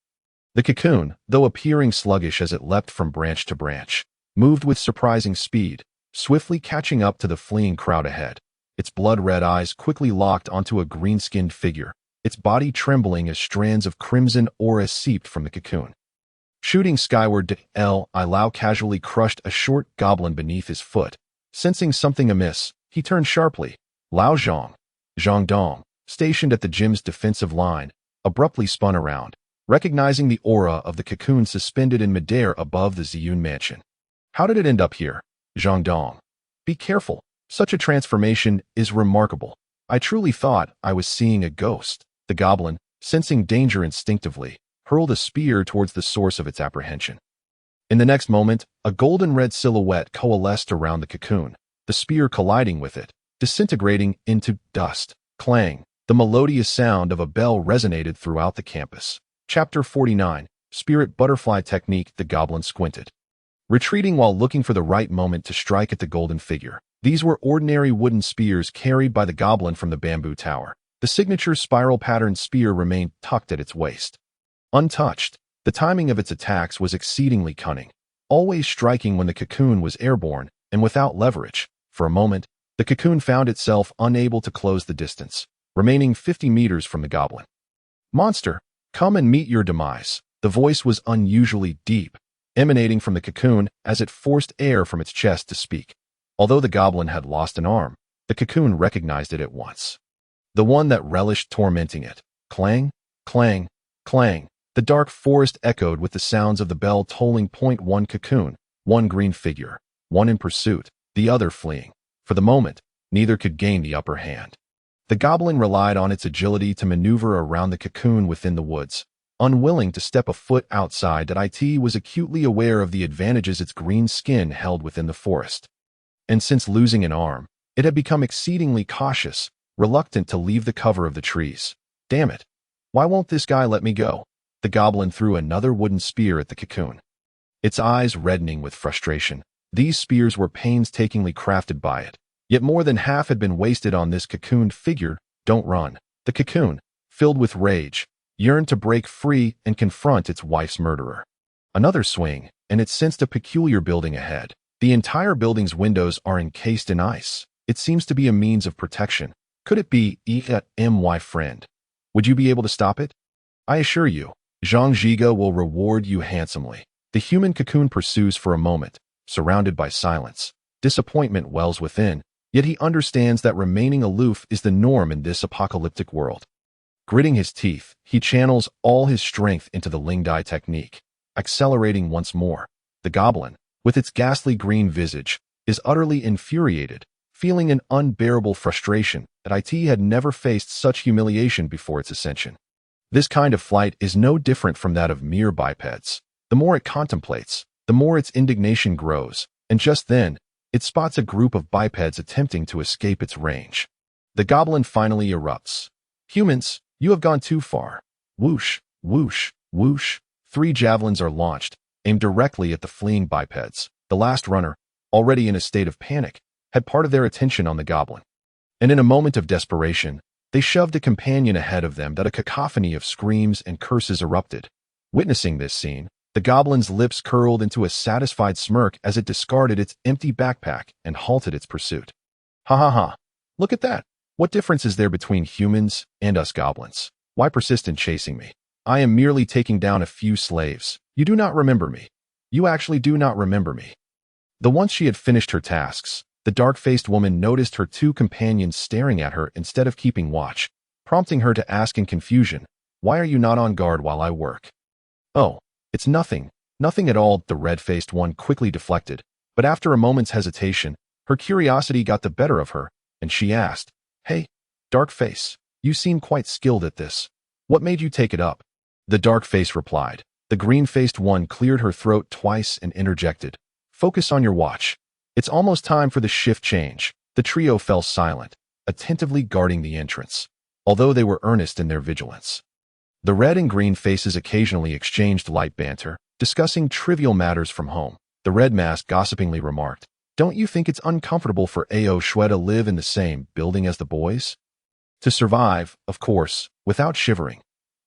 The cocoon, though appearing sluggish as it leapt from branch to branch, moved with surprising speed, swiftly catching up to the fleeing crowd ahead. Its blood-red eyes quickly locked onto a green-skinned figure, its body trembling as strands of crimson aura seeped from the cocoon. Shooting skyward, Lao casually crushed a short goblin beneath his foot. Sensing something amiss, he turned sharply. Lao Zhang Dong, stationed at the gym's defensive line, abruptly spun around, recognizing the aura of the cocoon suspended in midair above the Ziyun mansion. How did it end up here? Zhang Dong. Be careful. Such a transformation is remarkable. I truly thought I was seeing a ghost. The goblin, sensing danger instinctively, hurled a spear towards the source of its apprehension. In the next moment, a golden-red silhouette coalesced around the cocoon, the spear colliding with it, disintegrating into dust. Clang! The melodious sound of a bell resonated throughout the campus. Chapter 49, Spirit Butterfly Technique. The goblin squinted, retreating while looking for the right moment to strike at the golden figure. These were ordinary wooden spears carried by the goblin from the bamboo tower. The signature spiral-patterned spear remained tucked at its waist. Untouched, the timing of its attacks was exceedingly cunning, always striking when the cocoon was airborne and without leverage. For a moment, the cocoon found itself unable to close the distance, remaining 50 meters from the goblin. Monster, come and meet your demise. The voice was unusually deep, emanating from the cocoon as it forced air from its chest to speak. Although the goblin had lost an arm, the cocoon recognized it at once. The one that relished tormenting it. Clang, clang, clang. The dark forest echoed with the sounds of the bell tolling. One cocoon, one green figure, one in pursuit, the other fleeing. For the moment, neither could gain the upper hand. The goblin relied on its agility to maneuver around the cocoon within the woods, unwilling to step a foot outside. It was acutely aware of the advantages its green skin held within the forest. And since losing an arm, it had become exceedingly cautious, reluctant to leave the cover of the trees. Damn it! Why won't this guy let me go? The goblin threw another wooden spear at the cocoon, its eyes reddening with frustration. These spears were painstakingly crafted by it, yet more than half had been wasted on this cocooned figure. Don't run. The cocoon, filled with rage, yearned to break free and confront its wife's murderer. Another swing, and it sensed a peculiar building ahead. The entire building's windows are encased in ice. It seems to be a means of protection. Could it be my friend? Would you be able to stop it? I assure you, Zhang Zhiga will reward you handsomely. The human cocoon pursues for a moment, surrounded by silence. Disappointment wells within, yet he understands that remaining aloof is the norm in this apocalyptic world. Gritting his teeth, he channels all his strength into the Lingdai technique, accelerating once more. The goblin, with its ghastly green visage, is utterly infuriated, feeling an unbearable frustration that IT had never faced such humiliation before its ascension. This kind of flight is no different from that of mere bipeds. The more it contemplates, the more its indignation grows, and just then, it spots a group of bipeds attempting to escape its range. The goblin finally erupts. Humans, you have gone too far. Whoosh, whoosh, whoosh. 3 javelins are launched, aimed directly at the fleeing bipeds. The last runner, already in a state of panic, had part of their attention on the goblin. And in a moment of desperation, they shoved a companion ahead of them that a cacophony of screams and curses erupted. Witnessing this scene, the goblin's lips curled into a satisfied smirk as it discarded its empty backpack and halted its pursuit. Ha ha ha. Look at that. What difference is there between humans and us goblins? Why persist in chasing me? I am merely taking down a few slaves. You do not remember me. You actually do not remember me. Once she had finished her tasks, the dark-faced woman noticed her 2 companions staring at her instead of keeping watch, prompting her to ask in confusion, "Why are you not on guard while I work?" "Oh, it's nothing, nothing at all," the red-faced one quickly deflected, but after a moment's hesitation, her curiosity got the better of her, and she asked, "Hey, dark face, you seem quite skilled at this. What made you take it up?" The dark face replied. The green-faced one cleared her throat twice and interjected, "Focus on your watch. It's almost time for the shift change." The trio fell silent, attentively guarding the entrance, although they were earnest in their vigilance. The red and green faces occasionally exchanged light banter, discussing trivial matters from home. The red mask gossipingly remarked, "Don't you think it's uncomfortable for Ao Shui to live in the same building as the boys? To survive, of course, without shivering.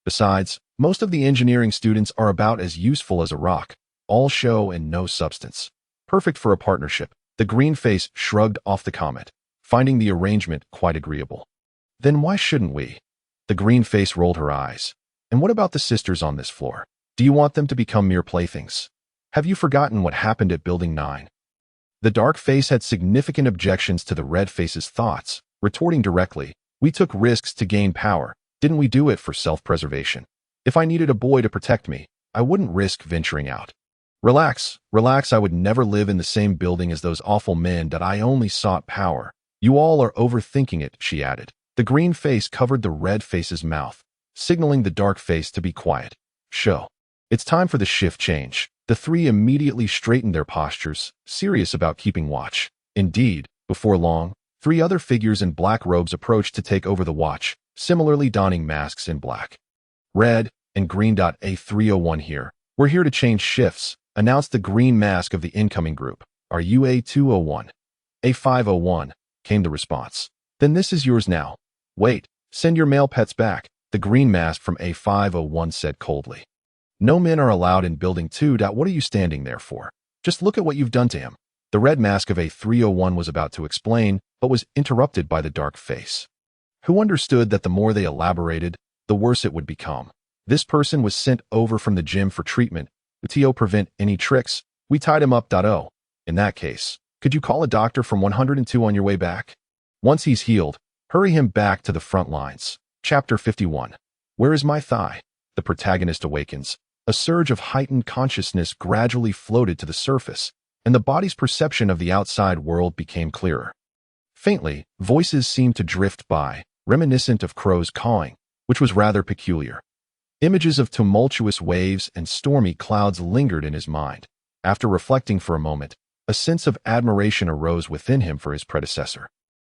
Besides, Most of the engineering students are about as useful as a rock, all show and no substance. Perfect for a partnership. The green face shrugged off the comment, finding the arrangement quite agreeable. Then why shouldn't we? The green face rolled her eyes. And what about the sisters on this floor? Do you want them to become mere playthings? Have you forgotten what happened at Building 9? The dark face had significant objections to the red face's thoughts, retorting directly, "We took risks to gain power. Didn't we do it for self-preservation? If I needed a boy to protect me, I wouldn't risk venturing out." Relax, relax, I would never live in the same building as those awful men that I only sought power. You all are overthinking it, she added. The green face covered the red face's mouth, signaling the dark face to be quiet. Show. It's time for the shift change. The three immediately straightened their postures, serious about keeping watch. Indeed, before long, three other figures in black robes approached to take over the watch, similarly donning masks in black. Red and green. A301 here. We're here to change shifts, announced the green mask of the incoming group. Are you A201? A501, came the response. Then this is yours now. Wait, send your male pets back, the green mask from A501 said coldly. No men are allowed in Building 2. What are you standing there for? Just look at what you've done to him. The red mask of A301 was about to explain, but was interrupted by the dark face, who understood that the more they elaborated, the worse it would become. This person was sent over from the gym for treatment. To prevent any tricks, we tied him up. In that case, could you call a doctor from 102 on your way back? Once he's healed, hurry him back to the front lines. Chapter 51. Where is my thigh? The protagonist awakens. A surge of heightened consciousness gradually floated to the surface, and the body's perception of the outside world became clearer. Faintly, voices seemed to drift by, reminiscent of crows cawing, which was rather peculiar. Images of tumultuous waves and stormy clouds lingered in his mind. After reflecting for a moment, a sense of admiration arose within him for his predecessor.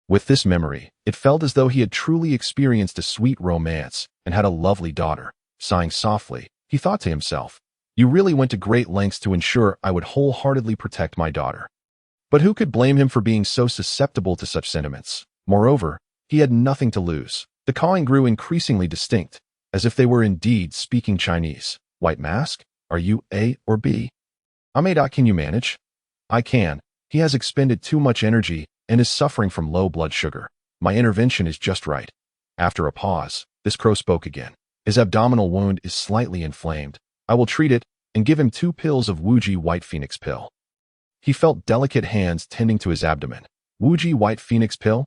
With this memory, it felt as though he had truly experienced a sweet romance and had a lovely daughter. Sighing softly, he thought to himself, "You really went to great lengths to ensure I would wholeheartedly protect my daughter." But who could blame him for being so susceptible to such sentiments? Moreover, he had nothing to lose. The cawing grew increasingly distinct, as if they were indeed speaking Chinese. White mask? Are you A or B? Ameda, can you manage? I can. He has expended too much energy and is suffering from low blood sugar. My intervention is just right. After a pause, this crow spoke again. His abdominal wound is slightly inflamed. I will treat it and give him 2 pills of Wuji White Phoenix Pill. He felt delicate hands tending to his abdomen. Wuji White Phoenix Pill?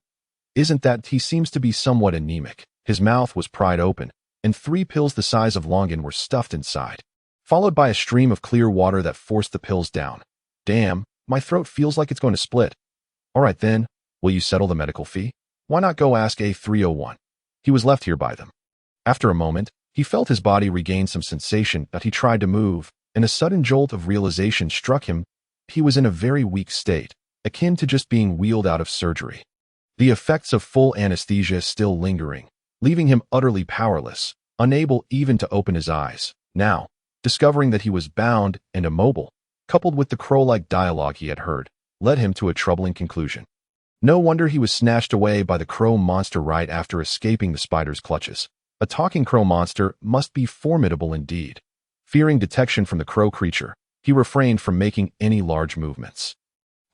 Isn't that he seems to be somewhat anemic. His mouth was pried open, and 3 pills the size of longan were stuffed inside, followed by a stream of clear water that forced the pills down. Damn, my throat feels like it's going to split. All right then, will you settle the medical fee? Why not go ask A301? He was left here by them. After a moment, he felt his body regain some sensation that he tried to move, and a sudden jolt of realization struck him. He was in a very weak state, akin to just being wheeled out of surgery. The effects of full anesthesia still lingering, leaving him utterly powerless, unable even to open his eyes. Now, discovering that he was bound and immobile, coupled with the crow-like dialogue he had heard, led him to a troubling conclusion. No wonder he was snatched away by the crow monster right after escaping the spider's clutches. A talking crow monster must be formidable indeed. Fearing detection from the crow creature, he refrained from making any large movements,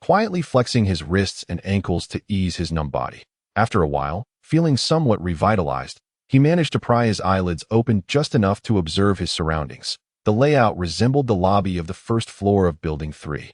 quietly flexing his wrists and ankles to ease his numb body. After a while, feeling somewhat revitalized, he managed to pry his eyelids open just enough to observe his surroundings. The layout resembled the lobby of the first floor of Building 3.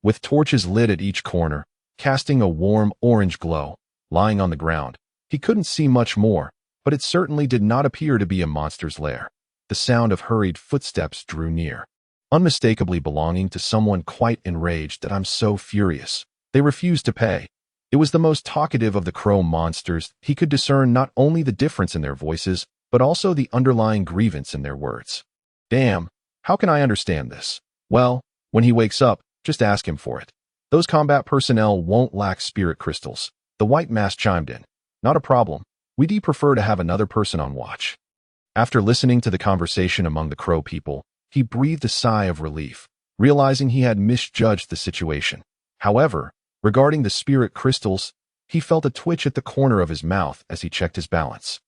With torches lit at each corner, casting a warm orange glow, lying on the ground, he couldn't see much more, but it certainly did not appear to be a monster's lair. The sound of hurried footsteps drew near, unmistakably belonging to someone quite enraged. I'm so furious. They refused to pay. It was the most talkative of the crow monsters. He could discern not only the difference in their voices, but also the underlying grievance in their words. Damn, how can I understand this? Well, when he wakes up, just ask him for it. Those combat personnel won't lack spirit crystals. The white mask chimed in. Not a problem. We'd prefer to have another person on watch. After listening to the conversation among the crow people, he breathed a sigh of relief, realizing he had misjudged the situation. However, regarding the spirit crystals, he felt a twitch at the corner of his mouth as he checked his balance,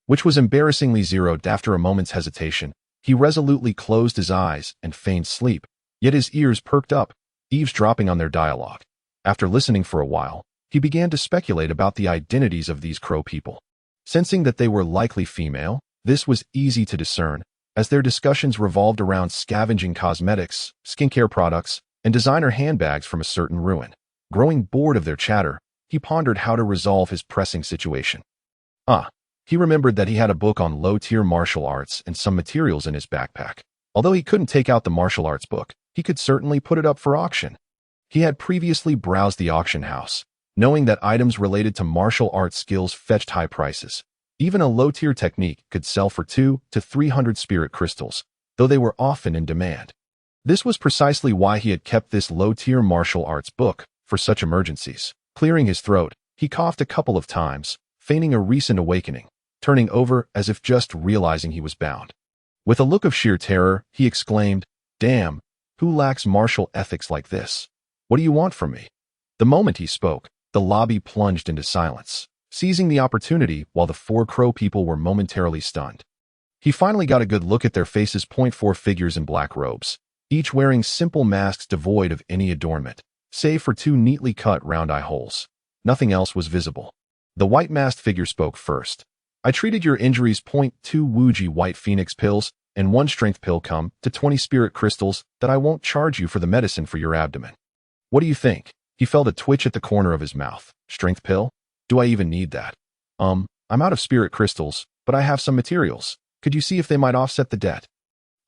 which was embarrassingly zeroed. After a moment's hesitation, He resolutely closed his eyes and feigned sleep, yet his ears perked up, eavesdropping on their dialogue. After listening for a while, he began to speculate about the identities of these crow people. Sensing that they were likely female, this was easy to discern, as their discussions revolved around scavenging cosmetics, skincare products, and designer handbags from a certain ruin. Growing bored of their chatter, he pondered how to resolve his pressing situation. He remembered that he had a book on low-tier martial arts and some materials in his backpack. Although he couldn't take out the martial arts book, he could certainly put it up for auction. He had previously browsed the auction house, knowing that items related to martial arts skills fetched high prices. Even a low-tier technique could sell for 200 to 300 spirit crystals, though they were often in demand. This was precisely why he had kept this low-tier martial arts book for such emergencies. Clearing his throat, he coughed a couple of times, feigning a recent awakening, turning over as if just realizing he was bound. With a look of sheer terror, he exclaimed, "Damn, who lacks martial ethics like this? What do you want from me?" The moment he spoke, the lobby plunged into silence, seizing the opportunity while the four crow people were momentarily stunned. He finally got a good look at their faces. 4 figures in black robes, each wearing simple masks devoid of any adornment, save for 2 neatly cut round eye holes. Nothing else was visible. The white-masked figure spoke first. "I treated your injuries. 2 Wuji white phoenix pills and 1 strength pill come to 20 spirit crystals that I won't charge you for the medicine for your abdomen. What do you think?" He felt a twitch at the corner of his mouth. "Strength pill? Do I even need that? I'm out of spirit crystals, but I have some materials. Could you see if they might offset the debt?"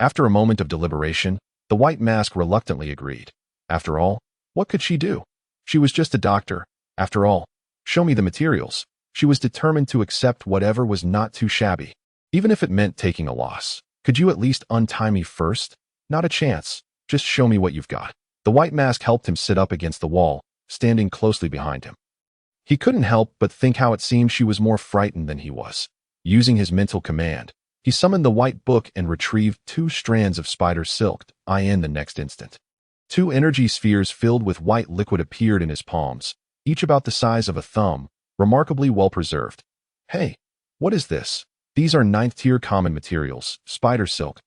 After a moment of deliberation, the white mask reluctantly agreed. After all, what could she do? She was just a doctor. After all, show me the materials. She was determined to accept whatever was not too shabby, even if it meant taking a loss. "Could you at least untie me first?" "Not a chance. Just show me what you've got." The white mask helped him sit up against the wall, standing closely behind him. He couldn't help but think how it seemed she was more frightened than he was. Using his mental command, he summoned the white book and retrieved 2 strands of spider silk. In the next instant, 2 energy spheres filled with white liquid appeared in his palms, each about the size of a thumb, remarkably well preserved. "Hey, what is this?" "These are 9th-tier common materials, spider silk.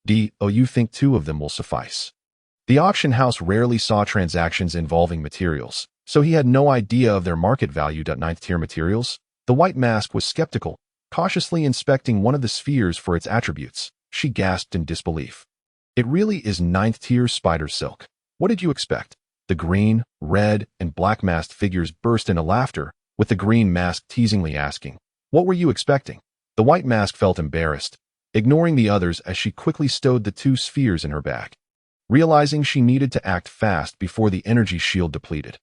You think 2 of them will suffice?" The auction house rarely saw transactions involving materials, so he had no idea of their market value. 9th-tier materials? The white mask was skeptical, cautiously inspecting one of the spheres for its attributes. She gasped in disbelief. "It really is 9th-tier spider silk. What did you expect?" The green, red, and black masked figures burst into laughter, with the green mask teasingly asking, "What were you expecting?" The white mask felt embarrassed, ignoring the others as she quickly stowed the 2 spheres in her bag, realizing she needed to act fast before the energy shield depleted.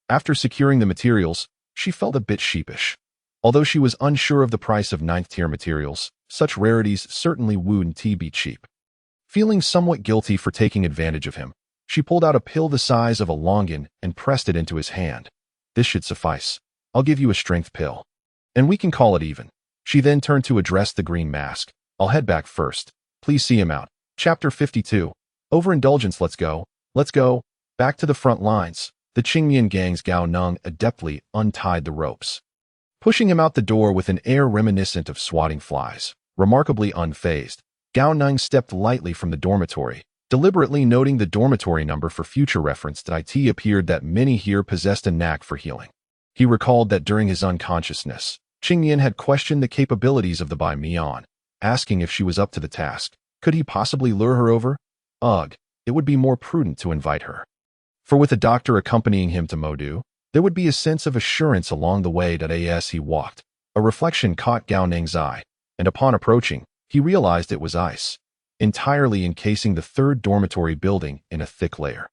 After securing the materials, she felt a bit sheepish. Although she was unsure of the price of 9th-tier materials, such rarities certainly wouldn't be cheap. Feeling somewhat guilty for taking advantage of him, she pulled out a pill the size of a longan and pressed it into his hand. "This should suffice. I'll give you a strength pill, and we can call it even." She then turned to address the green mask. "I'll head back first. Please see him out." Chapter 52. Overindulgence. Let's go. Back to the front lines. The Qingmian gang's Gao Neng adeptly untied the ropes, pushing him out the door with an air reminiscent of swatting flies. Remarkably unfazed, Gao Neng stepped lightly from the dormitory, deliberately noting the dormitory number for future reference. It appeared that many here possessed a knack for healing. He recalled that during his unconsciousness, Qingmian had questioned the capabilities of the Bai Mian, asking if she was up to the task. Could he possibly lure her over? Ugh, it would be more prudent to invite her. For with a doctor accompanying him to Modu, there would be a sense of assurance along the way. As he walked, a reflection caught Gao Neng's eye, and upon approaching, he realized it was ice, entirely encasing the 3rd dormitory building in a thick layer.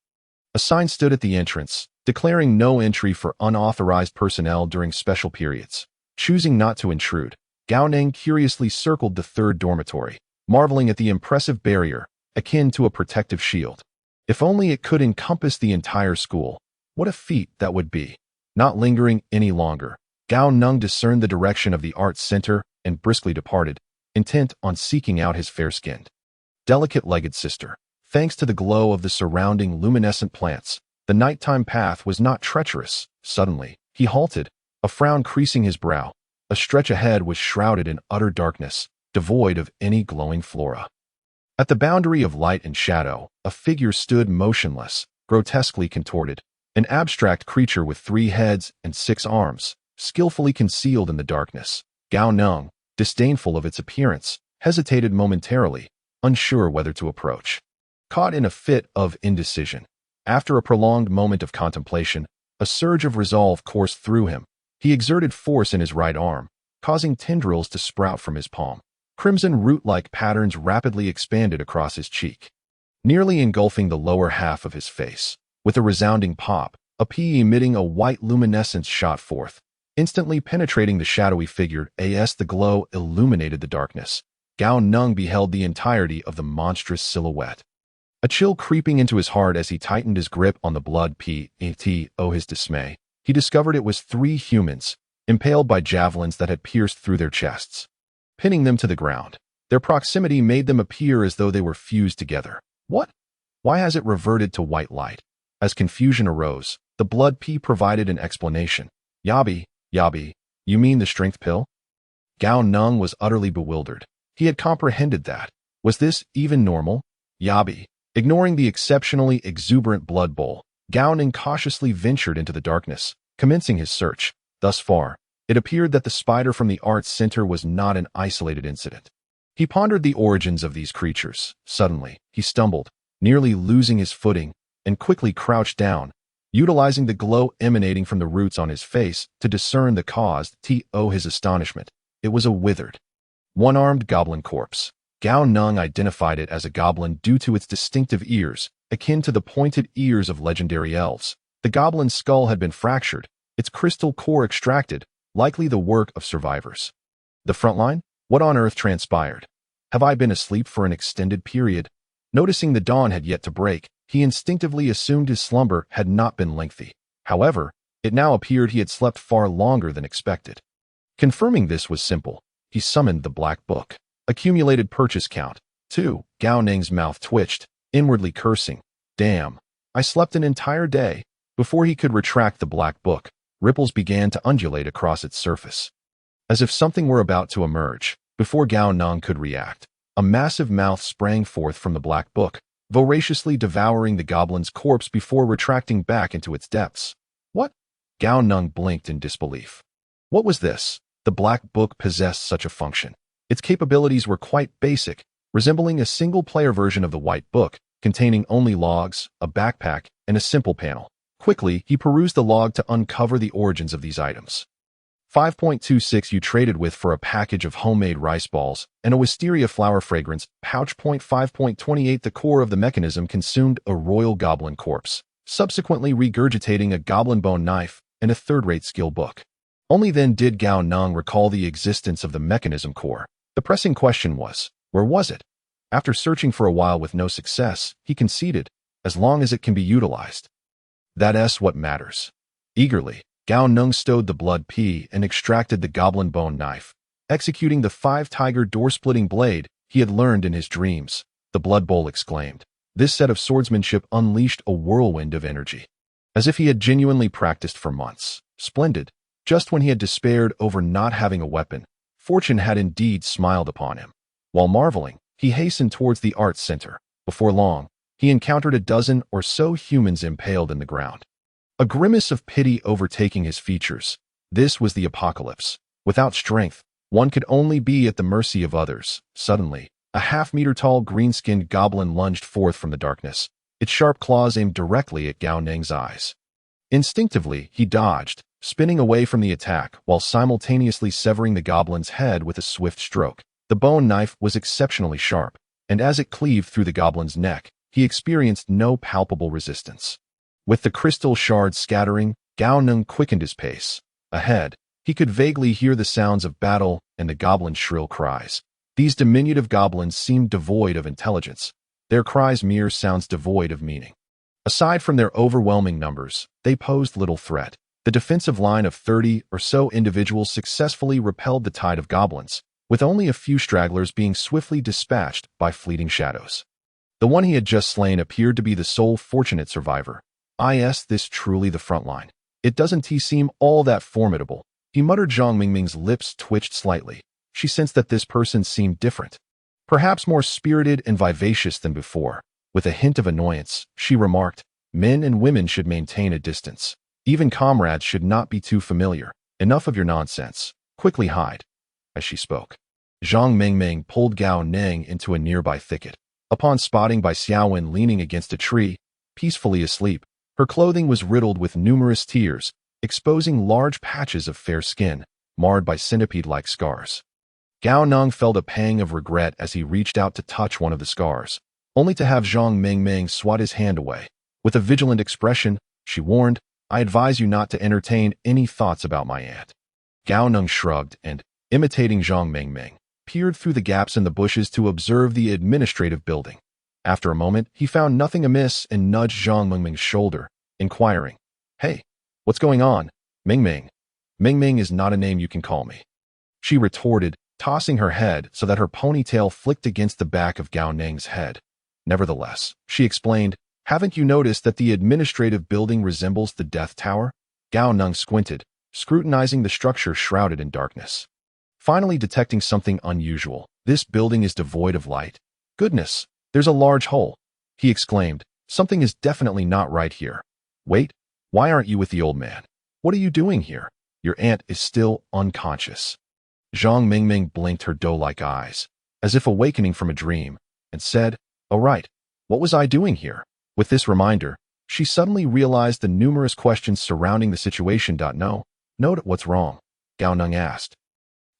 A sign stood at the entrance, declaring no entry for unauthorized personnel during special periods. Choosing not to intrude, Gao Neng curiously circled the 3rd dormitory, marveling at the impressive barrier, akin to a protective shield. If only it could encompass the entire school, what a feat that would be. Not lingering any longer, Gao Neng discerned the direction of the arts center and briskly departed, intent on seeking out his fair-skinned, delicate-legged sister. Thanks to the glow of the surrounding luminescent plants, the nighttime path was not treacherous. Suddenly, he halted, a frown creasing his brow. A stretch ahead was shrouded in utter darkness, devoid of any glowing flora. At the boundary of light and shadow, a figure stood motionless, grotesquely contorted, an abstract creature with 3 heads and 6 arms, skillfully concealed in the darkness. Gao Neng, disdainful of its appearance, hesitated momentarily, unsure whether to approach. Caught in a fit of indecision, after a prolonged moment of contemplation, a surge of resolve coursed through him. He exerted force in his right arm, causing tendrils to sprout from his palm. Crimson root-like patterns rapidly expanded across his cheek, nearly engulfing the lower half of his face. With a resounding pop, a pea emitting a white luminescence shot forth, instantly penetrating the shadowy figure as the glow illuminated the darkness. Gao Neng beheld the entirety of the monstrous silhouette. A chill creeping into his heart as he tightened his grip on the blood pea. His dismay, he discovered it was 3 humans, impaled by javelins that had pierced through their chests, pinning them to the ground. Their proximity made them appear as though they were fused together. What? Why has it reverted to white light? As confusion arose, the blood pea provided an explanation. Yabi, you mean the strength pill? Gao Neng was utterly bewildered. He had comprehended that. Was this even normal? Yabi. Ignoring the exceptionally exuberant blood bowl, Gao Neng cautiously ventured into the darkness, commencing his search. Thus far, it appeared that the spider from the arts center was not an isolated incident. He pondered the origins of these creatures. Suddenly, he stumbled, nearly losing his footing, and quickly crouched down, utilizing the glow emanating from the roots on his face to discern the cause. His astonishment, it was a withered, one-armed goblin corpse. Gao Neng identified it as a goblin due to its distinctive ears, akin to the pointed ears of legendary elves. The goblin's skull had been fractured, its crystal core extracted, likely the work of survivors. The frontline? What on earth transpired? Have I been asleep for an extended period? Noticing the dawn had yet to break, he instinctively assumed his slumber had not been lengthy. However, it now appeared he had slept far longer than expected. Confirming this was simple. He summoned the black book. Accumulated purchase count, 2. Gao Neng's mouth twitched, inwardly cursing. Damn, I slept an entire day. Before he could retract the black book, ripples began to undulate across its surface, as if something were about to emerge. Before Gao Neng could react, a massive mouth sprang forth from the black book, voraciously devouring the goblin's corpse before retracting back into its depths. What? Gao Neng blinked in disbelief. What was this? The black book possessed such a function. Its capabilities were quite basic, resembling a single-player version of the white book, containing only logs, a backpack, and a simple panel. Quickly, he perused the log to uncover the origins of these items. 5.26 you traded with for a package of homemade rice balls and a wisteria flower fragrance pouch. 5.28 the core of the mechanism consumed a royal goblin corpse, subsequently regurgitating a goblin bone knife and a third-rate skill book. Only then did Gao Neng recall the existence of the mechanism core. The pressing question was, where was it? After searching for a while with no success, he conceded, as long as it can be utilized. That's what matters. Eagerly, Gao Neng stowed the blood pea and extracted the goblin bone knife, executing the 5-tiger door-splitting blade he had learned in his dreams. The Blood Bowl exclaimed. This set of swordsmanship unleashed a whirlwind of energy, as if he had genuinely practiced for months. Splendid. Just when he had despaired over not having a weapon, fortune had indeed smiled upon him. While marveling, he hastened towards the arts center. Before long, he encountered a dozen or so humans impaled in the ground, a grimace of pity overtaking his features. This was the apocalypse. Without strength, one could only be at the mercy of others. Suddenly, a half-meter-tall green-skinned goblin lunged forth from the darkness, its sharp claws aimed directly at Gao Neng's eyes. Instinctively, he dodged, spinning away from the attack while simultaneously severing the goblin's head with a swift stroke. The bone knife was exceptionally sharp, and as it cleaved through the goblin's neck, he experienced no palpable resistance. With the crystal shards scattering, Gao Neng quickened his pace. Ahead, he could vaguely hear the sounds of battle and the goblin's shrill cries. These diminutive goblins seemed devoid of intelligence, their cries mere sounds devoid of meaning. Aside from their overwhelming numbers, they posed little threat. The defensive line of 30 or so individuals successfully repelled the tide of goblins, with only a few stragglers being swiftly dispatched by fleeting shadows. The one he had just slain appeared to be the sole fortunate survivor. This truly the front line. It doesn't seem all that formidable, he muttered. Zhang Mingming's lips twitched slightly. She sensed that this person seemed different. Perhaps more spirited and vivacious than before. With a hint of annoyance, she remarked, "Men and women should maintain a distance. Even comrades should not be too familiar. Enough of your nonsense. Quickly hide." As she spoke, Zhang Mingming pulled Gao Neng into a nearby thicket. Upon spotting Bai Xiaowen leaning against a tree, peacefully asleep, her clothing was riddled with numerous tears, exposing large patches of fair skin, marred by centipede-like scars. Gao Neng felt a pang of regret as he reached out to touch one of the scars, only to have Zhang Mingming swat his hand away. With a vigilant expression, she warned, "I advise you not to entertain any thoughts about my aunt." Gao Neng shrugged and, imitating Zhang Mingming, peered through the gaps in the bushes to observe the administrative building. After a moment, he found nothing amiss and nudged Zhang Mingming's shoulder, inquiring, "Hey, what's going on, Mingming?" "Mingming is not a name you can call me," she retorted, tossing her head so that her ponytail flicked against the back of Gao Neng's head. "Nevertheless," she explained, "haven't you noticed that the administrative building resembles the Death Tower?" Gao Neng squinted, scrutinizing the structure shrouded in darkness. Finally detecting something unusual. "This building is devoid of light. Goodness, there's a large hole," he exclaimed. "Something is definitely not right here. Wait, why aren't you with the old man? What are you doing here? Your aunt is still unconscious." Zhang Mingming blinked her doe-like eyes, as if awakening from a dream, and said, "Oh right, what was I doing here?" With this reminder, she suddenly realized the numerous questions surrounding the situation. "No, what's wrong?" Gao Neng asked.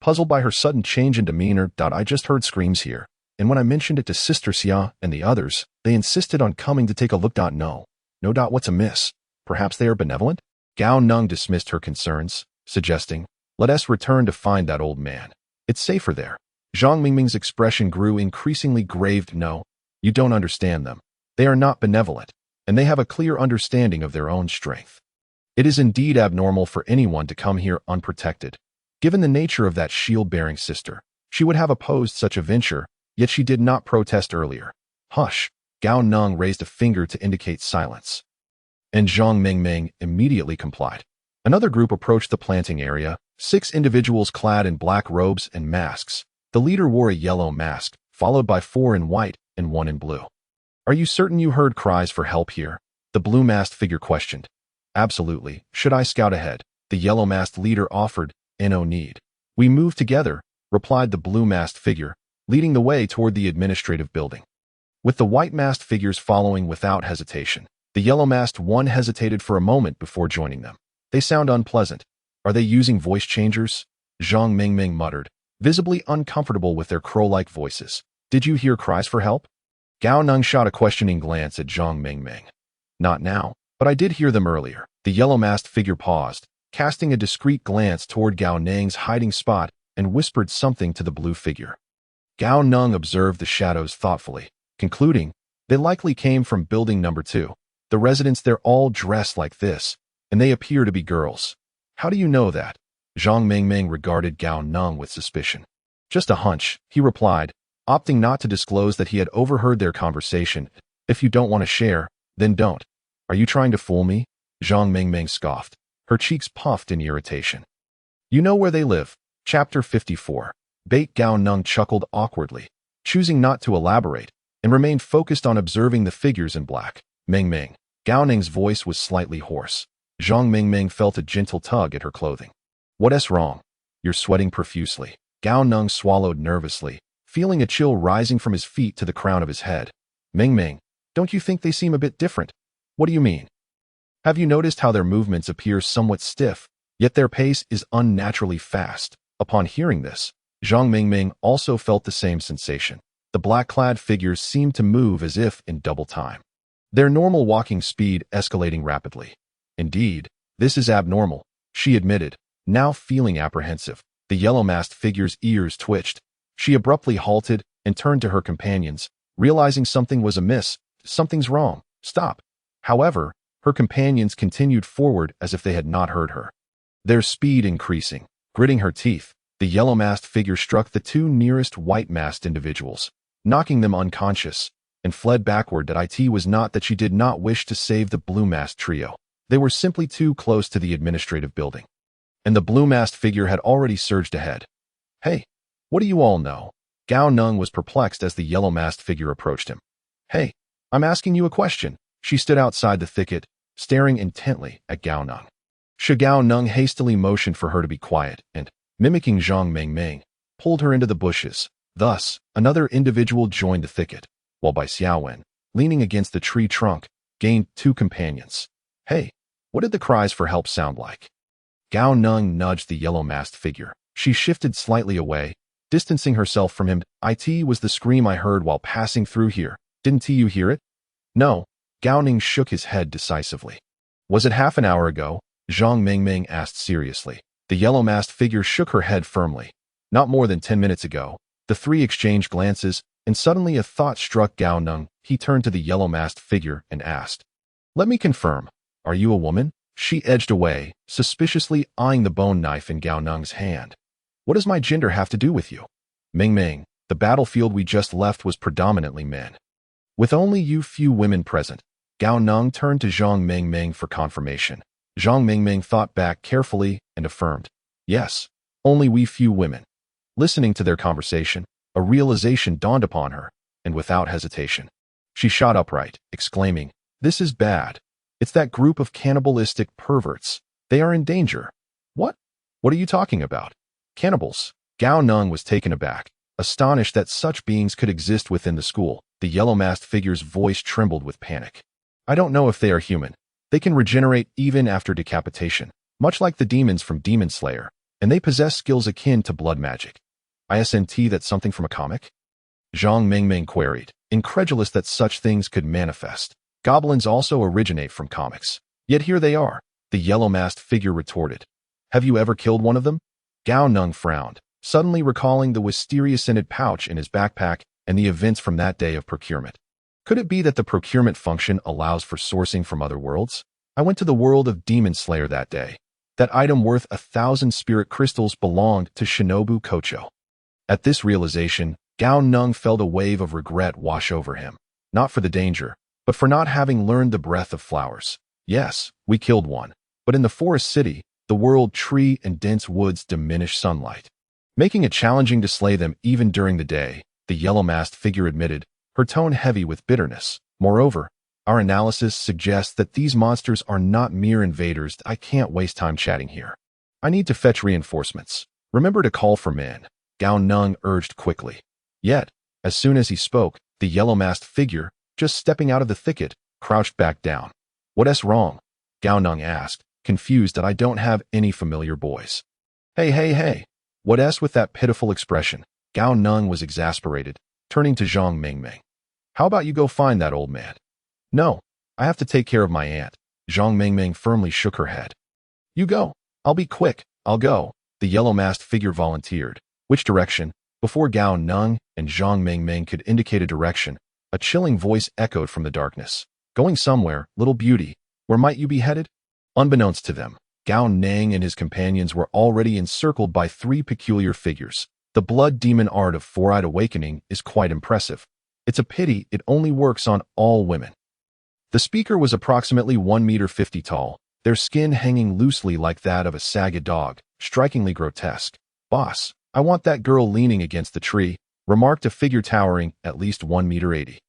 Puzzled by her sudden change in demeanor. "I just heard screams here, and when I mentioned it to Sister Xia and the others, they insisted on coming to take a look. No, what's amiss? Perhaps they are benevolent?" Gao Neng dismissed her concerns, suggesting, "Let us return to find that old man. It's safer there." Zhang Mingming's expression grew increasingly grave. "No, you don't understand them. They are not benevolent, and they have a clear understanding of their own strength. It is indeed abnormal for anyone to come here unprotected. Given the nature of that shield-bearing sister, she would have opposed such a venture, yet she did not protest earlier." "Hush!" Gao Neng raised a finger to indicate silence, and Zhang Mingming immediately complied. Another group approached the planting area, 6 individuals clad in black robes and masks. The leader wore a yellow mask, followed by 4 in white and 1 in blue. "Are you certain you heard cries for help here?" the blue-masked figure questioned. "Absolutely. Should I scout ahead?" the yellow-masked leader offered. "No need. We move together," replied the blue-masked figure, leading the way toward the administrative building. With the white-masked figures following without hesitation, the yellow-masked one hesitated for a moment before joining them. "They sound unpleasant. Are they using voice changers?" Zhang Mingming muttered, visibly uncomfortable with their crow-like voices. "Did you hear cries for help?" Gao Neng shot a questioning glance at Zhang Mingming. "Not now, but I did hear them earlier." The yellow-masked figure paused, casting a discreet glance toward Gao Neng's hiding spot, and whispered something to the blue figure. Gao Neng observed the shadows thoughtfully, concluding, "They likely came from building number 2. The residents there all dress like this, and they appear to be girls." "How do you know that?" Zhang Mingming regarded Gao Neng with suspicion. "Just a hunch," he replied, opting not to disclose that he had overheard their conversation. "If you don't want to share, then don't." "Are you trying to fool me?" Zhang Mingming scoffed, her cheeks puffed in irritation. "You know where they live." Chapter 54. Bait. Gao Neng chuckled awkwardly, choosing not to elaborate, and remained focused on observing the figures in black. "Mingming." Gao Neng's voice was slightly hoarse. Zhang Mingming felt a gentle tug at her clothing. "What's wrong? You're sweating profusely." Gao Neng swallowed nervously, feeling a chill rising from his feet to the crown of his head. "Mingming, don't you think they seem a bit different?" "What do you mean?" "Have you noticed how their movements appear somewhat stiff, yet their pace is unnaturally fast?" Upon hearing this, Zhang Mingming also felt the same sensation. The black-clad figures seemed to move as if in double time, their normal walking speed escalating rapidly. "Indeed, this is abnormal," she admitted, now feeling apprehensive. The yellow-masked figure's ears twitched. She abruptly halted and turned to her companions, realizing something was amiss. "Something's wrong. Stop." However, her companions continued forward as if they had not heard her, their speed increasing. Gritting her teeth, the yellow-masked figure struck the 2 nearest white-masked individuals, knocking them unconscious, and fled backward. It was not that she did not wish to save the blue-masked trio. They were simply too close to the administrative building, and the blue-masked figure had already surged ahead. "Hey, what do you all know?" Gao Neng was perplexed as the yellow-masked figure approached him. Hey, I'm asking you a question. She stood outside the thicket, staring intently at Gao Neng. Gao Neng hastily motioned for her to be quiet and, mimicking Zhang Mengmeng, pulled her into the bushes. Thus, another individual joined the thicket, while Bai Xiaowen, leaning against the tree trunk, gained two companions. Hey, what did the cries for help sound like? Gao Neng nudged the yellow-masked figure. She shifted slightly away, distancing herself from him. It was the scream I heard while passing through here. Didn't you hear it? No. Gao Neng shook his head decisively. Was it half an hour ago? Zhang Mengmeng asked seriously. The yellow-masked figure shook her head firmly. Not more than 10 minutes ago. The three exchanged glances, and suddenly a thought struck Gao Neng. He turned to the yellow-masked figure and asked, "Let me confirm. Are you a woman?" She edged away, suspiciously eyeing the bone knife in Gao Neng's hand. "What does my gender have to do with you?" Mengmeng, the battlefield we just left was predominantly men. With only few women present, Gao Neng turned to Zhang Mengmeng for confirmation. Zhang Mengmeng thought back carefully and affirmed, "Yes, only few women." Listening to their conversation, a realization dawned upon her, and without hesitation, she shot upright, exclaiming, "This is bad. It's that group of cannibalistic perverts. They are in danger." What? What are you talking about? Cannibals? Gao Neng was taken aback, astonished that such beings could exist within the school. The yellow-masked figure's voice trembled with panic. "I don't know if they are human. They can regenerate even after decapitation, much like the demons from Demon Slayer, and they possess skills akin to blood magic." "Isn't that something from a comic?" Zhang Mengmeng queried, incredulous that such things could manifest. "Goblins also originate from comics. Yet here they are," the yellow-masked figure retorted. "Have you ever killed one of them?" Gao Neng frowned, suddenly recalling the wisteria-scented pouch in his backpack and the events from that day of procurement. Could it be that the procurement function allows for sourcing from other worlds? "I went to the world of Demon Slayer that day. That item worth 1,000 spirit crystals belonged to Shinobu Kocho." At this realization, Gao Neng felt a wave of regret wash over him, not for the danger, but for not having learned the breath of flowers. "Yes, we killed one, but in the forest city, the world tree and dense woods diminish sunlight, making it challenging to slay them even during the day," the yellow-masked figure admitted, her tone heavy with bitterness. "Moreover, our analysis suggests that these monsters are not mere invaders. I can't waste time chatting here. I need to fetch reinforcements. Remember to call for men," Gao Neng urged quickly. Yet, as soon as he spoke, the yellow-masked figure, just stepping out of the thicket, crouched back down. "What's wrong?" Gao Neng asked, confused that "I don't have any familiar boys." Hey. What's with that pitiful expression?" Gao Neng was exasperated, turning to Zhang Mengmeng. "How about you go find that old man?" "No, I have to take care of my aunt." Zhang Mengmeng firmly shook her head. "You go. I'll be quick. I'll go," the yellow-masked figure volunteered. "Which direction?" Before Gao Neng and Zhang Mengmeng could indicate a direction, a chilling voice echoed from the darkness. "Going somewhere, little beauty. Where might you be headed?" Unbeknownst to them, Gao Neng and his companions were already encircled by three peculiar figures. The blood demon art of Four-Eyed Awakening is quite impressive. It's a pity it only works on all women. The speaker was approximately 1.50 meters tall, their skin hanging loosely like that of a sagged dog, strikingly grotesque. "Boss, I want that girl leaning against the tree," remarked a figure towering at least 1.80 meters.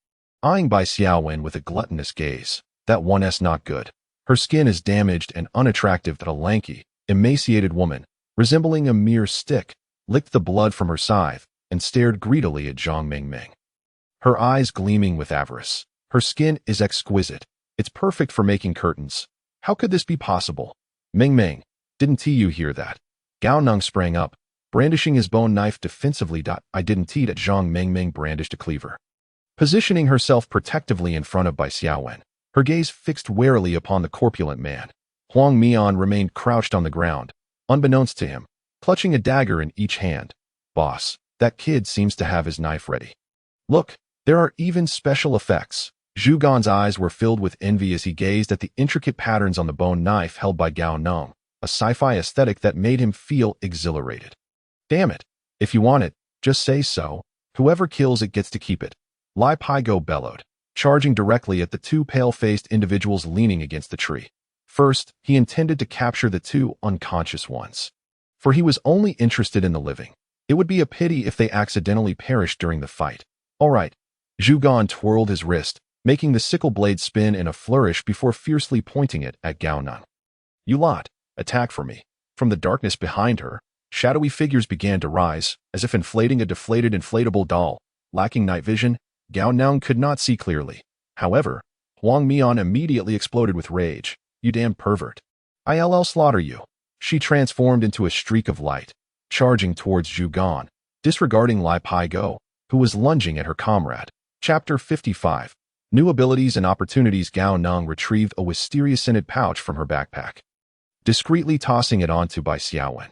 Eyeing Bai Xiaowen with a gluttonous gaze, "That one's not good. Her skin is damaged and unattractive." That a lanky, emaciated woman, resembling a mere stick, licked the blood from her scythe and stared greedily at Zhang Mengmeng, her eyes gleaming with avarice. "Her skin is exquisite. It's perfect for making curtains. How could this be possible?" "Mengmeng, didn't you hear that?" Gao Neng sprang up, brandishing his bone knife defensively. "I didn't that Zhang Mengmeng brandished a cleaver, positioning herself protectively in front of Bai Xiaowen, her gaze fixed warily upon the corpulent man. Huang Mian remained crouched on the ground, unbeknownst to him, clutching a dagger in each hand. "Boss, that kid seems to have his knife ready. Look, there are even special effects." Zhu Gan's eyes were filled with envy as he gazed at the intricate patterns on the bone knife held by Gao Neng, a sci-fi aesthetic that made him feel exhilarated. "Damn it, if you want it, just say so. Whoever kills it gets to keep it," Lai Paigo bellowed, charging directly at the two pale-faced individuals leaning against the tree. First, he intended to capture the two unconscious ones, for he was only interested in the living. It would be a pity if they accidentally perished during the fight. All right. Zhu Gan twirled his wrist, making the sickle blade spin in a flourish before fiercely pointing it at Gao Neng. You lot, attack for me. From the darkness behind her, shadowy figures began to rise, as if inflating a deflated inflatable doll. Lacking night vision, Gao Neng could not see clearly. However, Huang Mian immediately exploded with rage. You damn pervert. I'll slaughter you. She transformed into a streak of light, charging towards Zhu Gan, disregarding Lai Pai Go, who was lunging at her comrade. Chapter 55. New abilities and opportunities. Gao Neng retrieved a wisteria-scented pouch from her backpack, discreetly tossing it onto Bai Xiaowen.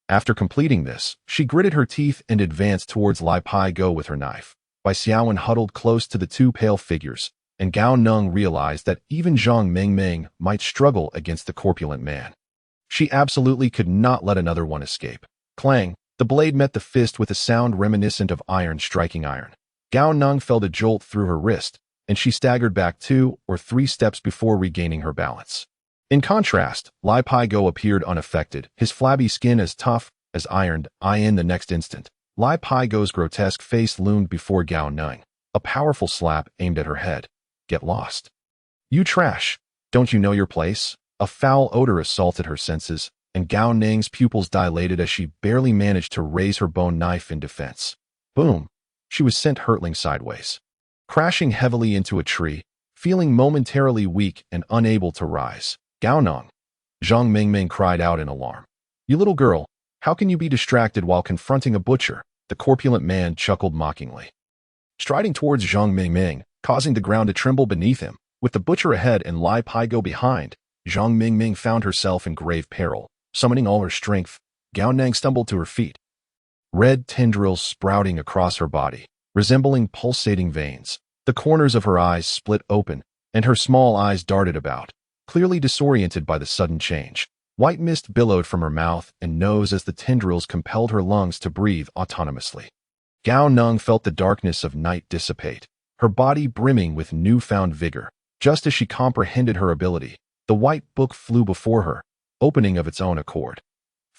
After completing this, she gritted her teeth and advanced towards Lai Pai Go with her knife. Bai Xiaowen huddled close to the two pale figures, and Gao Neng realized that even Zhang Mingming might struggle against the corpulent man. She absolutely could not let another one escape. Clang! The blade met the fist with a sound reminiscent of iron striking iron. Gao Neng felt a jolt through her wrist, and she staggered back 2 or 3 steps before regaining her balance. In contrast, Lai Pai Go appeared unaffected, his flabby skin as tough as ironed. In the next instant, Lai Pai Go's grotesque face loomed before Gao Neng. A powerful slap aimed at her head. Get lost. You trash. Don't you know your place? A foul odor assaulted her senses, and Gao Neng's pupils dilated as she barely managed to raise her bone knife in defense. Boom! She was sent hurtling sideways, crashing heavily into a tree, feeling momentarily weak and unable to rise. Gao Neng! Zhang Mingming cried out in alarm. You little girl, how can you be distracted while confronting a butcher? The corpulent man chuckled mockingly, striding towards Zhang Mingming, causing the ground to tremble beneath him. With the butcher ahead and Lai Pai Go behind, Zhang Mingming found herself in grave peril. Summoning all her strength, Gao Neng stumbled to her feet, red tendrils sprouting across her body, resembling pulsating veins. The corners of her eyes split open, and her small eyes darted about, clearly disoriented by the sudden change. White mist billowed from her mouth and nose as the tendrils compelled her lungs to breathe autonomously. Gao Neng felt the darkness of night dissipate, her body brimming with newfound vigor. Just as she comprehended her ability, the white book flew before her, opening of its own accord.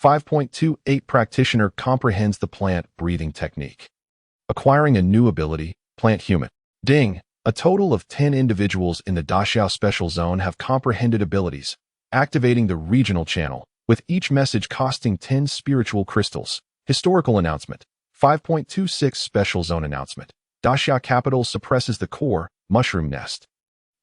5.28 Practitioner comprehends the plant breathing technique. Acquiring a new ability, Plant Human. Ding! A total of 10 individuals in the Daxiao Special Zone have comprehended abilities, activating the regional channel, with each message costing 10 spiritual crystals. Historical announcement. 5.26 Special Zone announcement. Daxia Capital suppresses the core, Mushroom Nest.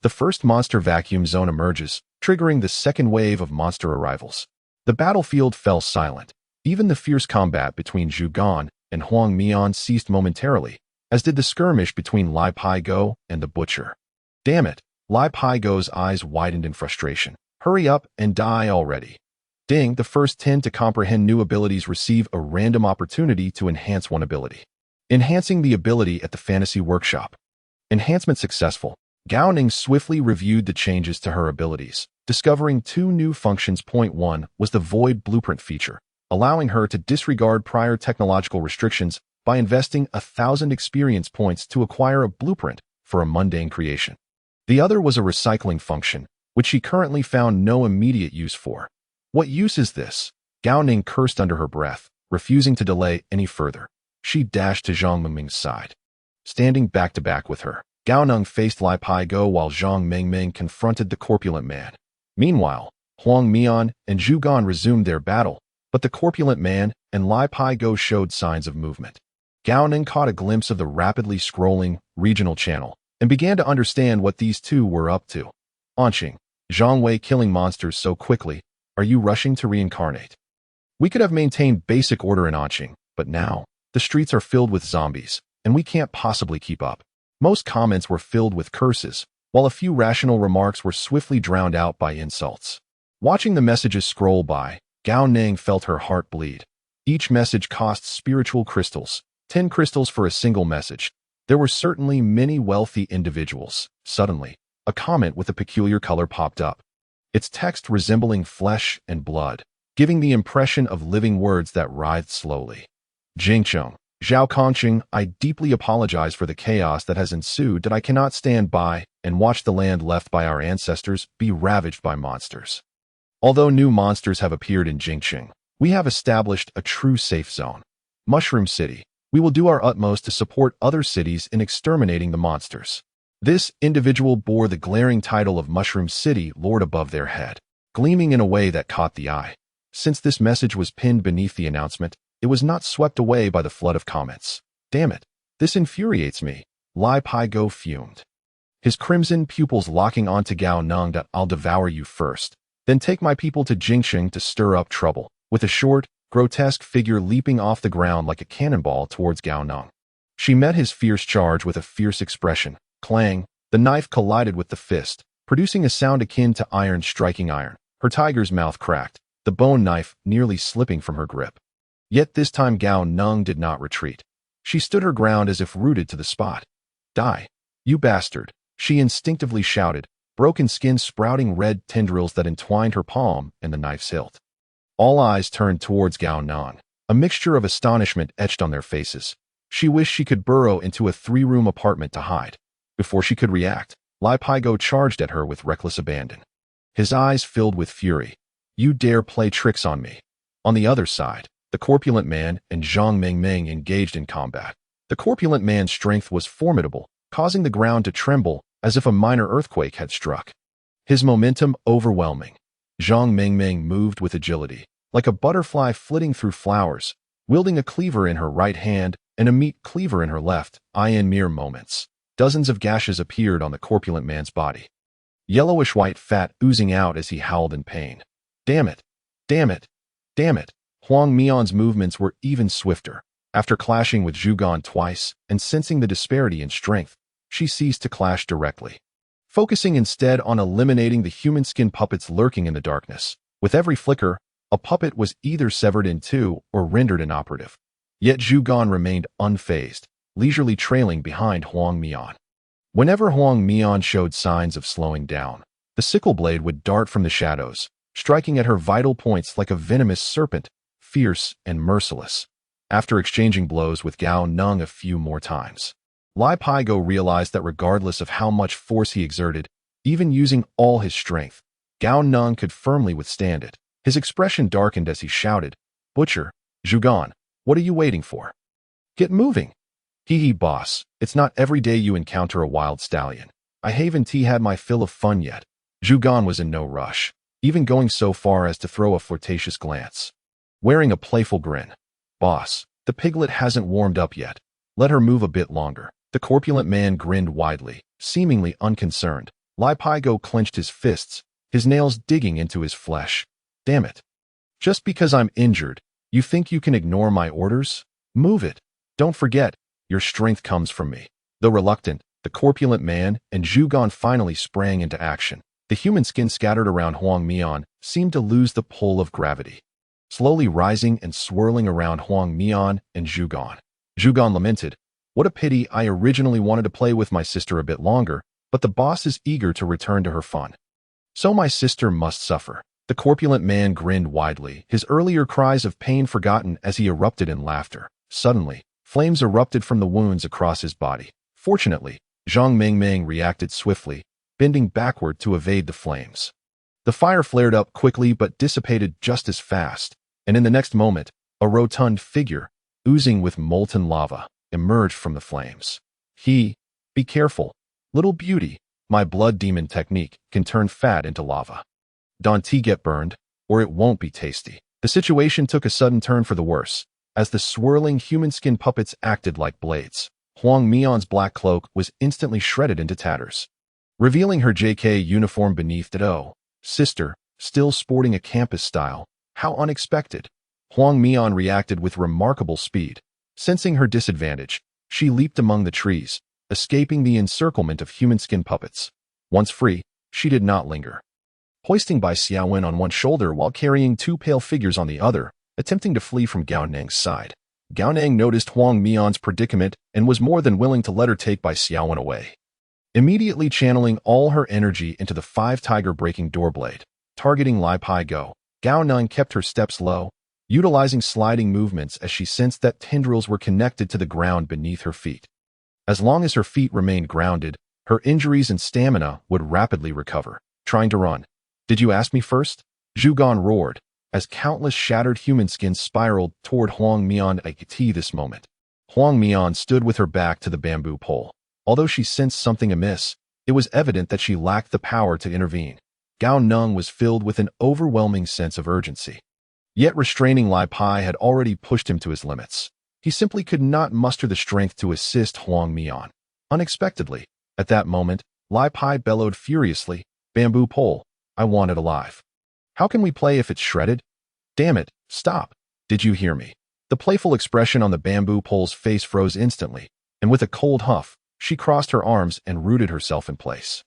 The first monster vacuum zone emerges, triggering the second wave of monster arrivals. The battlefield fell silent. Even the fierce combat between Zhu Gan and Huang Mian ceased momentarily, as did the skirmish between Lai Pai Go and the butcher. Damn it! Lai Pai Go's eyes widened in frustration. Hurry up and die already. Ding! The first 10 to comprehend new abilities receive a random opportunity to enhance one ability. Enhancing the ability at the Fantasy Workshop. Enhancement successful. Gao Neng swiftly reviewed the changes to her abilities, discovering 2 new functions. Point 1 was the Void Blueprint feature, allowing her to disregard prior technological restrictions by investing 1,000 experience points to acquire a blueprint for a mundane creation. The other was a recycling function, which she currently found no immediate use for. What use is this? Gao Neng cursed under her breath, refusing to delay any further. She dashed to Zhang Mingming's side. Standing back to back with her, Gao Neng faced Lai Pai Go while Zhang Mingming confronted the corpulent man. Meanwhile, Huang Mian and Zhu Gan resumed their battle, but the corpulent man and Lai Pai Go showed signs of movement. Gao Neng caught a glimpse of the rapidly scrolling regional channel and began to understand what these two were up to. Anqing, Zhang Wei killing monsters so quickly, are you rushing to reincarnate? We could have maintained basic order in Anqing, but now, the streets are filled with zombies, and we can't possibly keep up. Most comments were filled with curses, while a few rational remarks were swiftly drowned out by insults. Watching the messages scroll by, Gao Neng felt her heart bleed. Each message cost spiritual crystals, 10 crystals for a single message. There were certainly many wealthy individuals. Suddenly, a comment with a peculiar color popped up, its text resembling flesh and blood, giving the impression of living words that writhed slowly. Jingcheng, Zhao Kongqing, I deeply apologize for the chaos that has ensued that I cannot stand by and watch the land left by our ancestors be ravaged by monsters. Although new monsters have appeared in Jingcheng, we have established a true safe zone. Mushroom City. We will do our utmost to support other cities in exterminating the monsters. This individual bore the glaring title of Mushroom City Lord above their head, gleaming in a way that caught the eye. Since this message was pinned beneath the announcement, it was not swept away by the flood of comments. Damn it. This infuriates me. Lai Pai Go fumed, his crimson pupils locking onto Gao Neng. I'll devour you first, then take my people to Jinling to stir up trouble, with a short, grotesque figure leaping off the ground like a cannonball towards Gao Neng. She met his fierce charge with a fierce expression. Clang, the knife collided with the fist, producing a sound akin to iron striking iron. Her tiger's mouth cracked, the bone knife nearly slipping from her grip. Yet this time Gao Neng did not retreat. She stood her ground as if rooted to the spot. Die, you bastard, she instinctively shouted, broken skin sprouting red tendrils that entwined her palm and the knife's hilt. All eyes turned towards Gao Neng. A mixture of astonishment etched on their faces. She wished she could burrow into a 3-room apartment to hide. Before she could react, Lai Pai Go charged at her with reckless abandon. His eyes filled with fury. You dare play tricks on me. On the other side, the corpulent man and Zhang Mengmeng engaged in combat. The corpulent man's strength was formidable, causing the ground to tremble as if a minor earthquake had struck. His momentum overwhelming. Zhang Mengmeng moved with agility, like a butterfly flitting through flowers, wielding a cleaver in her right hand and a meat cleaver in her left. In mere moments, dozens of gashes appeared on the corpulent man's body. Yellowish-white fat oozing out as he howled in pain. Damn it! Damn it! Damn it! Huang Mian's movements were even swifter. After clashing with Zhu Gan twice and sensing the disparity in strength, she ceased to clash directly, focusing instead on eliminating the human skin puppets lurking in the darkness. With every flicker, a puppet was either severed in two or rendered inoperative. Yet Zhu Gan remained unfazed, leisurely trailing behind Huang Mian. Whenever Huang Mian showed signs of slowing down, the sickle blade would dart from the shadows, striking at her vital points like a venomous serpent, fierce and merciless. After exchanging blows with Gao Neng a few more times, Lai Pai Go realized that regardless of how much force he exerted, even using all his strength, Gao Neng could firmly withstand it. His expression darkened as he shouted, Butcher, Zhu Gan, what are you waiting for? Get moving! Hee boss, it's not every day you encounter a wild stallion. I haven't had my fill of fun yet. Zhu Gan was in no rush, even going so far as to throw a flirtatious glance, wearing a playful grin. Boss, the piglet hasn't warmed up yet. Let her move a bit longer. The corpulent man grinned widely, seemingly unconcerned. Lai Pai Go clenched his fists, his nails digging into his flesh. Damn it. Just because I'm injured, you think you can ignore my orders? Move it. Don't forget, your strength comes from me. Though reluctant, the corpulent man and Zhu Gan finally sprang into action. The human skin scattered around Huang Mian seemed to lose the pull of gravity, slowly rising and swirling around Huang Mian and Zhu Gan. Zhu Gan lamented, What a pity, I originally wanted to play with my sister a bit longer, but the boss is eager to return to her fun. So my sister must suffer. The corpulent man grinned widely, his earlier cries of pain forgotten as he erupted in laughter. Suddenly, flames erupted from the wounds across his body. Fortunately, Zhang Mengmeng reacted swiftly, bending backward to evade the flames. The fire flared up quickly but dissipated just as fast, and in the next moment, a rotund figure, oozing with molten lava, emerged from the flames. Be careful, little beauty, my blood demon technique can turn fat into lava. Don't get burned, or it won't be tasty. The situation took a sudden turn for the worse, as the swirling human skin puppets acted like blades. Huang Mian's black cloak was instantly shredded into tatters, revealing her JK uniform beneath it. Oh, sister, still sporting a campus style. How unexpected. Huang Mian reacted with remarkable speed. Sensing her disadvantage, she leaped among the trees, escaping the encirclement of human skin puppets. Once free, she did not linger. Hoisting by Xiaowen on one shoulder while carrying two pale figures on the other, attempting to flee from Gao Neng's side. Gao Neng noticed Huang Mian's predicament and was more than willing to let her take by Xiaowen away. Immediately channeling all her energy into the 5-tiger breaking door blade, targeting Lai Pai Go, Gao Neng kept her steps low, utilizing sliding movements as she sensed that tendrils were connected to the ground beneath her feet. As long as her feet remained grounded, her injuries and stamina would rapidly recover. Trying to run. Did you ask me first? Zhu Gan roared, as countless shattered human skins spiraled toward Huang Mian at this moment. Huang Mian stood with her back to the bamboo pole. Although she sensed something amiss, it was evident that she lacked the power to intervene. Gao Neng was filled with an overwhelming sense of urgency. Yet restraining Lai Pai had already pushed him to his limits. He simply could not muster the strength to assist Huang Mian. Unexpectedly, at that moment, Lai Pai bellowed furiously, "Bamboo pole, I want it alive. How can we play if it's shredded? Damn it, stop. Did you hear me?" The playful expression on the bamboo pole's face froze instantly, and with a cold huff, she crossed her arms and rooted herself in place,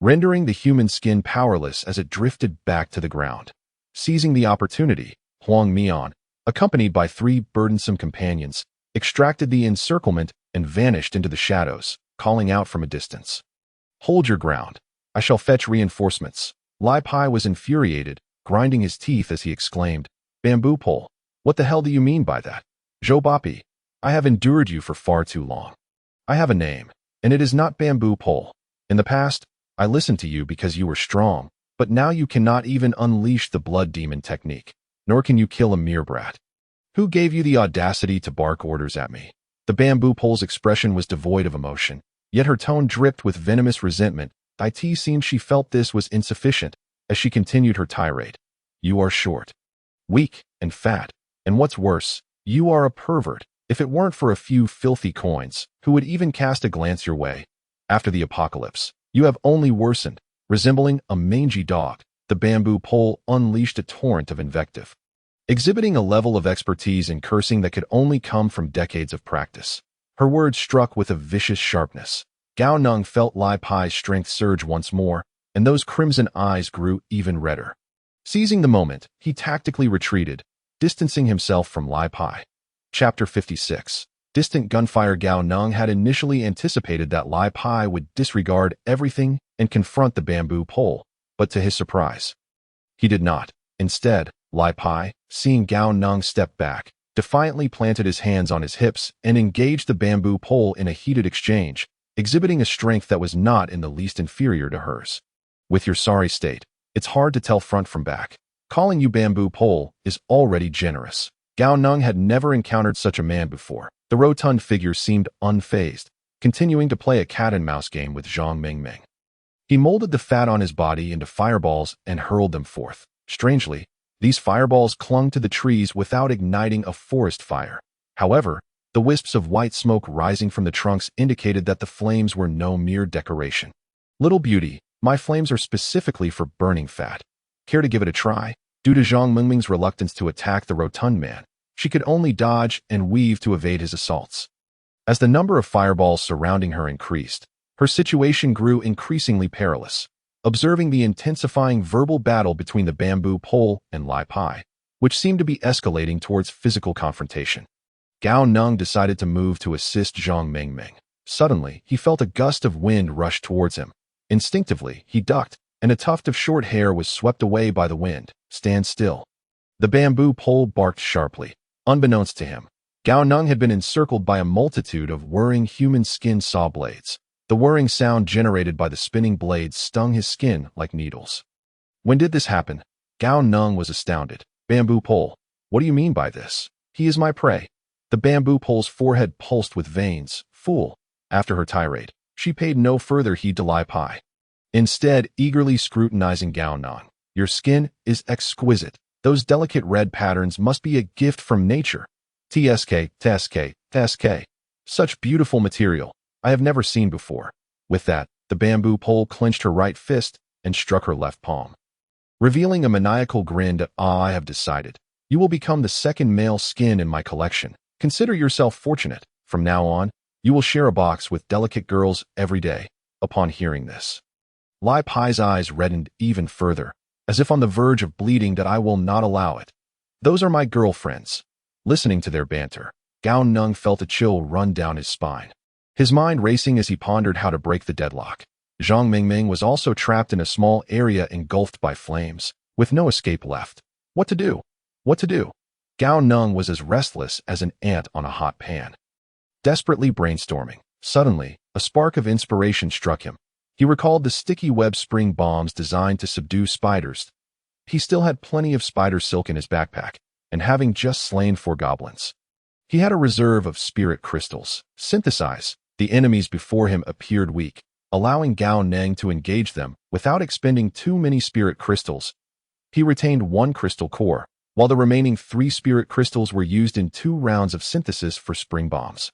rendering the human skin powerless as it drifted back to the ground. Seizing the opportunity, Huang Mian, accompanied by 3 burdensome companions, extracted the encirclement and vanished into the shadows, calling out from a distance, "Hold your ground. I shall fetch reinforcements." Lai Pai was infuriated, grinding his teeth as he exclaimed, "Bamboo pole, what the hell do you mean by that? Zhou Bapi, I have endured you for far too long. I have a name, and it is not bamboo pole. In the past, I listened to you because you were strong, but now you cannot even unleash the blood demon technique, nor can you kill a mere brat. Who gave you the audacity to bark orders at me?" The bamboo pole's expression was devoid of emotion, yet her tone dripped with venomous resentment. It seemed she felt this was insufficient, as she continued her tirade. "You are short, weak, and fat, and what's worse, you are a pervert. If it weren't for a few filthy coins, who would even cast a glance your way? After the apocalypse, you have only worsened, resembling a mangy dog." The bamboo pole unleashed a torrent of invective, exhibiting a level of expertise in cursing that could only come from decades of practice. Her words struck with a vicious sharpness. Gao Neng felt Lai Pai's strength surge once more, and those crimson eyes grew even redder. Seizing the moment, he tactically retreated, distancing himself from Lai Pai. Chapter 56. Distant gunfire. Gao Neng had initially anticipated that Lai Pai would disregard everything and confront the bamboo pole, but to his surprise, he did not. Instead, Lai Pai, seeing Gao Neng step back, defiantly planted his hands on his hips and engaged the bamboo pole in a heated exchange, exhibiting a strength that was not in the least inferior to hers. "With your sorry state, it's hard to tell front from back. Calling you bamboo pole is already generous." Gao Neng had never encountered such a man before. The rotund figure seemed unfazed, continuing to play a cat-and-mouse game with Zhang Mingming. He molded the fat on his body into fireballs and hurled them forth. Strangely, these fireballs clung to the trees without igniting a forest fire. However, the wisps of white smoke rising from the trunks indicated that the flames were no mere decoration. "Little beauty, my flames are specifically for burning fat. Care to give it a try?" Due to Zhang Mingming's reluctance to attack the rotund man, she could only dodge and weave to evade his assaults. As the number of fireballs surrounding her increased, her situation grew increasingly perilous. Observing the intensifying verbal battle between the bamboo pole and Lai Pai, which seemed to be escalating towards physical confrontation, Gao Neng decided to move to assist Zhang Mingming. Suddenly, he felt a gust of wind rush towards him. Instinctively, he ducked, and a tuft of short hair was swept away by the wind. "Stand still." The bamboo pole barked sharply. Unbeknownst to him, Gao Neng had been encircled by a multitude of whirring human skin saw blades. The whirring sound generated by the spinning blades stung his skin like needles. When did this happen? Gao Neng was astounded. "Bamboo pole, what do you mean by this? He is my prey." The bamboo pole's forehead pulsed with veins. "Fool." After her tirade, she paid no further heed to Lai Pai, instead eagerly scrutinizing Gao Neng. "Your skin is exquisite. Those delicate red patterns must be a gift from nature. TSK, TSK, TSK. Such beautiful material. I have never seen before." With that, the bamboo pole clenched her right fist and struck her left palm, revealing a maniacal grin. "I have decided. You will become the second male skin in my collection. Consider yourself fortunate. From now on, you will share a box with delicate girls every day." Upon hearing this, Lai Pai's eyes reddened even further, as if on the verge of bleeding. "I will not allow it. Those are my girlfriends." Listening to their banter, Gao Neng felt a chill run down his spine, his mind racing as he pondered how to break the deadlock. Zhang Mingming was also trapped in a small area engulfed by flames, with no escape left. What to do? What to do? Gao Neng was as restless as an ant on a hot pan, desperately brainstorming. Suddenly, a spark of inspiration struck him. He recalled the sticky web spring bombs designed to subdue spiders. He still had plenty of spider silk in his backpack, and having just slain 4 goblins, he had a reserve of spirit crystals. Synthesize. The enemies before him appeared weak, allowing Gao Neng to engage them without expending too many spirit crystals. He retained 1 crystal core, while the remaining 3 spirit crystals were used in 2 rounds of synthesis for spring bombs.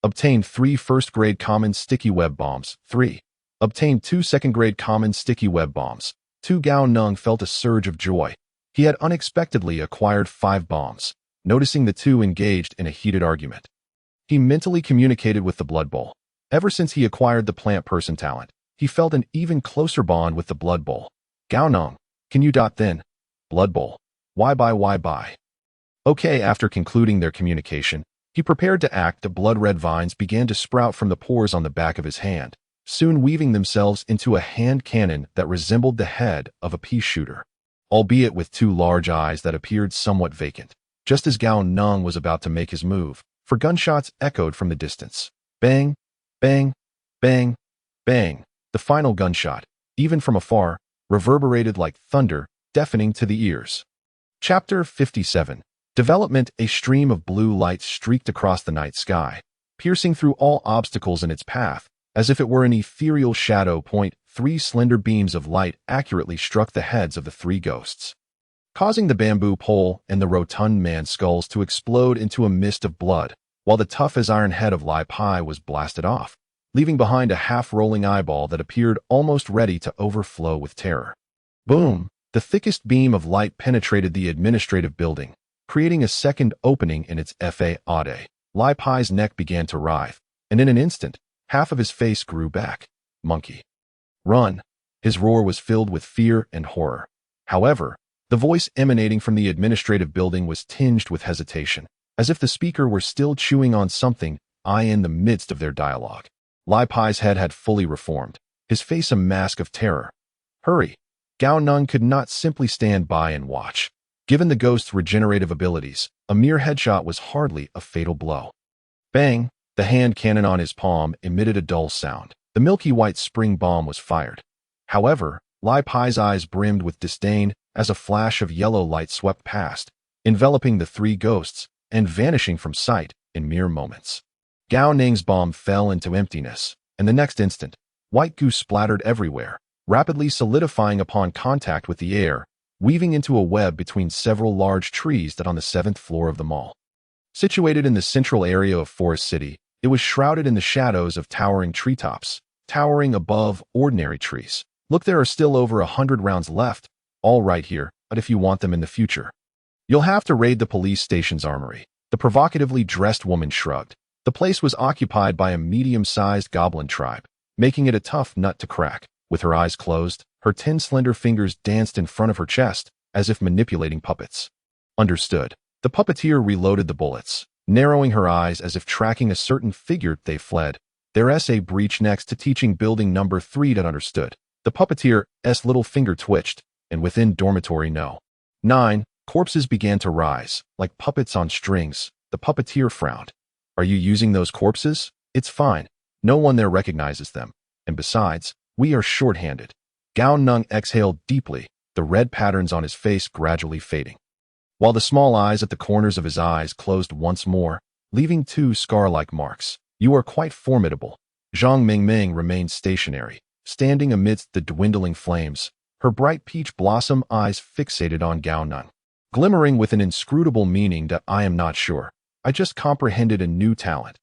Obtained 3 first-grade common sticky web bombs. 3. Obtained 2 second-grade common sticky web bombs. 2. Gao Neng felt a surge of joy. He had unexpectedly acquired 5 bombs, noticing the 2 engaged in a heated argument. He mentally communicated with the Blood Bowl. Ever since he acquired the plant person talent, he felt an even closer bond with the Blood Bowl. Gao Neng, can you then? Blood Bowl. Why bye? Okay, after concluding their communication, he prepared to act. The blood-red vines began to sprout from the pores on the back of his hand, soon weaving themselves into a hand cannon that resembled the head of a pea shooter, albeit with 2 large eyes that appeared somewhat vacant. Just as Gao Neng was about to make his move, for gunshots echoed from the distance. Bang, bang, bang, bang. The final gunshot, even from afar, reverberated like thunder, deafening to the ears. Chapter 57. Development. A stream of blue light streaked across the night sky, piercing through all obstacles in its path, as if it were an ethereal shadow point. 3 slender beams of light accurately struck the heads of the 3 ghosts, causing the bamboo pole and the rotund man's skulls to explode into a mist of blood, while the tough-as-iron head of Lai Pai was blasted off, leaving behind a half-rolling eyeball that appeared almost ready to overflow with terror. Boom! The thickest beam of light penetrated the administrative building, creating a second opening in its facade. Lai Pai's neck began to writhe, and in an instant, half of his face grew back. Monkey. Run! His roar was filled with fear and horror. However, the voice emanating from the administrative building was tinged with hesitation, as if the speaker were still chewing on something in the midst of their dialogue. Lai Pai's head had fully reformed, his face a mask of terror. Hurry! Gao Neng could not simply stand by and watch. Given the ghost's regenerative abilities, a mere headshot was hardly a fatal blow. Bang! The hand cannon on his palm emitted a dull sound. The milky white spring bomb was fired. However, Lai Pai's eyes brimmed with disdain as a flash of yellow light swept past, enveloping the 3 ghosts and vanishing from sight in mere moments. Gao Neng's bomb fell into emptiness, and the next instant, white goo splattered everywhere, rapidly solidifying upon contact with the air, weaving into a web between several large trees that on the 7th floor of the mall. Situated in the central area of Forest City, it was shrouded in the shadows of towering treetops, towering above ordinary trees. Look, there are still over 100 rounds left, all right here, but if you want them in the future, you'll have to raid the police station's armory. The provocatively dressed woman shrugged. The place was occupied by a medium-sized goblin tribe, making it a tough nut to crack. With her eyes closed, her 10 slender fingers danced in front of her chest, as if manipulating puppets. Understood. The puppeteer reloaded the bullets, narrowing her eyes as if tracking a certain figure. They fled. Their essay breach next to teaching building number 3. That understood. The puppeteer's little finger twitched, and within dormitory no. 9, corpses began to rise, like puppets on strings. The puppeteer frowned. Are you using those corpses? It's fine. No one there recognizes them. And besides, we are short-handed. Gao Neng exhaled deeply, the red patterns on his face gradually fading, while the small eyes at the corners of his eyes closed once more, leaving 2 scar-like marks. You are quite formidable. Zhang Mingming remained stationary, standing amidst the dwindling flames, her bright peach blossom eyes fixated on Gao Neng, glimmering with an inscrutable meaning that I am not sure. I just comprehended a new talent.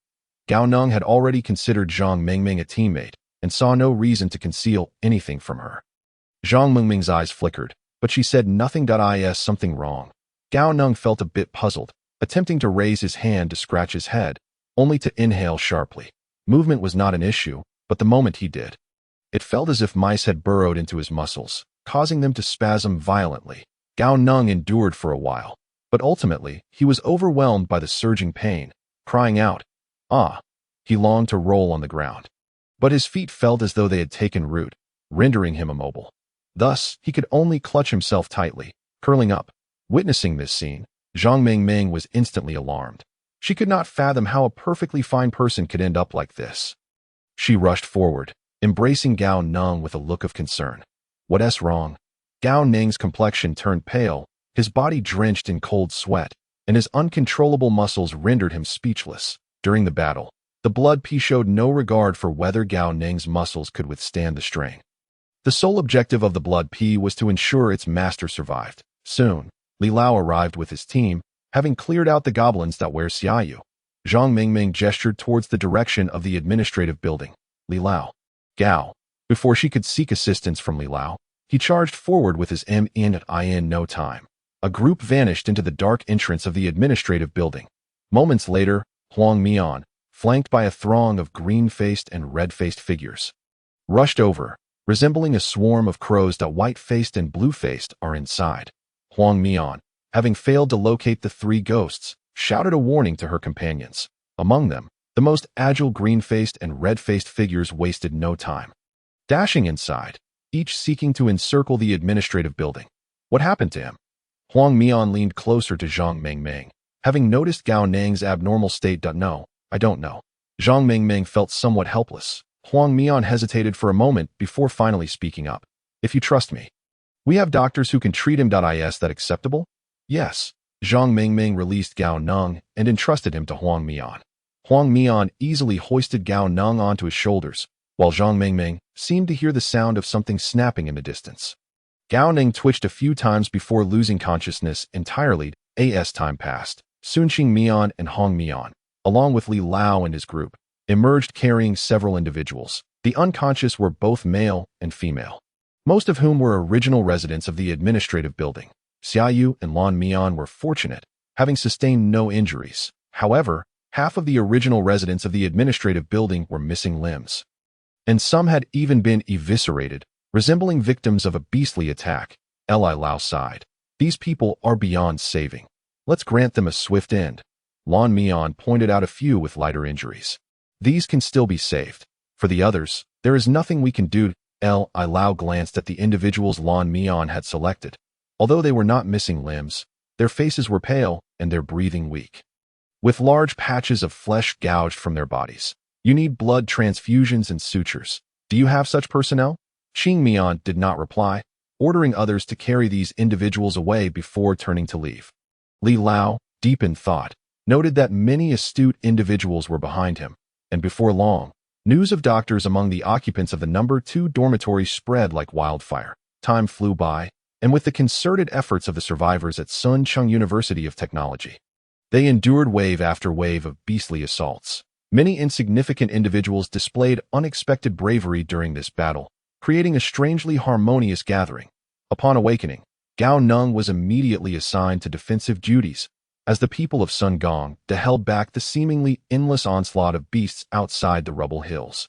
Gao Neng had already considered Zhang Mingming a teammate, and saw no reason to conceal anything from her. Zhang Mingming's eyes flickered, but she said nothing. Is something wrong? Gao Neng felt a bit puzzled, attempting to raise his hand to scratch his head, only to inhale sharply. Movement was not an issue, but the moment he did, it felt as if mice had burrowed into his muscles, causing them to spasm violently. Gao Neng endured for a while, but ultimately he was overwhelmed by the surging pain, crying out, "Ah!" He longed to roll on the ground, but his feet felt as though they had taken root, rendering him immobile. Thus, he could only clutch himself tightly, curling up. Witnessing this scene, Zhang Mingming was instantly alarmed. She could not fathom how a perfectly fine person could end up like this. She rushed forward, embracing Gao Neng with a look of concern. What's wrong? Gao Neng's complexion turned pale, his body drenched in cold sweat, and his uncontrollable muscles rendered him speechless. During the battle, the Blood Pea showed no regard for whether Gao Neng's muscles could withstand the strain. The sole objective of the Blood Pea was to ensure its master survived. Soon, Li Lao arrived with his team, having cleared out the goblins that wear xiaoyu. Zhang Mingming gestured towards the direction of the administrative building. Li Lao. Gao. Before she could seek assistance from Li Lao, he charged forward with his in no time. A group vanished into the dark entrance of the administrative building. Moments later, Huang Mian, flanked by a throng of green-faced and red-faced figures, rushed over, resembling a swarm of crows that white-faced and blue-faced are inside. Huang Mian, having failed to locate the three ghosts, shouted a warning to her companions. Among them, the most agile green-faced and red-faced figures wasted no time, dashing inside, each seeking to encircle the administrative building. What happened to him? Huang Mian leaned closer to Zhang Mingming, having noticed Gao Neng's abnormal state. No, I don't know. Zhang Mingming felt somewhat helpless. Huang Mian hesitated for a moment before finally speaking up. If you trust me. We have doctors who can treat him. Is that acceptable? Yes. Zhang Mingming released Gao Neng and entrusted him to Huang Mian. Huang Mian easily hoisted Gao Neng onto his shoulders, while Zhang Mingming seemed to hear the sound of something snapping in the distance. Gao Neng twitched a few times before losing consciousness entirely. As time passed, Sun Qing Mian and Hong Mian, along with Li Lao and his group, emerged carrying several individuals. The unconscious were both male and female, most of whom were original residents of the administrative building. Xiaoyu and Lan Mian were fortunate, having sustained no injuries. However, half of the original residents of the administrative building were missing limbs, and some had even been eviscerated, resembling victims of a beastly attack. Li Lao sighed. These people are beyond saving. Let's grant them a swift end. Lan Mian pointed out a few with lighter injuries. These can still be saved. For the others, there is nothing we can do. Li Lao glanced at the individuals Lan Mian had selected. Although they were not missing limbs, their faces were pale and their breathing weak, with large patches of flesh gouged from their bodies. You need blood transfusions and sutures. Do you have such personnel? Qing Mian did not reply, ordering others to carry these individuals away before turning to leave. Li Lao, deep in thought, noted that many astute individuals were behind him, and before long, news of doctors among the occupants of the number 2 dormitory spread like wildfire. Time flew by, and with the concerted efforts of the survivors at Sun Chung University of Technology, they endured wave after wave of beastly assaults. Many insignificant individuals displayed unexpected bravery during this battle, creating a strangely harmonious gathering. Upon awakening, Gao Neng was immediately assigned to defensive duties, as the people of Sun Gong held back the seemingly endless onslaught of beasts outside the rubble hills.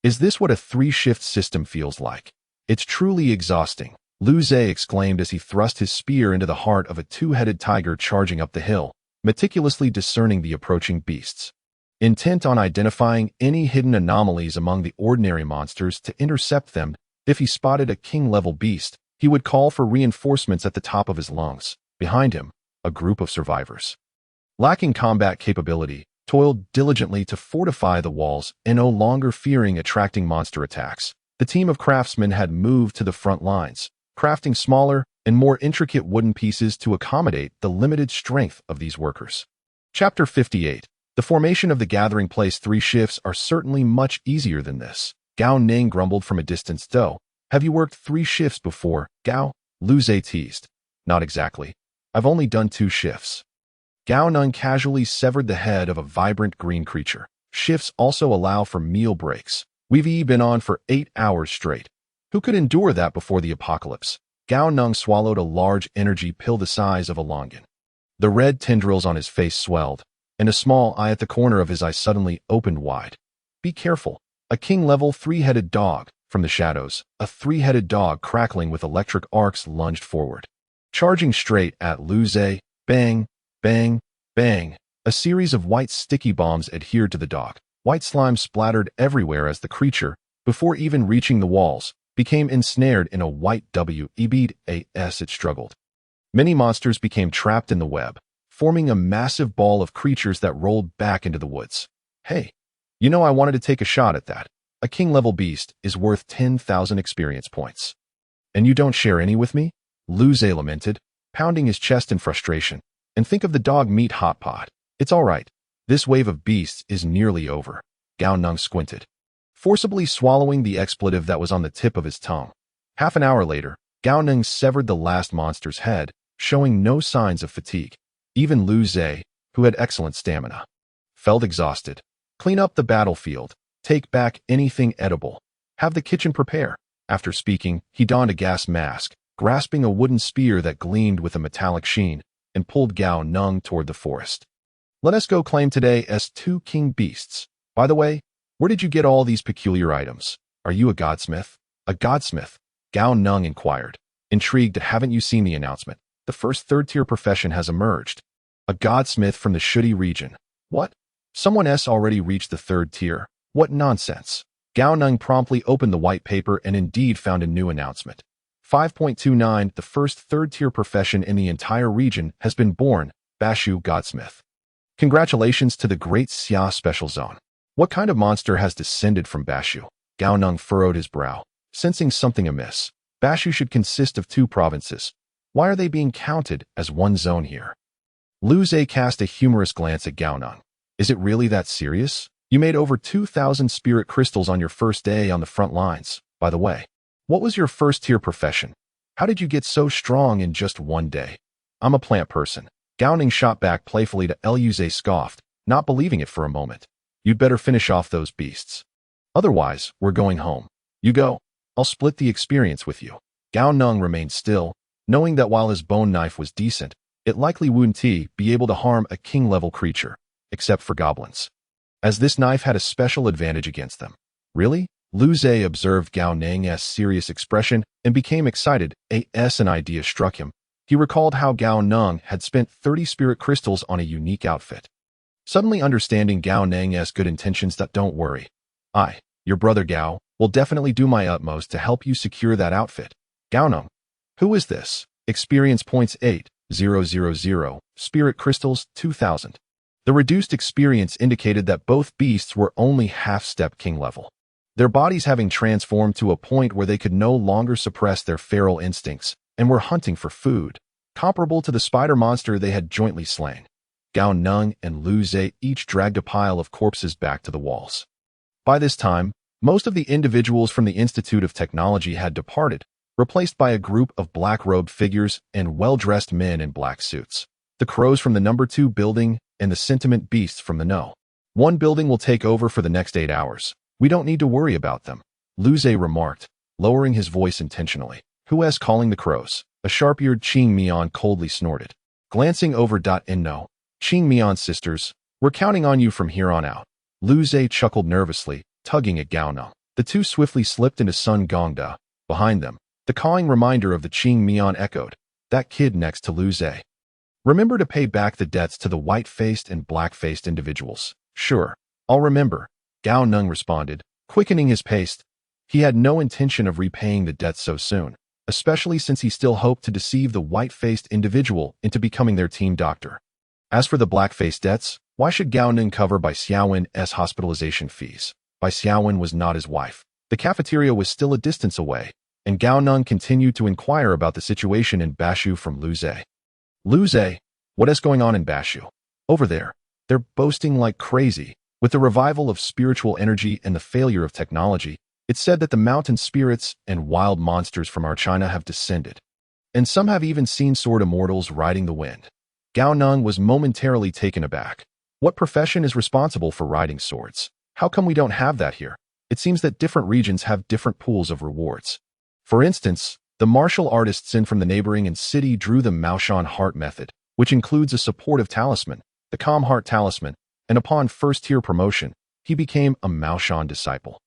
Is this what a 3-shift system feels like? It's truly exhausting, Lu Zhe exclaimed as he thrust his spear into the heart of a 2-headed tiger charging up the hill, meticulously discerning the approaching beasts. Intent on identifying any hidden anomalies among the ordinary monsters to intercept them, if he spotted a king-level beast, he would call for reinforcements at the top of his lungs. Behind him, a group of survivors, lacking combat capability, toiled diligently to fortify the walls and no longer fearing attracting monster attacks. The team of craftsmen had moved to the front lines, crafting smaller and more intricate wooden pieces to accommodate the limited strength of these workers. Chapter 58. The formation of the gathering place 3 shifts are certainly much easier than this. Gao Neng grumbled from a distance. Have you worked 3 shifts before, Gao? Lu Zhe teased. Not exactly. I've only done 2 shifts. Gao Neng casually severed the head of a vibrant green creature. Shifts also allow for meal breaks. We've been on for 8 hours straight. Who could endure that before the apocalypse? Gao Neng swallowed a large energy pill the size of a longan. The red tendrils on his face swelled, and a small eye at the corner of his eye suddenly opened wide. Be careful. A king-level 3-headed dog. From the shadows, a 3-headed dog crackling with electric arcs lunged forward, charging straight at Lu Zhe. Bang, bang, bang. A series of white sticky bombs adhered to the dog. White slime splattered everywhere as the creature, before even reaching the walls, became ensnared in a white web as it struggled. Many monsters became trapped in the web, forming a massive ball of creatures that rolled back into the woods. Hey, I wanted to take a shot at that. A king-level beast is worth 10,000 experience points. And you don't share any with me? Lu Zhe lamented, pounding his chest in frustration. And think of the dog meat hot pot. It's all right. This wave of beasts is nearly over. Gao Neng squinted, forcibly swallowing the expletive that was on the tip of his tongue. Half an hour later, Gao Neng severed the last monster's head, showing no signs of fatigue. Even Lu Zhe, who had excellent stamina, felt exhausted. Clean up the battlefield. Take back anything edible. Have the kitchen prepare. After speaking, he donned a gas mask, grasping a wooden spear that gleamed with a metallic sheen, and pulled Gao Neng toward the forest. Let us go claim today as 2 king beasts. By the way, where did you get all these peculiar items? Are you a godsmith? A godsmith? Gao Neng inquired, intrigued. Haven't you seen the announcement? The first third-tier profession has emerged. A godsmith from the Shudi region. What? Someone else already reached the 3rd tier? What nonsense. Gao Neng promptly opened the white paper and indeed found a new announcement. 5.29 The first third-tier profession in the entire region has been born, Bashu Godsmith. Congratulations to the Great Xia Special Zone. What kind of monster has descended from Bashu? Gao Neng furrowed his brow, sensing something amiss. Bashu should consist of 2 provinces. Why are they being counted as 1 zone here? Lu Zhe cast a humorous glance at Gao Neng. Is it really that serious? You made over 2,000 spirit crystals on your first day on the front lines. By the way, what was your first-tier profession? How did you get so strong in just 1 day? I'm a plant person. Gao Neng shot back playfully to Lu Zhe scoffed, not believing it for a moment. You'd better finish off those beasts. Otherwise, we're going home. You go. I'll split the experience with you. Gao Neng remained still, knowing that while his bone knife was decent, it likely wouldn't be able to harm a king-level creature, except for goblins, as this knife had a special advantage against them. Really? Lu Zhe observed Gao Neng's serious expression and became excited. An idea struck him. He recalled how Gao Neng had spent 30 spirit crystals on a unique outfit. Suddenly understanding Gao Neng's good intentions, don't worry. Your brother Gao, will definitely do my utmost to help you secure that outfit. Gao Neng. Who is this? Experience points 8,000. Spirit crystals 2,000. The reduced experience indicated that both beasts were only half-step king level, their bodies having transformed to a point where they could no longer suppress their feral instincts and were hunting for food, comparable to the spider monster they had jointly slain. Gao Neng and Lu Zhe each dragged a pile of corpses back to the walls. By this time, most of the individuals from the Institute of Technology had departed, replaced by a group of black-robed figures and well-dressed men in black suits. The crows from the number 2 building and the sentiment beasts from the no. 1 building will take over for the next 8 hours. We don't need to worry about them, Lu Zhe remarked, lowering his voice intentionally. Who is calling the crows? A sharp-eared Qing Mian coldly snorted, glancing over. No, Qing Mian sisters, we're counting on you from here on out. Lu Zhe chuckled nervously, tugging at Gao Neng. The 2 swiftly slipped into Sun Gongda. Behind them, the cawing reminder of the Qing Mian echoed. That kid next to Lu Zhe. Remember to pay back the debts to the white-faced and black-faced individuals. Sure, I'll remember, Gao Neng responded, quickening his pace. He had no intention of repaying the debts so soon, especially since he still hoped to deceive the white-faced individual into becoming their team doctor. As for the black-faced debts, why should Gao Neng cover Bai Xiaowen's hospitalization fees? Bai Xiaowen was not his wife. The cafeteria was still a distance away, and Gao Neng continued to inquire about the situation in Bashu from Lu Zhe. Lu Zhe, what is going on in Bashu? Over there, they're boasting like crazy. With the revival of spiritual energy and the failure of technology, it's said that the mountain spirits and wild monsters from our China have descended. And some have even seen sword immortals riding the wind. Gao Neng was momentarily taken aback. What profession is responsible for riding swords? How come we don't have that here? It seems that different regions have different pools of rewards. For instance, the martial artists in from the neighboring city drew the Maoshan Heart method, which includes a supportive talisman, the Calm Heart Talisman, and upon first-tier promotion, he became a Maoshan disciple.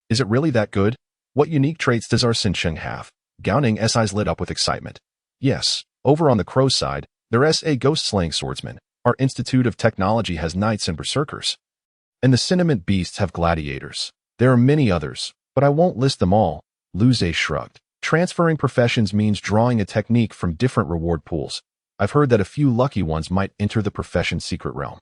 Is it really that good? What unique traits does our Xinsheng have? Gao Neng's eyes lit up with excitement. Yes, over on the crow side, there's a ghost-slaying swordsman. Our Institute of Technology has knights and berserkers. And the sentiment beasts have gladiators. There are many others, but I won't list them all, Lu Zhe shrugged. Transferring professions means drawing a technique from different reward pools. I've heard that a few lucky ones might enter the profession secret realm.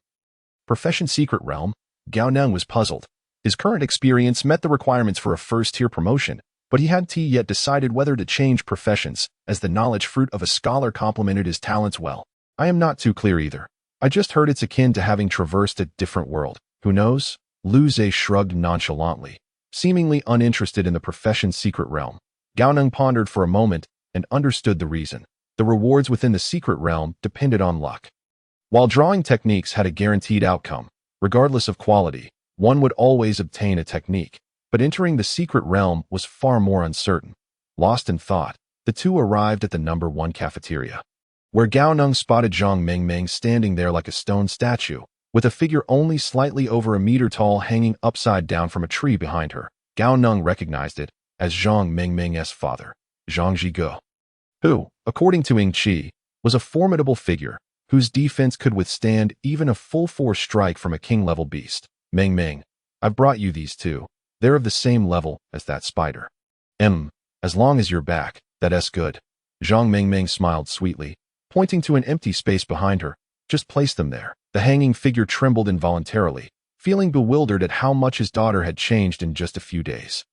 Profession secret realm? Gao Neng was puzzled. His current experience met the requirements for a first-tier promotion, but he hadn't yet decided whether to change professions, as the knowledge fruit of a scholar complemented his talents well. I am not too clear either. I just heard it's akin to having traversed a different world. Who knows? Lu Zhe shrugged nonchalantly, seemingly uninterested in the profession's secret realm. Gao Neng pondered for a moment and understood the reason. The rewards within the secret realm depended on luck. While drawing techniques had a guaranteed outcome, regardless of quality, one would always obtain a technique. But entering the secret realm was far more uncertain. Lost in thought, the two arrived at the number 1 cafeteria, where Gao Neng spotted Zhang Mengmeng standing there like a stone statue, with a figure only slightly over a meter tall hanging upside down from a tree behind her. Gao Neng recognized it as Zhang Mengmeng's father, Zhang Zhigo, who, according to Ying Qi, was a formidable figure whose defense could withstand even a full-force strike from a king-level beast. Mengmeng, I've brought you these two. They're of the same level as that spider. As long as you're back, that's good. Zhang Mengmeng smiled sweetly, pointing to an empty space behind her. Just place them there. The hanging figure trembled involuntarily, feeling bewildered at how much his daughter had changed in just a few days.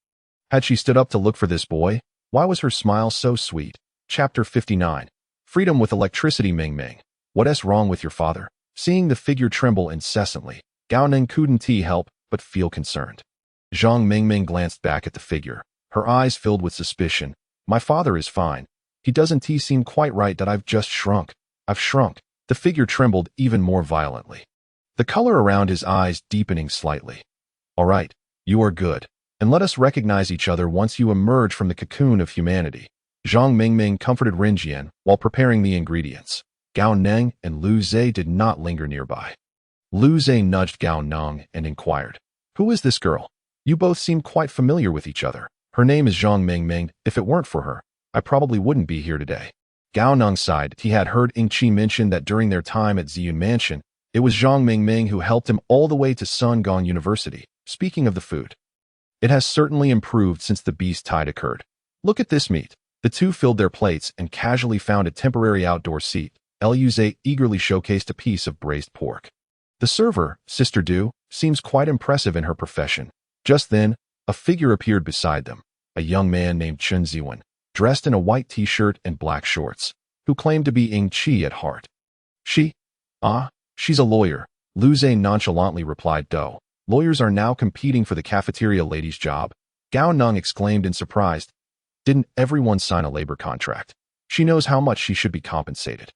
Had she stood up to look for this boy? Why was her smile so sweet? Chapter 59. Freedom with electricity. Mengmeng, what's wrong with your father? Seeing the figure tremble incessantly, Gao Neng couldn't help but feel concerned. Zhang Mengmeng glanced back at the figure, her eyes filled with suspicion. My father is fine. He doesn't seem quite right that I've just shrunk. I've shrunk. The figure trembled even more violently, the color around his eyes deepening slightly. All right, you are good, and let us recognize each other once you emerge from the cocoon of humanity. Zhang Mengmeng comforted Renjian while preparing the ingredients. Gao Neng and Lu Zhe did not linger nearby. Lu Zhe nudged Gao Neng and inquired, who is this girl? You both seem quite familiar with each other. Her name is Zhang Mengmeng. If it weren't for her, I probably wouldn't be here today. Gao Neng sighed. He had heard Ying Qi mention that during their time at Ziyun Mansion, it was Zhang Mengmeng who helped him all the way to Sun Gong University. Speaking of the food, it has certainly improved since the beast tide occurred. Look at this meat. The two filled their plates and casually found a temporary outdoor seat. Lu Zhe eagerly showcased a piece of braised pork. The server, Sister Du, seems quite impressive in her profession. Just then, a figure appeared beside them, a young man named Chen Ziwen, dressed in a white t-shirt and black shorts, who claimed to be Ying Qi at heart. She's a lawyer, Lu Zhe nonchalantly replied. Doe. Lawyers are now competing for the cafeteria lady's job. Gao Neng exclaimed in surprise. Didn't everyone sign a labor contract? She knows how much she should be compensated.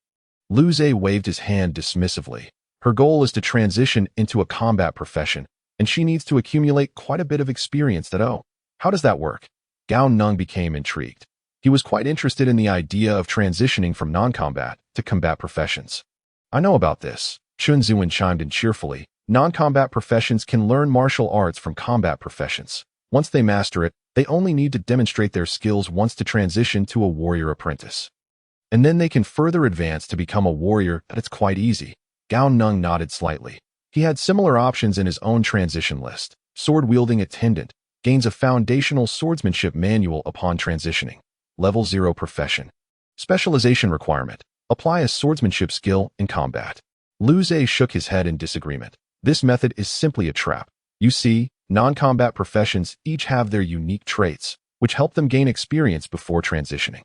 Lu Zhe waved his hand dismissively. Her goal is to transition into a combat profession, and she needs to accumulate quite a bit of experience. How does that work? Gao Neng became intrigued. He was quite interested in the idea of transitioning from non-combat to combat professions. I know about this, Chun Ziwen chimed in cheerfully. Non-combat professions can learn martial arts from combat professions. Once they master it, they only need to demonstrate their skills once to transition to a warrior apprentice. And then they can further advance to become a warrior. It's quite easy. Gao Neng nodded slightly. He had similar options in his own transition list. Sword-wielding attendant gains a foundational swordsmanship manual upon transitioning. Level 0 profession. Specialization requirement. Apply a swordsmanship skill in combat. Lu Zhe shook his head in disagreement. This method is simply a trap. You see, non-combat professions each have their unique traits, which help them gain experience before transitioning.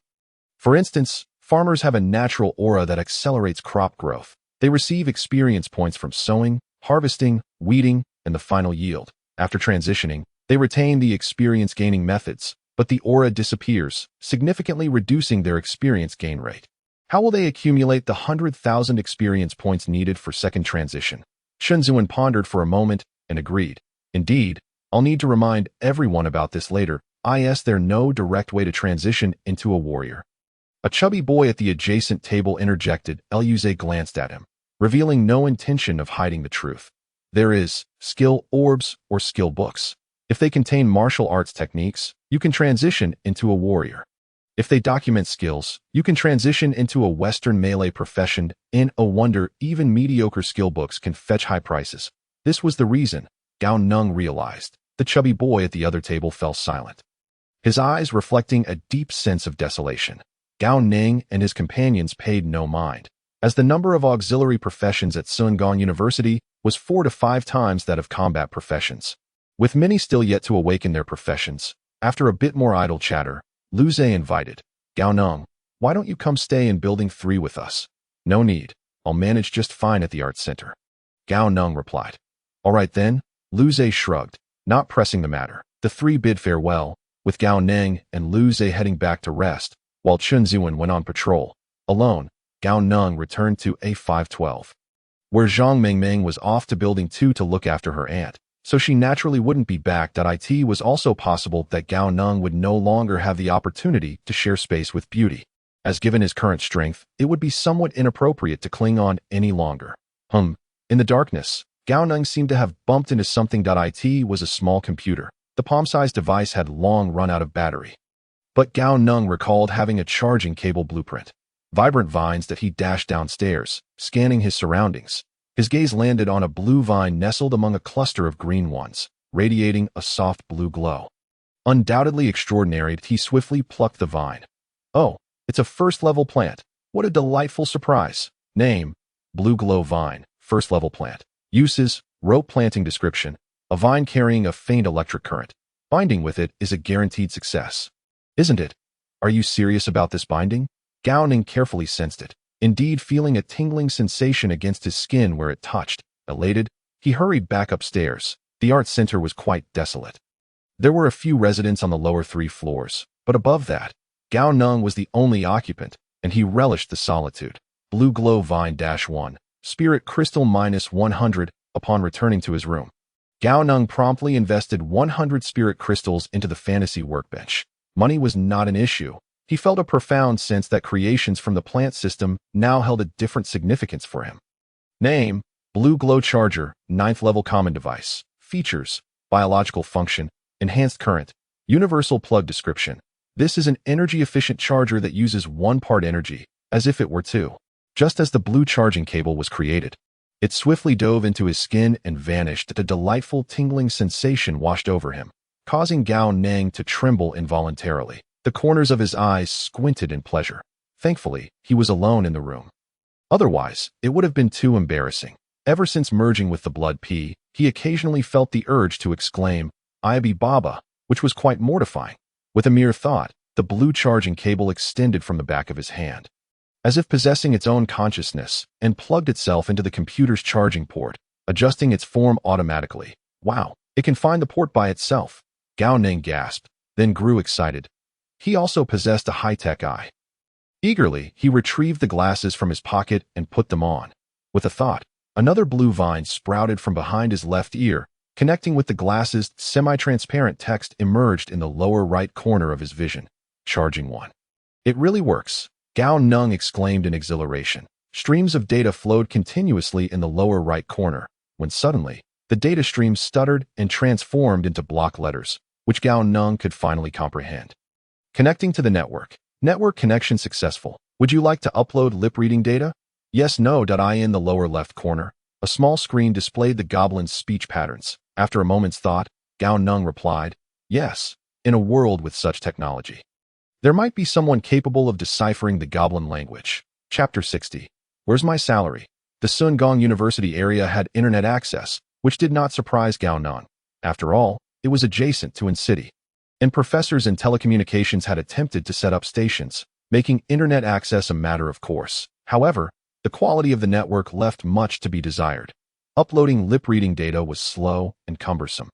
For instance, farmers have a natural aura that accelerates crop growth. They receive experience points from sowing, harvesting, weeding, and the final yield. After transitioning, they retain the experience-gaining methods, but the aura disappears, significantly reducing their experience gain rate. How will they accumulate the 100,000 experience points needed for second transition? Chen Ziwen pondered for a moment and agreed. Indeed, I'll need to remind everyone about this later. There's no direct way to transition into a warrior. A chubby boy at the adjacent table interjected. Lu Zhe glanced at him, revealing no intention of hiding the truth. There is skill orbs or skill books. If they contain martial arts techniques, you can transition into a warrior. If they document skills, you can transition into a Western melee profession. In a wonder, even mediocre skill books can fetch high prices. This was the reason, Gao Neng realized. The chubby boy at the other table fell silent, his eyes reflecting a deep sense of desolation. Gao Neng and his companions paid no mind, as the number of auxiliary professions at Sun Gong University was 4 to 5 times that of combat professions. With many still yet to awaken their professions, After a bit more idle chatter, Lu Zhe invited, Gao Neng, why don't you come stay in Building 3 with us? No need. I'll manage just fine at the Arts Center. Gao Neng replied. All right then, Lu Zhe shrugged, not pressing the matter. The three bid farewell, with Gao Neng and Lu Zhe heading back to rest, while Chun Zuan went on patrol. Alone, Gao Neng returned to A512, where Zhang Mengmeng was off to Building 2 to look after her aunt, so she naturally wouldn't be back. It was also possible that Gao Neng would no longer have the opportunity to share space with Beauty, as given his current strength, it would be somewhat inappropriate to cling on any longer. In the darkness, Gao Neng seemed to have bumped into something. It was a small computer. The palm-sized device had long run out of battery. But Gao Neng recalled having a charging cable blueprint. Vibrant vines that he dashed downstairs, scanning his surroundings. His gaze landed on a blue vine nestled among a cluster of green ones, radiating a soft blue glow. Undoubtedly extraordinary, he swiftly plucked the vine. Oh, it's a first-level plant. What a delightful surprise. Name, Blue Glow Vine, first-level plant. Uses, rope planting description, a vine carrying a faint electric current. Binding with it is a guaranteed success. Isn't it? Are you serious about this binding? Gao Neng carefully sensed it, indeed feeling a tingling sensation against his skin where it touched. Elated, he hurried back upstairs. The Arts Center was quite desolate. There were a few residents on the lower 3 floors, but above that, Gao Neng was the only occupant, and he relished the solitude. Blue Glow Vine-1, Spirit Crystal -100, upon returning to his room. Gao Neng promptly invested 100 spirit crystals into the fantasy workbench. Money was not an issue. He felt a profound sense that creations from the plant system now held a different significance for him. Name, Blue Glow Charger, 9th level common device. Features, biological function, enhanced current, universal plug description. This is an energy-efficient charger that uses 1 part energy, as if it were 2. Just as the blue charging cable was created, it swiftly dove into his skin and vanished. A delightful tingling sensation washed over him, causing Gao Neng to tremble involuntarily. The corners of his eyes squinted in pleasure. Thankfully, he was alone in the room. Otherwise, it would have been too embarrassing. Ever since merging with the Blood Pea, he occasionally felt the urge to exclaim, "Ibi Baba," which was quite mortifying. With a mere thought, the blue charging cable extended from the back of his hand, as if possessing its own consciousness, and plugged itself into the computer's charging port, adjusting its form automatically. Wow, it can find the port by itself. Gao Neng gasped, then grew excited. He also possessed a high-tech eye. Eagerly, he retrieved the glasses from his pocket and put them on. With a thought, another blue vine sprouted from behind his left ear, connecting with the glasses. Semi-transparent text emerged in the lower right corner of his vision. Charging 1. It really works, Gao Neng exclaimed in exhilaration. Streams of data flowed continuously in the lower right corner, when suddenly, the data stream stuttered and transformed into block letters, which Gao Neng could finally comprehend. Connecting to the network. Network connection successful. Would you like to upload lip-reading data? Yes, no. In the lower left corner, a small screen displayed the goblin's speech patterns. After a moment's thought, Gao Neng replied, yes, in a world with such technology, there might be someone capable of deciphering the goblin language. Chapter 60. Where's my salary? The Sun Gong University area had internet access, which did not surprise Gao Neng. After all, it was adjacent to An City, and professors in telecommunications had attempted to set up stations, making internet access a matter of course. However, the quality of the network left much to be desired. Uploading lip-reading data was slow and cumbersome,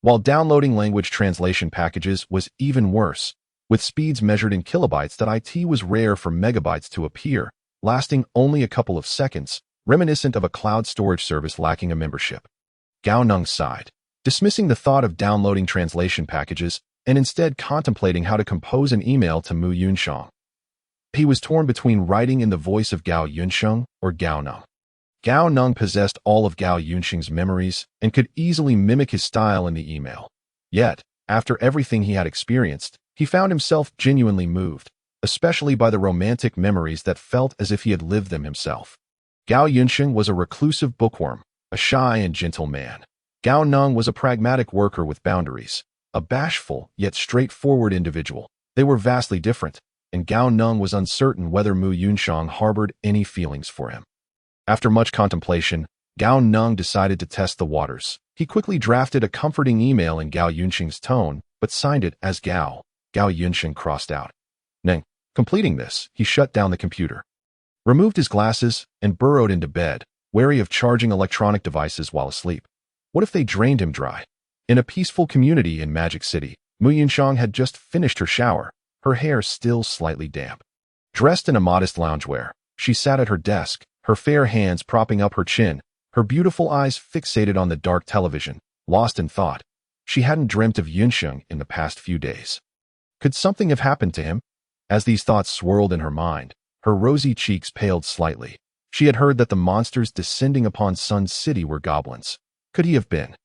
while downloading language translation packages was even worse, with speeds measured in kilobytes. It was rare for megabytes to appear, lasting only a couple of seconds, reminiscent of a cloud storage service lacking a membership. Gao Neng sighed, dismissing the thought of downloading translation packages and instead contemplating how to compose an email to Mu Yunsheng. He was torn between writing in the voice of Gao Yunsheng or Gao Neng. Gao Neng possessed all of Gao Yunsheng's memories and could easily mimic his style in the email. Yet, after everything he had experienced, he found himself genuinely moved, especially by the romantic memories that felt as if he had lived them himself. Gao Yunsheng was a reclusive bookworm, a shy and gentle man. Gao Neng was a pragmatic worker with boundaries, a bashful yet straightforward individual. They were vastly different, and Gao Neng was uncertain whether Mu Yunsheng harbored any feelings for him. After much contemplation, Gao Neng decided to test the waters. He quickly drafted a comforting email in Gao Yunsheng's tone, but signed it as Gao. Gao Yunshin crossed out. Neng. Completing this, he shut down the computer, removed his glasses, and burrowed into bed, wary of charging electronic devices while asleep. What if they drained him dry? In a peaceful community in Magic City, Mu Yunxiang had just finished her shower, her hair still slightly damp. Dressed in a modest loungewear, she sat at her desk, her fair hands propping up her chin, her beautiful eyes fixated on the dark television, lost in thought. She hadn't dreamt of Yunxiang in the past few days. Could something have happened to him? As these thoughts swirled in her mind, her rosy cheeks paled slightly. She had heard that the monsters descending upon Sun City were goblins. Could he have been?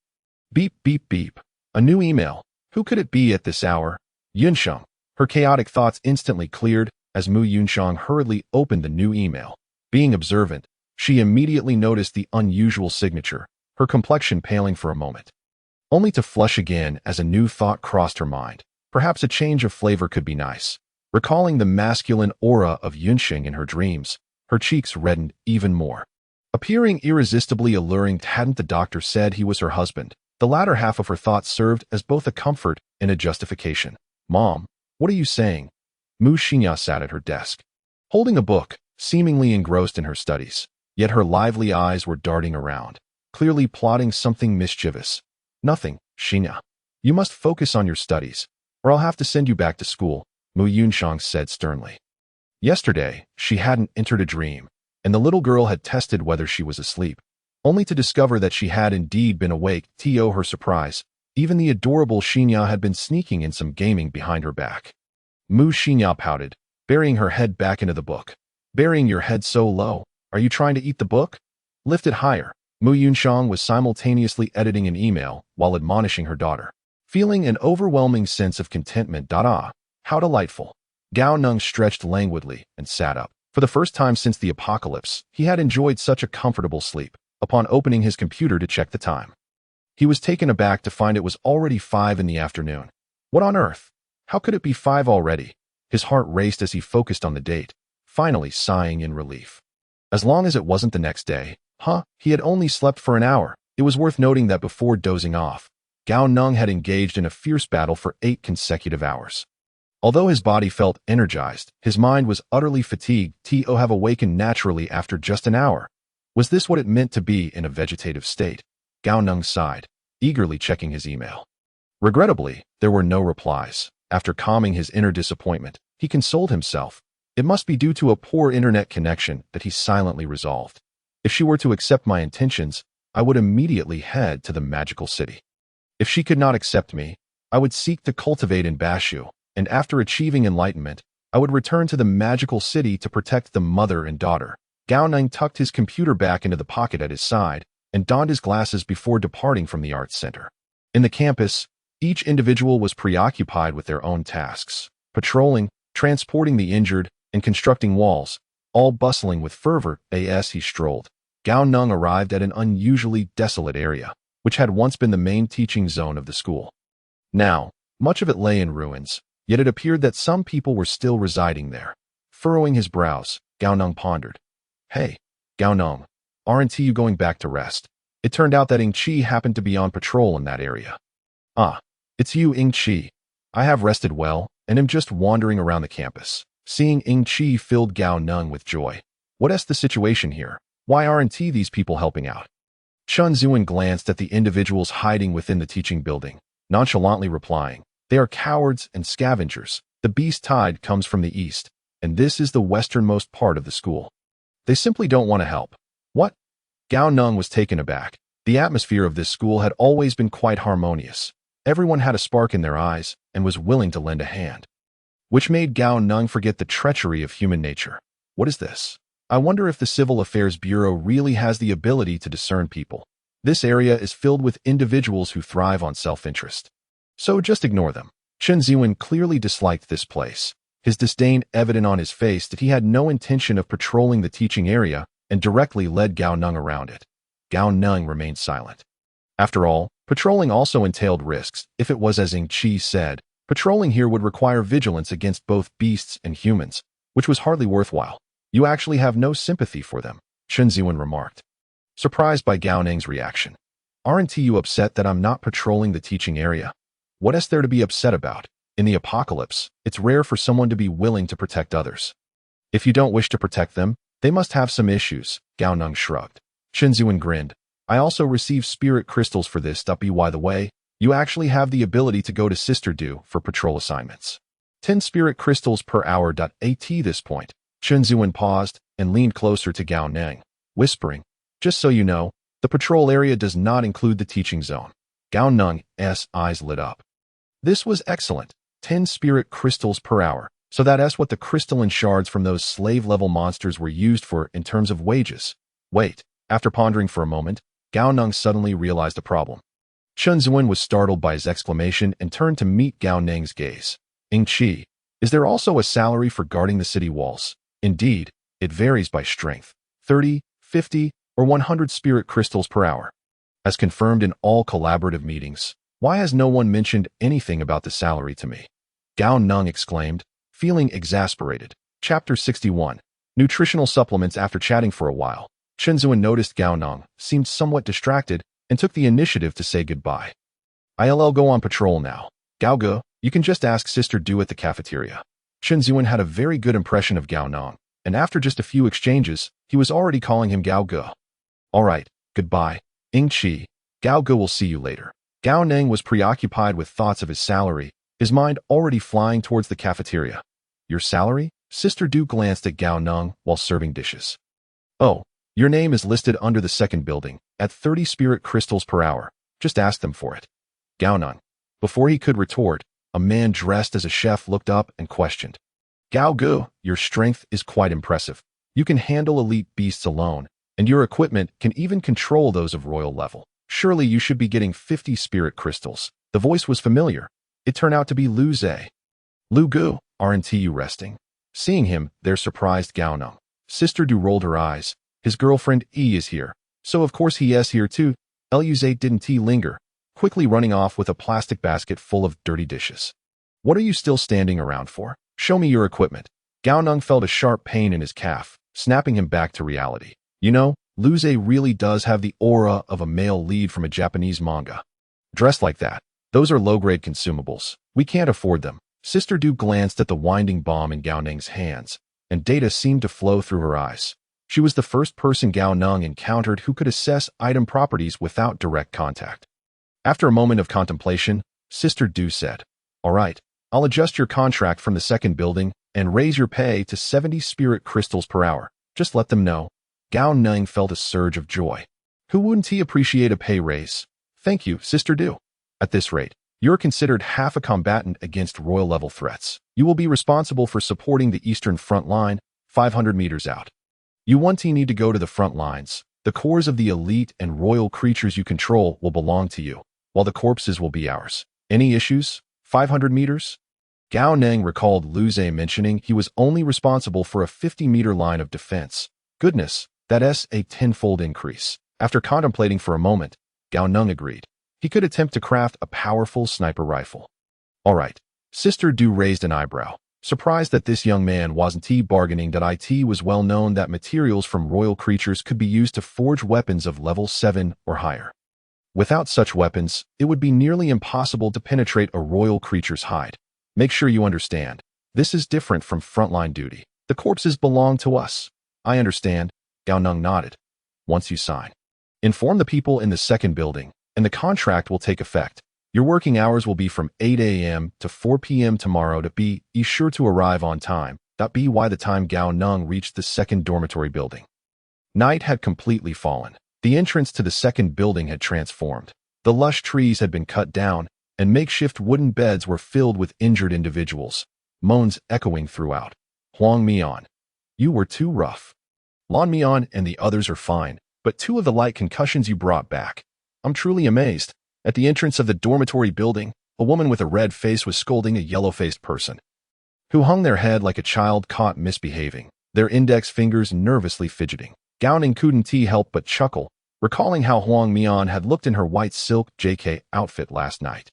Beep, beep, beep. A new email. Who could it be at this hour? Yunxiang. Her chaotic thoughts instantly cleared as Mu Yunxiang hurriedly opened the new email. Being observant, she immediately noticed the unusual signature, her complexion paling for a moment, only to flush again as a new thought crossed her mind. Perhaps a change of flavor could be nice. Recalling the masculine aura of Yunxiang in her dreams, her cheeks reddened even more. Appearing irresistibly alluring, hadn't the doctor said he was her husband? The latter half of her thoughts served as both a comfort and a justification. Mom, what are you saying? Mu Xingya sat at her desk, holding a book, seemingly engrossed in her studies. Yet her lively eyes were darting around, clearly plotting something mischievous. Nothing, Xingya. You must focus on your studies, or I'll have to send you back to school, Mu Yunxiang said sternly. Yesterday, she hadn't entered a dream, and the little girl had tested whether she was asleep, only to discover that she had indeed been awake. To her surprise, even the adorable Xingya had been sneaking in some gaming behind her back. Mu Xingya pouted, burying her head back into the book. Burying your head so low? Are you trying to eat the book? Lift it higher. Mu Yunxiang was simultaneously editing an email while admonishing her daughter, feeling an overwhelming sense of contentment. How delightful. Gao Neng stretched languidly and sat up. For the first time since the apocalypse, he had enjoyed such a comfortable sleep. Upon opening his computer to check the time, he was taken aback to find it was already 5 in the afternoon. What on earth? How could it be 5 already? His heart raced as he focused on the date, finally sighing in relief. As long as it wasn't the next day. He had only slept for an hour. It was worth noting that before dozing off, Gao Neng had engaged in a fierce battle for 8 consecutive hours. Although his body felt energized, his mind was utterly fatigued. To have awakened naturally after just an hour. Was this what it meant to be in a vegetative state? Gao Neng sighed, eagerly checking his email. Regrettably, there were no replies. After calming his inner disappointment, he consoled himself. It must be due to a poor internet connection that he silently resolved. If she were to accept my intentions, I would immediately head to the magical city. If she could not accept me, I would seek to cultivate in Bashu, and after achieving enlightenment, I would return to the magical city to protect the mother and daughter. Gao Neng tucked his computer back into the pocket at his side and donned his glasses before departing from the arts center. In the campus, each individual was preoccupied with their own tasks, patrolling, transporting the injured, and constructing walls, all bustling with fervor. As he strolled, Gao Neng arrived at an unusually desolate area, which had once been the main teaching zone of the school. Now, much of it lay in ruins, yet it appeared that some people were still residing there. Furrowing his brows, Gao Neng pondered. Hey, Gao Neng, aren't you going back to rest? It turned out that Ying Qi happened to be on patrol in that area. It's you, Ying Qi. I have rested well, and am just wandering around the campus. Seeing Ying Qi filled Gao Neng with joy. What's the situation here? Why aren't these people helping out? Chun Zuan glanced at the individuals hiding within the teaching building, nonchalantly replying, they are cowards and scavengers. The beast tide comes from the east, and this is the westernmost part of the school. They simply don't want to help. What? Gao Neng was taken aback. The atmosphere of this school had always been quite harmonious. Everyone had a spark in their eyes and was willing to lend a hand, which made Gao Neng forget the treachery of human nature. What is this? I wonder if the Civil Affairs Bureau really has the ability to discern people. This area is filled with individuals who thrive on self-interest. So just ignore them. Chen Ziwen clearly disliked this place, his disdain evident on his face that he had no intention of patrolling the teaching area and directly led Gao Neng around it. Gao Neng remained silent. After all, patrolling also entailed risks. If it was as Ying Qi said, patrolling here would require vigilance against both beasts and humans, which was hardly worthwhile. You actually have no sympathy for them, Chen Ziwen remarked, surprised by Gao Neng's reaction. Aren't you upset that I'm not patrolling the teaching area? What is there to be upset about? In the apocalypse, it's rare for someone to be willing to protect others. If you don't wish to protect them, they must have some issues, Gao Neng shrugged. Shenzuan grinned. I also received spirit crystals for this. By the way, you actually have the ability to go to Sister Du for patrol assignments. 10 spirit crystals per hour. At this point, Shenzuan paused and leaned closer to Gao Neng, whispering, just so you know, the patrol area does not include the teaching zone. Gao Neng's eyes lit up. This was excellent. 10 spirit crystals per hour. So that's what the crystalline shards from those slave-level monsters were used for in terms of wages. Wait, after pondering for a moment, Gao Neng suddenly realized a problem. Shenzuan was startled by his exclamation and turned to meet Gao Neng's gaze. Ingqi, is there also a salary for guarding the city walls? Indeed, it varies by strength. 30, 50, or 100 spirit crystals per hour. As confirmed in all collaborative meetings, why has no one mentioned anything about the salary to me? Gao Neng exclaimed, feeling exasperated. Chapter 61. Nutritional supplements. After chatting for a while, Shenzuan noticed Gao Neng seemed somewhat distracted and took the initiative to say goodbye. I'll go on patrol now. Gao Ge, you can just ask Sister Du at the cafeteria. Shenzuan had a very good impression of Gao Neng, and after just a few exchanges, he was already calling him Gao Ge. All right, goodbye, Ingqi. Gao Ge will see you later. Gao Neng was preoccupied with thoughts of his salary, his mind already flying towards the cafeteria. Your salary? Sister Du glanced at Gao Neng while serving dishes. Oh, your name is listed under the second building, at 30 spirit crystals per hour. Just ask them for it. Gao Neng. Before he could retort, a man dressed as a chef looked up and questioned. Gao Ge, your strength is quite impressive. You can handle elite beasts alone, and your equipment can even control those of royal level. Surely you should be getting 50 spirit crystals. The voice was familiar. It turned out to be Lu Zhe. Lu Gu, aren't you resting? Seeing him, their surprised Gao Neng. Sister Du rolled her eyes. His girlfriend E is here. So of course he is here too. Lu Zhe didn't linger, quickly running off with a plastic basket full of dirty dishes. What are you still standing around for? Show me your equipment. Gao Neng felt a sharp pain in his calf, snapping him back to reality. You know, Lu Zhe really does have the aura of a male lead from a Japanese manga. Dressed like that. Those are low-grade consumables. We can't afford them. Sister Du glanced at the winding bomb in Gao Neng's hands, and data seemed to flow through her eyes. She was the first person Gao Neng encountered who could assess item properties without direct contact. After a moment of contemplation, Sister Du said, all right, I'll adjust your contract from the second building and raise your pay to 70 spirit crystals per hour. Just let them know. Gao Neng felt a surge of joy. Who wouldn't he appreciate a pay raise? Thank you, Sister Du. At this rate, you're considered half a combatant against royal-level threats. You will be responsible for supporting the eastern front line, 500 meters out. You need to go to the front lines. The cores of the elite and royal creatures you control will belong to you, while the corpses will be ours. Any issues? 500 meters? Gao Neng recalled Lu Zhe mentioning he was only responsible for a 50-meter line of defense. Goodness, that's a tenfold increase. After contemplating for a moment, Gao Neng agreed. He could attempt to craft a powerful sniper rifle. All right. Sister Du raised an eyebrow, surprised that this young man wasn't bargaining. It was well known that materials from royal creatures could be used to forge weapons of level 7 or higher. Without such weapons, it would be nearly impossible to penetrate a royal creature's hide. Make sure you understand. This is different from frontline duty. The corpses belong to us. I understand. Gao Neng nodded. Once you sign, inform the people in the second building, and the contract will take effect. Your working hours will be from 8 a.m. to 4 p.m. tomorrow. Be sure to arrive on time. By the time Gao Neng reached the second dormitory building, night had completely fallen. The entrance to the second building had transformed. The lush trees had been cut down, and makeshift wooden beds were filled with injured individuals, moans echoing throughout. Huang Mian. You were too rough. Lan Mian and the others are fine, but 2 of the light concussions you brought back. I'm truly amazed. At the entrance of the dormitory building, a woman with a red face was scolding a yellow-faced person, who hung their head like a child caught misbehaving, their index fingers nervously fidgeting. Gao Neng couldn't help but chuckle, recalling how Huang Mian had looked in her white silk JK outfit last night.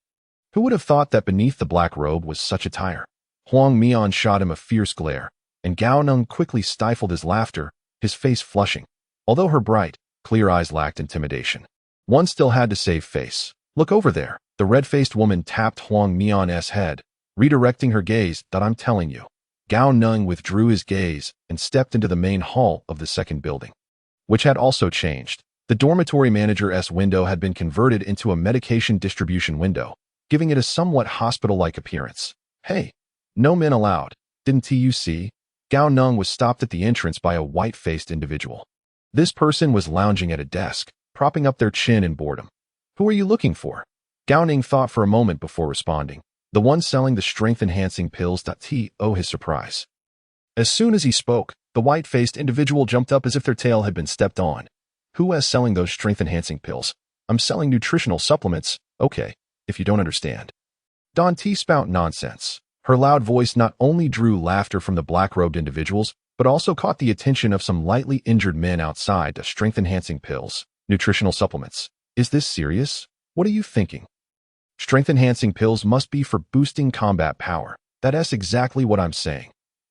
Who would have thought that beneath the black robe was such attire? Huang Mian shot him a fierce glare, and Gao Neng quickly stifled his laughter, his face flushing. Although her bright, clear eyes lacked intimidation, one still had to save face. Look over there. The red-faced woman tapped Huang Mian's head, redirecting her gaze. That I'm telling you. Gao Neng withdrew his gaze and stepped into the main hall of the second building, which had also changed. The dormitory manager's window had been converted into a medication distribution window, giving it a somewhat hospital-like appearance. Hey, no men allowed. Didn't you see? Gao Neng was stopped at the entrance by a white-faced individual. This person was lounging at a desk, propping up their chin in boredom. Who are you looking for? Gao Neng thought for a moment before responding. The one selling the strength-enhancing pills. To his surprise. As soon as he spoke, the white-faced individual jumped up as if their tail had been stepped on. Who is selling those strength-enhancing pills? I'm selling nutritional supplements. Okay, if you don't understand. Don't spout nonsense. Her loud voice not only drew laughter from the black-robed individuals, but also caught the attention of some lightly injured men outside. The strength-enhancing pills, nutritional supplements. Is this serious? What are you thinking? Strength-enhancing pills must be for boosting combat power. That's exactly what I'm saying.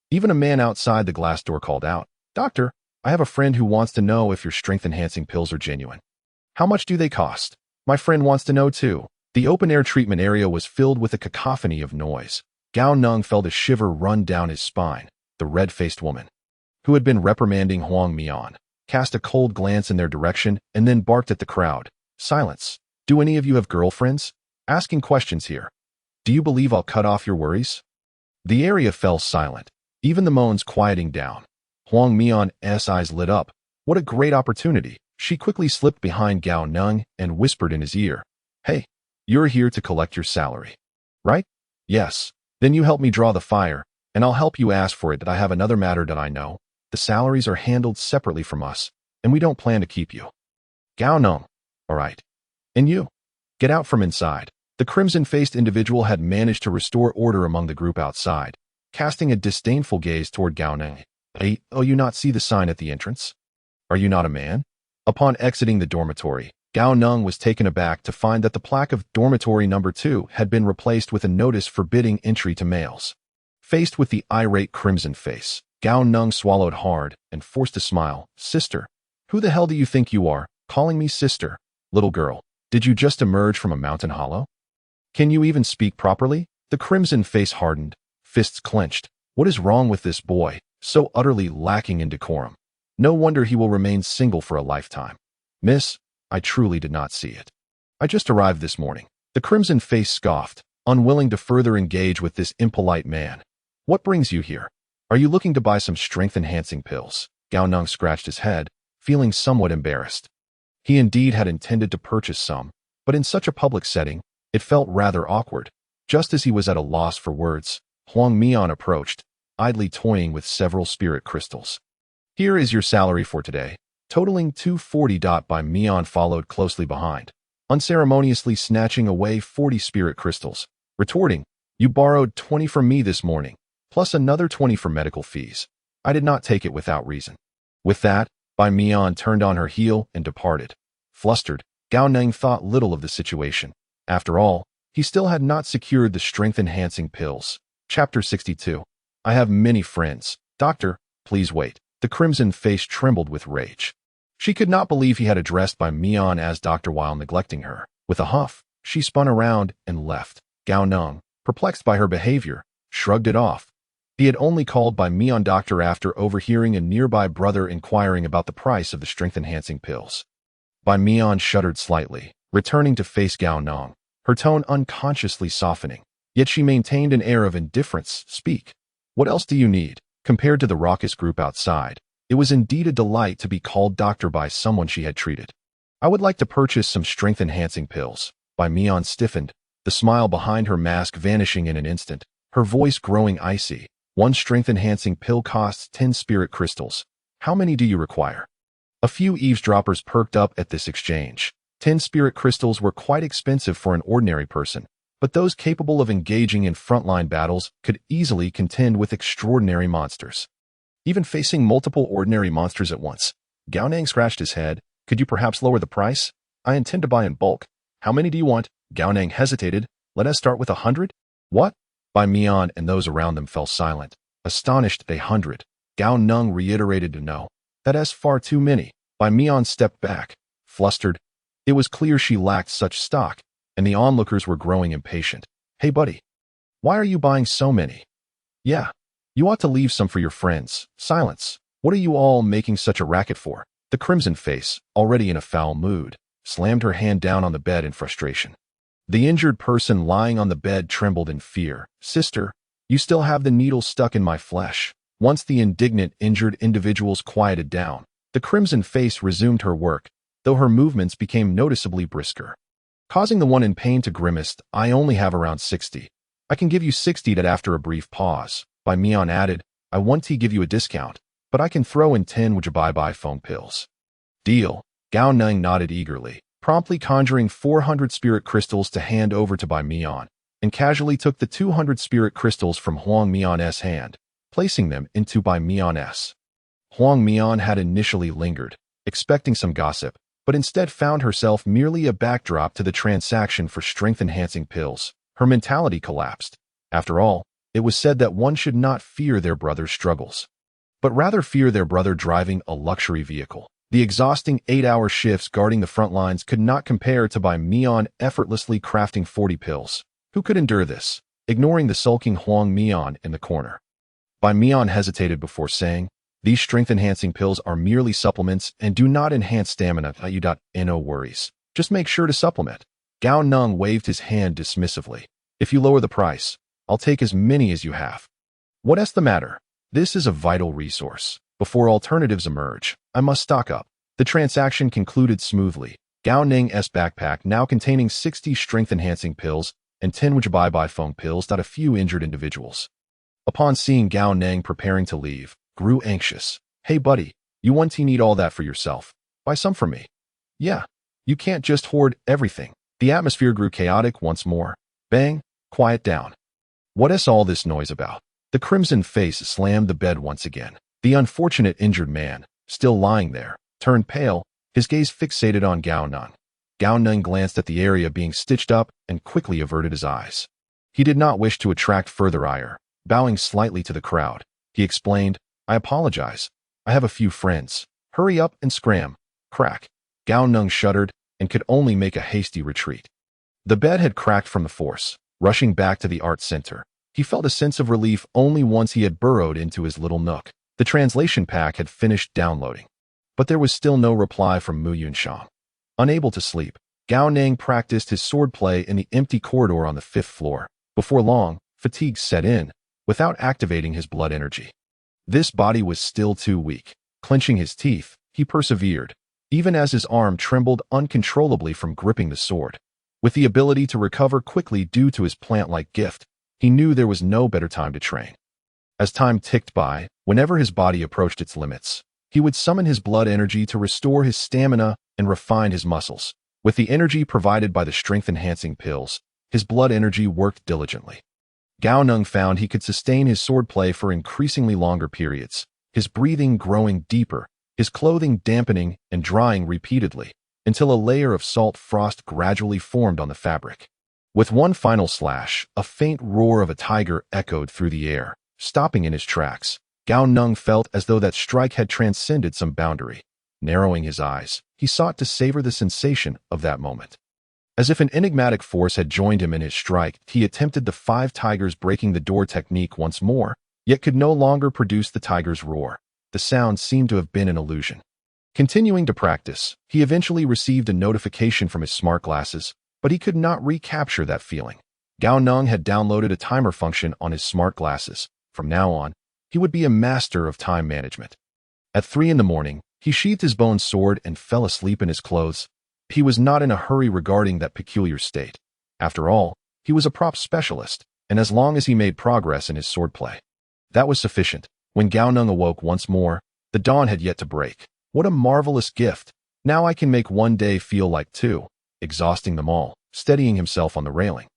Even a man outside the glass door called out, Doctor, I have a friend who wants to know if your strength-enhancing pills are genuine. How much do they cost? My friend wants to know too. The open-air treatment area was filled with a cacophony of noise. Gao Neng felt a shiver run down his spine. The red-faced woman, who had been reprimanding Huang Mian, cast a cold glance in their direction and then barked at the crowd. Silence. Do any of you have girlfriends? Asking questions here. Do you believe I'll cut off your worries? The area fell silent, even the moans quieting down. Huang Mian's eyes lit up. What a great opportunity. She quickly slipped behind Gao Neng and whispered in his ear. Hey, you're here to collect your salary, right? Yes. Then you help me draw the fire, and I'll help you ask for it. That I have another matter that I know. The salaries are handled separately from us, and we don't plan to keep you. Gao Neng. All right. And you? Get out from inside. The crimson-faced individual had managed to restore order among the group outside, casting a disdainful gaze toward Gao Neng. Hey, oh, you not see the sign at the entrance? Are you not a man? Upon exiting the dormitory, Gao Neng was taken aback to find that the plaque of dormitory number 2 had been replaced with a notice forbidding entry to males. Faced with the irate crimson face, Gao Neng swallowed hard and forced a smile. Sister, who the hell do you think you are, calling me sister? Little girl, did you just emerge from a mountain hollow? Can you even speak properly? The crimson face hardened, fists clenched. What is wrong with this boy, so utterly lacking in decorum? No wonder he will remain single for a lifetime. Miss, I truly did not see it. I just arrived this morning. The crimson face scoffed, unwilling to further engage with this impolite man. What brings you here? Are you looking to buy some strength-enhancing pills? Gao Neng scratched his head, feeling somewhat embarrassed. He indeed had intended to purchase some, but in such a public setting, it felt rather awkward. Just as he was at a loss for words, Huang Mian approached, idly toying with several spirit crystals. Here is your salary for today, totaling 240. By Mian followed closely behind, unceremoniously snatching away 40 spirit crystals, retorting, You borrowed 20 from me this morning, plus another 20 for medical fees. I did not take it without reason. With that, Bai Mian turned on her heel and departed. Flustered, Gao Neng thought little of the situation. After all, he still had not secured the strength-enhancing pills. Chapter 62. I have many friends. Doctor, please wait. The crimson face trembled with rage. She could not believe he had addressed Bai Mian as doctor while neglecting her. With a huff, she spun around and left. Gao Neng, perplexed by her behavior, shrugged it off. He had only called Bai Mian doctor after overhearing a nearby brother inquiring about the price of the strength-enhancing pills. Bai Mian shuddered slightly, returning to face Gao Neng, her tone unconsciously softening. Yet she maintained an air of indifference. Speak. What else do you need? Compared to the raucous group outside, it was indeed a delight to be called doctor by someone she had treated. I would like to purchase some strength-enhancing pills. Bai Mian stiffened, the smile behind her mask vanishing in an instant, her voice growing icy. One strength-enhancing pill costs 10 spirit crystals. How many do you require? A few eavesdroppers perked up at this exchange. 10 spirit crystals were quite expensive for an ordinary person, but those capable of engaging in frontline battles could easily contend with extraordinary monsters. Even facing multiple ordinary monsters at once, Gao Neng scratched his head. Could you perhaps lower the price? I intend to buy in bulk. How many do you want? Gao Neng hesitated. Let us start with 100? What? Bai Mian and those around them fell silent, astonished at 100. Gao Neng reiterated to no. That's far too many. Bai Mian stepped back, flustered. It was clear she lacked such stock, and the onlookers were growing impatient. "Hey buddy, why are you buying so many? Yeah, you ought to leave some for your friends." "Silence. What are you all making such a racket for?" The crimson face, already in a foul mood, slammed her hand down on the bed in frustration. The injured person lying on the bed trembled in fear. "Sister, you still have the needle stuck in my flesh." Once the indignant, injured individuals quieted down, the crimson face resumed her work, though her movements became noticeably brisker, causing the one in pain to grimace. "I only have around 60. I can give you 60 that." After a brief pause, Bai Mian added, "I want to give you a discount, but I can throw in 10 would you buy foam pills." "Deal." Gao Neng nodded eagerly, promptly conjuring 400 spirit crystals to hand over to Bai Mian, and casually took the 200 spirit crystals from Huang Mian's hand, placing them into Bai Mian's. Huang Mian had initially lingered, expecting some gossip, but instead found herself merely a backdrop to the transaction for strength-enhancing pills. Her mentality collapsed. After all, it was said that one should not fear their brother's struggles, but rather fear their brother driving a luxury vehicle. The exhausting 8-hour shifts guarding the front lines could not compare to Bai Mian effortlessly crafting 40 pills. Who could endure this? Ignoring the sulking Huang Mian in the corner, Bai Mian hesitated before saying, "These strength-enhancing pills are merely supplements and do not enhance stamina. No worries. Just make sure to supplement." Gao Neng waved his hand dismissively. "If you lower the price, I'll take as many as you have." "What's the matter? This is a vital resource. Before alternatives emerge, I must stock up." The transaction concluded smoothly. Gao Neng's backpack, now containing 60 strength-enhancing pills and 10 would you buy foam pills, a few injured individuals, upon seeing Gao Neng preparing to leave, grew anxious. "Hey buddy, you want to need all that for yourself? Buy some for me." "Yeah, you can't just hoard everything." The atmosphere grew chaotic once more. "Bang, quiet down. What's all this noise about?" The crimson face slammed the bed once again. The unfortunate injured man, still lying there, turned pale, his gaze fixated on Gao Neng. Gao Neng glanced at the area being stitched up and quickly averted his eyes. He did not wish to attract further ire. Bowing slightly to the crowd, he explained, "I apologize. I have a few friends. Hurry up and scram." Crack. Gao Neng shuddered and could only make a hasty retreat. The bed had cracked from the force. Rushing back to the art center, he felt a sense of relief only once he had burrowed into his little nook. The translation pack had finished downloading, but there was still no reply from Mu Yunshang. Unable to sleep, Gao Neng practiced his swordplay in the empty corridor on the 5th floor. Before long, fatigue set in, without activating his blood energy. This body was still too weak. Clenching his teeth, he persevered, even as his arm trembled uncontrollably from gripping the sword. With the ability to recover quickly due to his plant-like gift, he knew there was no better time to train. As time ticked by, whenever his body approached its limits, he would summon his blood energy to restore his stamina and refine his muscles. With the energy provided by the strength-enhancing pills, his blood energy worked diligently. Gao Neng found he could sustain his swordplay for increasingly longer periods, his breathing growing deeper, his clothing dampening and drying repeatedly, until a layer of salt frost gradually formed on the fabric. With one final slash, a faint roar of a tiger echoed through the air. Stopping in his tracks, Gao Neng felt as though that strike had transcended some boundary. Narrowing his eyes, he sought to savor the sensation of that moment. As if an enigmatic force had joined him in his strike, he attempted the 5 tigers breaking the door technique once more, yet could no longer produce the tiger's roar. The sound seemed to have been an illusion. Continuing to practice, he eventually received a notification from his smart glasses, but he could not recapture that feeling. Gao Neng had downloaded a timer function on his smart glasses. From now on, he would be a master of time management. At 3 in the morning, he sheathed his bone sword and fell asleep in his clothes. He was not in a hurry regarding that peculiar state. After all, he was a prop specialist, and as long as he made progress in his swordplay, that was sufficient. When Gao Neng awoke once more, the dawn had yet to break. What a marvelous gift! Now I can make one day feel like 2, exhausting them all, steadying himself on the railing.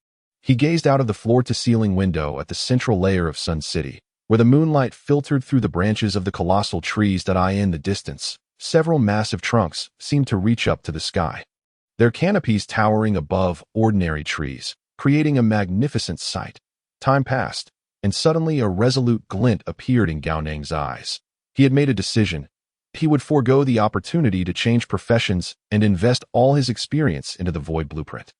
He gazed out of the floor-to-ceiling window at the central layer of Sun City, where the moonlight filtered through the branches of the colossal trees that in the distance. Several massive trunks seemed to reach up to the sky, their canopies towering above ordinary trees, creating a magnificent sight. Time passed, and suddenly a resolute glint appeared in Gao Neng's eyes. He had made a decision. He would forego the opportunity to change professions and invest all his experience into the Void Blueprint.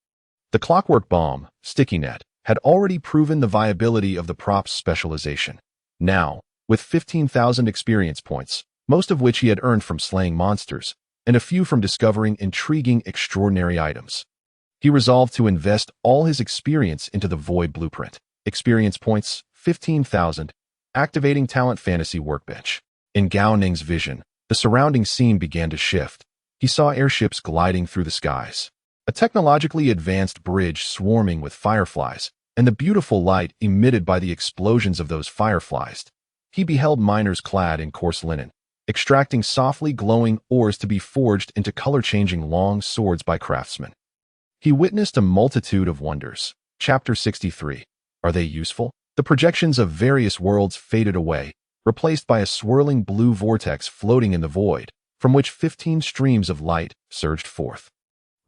The clockwork bomb, sticky net, had already proven the viability of the prop's specialization. Now, with 15,000 experience points, most of which he had earned from slaying monsters, and a few from discovering intriguing, extraordinary items, he resolved to invest all his experience into the Void Blueprint. Experience points, 15,000, activating Talent Fantasy Workbench. In Gao Neng's vision, the surrounding scene began to shift. He saw airships gliding through the skies, a technologically advanced bridge swarming with fireflies, and the beautiful light emitted by the explosions of those fireflies. He beheld miners clad in coarse linen, extracting softly glowing ores to be forged into color-changing long swords by craftsmen. He witnessed a multitude of wonders. Chapter 63. Are they useful? The projections of various worlds faded away, replaced by a swirling blue vortex floating in the void, from which 15 streams of light surged forth.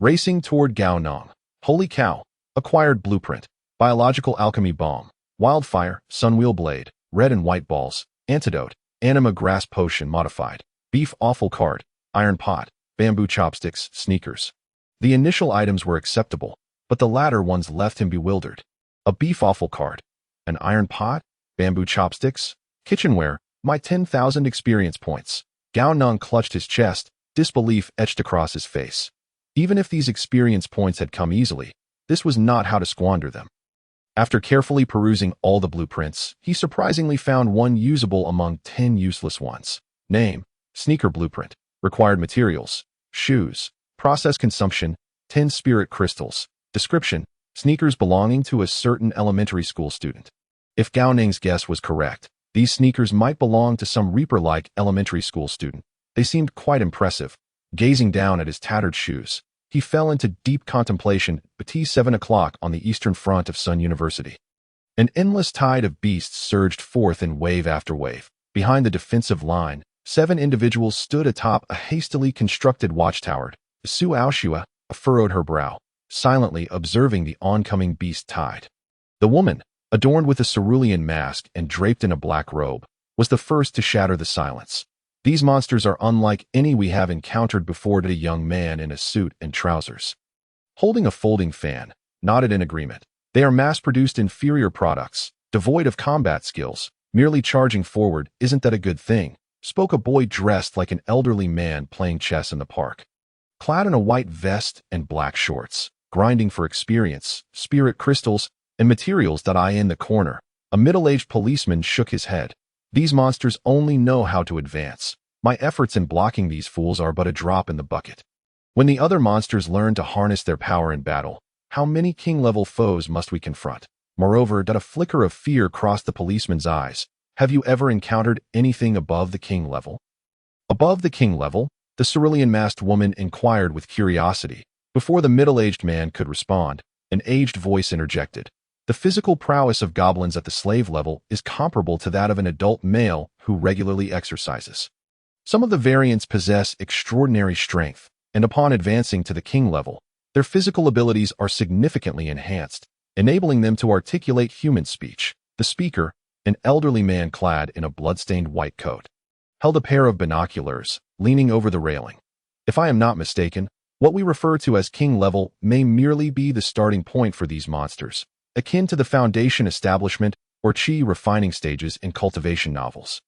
Racing toward Gao Neng. Holy cow! Acquired blueprint. Biological alchemy bomb. Wildfire, sunwheel blade, red and white balls, antidote, anima grass potion modified, beef offal cart, iron pot, bamboo chopsticks, sneakers. The initial items were acceptable, but the latter ones left him bewildered. A beef offal cart, an iron pot, bamboo chopsticks, kitchenware, my 10,000 experience points. Gao Neng clutched his chest, disbelief etched across his face. Even if these experience points had come easily, this was not how to squander them. After carefully perusing all the blueprints, he surprisingly found one usable among 10 useless ones. Name: Sneaker Blueprint. Required materials: shoes. Process consumption: 10 spirit crystals. Description: sneakers belonging to a certain elementary school student. If Gao Neng's guess was correct, these sneakers might belong to some Reaper-like elementary school student. They seemed quite impressive. Gazing down at his tattered shoes, he fell into deep contemplation. At 7 o'clock on the eastern front of Sun University. An endless tide of beasts surged forth in wave after wave. Behind the defensive line, 7 individuals stood atop a hastily constructed watchtower. Su Aoshua furrowed her brow, silently observing the oncoming beast tide. The woman, adorned with a cerulean mask and draped in a black robe, was the first to shatter the silence. These monsters are unlike any we have encountered before. A young man in a suit and trousers, holding a folding fan, nodded in agreement. They are mass-produced inferior products, devoid of combat skills. Merely charging forward isn't that a good thing, spoke a boy dressed like an elderly man playing chess in the park. Clad in a white vest and black shorts, grinding for experience, spirit crystals, and materials. In the corner, a middle-aged policeman shook his head. These monsters only know how to advance. My efforts in blocking these fools are but a drop in the bucket. When the other monsters learn to harness their power in battle, how many king-level foes must we confront? Moreover, a flicker of fear crossed the policeman's eyes. Have you ever encountered anything above the king level? Above the king level? The cerulean-masked woman inquired with curiosity. Before the middle-aged man could respond, an aged voice interjected. The physical prowess of goblins at the slave level is comparable to that of an adult male who regularly exercises. Some of the variants possess extraordinary strength, and upon advancing to the king level, their physical abilities are significantly enhanced, enabling them to articulate human speech. The speaker, an elderly man clad in a blood-stained white coat, held a pair of binoculars, leaning over the railing. If I am not mistaken, what we refer to as king level may merely be the starting point for these monsters, akin to the foundation establishment or chi refining stages in cultivation novels.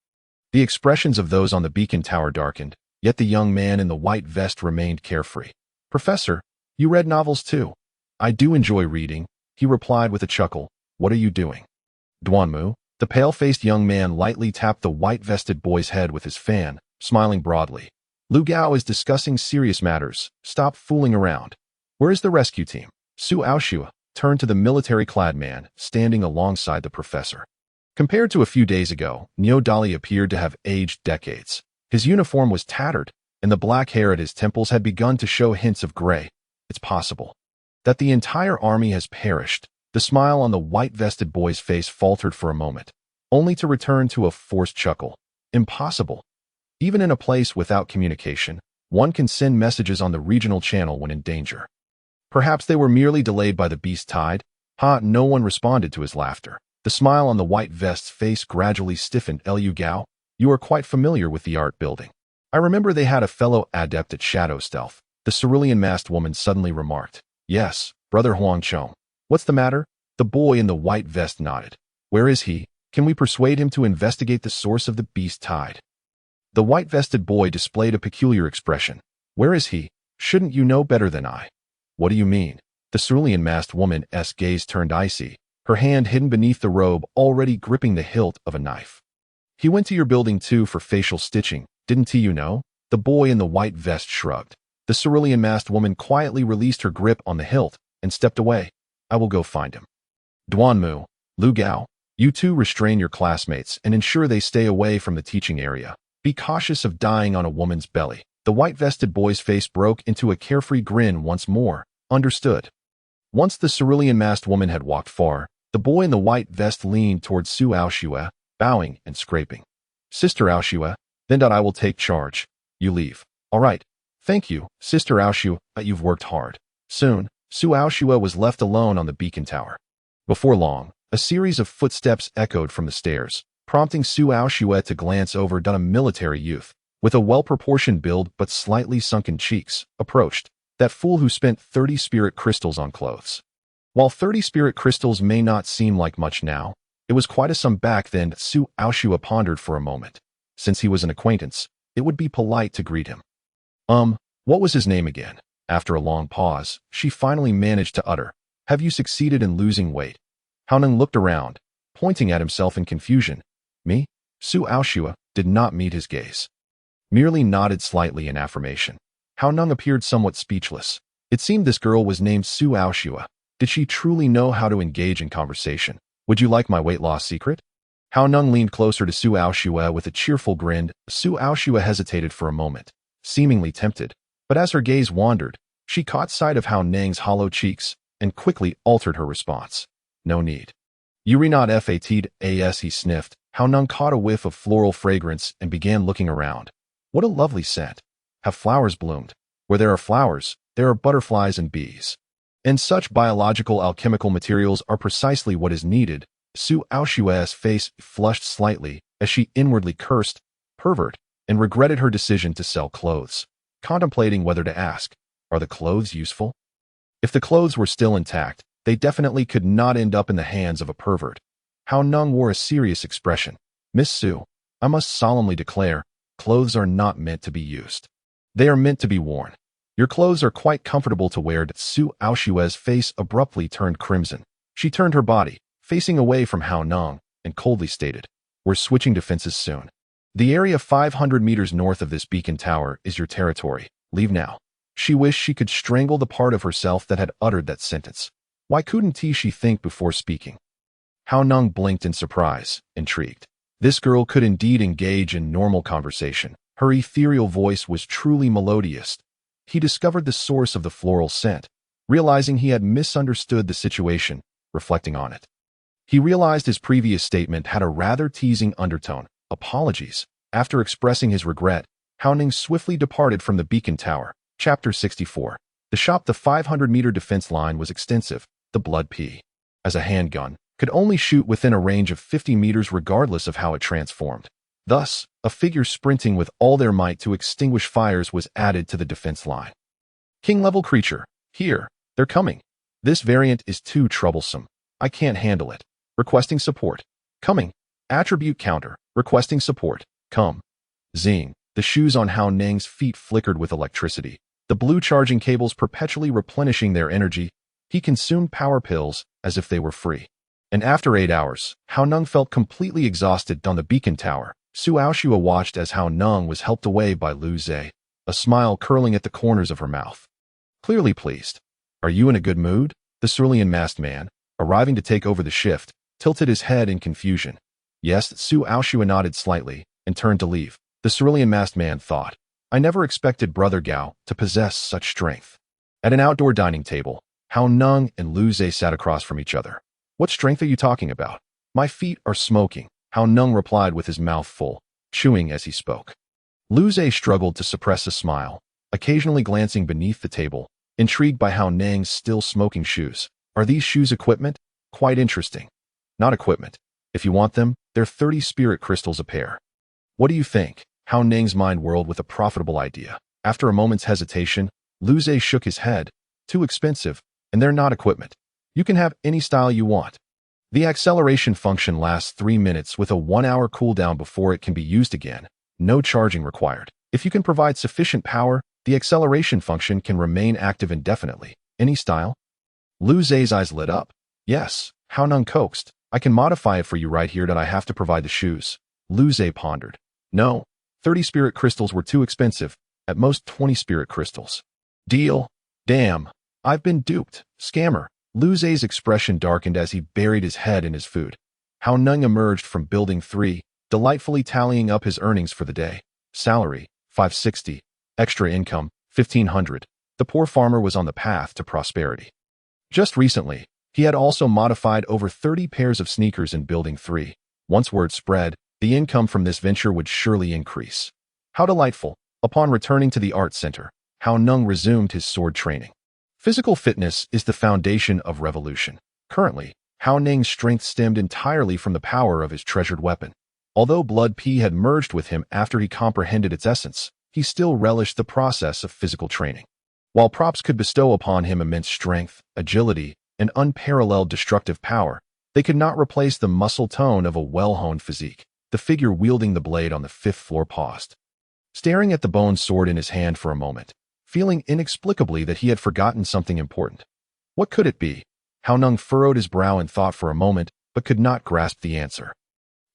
The expressions of those on the beacon tower darkened, yet the young man in the white vest remained carefree. Professor, you read novels too? I do enjoy reading, he replied with a chuckle. What are you doing? Duanmu, the pale-faced young man lightly tapped the white-vested boy's head with his fan, smiling broadly. Lu Gao is discussing serious matters. Stop fooling around. Where is the rescue team? Su Aoshua turned to the military-clad man, standing alongside the professor. Compared to a few days ago, Neo Dali appeared to have aged decades. His uniform was tattered, and the black hair at his temples had begun to show hints of gray. It's possible that the entire army has perished. The smile on the white-vested boy's face faltered for a moment, only to return to a forced chuckle. Impossible. Even in a place without communication, one can send messages on the regional channel when in danger. Perhaps they were merely delayed by the beast tide? No one responded to his laughter. The smile on the white vest's face gradually stiffened. Lu Gao, you are quite familiar with the art building. I remember they had a fellow adept at shadow stealth. The cerulean-masked woman suddenly remarked. Yes, Brother Huang Chong. What's the matter? The boy in the white vest nodded. Where is he? Can we persuade him to investigate the source of the beast tide? The white-vested boy displayed a peculiar expression. Where is he? Shouldn't you know better than I? What do you mean? The cerulean-masked woman's gaze turned icy, her hand hidden beneath the robe already gripping the hilt of a knife. He went to your building too for facial stitching, didn't he, you know? The boy in the white vest shrugged. The cerulean-masked woman quietly released her grip on the hilt and stepped away. I will go find him. Duanmu, Lu Gao, you two restrain your classmates and ensure they stay away from the teaching area. Be cautious of dying on a woman's belly. The white-vested boy's face broke into a carefree grin once more. Understood. Once the cerulean-masked woman had walked far, the boy in the white vest leaned towards Su Aoshue, bowing and scraping. Sister Aoshue, then I will take charge. You leave. All right. Thank you, Sister Aoshue, you've worked hard. Soon, Su Aoshue was left alone on the beacon tower. Before long, a series of footsteps echoed from the stairs, prompting Su Aoshue to glance over a military youth, with a well-proportioned build but slightly sunken cheeks, approached. That fool who spent 30 spirit crystals on clothes. While 30 spirit crystals may not seem like much now, it was quite a sum back then. Su Aoshue pondered for a moment. Since he was an acquaintance, it would be polite to greet him. What was his name again? After a long pause, she finally managed to utter, have you succeeded in losing weight? Gao Neng looked around, pointing at himself in confusion. Me? Su Aoshue did not meet his gaze. Merely nodded slightly in affirmation. Gao Neng appeared somewhat speechless. It seemed this girl was named Su Aoshue. Did she truly know how to engage in conversation? Would you like my weight loss secret? Gao Neng leaned closer to Su Aoshue with a cheerful grin. Su Aoshue hesitated for a moment, seemingly tempted. But as her gaze wandered, she caught sight of Gao Neng's hollow cheeks and quickly altered her response. No need. Yuri not fat'd as he sniffed. Gao Neng caught a whiff of floral fragrance and began looking around. What a lovely scent. Have flowers bloomed? Where there are flowers, there are butterflies and bees. And such biological alchemical materials are precisely what is needed. Su Aoshue's face flushed slightly as she inwardly cursed, pervert, and regretted her decision to sell clothes, contemplating whether to ask, are the clothes useful? If the clothes were still intact, they definitely could not end up in the hands of a pervert. Gao Neng wore a serious expression. Miss Su, I must solemnly declare, clothes are not meant to be used. They are meant to be worn. Your clothes are quite comfortable to wear. Su Aoshue's face abruptly turned crimson. She turned her body, facing away from Gao Neng, and coldly stated, we're switching defenses soon. The area 500 meters north of this beacon tower is your territory. Leave now. She wished she could strangle the part of herself that had uttered that sentence. Why couldn't she think before speaking? Gao Neng blinked in surprise, intrigued. This girl could indeed engage in normal conversation. Her ethereal voice was truly melodious. He discovered the source of the floral scent, realizing he had misunderstood the situation, reflecting on it. He realized his previous statement had a rather teasing undertone. Apologies. After expressing his regret, Gao Neng swiftly departed from the beacon tower. Chapter 64. The 500-meter defense line was extensive. The Blood P, as a handgun, could only shoot within a range of 50 meters regardless of how it transformed. Thus, a figure sprinting with all their might to extinguish fires was added to the defense line. King-level creature. Here. They're coming. This variant is too troublesome. I can't handle it. Requesting support. Coming. Attribute counter. Requesting support. Come. Zing. The shoes on Gao Neng's feet flickered with electricity, the blue charging cables perpetually replenishing their energy. He consumed power pills as if they were free. And after 8 hours, Gao Neng felt completely exhausted on the beacon tower. Su Aoshue watched as Gao Neng was helped away by Lu Zhe, a smile curling at the corners of her mouth. Clearly pleased. Are you in a good mood? The cerulean masked man, arriving to take over the shift, tilted his head in confusion. Yes, Su Aoshue nodded slightly and turned to leave. The cerulean masked man thought, I never expected Brother Gao to possess such strength. At an outdoor dining table, Gao Neng and Lu Zhe sat across from each other. What strength are you talking about? My feet are smoking, Gao Neng replied with his mouth full, chewing as he spoke. Lu Zhe struggled to suppress a smile, occasionally glancing beneath the table, intrigued by Gao Neng's still smoking shoes. Are these shoes equipment? Quite interesting. Not equipment. If you want them, they're 30 spirit crystals a pair. What do you think? Gao Neng's mind whirled with a profitable idea. After a moment's hesitation, Lu Zhe shook his head. Too expensive, and they're not equipment. You can have any style you want. The acceleration function lasts 3 minutes with a 1-hour cooldown before it can be used again. No charging required. If you can provide sufficient power, the acceleration function can remain active indefinitely. Any style? Lu Zhe's eyes lit up. Yes, Gao Neng coaxed. I can modify it for you right here. That I have to provide the shoes. Lu Zhe pondered. No, 30 spirit crystals were too expensive. At most 20 spirit crystals. Deal. Damn, I've been duped. Scammer. Lu Zhe's expression darkened as he buried his head in his food. Gao Neng emerged from Building 3, delightfully tallying up his earnings for the day. Salary, 560. Extra income, 1,500. The poor farmer was on the path to prosperity. Just recently, he had also modified over 30 pairs of sneakers in Building 3. Once word spread, the income from this venture would surely increase. How delightful. Upon returning to the art center, Gao Neng resumed his sword training. Physical fitness is the foundation of revolution. Currently, Gao Neng's strength stemmed entirely from the power of his treasured weapon. Although Blood P had merged with him after he comprehended its essence, he still relished the process of physical training. While props could bestow upon him immense strength, agility, and unparalleled destructive power, they could not replace the muscle tone of a well-honed physique. The figure wielding the blade on the 5th floor paused, staring at the bone sword in his hand for a moment, feeling inexplicably that he had forgotten something important. What could it be? Gao Neng furrowed his brow in thought for a moment, but could not grasp the answer.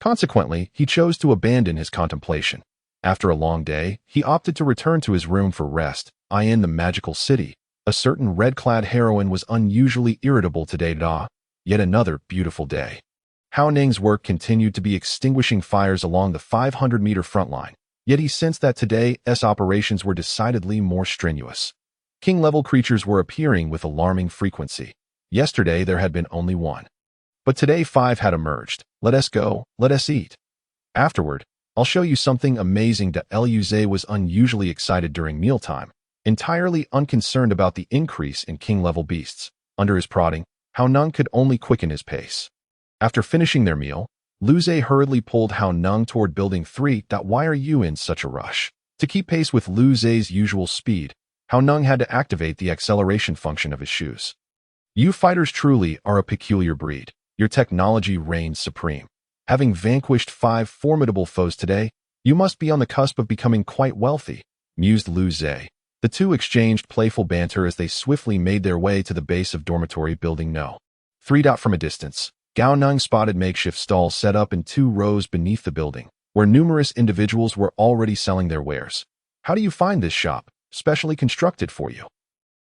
Consequently, he chose to abandon his contemplation. After a long day, he opted to return to his room for rest. In the magical city, a certain red-clad heroine was unusually irritable today. Yet another beautiful day. Gao Neng's work continued to be extinguishing fires along the 500-meter front line. Yet he sensed that today's operations were decidedly more strenuous. King-level creatures were appearing with alarming frequency. Yesterday there had been only one. But today 5 had emerged. Let us go, let us eat. Afterward, I'll show you something amazing. Lu Zhe was unusually excited during mealtime, entirely unconcerned about the increase in king-level beasts. Under his prodding, Gao Neng could only quicken his pace. After finishing their meal, Lu Zhe hurriedly pulled Gao Neng toward Building 3. Why are you in such a rush? To keep pace with Lu Zhe's usual speed, Gao Neng had to activate the acceleration function of his shoes. You fighters truly are a peculiar breed. Your technology reigns supreme. Having vanquished 5 formidable foes today, you must be on the cusp of becoming quite wealthy, mused Lu Zhe. The two exchanged playful banter as they swiftly made their way to the base of dormitory Building No. 3. From a distance, Gao Neng spotted makeshift stalls set up in 2 rows beneath the building, where numerous individuals were already selling their wares. How do you find this shop, specially constructed for you?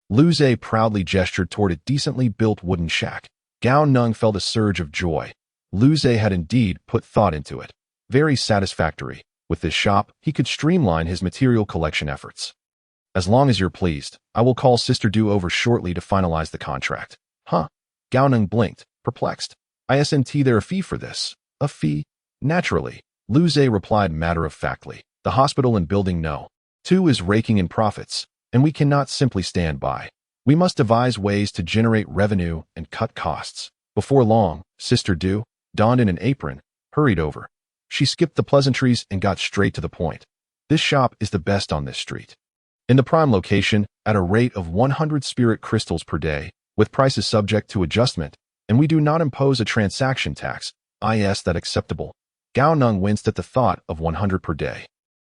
Lu Zhe proudly gestured toward a decently built wooden shack. Gao Neng felt a surge of joy. Lu Zhe had indeed put thought into it. Very satisfactory. With this shop, he could streamline his material collection efforts. As long as you're pleased, I will call Sister Du over shortly to finalize the contract. Huh? Gao Neng blinked, perplexed. Isn't there a fee for this? A fee? Naturally, Lu Zhe replied matter-of-factly. The hospital in Building No. 2 is raking in profits, and we cannot simply stand by. We must devise ways to generate revenue and cut costs. Before long, Sister Du, donned in an apron, hurried over. She skipped the pleasantries and got straight to the point. This shop is the best on this street. In the prime location, at a rate of 100 spirit crystals per day, with prices subject to adjustment, and we do not impose a transaction tax. Is that acceptable? Gao Neng winced at the thought of 100 per day.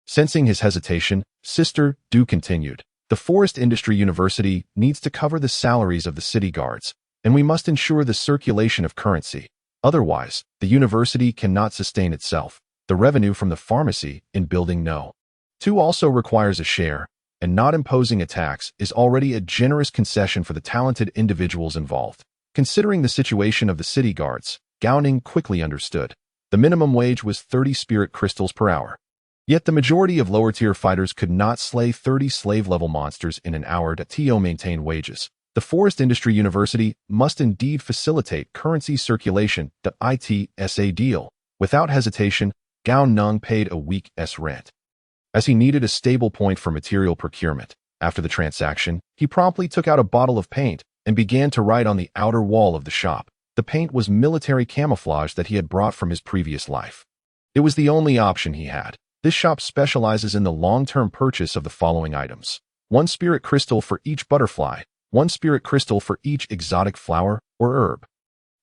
Sensing his hesitation, Sister Du continued. The Forest Industry University needs to cover the salaries of the city guards, and we must ensure the circulation of currency. Otherwise, the university cannot sustain itself. The revenue from the pharmacy in Building No. 2 also requires a share, and not imposing a tax is already a generous concession for the talented individuals involved. Considering the situation of the city guards, Gao Neng quickly understood. The minimum wage was 30 spirit crystals per hour. Yet the majority of lower-tier fighters could not slay 30 slave-level monsters in an hour to maintain wages. The Forest Industry University must indeed facilitate currency circulation. It's a deal. Without hesitation, Gao Neng paid a week's rent, as he needed a stable point for material procurement. After the transaction, he promptly took out a bottle of paint and began to write on the outer wall of the shop. The paint was military camouflage that he had brought from his previous life. It was the only option he had. This shop specializes in the long-term purchase of the following items. 1 spirit crystal for each butterfly, 1 spirit crystal for each exotic flower or herb.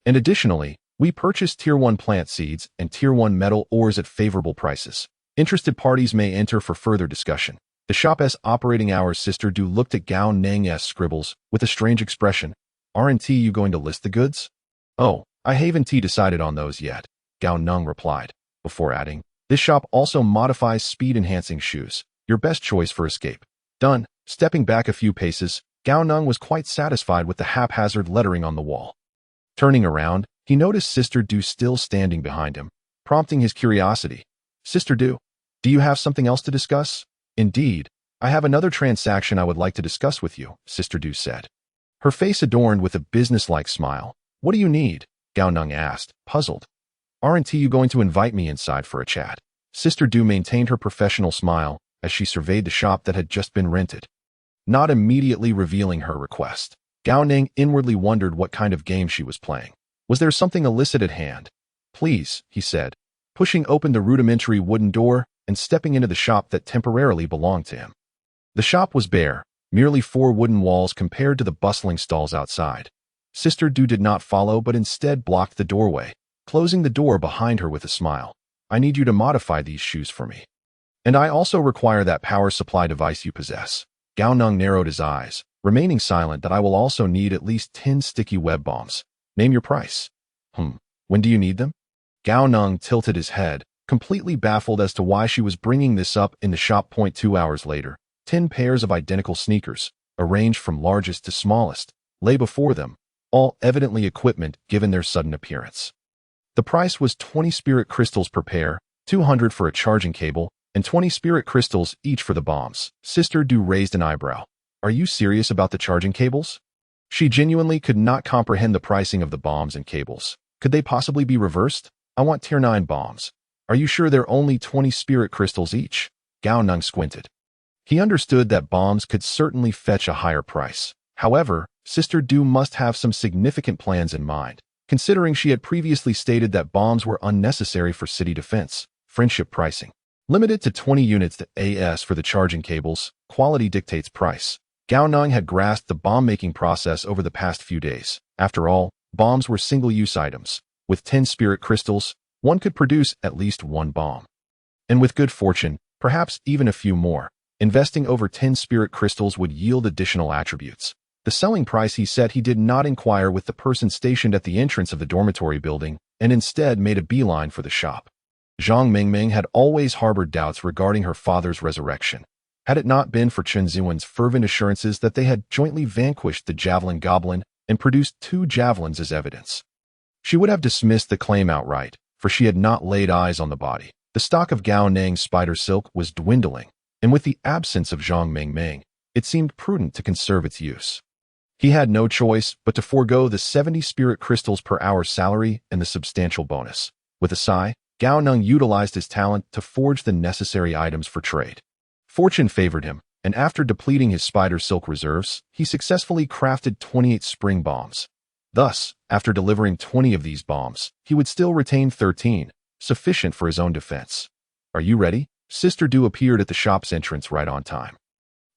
And additionally, we purchase Tier 1 plant seeds and Tier 1 metal ores at favorable prices. Interested parties may enter for further discussion. The shop's operating hours. Sister Du looked at Gao Neng's scribbles with a strange expression. Aren't you going to list the goods? Oh, I haven't decided on those yet, Gao Neng replied, before adding, this shop also modifies speed-enhancing shoes, your best choice for escape. Done. Stepping back a few paces, Gao Neng was quite satisfied with the haphazard lettering on the wall. Turning around, he noticed Sister Du still standing behind him, prompting his curiosity. Sister Du, do you have something else to discuss? Indeed, I have another transaction I would like to discuss with you, Sister Du said. Her face adorned with a business-like smile. What do you need? Gao Neng asked, puzzled. Aren't you going to invite me inside for a chat? Sister Du maintained her professional smile as she surveyed the shop that had just been rented, not immediately revealing her request. Gao Neng inwardly wondered what kind of game she was playing. Was there something illicit at hand? Please, he said, pushing open the rudimentary wooden door and stepping into the shop that temporarily belonged to him. The shop was bare, merely 4 wooden walls compared to the bustling stalls outside. Sister Du did not follow but instead blocked the doorway, closing the door behind her with a smile. I need you to modify these shoes for me. And I also require that power supply device you possess. Gao Neng narrowed his eyes, remaining silent. That I will also need at least 10 sticky web bombs. Name your price. When do you need them? Gao Neng tilted his head, completely baffled as to why she was bringing this up in the shop. 2 hours later, 10 pairs of identical sneakers, arranged from largest to smallest, lay before them, all evidently equipment given their sudden appearance. The price was 20 spirit crystals per pair, 200 for a charging cable, and 20 spirit crystals each for the bombs. Sister Du raised an eyebrow. Are you serious about the charging cables? She genuinely could not comprehend the pricing of the bombs and cables. Could they possibly be reversed? I want Tier 9 bombs. Are you sure they're only 20 spirit crystals each? Gao Neng squinted. He understood that bombs could certainly fetch a higher price. However, Sister Du must have some significant plans in mind, considering she had previously stated that bombs were unnecessary for city defense. Friendship pricing. Limited to 20 units AS for the charging cables, quality dictates price. Gao Neng had grasped the bomb-making process over the past few days. After all, bombs were single-use items. With 10 spirit crystals, one could produce at least 1 bomb. And with good fortune, perhaps even a few more. Investing over 10 spirit crystals would yield additional attributes. The selling price he set. He did not inquire with the person stationed at the entrance of the dormitory building, and instead made a beeline for the shop. Zhang Mingming had always harbored doubts regarding her father's resurrection. Had it not been for Chen Ziwen's fervent assurances that they had jointly vanquished the Javelin Goblin and produced 2 javelins as evidence, she would have dismissed the claim outright, for she had not laid eyes on the body. The stock of Gao Neng's spider silk was dwindling, and with the absence of Zhang Mingming, it seemed prudent to conserve its use. He had no choice but to forego the 70 spirit crystals per hour salary and the substantial bonus. With a sigh, Gao Neng utilized his talent to forge the necessary items for trade. Fortune favored him, and after depleting his spider silk reserves, he successfully crafted 28 spring bombs. Thus, after delivering 20 of these bombs, he would still retain 13, sufficient for his own defense. Are you ready? Sister Du appeared at the shop's entrance right on time.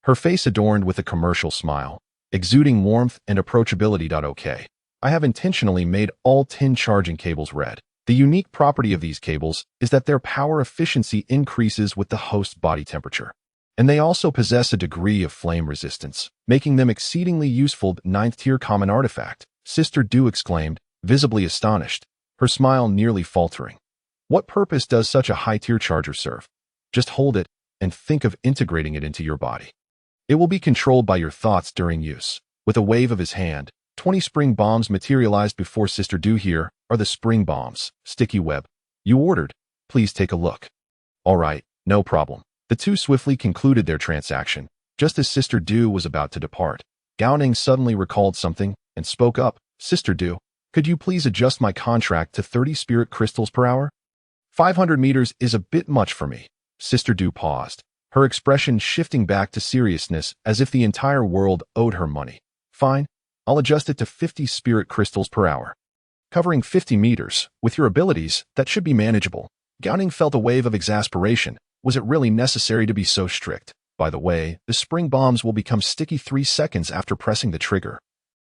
Her face adorned with a commercial smile, exuding warmth and approachability. Okay. I have intentionally made all 10 charging cables red. The unique property of these cables is that their power efficiency increases with the host's body temperature. And they also possess a degree of flame resistance, making them exceedingly useful. 9th tier common artifact, Sister Du exclaimed, visibly astonished, her smile nearly faltering. What purpose does such a high-tier charger serve? Just hold it and think of integrating it into your body. It will be controlled by your thoughts during use. With a wave of his hand, 20 spring bombs materialized before Sister Du. Here are the spring bombs, sticky web. You ordered. Please take a look. All right, no problem. The two swiftly concluded their transaction. Just as Sister Du was about to depart, Gao Neng suddenly recalled something and spoke up. Sister Du, could you please adjust my contract to 30 spirit crystals per hour? 500 meters is a bit much for me. Sister Du paused, her expression shifting back to seriousness as if the entire world owed her money. Fine, I'll adjust it to 50 spirit crystals per hour. Covering 50 meters, with your abilities, that should be manageable. Gao Neng felt a wave of exasperation. Was it really necessary to be so strict? By the way, the spring bombs will become sticky 3 seconds after pressing the trigger.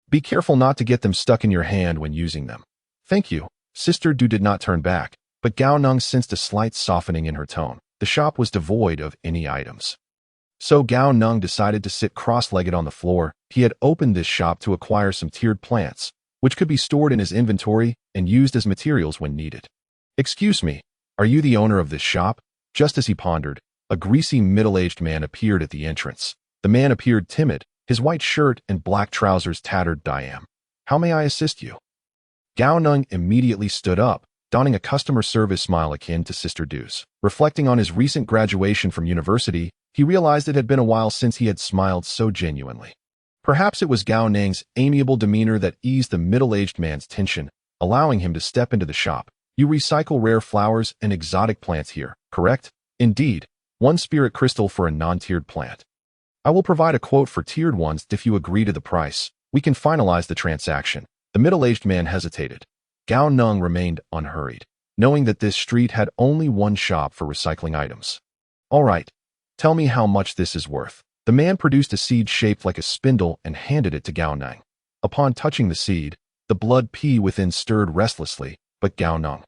Be careful not to get them stuck in your hand when using them. Thank you. Sister Du did not turn back, but Gao Neng sensed a slight softening in her tone. The shop was devoid of any items. So Gao Neng decided to sit cross-legged on the floor. He had opened this shop to acquire some tiered plants, which could be stored in his inventory and used as materials when needed. Excuse me, are you the owner of this shop? Just as he pondered, a greasy middle-aged man appeared at the entrance. The man appeared timid, his white shirt and black trousers tattered. How may I assist you? Gao Neng immediately stood up, donning a customer service smile akin to Sister Du's. Reflecting on his recent graduation from university, he realized it had been a while since he had smiled so genuinely. Perhaps it was Gao Neng's amiable demeanor that eased the middle-aged man's tension, allowing him to step into the shop. You recycle rare flowers and exotic plants here, correct? Indeed, 1 spirit crystal for a non-tiered plant. I will provide a quote for tiered ones if you agree to the price. We can finalize the transaction. The middle-aged man hesitated. Gao Neng remained unhurried, knowing that this street had only one shop for recycling items. All right, tell me how much this is worth. The man produced a seed shaped like a spindle and handed it to Gao Neng. Upon touching the seed, the blood pea within stirred restlessly, but Gao Neng,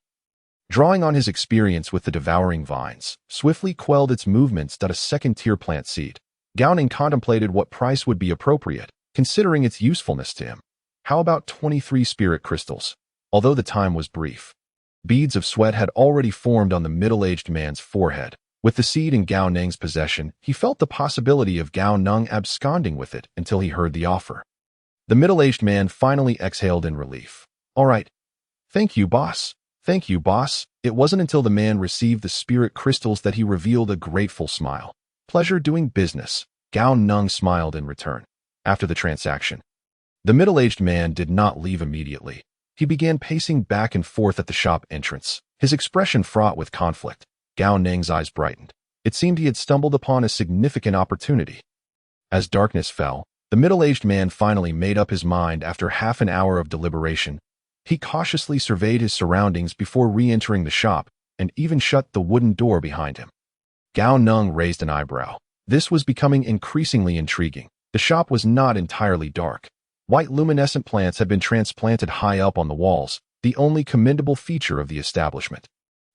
drawing on his experience with the devouring vines, swiftly quelled its movements. A second-tier plant seed. Gao Neng contemplated what price would be appropriate, considering its usefulness to him. How about 23 spirit crystals? Although the time was brief, beads of sweat had already formed on the middle-aged man's forehead. With the seed in Gao Neng's possession, he felt the possibility of Gao Neng absconding with it until he heard the offer. The middle-aged man finally exhaled in relief. All right. Thank you, boss. Thank you, boss. It wasn't until the man received the spirit crystals that he revealed a grateful smile. Pleasure doing business. Gao Neng smiled in return. After the transaction, the middle-aged man did not leave immediately. He began pacing back and forth at the shop entrance, his expression fraught with conflict. Gao Neng's eyes brightened. It seemed he had stumbled upon a significant opportunity. As darkness fell, the middle-aged man finally made up his mind. After half an hour of deliberation, he cautiously surveyed his surroundings before re-entering the shop and even shut the wooden door behind him. Gao Neng raised an eyebrow. This was becoming increasingly intriguing. The shop was not entirely dark. White luminescent plants had been transplanted high up on the walls, the only commendable feature of the establishment.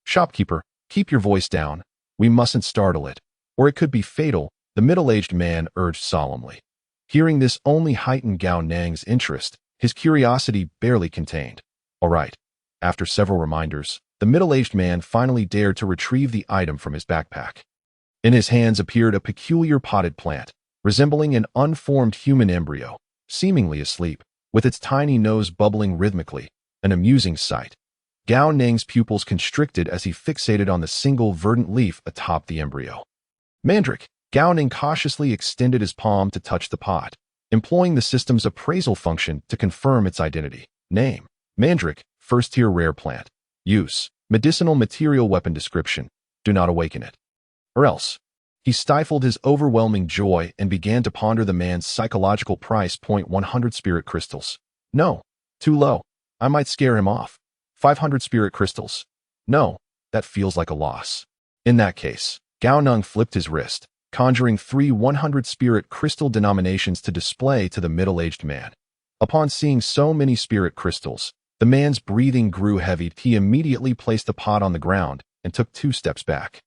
Shopkeeper, keep your voice down. We mustn't startle it, or it could be fatal, the middle-aged man urged solemnly. Hearing this only heightened Gao Neng's interest, his curiosity barely contained. All right. After several reminders, the middle-aged man finally dared to retrieve the item from his backpack. In his hands appeared a peculiar potted plant, resembling an unformed human embryo, seemingly asleep, with its tiny nose bubbling rhythmically, an amusing sight. Gao Neng's pupils constricted as he fixated on the single verdant leaf atop the embryo. Mandrake, Gao Neng cautiously extended his palm to touch the pot, employing the system's appraisal function to confirm its identity. Name: Mandrake, first-tier rare plant. Use: medicinal material. Weapon description: do not awaken it, or else. He stifled his overwhelming joy and began to ponder the man's psychological price point. 100 spirit crystals. No, too low. I might scare him off. 500 spirit crystals. No, that feels like a loss. In that case, Gao Neng flipped his wrist, conjuring 3 100 spirit crystal denominations to display to the middle-aged man. Upon seeing so many spirit crystals, the man's breathing grew heavy. He immediately placed the pot on the ground and took 2 steps back.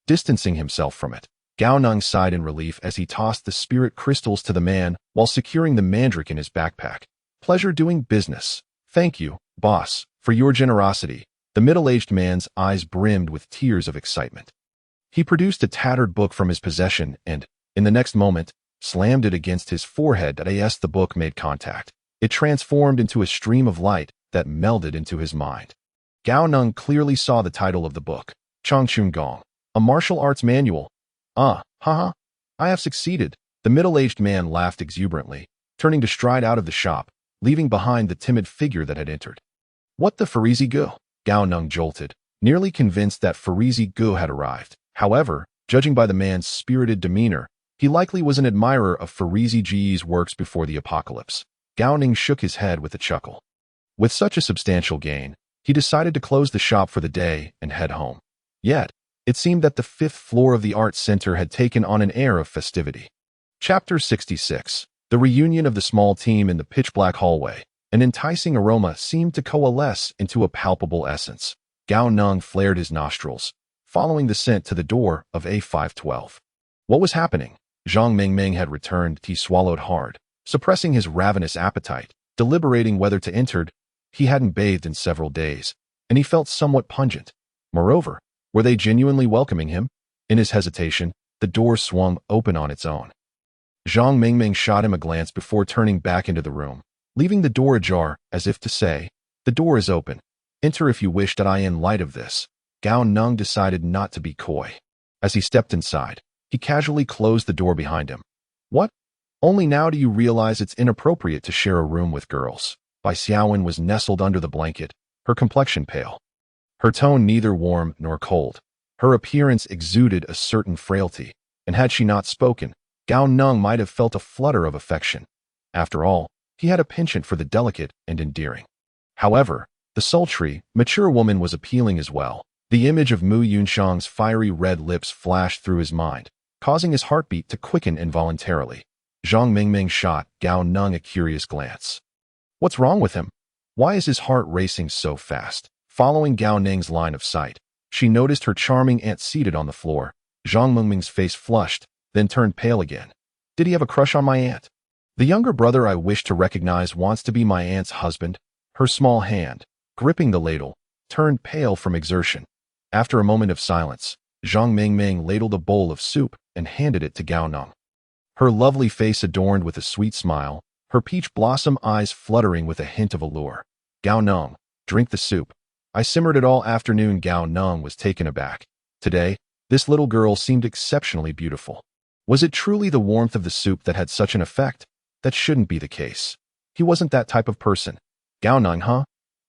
Distancing himself from it, Gao Neng sighed in relief as he tossed the spirit crystals to the man while securing the mandrake in his backpack. Pleasure doing business. Thank you, boss, for your generosity. The middle-aged man's eyes brimmed with tears of excitement. He produced a tattered book from his possession and, in the next moment, slammed it against his forehead. As the book made contact, it transformed into a stream of light that melded into his mind. Gao Neng clearly saw the title of the book, Changchun Gong, a martial arts manual. Haha, I have succeeded. The middle-aged man laughed exuberantly, turning to stride out of the shop, leaving behind the timid figure that had entered. What the Farizi Gu? Gao Neng jolted, nearly convinced that Farizi Gu had arrived. However, judging by the man's spirited demeanor, he likely was an admirer of Farizi Gu's works before the apocalypse. Gao Neng shook his head with a chuckle. With such a substantial gain, he decided to close the shop for the day and head home. Yet, It seemed that the fifth floor of the art center had taken on an air of festivity. Chapter 66. The reunion of the small team in the pitch-black hallway. An enticing aroma seemed to coalesce into a palpable essence. Gao Neng flared his nostrils, following the scent to the door of A512. What was happening? Zhang Mingming had returned. He swallowed hard, suppressing his ravenous appetite, deliberating whether to enter. He hadn't bathed in several days, and he felt somewhat pungent. Moreover, were they genuinely welcoming him? In his hesitation, the door swung open on its own. Zhang Mingming shot him a glance before turning back into the room, leaving the door ajar as if to say, "The door is open. Enter if you wish." In light of this, Gao Neng decided not to be coy. As he stepped inside, he casually closed the door behind him. "What? Only now do you realize it's inappropriate to share a room with girls?" Bai Xiaowen was nestled under the blanket, her complexion pale. Her tone neither warm nor cold. Her appearance exuded a certain frailty, and had she not spoken, Gao Neng might have felt a flutter of affection. After all, he had a penchant for the delicate and endearing. However, the sultry, mature woman was appealing as well. The image of Mu Yunshang's fiery red lips flashed through his mind, causing his heartbeat to quicken involuntarily. Zhang Mingming shot Gao Neng a curious glance. What's wrong with him? Why is his heart racing so fast? Following Gao Neng's line of sight, she noticed her charming aunt seated on the floor. Zhang Mingming's face flushed, then turned pale again. Did he have a crush on my aunt? The younger brother I wish to recognize wants to be my aunt's husband. Her small hand, gripping the ladle, turned pale from exertion. After a moment of silence, Zhang Mingming ladled a bowl of soup and handed it to Gao Neng. Her lovely face adorned with a sweet smile, her peach blossom eyes fluttering with a hint of allure. Gao Neng, drink the soup. I simmered it all afternoon. Gao Neng was taken aback. Today, this little girl seemed exceptionally beautiful. Was it truly the warmth of the soup that had such an effect? That shouldn't be the case. He wasn't that type of person. Gao Neng, huh?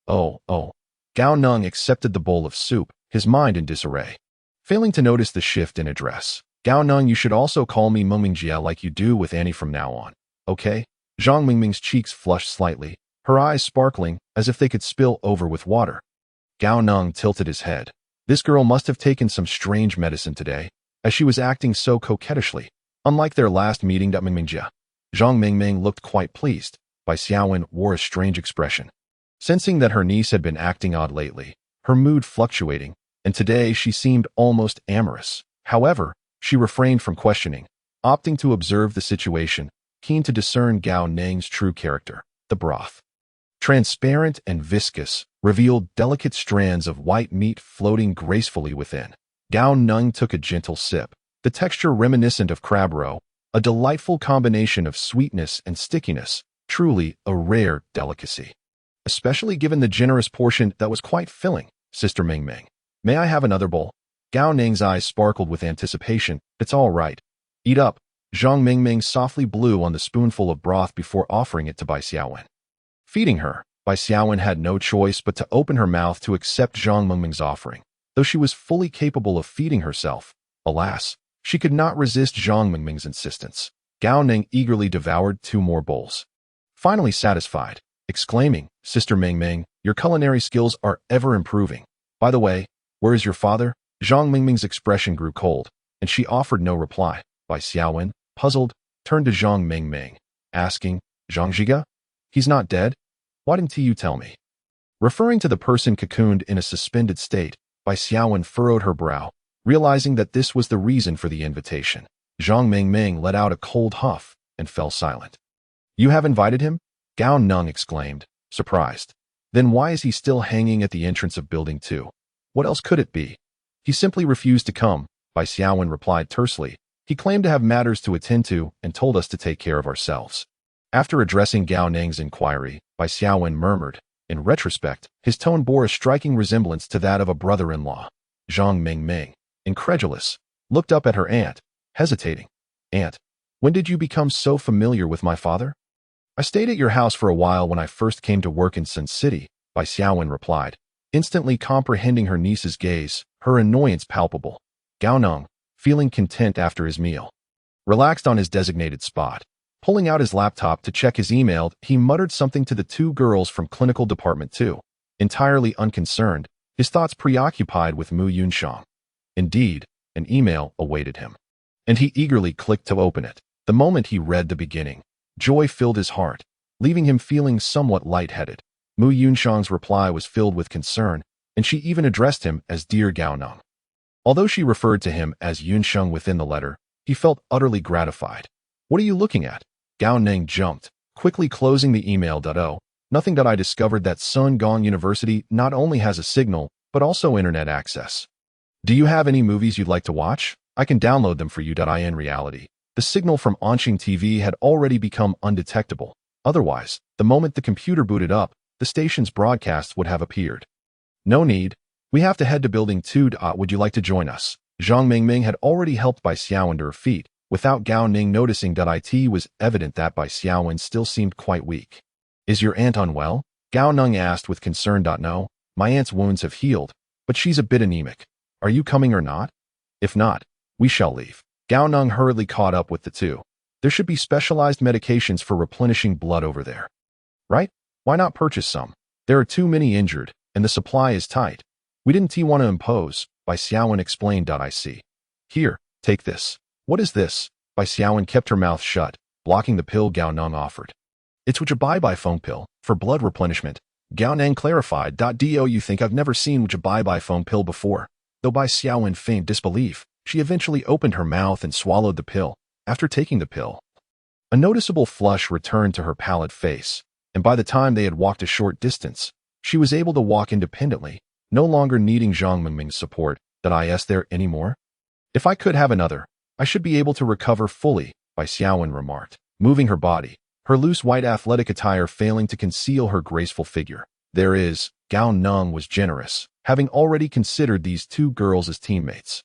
Oh. Gao Neng accepted the bowl of soup, his mind in disarray. Failing to notice the shift in address, Gao Neng, you should also call me Mengmingjia like you do with Annie from now on, okay? Zhang Mingming's cheeks flushed slightly, her eyes sparkling as if they could spill over with water. Gao Neng tilted his head. This girl must have taken some strange medicine today, as she was acting so coquettishly, unlike their last meeting. Mingmingjia. Zhang Mingming looked quite pleased. Bai Xiaowen wore a strange expression. Sensing that her niece had been acting odd lately, her mood fluctuating, and today she seemed almost amorous. However, she refrained from questioning, opting to observe the situation, keen to discern Gao Neng's true character. The broth, transparent and viscous, revealed delicate strands of white meat floating gracefully within. Gao Neng took a gentle sip, the texture reminiscent of crab roe, a delightful combination of sweetness and stickiness, truly a rare delicacy. Especially given the generous portion that was quite filling. Sister Mingming, may I have another bowl? Gao Neng's eyes sparkled with anticipation. It's all right. Eat up. Zhang Mingming softly blew on the spoonful of broth before offering it to Bai Xiaowen. Feeding her, Bai Xiaowen had no choice but to open her mouth to accept Zhang Mingming's offering. Though she was fully capable of feeding herself, alas, she could not resist Zhang Mingming's insistence. Gao Neng eagerly devoured 2 more bowls. Finally satisfied, exclaiming, Sister Mingming, your culinary skills are ever improving. By the way, where is your father? Zhang Mingming's expression grew cold, and she offered no reply. Bai Xiaowen, puzzled, turned to Zhang Mingming, asking, Zhang Zhiga? He's not dead? Why didn't you tell me? Referring to the person cocooned in a suspended state, Bai Xiaowen furrowed her brow, realizing that this was the reason for the invitation. Zhang Mingming let out a cold huff and fell silent. You have invited him? Gao Neng exclaimed, surprised. Then why is he still hanging at the entrance of Building 2? What else could it be? He simply refused to come, Bai Xiaowen replied tersely. He claimed to have matters to attend to and told us to take care of ourselves. After addressing Gao Neng's inquiry, Bai Xiaowen murmured. In retrospect, his tone bore a striking resemblance to that of a brother-in-law. Zhang Mingming, incredulous, looked up at her aunt, hesitating. Aunt, when did you become so familiar with my father? I stayed at your house for a while when I first came to work in Sun City, Bai Xiaowen replied, instantly comprehending her niece's gaze, her annoyance palpable. Gao Neng, feeling content after his meal, relaxed on his designated spot. Pulling out his laptop to check his email, he muttered something to the 2 girls from Clinical Department 2. Entirely unconcerned, his thoughts preoccupied with Mu Yunshang. Indeed, an email awaited him, and he eagerly clicked to open it. The moment he read the beginning, joy filled his heart, leaving him feeling somewhat lightheaded. Mu Yunshang's reply was filled with concern, and she even addressed him as Dear Gao Neng. Although she referred to him as Yunsheng within the letter, he felt utterly gratified. What are you looking at? Gao Neng jumped, quickly closing the email. Oh, nothing. I discovered that Sun Gong University not only has a signal, but also internet access. Do you have any movies you'd like to watch? I can download them for you. In reality, the signal from Onqing TV had already become undetectable. Otherwise, the moment the computer booted up, the station's broadcasts would have appeared. No need. We have to head to Building 2. Would you like to join us? Zhang Mingming had already helped Bai Xiaowen to her feet, without Gao Neng noticing. It was evident that Bai Xiaowen still seemed quite weak. Is your aunt unwell? Gao Neng asked with concern. No, my aunt's wounds have healed, but she's a bit anemic. Are you coming or not? If not, we shall leave. Gao Neng hurriedly caught up with the two. There should be specialized medications for replenishing blood over there. Right? Why not purchase some? There are too many injured, and the supply is tight. We didn't want to impose, Bai Xiaowen explained. I see. Here, take this. What is this? Bai Xiaowen kept her mouth shut, blocking the pill Gao Neng offered. It's Wujibai foam pill, for blood replenishment. Gao Neng clarified. Do you think I've never seen Wujibai foam pill before? Though Bai Xiaowen feigned disbelief, she eventually opened her mouth and swallowed the pill. After taking the pill, a noticeable flush returned to her pallid face, and by the time they had walked a short distance, she was able to walk independently, no longer needing Zhang Mingming's support. Is there any more? If I could have another, I should be able to recover fully, Bai Xiaowen remarked, moving her body, her loose white athletic attire failing to conceal her graceful figure. There is, Gao Neng was generous, having already considered these two girls as teammates.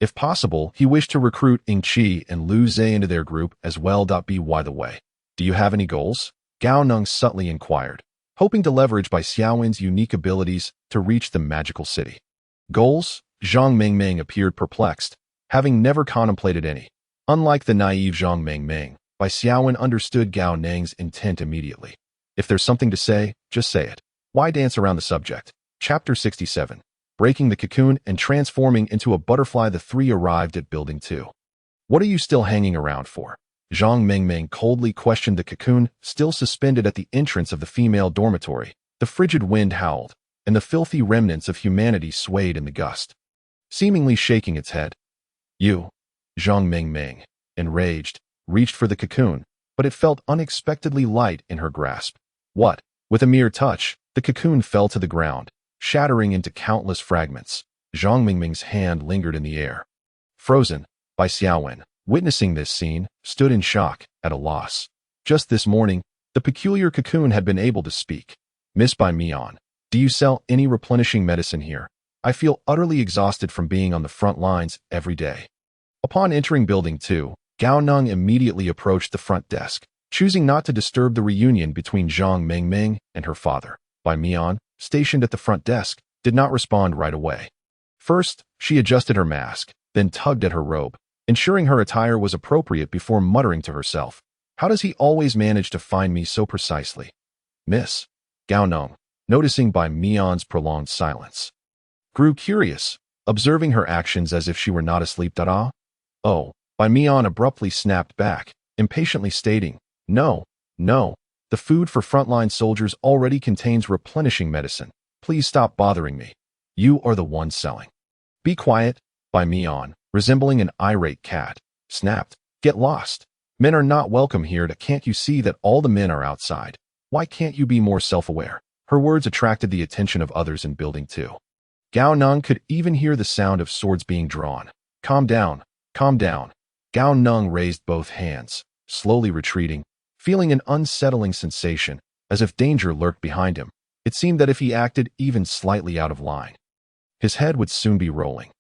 If possible, he wished to recruit Ying Qi and Lu Zhe into their group as well. By the way, do you have any goals? Gao Neng subtly inquired, hoping to leverage Bai Xiaowen's unique abilities to reach the magical city. Goals? Zhang Mingming appeared perplexed, having never contemplated any. Unlike the naive Zhang Mingming, Bai Xiaowen understood Gao Neng's intent immediately. If there's something to say, just say it. Why dance around the subject? Chapter 67. Breaking the cocoon and transforming into a butterfly. The three arrived at Building 2. What are you still hanging around for? Zhang Mingming coldly questioned the cocoon, still suspended at the entrance of the female dormitory. The frigid wind howled, and the filthy remnants of humanity swayed in the gust. Seemingly shaking its head. You, Zhang Mingming, enraged, reached for the cocoon, but it felt unexpectedly light in her grasp. What? With a mere touch, the cocoon fell to the ground, shattering into countless fragments. Zhang Mingming's hand lingered in the air. Frozen, Bai Xiaowen, witnessing this scene, stood in shock, at a loss. Just this morning, the peculiar cocoon had been able to speak. Miss Bai Mian, do you sell any replenishing medicine here? I feel utterly exhausted from being on the front lines every day. Upon entering Building 2, Gao Neng immediately approached the front desk, choosing not to disturb the reunion between Zhang Mingming and her father. Bai Mian, stationed at the front desk, did not respond right away. First, she adjusted her mask, then tugged at her robe, ensuring her attire was appropriate before muttering to herself, how does he always manage to find me so precisely? Miss, Gao Neng, noticing Bai Mian's prolonged silence, grew curious, observing her actions as if she were not asleep. Oh, Bai Mian abruptly snapped back, impatiently stating, No, the food for frontline soldiers already contains replenishing medicine. Please stop bothering me. You are the one selling. Be quiet, Bai Mian, resembling an irate cat, snapped. Get lost. Men are not welcome here. Can't you see that all the men are outside? Why can't you be more self-aware? Her words attracted the attention of others in Building 2. Gao Neng could even hear the sound of swords being drawn. Calm down, calm down. Gao Neng raised both hands, slowly retreating, feeling an unsettling sensation, as if danger lurked behind him. It seemed that if he acted even slightly out of line, his head would soon be rolling.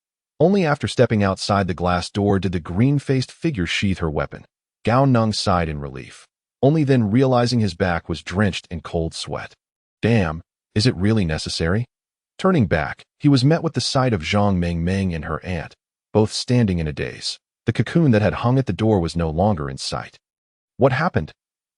Only after stepping outside the glass door did the green-faced figure sheath her weapon. Gao Neng sighed in relief, only then realizing his back was drenched in cold sweat. Damn, is it really necessary? Turning back, he was met with the sight of Zhang Mingming and her aunt, both standing in a daze. The cocoon that had hung at the door was no longer in sight. What happened?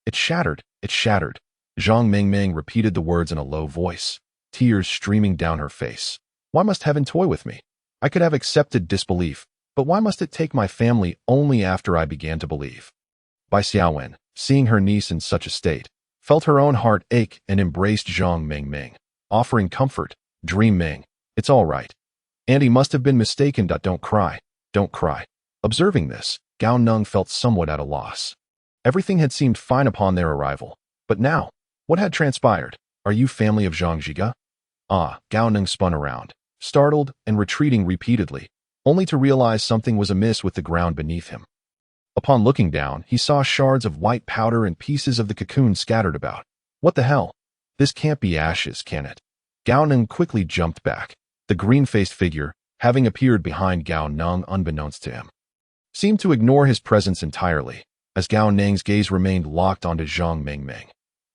It shattered, it shattered. Zhang Mingming repeated the words in a low voice, tears streaming down her face. Why must heaven toy with me? I could have accepted disbelief, but why must it take my family only after I began to believe? Bai Xiaowen, seeing her niece in such a state, felt her own heart ache and embraced Zhang Mingming, offering comfort. Dream Ming, it's all right. Andy must have been mistaken. Don't cry, don't cry. Observing this, Gao Neng felt somewhat at a loss. Everything had seemed fine upon their arrival, but now, what had transpired? Are you family of Zhang Zhiga? Gao Neng spun around, startled and retreating repeatedly, only to realize something was amiss with the ground beneath him. Upon looking down, he saw shards of white powder and pieces of the cocoon scattered about. What the hell? This can't be ashes, can it? Gao Neng quickly jumped back. The green-faced figure, having appeared behind Gao Neng unbeknownst to him, seemed to ignore his presence entirely, as Gao Neng's gaze remained locked onto Zhang Mingming.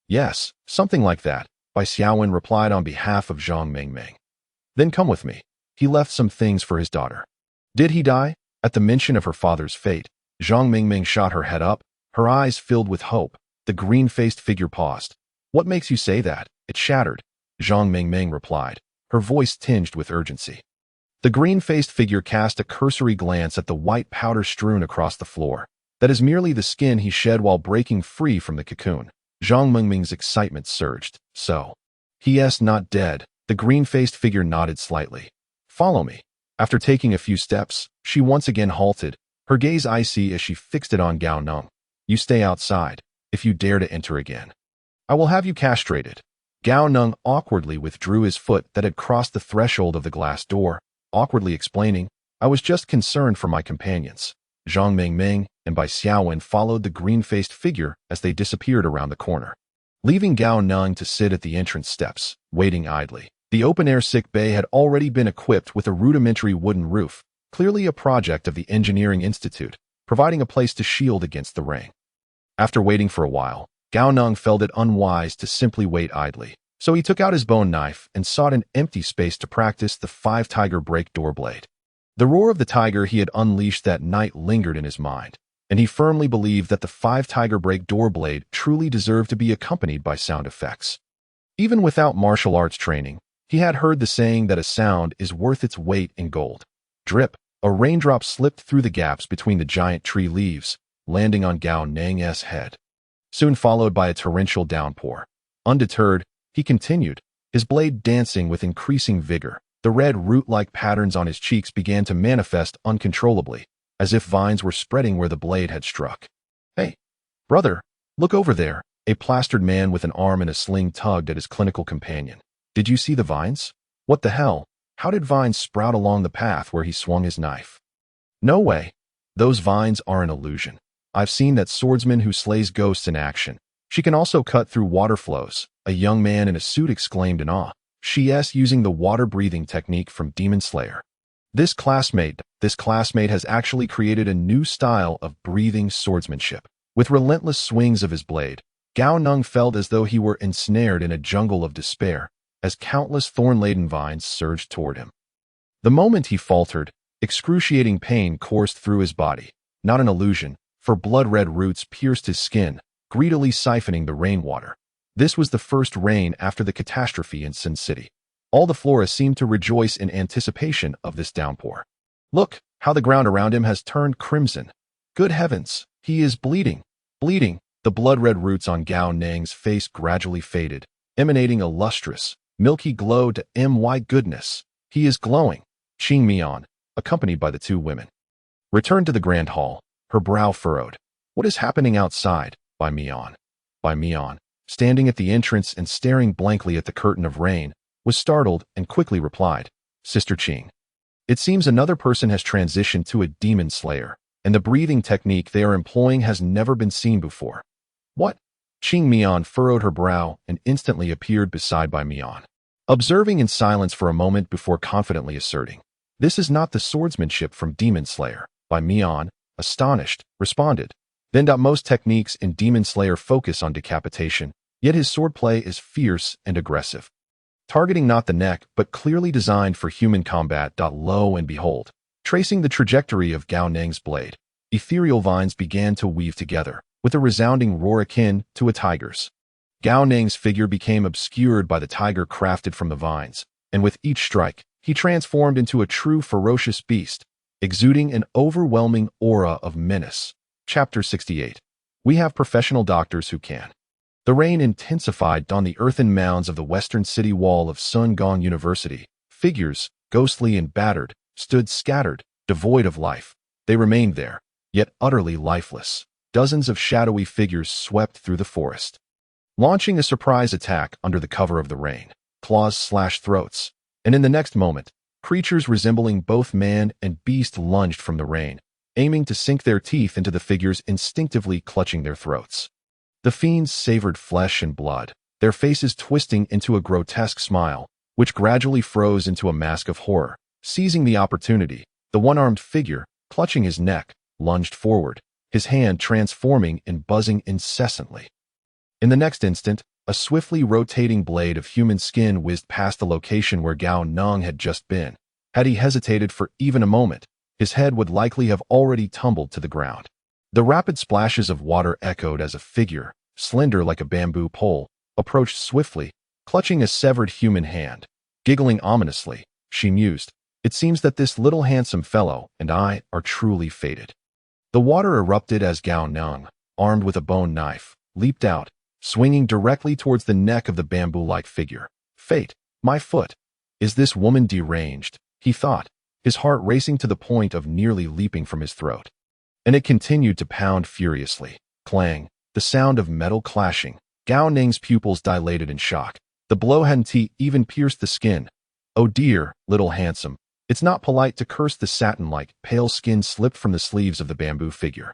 Yes, something like that, Bai Xiaowen replied on behalf of Zhang Mingming. Then come with me. He left some things for his daughter. Did he die? At the mention of her father's fate, Zhang Mingming shot her head up, her eyes filled with hope. The green-faced figure paused. What makes you say that? It shattered, Zhang Mingming replied, her voice tinged with urgency. The green-faced figure cast a cursory glance at the white powder strewn across the floor. That is merely the skin he shed while breaking free from the cocoon. Zhang Mingming's excitement surged. So, he is not dead. The green-faced figure nodded slightly. Follow me. After taking a few steps, she once again halted, her gaze icy as she fixed it on Gao Neng. You stay outside. If you dare to enter again, I will have you castrated. Gao Neng awkwardly withdrew his foot that had crossed the threshold of the glass door, awkwardly explaining, I was just concerned for my companions. Zhang Mingming and Bai Xiaowen followed the green-faced figure as they disappeared around the corner, leaving Gao Neng to sit at the entrance steps, waiting idly. The open-air sick bay had already been equipped with a rudimentary wooden roof, clearly a project of the Engineering Institute, providing a place to shield against the rain. After waiting for a while, Gao Neng felt it unwise to simply wait idly, so he took out his bone knife and sought an empty space to practice the 5-tiger break door blade. The roar of the tiger he had unleashed that night lingered in his mind, and he firmly believed that the 5-tiger break door blade truly deserved to be accompanied by sound effects. Even without martial arts training, he had heard the saying that a sound is worth its weight in gold. Drip, a raindrop slipped through the gaps between the giant tree leaves, landing on Gao Neng's head, soon followed by a torrential downpour. Undeterred, he continued, his blade dancing with increasing vigor. The red root-like patterns on his cheeks began to manifest uncontrollably, as if vines were spreading where the blade had struck. Hey, brother, look over there. A plastered man with an arm in a sling tugged at his clinical companion. Did you see the vines? What the hell? How did vines sprout along the path where he swung his knife? No way. Those vines are an illusion. I've seen that swordsman who slays ghosts in action. She can also cut through water flows, a young man in a suit exclaimed in awe. She's using the water-breathing technique from Demon Slayer. This classmate has actually created a new style of breathing swordsmanship. With relentless swings of his blade, Gao Neng felt as though he were ensnared in a jungle of despair, as countless thorn-laden vines surged toward him. The moment he faltered, excruciating pain coursed through his body. Not an illusion, for blood-red roots pierced his skin, greedily siphoning the rainwater. This was the first rain after the catastrophe in Sin City. All the flora seemed to rejoice in anticipation of this downpour. Look, how the ground around him has turned crimson. Good heavens, he is bleeding. Bleeding. The blood-red roots on Gao Neng's face gradually faded, emanating a lustrous, milky glow to my goodness. He is glowing. Qing Mian, accompanied by the two women, returned to the grand hall, her brow furrowed. What is happening outside? Bai Mian, standing at the entrance and staring blankly at the curtain of rain, was startled and quickly replied, Sister Qing. It seems another person has transitioned to a demon slayer, and the breathing technique they are employing has never been seen before. What? Qing Mian furrowed her brow and instantly appeared beside Bai Mian, observing in silence for a moment before confidently asserting, This is not the swordsmanship from Demon Slayer. Bai Mian, astonished, responded. Then most techniques in Demon Slayer focus on decapitation, yet his swordplay is fierce and aggressive, targeting not the neck but clearly designed for human combat. Lo and behold, tracing the trajectory of Gao Neng's blade, ethereal vines began to weave together, with a resounding roar akin to a tiger's. Gao Neng's figure became obscured by the tiger crafted from the vines, and with each strike, he transformed into a true ferocious beast, exuding an overwhelming aura of menace. Chapter 68. We have professional doctors who can. The rain intensified on the earthen mounds of the western city wall of Sun Gong University. Figures, ghostly and battered, stood scattered, devoid of life. They remained there, yet utterly lifeless. Dozens of shadowy figures swept through the forest, launching a surprise attack under the cover of the rain. Claws slashed throats, and in the next moment, creatures resembling both man and beast lunged from the rain, aiming to sink their teeth into the figures instinctively clutching their throats. The fiends savored flesh and blood, their faces twisting into a grotesque smile, which gradually froze into a mask of horror. Seizing the opportunity, the one-armed figure, clutching his neck, lunged forward, his hand transforming and buzzing incessantly. In the next instant, a swiftly rotating blade of human skin whizzed past the location where Gao Neng had just been. Had he hesitated for even a moment, his head would likely have already tumbled to the ground. The rapid splashes of water echoed as a figure, slender like a bamboo pole, approached swiftly, clutching a severed human hand. Giggling ominously, she mused, "It seems that this little handsome fellow and I are truly fated." The water erupted as Gao Neng, armed with a bone knife, leaped out, swinging directly towards the neck of the bamboo-like figure. Fate, my foot. Is this woman deranged? He thought, his heart racing to the point of nearly leaping from his throat. And it continued to pound furiously. Clang, the sound of metal clashing. Gao Neng's pupils dilated in shock. The blow hadn't even pierced the skin. Oh dear, little handsome. It's not polite to curse. The satin-like, pale skin slipped from the sleeves of the bamboo figure.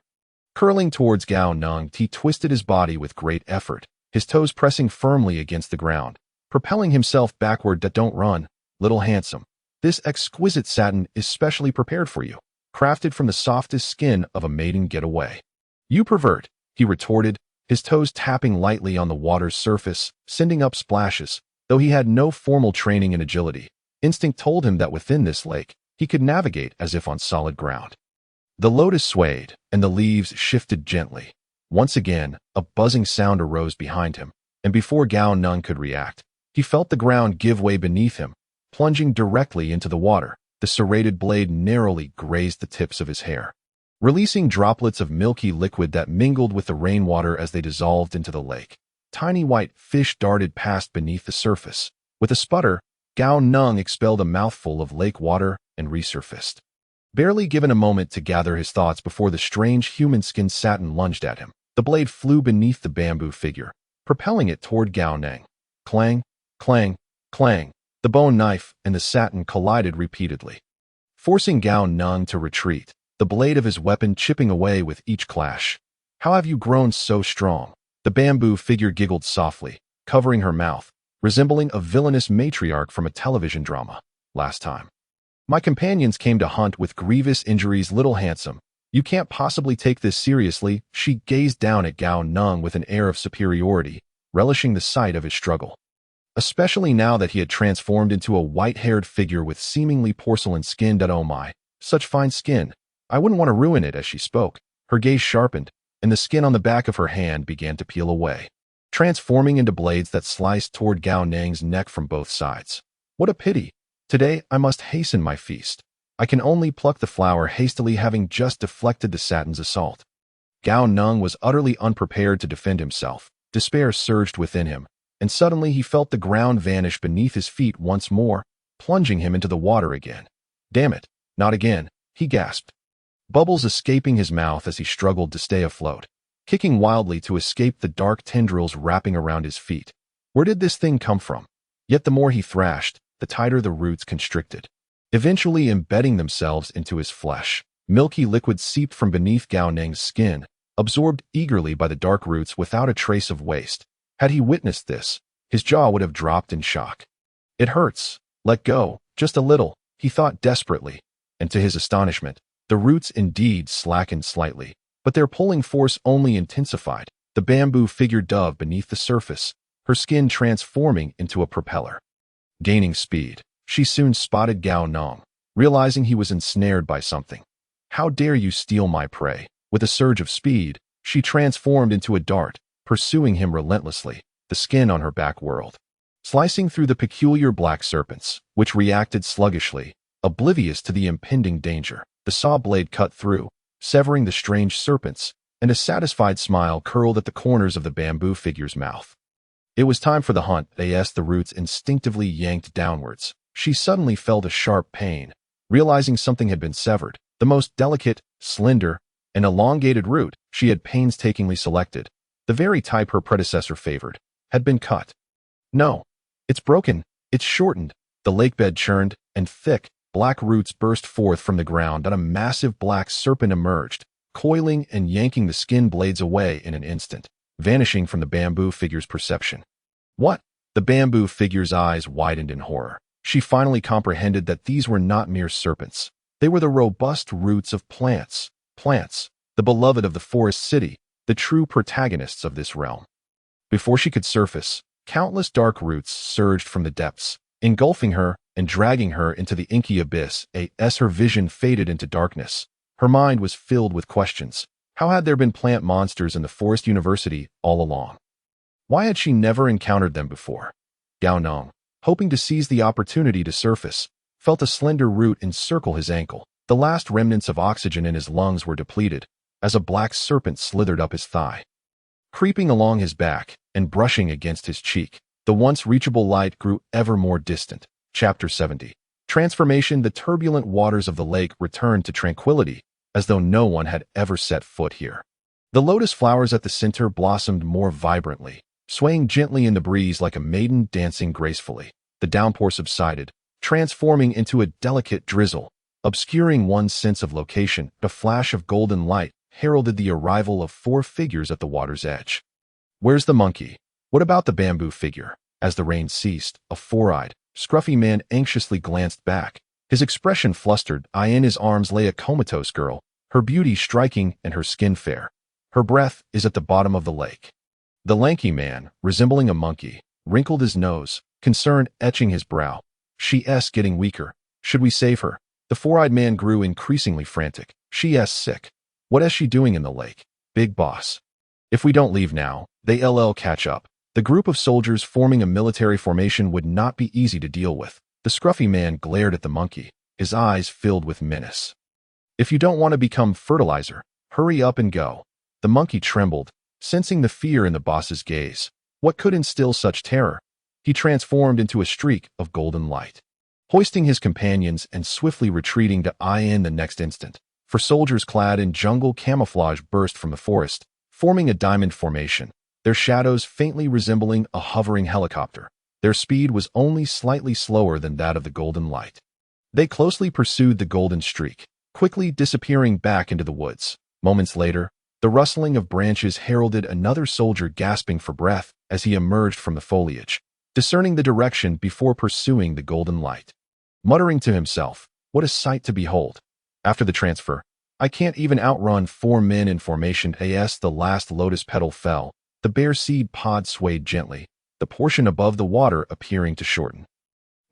Curling towards Gao Neng, he twisted his body with great effort, his toes pressing firmly against the ground, propelling himself backward. Don't run, little handsome. This exquisite satin is specially prepared for you, crafted from the softest skin of a maiden. Get away. You pervert, he retorted, his toes tapping lightly on the water's surface, sending up splashes. Though he had no formal training in agility, instinct told him that within this lake, he could navigate as if on solid ground. The lotus swayed, and the leaves shifted gently. Once again, a buzzing sound arose behind him, and before Gao Neng could react, he felt the ground give way beneath him, plunging directly into the water. The serrated blade narrowly grazed the tips of his hair, releasing droplets of milky liquid that mingled with the rainwater as they dissolved into the lake. Tiny white fish darted past beneath the surface. With a sputter, Gao Neng expelled a mouthful of lake water and resurfaced. Barely given a moment to gather his thoughts before the strange human-skin satin lunged at him, the blade flew beneath the bamboo figure, propelling it toward Gao Neng. Clang, clang, clang. The bone knife and the satin collided repeatedly, forcing Gao Neng to retreat, the blade of his weapon chipping away with each clash. How have you grown so strong? The bamboo figure giggled softly, covering her mouth, resembling a villainous matriarch from a television drama. Last time, my companions came to hunt with grievous injuries. Little handsome, you can't possibly take this seriously. She gazed down at Gao Neng with an air of superiority, relishing the sight of his struggle. Especially now that he had transformed into a white-haired figure with seemingly porcelain skin. Oh my, such fine skin. I wouldn't want to ruin it. As she spoke, her gaze sharpened, and the skin on the back of her hand began to peel away, transforming into blades that sliced toward Gao Neng's neck from both sides. What a pity. Today I must hasten my feast. I can only pluck the flower hastily, having just deflected the satin's assault. Gao Neng was utterly unprepared to defend himself. Despair surged within him, and suddenly he felt the ground vanish beneath his feet once more, plunging him into the water again. Damn it, not again, he gasped, bubbles escaping his mouth as he struggled to stay afloat, kicking wildly to escape the dark tendrils wrapping around his feet. Where did this thing come from? Yet the more he thrashed, the tighter the roots constricted, eventually embedding themselves into his flesh. Milky liquid seeped from beneath Gao Neng's skin, absorbed eagerly by the dark roots without a trace of waste. Had he witnessed this, his jaw would have dropped in shock. It hurts. Let go, just a little, he thought desperately, and to his astonishment, the roots indeed slackened slightly, but their pulling force only intensified. The bamboo figure dove beneath the surface, her skin transforming into a propeller. Gaining speed, she soon spotted Gao Neng, realizing he was ensnared by something. How dare you steal my prey? With a surge of speed, she transformed into a dart, pursuing him relentlessly, the skin on her back whirled, slicing through the peculiar black serpents, which reacted sluggishly, oblivious to the impending danger. The saw blade cut through, severing the strange serpents, and a satisfied smile curled at the corners of the bamboo figure's mouth. It was time for the hunt. As the roots instinctively yanked downwards, she suddenly felt a sharp pain, realizing something had been severed. The most delicate, slender, and elongated root she had painstakingly selected, the very type her predecessor favored, had been cut. No, it's broken, it's shortened. The lakebed churned, and thick, black roots burst forth from the ground, and a massive black serpent emerged, coiling and yanking the skin blades away in an instant, vanishing from the bamboo figure's perception. What? The bamboo figure's eyes widened in horror. She finally comprehended that these were not mere serpents. They were the robust roots of plants, the beloved of the forest city, the true protagonists of this realm. Before she could surface, countless dark roots surged from the depths, engulfing her and dragging her into the inky abyss. As her vision faded into darkness, her mind was filled with questions. How had there been plant monsters in the Forest University all along? Why had she never encountered them before? Gao Neng, hoping to seize the opportunity to surface, felt a slender root encircle his ankle. The last remnants of oxygen in his lungs were depleted, as a black serpent slithered up his thigh. Creeping along his back and brushing against his cheek, the once reachable light grew ever more distant. Chapter 70. Transformation. The turbulent waters of the lake returned to tranquility, as though no one had ever set foot here. The lotus flowers at the center blossomed more vibrantly, swaying gently in the breeze like a maiden dancing gracefully. The downpour subsided, transforming into a delicate drizzle, obscuring one's sense of location. A flash of golden light heralded the arrival of 4 figures at the water's edge. Where's the monkey? What about the bamboo figure? As the rain ceased, a 4-eyed, scruffy man anxiously glanced back, his expression flustered. In his arms lay a comatose girl, her beauty striking and her skin fair. Her breath is at the bottom of the lake. The lanky man, resembling a monkey, wrinkled his nose, concern etching his brow. She's getting weaker. Should we save her? The 4-eyed man grew increasingly frantic. She's sick. What is she doing in the lake? Big boss. If we don't leave now, they'll catch up. The group of soldiers forming a military formation would not be easy to deal with. The scruffy man glared at the monkey, his eyes filled with menace. If you don't want to become fertilizer, hurry up and go. The monkey trembled, sensing the fear in the boss's gaze. What could instill such terror? He transformed into a streak of golden light, hoisting his companions and swiftly retreating to the next instant. 4 soldiers clad in jungle camouflage burst from the forest, forming a diamond formation, their shadows faintly resembling a hovering helicopter. Their speed was only slightly slower than that of the golden light. They closely pursued the golden streak, quickly disappearing back into the woods. Moments later, the rustling of branches heralded another soldier gasping for breath as he emerged from the foliage, discerning the direction before pursuing the golden light. Muttering to himself, what a sight to behold. After the transfer, I can't even outrun 4 men in formation. As the last lotus petal fell, the bare seed pod swayed gently, the portion above the water appearing to shorten.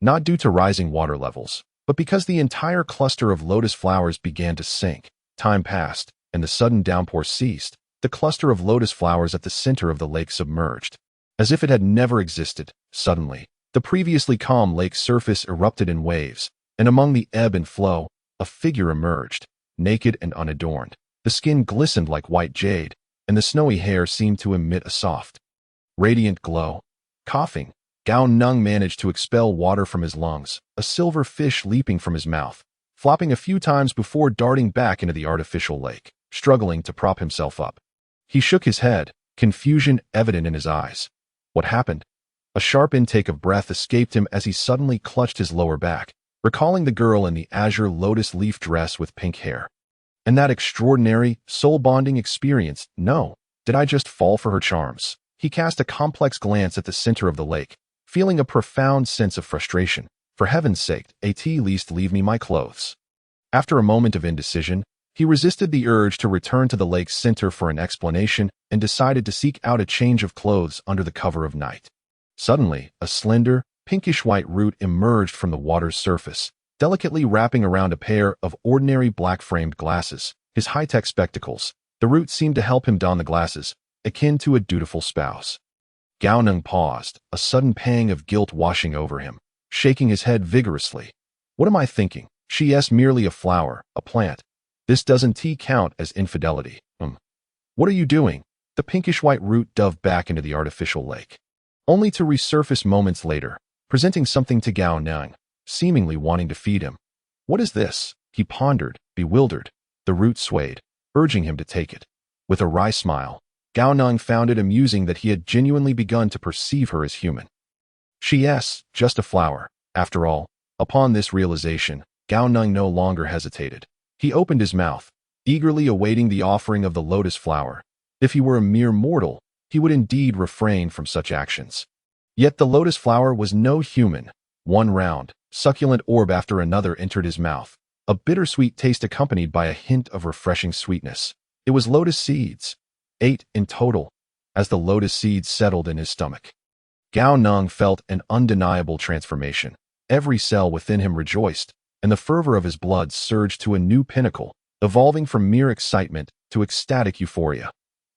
Not due to rising water levels, but because the entire cluster of lotus flowers began to sink. Time passed, and the sudden downpour ceased. The cluster of lotus flowers at the center of the lake submerged. As if it had never existed, suddenly, the previously calm lake's surface erupted in waves, and among the ebb and flow, a figure emerged, naked and unadorned. The skin glistened like white jade, and the snowy hair seemed to emit a soft, radiant glow. Coughing, Gao Neng managed to expel water from his lungs, a silver fish leaping from his mouth, flopping a few times before darting back into the artificial lake, struggling to prop himself up. He shook his head, confusion evident in his eyes. What happened? A sharp intake of breath escaped him as he suddenly clutched his lower back, recalling the girl in the azure lotus leaf dress with pink hair. And that extraordinary, soul-bonding experience. No, did I just fall for her charms? He cast a complex glance at the center of the lake, feeling a profound sense of frustration. For heaven's sake, at least leave me my clothes. After a moment of indecision, he resisted the urge to return to the lake's center for an explanation and decided to seek out a change of clothes under the cover of night. Suddenly, a slender, pinkish-white root emerged from the water's surface, delicately wrapping around a pair of ordinary black-framed glasses. His high-tech spectacles. The root seemed to help him don the glasses, akin to a dutiful spouse. Gao Neng paused, a sudden pang of guilt washing over him, shaking his head vigorously. What am I thinking? She is merely a flower, a plant. This doesn't count as infidelity. What are you doing? The pinkish-white root dove back into the artificial lake, only to resurface moments later, presenting something to Gao Neng, seemingly wanting to feed him. What is this? He pondered, bewildered. The root swayed, urging him to take it. With a wry smile, Gao Neng found it amusing that he had genuinely begun to perceive her as human. She is just a flower, after all. Upon this realization, Gao Neng no longer hesitated. He opened his mouth, eagerly awaiting the offering of the lotus flower. If he were a mere mortal, he would indeed refrain from such actions. Yet the lotus flower was no human. One round, succulent orb after another entered his mouth, a bittersweet taste accompanied by a hint of refreshing sweetness. It was lotus seeds. 8 in total, as the lotus seeds settled in his stomach. Gao Neng felt an undeniable transformation. Every cell within him rejoiced, and the fervor of his blood surged to a new pinnacle, evolving from mere excitement to ecstatic euphoria.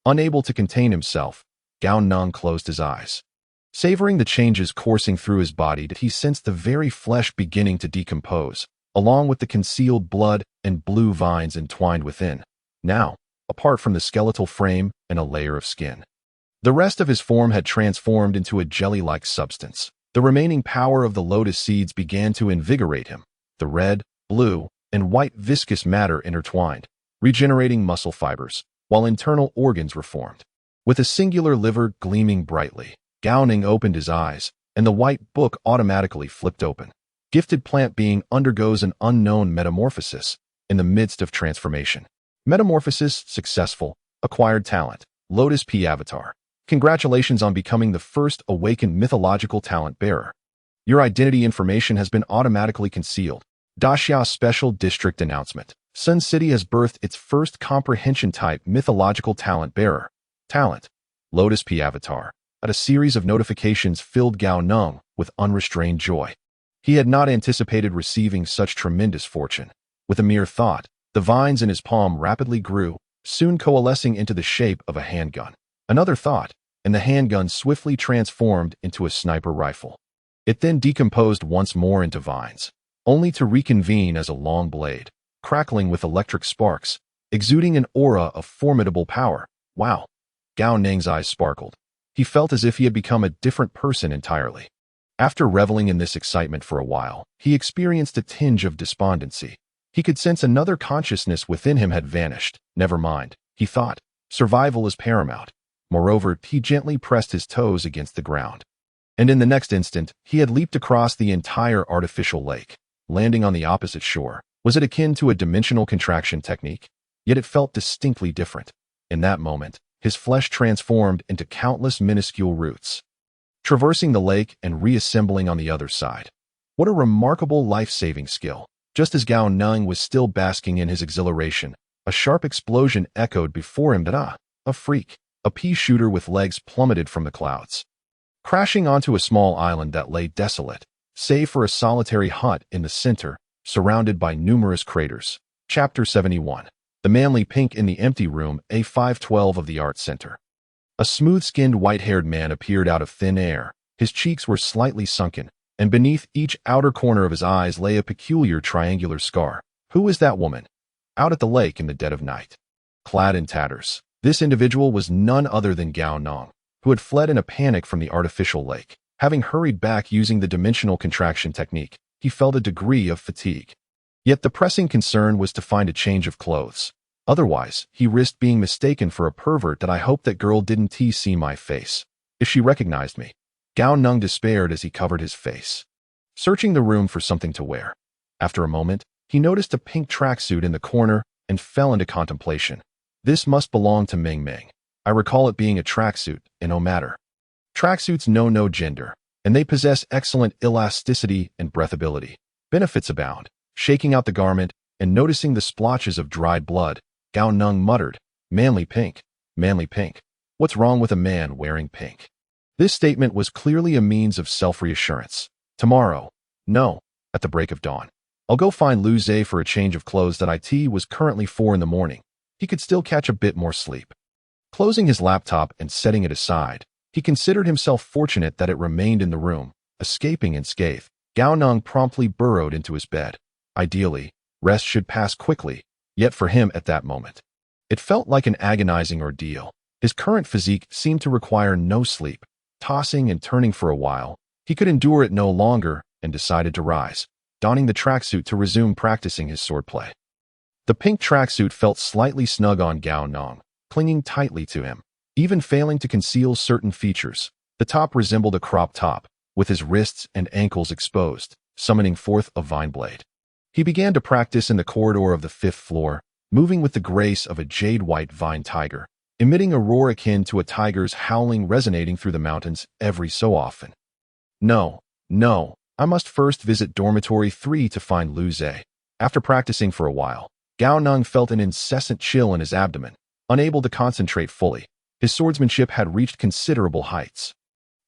Unable to contain himself, Gao Neng closed his eyes. Savoring the changes coursing through his body, he sensed the very flesh beginning to decompose, along with the concealed blood and blue vines entwined within, now, apart from the skeletal frame and a layer of skin. The rest of his form had transformed into a jelly-like substance. The remaining power of the lotus seeds began to invigorate him. The red, blue, and white viscous matter intertwined, regenerating muscle fibers, while internal organs reformed. With a singular liver gleaming brightly, Gao Neng opened his eyes, and the white book automatically flipped open. Gifted plant being undergoes an unknown metamorphosis in the midst of transformation. Metamorphosis successful, acquired talent, Lotus P avatar. Congratulations on becoming the first awakened mythological talent bearer. Your identity information has been automatically concealed. Daxia Special District Announcement. Sun City has birthed its first comprehension-type mythological talent bearer. Talent. Lotus P avatar. At a series of notifications filled Gao Neng with unrestrained joy. He had not anticipated receiving such tremendous fortune. With a mere thought, the vines in his palm rapidly grew, soon coalescing into the shape of a handgun. Another thought, and the handgun swiftly transformed into a sniper rifle. It then decomposed once more into vines, only to reconvene as a long blade, crackling with electric sparks, exuding an aura of formidable power. Wow! Gao Neng's eyes sparkled. He felt as if he had become a different person entirely. After reveling in this excitement for a while, he experienced a tinge of despondency. He could sense another consciousness within him had vanished. Never mind, he thought. Survival is paramount. Moreover, he gently pressed his toes against the ground. And in the next instant, he had leaped across the entire artificial lake, landing on the opposite shore. Was it akin to a dimensional contraction technique? Yet it felt distinctly different. In that moment, his flesh transformed into countless minuscule roots, traversing the lake and reassembling on the other side. What a remarkable life-saving skill. Just as Gao Neng was still basking in his exhilaration, a sharp explosion echoed before him. A freak, a pea shooter with legs plummeted from the clouds, crashing onto a small island that lay desolate, save for a solitary hut in the center, surrounded by numerous craters. Chapter 71. The manly pink in the empty room, A512 of the art center. A smooth-skinned, white-haired man appeared out of thin air. His cheeks were slightly sunken, and beneath each outer corner of his eyes lay a peculiar triangular scar. Who was that woman? Out at the lake in the dead of night, clad in tatters. This individual was none other than Gao Neng, who had fled in a panic from the artificial lake. Having hurried back using the dimensional contraction technique, he felt a degree of fatigue. Yet the pressing concern was to find a change of clothes. Otherwise, he risked being mistaken for a pervert. I hope that girl didn't see my face. If she recognized me. Gao Neng despaired as he covered his face, searching the room for something to wear. After a moment, he noticed a pink tracksuit in the corner and fell into contemplation. This must belong to Meng Meng. I recall it being a tracksuit, and no matter. Tracksuits know no gender, and they possess excellent elasticity and breathability. Benefits abound. Shaking out the garment and noticing the splotches of dried blood, Gao Neng muttered, manly pink, manly pink. What's wrong with a man wearing pink? This statement was clearly a means of self-reassurance. Tomorrow. No, at the break of dawn. I'll go find Lu Zhe for a change of clothes. That it was currently 4 a.m. He could still catch a bit more sleep. Closing his laptop and setting it aside, He considered himself fortunate that it remained in the room, escaping unscathed. Gao Neng promptly burrowed into his bed. Ideally, rest should pass quickly, yet for him at that moment, it felt like an agonizing ordeal. His current physique seemed to require no sleep. Tossing and turning for a while, he could endure it no longer and decided to rise, donning the tracksuit to resume practicing his swordplay. The pink tracksuit felt slightly snug on Gao Neng, clinging tightly to him, even failing to conceal certain features. The top resembled a crop top, with his wrists and ankles exposed, summoning forth a vine blade. He began to practice in the corridor of the 5th floor, moving with the grace of a jade-white vine tiger, emitting a roar akin to a tiger's howling resonating through the mountains every so often. No, I must first visit dormitory 3 to find Lu Zhe. After practicing for a while, Gao Neng felt an incessant chill in his abdomen, unable to concentrate fully. His swordsmanship had reached considerable heights.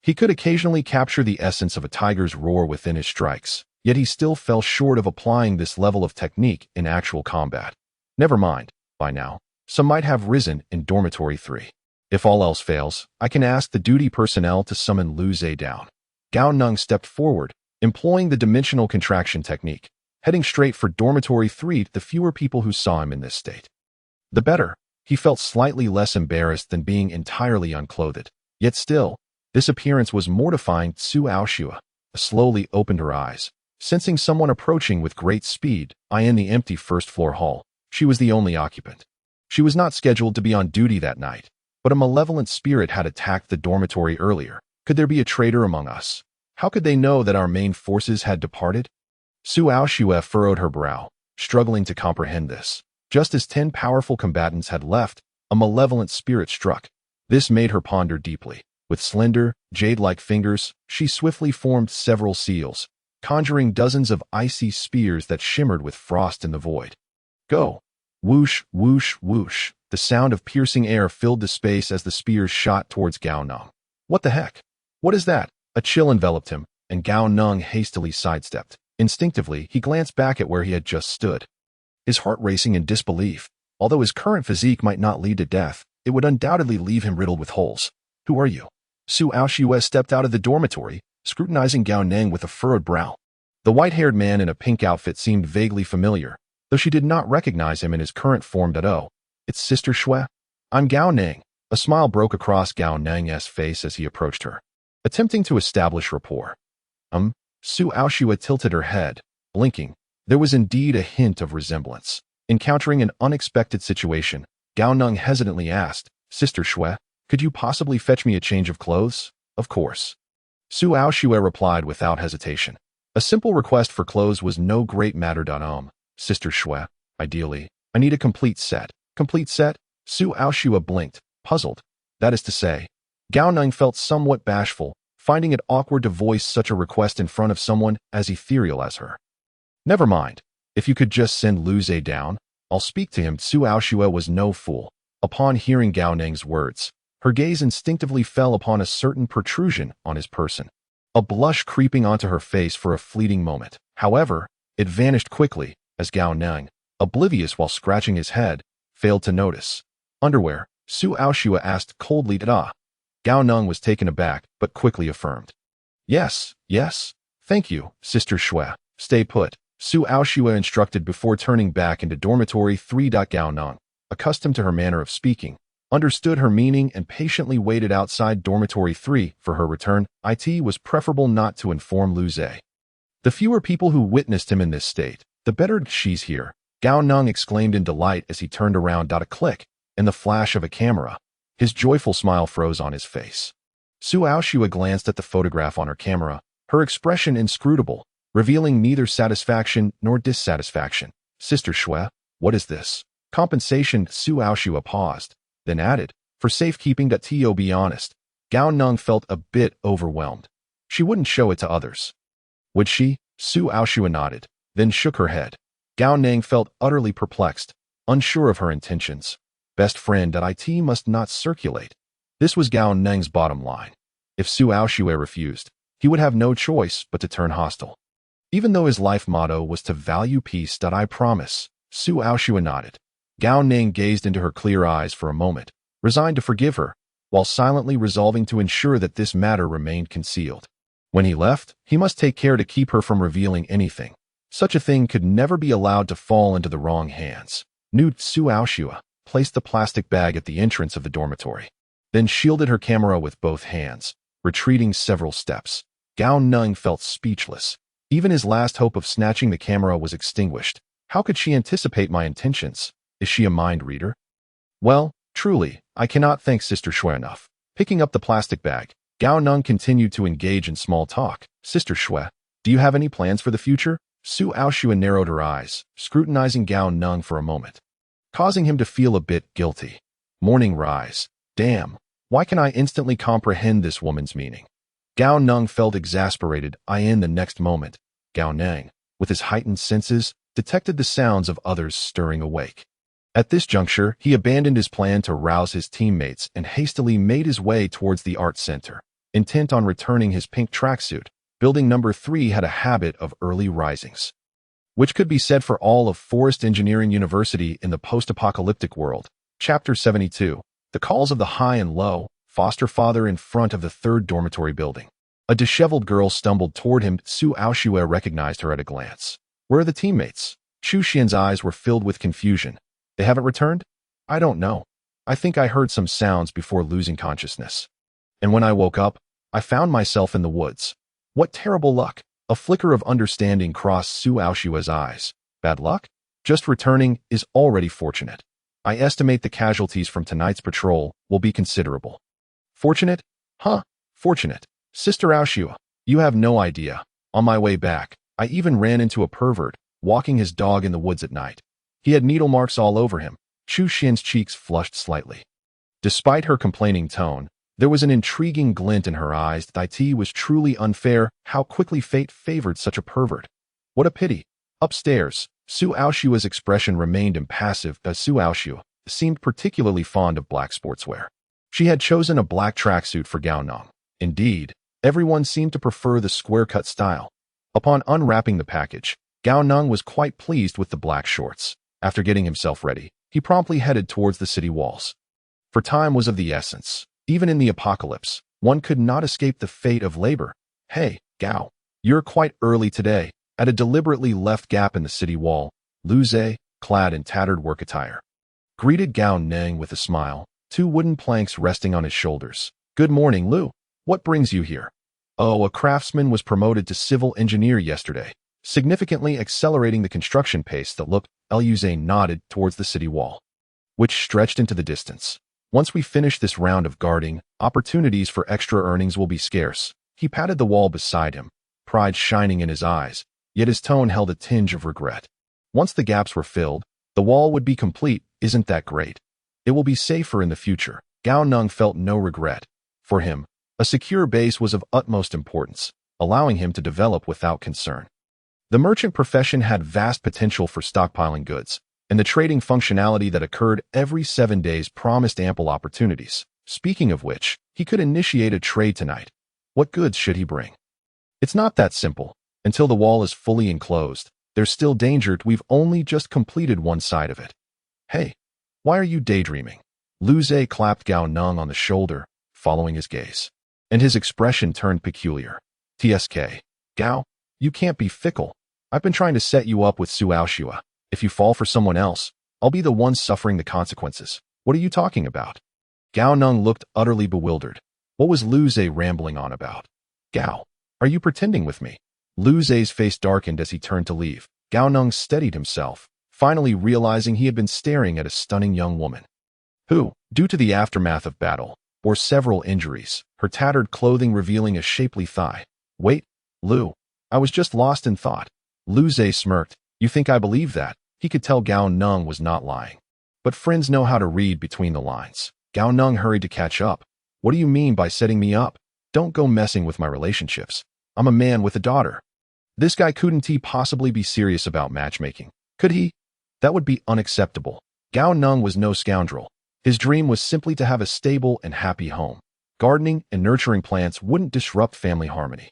He could occasionally capture the essence of a tiger's roar within his strikes, yet he still fell short of applying this level of technique in actual combat. Never mind, by now, some might have risen in dormitory 3. If all else fails, I can ask the duty personnel to summon Lu Zhe down. Gao Neng stepped forward, employing the dimensional contraction technique, heading straight for dormitory 3. The fewer people who saw him in this state, the better. He felt slightly less embarrassed than being entirely unclothed. Yet still, this appearance was mortifying. Su Aoshua slowly opened her eyes, sensing someone approaching with great speed. In the empty first-floor hall, she was the only occupant. She was not scheduled to be on duty that night, but a malevolent spirit had attacked the dormitory earlier. Could there be a traitor among us? How could they know that our main forces had departed? Su Aoshua furrowed her brow, struggling to comprehend this. Just as 10 powerful combatants had left, a malevolent spirit struck. This made her ponder deeply. With slender, jade-like fingers, she swiftly formed several seals, conjuring dozens of icy spears that shimmered with frost in the void. Go! Whoosh, whoosh, whoosh. The sound of piercing air filled the space as the spears shot towards Gao Neng. What the heck? What is that? A chill enveloped him, and Gao Neng hastily sidestepped. Instinctively, he glanced back at where he had just stood, his heart racing in disbelief. Although his current physique might not lead to death, it would undoubtedly leave him riddled with holes. Who are you? Su Aoshua stepped out of the dormitory, scrutinizing Gao Neng with a furrowed brow. The white-haired man in a pink outfit seemed vaguely familiar, though she did not recognize him in his current form. Oh, it's Sister Shui. I'm Gao Neng. A smile broke across Gao Neng's face as he approached her, attempting to establish rapport. Su Aoshua tilted her head, blinking. There was indeed a hint of resemblance. Encountering an unexpected situation, Gao Neng hesitantly asked, Sister Shui, could you possibly fetch me a change of clothes? Of course. Su Aoshua replied without hesitation. A simple request for clothes was no great matter. Sister Shui, ideally, I need a complete set. Complete set? Su Aoshua blinked, puzzled. That is to say, Gao Neng felt somewhat bashful, finding it awkward to voice such a request in front of someone as ethereal as her. Never mind. If you could just send Lu Zhe down, I'll speak to him. Su Aoshua was no fool. Upon hearing Gao Neng's words, her gaze instinctively fell upon a certain protrusion on his person, a blush creeping onto her face for a fleeting moment. However, it vanished quickly as Gao Neng, oblivious while scratching his head, failed to notice. Underwear? Su Aoshua asked coldly. Gao Neng was taken aback, but quickly affirmed. Yes. Thank you, Sister Shui. Stay put, Su Aoshua instructed before turning back into dormitory 3. Gao Neng, accustomed to her manner of speaking, understood her meaning and patiently waited outside dormitory 3 for her return. It was preferable not to inform Lu Zhe. The fewer people who witnessed him in this state, the better. She's here, Gao Neng exclaimed in delight as he turned around. A click, and the flash of a camera. His joyful smile froze on his face. Su Aoshua glanced at the photograph on her camera, her expression inscrutable, revealing neither satisfaction nor dissatisfaction. Sister Shui, what is this? Compensation? Su Aoshua paused, then added, for safekeeping. To be honest, Gao Neng felt a bit overwhelmed. She wouldn't show it to others. Would she? Su Aoshua nodded, then shook her head. Gao Neng felt utterly perplexed, unsure of her intentions. Best friend. It must not circulate. This was Gao Neng's bottom line. If Su Aoshua refused, he would have no choice but to turn hostile. Even though his life motto was to value peace. I promise. Su Aoshua nodded. Gao Neng gazed into her clear eyes for a moment, resigned to forgive her, while silently resolving to ensure that this matter remained concealed. When he left, he must take care to keep her from revealing anything. Such a thing could never be allowed to fall into the wrong hands. Nu Tsuaoshua placed the plastic bag at the entrance of the dormitory, then shielded her camera with both hands, retreating several steps. Gao Neng felt speechless. Even his last hope of snatching the camera was extinguished. How could she anticipate my intentions? Is she a mind reader? Well, truly, I cannot thank Sister Shui enough. Picking up the plastic bag, Gao Neng continued to engage in small talk. Sister Shui, do you have any plans for the future? Su Aoshua narrowed her eyes, scrutinizing Gao Neng for a moment, causing him to feel a bit guilty. Morning rise. Damn, why can I instantly comprehend this woman's meaning? Gao Neng felt exasperated. In the next moment, Gao Neng, with his heightened senses, detected the sounds of others stirring awake. At this juncture, he abandoned his plan to rouse his teammates and hastily made his way towards the art center, intent on returning his pink tracksuit. Building number 3 had a habit of early risings, which could be said for all of Forest Engineering University in the post-apocalyptic world. Chapter 72. The Calls of the High and Low. Foster father in front of the 3rd dormitory building. A disheveled girl stumbled toward him. Su Aoshua recognized her at a glance. Where are the teammates? Chu Xian's eyes were filled with confusion. They haven't returned? I don't know. I think I heard some sounds before losing consciousness. And when I woke up, I found myself in the woods. What terrible luck! A flicker of understanding crossed Su Aoshua's eyes. Bad luck? Just returning is already fortunate. I estimate the casualties from tonight's patrol will be considerable. Fortunate? Huh? Fortunate. Sister Aoshua, you have no idea. On my way back, I even ran into a pervert, walking his dog in the woods at night. He had needle marks all over him. Chu Xian's cheeks flushed slightly. Despite her complaining tone, there was an intriguing glint in her eyes. It was truly unfair how quickly fate favored such a pervert. What a pity. Upstairs, Su Aoshua's expression remained impassive as Su Aoshua seemed particularly fond of black sportswear. She had chosen a black tracksuit for Gao Neng. Indeed, everyone seemed to prefer the square-cut style. Upon unwrapping the package, Gao Neng was quite pleased with the black shorts. After getting himself ready, he promptly headed towards the city walls. For time was of the essence. Even in the apocalypse, one could not escape the fate of labor. Hey, Gao, you're quite early today. At a deliberately left gap in the city wall, Lu Zhe, clad in tattered work attire, greeted Gao Neng with a smile, 2 wooden planks resting on his shoulders. Good morning, Lu. What brings you here? Oh, a craftsman was promoted to civil engineer yesterday, significantly accelerating the construction pace that looked. Lu Zhe nodded towards the city wall, which stretched into the distance. Once we finish this round of guarding, opportunities for extra earnings will be scarce. He patted the wall beside him, pride shining in his eyes, yet his tone held a tinge of regret. Once the gaps were filled, the wall would be complete. Isn't that great? It will be safer in the future. Gao Neng felt no regret. For him, a secure base was of utmost importance, allowing him to develop without concern. The merchant profession had vast potential for stockpiling goods, and the trading functionality that occurred every 7 days promised ample opportunities. Speaking of which, he could initiate a trade tonight. What goods should he bring? It's not that simple. Until the wall is fully enclosed, there's still danger. We've only just completed one side of it. Hey, why are you daydreaming? Lu Zhe clapped Gao Neng on the shoulder, following his gaze, and his expression turned peculiar. TSK. Gao, you can't be fickle. I've been trying to set you up with Su Aoshua. If you fall for someone else, I'll be the one suffering the consequences. What are you talking about? Gao Neng looked utterly bewildered. What was Lu Zhe rambling on about? Gao, are you pretending with me? Lu Zhe's face darkened as he turned to leave. Gao Neng steadied himself, finally realizing he had been staring at a stunning young woman, who, due to the aftermath of battle, bore several injuries, her tattered clothing revealing a shapely thigh. Wait, Lu, I was just lost in thought. Lu Zhe smirked. You think I believe that? He could tell Gao Neng was not lying. But friends know how to read between the lines. Gao Neng hurried to catch up. What do you mean by setting me up? Don't go messing with my relationships. I'm a man with a daughter. This guy couldn't he possibly be serious about matchmaking? Could he? That would be unacceptable. Gao Neng was no scoundrel. His dream was simply to have a stable and happy home. Gardening and nurturing plants wouldn't disrupt family harmony.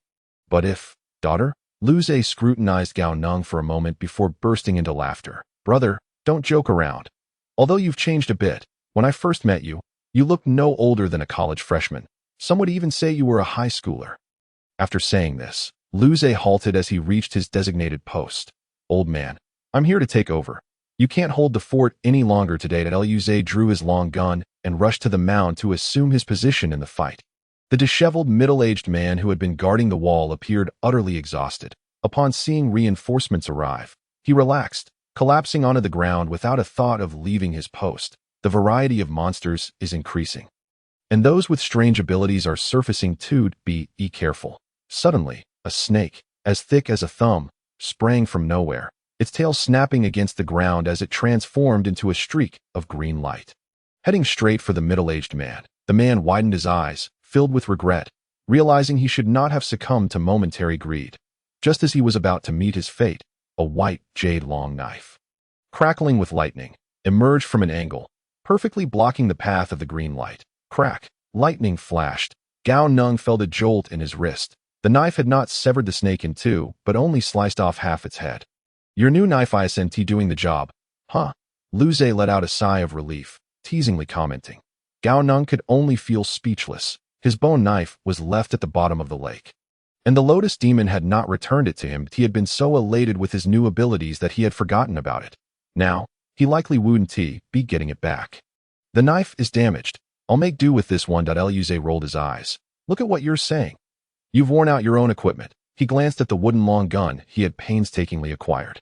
But if, daughter? Lu Zhe scrutinized Gao Neng for a moment before bursting into laughter. Brother, don't joke around. Although you've changed a bit, when I first met you, You look no older than a college freshman. Some would even say you were a high schooler. After saying this, Luze halted as he reached his designated post. Old man, I'm here to take over. You can't hold the fort any longer today. Luze drew his long gun and rushed to the mound to assume his position in the fight. The disheveled middle-aged man who had been guarding the wall appeared utterly exhausted. Upon seeing reinforcements arrive, he relaxed, collapsing onto the ground without a thought of leaving his post. The variety of monsters is increasing, and those with strange abilities are surfacing too. Be careful. Suddenly, a snake, as thick as a thumb, sprang from nowhere, its tail snapping against the ground as it transformed into a streak of green light. Heading straight for the middle-aged man, the man widened his eyes, filled with regret, realizing he should not have succumbed to momentary greed. Just as he was about to meet his fate, a white, jade-long knife, crackling with lightning, emerged from an angle, perfectly blocking the path of the green light. Crack! Lightning flashed. Gao Neng felt a jolt in his wrist. The knife had not severed the snake in two, but only sliced off half its head. Your new knife isn't doing the job, huh? Luze let out a sigh of relief, teasingly commenting. Gao Neng could only feel speechless. His bone knife was left at the bottom of the lake, and the Lotus Demon had not returned it to him. He had been so elated with his new abilities that he had forgotten about it. Now, he likely wouldn't be getting it back. The knife is damaged. I'll make do with this one. Luze rolled his eyes. Look at what you're saying. You've worn out your own equipment. He glanced at the wooden long gun he had painstakingly acquired.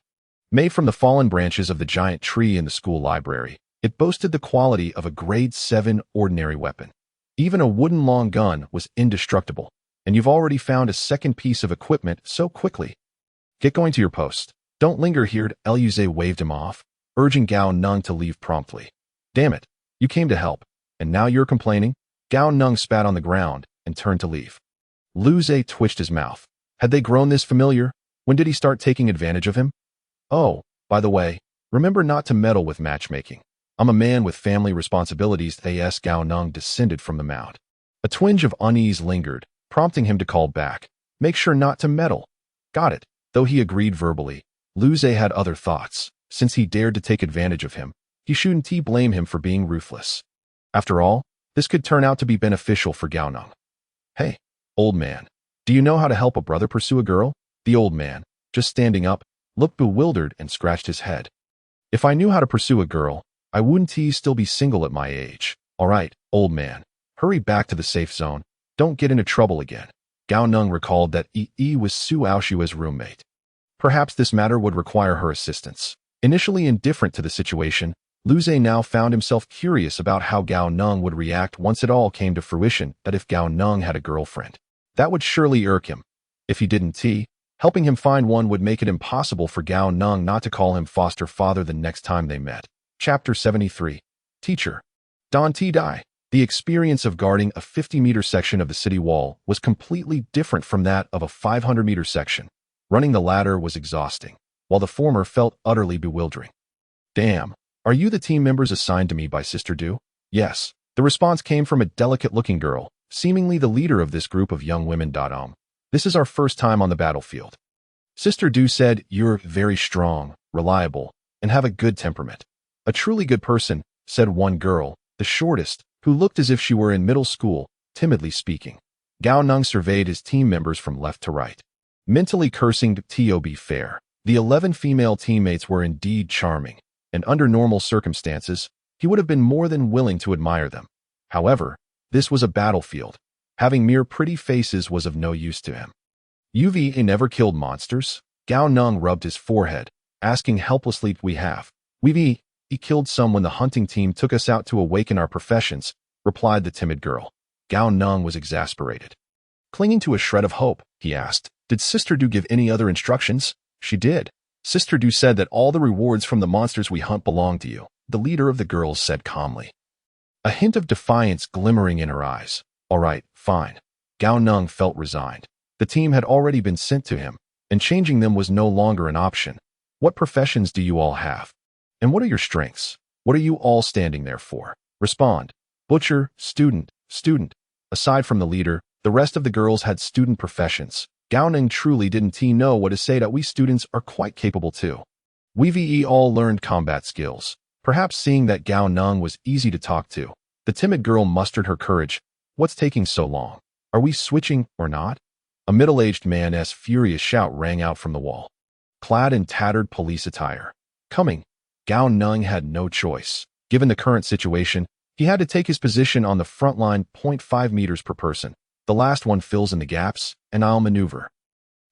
Made from the fallen branches of the giant tree in the school library, it boasted the quality of a grade 7 ordinary weapon. Even a wooden long gun was indestructible, and you've already found a second piece of equipment so quickly. Get going to your post. Don't linger here. Luze waved him off, urging Gao Neng to leave promptly. Damn it, you came to help, and now you're complaining? Gao Neng spat on the ground and turned to leave. Luze twitched his mouth. Had they grown this familiar? When did he start taking advantage of him? Oh, by the way, remember not to meddle with matchmaking. I'm a man with family responsibilities. Gao Neng descended from the mound. A twinge of unease lingered, prompting him to call back. Make sure not to meddle. Got it. Though he agreed verbally, Luze had other thoughts. Since he dared to take advantage of him, he shouldn't blame him for being ruthless. After all, this could turn out to be beneficial for Gao Neng. Hey, old man, do you know how to help a brother pursue a girl? The old man, just standing up, looked bewildered and scratched his head. If I knew how to pursue a girl, I wouldn't still be single at my age. All right, old man, hurry back to the safe zone. Don't get into trouble again. Gao Neng recalled that was Su Aoshua's roommate. Perhaps this matter would require her assistance. Initially indifferent to the situation, Luze now found himself curious about how Gao Neng would react once it all came to fruition that if Gao Neng had a girlfriend, that would surely irk him. If he didn't, helping him find one would make it impossible for Gao Neng not to call him foster father the next time they met. Chapter 73. Teacher. Don Dai. The experience of guarding a 50-meter section of the city wall was completely different from that of a 500-meter section. Running the latter was exhausting, while the former felt utterly bewildering. Damn, are you the team members assigned to me by Sister Du? Yes. The response came from a delicate-looking girl, seemingly the leader of this group of young women. This is our first time on the battlefield. Sister Du said, you're very strong, reliable, and have a good temperament. A truly good person, said one girl, the shortest, who looked as if she were in middle school, timidly speaking. Gao Neng surveyed his team members from left to right, mentally cursing to be fair. The 11 female teammates were indeed charming, and under normal circumstances, he would have been more than willing to admire them. However, this was a battlefield. Having mere pretty faces was of no use to him. You've never killed monsters? Gao Neng rubbed his forehead, asking helplessly. We have. We've killed some when the hunting team took us out to awaken our professions, replied the timid girl. Gao Neng was exasperated. Clinging to a shred of hope, he asked, did Sister Du give any other instructions? She did. Sister Du said that all the rewards from the monsters we hunt belong to you, the leader of the girls said calmly. A hint of defiance glimmering in her eyes. All right, fine. Gao Neng felt resigned. The team had already been sent to him, and changing them was no longer an option. What professions do you all have? And what are your strengths? What are you all standing there for? Respond. Butcher, student, student. Aside from the leader, the rest of the girls had student professions. Gao Neng truly didn't know what to say that we students are quite capable too. We've all learned combat skills. Perhaps seeing that Gao Neng was easy to talk to, The timid girl mustered her courage. What's taking so long? Are we switching or not? A middle-aged man's furious shout rang out from the wall. Clad in tattered police attire. Coming, Gao Neng had no choice. Given the current situation, he had to take his position on the front line 0.5 meters per person. The last one fills in the gaps, and I'll maneuver.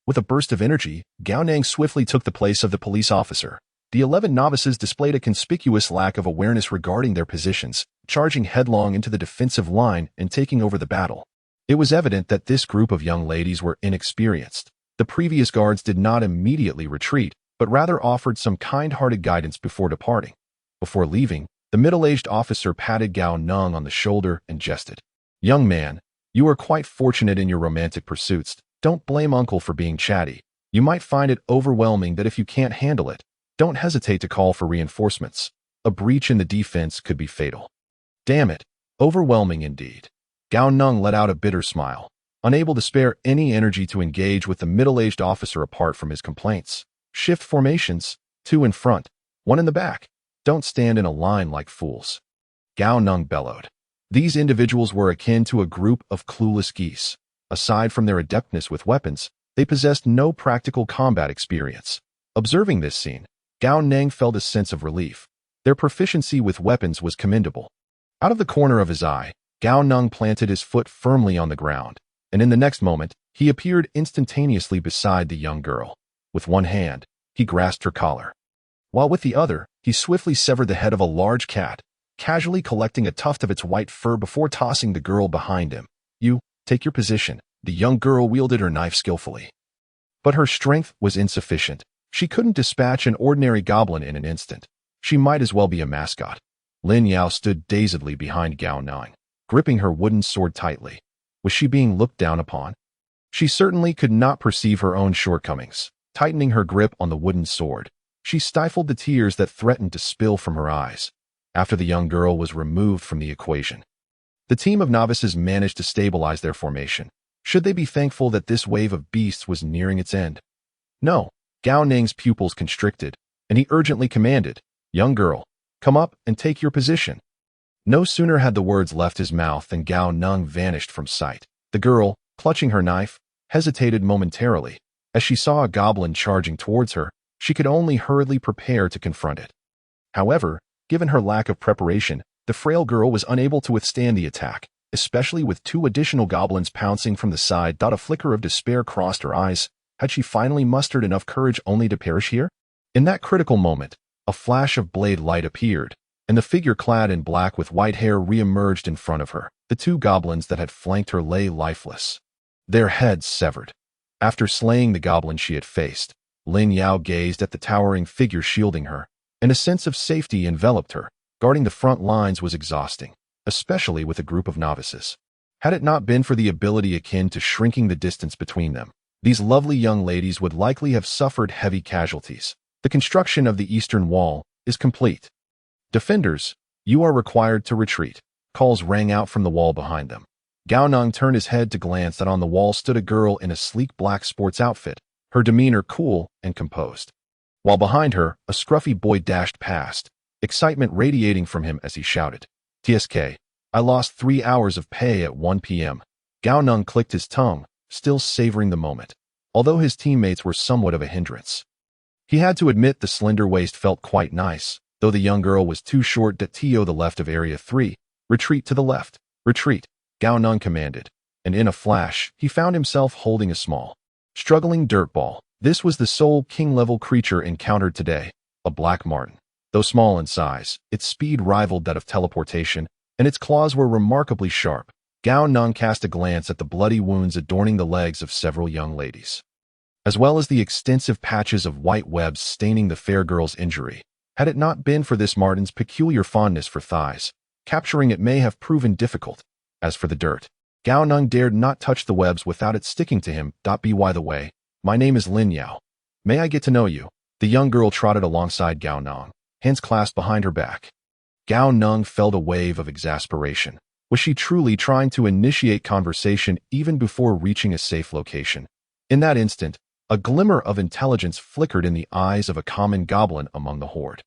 With a burst of energy, Gao Neng swiftly took the place of the police officer. The 11 novices displayed a conspicuous lack of awareness regarding their positions, charging headlong into the defensive line and taking over the battle. It was evident that this group of young ladies were inexperienced. The previous guards did not immediately retreat, but rather offered some kind-hearted guidance before departing. Before leaving, the middle-aged officer patted Gao Neng on the shoulder and jested. "Young man, you are quite fortunate in your romantic pursuits. Don't blame Uncle for being chatty. You might find it overwhelming that if you can't handle it, don't hesitate to call for reinforcements. A breach in the defense could be fatal." Damn it, overwhelming indeed. Gao Neng let out a bitter smile, unable to spare any energy to engage with the middle-aged officer apart from his complaints. "Shift formations, 2 in front, 1 in the back. Don't stand in a line like fools." Gao Neng bellowed. These individuals were akin to a group of clueless geese. Aside from their adeptness with weapons, they possessed no practical combat experience. Observing this scene, Gao Neng felt a sense of relief. Their proficiency with weapons was commendable. Out of the corner of his eye, Gao Neng planted his foot firmly on the ground, and in the next moment, he appeared instantaneously beside the young girl. With one hand, he grasped her collar, while with the other, he swiftly severed the head of a large cat, casually collecting a tuft of its white fur before tossing the girl behind him. "You, take your position." The young girl wielded her knife skillfully. But her strength was insufficient. She couldn't dispatch an ordinary goblin in an instant. She might as well be a mascot. Lin Yao stood dazedly behind Gao Neng, gripping her wooden sword tightly. Was she being looked down upon? She certainly could not perceive her own shortcomings. Tightening her grip on the wooden sword, she stifled the tears that threatened to spill from her eyes. After the young girl was removed from the equation, the team of novices managed to stabilize their formation. Should they be thankful that this wave of beasts was nearing its end? No. Gao Neng's pupils constricted, and he urgently commanded, "Young girl, come up and take your position." No sooner had the words left his mouth than Gao Neng vanished from sight. The girl, clutching her knife, hesitated momentarily. As she saw a goblin charging towards her, she could only hurriedly prepare to confront it. However, given her lack of preparation, the frail girl was unable to withstand the attack, especially with 2 additional goblins pouncing from the side. A flicker of despair crossed her eyes. Had she finally mustered enough courage only to perish here? In that critical moment, a flash of blade light appeared, and the figure clad in black with white hair re-emerged in front of her. The 2 goblins that had flanked her lay lifeless, their heads severed. After slaying the goblin she had faced, Lin Yao gazed at the towering figure shielding her, and a sense of safety enveloped her. Guarding the front lines was exhausting, especially with a group of novices. Had it not been for the ability akin to shrinking the distance between them, these lovely young ladies would likely have suffered heavy casualties. The construction of the eastern wall is complete. "Defenders, you are required to retreat." Calls rang out from the wall behind them. Gao Neng turned his head to glance that on the wall stood a girl in a sleek black sports outfit, her demeanor cool and composed. While behind her, a scruffy boy dashed past, excitement radiating from him as he shouted, "TSK, I lost 3 hours of pay at 1 p.m. Gao Neng clicked his tongue, still savoring the moment, although his teammates were somewhat of a hindrance. He had to admit the slender waist felt quite nice, though the young girl was too short. To the left of Area 3. "Retreat to the left. Retreat," Gao Neng commanded, and in a flash, he found himself holding a small, struggling dirt ball. This was the sole king-level creature encountered today, a black marten. Though small in size, its speed rivaled that of teleportation, and its claws were remarkably sharp. Gao Neng cast a glance at the bloody wounds adorning the legs of several young ladies, as well as the extensive patches of white webs staining the fair girl's injury. Had it not been for this marten's peculiar fondness for thighs, capturing it may have proven difficult. As for the dirt, Gao Neng dared not touch the webs without it sticking to him. By the way, my name is Lin Yao. May I get to know you?" The young girl trotted alongside Gao Neng, hands clasped behind her back. Gao Neng felt a wave of exasperation. Was she truly trying to initiate conversation even before reaching a safe location? In that instant, a glimmer of intelligence flickered in the eyes of a common goblin among the horde.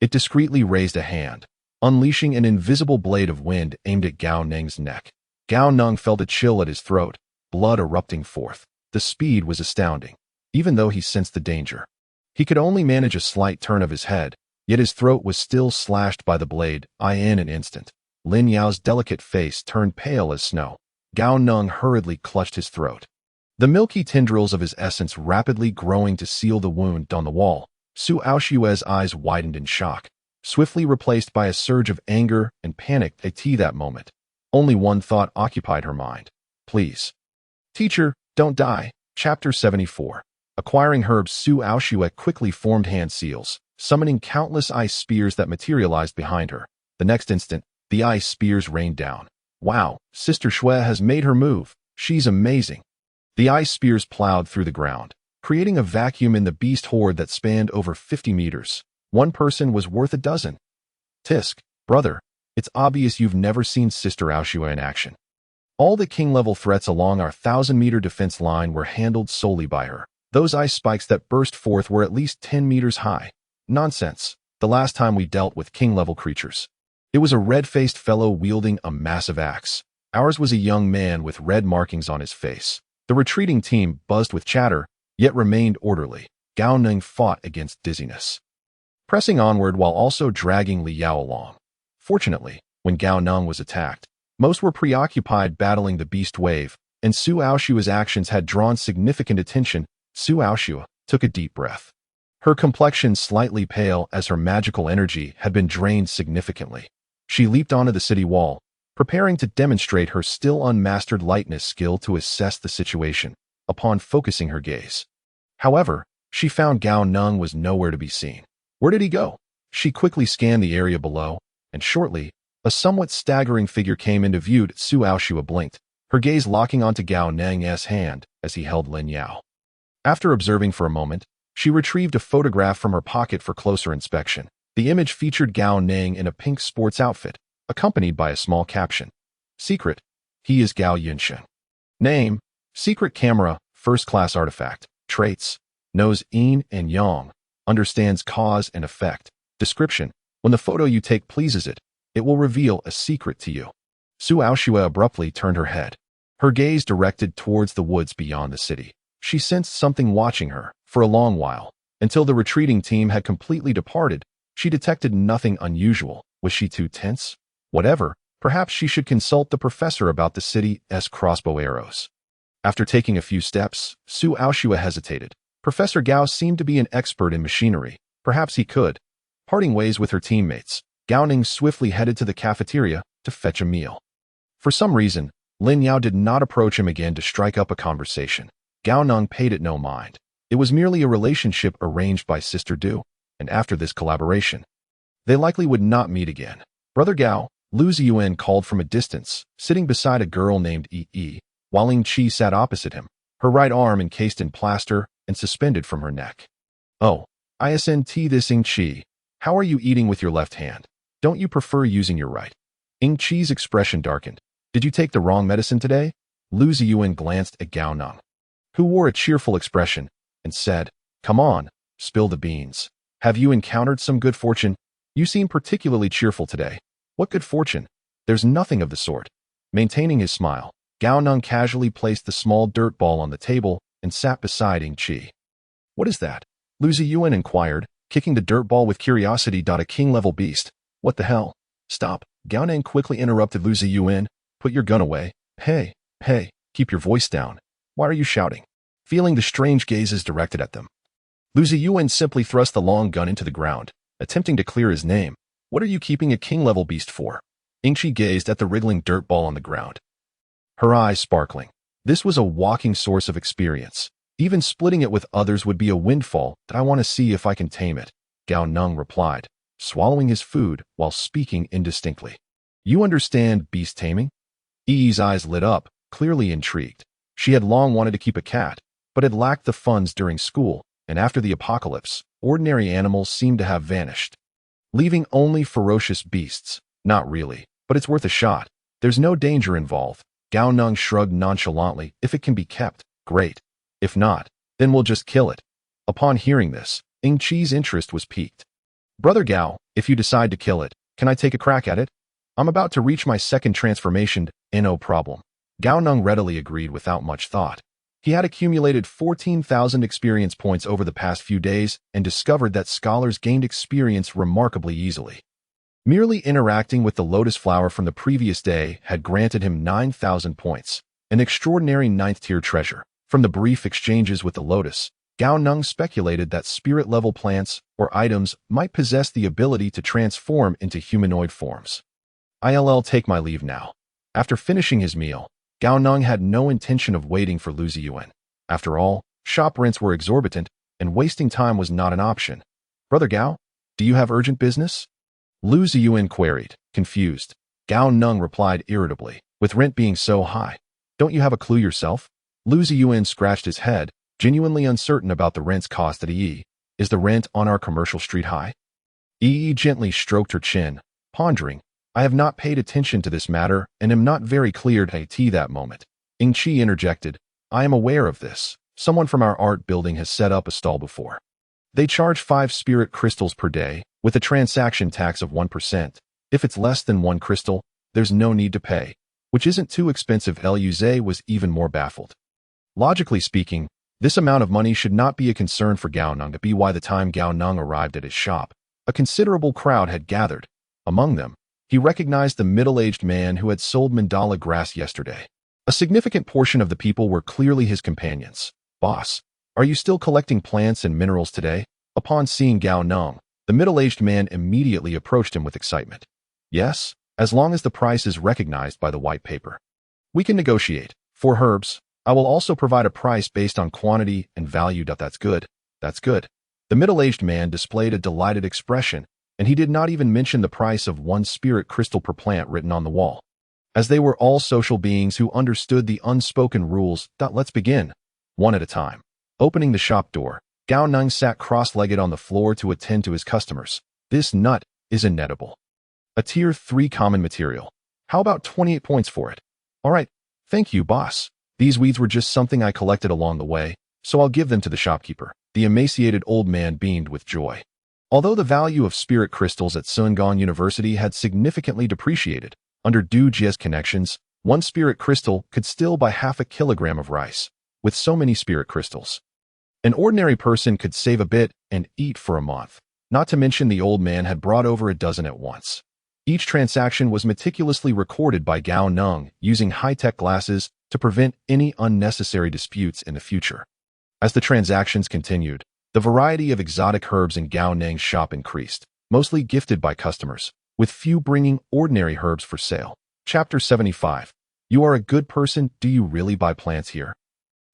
It discreetly raised a hand, unleashing an invisible blade of wind aimed at Gao Neng's neck. Gao Neng felt a chill at his throat, blood erupting forth. The speed was astounding, even though he sensed the danger. He could only manage a slight turn of his head, yet his throat was still slashed by the blade. In an instant, Lin Yao's delicate face turned pale as snow. Gao Neng hurriedly clutched his throat, the milky tendrils of his essence rapidly growing to seal the wound on the wall. Su Aoshue's eyes widened in shock, swiftly replaced by a surge of anger and panic at that moment. Only one thought occupied her mind. Please. Teacher, don't die. Chapter 74. Acquiring herbs, Su Aoshue quickly formed hand seals, summoning countless ice spears that materialized behind her. The next instant, the ice spears rained down. Wow, Sister Shui has made her move. She's amazing. The ice spears plowed through the ground, creating a vacuum in the beast horde that spanned over 50 meters. One person was worth a dozen. Tisk, brother, it's obvious you've never seen Sister Aoshue in action. All the king-level threats along our 1,000-meter defense line were handled solely by her. Those ice spikes that burst forth were at least 10 meters high. Nonsense. The last time we dealt with king-level creatures, it was a red-faced fellow wielding a massive axe. Ours was a young man with red markings on his face. The retreating team buzzed with chatter, yet remained orderly. Gao Neng fought against dizziness, pressing onward while also dragging Li Yao along. Fortunately, when Gao Neng was attacked, most were preoccupied battling the beast wave, and Su Aoshue's actions had drawn significant attention. Su Aoshue took a deep breath, her complexion slightly pale as her magical energy had been drained significantly. She leaped onto the city wall, preparing to demonstrate her still unmastered lightness skill to assess the situation. Upon focusing her gaze, however, she found Gao Neng was nowhere to be seen. Where did he go? She quickly scanned the area below, and shortly, a somewhat staggering figure came into view. Su Aoshue blinked, her gaze locking onto Gao Neng's hand as he held Lin Yao. After observing for a moment, she retrieved a photograph from her pocket for closer inspection. The image featured Gao Neng in a pink sports outfit, accompanied by a small caption. Secret, he is Gao Yinshen. Name, secret camera, first-class artifact. Traits, knows yin and yang, understands cause and effect. Description, when the photo you take pleases it, it will reveal a secret to you. Su Aoshue abruptly turned her head, her gaze directed towards the woods beyond the city. She sensed something watching her. For a long while, until the retreating team had completely departed, she detected nothing unusual. Was she too tense? Whatever, perhaps she should consult the professor about the city's crossbow arrows. After taking a few steps, Su Aoshue hesitated. Professor Gao seemed to be an expert in machinery. Perhaps he could. Parting ways with her teammates, Gao Neng swiftly headed to the cafeteria to fetch a meal. For some reason, Lin Yao did not approach him again to strike up a conversation. Gao Neng paid it no mind. It was merely a relationship arranged by Sister Du, and after this collaboration, they likely would not meet again. Brother Gao, Lu Ziyuan called from a distance, sitting beside a girl named Yi, while Ying Qi sat opposite him, her right arm encased in plaster and suspended from her neck. Oh, isn't this Ying Qi? How are you eating with your left hand? Don't you prefer using your right? Ying Qi's expression darkened. Did you take the wrong medicine today? Lu Ziyuan glanced at Gao Neng, who wore a cheerful expression, and said, Come on, spill the beans. Have you encountered some good fortune? You seem particularly cheerful today. What good fortune? There's nothing of the sort. Maintaining his smile, Gao Neng casually placed the small dirt ball on the table and sat beside Ying Qi. What is that? Lu Ziyuan inquired, kicking the dirt ball with curiosity. A king-level beast. What the hell? Stop. Gao Neng quickly interrupted Lu Ziyuan. Put your gun away. Hey, keep your voice down. Why are you shouting? Feeling the strange gazes directed at them, Lu Ziyuan simply thrust the long gun into the ground, attempting to clear his name. What are you keeping a king-level beast for? Ying Qi gazed at the wriggling dirt ball on the ground, her eyes sparkling. This was a walking source of experience. Even splitting it with others would be a windfall. I want to see if I can tame it, Gao Neng replied, swallowing his food while speaking indistinctly. You understand beast taming? Yi's eyes lit up, clearly intrigued. She had long wanted to keep a cat, but had lacked the funds during school, and after the apocalypse, ordinary animals seemed to have vanished, leaving only ferocious beasts. Not really, but it's worth a shot. There's no danger involved. Gao Neng shrugged nonchalantly. If it can be kept, great. If not, then we'll just kill it. Upon hearing this, Ying Qi's interest was piqued. Brother Gao, if you decide to kill it, Can I take a crack at it? I'm about to reach my second transformation, no problem. Gao Neng readily agreed without much thought. He had accumulated 14,000 experience points over the past few days and discovered that scholars gained experience remarkably easily. Merely interacting with the lotus flower from the previous day had granted him 9,000 points, an extraordinary ninth-tier treasure. From the brief exchanges with the lotus, Gao Neng speculated that spirit-level plants or items might possess the ability to transform into humanoid forms. I'll take my leave now. After finishing his meal, Gao Neng had no intention of waiting for Lu Ziyuan. After all, shop rents were exorbitant, and wasting time was not an option. Brother Gao, do you have urgent business? Lu Ziyuan queried, confused. Gao Neng replied irritably, with rent being so high. Don't you have a clue yourself? Lu Ziyuan scratched his head, genuinely uncertain about the rent's cost at EE. Is the rent on our commercial street high? EE gently stroked her chin, pondering. I have not paid attention to this matter and am not very clear at that moment. Ing Chi interjected. I am aware of this. Someone from our art building has set up a stall before. They charge 5 spirit crystals per day, with a transaction tax of 1%. If it's less than 1 crystal, there's no need to pay, which isn't too expensive. Luz was even more baffled. Logically speaking, this amount of money should not be a concern for Gao Neng. By the time Gao Neng arrived at his shop, a considerable crowd had gathered. Among them, he recognized the middle-aged man who had sold mandala grass yesterday. A significant portion of the people were clearly his companions. Boss, are you still collecting plants and minerals today? Upon seeing Gao Neng, the middle-aged man immediately approached him with excitement. Yes, as long as the price is recognized by the white paper. We can negotiate. For herbs, I will also provide a price based on quantity and value. That's good. That's good. The middle-aged man displayed a delighted expression, and he did not even mention the price of 1 spirit crystal per plant written on the wall. As they were all social beings who understood the unspoken rules, let's begin. One at a time. Opening the shop door, Gao Neng sat cross-legged on the floor to attend to his customers. This nut is inedible. A tier 3 common material. How about 28 points for it? All right, thank you, boss. These weeds were just something I collected along the way, so I'll give them to the shopkeeper. The emaciated old man beamed with joy. Although the value of spirit crystals at Sungang University had significantly depreciated, under Du Jie's connections, 1 spirit crystal could still buy half a kilogram of rice. With so many spirit crystals, an ordinary person could save a bit and eat for a month. Not to mention the old man had brought over a dozen at once. Each transaction was meticulously recorded by Gao Neng using high-tech glasses to prevent any unnecessary disputes in the future. As the transactions continued, the variety of exotic herbs in Gao Neng's shop increased, mostly gifted by customers, with few bringing ordinary herbs for sale. Chapter 75. You are a good person. Do you really buy plants here?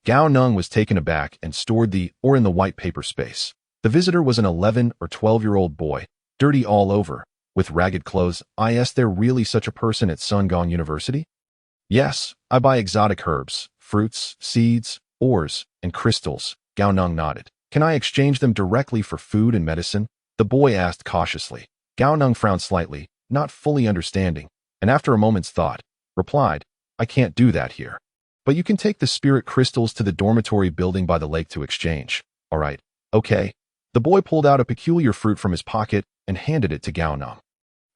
Gao Neng was taken aback and stored the "or" in the white paper space. The visitor was an 11 or 12-year-old boy, dirty all over, with ragged clothes. Is there really such a person at Sungang University? Yes, I buy exotic herbs, fruits, seeds, ores, and crystals. Gao Neng nodded. Can I exchange them directly for food and medicine? The boy asked cautiously. Gao Neng frowned slightly, not fully understanding, and after a moment's thought, replied, I can't do that here. But you can take the spirit crystals to the dormitory building by the lake to exchange. All right, okay. The boy pulled out a peculiar fruit from his pocket and handed it to Gao Neng.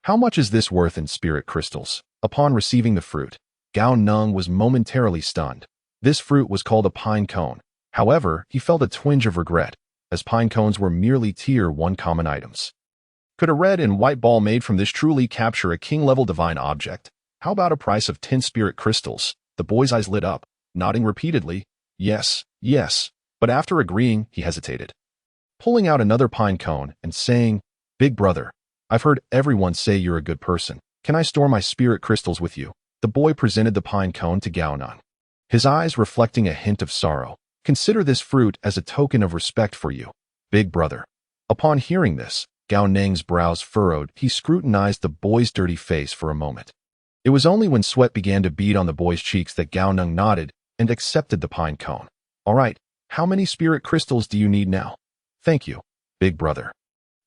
How much is this worth in spirit crystals? Upon receiving the fruit, Gao Neng was momentarily stunned. This fruit was called a pine cone. However, he felt a twinge of regret, as pine cones were merely tier 1 common items. Could a red and white ball made from this truly capture a king-level divine object? How about a price of 10 spirit crystals? The boy's eyes lit up, nodding repeatedly. Yes, yes. But after agreeing, he hesitated. Pulling out another pine cone and saying, Big brother, I've heard everyone say you're a good person. Can I store my spirit crystals with you? The boy presented the pine cone to Gao Neng, his eyes reflecting a hint of sorrow. Consider this fruit as a token of respect for you, big brother. Upon hearing this, Gao Neng's brows furrowed. He scrutinized the boy's dirty face for a moment. It was only when sweat began to bead on the boy's cheeks that Gao Neng nodded and accepted the pine cone. All right, how many spirit crystals do you need now? Thank you, big brother.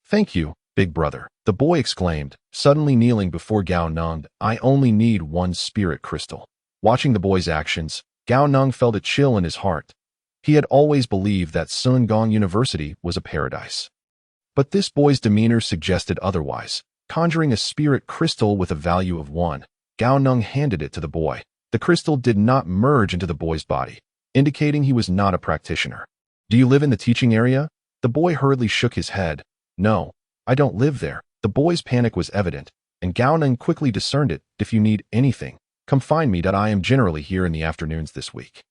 Thank you, big brother, the boy exclaimed, suddenly kneeling before Gao Neng. I only need 1 spirit crystal. Watching the boy's actions, Gao Neng felt a chill in his heart. He had always believed that Sungang University was a paradise. But this boy's demeanor suggested otherwise. conjuring a spirit crystal with a value of 1. Gao Neng handed it to the boy. The crystal did not merge into the boy's body, indicating he was not a practitioner. Do you live in the teaching area? The boy hurriedly shook his head. No, I don't live there. The boy's panic was evident, and Gao Neng quickly discerned it. If you need anything, come find me. I am generally here in the afternoons this week.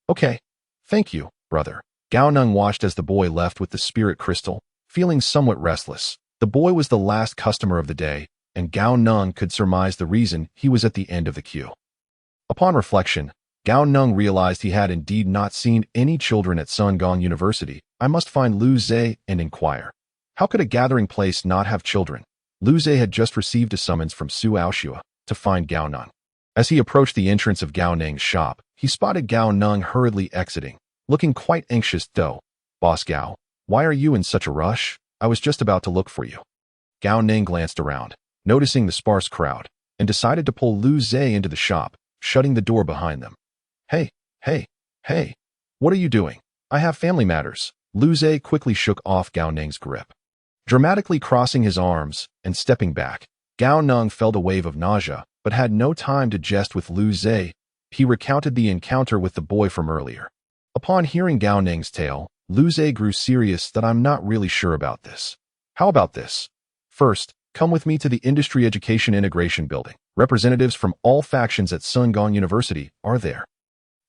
Okay. Thank you, brother. Gao Neng watched as the boy left with the spirit crystal, feeling somewhat restless. The boy was the last customer of the day, and Gao Neng could surmise the reason he was at the end of the queue. Upon reflection, Gao Neng realized he had indeed not seen any children at Sun Gong University. I must find Lu Zhe and inquire. How could a gathering place not have children? Lu Zhe had just received a summons from Su Aoshua to find Gao Neng. As he approached the entrance of Gao Neng's shop, he spotted Gao Neng hurriedly exiting, looking quite anxious though. Boss Gao, why are you in such a rush? I was just about to look for you. Gao Neng glanced around, noticing the sparse crowd, and decided to pull Lu Zhe into the shop, shutting the door behind them. Hey, what are you doing? I have family matters. Lu Zhe quickly shook off Gao Neng's grip. Dramatically crossing his arms and stepping back, Gao Neng felt a wave of nausea, but had no time to jest with Lu Zhe. He recounted the encounter with the boy from earlier. Upon hearing Gao Neng's tale, Lu Zhe grew serious. That I'm not really sure about this. How about this? First, come with me to the Industry Education Integration Building. Representatives from all factions at Sun Gong University are there.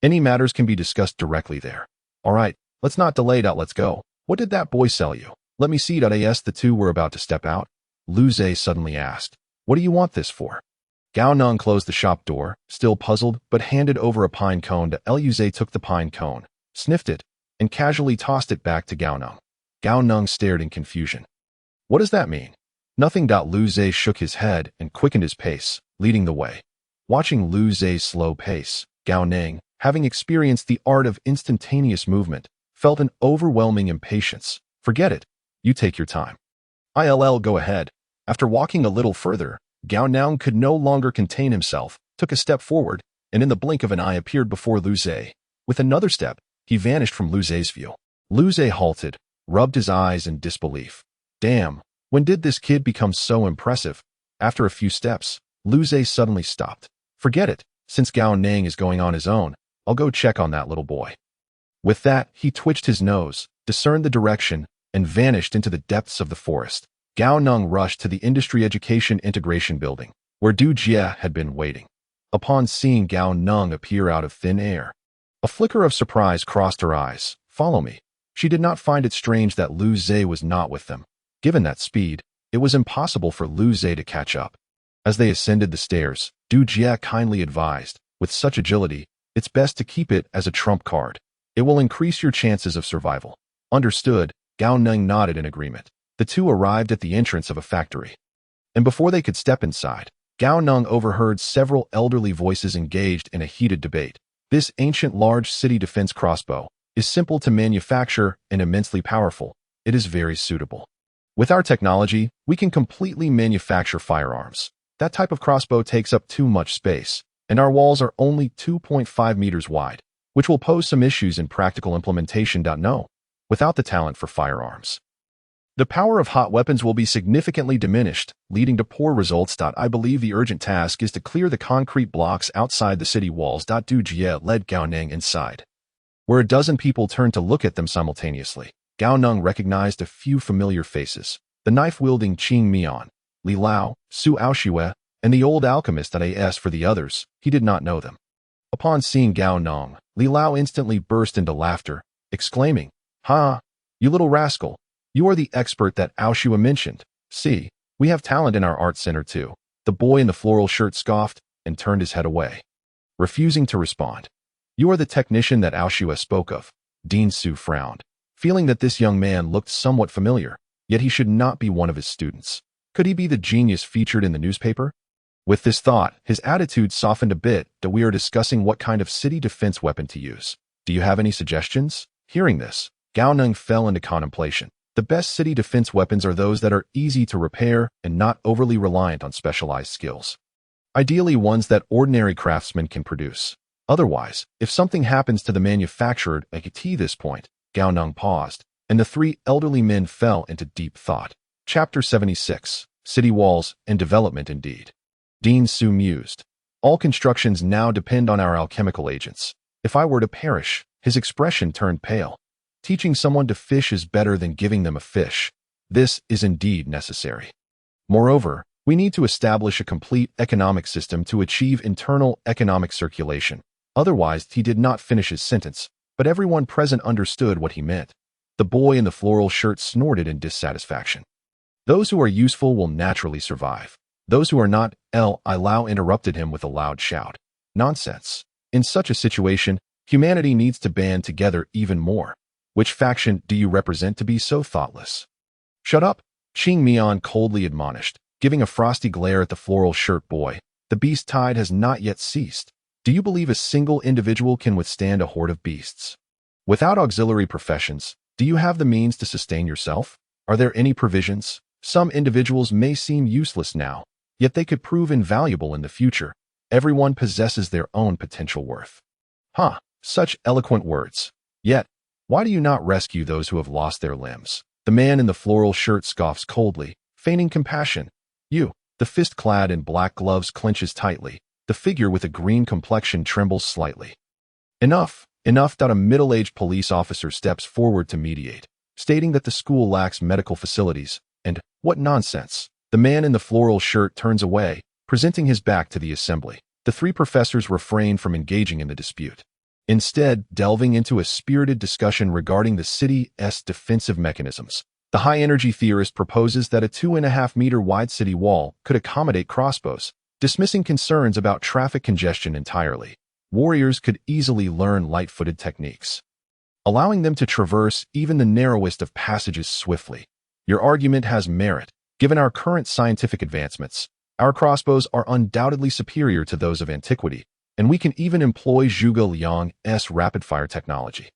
Any matters can be discussed directly there. All right, let's not delay. Let's go. What did that boy sell you? Let me see. As the two were about to step out, Lu Zhe suddenly asked, what do you want this for? Gao Neng closed the shop door, still puzzled, but handed over a pine cone to Lu Zhe. Took the pine cone, sniffed it, and casually tossed it back to Gao Neng. Gao Neng stared in confusion. What does that mean? Nothing. Lu Zhe shook his head and quickened his pace, leading the way. Watching Lu Zhe's slow pace, Gao Neng, having experienced the art of instantaneous movement, felt an overwhelming impatience. Forget it. You take your time. Go ahead. After walking a little further, Gao Neng could no longer contain himself, took a step forward, and in the blink of an eye appeared before Lu Zhe. With another step, he vanished from Lu Zhe's view. Lu Zhe halted, rubbed his eyes in disbelief. Damn, when did this kid become so impressive? After a few steps, Lu Zhe suddenly stopped. Forget it. Since Gao Neng is going on his own, I'll go check on that little boy. With that, he twitched his nose, discerned the direction, and vanished into the depths of the forest. Gao Neng rushed to the Industry Education Integration Building, where Du Jie had been waiting. Upon seeing Gao Neng appear out of thin air, a flicker of surprise crossed her eyes. Follow me. She did not find it strange that Lu Zhe was not with them. Given that speed, it was impossible for Lu Zhe to catch up. As they ascended the stairs, Du Jie kindly advised, with such agility, it's best to keep it as a trump card. It will increase your chances of survival. Understood. Gao Neng nodded in agreement. The two arrived at the entrance of a factory. And before they could step inside, Gao Neng overheard several elderly voices engaged in a heated debate. This ancient large city defense crossbow is simple to manufacture and immensely powerful. It is very suitable. With our technology, we can completely manufacture firearms. That type of crossbow takes up too much space, and our walls are only 2.5 meters wide, which will pose some issues in practical implementation. No, without the talent for firearms, the power of hot weapons will be significantly diminished, leading to poor results. I believe the urgent task is to clear the concrete blocks outside the city walls. Du Jie led Gao Neng inside, where a dozen people turned to look at them simultaneously. Gao Neng recognized a few familiar faces: the knife-wielding Qing Mian, Li Lao, Su Aoshue, and the old alchemist. As for the others, he did not know them. Upon seeing Gao Neng, Li Lao instantly burst into laughter, exclaiming, "Ha! You little rascal! You are the expert that Aoshue mentioned. See, we have talent in our art center too." The boy in the floral shirt scoffed and turned his head away, refusing to respond. "You are the technician that Aoshue spoke of." Dean Su frowned, feeling that this young man looked somewhat familiar, yet he should not be one of his students. Could he be the genius featured in the newspaper? With this thought, his attitude softened a bit. We are discussing what kind of city defense weapon to use. Do you have any suggestions? Hearing this, Gao Neng fell into contemplation. The best city defense weapons are those that are easy to repair and not overly reliant on specialized skills. Ideally ones that ordinary craftsmen can produce. Otherwise, if something happens to the manufacturer at this point, Gao Neng paused, and the three elderly men fell into deep thought. Chapter 76. city walls, and development indeed. Dean Su mused. All constructions now depend on our alchemical agents. If I were to perish, his expression turned pale. Teaching someone to fish is better than giving them a fish. This is indeed necessary. Moreover, we need to establish a complete economic system to achieve internal economic circulation. Otherwise, he did not finish his sentence, but everyone present understood what he meant. The boy in the floral shirt snorted in dissatisfaction. Those who are useful will naturally survive. Those who are not, Lau interrupted him with a loud shout. Nonsense. In such a situation, humanity needs to band together even more. Which faction do you represent to be so thoughtless? Shut up, Qing Mian coldly admonished, giving a frosty glare at the floral shirt boy. The beast tide has not yet ceased. Do you believe a single individual can withstand a horde of beasts? Without auxiliary professions, do you have the means to sustain yourself? Are there any provisions? Some individuals may seem useless now, yet they could prove invaluable in the future. Everyone possesses their own potential worth. Such eloquent words. Yet, why do you not rescue those who have lost their limbs? The man in the floral shirt scoffs coldly, feigning compassion. You, the fist clad in black gloves clenches tightly. The figure with a green complexion trembles slightly. Enough. A middle-aged police officer steps forward to mediate, stating that the school lacks medical facilities, and, what nonsense. The man in the floral shirt turns away, presenting his back to the assembly. The three professors refrain from engaging in the dispute, instead delving into a spirited discussion regarding the city's defensive mechanisms. The high-energy theorist proposes that a 2.5-meter wide city wall could accommodate crossbows, dismissing concerns about traffic congestion entirely. Warriors could easily learn light-footed techniques, allowing them to traverse even the narrowest of passages swiftly. Your argument has merit. Given our current scientific advancements, our crossbows are undoubtedly superior to those of antiquity, and we can even employ Zhuge Liang's rapid-fire technology.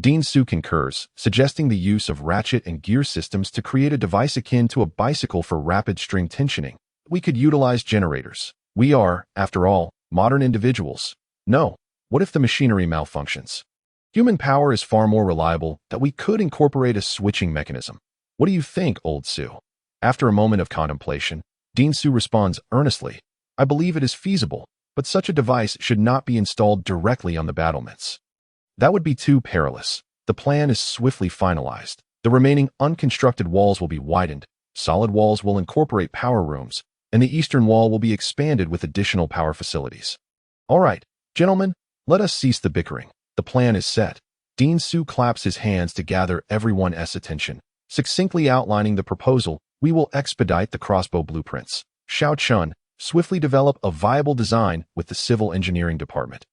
Dean Su concurs, suggesting the use of ratchet and gear systems to create a device akin to a bicycle for rapid string tensioning. We could utilize generators. We are, after all, modern individuals. No, what if the machinery malfunctions? Human power is far more reliable that we could incorporate a switching mechanism. What do you think, old Su? After a moment of contemplation, Dean Su responds earnestly. I believe it is feasible, but such a device should not be installed directly on the battlements. That would be too perilous. The plan is swiftly finalized. The remaining unconstructed walls will be widened, solid walls will incorporate power rooms, and the eastern wall will be expanded with additional power facilities. All right, gentlemen, let us cease the bickering. The plan is set. Dean Su claps his hands to gather everyone's attention, succinctly outlining the proposal. We will expedite the crossbow blueprints. Xiao Chun, swiftly develop a viable design with the civil engineering department.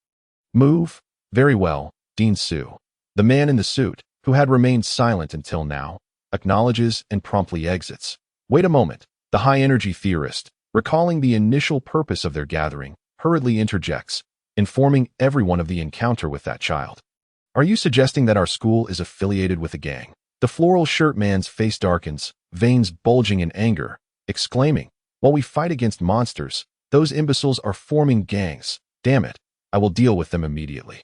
Move. Very well, Dean Su. The man in the suit, who had remained silent until now, acknowledges and promptly exits. Wait a moment. The high-energy theorist, recalling the initial purpose of their gathering, hurriedly interjects, informing everyone of the encounter with that child. Are you suggesting that our school is affiliated with a gang? The floral shirt man's face darkens, veins bulging in anger, exclaiming, while we fight against monsters, those imbeciles are forming gangs. Damn it, I will deal with them immediately.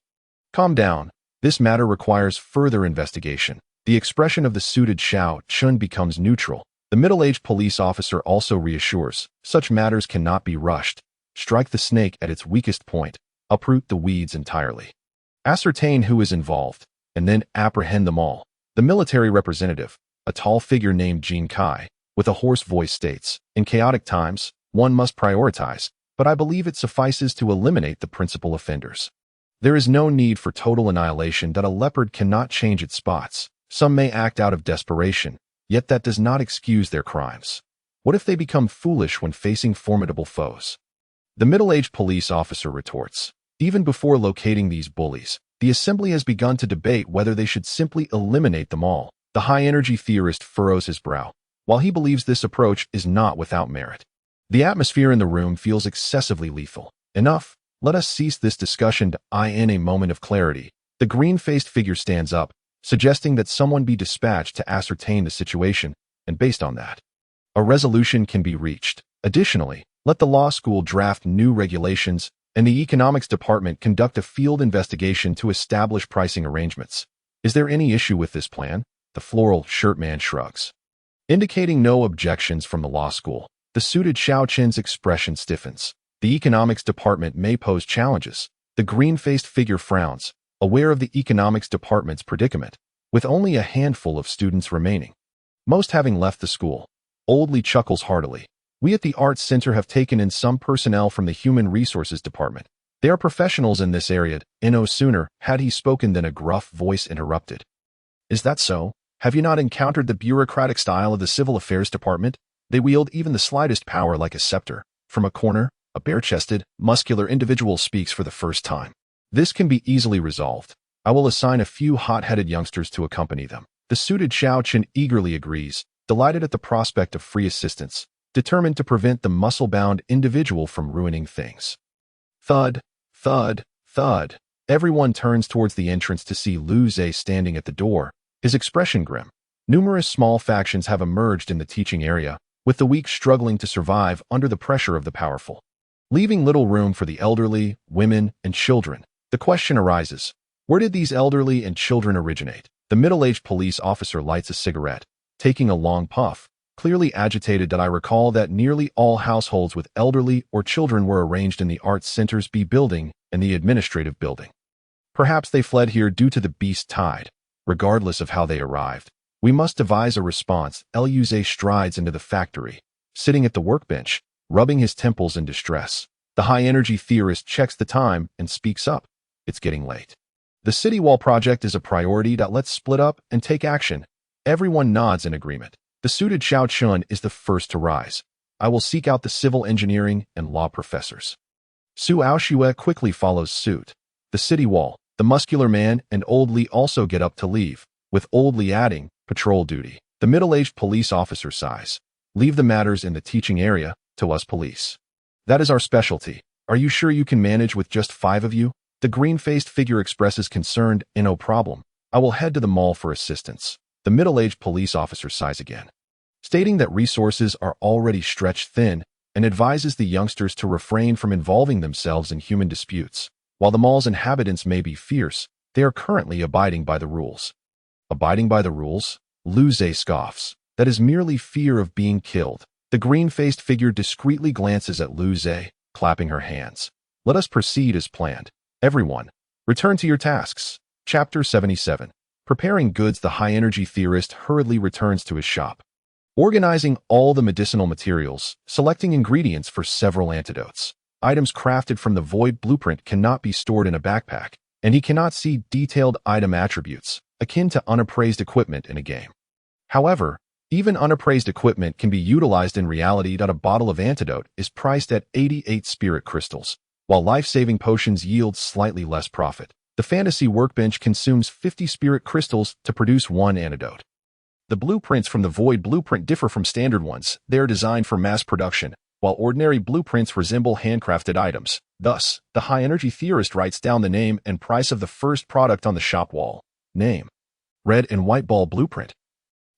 Calm down. This matter requires further investigation. The expression of the suited Xiao Chun becomes neutral. The middle-aged police officer also reassures, such matters cannot be rushed. Strike the snake at its weakest point. Uproot the weeds entirely. Ascertain who is involved, and then apprehend them all. The military representative, a tall figure named Jin Kai, with a hoarse voice states, in chaotic times, one must prioritize, but I believe it suffices to eliminate the principal offenders. There is no need for total annihilation that a leopard cannot change its spots. Some may act out of desperation, yet that does not excuse their crimes. What if they become foolish when facing formidable foes? The middle-aged police officer retorts, even before locating these bullies, the assembly has begun to debate whether they should simply eliminate them all. The high-energy theorist furrows his brow, while he believes this approach is not without merit. The atmosphere in the room feels excessively lethal. Enough, let us cease this discussion in a moment of clarity. The green-faced figure stands up, suggesting that someone be dispatched to ascertain the situation, and based on that, a resolution can be reached. Additionally, let the law school draft new regulations and the economics department conduct a field investigation to establish pricing arrangements. Is there any issue with this plan? The floral shirt man shrugs. Indicating no objections from the law school, The suited Xiao Qin's expression stiffens. The economics department may pose challenges. The green-faced figure frowns, aware of the economics department's predicament, with only a handful of students remaining, most having left the school. Old Li chuckles heartily. We at the Arts Center have taken in some personnel from the Human Resources Department. They are professionals in this area. No sooner had he spoken than a gruff voice interrupted. Is that so? Have you not encountered the bureaucratic style of the Civil Affairs Department? They wield even the slightest power like a scepter. From a corner, a bare-chested, muscular individual speaks for the first time. This can be easily resolved. I will assign a few hot-headed youngsters to accompany them. The suited Xiao Qin eagerly agrees, delighted at the prospect of free assistance, determined to prevent the muscle-bound individual from ruining things. Thud, thud, thud. Everyone turns towards the entrance to see Lu Zhe standing at the door, his expression grim. Numerous small factions have emerged in the teaching area, with the weak struggling to survive under the pressure of the powerful. Leaving little room for the elderly, women, and children, the question arises, where did these elderly and children originate? The middle-aged police officer lights a cigarette, taking a long puff, clearly agitated. That I recall that nearly all households with elderly or children were arranged in the Arts Center's B building and the administrative building. Perhaps they fled here due to the beast tide. Regardless of how they arrived, we must devise a response. Lu Zhe strides into the factory, sitting at the workbench, rubbing his temples in distress. The high-energy theorist checks the time and speaks up. It's getting late. The city wall project is a priority. Let's split up and take action. Everyone nods in agreement. The suited Xiao Qin is the first to rise. I will seek out the civil engineering and law professors. Su Aoshue quickly follows suit. The city wall, the muscular man, and Old Li also get up to leave, with Old Li adding, patrol duty. The middle-aged police officer sighs. Leave the matters in the teaching area to us police. That is our specialty. Are you sure you can manage with just 5 of you? The green-faced figure expresses concern. No problem. I will head to the mall for assistance. The middle-aged police officer sighs again, stating that resources are already stretched thin and advises the youngsters to refrain from involving themselves in human disputes. While the mall's inhabitants may be fierce, they are currently abiding by the rules. Abiding by the rules? Lu Zhe scoffs. That is merely fear of being killed. The green-faced figure discreetly glances at Lu Zhe, clapping her hands. Let us proceed as planned. Everyone, return to your tasks. Chapter 77. Preparing goods. The high-energy theorist hurriedly returns to his shop, organizing all the medicinal materials, selecting ingredients for several antidotes. Items crafted from the void blueprint cannot be stored in a backpack, and he cannot see detailed item attributes, akin to unappraised equipment in a game. However, even unappraised equipment can be utilized in reality. A bottle of antidote is priced at 88 spirit crystals, while life-saving potions yield slightly less profit. The fantasy workbench consumes 50 spirit crystals to produce 1 antidote. The blueprints from the void blueprint differ from standard ones. They are designed for mass production, while ordinary blueprints resemble handcrafted items. Thus, the high-energy theorist writes down the name and price of the first product on the shop wall. Name: red and white ball blueprint.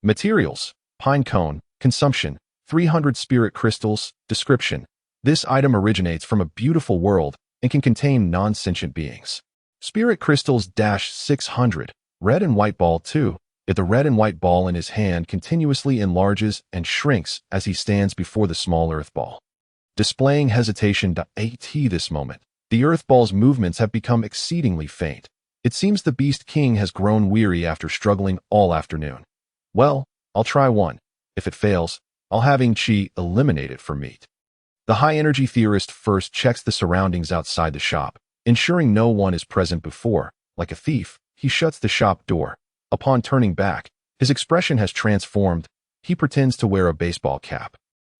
Materials: pine cone. Consumption: 300 spirit crystals. Description: this item originates from a beautiful world and can contain non-sentient beings. Spirit crystals -600. Red and white ball 2. If the red and white ball in his hand continuously enlarges and shrinks as he stands before the small earth ball, displaying hesitation. At this moment, the earth ball's movements have become exceedingly faint. It seems the Beast King has grown weary after struggling all afternoon. Well, I'll try one. If it fails, I'll have Chi eliminate it for meat. The high-energy theorist first checks the surroundings outside the shop, ensuring no one is present before. Like a thief, he shuts the shop door. Upon turning back, his expression has transformed. He pretends to wear a baseball cap,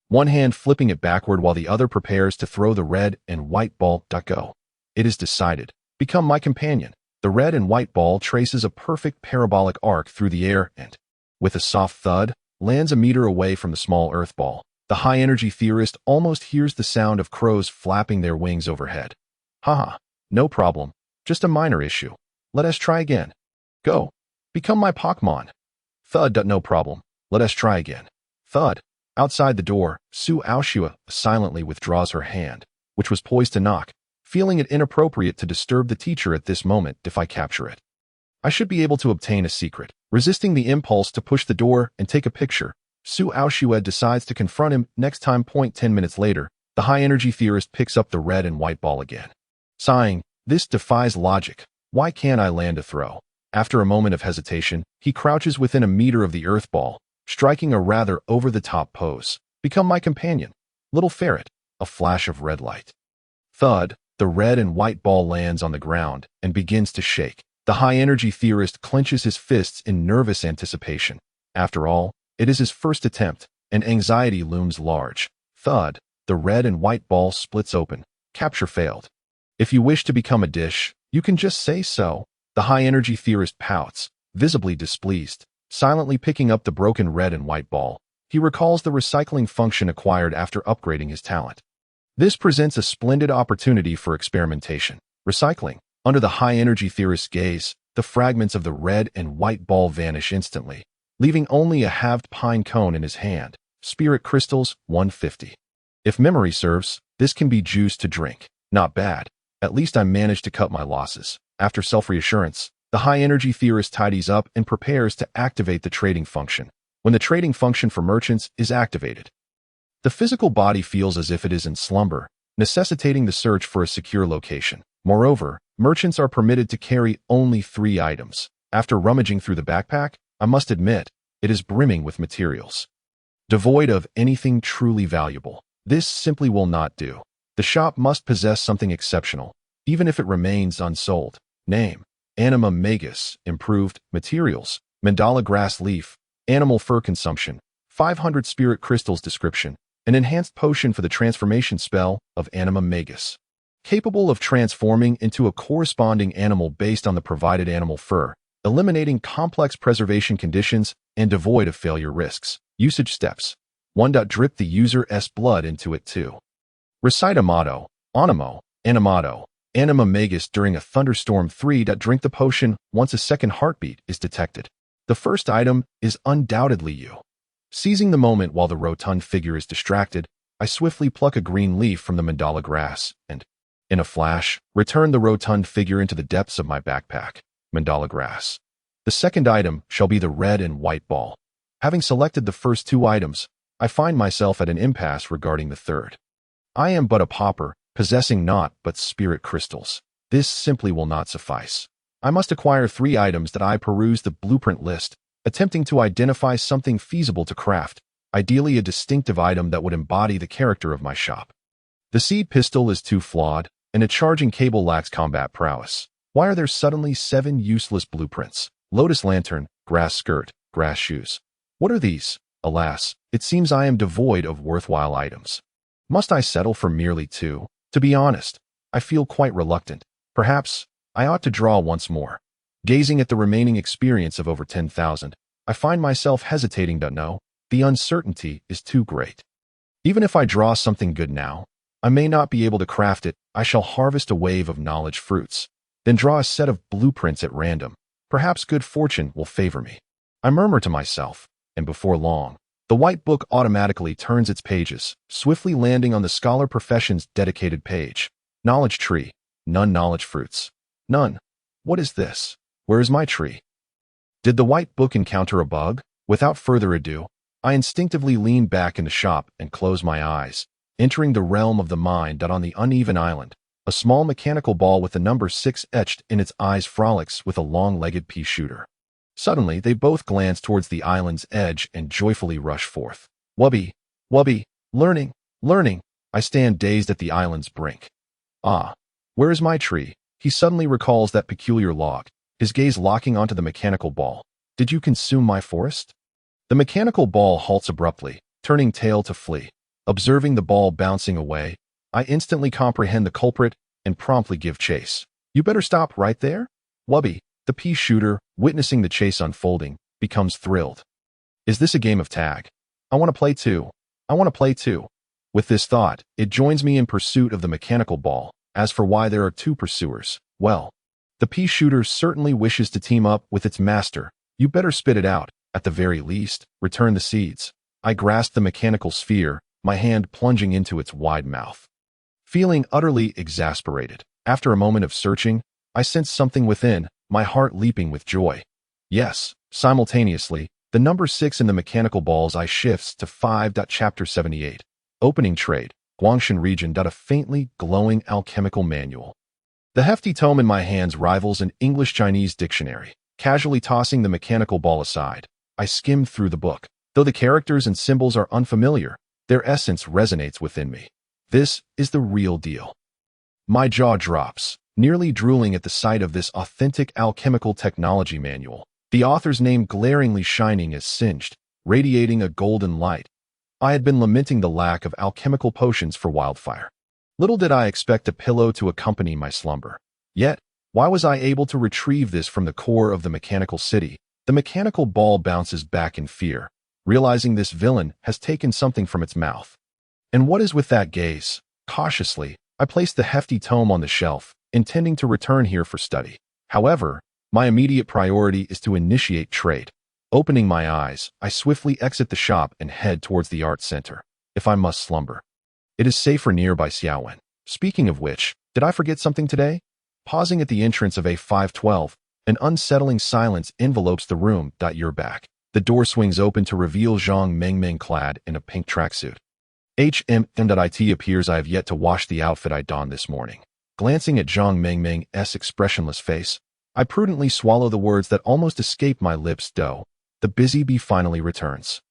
one hand flipping it backward while the other prepares to throw the red and white ball. Go. It is decided. Become my companion. The red and white ball traces a perfect parabolic arc through the air and, with a soft thud, lands a meter away from the small earth ball. The high-energy theorist almost hears the sound of crows flapping their wings overhead. Haha, no problem. Just a minor issue. Let us try again. Go. Become my Pokemon. Thud. No problem. Let us try again. Thud. Outside the door, Su Aoshue silently withdraws her hand, which was poised to knock, feeling it inappropriate to disturb the teacher at this moment. If I capture it, I should be able to obtain a secret. Resisting the impulse to push the door and take a picture, Su Aoshued decides to confront him next time. 10 minutes later, the high-energy theorist picks up the red and white ball again. Sighing, this defies logic. Why can't I land a throw? After a moment of hesitation, he crouches within a meter of the earth ball, striking a rather over-the-top pose. Become my companion. Little ferret. A flash of red light. Thud, the red and white ball lands on the ground and begins to shake. The high-energy theorist clenches his fists in nervous anticipation. After all, it is his first attempt, and anxiety looms large. Thud, the red and white ball splits open. Capture failed. If you wish to become a dish, you can just say so. The high-energy theorist pouts, visibly displeased, silently picking up the broken red and white ball. He recalls the recycling function acquired after upgrading his talent. This presents a splendid opportunity for experimentation. Recycling. Under the high-energy theorist's gaze, the fragments of the red and white ball vanish instantly, leaving only a halved pine cone in his hand. Spirit crystals, 150. If memory serves, this can be juice to drink. Not bad. At least I managed to cut my losses. After self-reassurance, the high-energy theorist tidies up and prepares to activate the trading function. When the trading function for merchants is activated, the physical body feels as if it is in slumber, necessitating the search for a secure location. Moreover, merchants are permitted to carry only 3 items. After rummaging through the backpack, I must admit, it is brimming with materials devoid of anything truly valuable. This simply will not do. The shop must possess something exceptional, even if it remains unsold. Name: Anima Magus. Improved materials: mandala grass leaf, animal fur consumption, 500 spirit crystals. Description: an enhanced potion for the transformation spell of Anima Magus, capable of transforming into a corresponding animal based on the provided animal fur, eliminating complex preservation conditions and devoid of failure risks. Usage steps: 1. Drip the user's blood into it. 2. Recite a motto, Animo, Animato, Anima Magus during a thunderstorm. 3. Drink the potion once a second heartbeat is detected. The first item is undoubtedly you. Seizing the moment while the rotund figure is distracted, I swiftly pluck a green leaf from the mandala grass and, in a flash, return the rotund figure into the depths of my backpack. Mandala grass. The second item shall be the red and white ball. Having selected the first 2 items, I find myself at an impasse regarding the third. I am but a pauper, possessing naught but spirit crystals. This simply will not suffice. I must acquire 3 items. That I peruse the blueprint list, attempting to identify something feasible to craft, ideally a distinctive item that would embody the character of my shop. The seed pistol is too flawed, and a charging cable lacks combat prowess. Why are there suddenly 7 useless blueprints? Lotus lantern, grass skirt, grass shoes. What are these? Alas, it seems I am devoid of worthwhile items. Must I settle for merely 2? To be honest, I feel quite reluctant. Perhaps I ought to draw once more. Gazing at the remaining experience of over 10,000, I find myself hesitating. No, the uncertainty is too great. Even if I draw something good now, I may not be able to craft it. I shall harvest a wave of knowledge fruits, then draw a set of blueprints at random. Perhaps good fortune will favor me. I murmur to myself, and before long, the white book automatically turns its pages, swiftly landing on the scholar profession's dedicated page. Knowledge tree. None knowledge fruits. None. What is this? Where is my tree? Did the white book encounter a bug? Without further ado, I instinctively lean back in the shop and close my eyes, entering the realm of the mind. On the uneven island, a small mechanical ball with the number 6 etched in its eyes frolics with a long-legged pea shooter. Suddenly, they both glance towards the island's edge and joyfully rush forth. Wubby, wubby, learning, learning. I stand dazed at the island's brink. Ah, where is my tree? He suddenly recalls that peculiar log, his gaze locking onto the mechanical ball. Did you consume my forest? The mechanical ball halts abruptly, turning tail to flee. Observing the ball bouncing away, I instantly comprehend the culprit and promptly give chase. You better stop right there. Wubby, the pea shooter, witnessing the chase unfolding, becomes thrilled. Is this a game of tag? I want to play too. I want to play too. With this thought, it joins me in pursuit of the mechanical ball. As for why there are 2 pursuers, well, the pea shooter certainly wishes to team up with its master. You better spit it out. At the very least, return the seeds. I grasp the mechanical sphere, my hand plunging into its wide mouth. Feeling utterly exasperated, after a moment of searching, I sense something within, my heart leaping with joy. Yes, simultaneously, The number 6 in the mechanical ball's eye shifts to 5. Chapter 78. Opening Trade, Guangshan Region. A faintly glowing alchemical manual. The hefty tome in my hands rivals an English-Chinese dictionary. Casually tossing the mechanical ball aside, I skimmed through the book. Though the characters and symbols are unfamiliar, their essence resonates within me. This is the real deal. My jaw drops, nearly drooling at the sight of this authentic alchemical technology manual. The author's name glaringly shining as singed, radiating a golden light. I had been lamenting the lack of alchemical potions for wildfire. Little did I expect a pillow to accompany my slumber. Yet, why was I able to retrieve this from the core of the mechanical city? The mechanical ball bounces back in fear, realizing this villain has taken something from its mouth. And what is with that gaze? Cautiously, I placed the hefty tome on the shelf, intending to return here for study. However, my immediate priority is to initiate trade. Opening my eyes, I swiftly exit the shop and head towards the art center. If I must slumber, it is safer nearby Xiaowen. Speaking of which, did I forget something today? Pausing at the entrance of A512, an unsettling silence envelopes the room. You're back. The door swings open to reveal Zhang Mengmeng clad in a pink tracksuit. It appears I have yet to wash the outfit I donned this morning. Glancing at Zhang Mengmeng's expressionless face, I prudently swallow the words that almost escape my lips. The busy bee finally returns.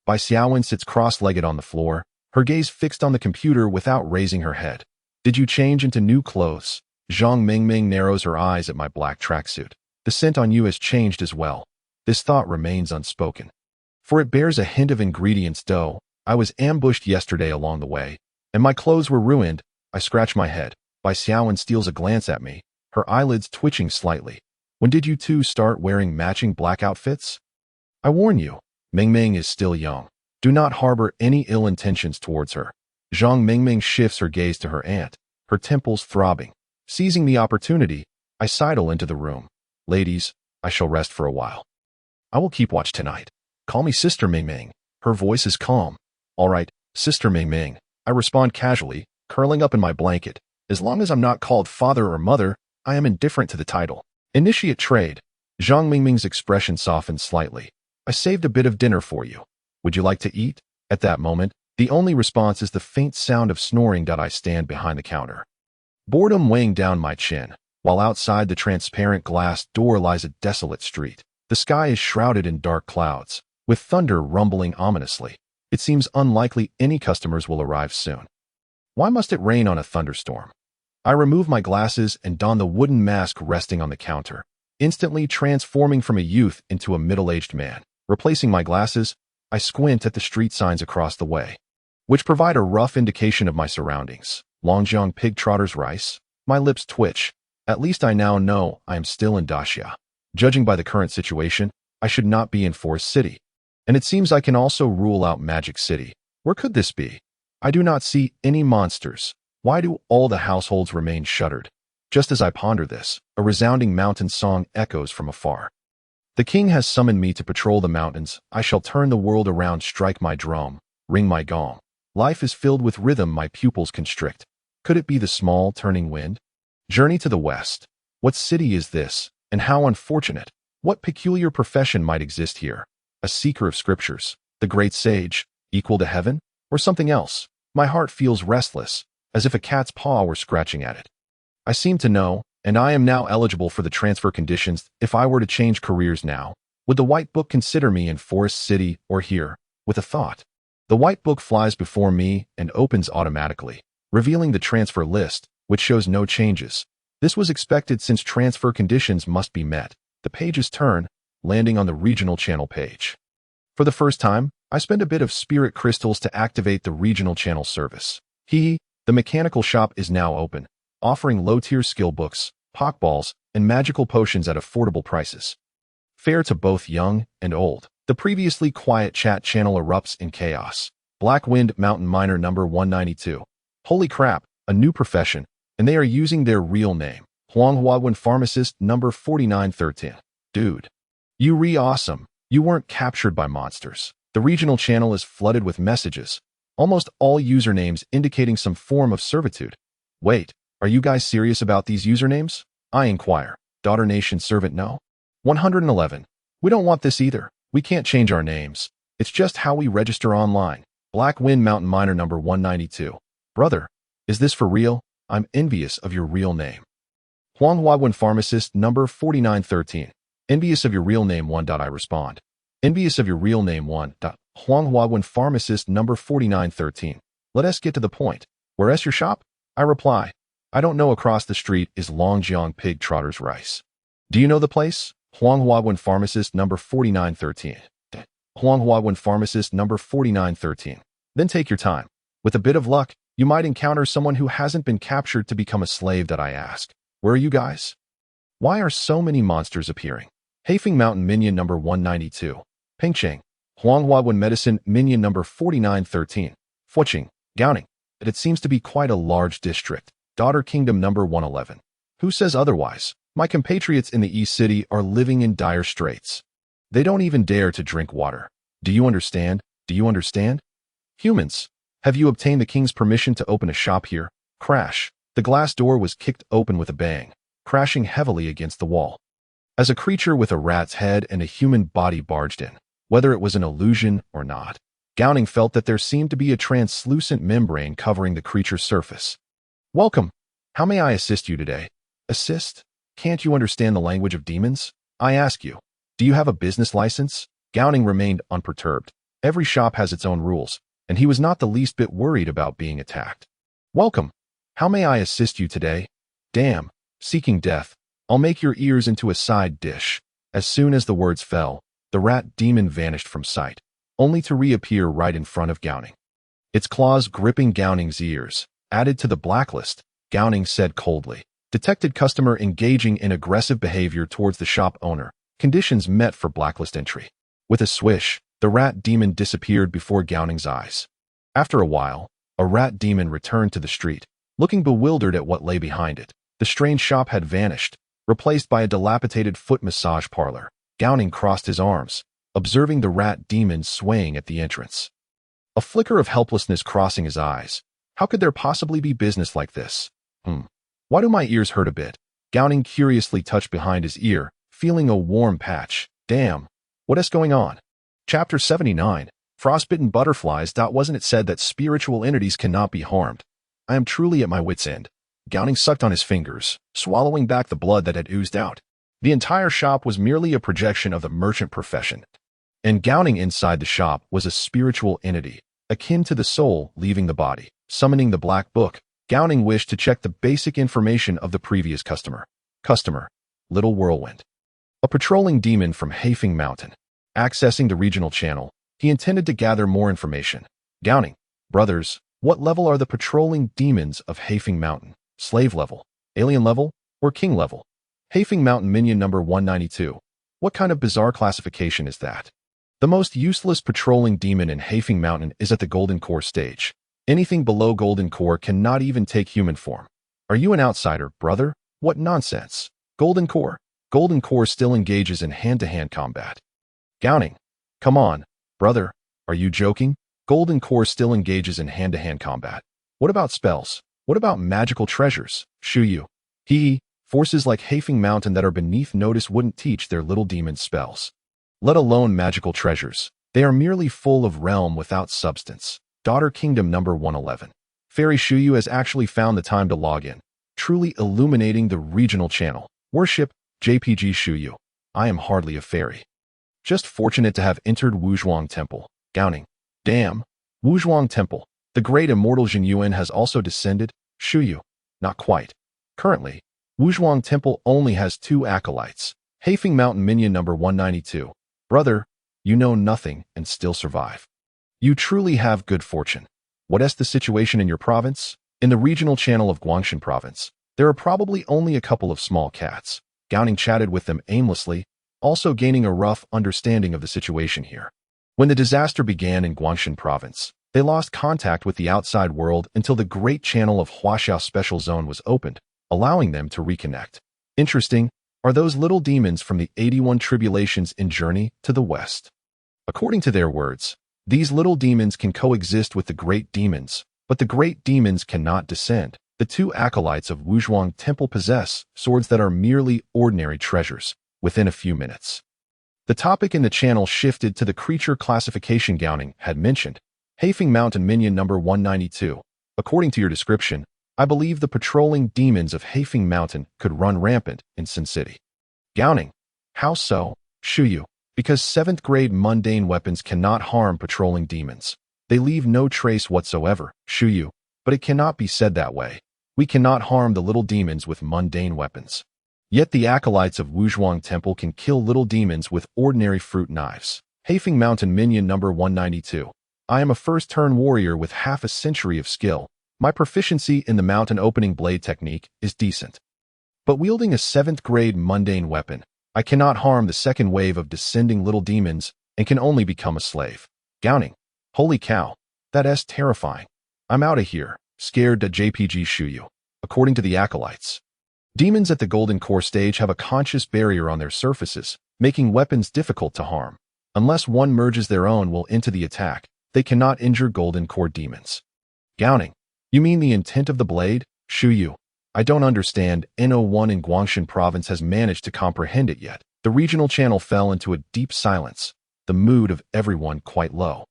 Bai Xiaowen sits cross-legged on the floor, her gaze fixed on the computer without raising her head. Did you change into new clothes? Zhang Mengmeng narrows her eyes at my black tracksuit. The scent on you has changed as well. This thought remains unspoken, for it bears a hint of ingredients. I was ambushed yesterday along the way, and my clothes were ruined. I scratch my head. Bai Xiaowen steals a glance at me, her eyelids twitching slightly. When did you two start wearing matching black outfits? I warn you, Mengmeng is still young. Do not harbor any ill intentions towards her. Zhang Mengmeng shifts her gaze to her aunt, her temples throbbing. Seizing the opportunity, I sidle into the room. Ladies, I shall rest for a while. I will keep watch tonight. Call me Sister Mengmeng. Her voice is calm. All right, Sister Mengmeng. I respond casually, curling up in my blanket. As long as I'm not called father or mother, I am indifferent to the title. Initiate trade. Zhang Mengmeng's expression softened slightly. I saved a bit of dinner for you. Would you like to eat? At that moment, the only response is the faint sound of snoring. I stand behind the counter, boredom weighing down my chin, while outside the transparent glass door lies a desolate street. The sky is shrouded in dark clouds, with thunder rumbling ominously. It seems unlikely any customers will arrive soon. Why must it rain on a thunderstorm? I remove my glasses and don the wooden mask resting on the counter, instantly transforming from a youth into a middle-aged man. Replacing my glasses, I squint at the street signs across the way, which provide a rough indication of my surroundings. Longjiang pig trotters rice. My lips twitch. At least I now know I am still in Daxia. Judging by the current situation, I should not be in Forest City. And it seems I can also rule out Magic City. Where could this be? I do not see any monsters. Why do all the households remain shuttered? Just as I ponder this, a resounding mountain song echoes from afar. The king has summoned me to patrol the mountains. I shall turn the world around, strike my drum, ring my gong. Life is filled with rhythm, my pupils constrict. Could it be the small turning wind? Journey to the west. What city is this, and how unfortunate? What peculiar profession might exist here? A seeker of scriptures, the great sage, equal to heaven, or something else? My heart feels restless, as if a cat's paw were scratching at it. I seem to know, and I am now eligible for the transfer conditions. If I were to change careers now, would the White Book consider me in Forest City or here? With a thought, the White Book flies before me and opens automatically, revealing the transfer list, which shows no changes. This was expected since transfer conditions must be met. The pages turn, landing on the regional channel page. For the first time, I spend a bit of spirit crystals to activate the regional channel service. The mechanical shop is now open, offering low-tier skill books, pokeballs, and magical potions at affordable prices. Fair to both young and old. The previously quiet chat channel erupts in chaos. Black Wind Mountain Miner number 192. Holy crap, a new profession, and they are using their real name. Huanghuawen Pharmacist number 4913. Dude. You awesome. You weren't captured by monsters. The regional channel is flooded with messages, almost all usernames indicating some form of servitude. Wait, are you guys serious about these usernames? I inquire. Daughter Nation Servant No. 111. We don't want this either. We can't change our names. It's just how we register online. Black Wind Mountain Miner number 192. Brother, is this for real? I'm envious of your real name. Huanghuawen Pharmacist number 4913. Envious of your real name 1. I respond. Envious of your real name 1. Huanghuawen Pharmacist number 4913. Let us get to the point. Where's your shop? I reply. I don't know. Across the street is Longjiang Pig Trotter's Rice. Do you know the place? Huanghuawen Pharmacist number 4913. Huanghuawen Pharmacist number 4913. Then take your time. With a bit of luck, you might encounter someone who hasn't been captured to become a slave. That I ask. Where are you guys? Why are so many monsters appearing? Haifeng Mountain Minion number 192. Pingcheng. Huanghuawen Medicine Minion number 4913. Fuching. Gao Neng. It seems to be quite a large district. Daughter Kingdom number 111. Who says otherwise? My compatriots in the East City are living in dire straits. They don't even dare to drink water. Do you understand? Do you understand? Humans, have you obtained the king's permission to open a shop here? Crash. The glass door was kicked open with a bang, crashing heavily against the wall. As a creature with a rat's head and a human body barged in, whether it was an illusion or not, Gao Neng felt that there seemed to be a translucent membrane covering the creature's surface. Welcome. How may I assist you today? Assist? Can't you understand the language of demons? I ask you. Do you have a business license? Gao Neng remained unperturbed. Every shop has its own rules, and he was not the least bit worried about being attacked. Welcome. How may I assist you today? Damn. Seeking death. I'll make your ears into a side dish. As soon as the words fell, the rat demon vanished from sight, only to reappear right in front of Gao Neng. Its claws gripping Gao Neng's ears. Added to the blacklist, Gao Neng said coldly. Detected customer engaging in aggressive behavior towards the shop owner. Conditions met for blacklist entry. With a swish, the rat demon disappeared before Gao Neng's eyes. After a while, a rat demon returned to the street, looking bewildered at what lay behind it. The strange shop had vanished, replaced by a dilapidated foot massage parlor. Gao Neng crossed his arms, observing the rat demon swaying at the entrance. A flicker of helplessness crossing his eyes. How could there possibly be business like this? Why do my ears hurt a bit? Gao Neng curiously touched behind his ear, feeling a warm patch. Damn. What is going on? Chapter 79. Frostbitten Butterflies. Wasn't it said that spiritual entities cannot be harmed? I am truly at my wit's end. Gao Neng sucked on his fingers, swallowing back the blood that had oozed out. The entire shop was merely a projection of the merchant profession. And Gao Neng inside the shop was a spiritual entity, akin to the soul leaving the body. Summoning the black book, Gao Neng wished to check the basic information of the previous customer. Customer. Little Whirlwind. A patrolling demon from Haifeng Mountain. Accessing the regional channel, he intended to gather more information. Gao Neng. Brothers, what level are the patrolling demons of Haifeng Mountain? Slave level, alien level, or king level? Haifeng Mountain Minion number 192. What kind of bizarre classification is that? The most useless patrolling demon in Haifeng Mountain is at the Golden Core stage. Anything below Golden Core cannot even take human form. Are you an outsider, brother? What nonsense. Golden Core. Golden Core still engages in hand-to-hand combat. Gao Neng. Come on, brother. Are you joking? Golden Core still engages in hand-to-hand combat. What about spells? What about magical treasures? Shuyu. Forces like Haifeng Mountain that are beneath notice wouldn't teach their little demons spells. Let alone magical treasures. They are merely full of realm without substance. Daughter Kingdom number 111. Fairy Shuyu has actually found the time to log in, truly illuminating the regional channel. Worship, JPG Shuyu. I am hardly a fairy. Just fortunate to have entered Wuzhuang Temple. Gao Neng. Damn. Wuzhuang Temple. The great immortal Jin Yuan has also descended. Shuyu. Not quite. Currently, Wuzhuang Temple only has 2 acolytes. Haifeng Mountain Minion number 192. Brother, you know nothing and still survive. You truly have good fortune. What is the situation in your province? In the regional channel of Guangshan Province, there are probably only a couple of small cats. Gao Neng chatted with them aimlessly, also gaining a rough understanding of the situation here. When the disaster began in Guangshan Province, they lost contact with the outside world until the great channel of Huaxiao Special Zone was opened, allowing them to reconnect. Interesting, are those little demons from the 81 tribulations in Journey to the West. According to their words, these little demons can coexist with the great demons, but the great demons cannot descend. The 2 acolytes of Wuzhuang Temple possess swords that are merely ordinary treasures within a few minutes. The topic in the channel shifted to the creature classification Gao Neng had mentioned. Hafeng Mountain Minion number 192. According to your description, I believe the patrolling demons of Hafeng Mountain could run rampant in Sin City. Gao Neng. How so? Shuyu. Because 7th grade mundane weapons cannot harm patrolling demons. They leave no trace whatsoever, Shuyu, but it cannot be said that way. We cannot harm the little demons with mundane weapons. Yet the acolytes of Wuzhuang Temple can kill little demons with ordinary fruit knives. Hafeng Mountain Minion number 192. I am a first-turn warrior with half a century of skill. My proficiency in the mountain opening blade technique is decent. But wielding a 7th grade mundane weapon, I cannot harm the second wave of descending little demons and can only become a slave. Gao Neng. Holy cow. That's terrifying. I'm out of here, scared to JPG Shuyu. According to the acolytes, demons at the Golden Core stage have a conscious barrier on their surfaces, making weapons difficult to harm. Unless one merges their own will into the attack, they cannot injure Golden Core demons. Gao Neng. You mean the intent of the blade? Shuyu. I don't understand. N01 in Guangshan province has managed to comprehend it yet. The regional channel fell into a deep silence, the mood of everyone quite low.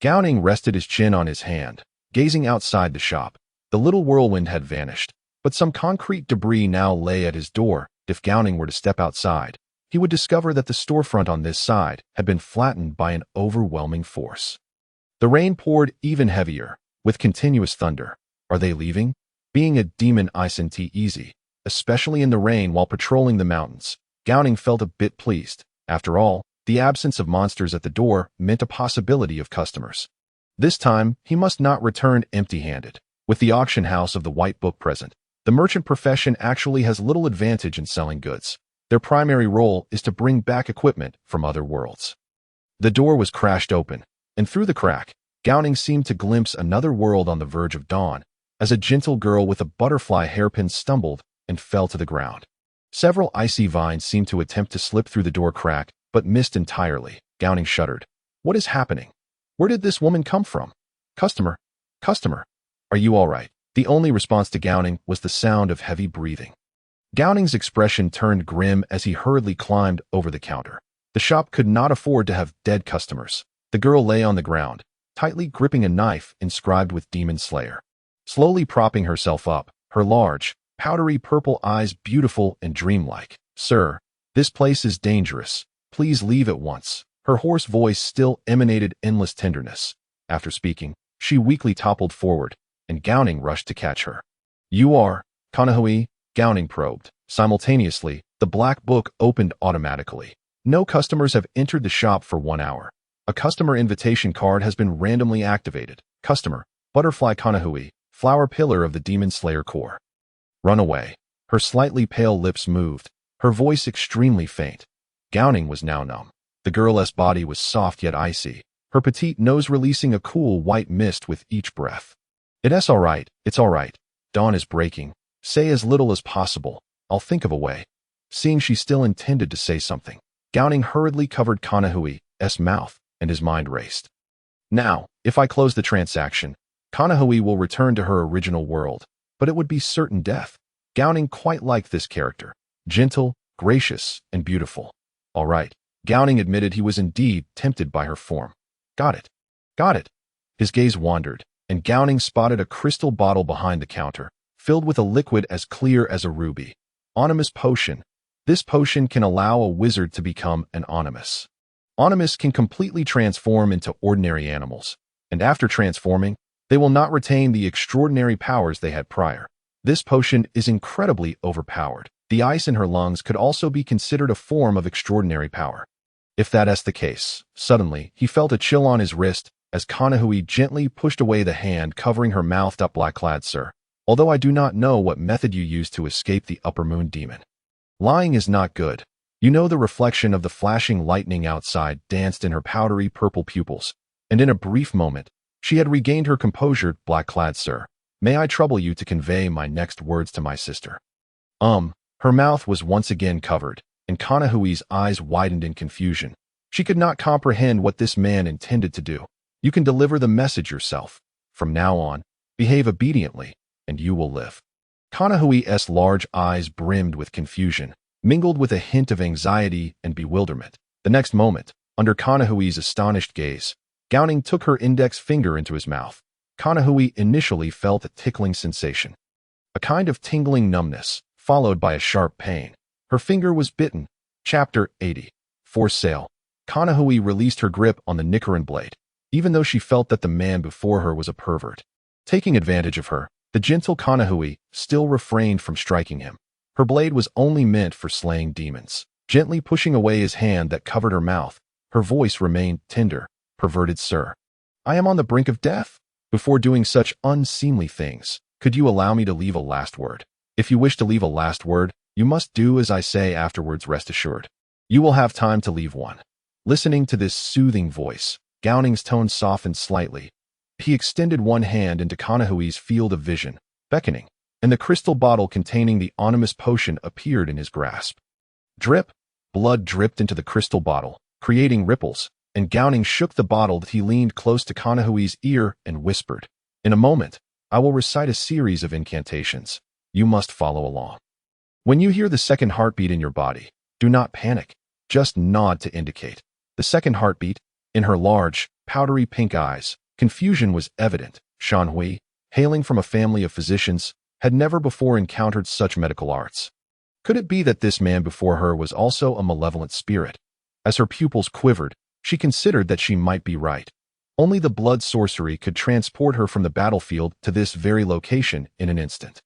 Gao Neng rested his chin on his hand, gazing outside the shop. The little whirlwind had vanished, but some concrete debris now lay at his door. If Gao Neng were to step outside, he would discover that the storefront on this side had been flattened by an overwhelming force. The rain poured even heavier, with continuous thunder. Are they leaving? Being a demon isn't easy, especially in the rain while patrolling the mountains. Gao Neng felt a bit pleased. After all, the absence of monsters at the door meant a possibility of customers. This time, he must not return empty-handed. With the auction house of the White Book present, the merchant profession actually has little advantage in selling goods. Their primary role is to bring back equipment from other worlds. The door was crashed open, and through the crack, Gao Neng seemed to glimpse another world on the verge of dawn, as a gentle girl with a butterfly hairpin stumbled and fell to the ground. Several icy vines seemed to attempt to slip through the door crack, but missed entirely. Gao Neng shuddered. What is happening? Where did this woman come from? Customer. Customer. Are you all right? The only response to Gao Neng was the sound of heavy breathing. Gao Neng's expression turned grim as he hurriedly climbed over the counter. The shop could not afford to have dead customers. The girl lay on the ground, tightly gripping a knife inscribed with Demon Slayer. Slowly propping herself up, her large, powdery purple eyes beautiful and dreamlike. Sir, this place is dangerous. Please leave at once. Her hoarse voice still emanated endless tenderness. After speaking, she weakly toppled forward, and Gao Neng rushed to catch her. You are Kanahui? Gao Neng probed. Simultaneously, the black book opened automatically. No customers have entered the shop for 1 hour. A customer invitation card has been randomly activated. Customer, Butterfly Kanahui, Flower Pillar of the Demon Slayer Core. Run away. Her slightly pale lips moved, her voice extremely faint. Gao Neng was now numb. The girl's body was soft yet icy, her petite nose releasing a cool white mist with each breath. It's all right. Dawn is breaking. Say as little as possible. I'll think of a way. Seeing she still intended to say something, Gao Neng hurriedly covered Kanahui's mouth, and his mind raced. Now, if I close the transaction, Kanahui will return to her original world, but it would be certain death. Gao Neng quite liked this character. Gentle, gracious, and beautiful. All right. Gao Neng admitted he was indeed tempted by her form. Got it. His gaze wandered, and Gao Neng spotted a crystal bottle behind the counter, filled with a liquid as clear as a ruby. Onimus Potion. This potion can allow a wizard to become an Onimus. Onimus can completely transform into ordinary animals, and after transforming, they will not retain the extraordinary powers they had prior. This potion is incredibly overpowered. The ice in her lungs could also be considered a form of extraordinary power. If that's the case, suddenly he felt a chill on his wrist as Kanahui gently pushed away the hand covering her mouthed up black-clad sir. Although I do not know what method you used to escape the upper moon demon. Lying is not good. You know the reflection of the flashing lightning outside danced in her powdery purple pupils, and in a brief moment, she had regained her composure. Black-clad sir, may I trouble you to convey my next words to my sister? Her mouth was once again covered, and Kanahui's eyes widened in confusion. She could not comprehend what this man intended to do. You can deliver the message yourself. From now on, behave obediently, and you will live. Kanahui's large eyes brimmed with confusion, mingled with a hint of anxiety and bewilderment. The next moment, under Kanahui's astonished gaze, Gao Neng took her index finger into his mouth. Kanahui initially felt a tickling sensation, a kind of tingling numbness, followed by a sharp pain. Her finger was bitten. Chapter 80. For sale. Kanahui released her grip on the Nicaran blade, even though she felt that the man before her was a pervert. Taking advantage of her, the gentle Kanahui still refrained from striking him. Her blade was only meant for slaying demons. Gently pushing away his hand that covered her mouth, her voice remained tender. Perverted sir, I am on the brink of death. Before doing such unseemly things, could you allow me to leave a last word? If you wish to leave a last word, you must do as I say afterwards, rest assured. You will have time to leave one. Listening to this soothing voice, Gao Neng's tone softened slightly. He extended one hand into Kanahui's field of vision, beckoning, and the crystal bottle containing the ominous potion appeared in his grasp. Drip! Blood dripped into the crystal bottle, creating ripples, and Gao Neng shook the bottle. He leaned close to Kanahui's ear and whispered, "In a moment, I will recite a series of incantations. You must follow along. When you hear the second heartbeat in your body, do not panic. Just nod to indicate." The second heartbeat, in her large, powdery pink eyes, confusion was evident. Shanhui, hailing from a family of physicians, had never before encountered such medical arts. Could it be that this man before her was also a malevolent spirit? As her pupils quivered, she considered that she might be right. Only the blood sorcery could transport her from the battlefield to this very location in an instant.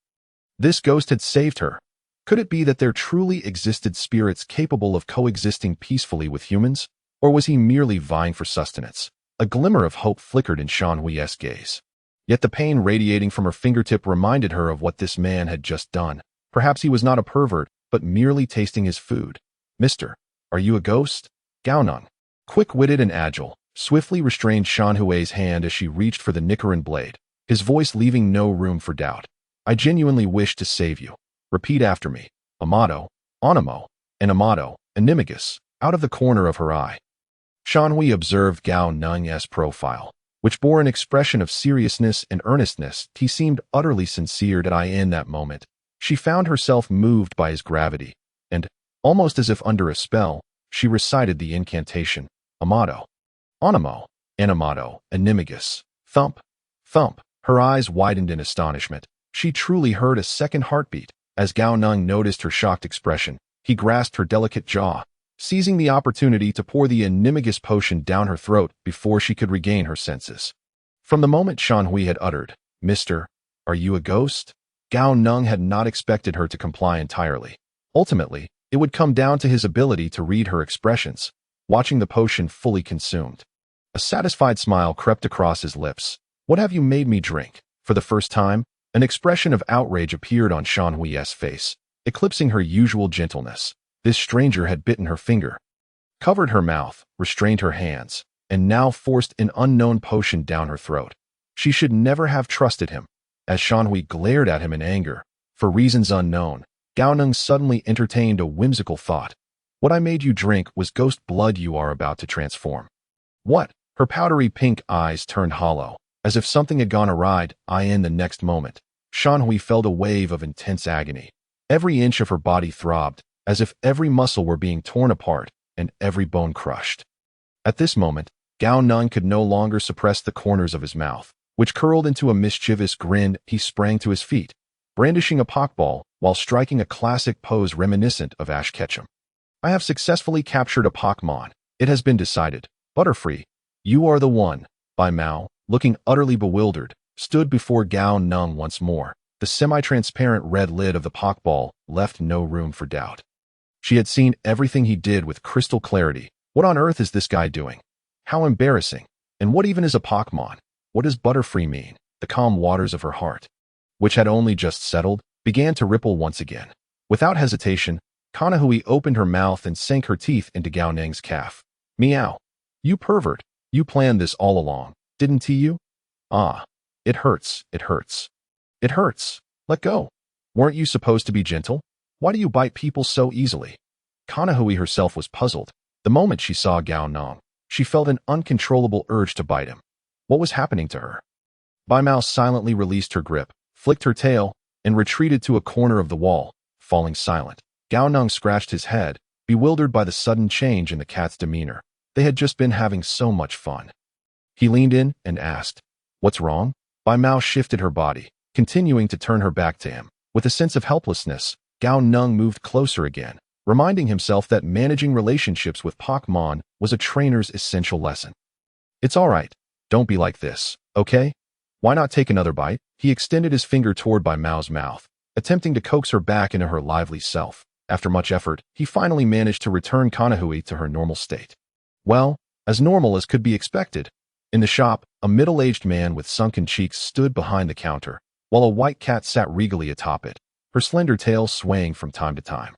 This ghost had saved her. Could it be that there truly existed spirits capable of coexisting peacefully with humans? Or was he merely vying for sustenance? A glimmer of hope flickered in Shanhui's gaze. Yet the pain radiating from her fingertip reminded her of what this man had just done. Perhaps he was not a pervert, but merely tasting his food. "Mister, are you a ghost?" Gao Neng, quick-witted and agile, swiftly restrained Shanhui's hand as she reached for the Nicaran blade, his voice leaving no room for doubt. "I genuinely wish to save you. Repeat after me. Amato, Onimo, and Amato, Animagus," out of the corner of her eye. Shanhui observed Gao Neng's profile, which bore an expression of seriousness and earnestness. He seemed utterly sincere in that moment. She found herself moved by his gravity, and, almost as if under a spell, she recited the incantation, Amato, Onimo, Animato, Animagus, thump, thump. Her eyes widened in astonishment. She truly heard a second heartbeat. As Gao Neng noticed her shocked expression, he grasped her delicate jaw, seizing the opportunity to pour the Animagus potion down her throat before she could regain her senses. From the moment Shanhui had uttered, "Mister, are you a ghost?" Gao Neng had not expected her to comply entirely. Ultimately, it would come down to his ability to read her expressions, watching the potion fully consumed. A satisfied smile crept across his lips. "What have you made me drink?" For the first time, an expression of outrage appeared on Shanhui's face, eclipsing her usual gentleness. This stranger had bitten her finger, covered her mouth, restrained her hands, and now forced an unknown potion down her throat. She should never have trusted him. As Shanhui glared at him in anger, for reasons unknown, Gao Neng suddenly entertained a whimsical thought. "What I made you drink was ghost blood you are about to transform." "What?" Her powdery pink eyes turned hollow, as if something had gone awry. In the next moment, Shanhui felt a wave of intense agony. Every inch of her body throbbed, as if every muscle were being torn apart and every bone crushed. At this moment, Gao Neng could no longer suppress the corners of his mouth, which curled into a mischievous grin. He sprang to his feet, brandishing a pokeball while striking a classic pose reminiscent of Ash Ketchum. "I have successfully captured a Pokemon. It has been decided. Butterfree, you are the one." Bai Mao, looking utterly bewildered, stood before Gao Neng once more. The semi-transparent red lid of the Pokeball left no room for doubt. She had seen everything he did with crystal clarity. What on earth is this guy doing? How embarrassing. And what even is a Pokemon? What does Butterfree mean? The calm waters of her heart, which had only just settled, began to ripple once again. Without hesitation, Kanahui opened her mouth and sank her teeth into Gao Neng's calf. "Meow. You pervert. You planned this all along, didn't you?" "Ah. It hurts. It hurts. It hurts. Let go. Weren't you supposed to be gentle? Why do you bite people so easily?" Kanahui herself was puzzled. The moment she saw Gao Neng, she felt an uncontrollable urge to bite him. What was happening to her? Bai Mao silently released her grip, flicked her tail, and retreated to a corner of the wall, falling silent. Gao Neng scratched his head, bewildered by the sudden change in the cat's demeanor. They had just been having so much fun. He leaned in and asked, "What's wrong?" Bai Mao shifted her body, continuing to turn her back to him. With a sense of helplessness, Gao Neng moved closer again, reminding himself that managing relationships with Pokemon was a trainer's essential lesson. "It's all right. Don't be like this, okay? Why not take another bite?" He extended his finger toward Bai Mao's mouth, attempting to coax her back into her lively self. After much effort, he finally managed to return Kanahui to her normal state. Well, as normal as could be expected. In the shop, a middle-aged man with sunken cheeks stood behind the counter, while a white cat sat regally atop it, her slender tail swaying from time to time.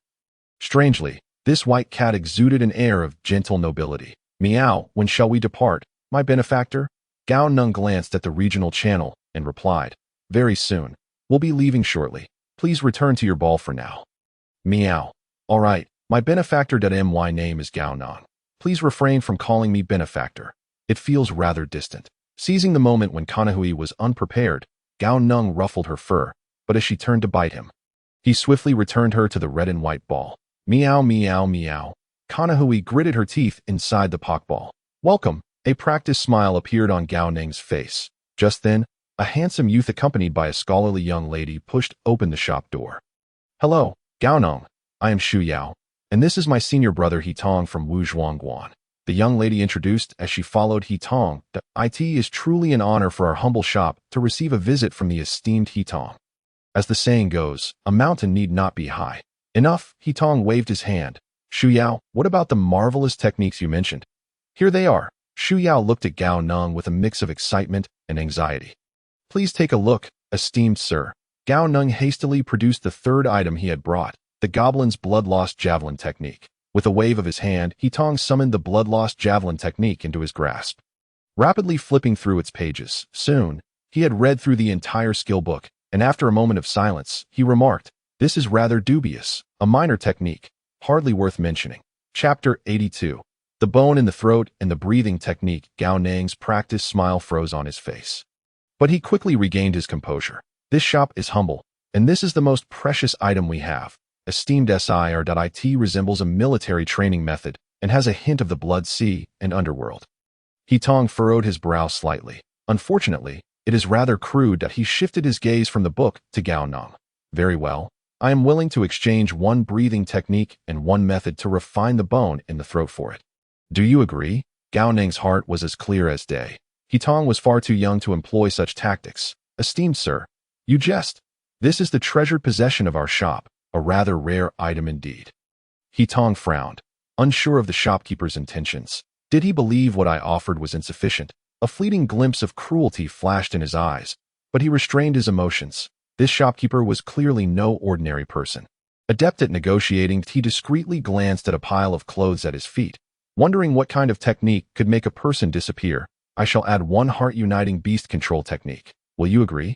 Strangely, this white cat exuded an air of gentle nobility. "Meow, when shall we depart, my benefactor?" Gao Neng glanced at the regional channel and replied, "Very soon. We'll be leaving shortly. Please return to your ball for now." "Meow. All right, my benefactor. My name is Gao Neng. Please refrain from calling me benefactor. It feels rather distant." Seizing the moment when Kanahui was unprepared, Gao Neng ruffled her fur, but as she turned to bite him, he swiftly returned her to the red and white ball. "Meow, meow, meow." Kanahui gritted her teeth inside the Pokeball. "Welcome." A practiced smile appeared on Gao Neng's face. Just then, a handsome youth accompanied by a scholarly young lady pushed open the shop door. "Hello, Gao Neng. I am Shu Yao, and this is my senior brother He Tong from Wu Zhuangguan." The young lady introduced as she followed He Tong. "It is truly an honor for our humble shop to receive a visit from the esteemed He Tong. As the saying goes, a mountain need not be high." "Enough," He Tong waved his hand. "Shu Yao, what about the marvelous techniques you mentioned?" "Here they are." Shu Yao looked at Gao Neng with a mix of excitement and anxiety. "Please take a look, esteemed sir." Gao Neng hastily produced the third item he had brought, the Goblin's Blood-Lost Javelin technique. With a wave of his hand, He Tong summoned the Blood-Lost Javelin technique into his grasp. Rapidly flipping through its pages, soon, he had read through the entire skill book, and after a moment of silence, he remarked, "This is rather dubious, a minor technique, hardly worth mentioning." Chapter 82. The bone in the throat and the breathing technique. Gao Neng's practiced smile froze on his face. But he quickly regained his composure. "This shop is humble, and this is the most precious item we have. Esteemed SIR.IT resembles a military training method and has a hint of the blood sea and underworld." He Tong furrowed his brow slightly. Unfortunately, it is rather crude that he shifted his gaze from the book to Gao Neng. "Very well. I am willing to exchange one breathing technique and one method to refine the bone in the throat for it. Do you agree?" Gao Neng's heart was as clear as day. He Tong was far too young to employ such tactics. "Esteemed sir, you jest. This is the treasured possession of our shop, a rather rare item indeed." He Tong frowned, unsure of the shopkeeper's intentions. Did he believe what I offered was insufficient? A fleeting glimpse of cruelty flashed in his eyes, but he restrained his emotions. This shopkeeper was clearly no ordinary person. Adept at negotiating, he discreetly glanced at a pile of clothes at his feet, wondering what kind of technique could make a person disappear. "I shall add one heart-uniting beast control technique. Will you agree?"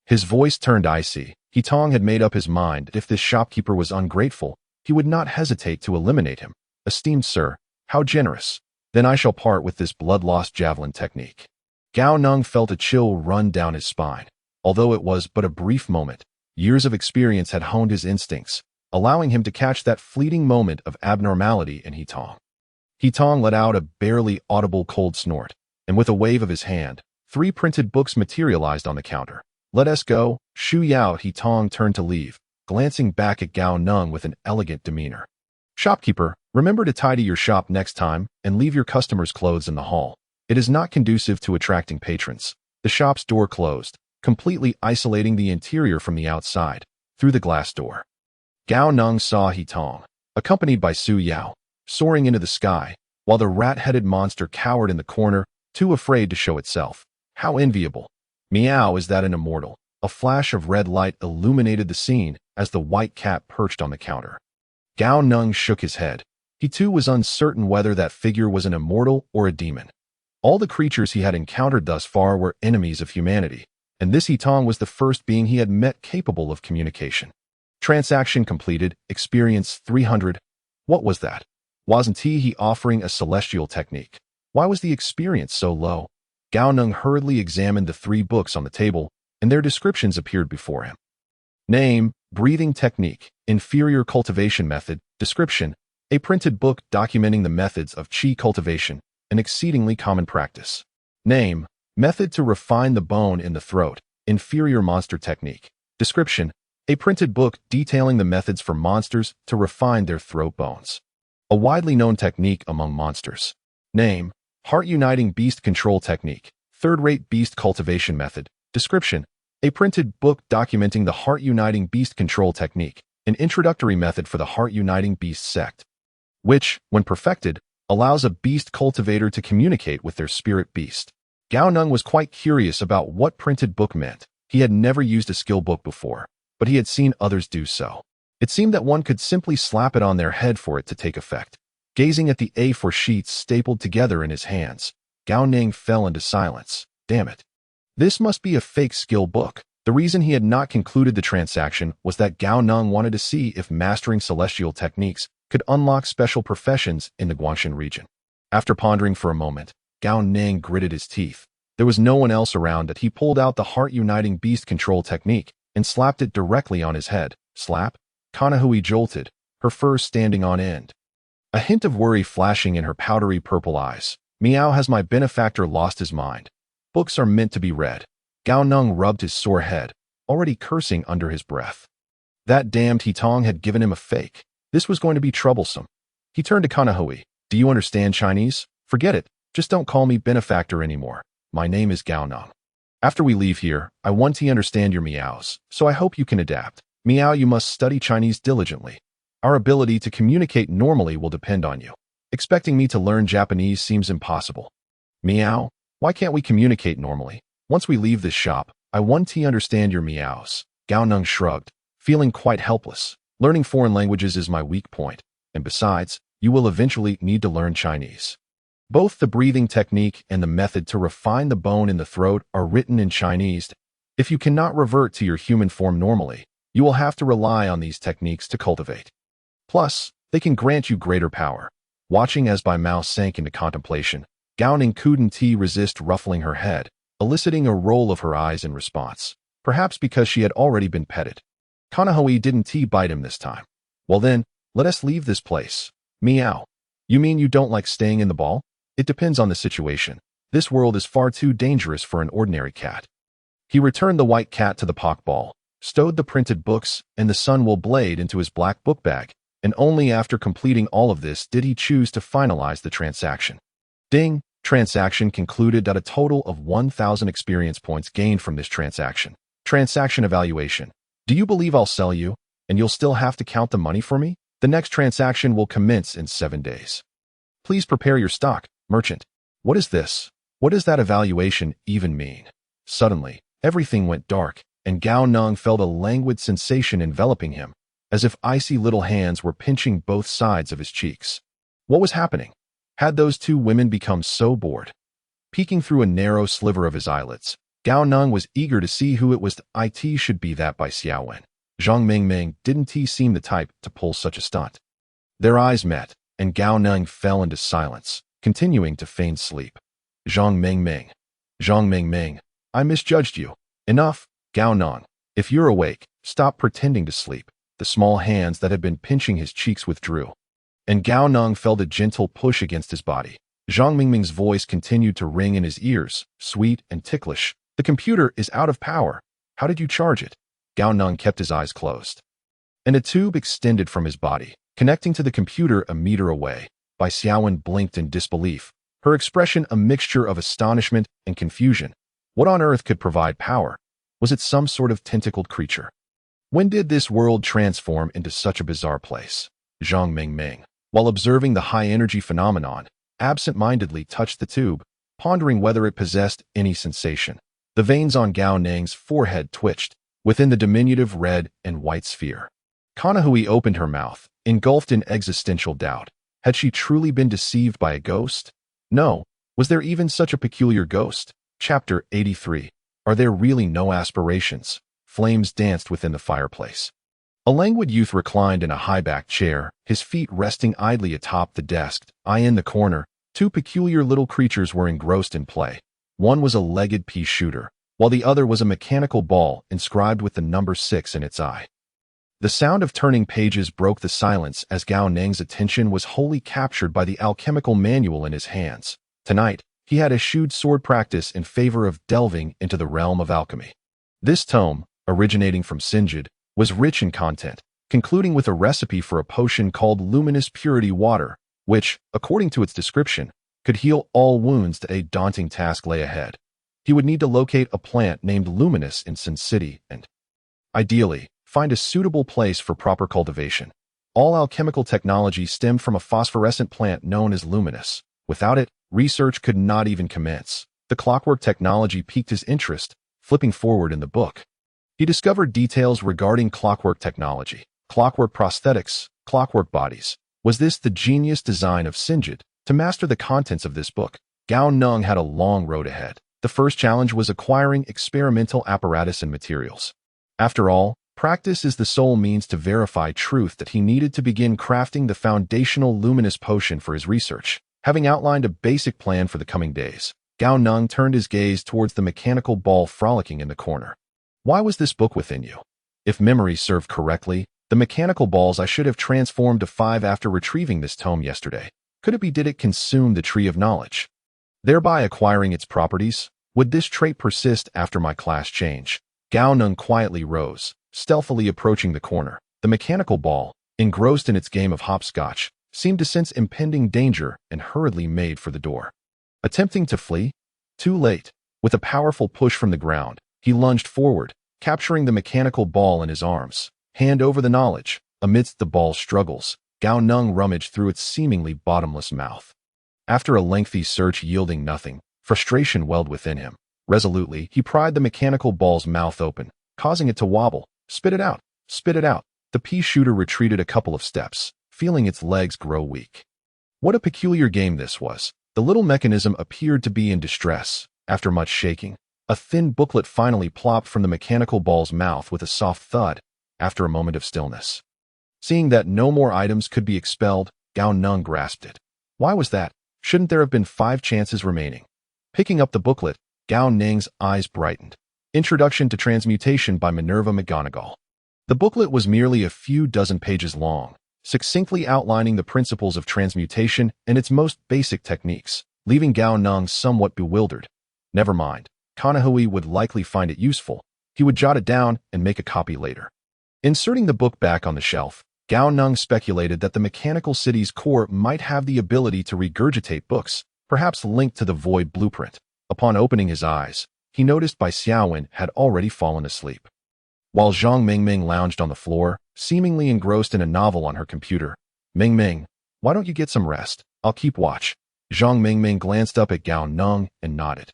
His voice turned icy. He Tong had made up his mind if this shopkeeper was ungrateful, he would not hesitate to eliminate him. "Esteemed sir, how generous. Then I shall part with this blood-lost javelin technique." Gao Neng felt a chill run down his spine. Although it was but a brief moment, years of experience had honed his instincts, allowing him to catch that fleeting moment of abnormality in He Tong. He Tong let out a barely audible cold snort, and with a wave of his hand, 3 printed books materialized on the counter. "Let us go." Shu Yao. He Tong turned to leave, glancing back at Gao Neng with an elegant demeanor. "Shopkeeper, remember to tidy your shop next time and leave your customers' clothes in the hall. It is not conducive to attracting patrons." The shop's door closed, completely isolating the interior from the outside, through the glass door. Gao Neng saw He Tong, accompanied by Su Yao, soaring into the sky, while the rat-headed monster cowered in the corner, too afraid to show itself. How enviable. "Meow, is that an immortal?" A flash of red light illuminated the scene as the white cat perched on the counter. Gao Neng shook his head. He too was uncertain whether that figure was an immortal or a demon. All the creatures he had encountered thus far were enemies of humanity, and this He Tong was the first being he had met capable of communication. Transaction completed, experience 300. What was that? Wasn't he offering a celestial technique? Why was the experience so low? Gao Neng hurriedly examined the 3 books on the table, and their descriptions appeared before him. Name, breathing technique, inferior cultivation method, description, a printed book documenting the methods of qi cultivation, an exceedingly common practice. Name: Method to refine the bone in the throat, inferior monster technique. Description: a printed book detailing the methods for monsters to refine their throat bones. A widely known technique among monsters. Name: Heart-uniting beast control technique, third-rate beast cultivation method. Description: a printed book documenting the heart-uniting beast control technique, an introductory method for the heart-uniting beast sect, which, when perfected, allows a beast cultivator to communicate with their spirit beast. Gao Neng was quite curious about what printed book meant. He had never used a skill book before, but he had seen others do so. It seemed that one could simply slap it on their head for it to take effect. Gazing at the A4 sheets stapled together in his hands, Gao Neng fell into silence. Damn it. This must be a fake skill book. The reason he had not concluded the transaction was that Gao Neng wanted to see if mastering celestial techniques could unlock special professions in the Guangshan region. After pondering for a moment, Gao Neng gritted his teeth. There was no one else around that he pulled out the heart-uniting beast control technique and slapped it directly on his head. Slap? Kanahui jolted, her fur standing on end, a hint of worry flashing in her powdery purple eyes. Meow, has my benefactor lost his mind? Books are meant to be read. Gao Neng rubbed his sore head, already cursing under his breath. That damned Hitong had given him a fake. This was going to be troublesome. He turned to Kanahui. Do you understand Chinese? Forget it. Just don't call me benefactor anymore. My name is Gao Neng. After we leave here, I want to understand your meows, so I hope you can adapt. Meow, you must study Chinese diligently. Our ability to communicate normally will depend on you. Expecting me to learn Japanese seems impossible. Meow, why can't we communicate normally? Once we leave this shop, I want to understand your meows. Gao Neng shrugged, feeling quite helpless. Learning foreign languages is my weak point, and besides, you will eventually need to learn Chinese. Both the breathing technique and the method to refine the bone in the throat are written in Chinese. If you cannot revert to your human form normally, you will have to rely on these techniques to cultivate. Plus, they can grant you greater power. Watching as Bai Mao sank into contemplation, Gao Neng couldn't resist ruffling her head, eliciting a roll of her eyes in response, perhaps because she had already been petted. Kanahui didn't bite him this time. Well then, let us leave this place. Meow. You mean you don't like staying in the ball? It depends on the situation. This world is far too dangerous for an ordinary cat. He returned the white cat to the pock ball, stowed the printed books and the sunwool blade into his black book bag, and only after completing all of this did he choose to finalize the transaction. Ding! Transaction concluded at a total of 1,000 experience points gained from this transaction. Transaction evaluation. Do you believe I'll sell you, and you'll still have to count the money for me? The next transaction will commence in 7 days. Please prepare your stock, merchant. What is this? What does that evaluation even mean? Suddenly, everything went dark, and Gao Neng felt a languid sensation enveloping him, as if icy little hands were pinching both sides of his cheeks. What was happening? Had those two women become so bored? Peeking through a narrow sliver of his eyelids, Gao Neng was eager to see who it was. It should be that by Xiaowen. Zhang Mingming didn't seem the type to pull such a stunt. Their eyes met, and Gao Neng fell into silence, continuing to feign sleep. Zhang Mingming. Zhang Mingming, I misjudged you. Enough, Gao Neng. If you're awake, stop pretending to sleep. The small hands that had been pinching his cheeks withdrew, and Gao Neng felt a gentle push against his body. Zhang Mingming's voice continued to ring in his ears, sweet and ticklish. The computer is out of power. How did you charge it? Gao Neng kept his eyes closed, and a tube extended from his body, connecting to the computer a meter away. Bai Xiaowen blinked in disbelief, her expression a mixture of astonishment and confusion. What on earth could provide power? Was it some sort of tentacled creature? When did this world transform into such a bizarre place? Zhang Mingming, while observing the high-energy phenomenon, absent-mindedly touched the tube, pondering whether it possessed any sensation. The veins on Gao Neng's forehead twitched, within the diminutive red and white sphere. Kanahui opened her mouth, engulfed in existential doubt. Had she truly been deceived by a ghost? No. Was there even such a peculiar ghost? Chapter 83. Are there really no aspirations? Flames danced within the fireplace. A languid youth reclined in a high-backed chair, his feet resting idly atop the desk. In the corner, two peculiar little creatures were engrossed in play. One was a legged pea shooter, while the other was a mechanical ball inscribed with the number 6 in its eye. The sound of turning pages broke the silence as Gao Neng's attention was wholly captured by the alchemical manual in his hands. Tonight, he had eschewed sword practice in favor of delving into the realm of alchemy. This tome, originating from Sinjid, was rich in content, concluding with a recipe for a potion called Luminous Purity Water, which, according to its description, could heal all wounds that a daunting task lay ahead. He would need to locate a plant named Luminous in Sin City and, ideally, find a suitable place for proper cultivation. All alchemical technology stemmed from a phosphorescent plant known as Luminous. Without it, research could not even commence. The clockwork technology piqued his interest, flipping forward in the book. He discovered details regarding clockwork technology, clockwork prosthetics, clockwork bodies. Was this the genius design of Sinjid? To master the contents of this book, Gao Neng had a long road ahead. The first challenge was acquiring experimental apparatus and materials. After all, practice is the sole means to verify truth that he needed to begin crafting the foundational luminous potion for his research. Having outlined a basic plan for the coming days, Gao Neng turned his gaze towards the mechanical ball frolicking in the corner. Why was this book within you? If memory served correctly, the mechanical balls I should have transformed to 5 after retrieving this tome yesterday. Could it be did it consume the tree of knowledge, thereby acquiring its properties? Would this trait persist after my class change? Gao Neng quietly rose, stealthily approaching the corner. The mechanical ball, engrossed in its game of hopscotch, seemed to sense impending danger and hurriedly made for the door. Attempting to flee? Too late. With a powerful push from the ground, he lunged forward, capturing the mechanical ball in his arms. Hand over the knowledge. Amidst the ball's struggles, Gao Neng rummaged through its seemingly bottomless mouth. After a lengthy search yielding nothing, frustration welled within him. Resolutely, he pried the mechanical ball's mouth open, causing it to wobble. Spit it out! Spit it out! The pea shooter retreated a couple of steps, feeling its legs grow weak. What a peculiar game this was. The little mechanism appeared to be in distress. After much shaking, a thin booklet finally plopped from the mechanical ball's mouth with a soft thud, after a moment of stillness. Seeing that no more items could be expelled, Gao Neng grasped it. Why was that? Shouldn't there have been 5 chances remaining? Picking up the booklet, Gao Neng's eyes brightened. Introduction to Transmutation by Minerva McGonagall. The booklet was merely a few dozen pages long, succinctly outlining the principles of transmutation and its most basic techniques, leaving Gao Neng somewhat bewildered. Never mind, Kanahui would likely find it useful. He would jot it down and make a copy later. Inserting the book back on the shelf, Gao Neng speculated that the mechanical city's core might have the ability to regurgitate books, perhaps linked to the void blueprint. Upon opening his eyes, he noticed Bai Xiaowen had already fallen asleep. While Zhang Mingming lounged on the floor, seemingly engrossed in a novel on her computer. Mingming, why don't you get some rest? I'll keep watch. Zhang Mingming glanced up at Gao Neng and nodded.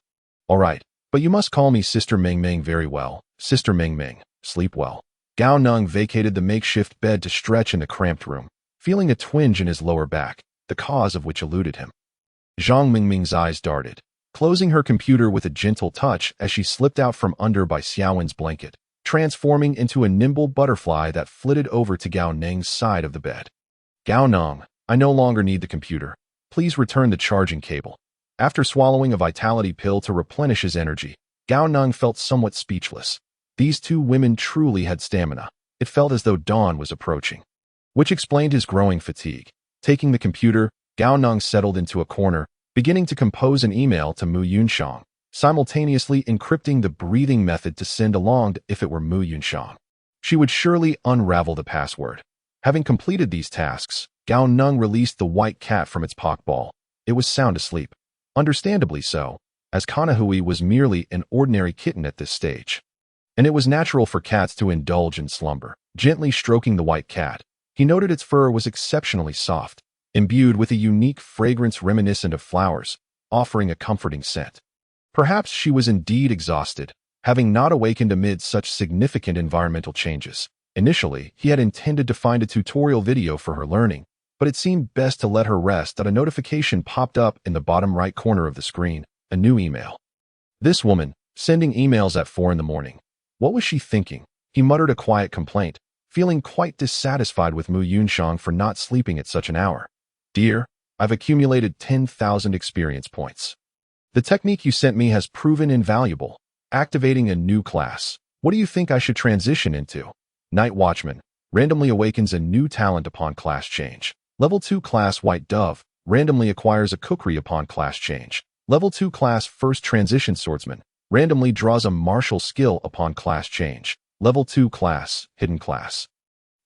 All right, but you must call me Sister Mingming very well. Sister Mingming, sleep well. Gao Neng vacated the makeshift bed to stretch in the cramped room, feeling a twinge in his lower back, the cause of which eluded him. Zhang Mingming's eyes darted, closing her computer with a gentle touch as she slipped out from under Bai Xiaowen's blanket, transforming into a nimble butterfly that flitted over to Gao Neng's side of the bed. Gao Neng, I no longer need the computer. Please return the charging cable. After swallowing a vitality pill to replenish his energy, Gao Neng felt somewhat speechless. These 2 women truly had stamina. It felt as though dawn was approaching, which explained his growing fatigue. Taking the computer, Gao Neng settled into a corner, beginning to compose an email to Mu Yunshang, simultaneously encrypting the breathing method to send along if it were Mu Yunshang. She would surely unravel the password. Having completed these tasks, Gao Neng released the white cat from its pockball. It was sound asleep. Understandably so, as Kanahui was merely an ordinary kitten at this stage. And it was natural for cats to indulge in slumber. Gently stroking the white cat, he noted its fur was exceptionally soft, imbued with a unique fragrance reminiscent of flowers, offering a comforting scent. Perhaps she was indeed exhausted, having not awakened amid such significant environmental changes. Initially, he had intended to find a tutorial video for her learning, but it seemed best to let her rest that a notification popped up in the bottom right corner of the screen, a new email. This woman, sending emails at 4 in the morning. What was she thinking? He muttered a quiet complaint, feeling quite dissatisfied with Mu Yunshang for not sleeping at such an hour. Dear, I've accumulated 10,000 experience points. The technique you sent me has proven invaluable, activating a new class. What do you think I should transition into? Night Watchman. randomly awakens a new talent upon class change. Level 2 class White Dove, randomly acquires a cookery upon class change. Level 2 class First Transition Swordsman, randomly draws a martial skill upon class change. Level 2 class Hidden Class.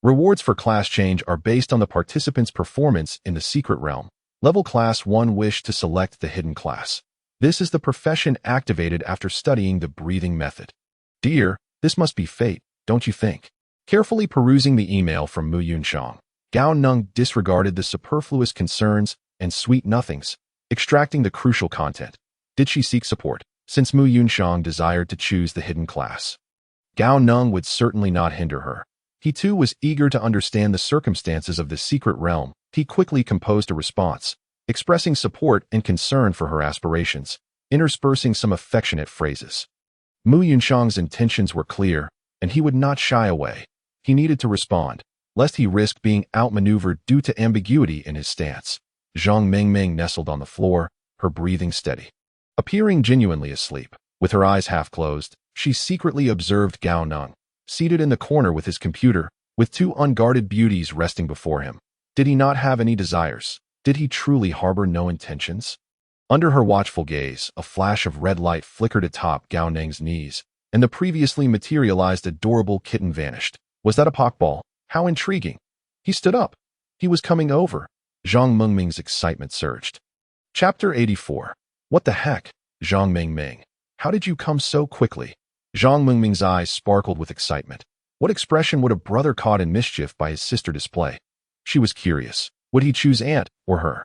Rewards for class change are based on the participant's performance in the secret realm. Level class 1 wish to select the hidden class. This is the profession activated after studying the breathing method. Dear, this must be fate, don't you think? Carefully perusing the email from Mutation, Gao Neng disregarded the superfluous concerns and sweet nothings, extracting the crucial content. Did she seek support, since Mutation desired to choose the hidden class? Gao Neng would certainly not hinder her. He too was eager to understand the circumstances of the secret realm. He quickly composed a response, expressing support and concern for her aspirations, interspersing some affectionate phrases. Muyanshang's intentions were clear, and he would not shy away. He needed to respond, lest he risk being outmaneuvered due to ambiguity in his stance. Zhang Mingming nestled on the floor, her breathing steady. Appearing genuinely asleep, with her eyes half closed, she secretly observed Gao Neng, seated in the corner with his computer, with two unguarded beauties resting before him. Did he not have any desires? Did he truly harbor no intentions? Under her watchful gaze, a flash of red light flickered atop Gao Neng's knees, and the previously materialized adorable kitten vanished. Was that a pokeball? How intriguing! He stood up. He was coming over. Zhang Mengming's excitement surged. Chapter 84. What the heck? Zhang Mengming. How did you come so quickly? Zhang Mengming's eyes sparkled with excitement. What expression would a brother caught in mischief by his sister display? She was curious. Would he choose Aunt or her?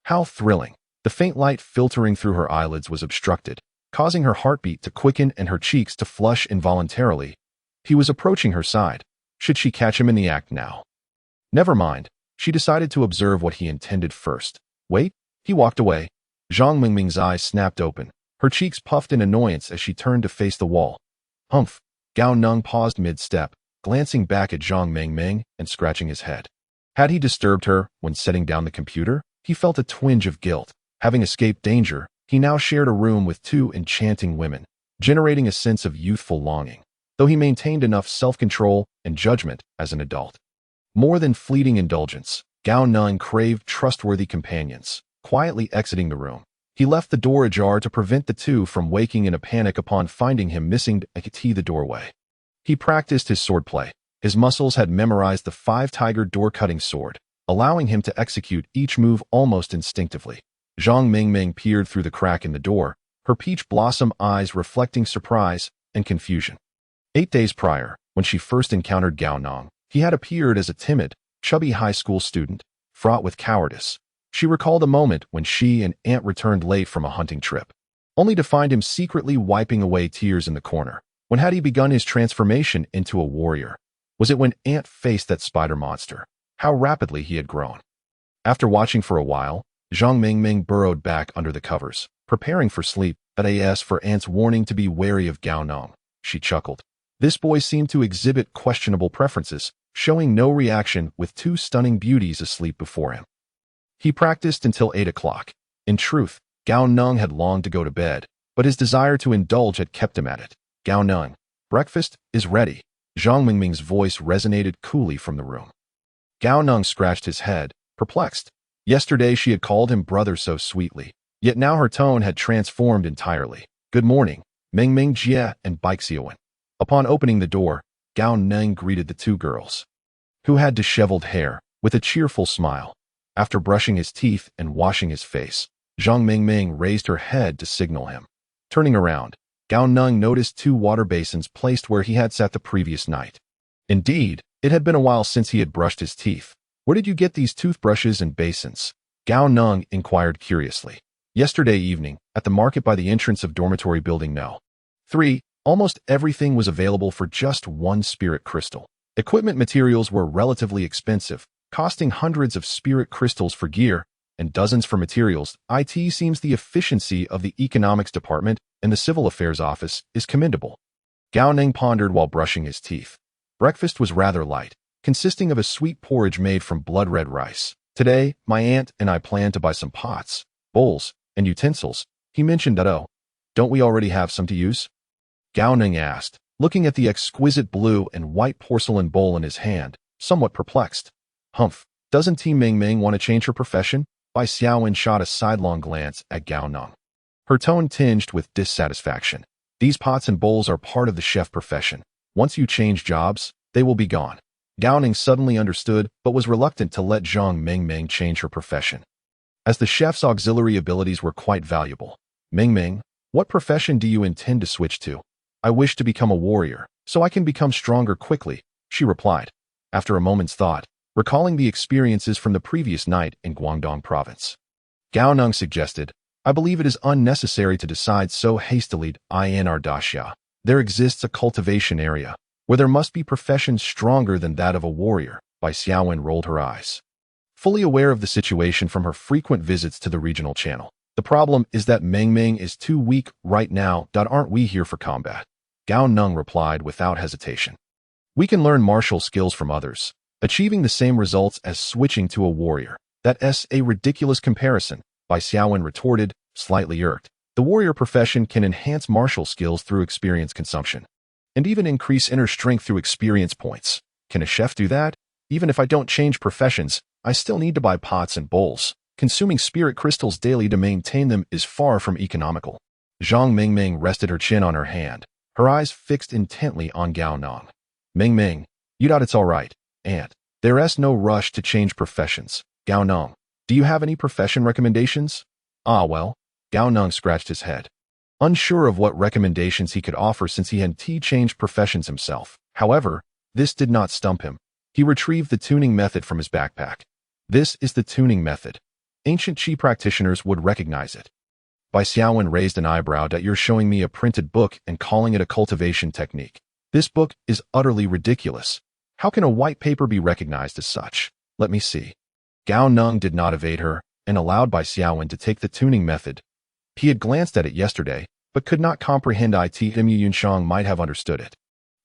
How thrilling. The faint light filtering through her eyelids was obstructed, causing her heartbeat to quicken and her cheeks to flush involuntarily. He was approaching her side. Should she catch him in the act now? Never mind. She decided to observe what he intended first. Wait. He walked away. Zhang Mingming's eyes snapped open. Her cheeks puffed in annoyance as she turned to face the wall. Humph. Gao Neng paused mid-step, glancing back at Zhang Mingming and scratching his head. Had he disturbed her when setting down the computer? He felt a twinge of guilt. Having escaped danger, he now shared a room with two enchanting women, generating a sense of youthful longing, though he maintained enough self-control and judgment as an adult. More than fleeting indulgence, Gao Neng craved trustworthy companions. Quietly exiting the room, he left the door ajar to prevent the two from waking in a panic upon finding him missing the doorway. He practiced his swordplay. His muscles had memorized the 5-tiger door-cutting sword, allowing him to execute each move almost instinctively. Zhang Mingming peered through the crack in the door, her peach blossom eyes reflecting surprise and confusion. 8 days prior, when she first encountered Gao Neng, he had appeared as a timid, chubby high school student, fraught with cowardice. She recalled a moment when she and Aunt returned late from a hunting trip, only to find him secretly wiping away tears in the corner. When had he begun his transformation into a warrior? Was it when Aunt faced that spider monster? How rapidly he had grown. After watching for a while, Zhang Mingming burrowed back under the covers, preparing for sleep. As for Aunt's warning to be wary of Gao Neng, she chuckled. This boy seemed to exhibit questionable preferences, showing no reaction with two stunning beauties asleep before him. He practiced until 8 o'clock. In truth, Gao Neng had longed to go to bed, but his desire to indulge had kept him at it. Gao Neng, breakfast is ready. Zhang Mingming's voice resonated coolly from the room. Gao Neng scratched his head, perplexed. Yesterday she had called him brother so sweetly, yet now her tone had transformed entirely. Good morning, Mingming Jie and Baixiawen. Upon opening the door, Gao Neng greeted the two girls, who had disheveled hair, with a cheerful smile. After brushing his teeth and washing his face, Zhang Mingming raised her head to signal him. Turning around, Gao Neng noticed 2 water basins placed where he had sat the previous night. Indeed, it had been a while since he had brushed his teeth. Where did you get these toothbrushes and basins? Gao Neng inquired curiously. Yesterday evening, at the market by the entrance of dormitory building No. 3, almost everything was available for just 1 spirit crystal. Equipment materials were relatively expensive, costing hundreds of spirit crystals for gear and dozens for materials. It seems the efficiency of the economics department and the civil affairs office is commendable. Gao Neng pondered while brushing his teeth. Breakfast was rather light, consisting of a sweet porridge made from blood-red rice. Today, my aunt and I plan to buy some pots, bowls, and utensils. He mentioned that. Oh, don't we already have some to use? Gao Neng asked, looking at the exquisite blue and white porcelain bowl in his hand. somewhat perplexed. Humph, doesn't T Ming Ming want to change her profession? Bai Xiaowen shot a sidelong glance at Gao Neng. Her tone tinged with dissatisfaction. These pots and bowls are part of the chef profession. Once you change jobs, they will be gone. Gao Neng suddenly understood but was reluctant to let Zhang Mingming change her profession, as the chef's auxiliary abilities were quite valuable. Mingming, what profession do you intend to switch to? I wish to become a warrior, so I can become stronger quickly, she replied, after a moment's thought, recalling the experiences from the previous night in Guangdong province. Gao Neng suggested, I believe it is unnecessary to decide so hastily. In our daxia, there exists a cultivation area, where there must be professions stronger than that of a warrior. Bai Xiaowen rolled her eyes, fully aware of the situation from her frequent visits to the regional channel. The problem is that Mingming is too weak right now. Aren't we here for combat? Gao Neng replied without hesitation. We can learn martial skills from others, achieving the same results as switching to a warrior. That's a ridiculous comparison, Bai Xiaowen retorted, slightly irked. The warrior profession can enhance martial skills through experience consumption, and even increase inner strength through experience points. Can a chef do that? Even if I don't change professions, I still need to buy pots and bowls. Consuming spirit crystals daily to maintain them is far from economical. Zhang Mingming rested her chin on her hand, her eyes fixed intently on Gao Neng. Mingming, it's all right, and there's no rush to change professions. Gao Neng, do you have any profession recommendations? Well, Gao Neng scratched his head, unsure of what recommendations he could offer since he had changed professions himself. However, this did not stump him. He retrieved the tuning method from his backpack. This is the tuning method. Ancient Qi practitioners would recognize it. Bai Xiaowen raised an eyebrow. You're showing me a printed book and calling it a cultivation technique. This book is utterly ridiculous. How can a white paper be recognized as such? Let me see. Gao Neng did not evade her and allowed Bai Xiaowen to take the tuning method. He had glanced at it yesterday, but could not comprehend it. Mu Yunshang might have understood it,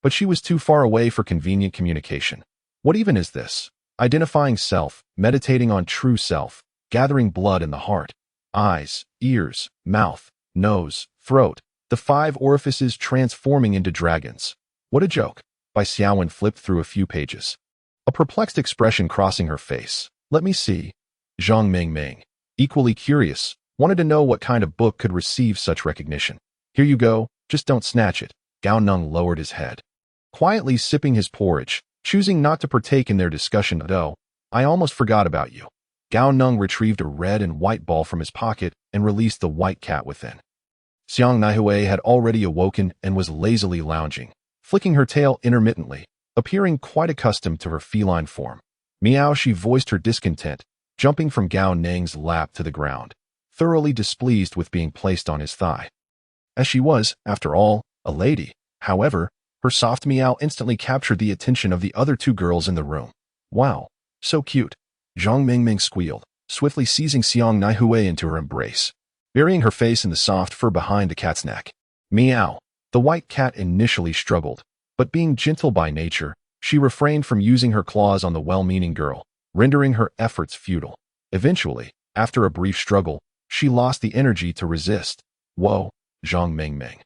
but she was too far away for convenient communication. What even is this? Identifying self, meditating on true self, gathering blood in the heart, eyes, ears, mouth, nose, throat, the 5 orifices transforming into dragons. What a joke. Bai Xiaowen flipped through a few pages, a perplexed expression crossing her face. Let me see. Zhang Mingming, equally curious, wanted to know what kind of book could receive such recognition. Here you go, just don't snatch it. Gao Neng lowered his head, quietly sipping his porridge, choosing not to partake in their discussion. I almost forgot about you. Gao Neng retrieved a red and white ball from his pocket and released the white cat within. Xiang Naihui had already awoken and was lazily lounging, flicking her tail intermittently, appearing quite accustomed to her feline form. Meow, she voiced her discontent, jumping from Gao Neng's lap to the ground, thoroughly displeased with being placed on his thigh. As she was, after all, a lady, however, her soft meow instantly captured the attention of the other 2 girls in the room. Wow, so cute. Zhang Mingming squealed, swiftly seizing Xiang Naihui into her embrace, burying her face in the soft fur behind the cat's neck. Meow. The white cat initially struggled, but being gentle by nature, she refrained from using her claws on the well-meaning girl, rendering her efforts futile. Eventually, after a brief struggle, she lost the energy to resist. Whoa, Zhang Mingming.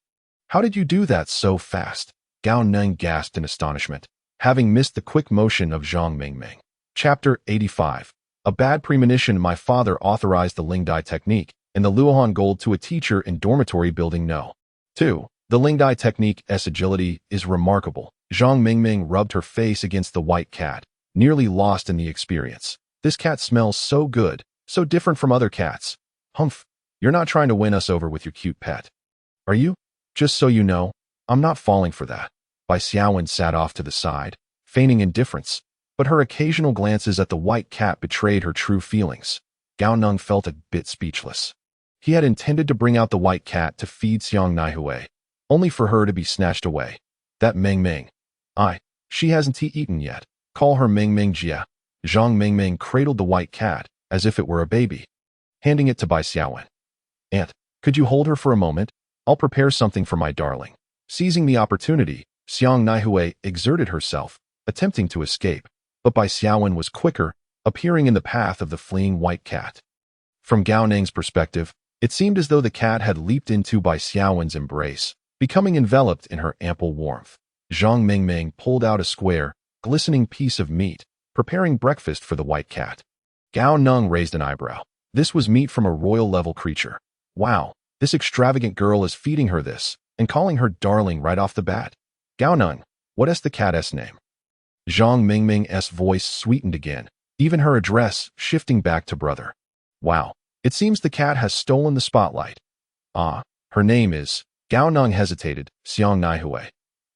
How did you do that so fast? Gao Neng gasped in astonishment, having missed the quick motion of Zhang Mingming. Chapter 85. A bad premonition. My father authorized the Lingdai technique and the Luohan gold to a teacher in dormitory building No. 2. The Lingdai technique's agility is remarkable. Zhang Mingming rubbed her face against the white cat, nearly lost in the experience. This cat smells so good, so different from other cats. Humph, you're not trying to win us over with your cute pet, are you? Just so you know, I'm not falling for that. Bai Xiaowen sat off to the side, feigning indifference, but her occasional glances at the white cat betrayed her true feelings. Gao Neng felt a bit speechless. He had intended to bring out the white cat to feed Xiang Naihui, only for her to be snatched away. That Mingming. She hasn't eaten yet. Call her Mingming Jia. Zhang Mingming cradled the white cat, as if it were a baby, handing it to Bai Xiaowen. Aunt, could you hold her for a moment? I'll prepare something for my darling. Seizing the opportunity, Xiang Naihui exerted herself, attempting to escape, but Bai Xiaowen was quicker, appearing in the path of the fleeing white cat. From Gao Neng's perspective, it seemed as though the cat had leaped into Bai Xiaowen's embrace, becoming enveloped in her ample warmth. Zhang Mingming pulled out a square, glistening piece of meat, preparing breakfast for the white cat. Gao Neng raised an eyebrow. This was meat from a royal-level creature. Wow, this extravagant girl is feeding her this, and calling her darling right off the bat. Gao Neng, what is the cat's name? Zhang Mingming's voice sweetened again, even her address shifting back to brother. Wow, it seems the cat has stolen the spotlight. Ah, her name is… Gao Neng hesitated, Xiang Naihui.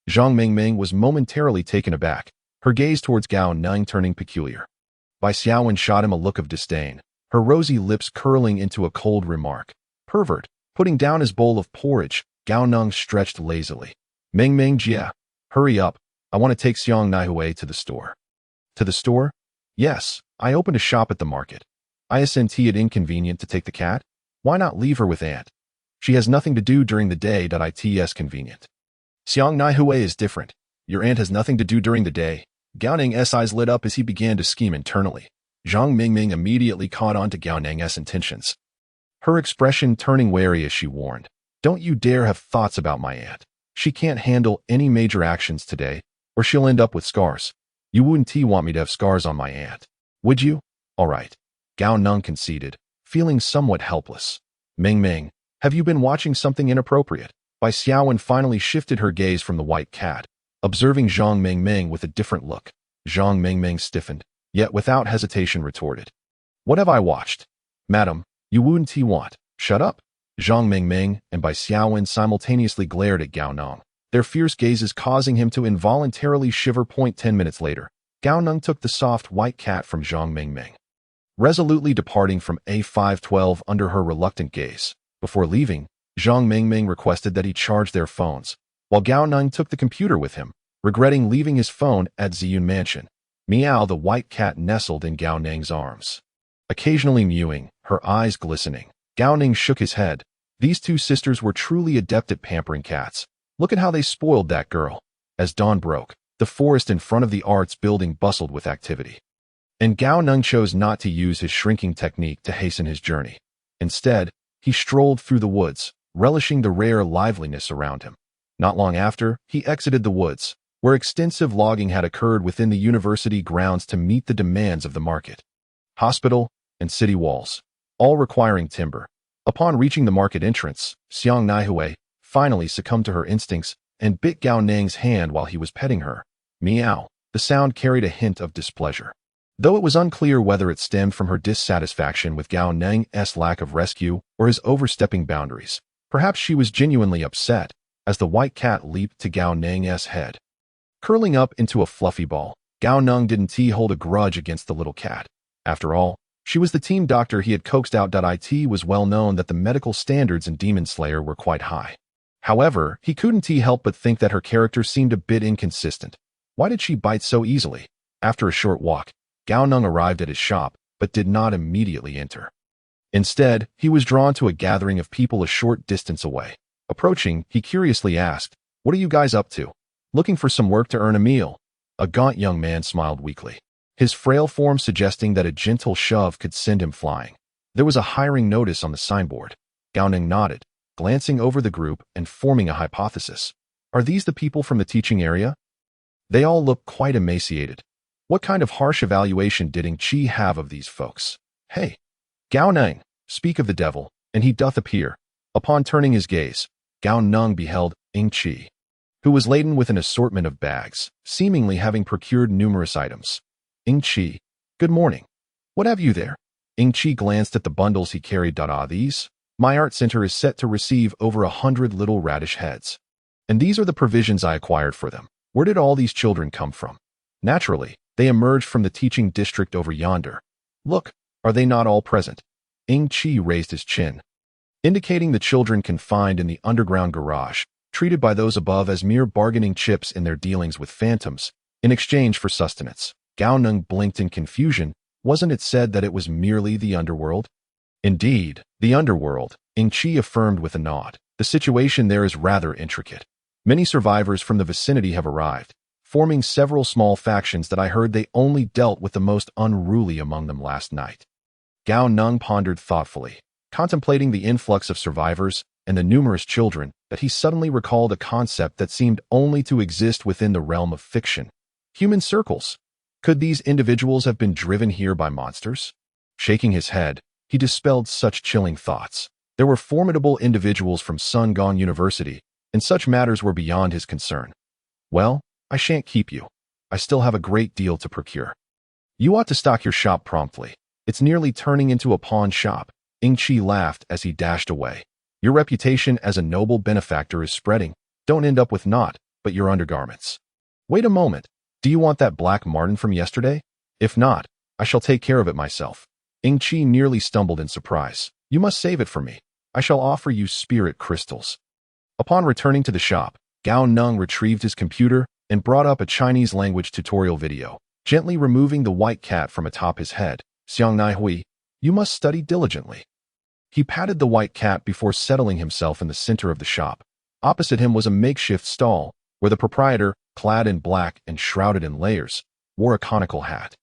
Zhang Mingming was momentarily taken aback, her gaze towards Gao Neng turning peculiar. Bai Xiaowen shot him a look of disdain, her rosy lips curling into a cold remark. Pervert. Putting down his bowl of porridge, Gao Neng stretched lazily. Mingming Jia, hurry up, I want to take Xiang Naihui to the store. To the store? Yes, I opened a shop at the market. Isn't it inconvenient to take the cat? Why not leave her with Aunt? She has nothing to do during the day that it's convenient. Xiang Naihui is different. Your aunt has nothing to do during the day. Gao Neng's eyes lit up as he began to scheme internally. Zhang Mingming immediately caught on to Gao Neng's intentions. Her expression turning wary as she warned, don't you dare have thoughts about my aunt. She can't handle any major actions today, or she'll end up with scars. You wouldn't want me to have scars on my aunt, would you? All right. Gao Neng conceded, feeling somewhat helpless. Mingming, have you been watching something inappropriate? Bai Xiaowen finally shifted her gaze from the white cat, observing Zhang Mingming with a different look. Zhang Mingming stiffened, yet without hesitation retorted. What have I watched? Madam, you wouldn't want. Shut up. Zhang Mingming and Bai Xiaowen simultaneously glared at Gao Neng, their fierce gazes causing him to involuntarily shiver. 10 minutes later, Gao Neng took the soft white cat from Zhang Mingming, resolutely departing from A512 under her reluctant gaze. Before leaving, Zhang Mingming requested that he charge their phones, while Gao Neng took the computer with him, regretting leaving his phone at Ziyun Mansion. Meow, the white cat nestled in Gao Neng's arms, occasionally mewing, her eyes glistening. Gao Neng shook his head. These two sisters were truly adept at pampering cats. Look at how they spoiled that girl. As dawn broke, the forest in front of the arts building bustled with activity. And Gao Neng chose not to use his shrinking technique to hasten his journey. Instead, he strolled through the woods, relishing the rare liveliness around him. Not long after, he exited the woods, where extensive logging had occurred within the university grounds to meet the demands of the market, hospital, and city walls, all requiring timber. Upon reaching the market entrance, Xiang Naihui finally succumbed to her instincts and bit Gao Neng's hand while he was petting her. Meow. The sound carried a hint of displeasure, though it was unclear whether it stemmed from her dissatisfaction with Gao Neng's lack of rescue or his overstepping boundaries. Perhaps she was genuinely upset, as the white cat leaped to Gao Neng's head. Curling up into a fluffy ball, Gao Neng didn't hold a grudge against the little cat. After all, she was the team doctor he had coaxed out. It was well known that the medical standards in Demon Slayer were quite high. However, he couldn't help but think that her character seemed a bit inconsistent. Why did she bite so easily? After a short walk, Gao Neng arrived at his shop, but did not immediately enter. Instead, he was drawn to a gathering of people a short distance away. Approaching, he curiously asked, "What are you guys up to? Looking for some work to earn a meal?" A gaunt young man smiled weakly, his frail form suggesting that a gentle shove could send him flying. There was a hiring notice on the signboard. Gao Neng nodded, glancing over the group and forming a hypothesis. Are these the people from the teaching area? They all look quite emaciated. What kind of harsh evaluation did Ing-Chi have of these folks? Hey, Gao Neng, speak of the devil, and he doth appear. Upon turning his gaze, Gao Neng beheld Ing-Chi, who was laden with an assortment of bags, seemingly having procured numerous items. Ing-Chi, good morning. What have you there? Ing-Chi glanced at the bundles he carried. These? My art center is set to receive over 100 little radish heads. And these are the provisions I acquired for them. Where did all these children come from? Naturally, they emerged from the teaching district over yonder. Look, are they not all present? Ing-Chi raised his chin, indicating the children confined in the underground garage, treated by those above as mere bargaining chips in their dealings with phantoms, in exchange for sustenance. Gao Neng blinked in confusion. Wasn't it said that it was merely the underworld? Indeed, the underworld, Ing-Chi affirmed with a nod. The situation there is rather intricate. Many survivors from the vicinity have arrived, forming several small factions that I heard they only dealt with the most unruly among them last night. Gao Neng pondered thoughtfully, contemplating the influx of survivors and the numerous children, that he suddenly recalled a concept that seemed only to exist within the realm of fiction: Human circles. Could these individuals have been driven here by monsters? Shaking his head, he dispelled such chilling thoughts. There were formidable individuals from Sun Gong University, and such matters were beyond his concern. Well, I shan't keep you. I still have a great deal to procure. You ought to stock your shop promptly. It's nearly turning into a pawn shop. Ing Chi laughed as he dashed away. Your reputation as a noble benefactor is spreading. Don't end up with naught but your undergarments. Wait a moment. Do you want that black marten from yesterday? If not, I shall take care of it myself. Ing Chi nearly stumbled in surprise. You must save it for me. I shall offer you spirit crystals. Upon returning to the shop, Gao Neng retrieved his computer and brought up a Chinese language tutorial video, gently removing the white cat from atop his head. Xiang Nai Hui, you must study diligently. He patted the white cat before settling himself in the center of the shop. Opposite him was a makeshift stall, where the proprietor, clad in black and shrouded in layers, wore a conical hat.